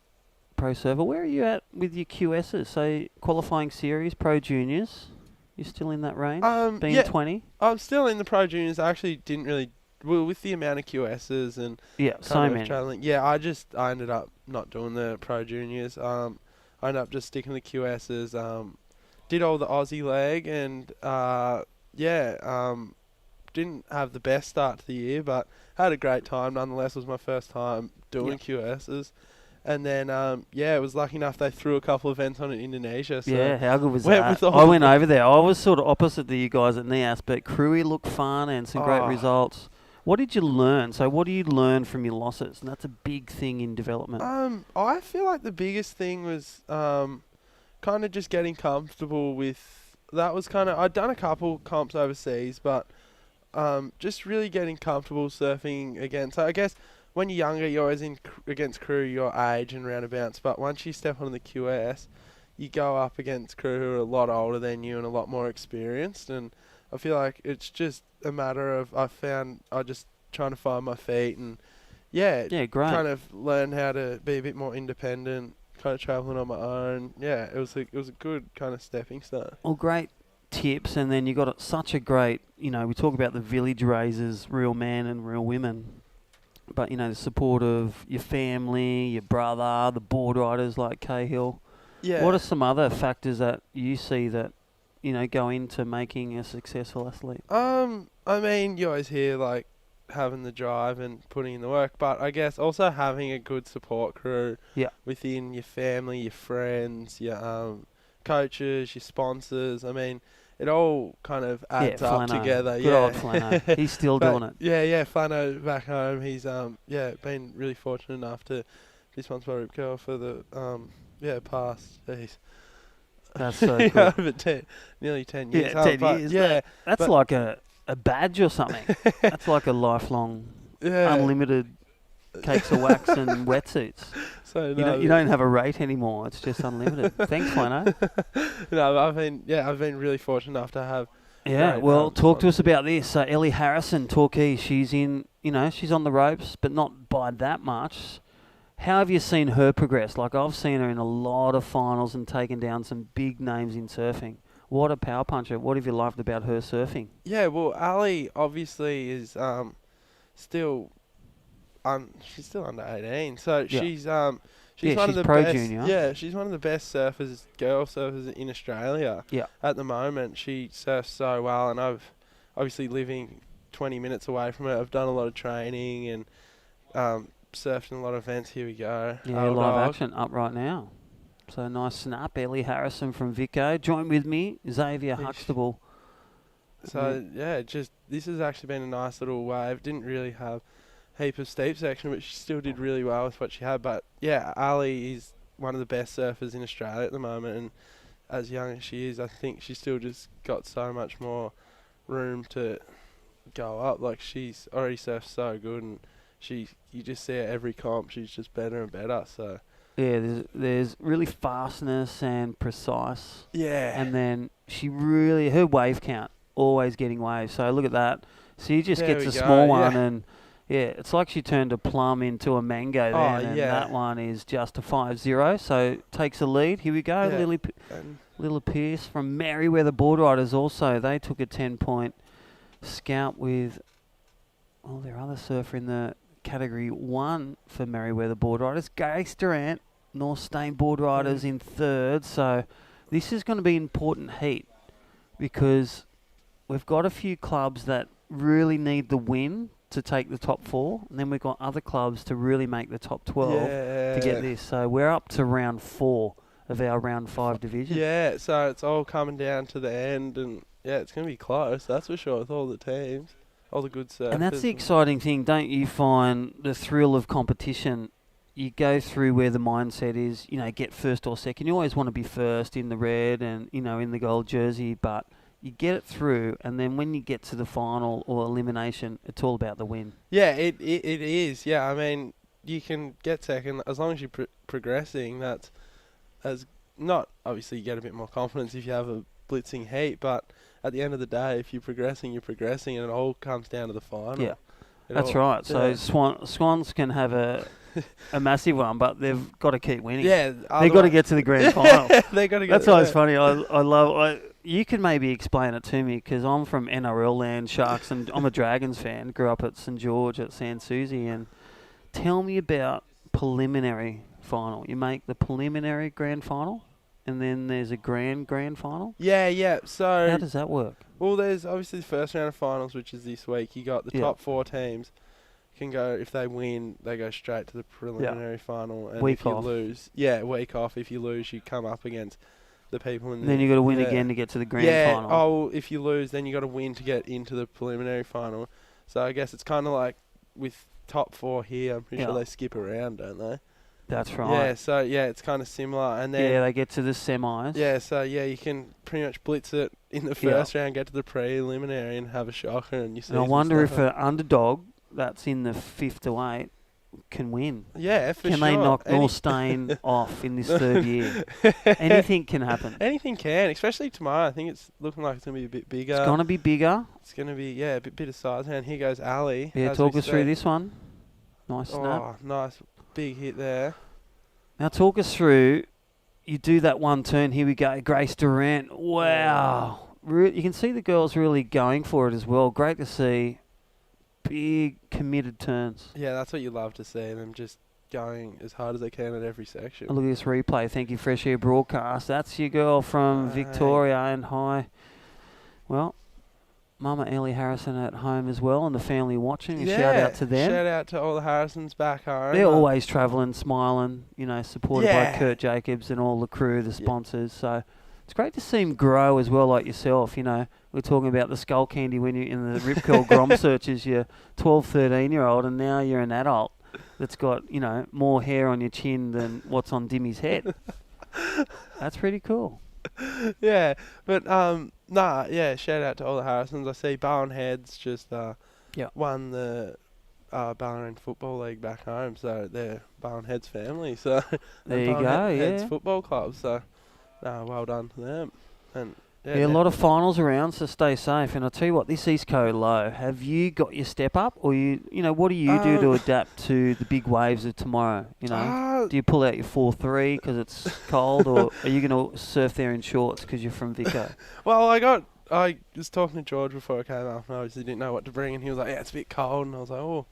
pro surfer, where are you at with your QSs? So, qualifying series, pro juniors, you still in that range? Being 20? I'm still in the pro juniors. I actually didn't really, with the amount of QSs and so many. traveling. Yeah, I ended up not doing the pro juniors. I ended up just sticking to the QSs. Did all the Aussie leg and didn't have the best start to the year, but had a great time nonetheless. It was my first time doing QSs. And then, it was lucky enough they threw a couple of events on in Indonesia. So yeah, how good was that? I went over there. I was sort of opposite to you guys at NIAS, but Crewy looked fun and some great results. What did you learn? So what do you learn from your losses? And that's a big thing in development. I feel like the biggest thing was kind of just getting comfortable with... That was kind of... I'd done a couple comps overseas, but just really getting comfortable surfing again. So I guess when you're younger, you're always against crew your age and roundabouts, but once you step on the QS, you go up against crew who are a lot older than you and a lot more experienced, and I feel like it's just a matter of I just trying to find my feet and great. kind of learn how to be a bit more independent, kind of traveling on my own. Yeah, it was a good kind of stepping stone. Well, great tips, and then you got such a great, we talk about the village raisers, real men and real women, but the support of your family, your brother, the board riders like Cahill. Yeah. What are some other factors that you see that go into making a successful athlete? I mean, you always hear like having the drive and putting in the work, but I guess also having a good support crew within your family, your friends, your coaches, your sponsors. I mean, it all kind of adds up together. Good old Flano. He's still doing it. Yeah, Flano back home. He's been really fortunate enough to be sponsored by Rip Curl for the past. Jeez. That's so cool. Over nearly 10 years. Yeah, 10 years. Yeah, that's like a badge or something. That's like a lifelong, unlimited cakes of wax and wetsuits. So you don't have a rate anymore. It's just unlimited. Thanks, Flano. No, I've been really fortunate enough to have. Yeah, well, talk to us about this. Ellie Harrison, Torquay, she's in. She's on the ropes, but not by that much. How have you seen her progress? Like, I've seen her in a lot of finals and taken down some big names in surfing. What a power puncher. What have you loved about her surfing? Yeah, well, Ali obviously is still she's still under 18. So she's one of the pro best. Junior. Yeah, she's one of the best girl surfers in Australia. Yeah. At the moment, she surfs so well, and I've obviously living 20 minutes away from it. I've done a lot of training and surfed in a lot of events. Here we go. Yeah, live action up right now. So nice snap. Ellie Harrison from Vico. Join with me, Xavier Huxtable. So, this has actually been a nice little wave. Didn't really have a heap of steep section, but she still did really well with what she had. But, yeah, Ali is one of the best surfers in Australia at the moment. And as young as she is, I think she's still just got so much more room to go up. Like, she's already surfed so good, and you just see her every comp. She's just better and better, so... Yeah, there's really fastness and precise. Yeah. And then her wave count, always getting waves. So look at that. So you just gets a small one, and it's like she turned a plum into a mango then, and that one is just a 5-0. So takes a lead. Here we go. Lily Pearce from Merriweather Board Riders also. They took a 10-point scalp with their other surfer in the Category 1 for Merriweather Board Riders. Grace Durant, North Stain Board Riders in third. So this is going to be an important heat because we've got a few clubs that really need the win to take the top 4, and then we've got other clubs to really make the top 12 to get this. So we're up to round 4 of our round 5 division. Yeah, so it's all coming down to the end, and it's going to be close, that's for sure, with all the teams. All the good surfers. And that's the exciting thing, don't you find the thrill of competition? You go through where the mindset is, get first or second. You always want to be first in the red and, in the gold jersey, but you get it through, and then when you get to the final or elimination, it's all about the win. Yeah, it is. Yeah, I mean, you can get second as long as you're progressing. That's not obviously you get a bit more confidence if you have a blitzing heat, but at the end of the day, if you're progressing, and it all comes down to the final. Yeah, that's right. So Swans can have a massive one, but they've got to keep winning. Yeah, they've got to get to the grand final. They got to get. That's always funny. I love. You can maybe explain it to me because I'm from NRL land, Sharks, and I'm a Dragons fan. Grew up at St George at Sans Souci, and tell me about preliminary final. You make the preliminary grand final, and then there's a grand final? Yeah. So how does that work? Well, there's obviously the first round of finals, which is this week. You got the top 4 teams can go, if they win, they go straight to the preliminary final. And week if you off. lose, week off. If you lose, you come up against the people in then you got to win again to get to the grand final. Yeah, well, if you lose, then you got to win to get into the preliminary final. So I guess it's kind of like with top 4 here, I'm pretty sure they skip around, don't they? That's right. Yeah, so it's kind of similar, and then they get to the semis. Yeah, so you can pretty much blitz it in the first round, get to the preliminary, and have a shocker, and you see. And I wonder if an underdog that's in the 5th to 8 can win. Yeah, for sure. Can they knock North Stain off in this third year? Anything can happen. Anything can, especially tomorrow. I think it's looking like it's going to be a bit bigger. It's going to be bigger. It's going to be, a bit of size. And here goes Ali. Yeah, talk us through this one. Nice snap. Oh, nice big hit there. Now talk us through, you do that one turn, here we go, Grace Durant. Wow. You can see the girls really going for it as well. Great to see. Big committed turns. Yeah, that's what you love to see, them just going as hard as they can at every section. Look at this replay. Thank you, Fresh Air Broadcast. That's your girl from Victoria, and hi. Well, Mama Ellie Harrison at home as well, and the family watching. Shout out to them. Shout out to all the Harrisons back home. They're always travelling, smiling, supported by Kurt Jacobs and all the crew, the sponsors. So it's great to see them grow as well, like yourself. We're talking about the skull candy when you're in the Rip Curl Grom searches, you're 12, 13-year-old, and now you're an adult that's got, more hair on your chin than what's on Dimmy's head. That's pretty cool. Yeah, but shout out to all the Harrisons. I see Bowen Heads just won the Ballarat Football League back home, so they're Bowen Heads family. So there you go, Heads Football Club. So well done to them. And a lot of finals around, so stay safe. And I'll tell you what, this East Coast low, have you got your step up, or what do you do to adapt to the big waves of tomorrow? Do you pull out your 4-3 because it's cold, or are you going to surf there in shorts because you're from Vico? Well, I was talking to George before I came up, and I obviously didn't know what to bring, and he was like, it's a bit cold, and I was like,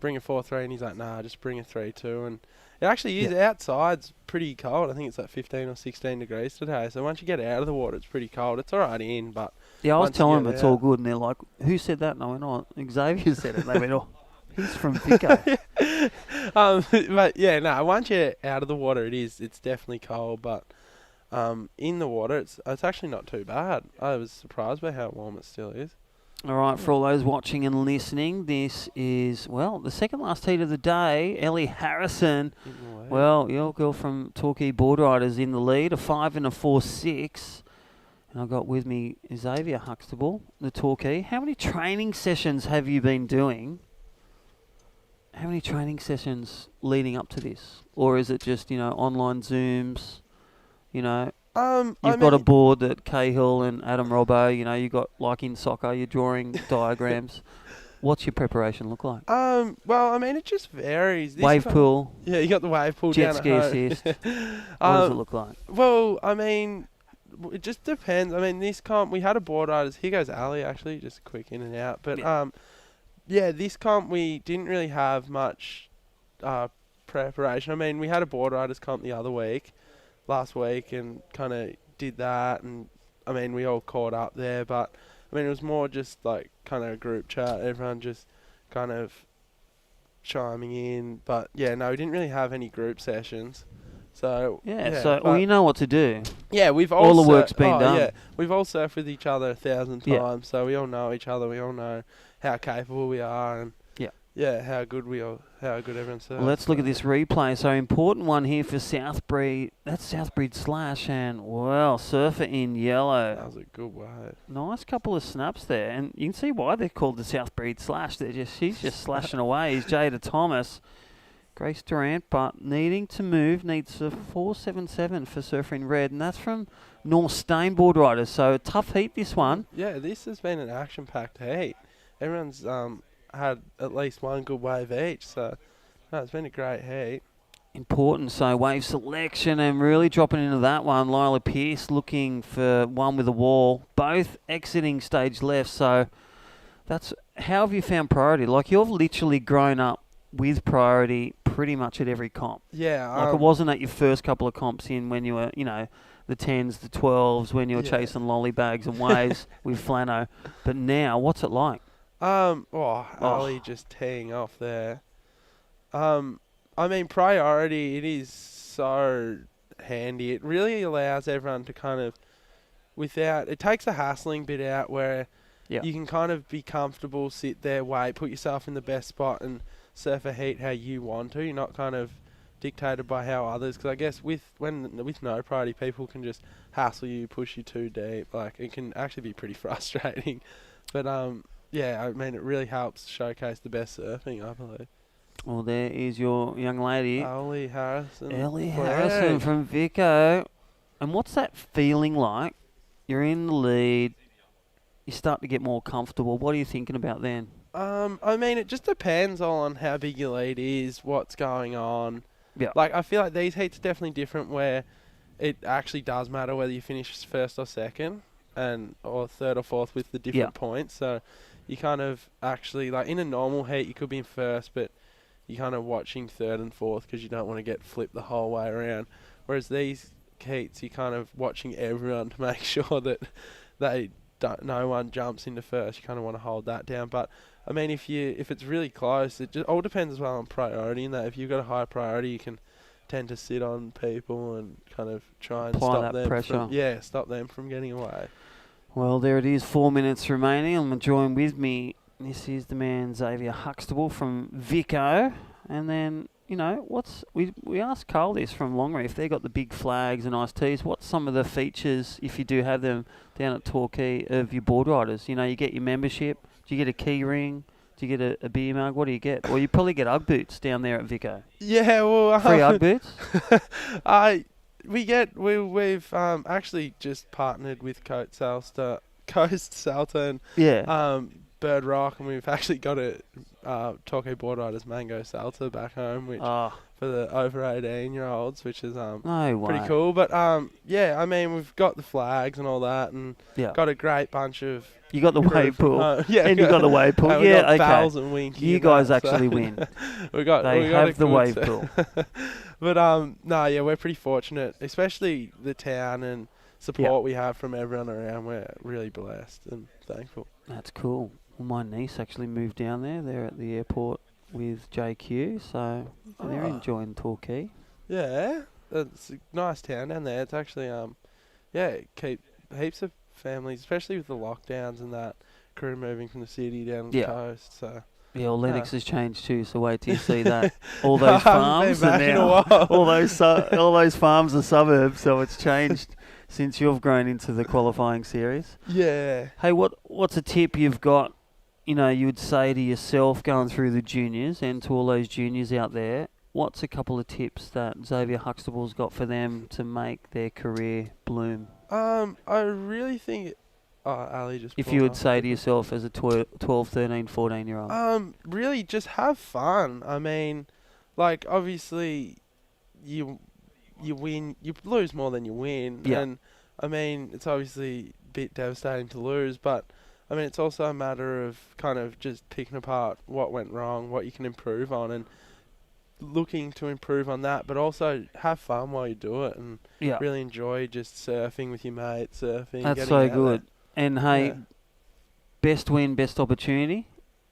bring a 4-3, and he's like, nah, just bring a 3-2, and It actually is. Outside's pretty cold. I think it's like 15 or 16 degrees today. So once you get out of the water, it's pretty cold. It's all right in, but Yeah, I was once you telling them get it's all good, and they're like, "Who said that?" And I went, "Oh, Xavier said it." And they went, "Oh, he's from Vico." But yeah, no. Once you're out of the water, it's definitely cold. But in the water, it's actually not too bad. I was surprised by how warm it still is. All right, for all those watching and listening, this is, well, the second last heat of the day. Ellie Harrison, well, your girl from Torquay Board Riders in the lead, a 5 and a 4.6. And I've got with me Xavier Huxtable, the Torquay. How many training sessions have you been doing? How many training sessions leading up to this? Or is it just, online Zooms, You've got a board that Cahill and Adam Robbo, you got, like in soccer, you're drawing diagrams. What's your preparation look like? Well, it just varies. Wave pool. Yeah, you got the wave pool jet down ski at home. assist. What does it look like? Well, it just depends. This comp, we had a board riders. Here goes Ali, actually, just quick in and out. But, this comp, we didn't really have much preparation. We had a board riders comp the other week. Last week, and kind of did that, and we all caught up there, but it was more just like kind of a group chat, everyone just kind of chiming in, but yeah, no, we didn't really have any group sessions, so well, you know what to do. Yeah, we've all the work's been done. Yeah, we've all surfed with each other 1,000 times, so we all know each other, we all know how capable we are, and how good everyone surfs. Well, let's look at this replay. So important one here for Southbreed. That's Southbreed Slash, and surfer in yellow. That was a good wave. Nice couple of snaps there, and you can see why they're called the Southbreed Slash. She's just slashing away. He's Jada Thomas, Grace Durant, but needing to move, needs a 4.77 for surfer in red, and that's from North Stain Board Riders. So a tough heat, this one. Yeah, this has been an action-packed heat. Everyone's had at least one good wave each, so it's been a great heat. Important, so wave selection and really dropping into that one. Lila Pearce looking for one with a wall, both exiting stage left, so that's, how have you found priority? Like, you've literally grown up with priority pretty much at every comp. Yeah. Like, it wasn't at your first couple of comps in when you were, the 10s, the 12s, when you were chasing lolly bags and waves with Flano, but now, what's it like? Ali just teeing off there. Priority, it is so handy. It really allows everyone to kind of, it takes the hassling bit out where you can kind of be comfortable, sit there, wait, put yourself in the best spot and surf a heat how you want to. You're not kind of dictated by how others, because I guess with no priority, people can just hassle you, push you too deep. Like, it can actually be pretty frustrating. But, it really helps showcase the best surfing, I believe. Well, there is your young lady. Ellie Harrison from Vico. And what's that feeling like? You're in the lead. You start to get more comfortable. What are you thinking about then? It just depends on how big your lead is, what's going on. Yeah. Like, I feel like these heats are definitely different where it actually does matter whether you finish first or second or third or fourth with the different points. So you kind of actually, like in a normal heat, you could be in first, but you're kind of watching third and fourth because you don't want to get flipped the whole way around. Whereas these heats, you're kind of watching everyone to make sure that no one jumps into first. You kind of want to hold that down. But if it's really close, it just all depends as well on priority. In that, if you've got a high priority, you can tend to sit on people and kind of try and apply stop that pressure. Stop them from getting away. Well, there it is, 4 minutes remaining. I'm joined with me. This is the man Xavier Huxtable from Vico. And then, we asked Carl this from Longreef. They've got the big flags and iced teas. What's some of the features, if you do have them, down at Torquay of your board riders? You get your membership. Do you get a key ring? Do you get a beer mug? What do you get? Or you probably get Ugg boots down there at Vico. Yeah, well... Free Ugg boots? We've actually just partnered with Coast Salter and Bird Rock, and we've actually got a Torquay Board Riders Mango Salter back home, which for the over 18-year-olds, which is No pretty way. cool. But yeah, I mean, we've got the flags and all that, and Yeah. got a great bunch of. You got the crew wave from pool. home. Yeah, And you got the wave pool. and we Yeah, got okay. Bells and Winky. You and guys that, actually so win. we got They a have the good wave set. pool. But no, yeah, we're pretty fortunate, especially the town and support we have from everyone around. We're really blessed and thankful. That's cool. Well, my niece actually moved down there. They're at the airport with JQ, so they're enjoying Torquay. Yeah, it's a nice town down there. It's actually keep heaps of families, especially with the lockdowns and that crew moving from the city down the coast. So yeah, well, Lennox has changed too. So wait till you see that. All those farms back and in a now while. all those farms are suburbs. So it's changed since you've grown into the qualifying series. Yeah. Hey, what's a tip you've got? You know, you would say to yourself going through the juniors and to all those juniors out there. What's a couple of tips that Xavier Huxtable's got for them to make their career bloom? I really think. Ali just. If you would say to yourself as a 12, 13, 14-year-old. Really just have fun. I mean, like obviously, you win, you lose more than you win, and I mean it's obviously a bit devastating to lose, but I mean it's also a matter of kind of just picking apart what went wrong, what you can improve on, and looking to improve on that, but also have fun while you do it, and really enjoy just surfing with your mates, surfing. That's so good. And hey, best win, best opportunity.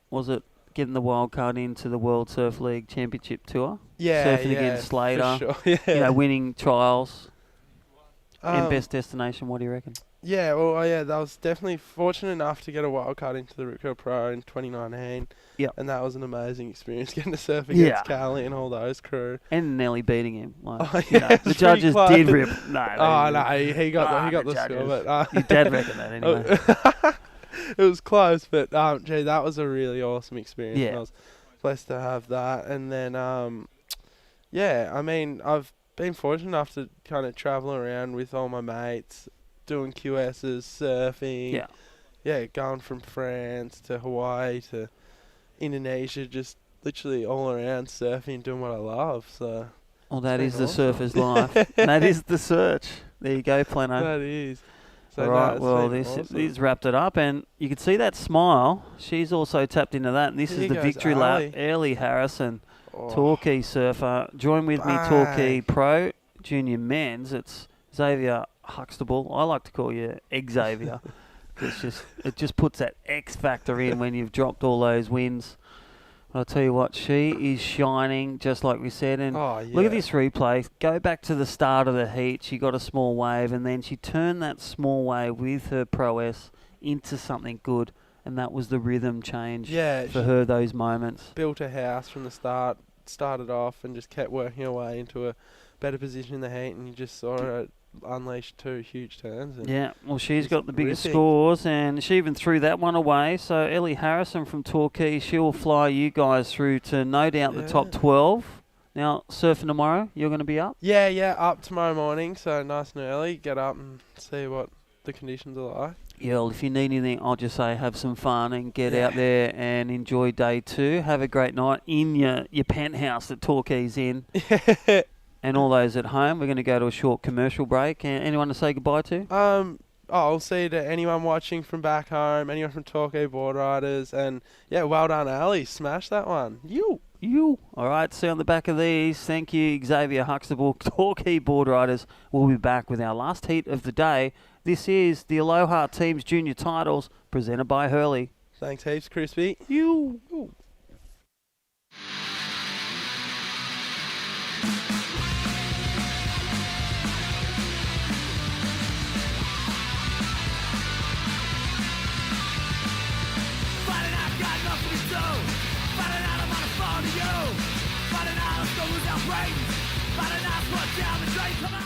Was it getting the wild card into the World Surf League Championship Tour? Yeah, surfing against Slater. For sure. You know, winning trials. And best destination. What do you reckon? Yeah, well, that was definitely fortunate enough to get a wild card into the Rip Curl Pro in 2019. Yeah, and that was an amazing experience getting to surf against Callie and all those crew. And nearly beating him. Like, you know, the judges did rip. No, he got the score. But your dad reckoned that anyway. It was close, but gee, that was a really awesome experience. Yeah, and I was blessed to have that. And then I mean, I've been fortunate enough to kind of travel around with all my mates, doing QSs, surfing. Yeah, going from France to Hawaii to Indonesia, just literally all around surfing, doing what I love. So. Well, that is the surfer's life. That is the search. There you go, Plano. That is. So all right, well, this wrapped it up, and you can see that smile. She's also tapped into that, and this is the victory lap. Ellie Harrison, Torquay surfer. Join with me, Torquay Pro Junior Men's. It's Xavier Huxtable. I like to call you Xavier. It just puts that X factor in when you've dropped all those wins. I'll tell you what, she is shining, just like we said. And look at this replay. Go back to the start of the heat. She got a small wave, and then she turned that small wave with her prowess into something good. And that was the rhythm change for her, those moments. Built a house from the start, started off, and just kept working her way into a better position in the heat. And you just saw her unleash 2 huge turns. Yeah, well, she's got the biggest scores, and she even threw that one away. So Ellie Harrison from Torquay, she will fly you guys through to no doubt the top 12. Now, surfing tomorrow, you're going to be up? Yeah, up tomorrow morning, so nice and early. Get up and see what the conditions are like. Yeah, well, if you need anything, I'll just say have some fun and get out there and enjoy day 2. Have a great night in your penthouse that Torquay's in. And all those at home, we're going to go to a short commercial break. Anyone to say goodbye to? I'll see to anyone watching from back home, anyone from Torquay Board Riders, and well done, Ali. Smash that one. You. All right, see you on the back of these. Thank you, Xavier Huxtable. Torquay Board Riders. We'll be back with our last heat of the day. This is the Aloha Teams Junior Titles presented by Hurley. Thanks heaps, Crispy. You. Come on!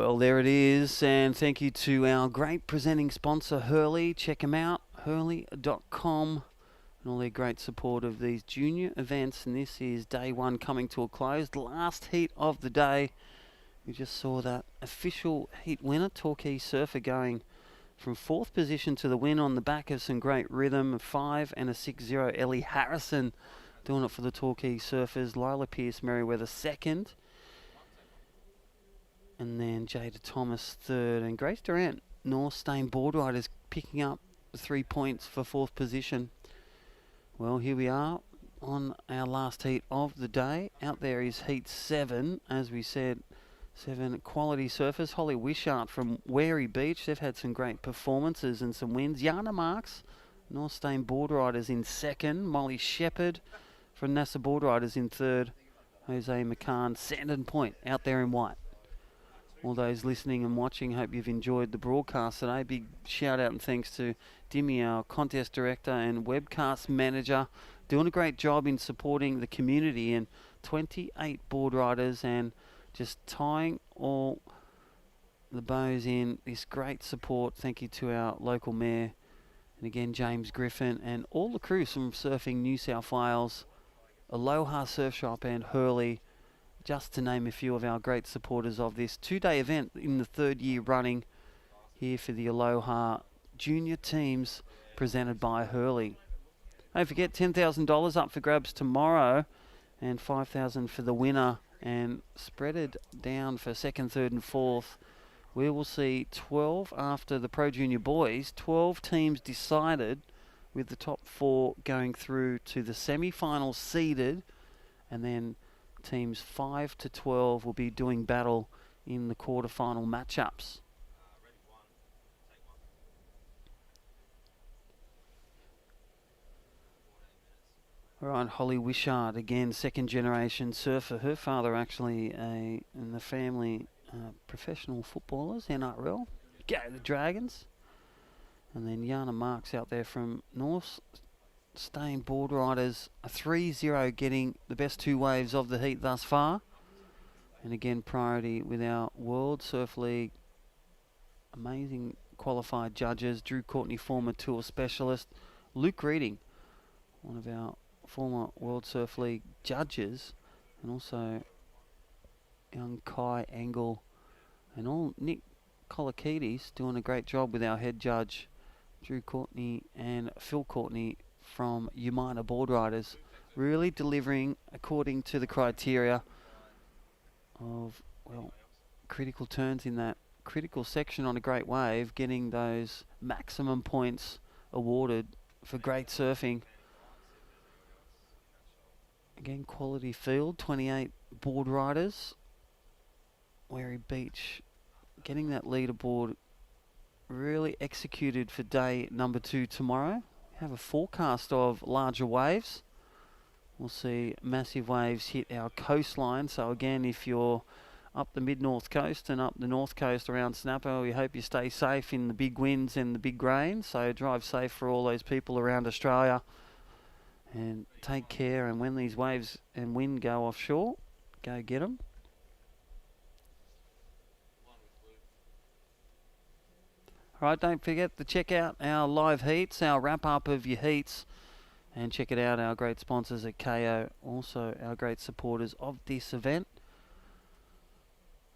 Well, there it is, and thank you to our great presenting sponsor, Hurley. Check them out, hurley.com, and all their great support of these junior events. And this is day one coming to a close, the last heat of the day. We just saw that official heat winner, Torquay Surfer, going from 4th position to the win on the back of some great rhythm, a 5 and a 6-0. Ellie Harrison doing it for the Torquay Surfers. Lila Pearce-Merriweather 2nd. And then Jada Thomas 3rd. And Grace Durant, North Stain Board Riders, picking up 3 points for 4th position. Well, here we are on our last heat of the day. Out there is heat 7, as we said. 7 quality surfers. Holly Wishart from Wary Beach. They've had some great performances and some wins. Yana Marks, North Stain Board Riders in 2nd. Molly Shepherd from NASA Board Riders in 3rd. Jose McCann, Sandon Point, out there in white. All those listening and watching, hope you've enjoyed the broadcast today. Big shout out and thanks to Dimmy, our contest director and webcast manager, doing a great job in supporting the community, and 28 board riders and just tying all the bows in. This great support. Thank you to our local mayor, and again James Griffin, and all the crews from Surfing New South Wales, Aloha Surf Shop and Hurley, just to name a few of our great supporters of this 2-day event in the 3rd year running here for the Aloha junior teams, presented by Hurley. Don't forget, $10,000 up for grabs tomorrow, and $5,000 for the winner, and spread it down for 2nd, 3rd and 4th. We will see 12 after the Pro Junior Boys, 12 teams decided, with the top 4 going through to the semi-finals seeded, and then teams 5 to 12 will be doing battle in the quarter-final matchups. All right, Holly Wishart, again, 2nd-generation surfer. Her father actually in the family professional footballers, NRL. Go the Dragons. And then Yana Marks out there from North Stain Board Riders, a 3-0, getting the best 2 waves of the heat thus far. And again, priority with our World Surf League amazing qualified judges. Drew Courtney, former tour specialist. Luke Reading, one of our former World Surf League judges. And also young Kai Engel and all Nick Kolakidis doing a great job with our head judge, Drew Courtney and Phil Courtney from Umina Board Riders, really delivering according to the criteria of, well, critical turns in that critical section on a great wave, getting those maximum points awarded for great surfing. Again, quality field, 28 board riders. Wary Beach getting that leaderboard really executed for day number 2 tomorrow. We have a forecast of larger waves. We'll see massive waves hit our coastline. So again, if you're up the mid-north coast and up the north coast around Snapper, we hope you stay safe in the big winds and the big rain. So drive safe for all those people around Australia, and take care. And when these waves and wind go offshore, go get them. Alright, don't forget to check out our live heats, our wrap-up of your heats, and check it out, our great sponsors at KO, also our great supporters of this event.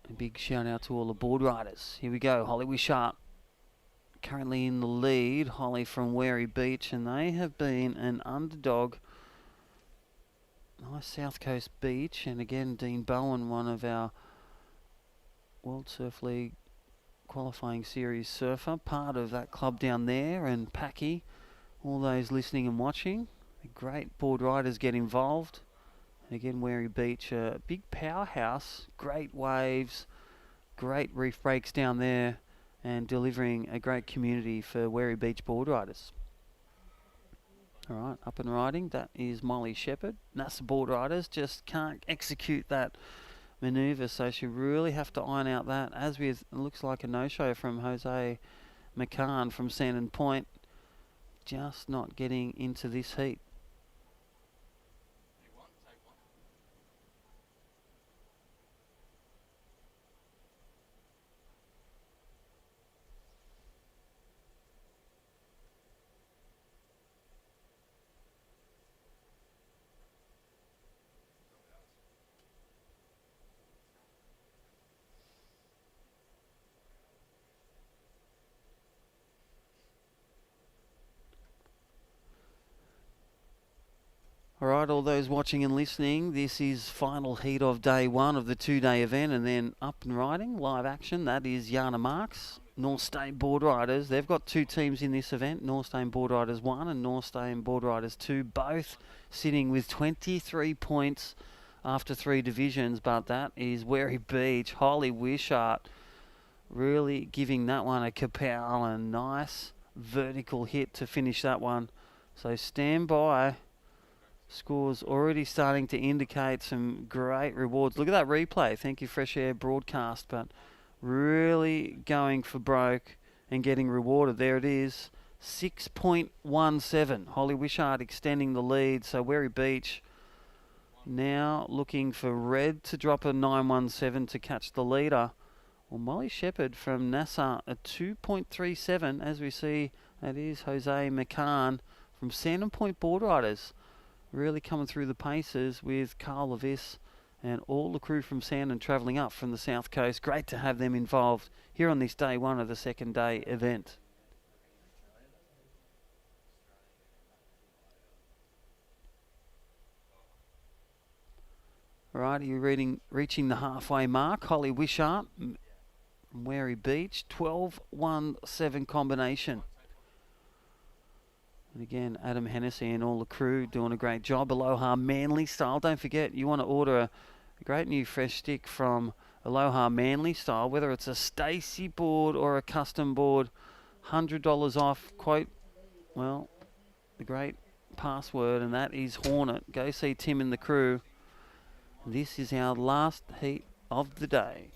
A big shout out to all the board riders. Here we go, Holly Wishart currently in the lead. Holly from Wary Beach, and they have been an underdog. Nice South Coast beach, and again Dean Bowen, one of our World Surf League qualifying series surfer, part of that club down there, and Packy, all those listening and watching. The great board riders get involved. And again, Wary Beach, a big powerhouse, great waves, great reef breaks down there, and delivering a great community for Wary Beach board riders. Alright, up and riding, that is Molly Shepherd. NASA board riders just can't execute that manoeuvre, so she really have to iron out that, as with, it looks like a no-show from Jose McCann from Sandon Point, just not getting into this heat. All right, all those watching and listening, this is final heat of day one of the two-day event, and then up and riding, live action. That is Yana Marks, North Stain Board Riders. They've got two teams in this event, North Stain Board Riders 1 and North Stain Board Riders 2, both sitting with 23 points after 3 divisions, but that is Wary Beach. Holly Wishart really giving that one a kapow, and nice vertical hit to finish that one. So stand by. Scores already starting to indicate some great rewards. Look at that replay. Thank you, Fresh Air Broadcast. But really going for broke and getting rewarded. There it is. 6.17. Holly Wishart extending the lead. So Wary Beach now looking for Red to drop a 9.17 to catch the leader. Well, Molly Shepherd from NASA a 2.37. As we see, that is Jose McCann from Sandon Point Board Riders. Really coming through the paces with Carl Levis and all the crew from Sandon travelling up from the south coast. Great to have them involved here on this day one of the second day event. All right, are you reaching the halfway mark? Holly Wishart from Wary Beach, 12.17 combination. And again, Adam Hennessy and all the crew doing a great job. Aloha Manly Style. Don't forget, you want to order a great new fresh stick from Aloha Manly Style, whether it's a Stacy board or a custom board, $100 off. Quote, well, the great password, and that is Hornet. Go see Tim and the crew. This is our last heat of the day.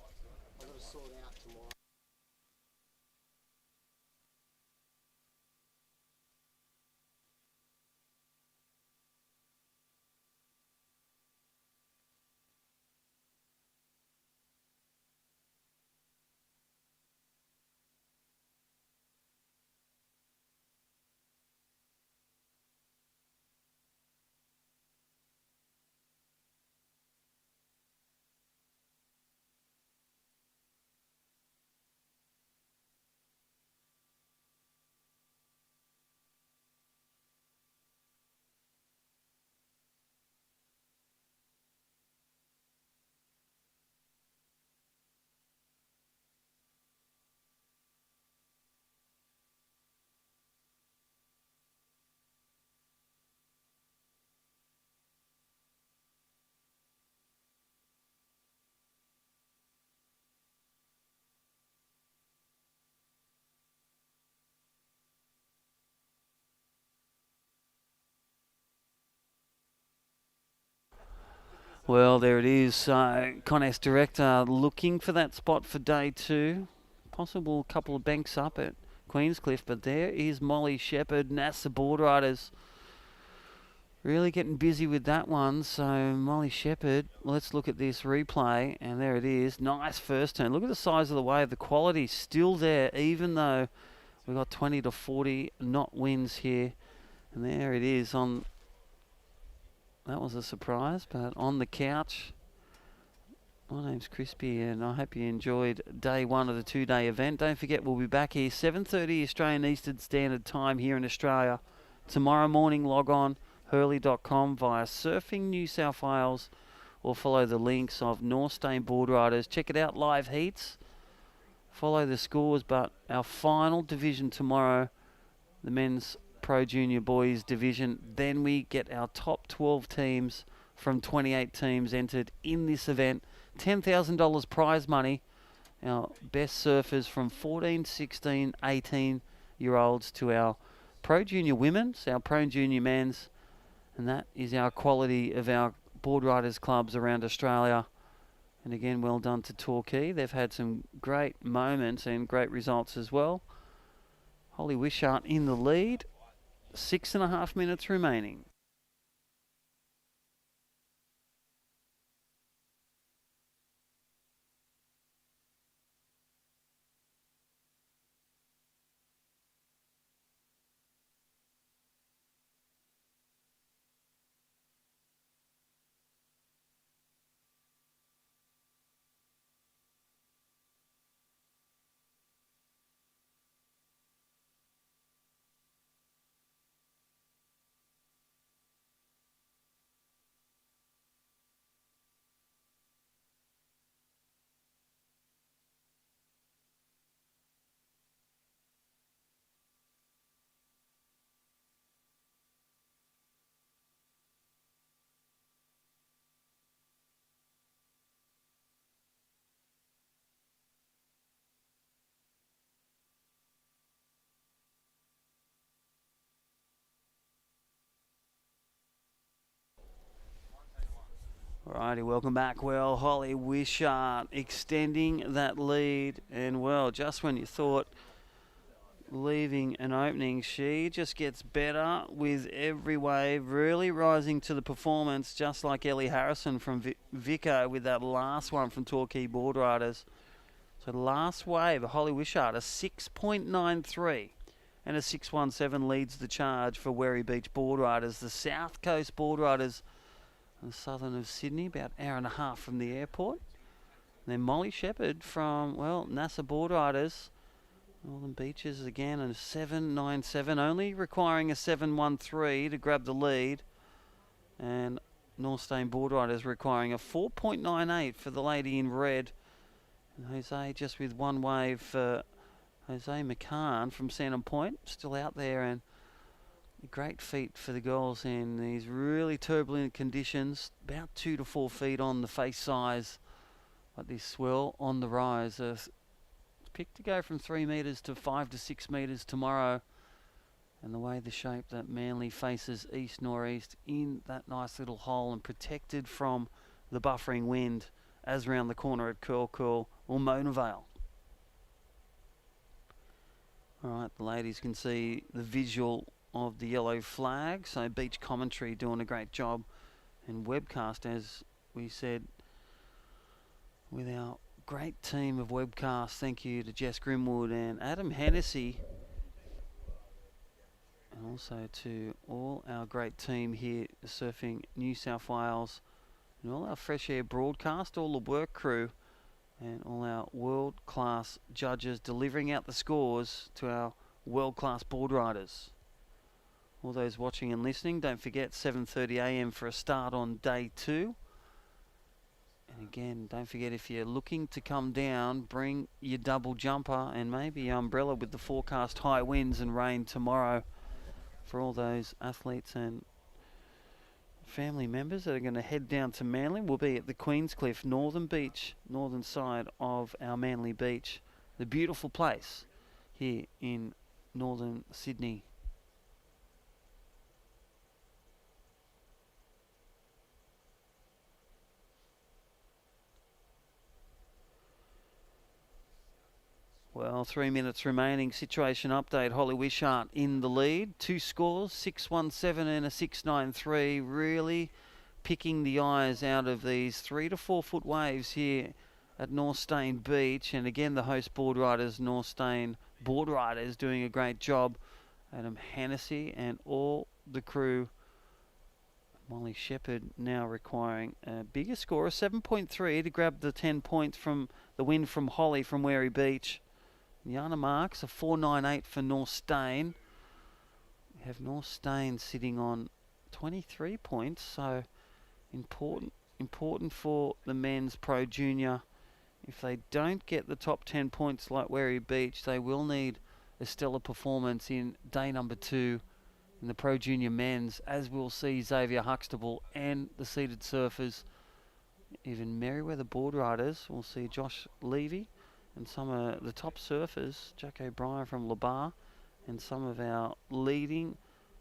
Well, there it is. Connex Director looking for that spot for day two. Possible couple of banks up at Queenscliff, but there is Molly Shepherd, NASA Board Riders. Really getting busy with that one. So Molly Shepherd, let's look at this replay, and there it is. Nice first turn. Look at the size of the wave. The quality still there, even though we've got 20 to 40 knot winds here. And there it is on. That was a surprise, but on the couch. My name's Crispy, and I hope you enjoyed day one of the two-day event. Don't forget, we'll be back here 7:30 Australian Eastern Standard Time here in Australia. Tomorrow morning, log on hurley.com via Surfing New South Wales, or follow the links of North Stain Board Riders. Check it out, live heats. Follow the scores, but our final division tomorrow, the men's Pro Junior Boys division. Then we get our top 12 teams from 28 teams entered in this event. $10,000 prize money. Our best surfers from 14, 16, 18-year-olds to our Pro Junior women's, our Pro Junior men's. And that is our quality of our board riders clubs around Australia. And again, well done to Torquay. They've had some great moments and great results as well. Holly Wishart in the lead. 6.5 minutes remaining. Alrighty, welcome back. Well, Holly Wishart extending that lead, and well, just when you thought leaving an opening, she just gets better with every wave, really rising to the performance, just like Ellie Harrison from Vico with that last one from Torquay Board Riders. So last wave, Holly Wishart, a 6.93 and a 6.17 leads the charge for Werry Beach Board Riders. The South Coast Board Riders in the southern of Sydney, about an hour and a half from the airport. And then Molly Shepherd from, well, NASA Board Riders, Northern Beaches again, a 7.97, only requiring a 7.13 to grab the lead. And North Stain Board Riders requiring a 4.98 for the lady in red. And Jose just with one wave for Jose McCann from Sandon Point, still out there, and a great feat for the girls in these really turbulent conditions. About 2 to 4 feet on the face size, but this swell on the rise. Picked to go from 3 metres to 5 to 6 metres tomorrow. And the way the shape that Manly faces east-northeast in that nice little hole and protected from the buffering wind as round the corner at Curl or Mona Vale. Alright, the ladies can see the visual of the yellow flag. So Beach Commentary doing a great job. And webcast, as we said, with our great team of webcasts. Thank you to Jess Grimwood and Adam Hennessy, and also to all our great team here Surfing New South Wales, and all our Fresh Air broadcast, all the work crew, and all our world-class judges delivering out the scores to our world-class board riders. All those watching and listening, don't forget 7:30 a.m. for a start on day 2. And again, don't forget, if you're looking to come down, bring your double jumper and maybe your umbrella with the forecast high winds and rain tomorrow for all those athletes and family members that are going to head down to Manly. We'll be at the Queenscliff, Northern Beach, northern side of our Manly Beach. The beautiful place here in northern Sydney. Well, 3 minutes remaining. Situation update. Holly Wishart in the lead. 2 scores, 6.17 and a 6.93. Really picking the eyes out of these 3 to 4 foot waves here at North Stain Beach. And again, the host board riders, North Stain Board Riders, doing a great job. Adam Hennessy and all the crew. Molly Shepherd now requiring a bigger score, a 7.3 to grab the 10 points from the win from Holly from Werry Beach. Yana Marks, a 4.98 for North Stain. We have North Stain sitting on 23 points, so important for the men's Pro Junior. If they don't get the top 10 points like Werry Beach, they will need a stellar performance in day number 2 in the Pro Junior men's, as we'll see Xavier Huxtable and the seated surfers. Even Merriweather Board Riders, we'll see Josh Levy and some of the top surfers, Jack O'Brien from Labar, and some of our leading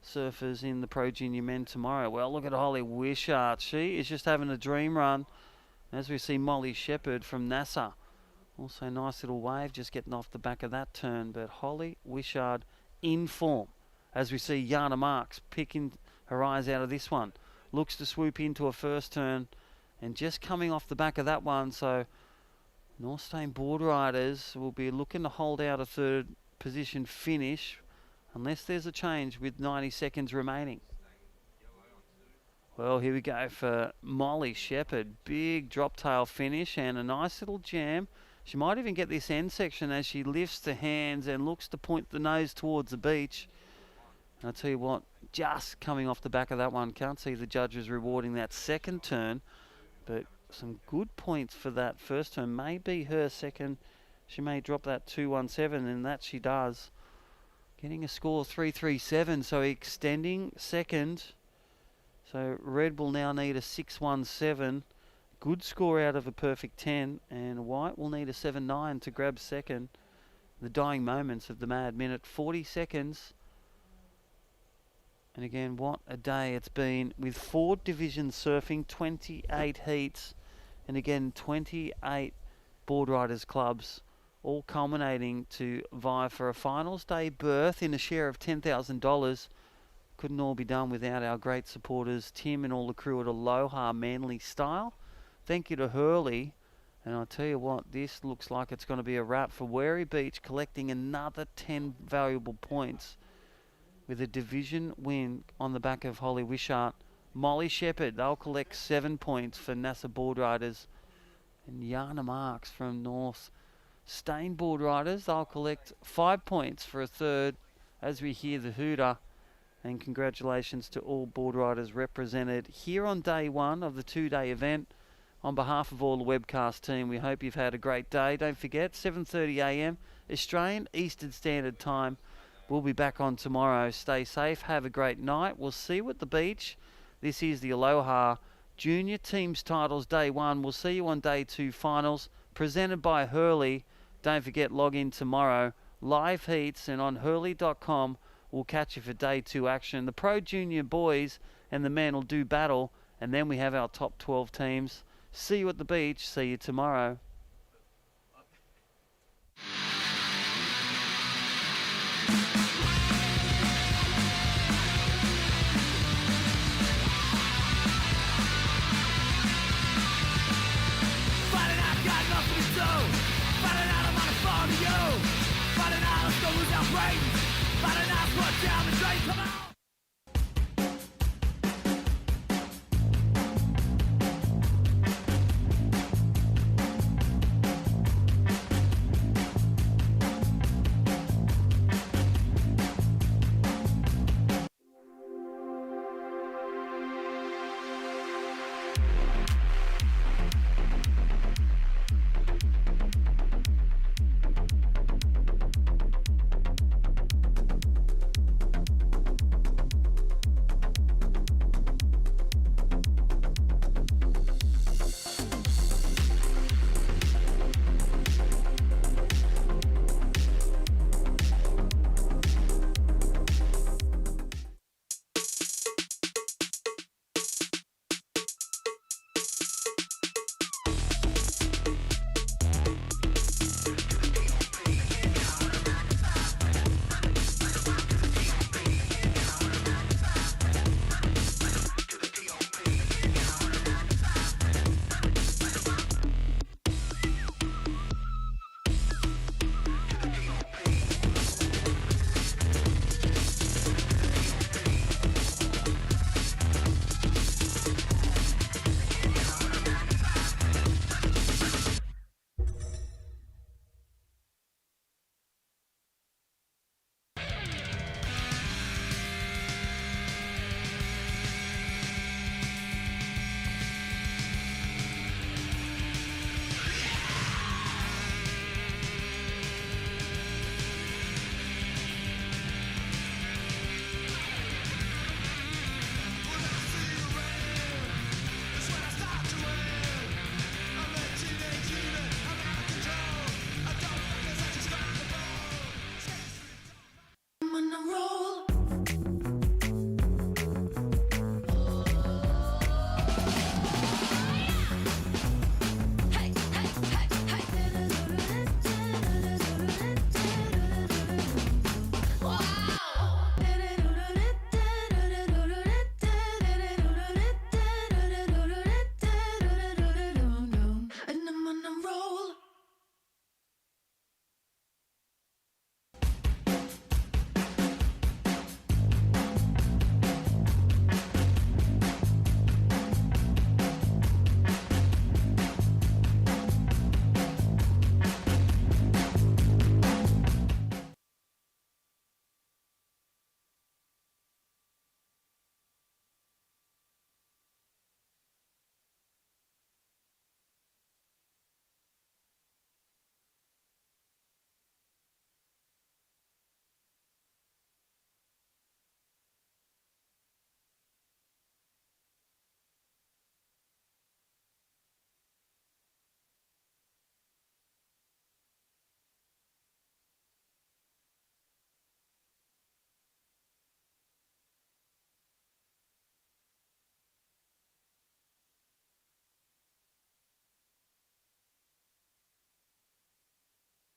surfers in the Pro Junior men tomorrow. Well, look at Holly Wishart. She is just having a dream run. As we see Molly Shepherd from NASA. Also nice little wave just getting off the back of that turn. But Holly Wishart in form. As we see Yana Marks picking her eyes out of this one. Looks to swoop into a first turn. And just coming off the back of that one, so North Stain Board Riders will be looking to hold out a third position finish unless there's a change with 90 seconds remaining. Well, here we go for Molly Shepherd. Big drop tail finish and a nice little jam. She might even get this end section as she lifts the hands and looks to point the nose towards the beach. And I'll tell you what, just coming off the back of that one, can't see the judges rewarding that second turn, but some good points for that first turn. May be her second. She may drop that 2.17, and that she does. Getting a score 3.37, so extending second. So Red will now need a 6.17. Good score out of a perfect 10, and White will need a 7.9 to grab second. The dying moments of the Mad Minute. 40 seconds. And again, what a day it's been with 4 divisions surfing, 28 heats, and again 28 board riders clubs, all culminating to vie for a finals day berth in a share of $10,000. Couldn't all be done without our great supporters, Tim and all the crew at Aloha Manly Style. Thank you to Hurley. And I'll tell you what, this looks like it's going to be a wrap for Wary Beach, collecting another 10 valuable points with a division win on the back of Holly Wishart. Molly Shepherd, they'll collect 7 points for NASA Board Riders. And Yana Marks from North Stain Board Riders, they'll collect 5 points for a third as we hear the hooter. And congratulations to all board riders represented here on day 1 of the 2-day event. On behalf of all the webcast team, we hope you've had a great day. Don't forget, 7:30 a.m. Australian Eastern Standard Time. We'll be back on tomorrow. Stay safe. Have a great night. We'll see you at the beach. This is the Aloha Junior Teams Titles Day 1. We'll see you on Day 2 Finals, presented by Hurley. Don't forget, log in tomorrow. Live heats, and on hurley.com, we'll catch you for Day 2 action. The Pro Junior boys and the men will do battle, and then we have our top 12 teams. See you at the beach. See you tomorrow. Fighting out, got nothing to do. Fighting out, I'm on a phone to you. Fighting out, let's go lose our brains. Fighting out, put down the drain, come on.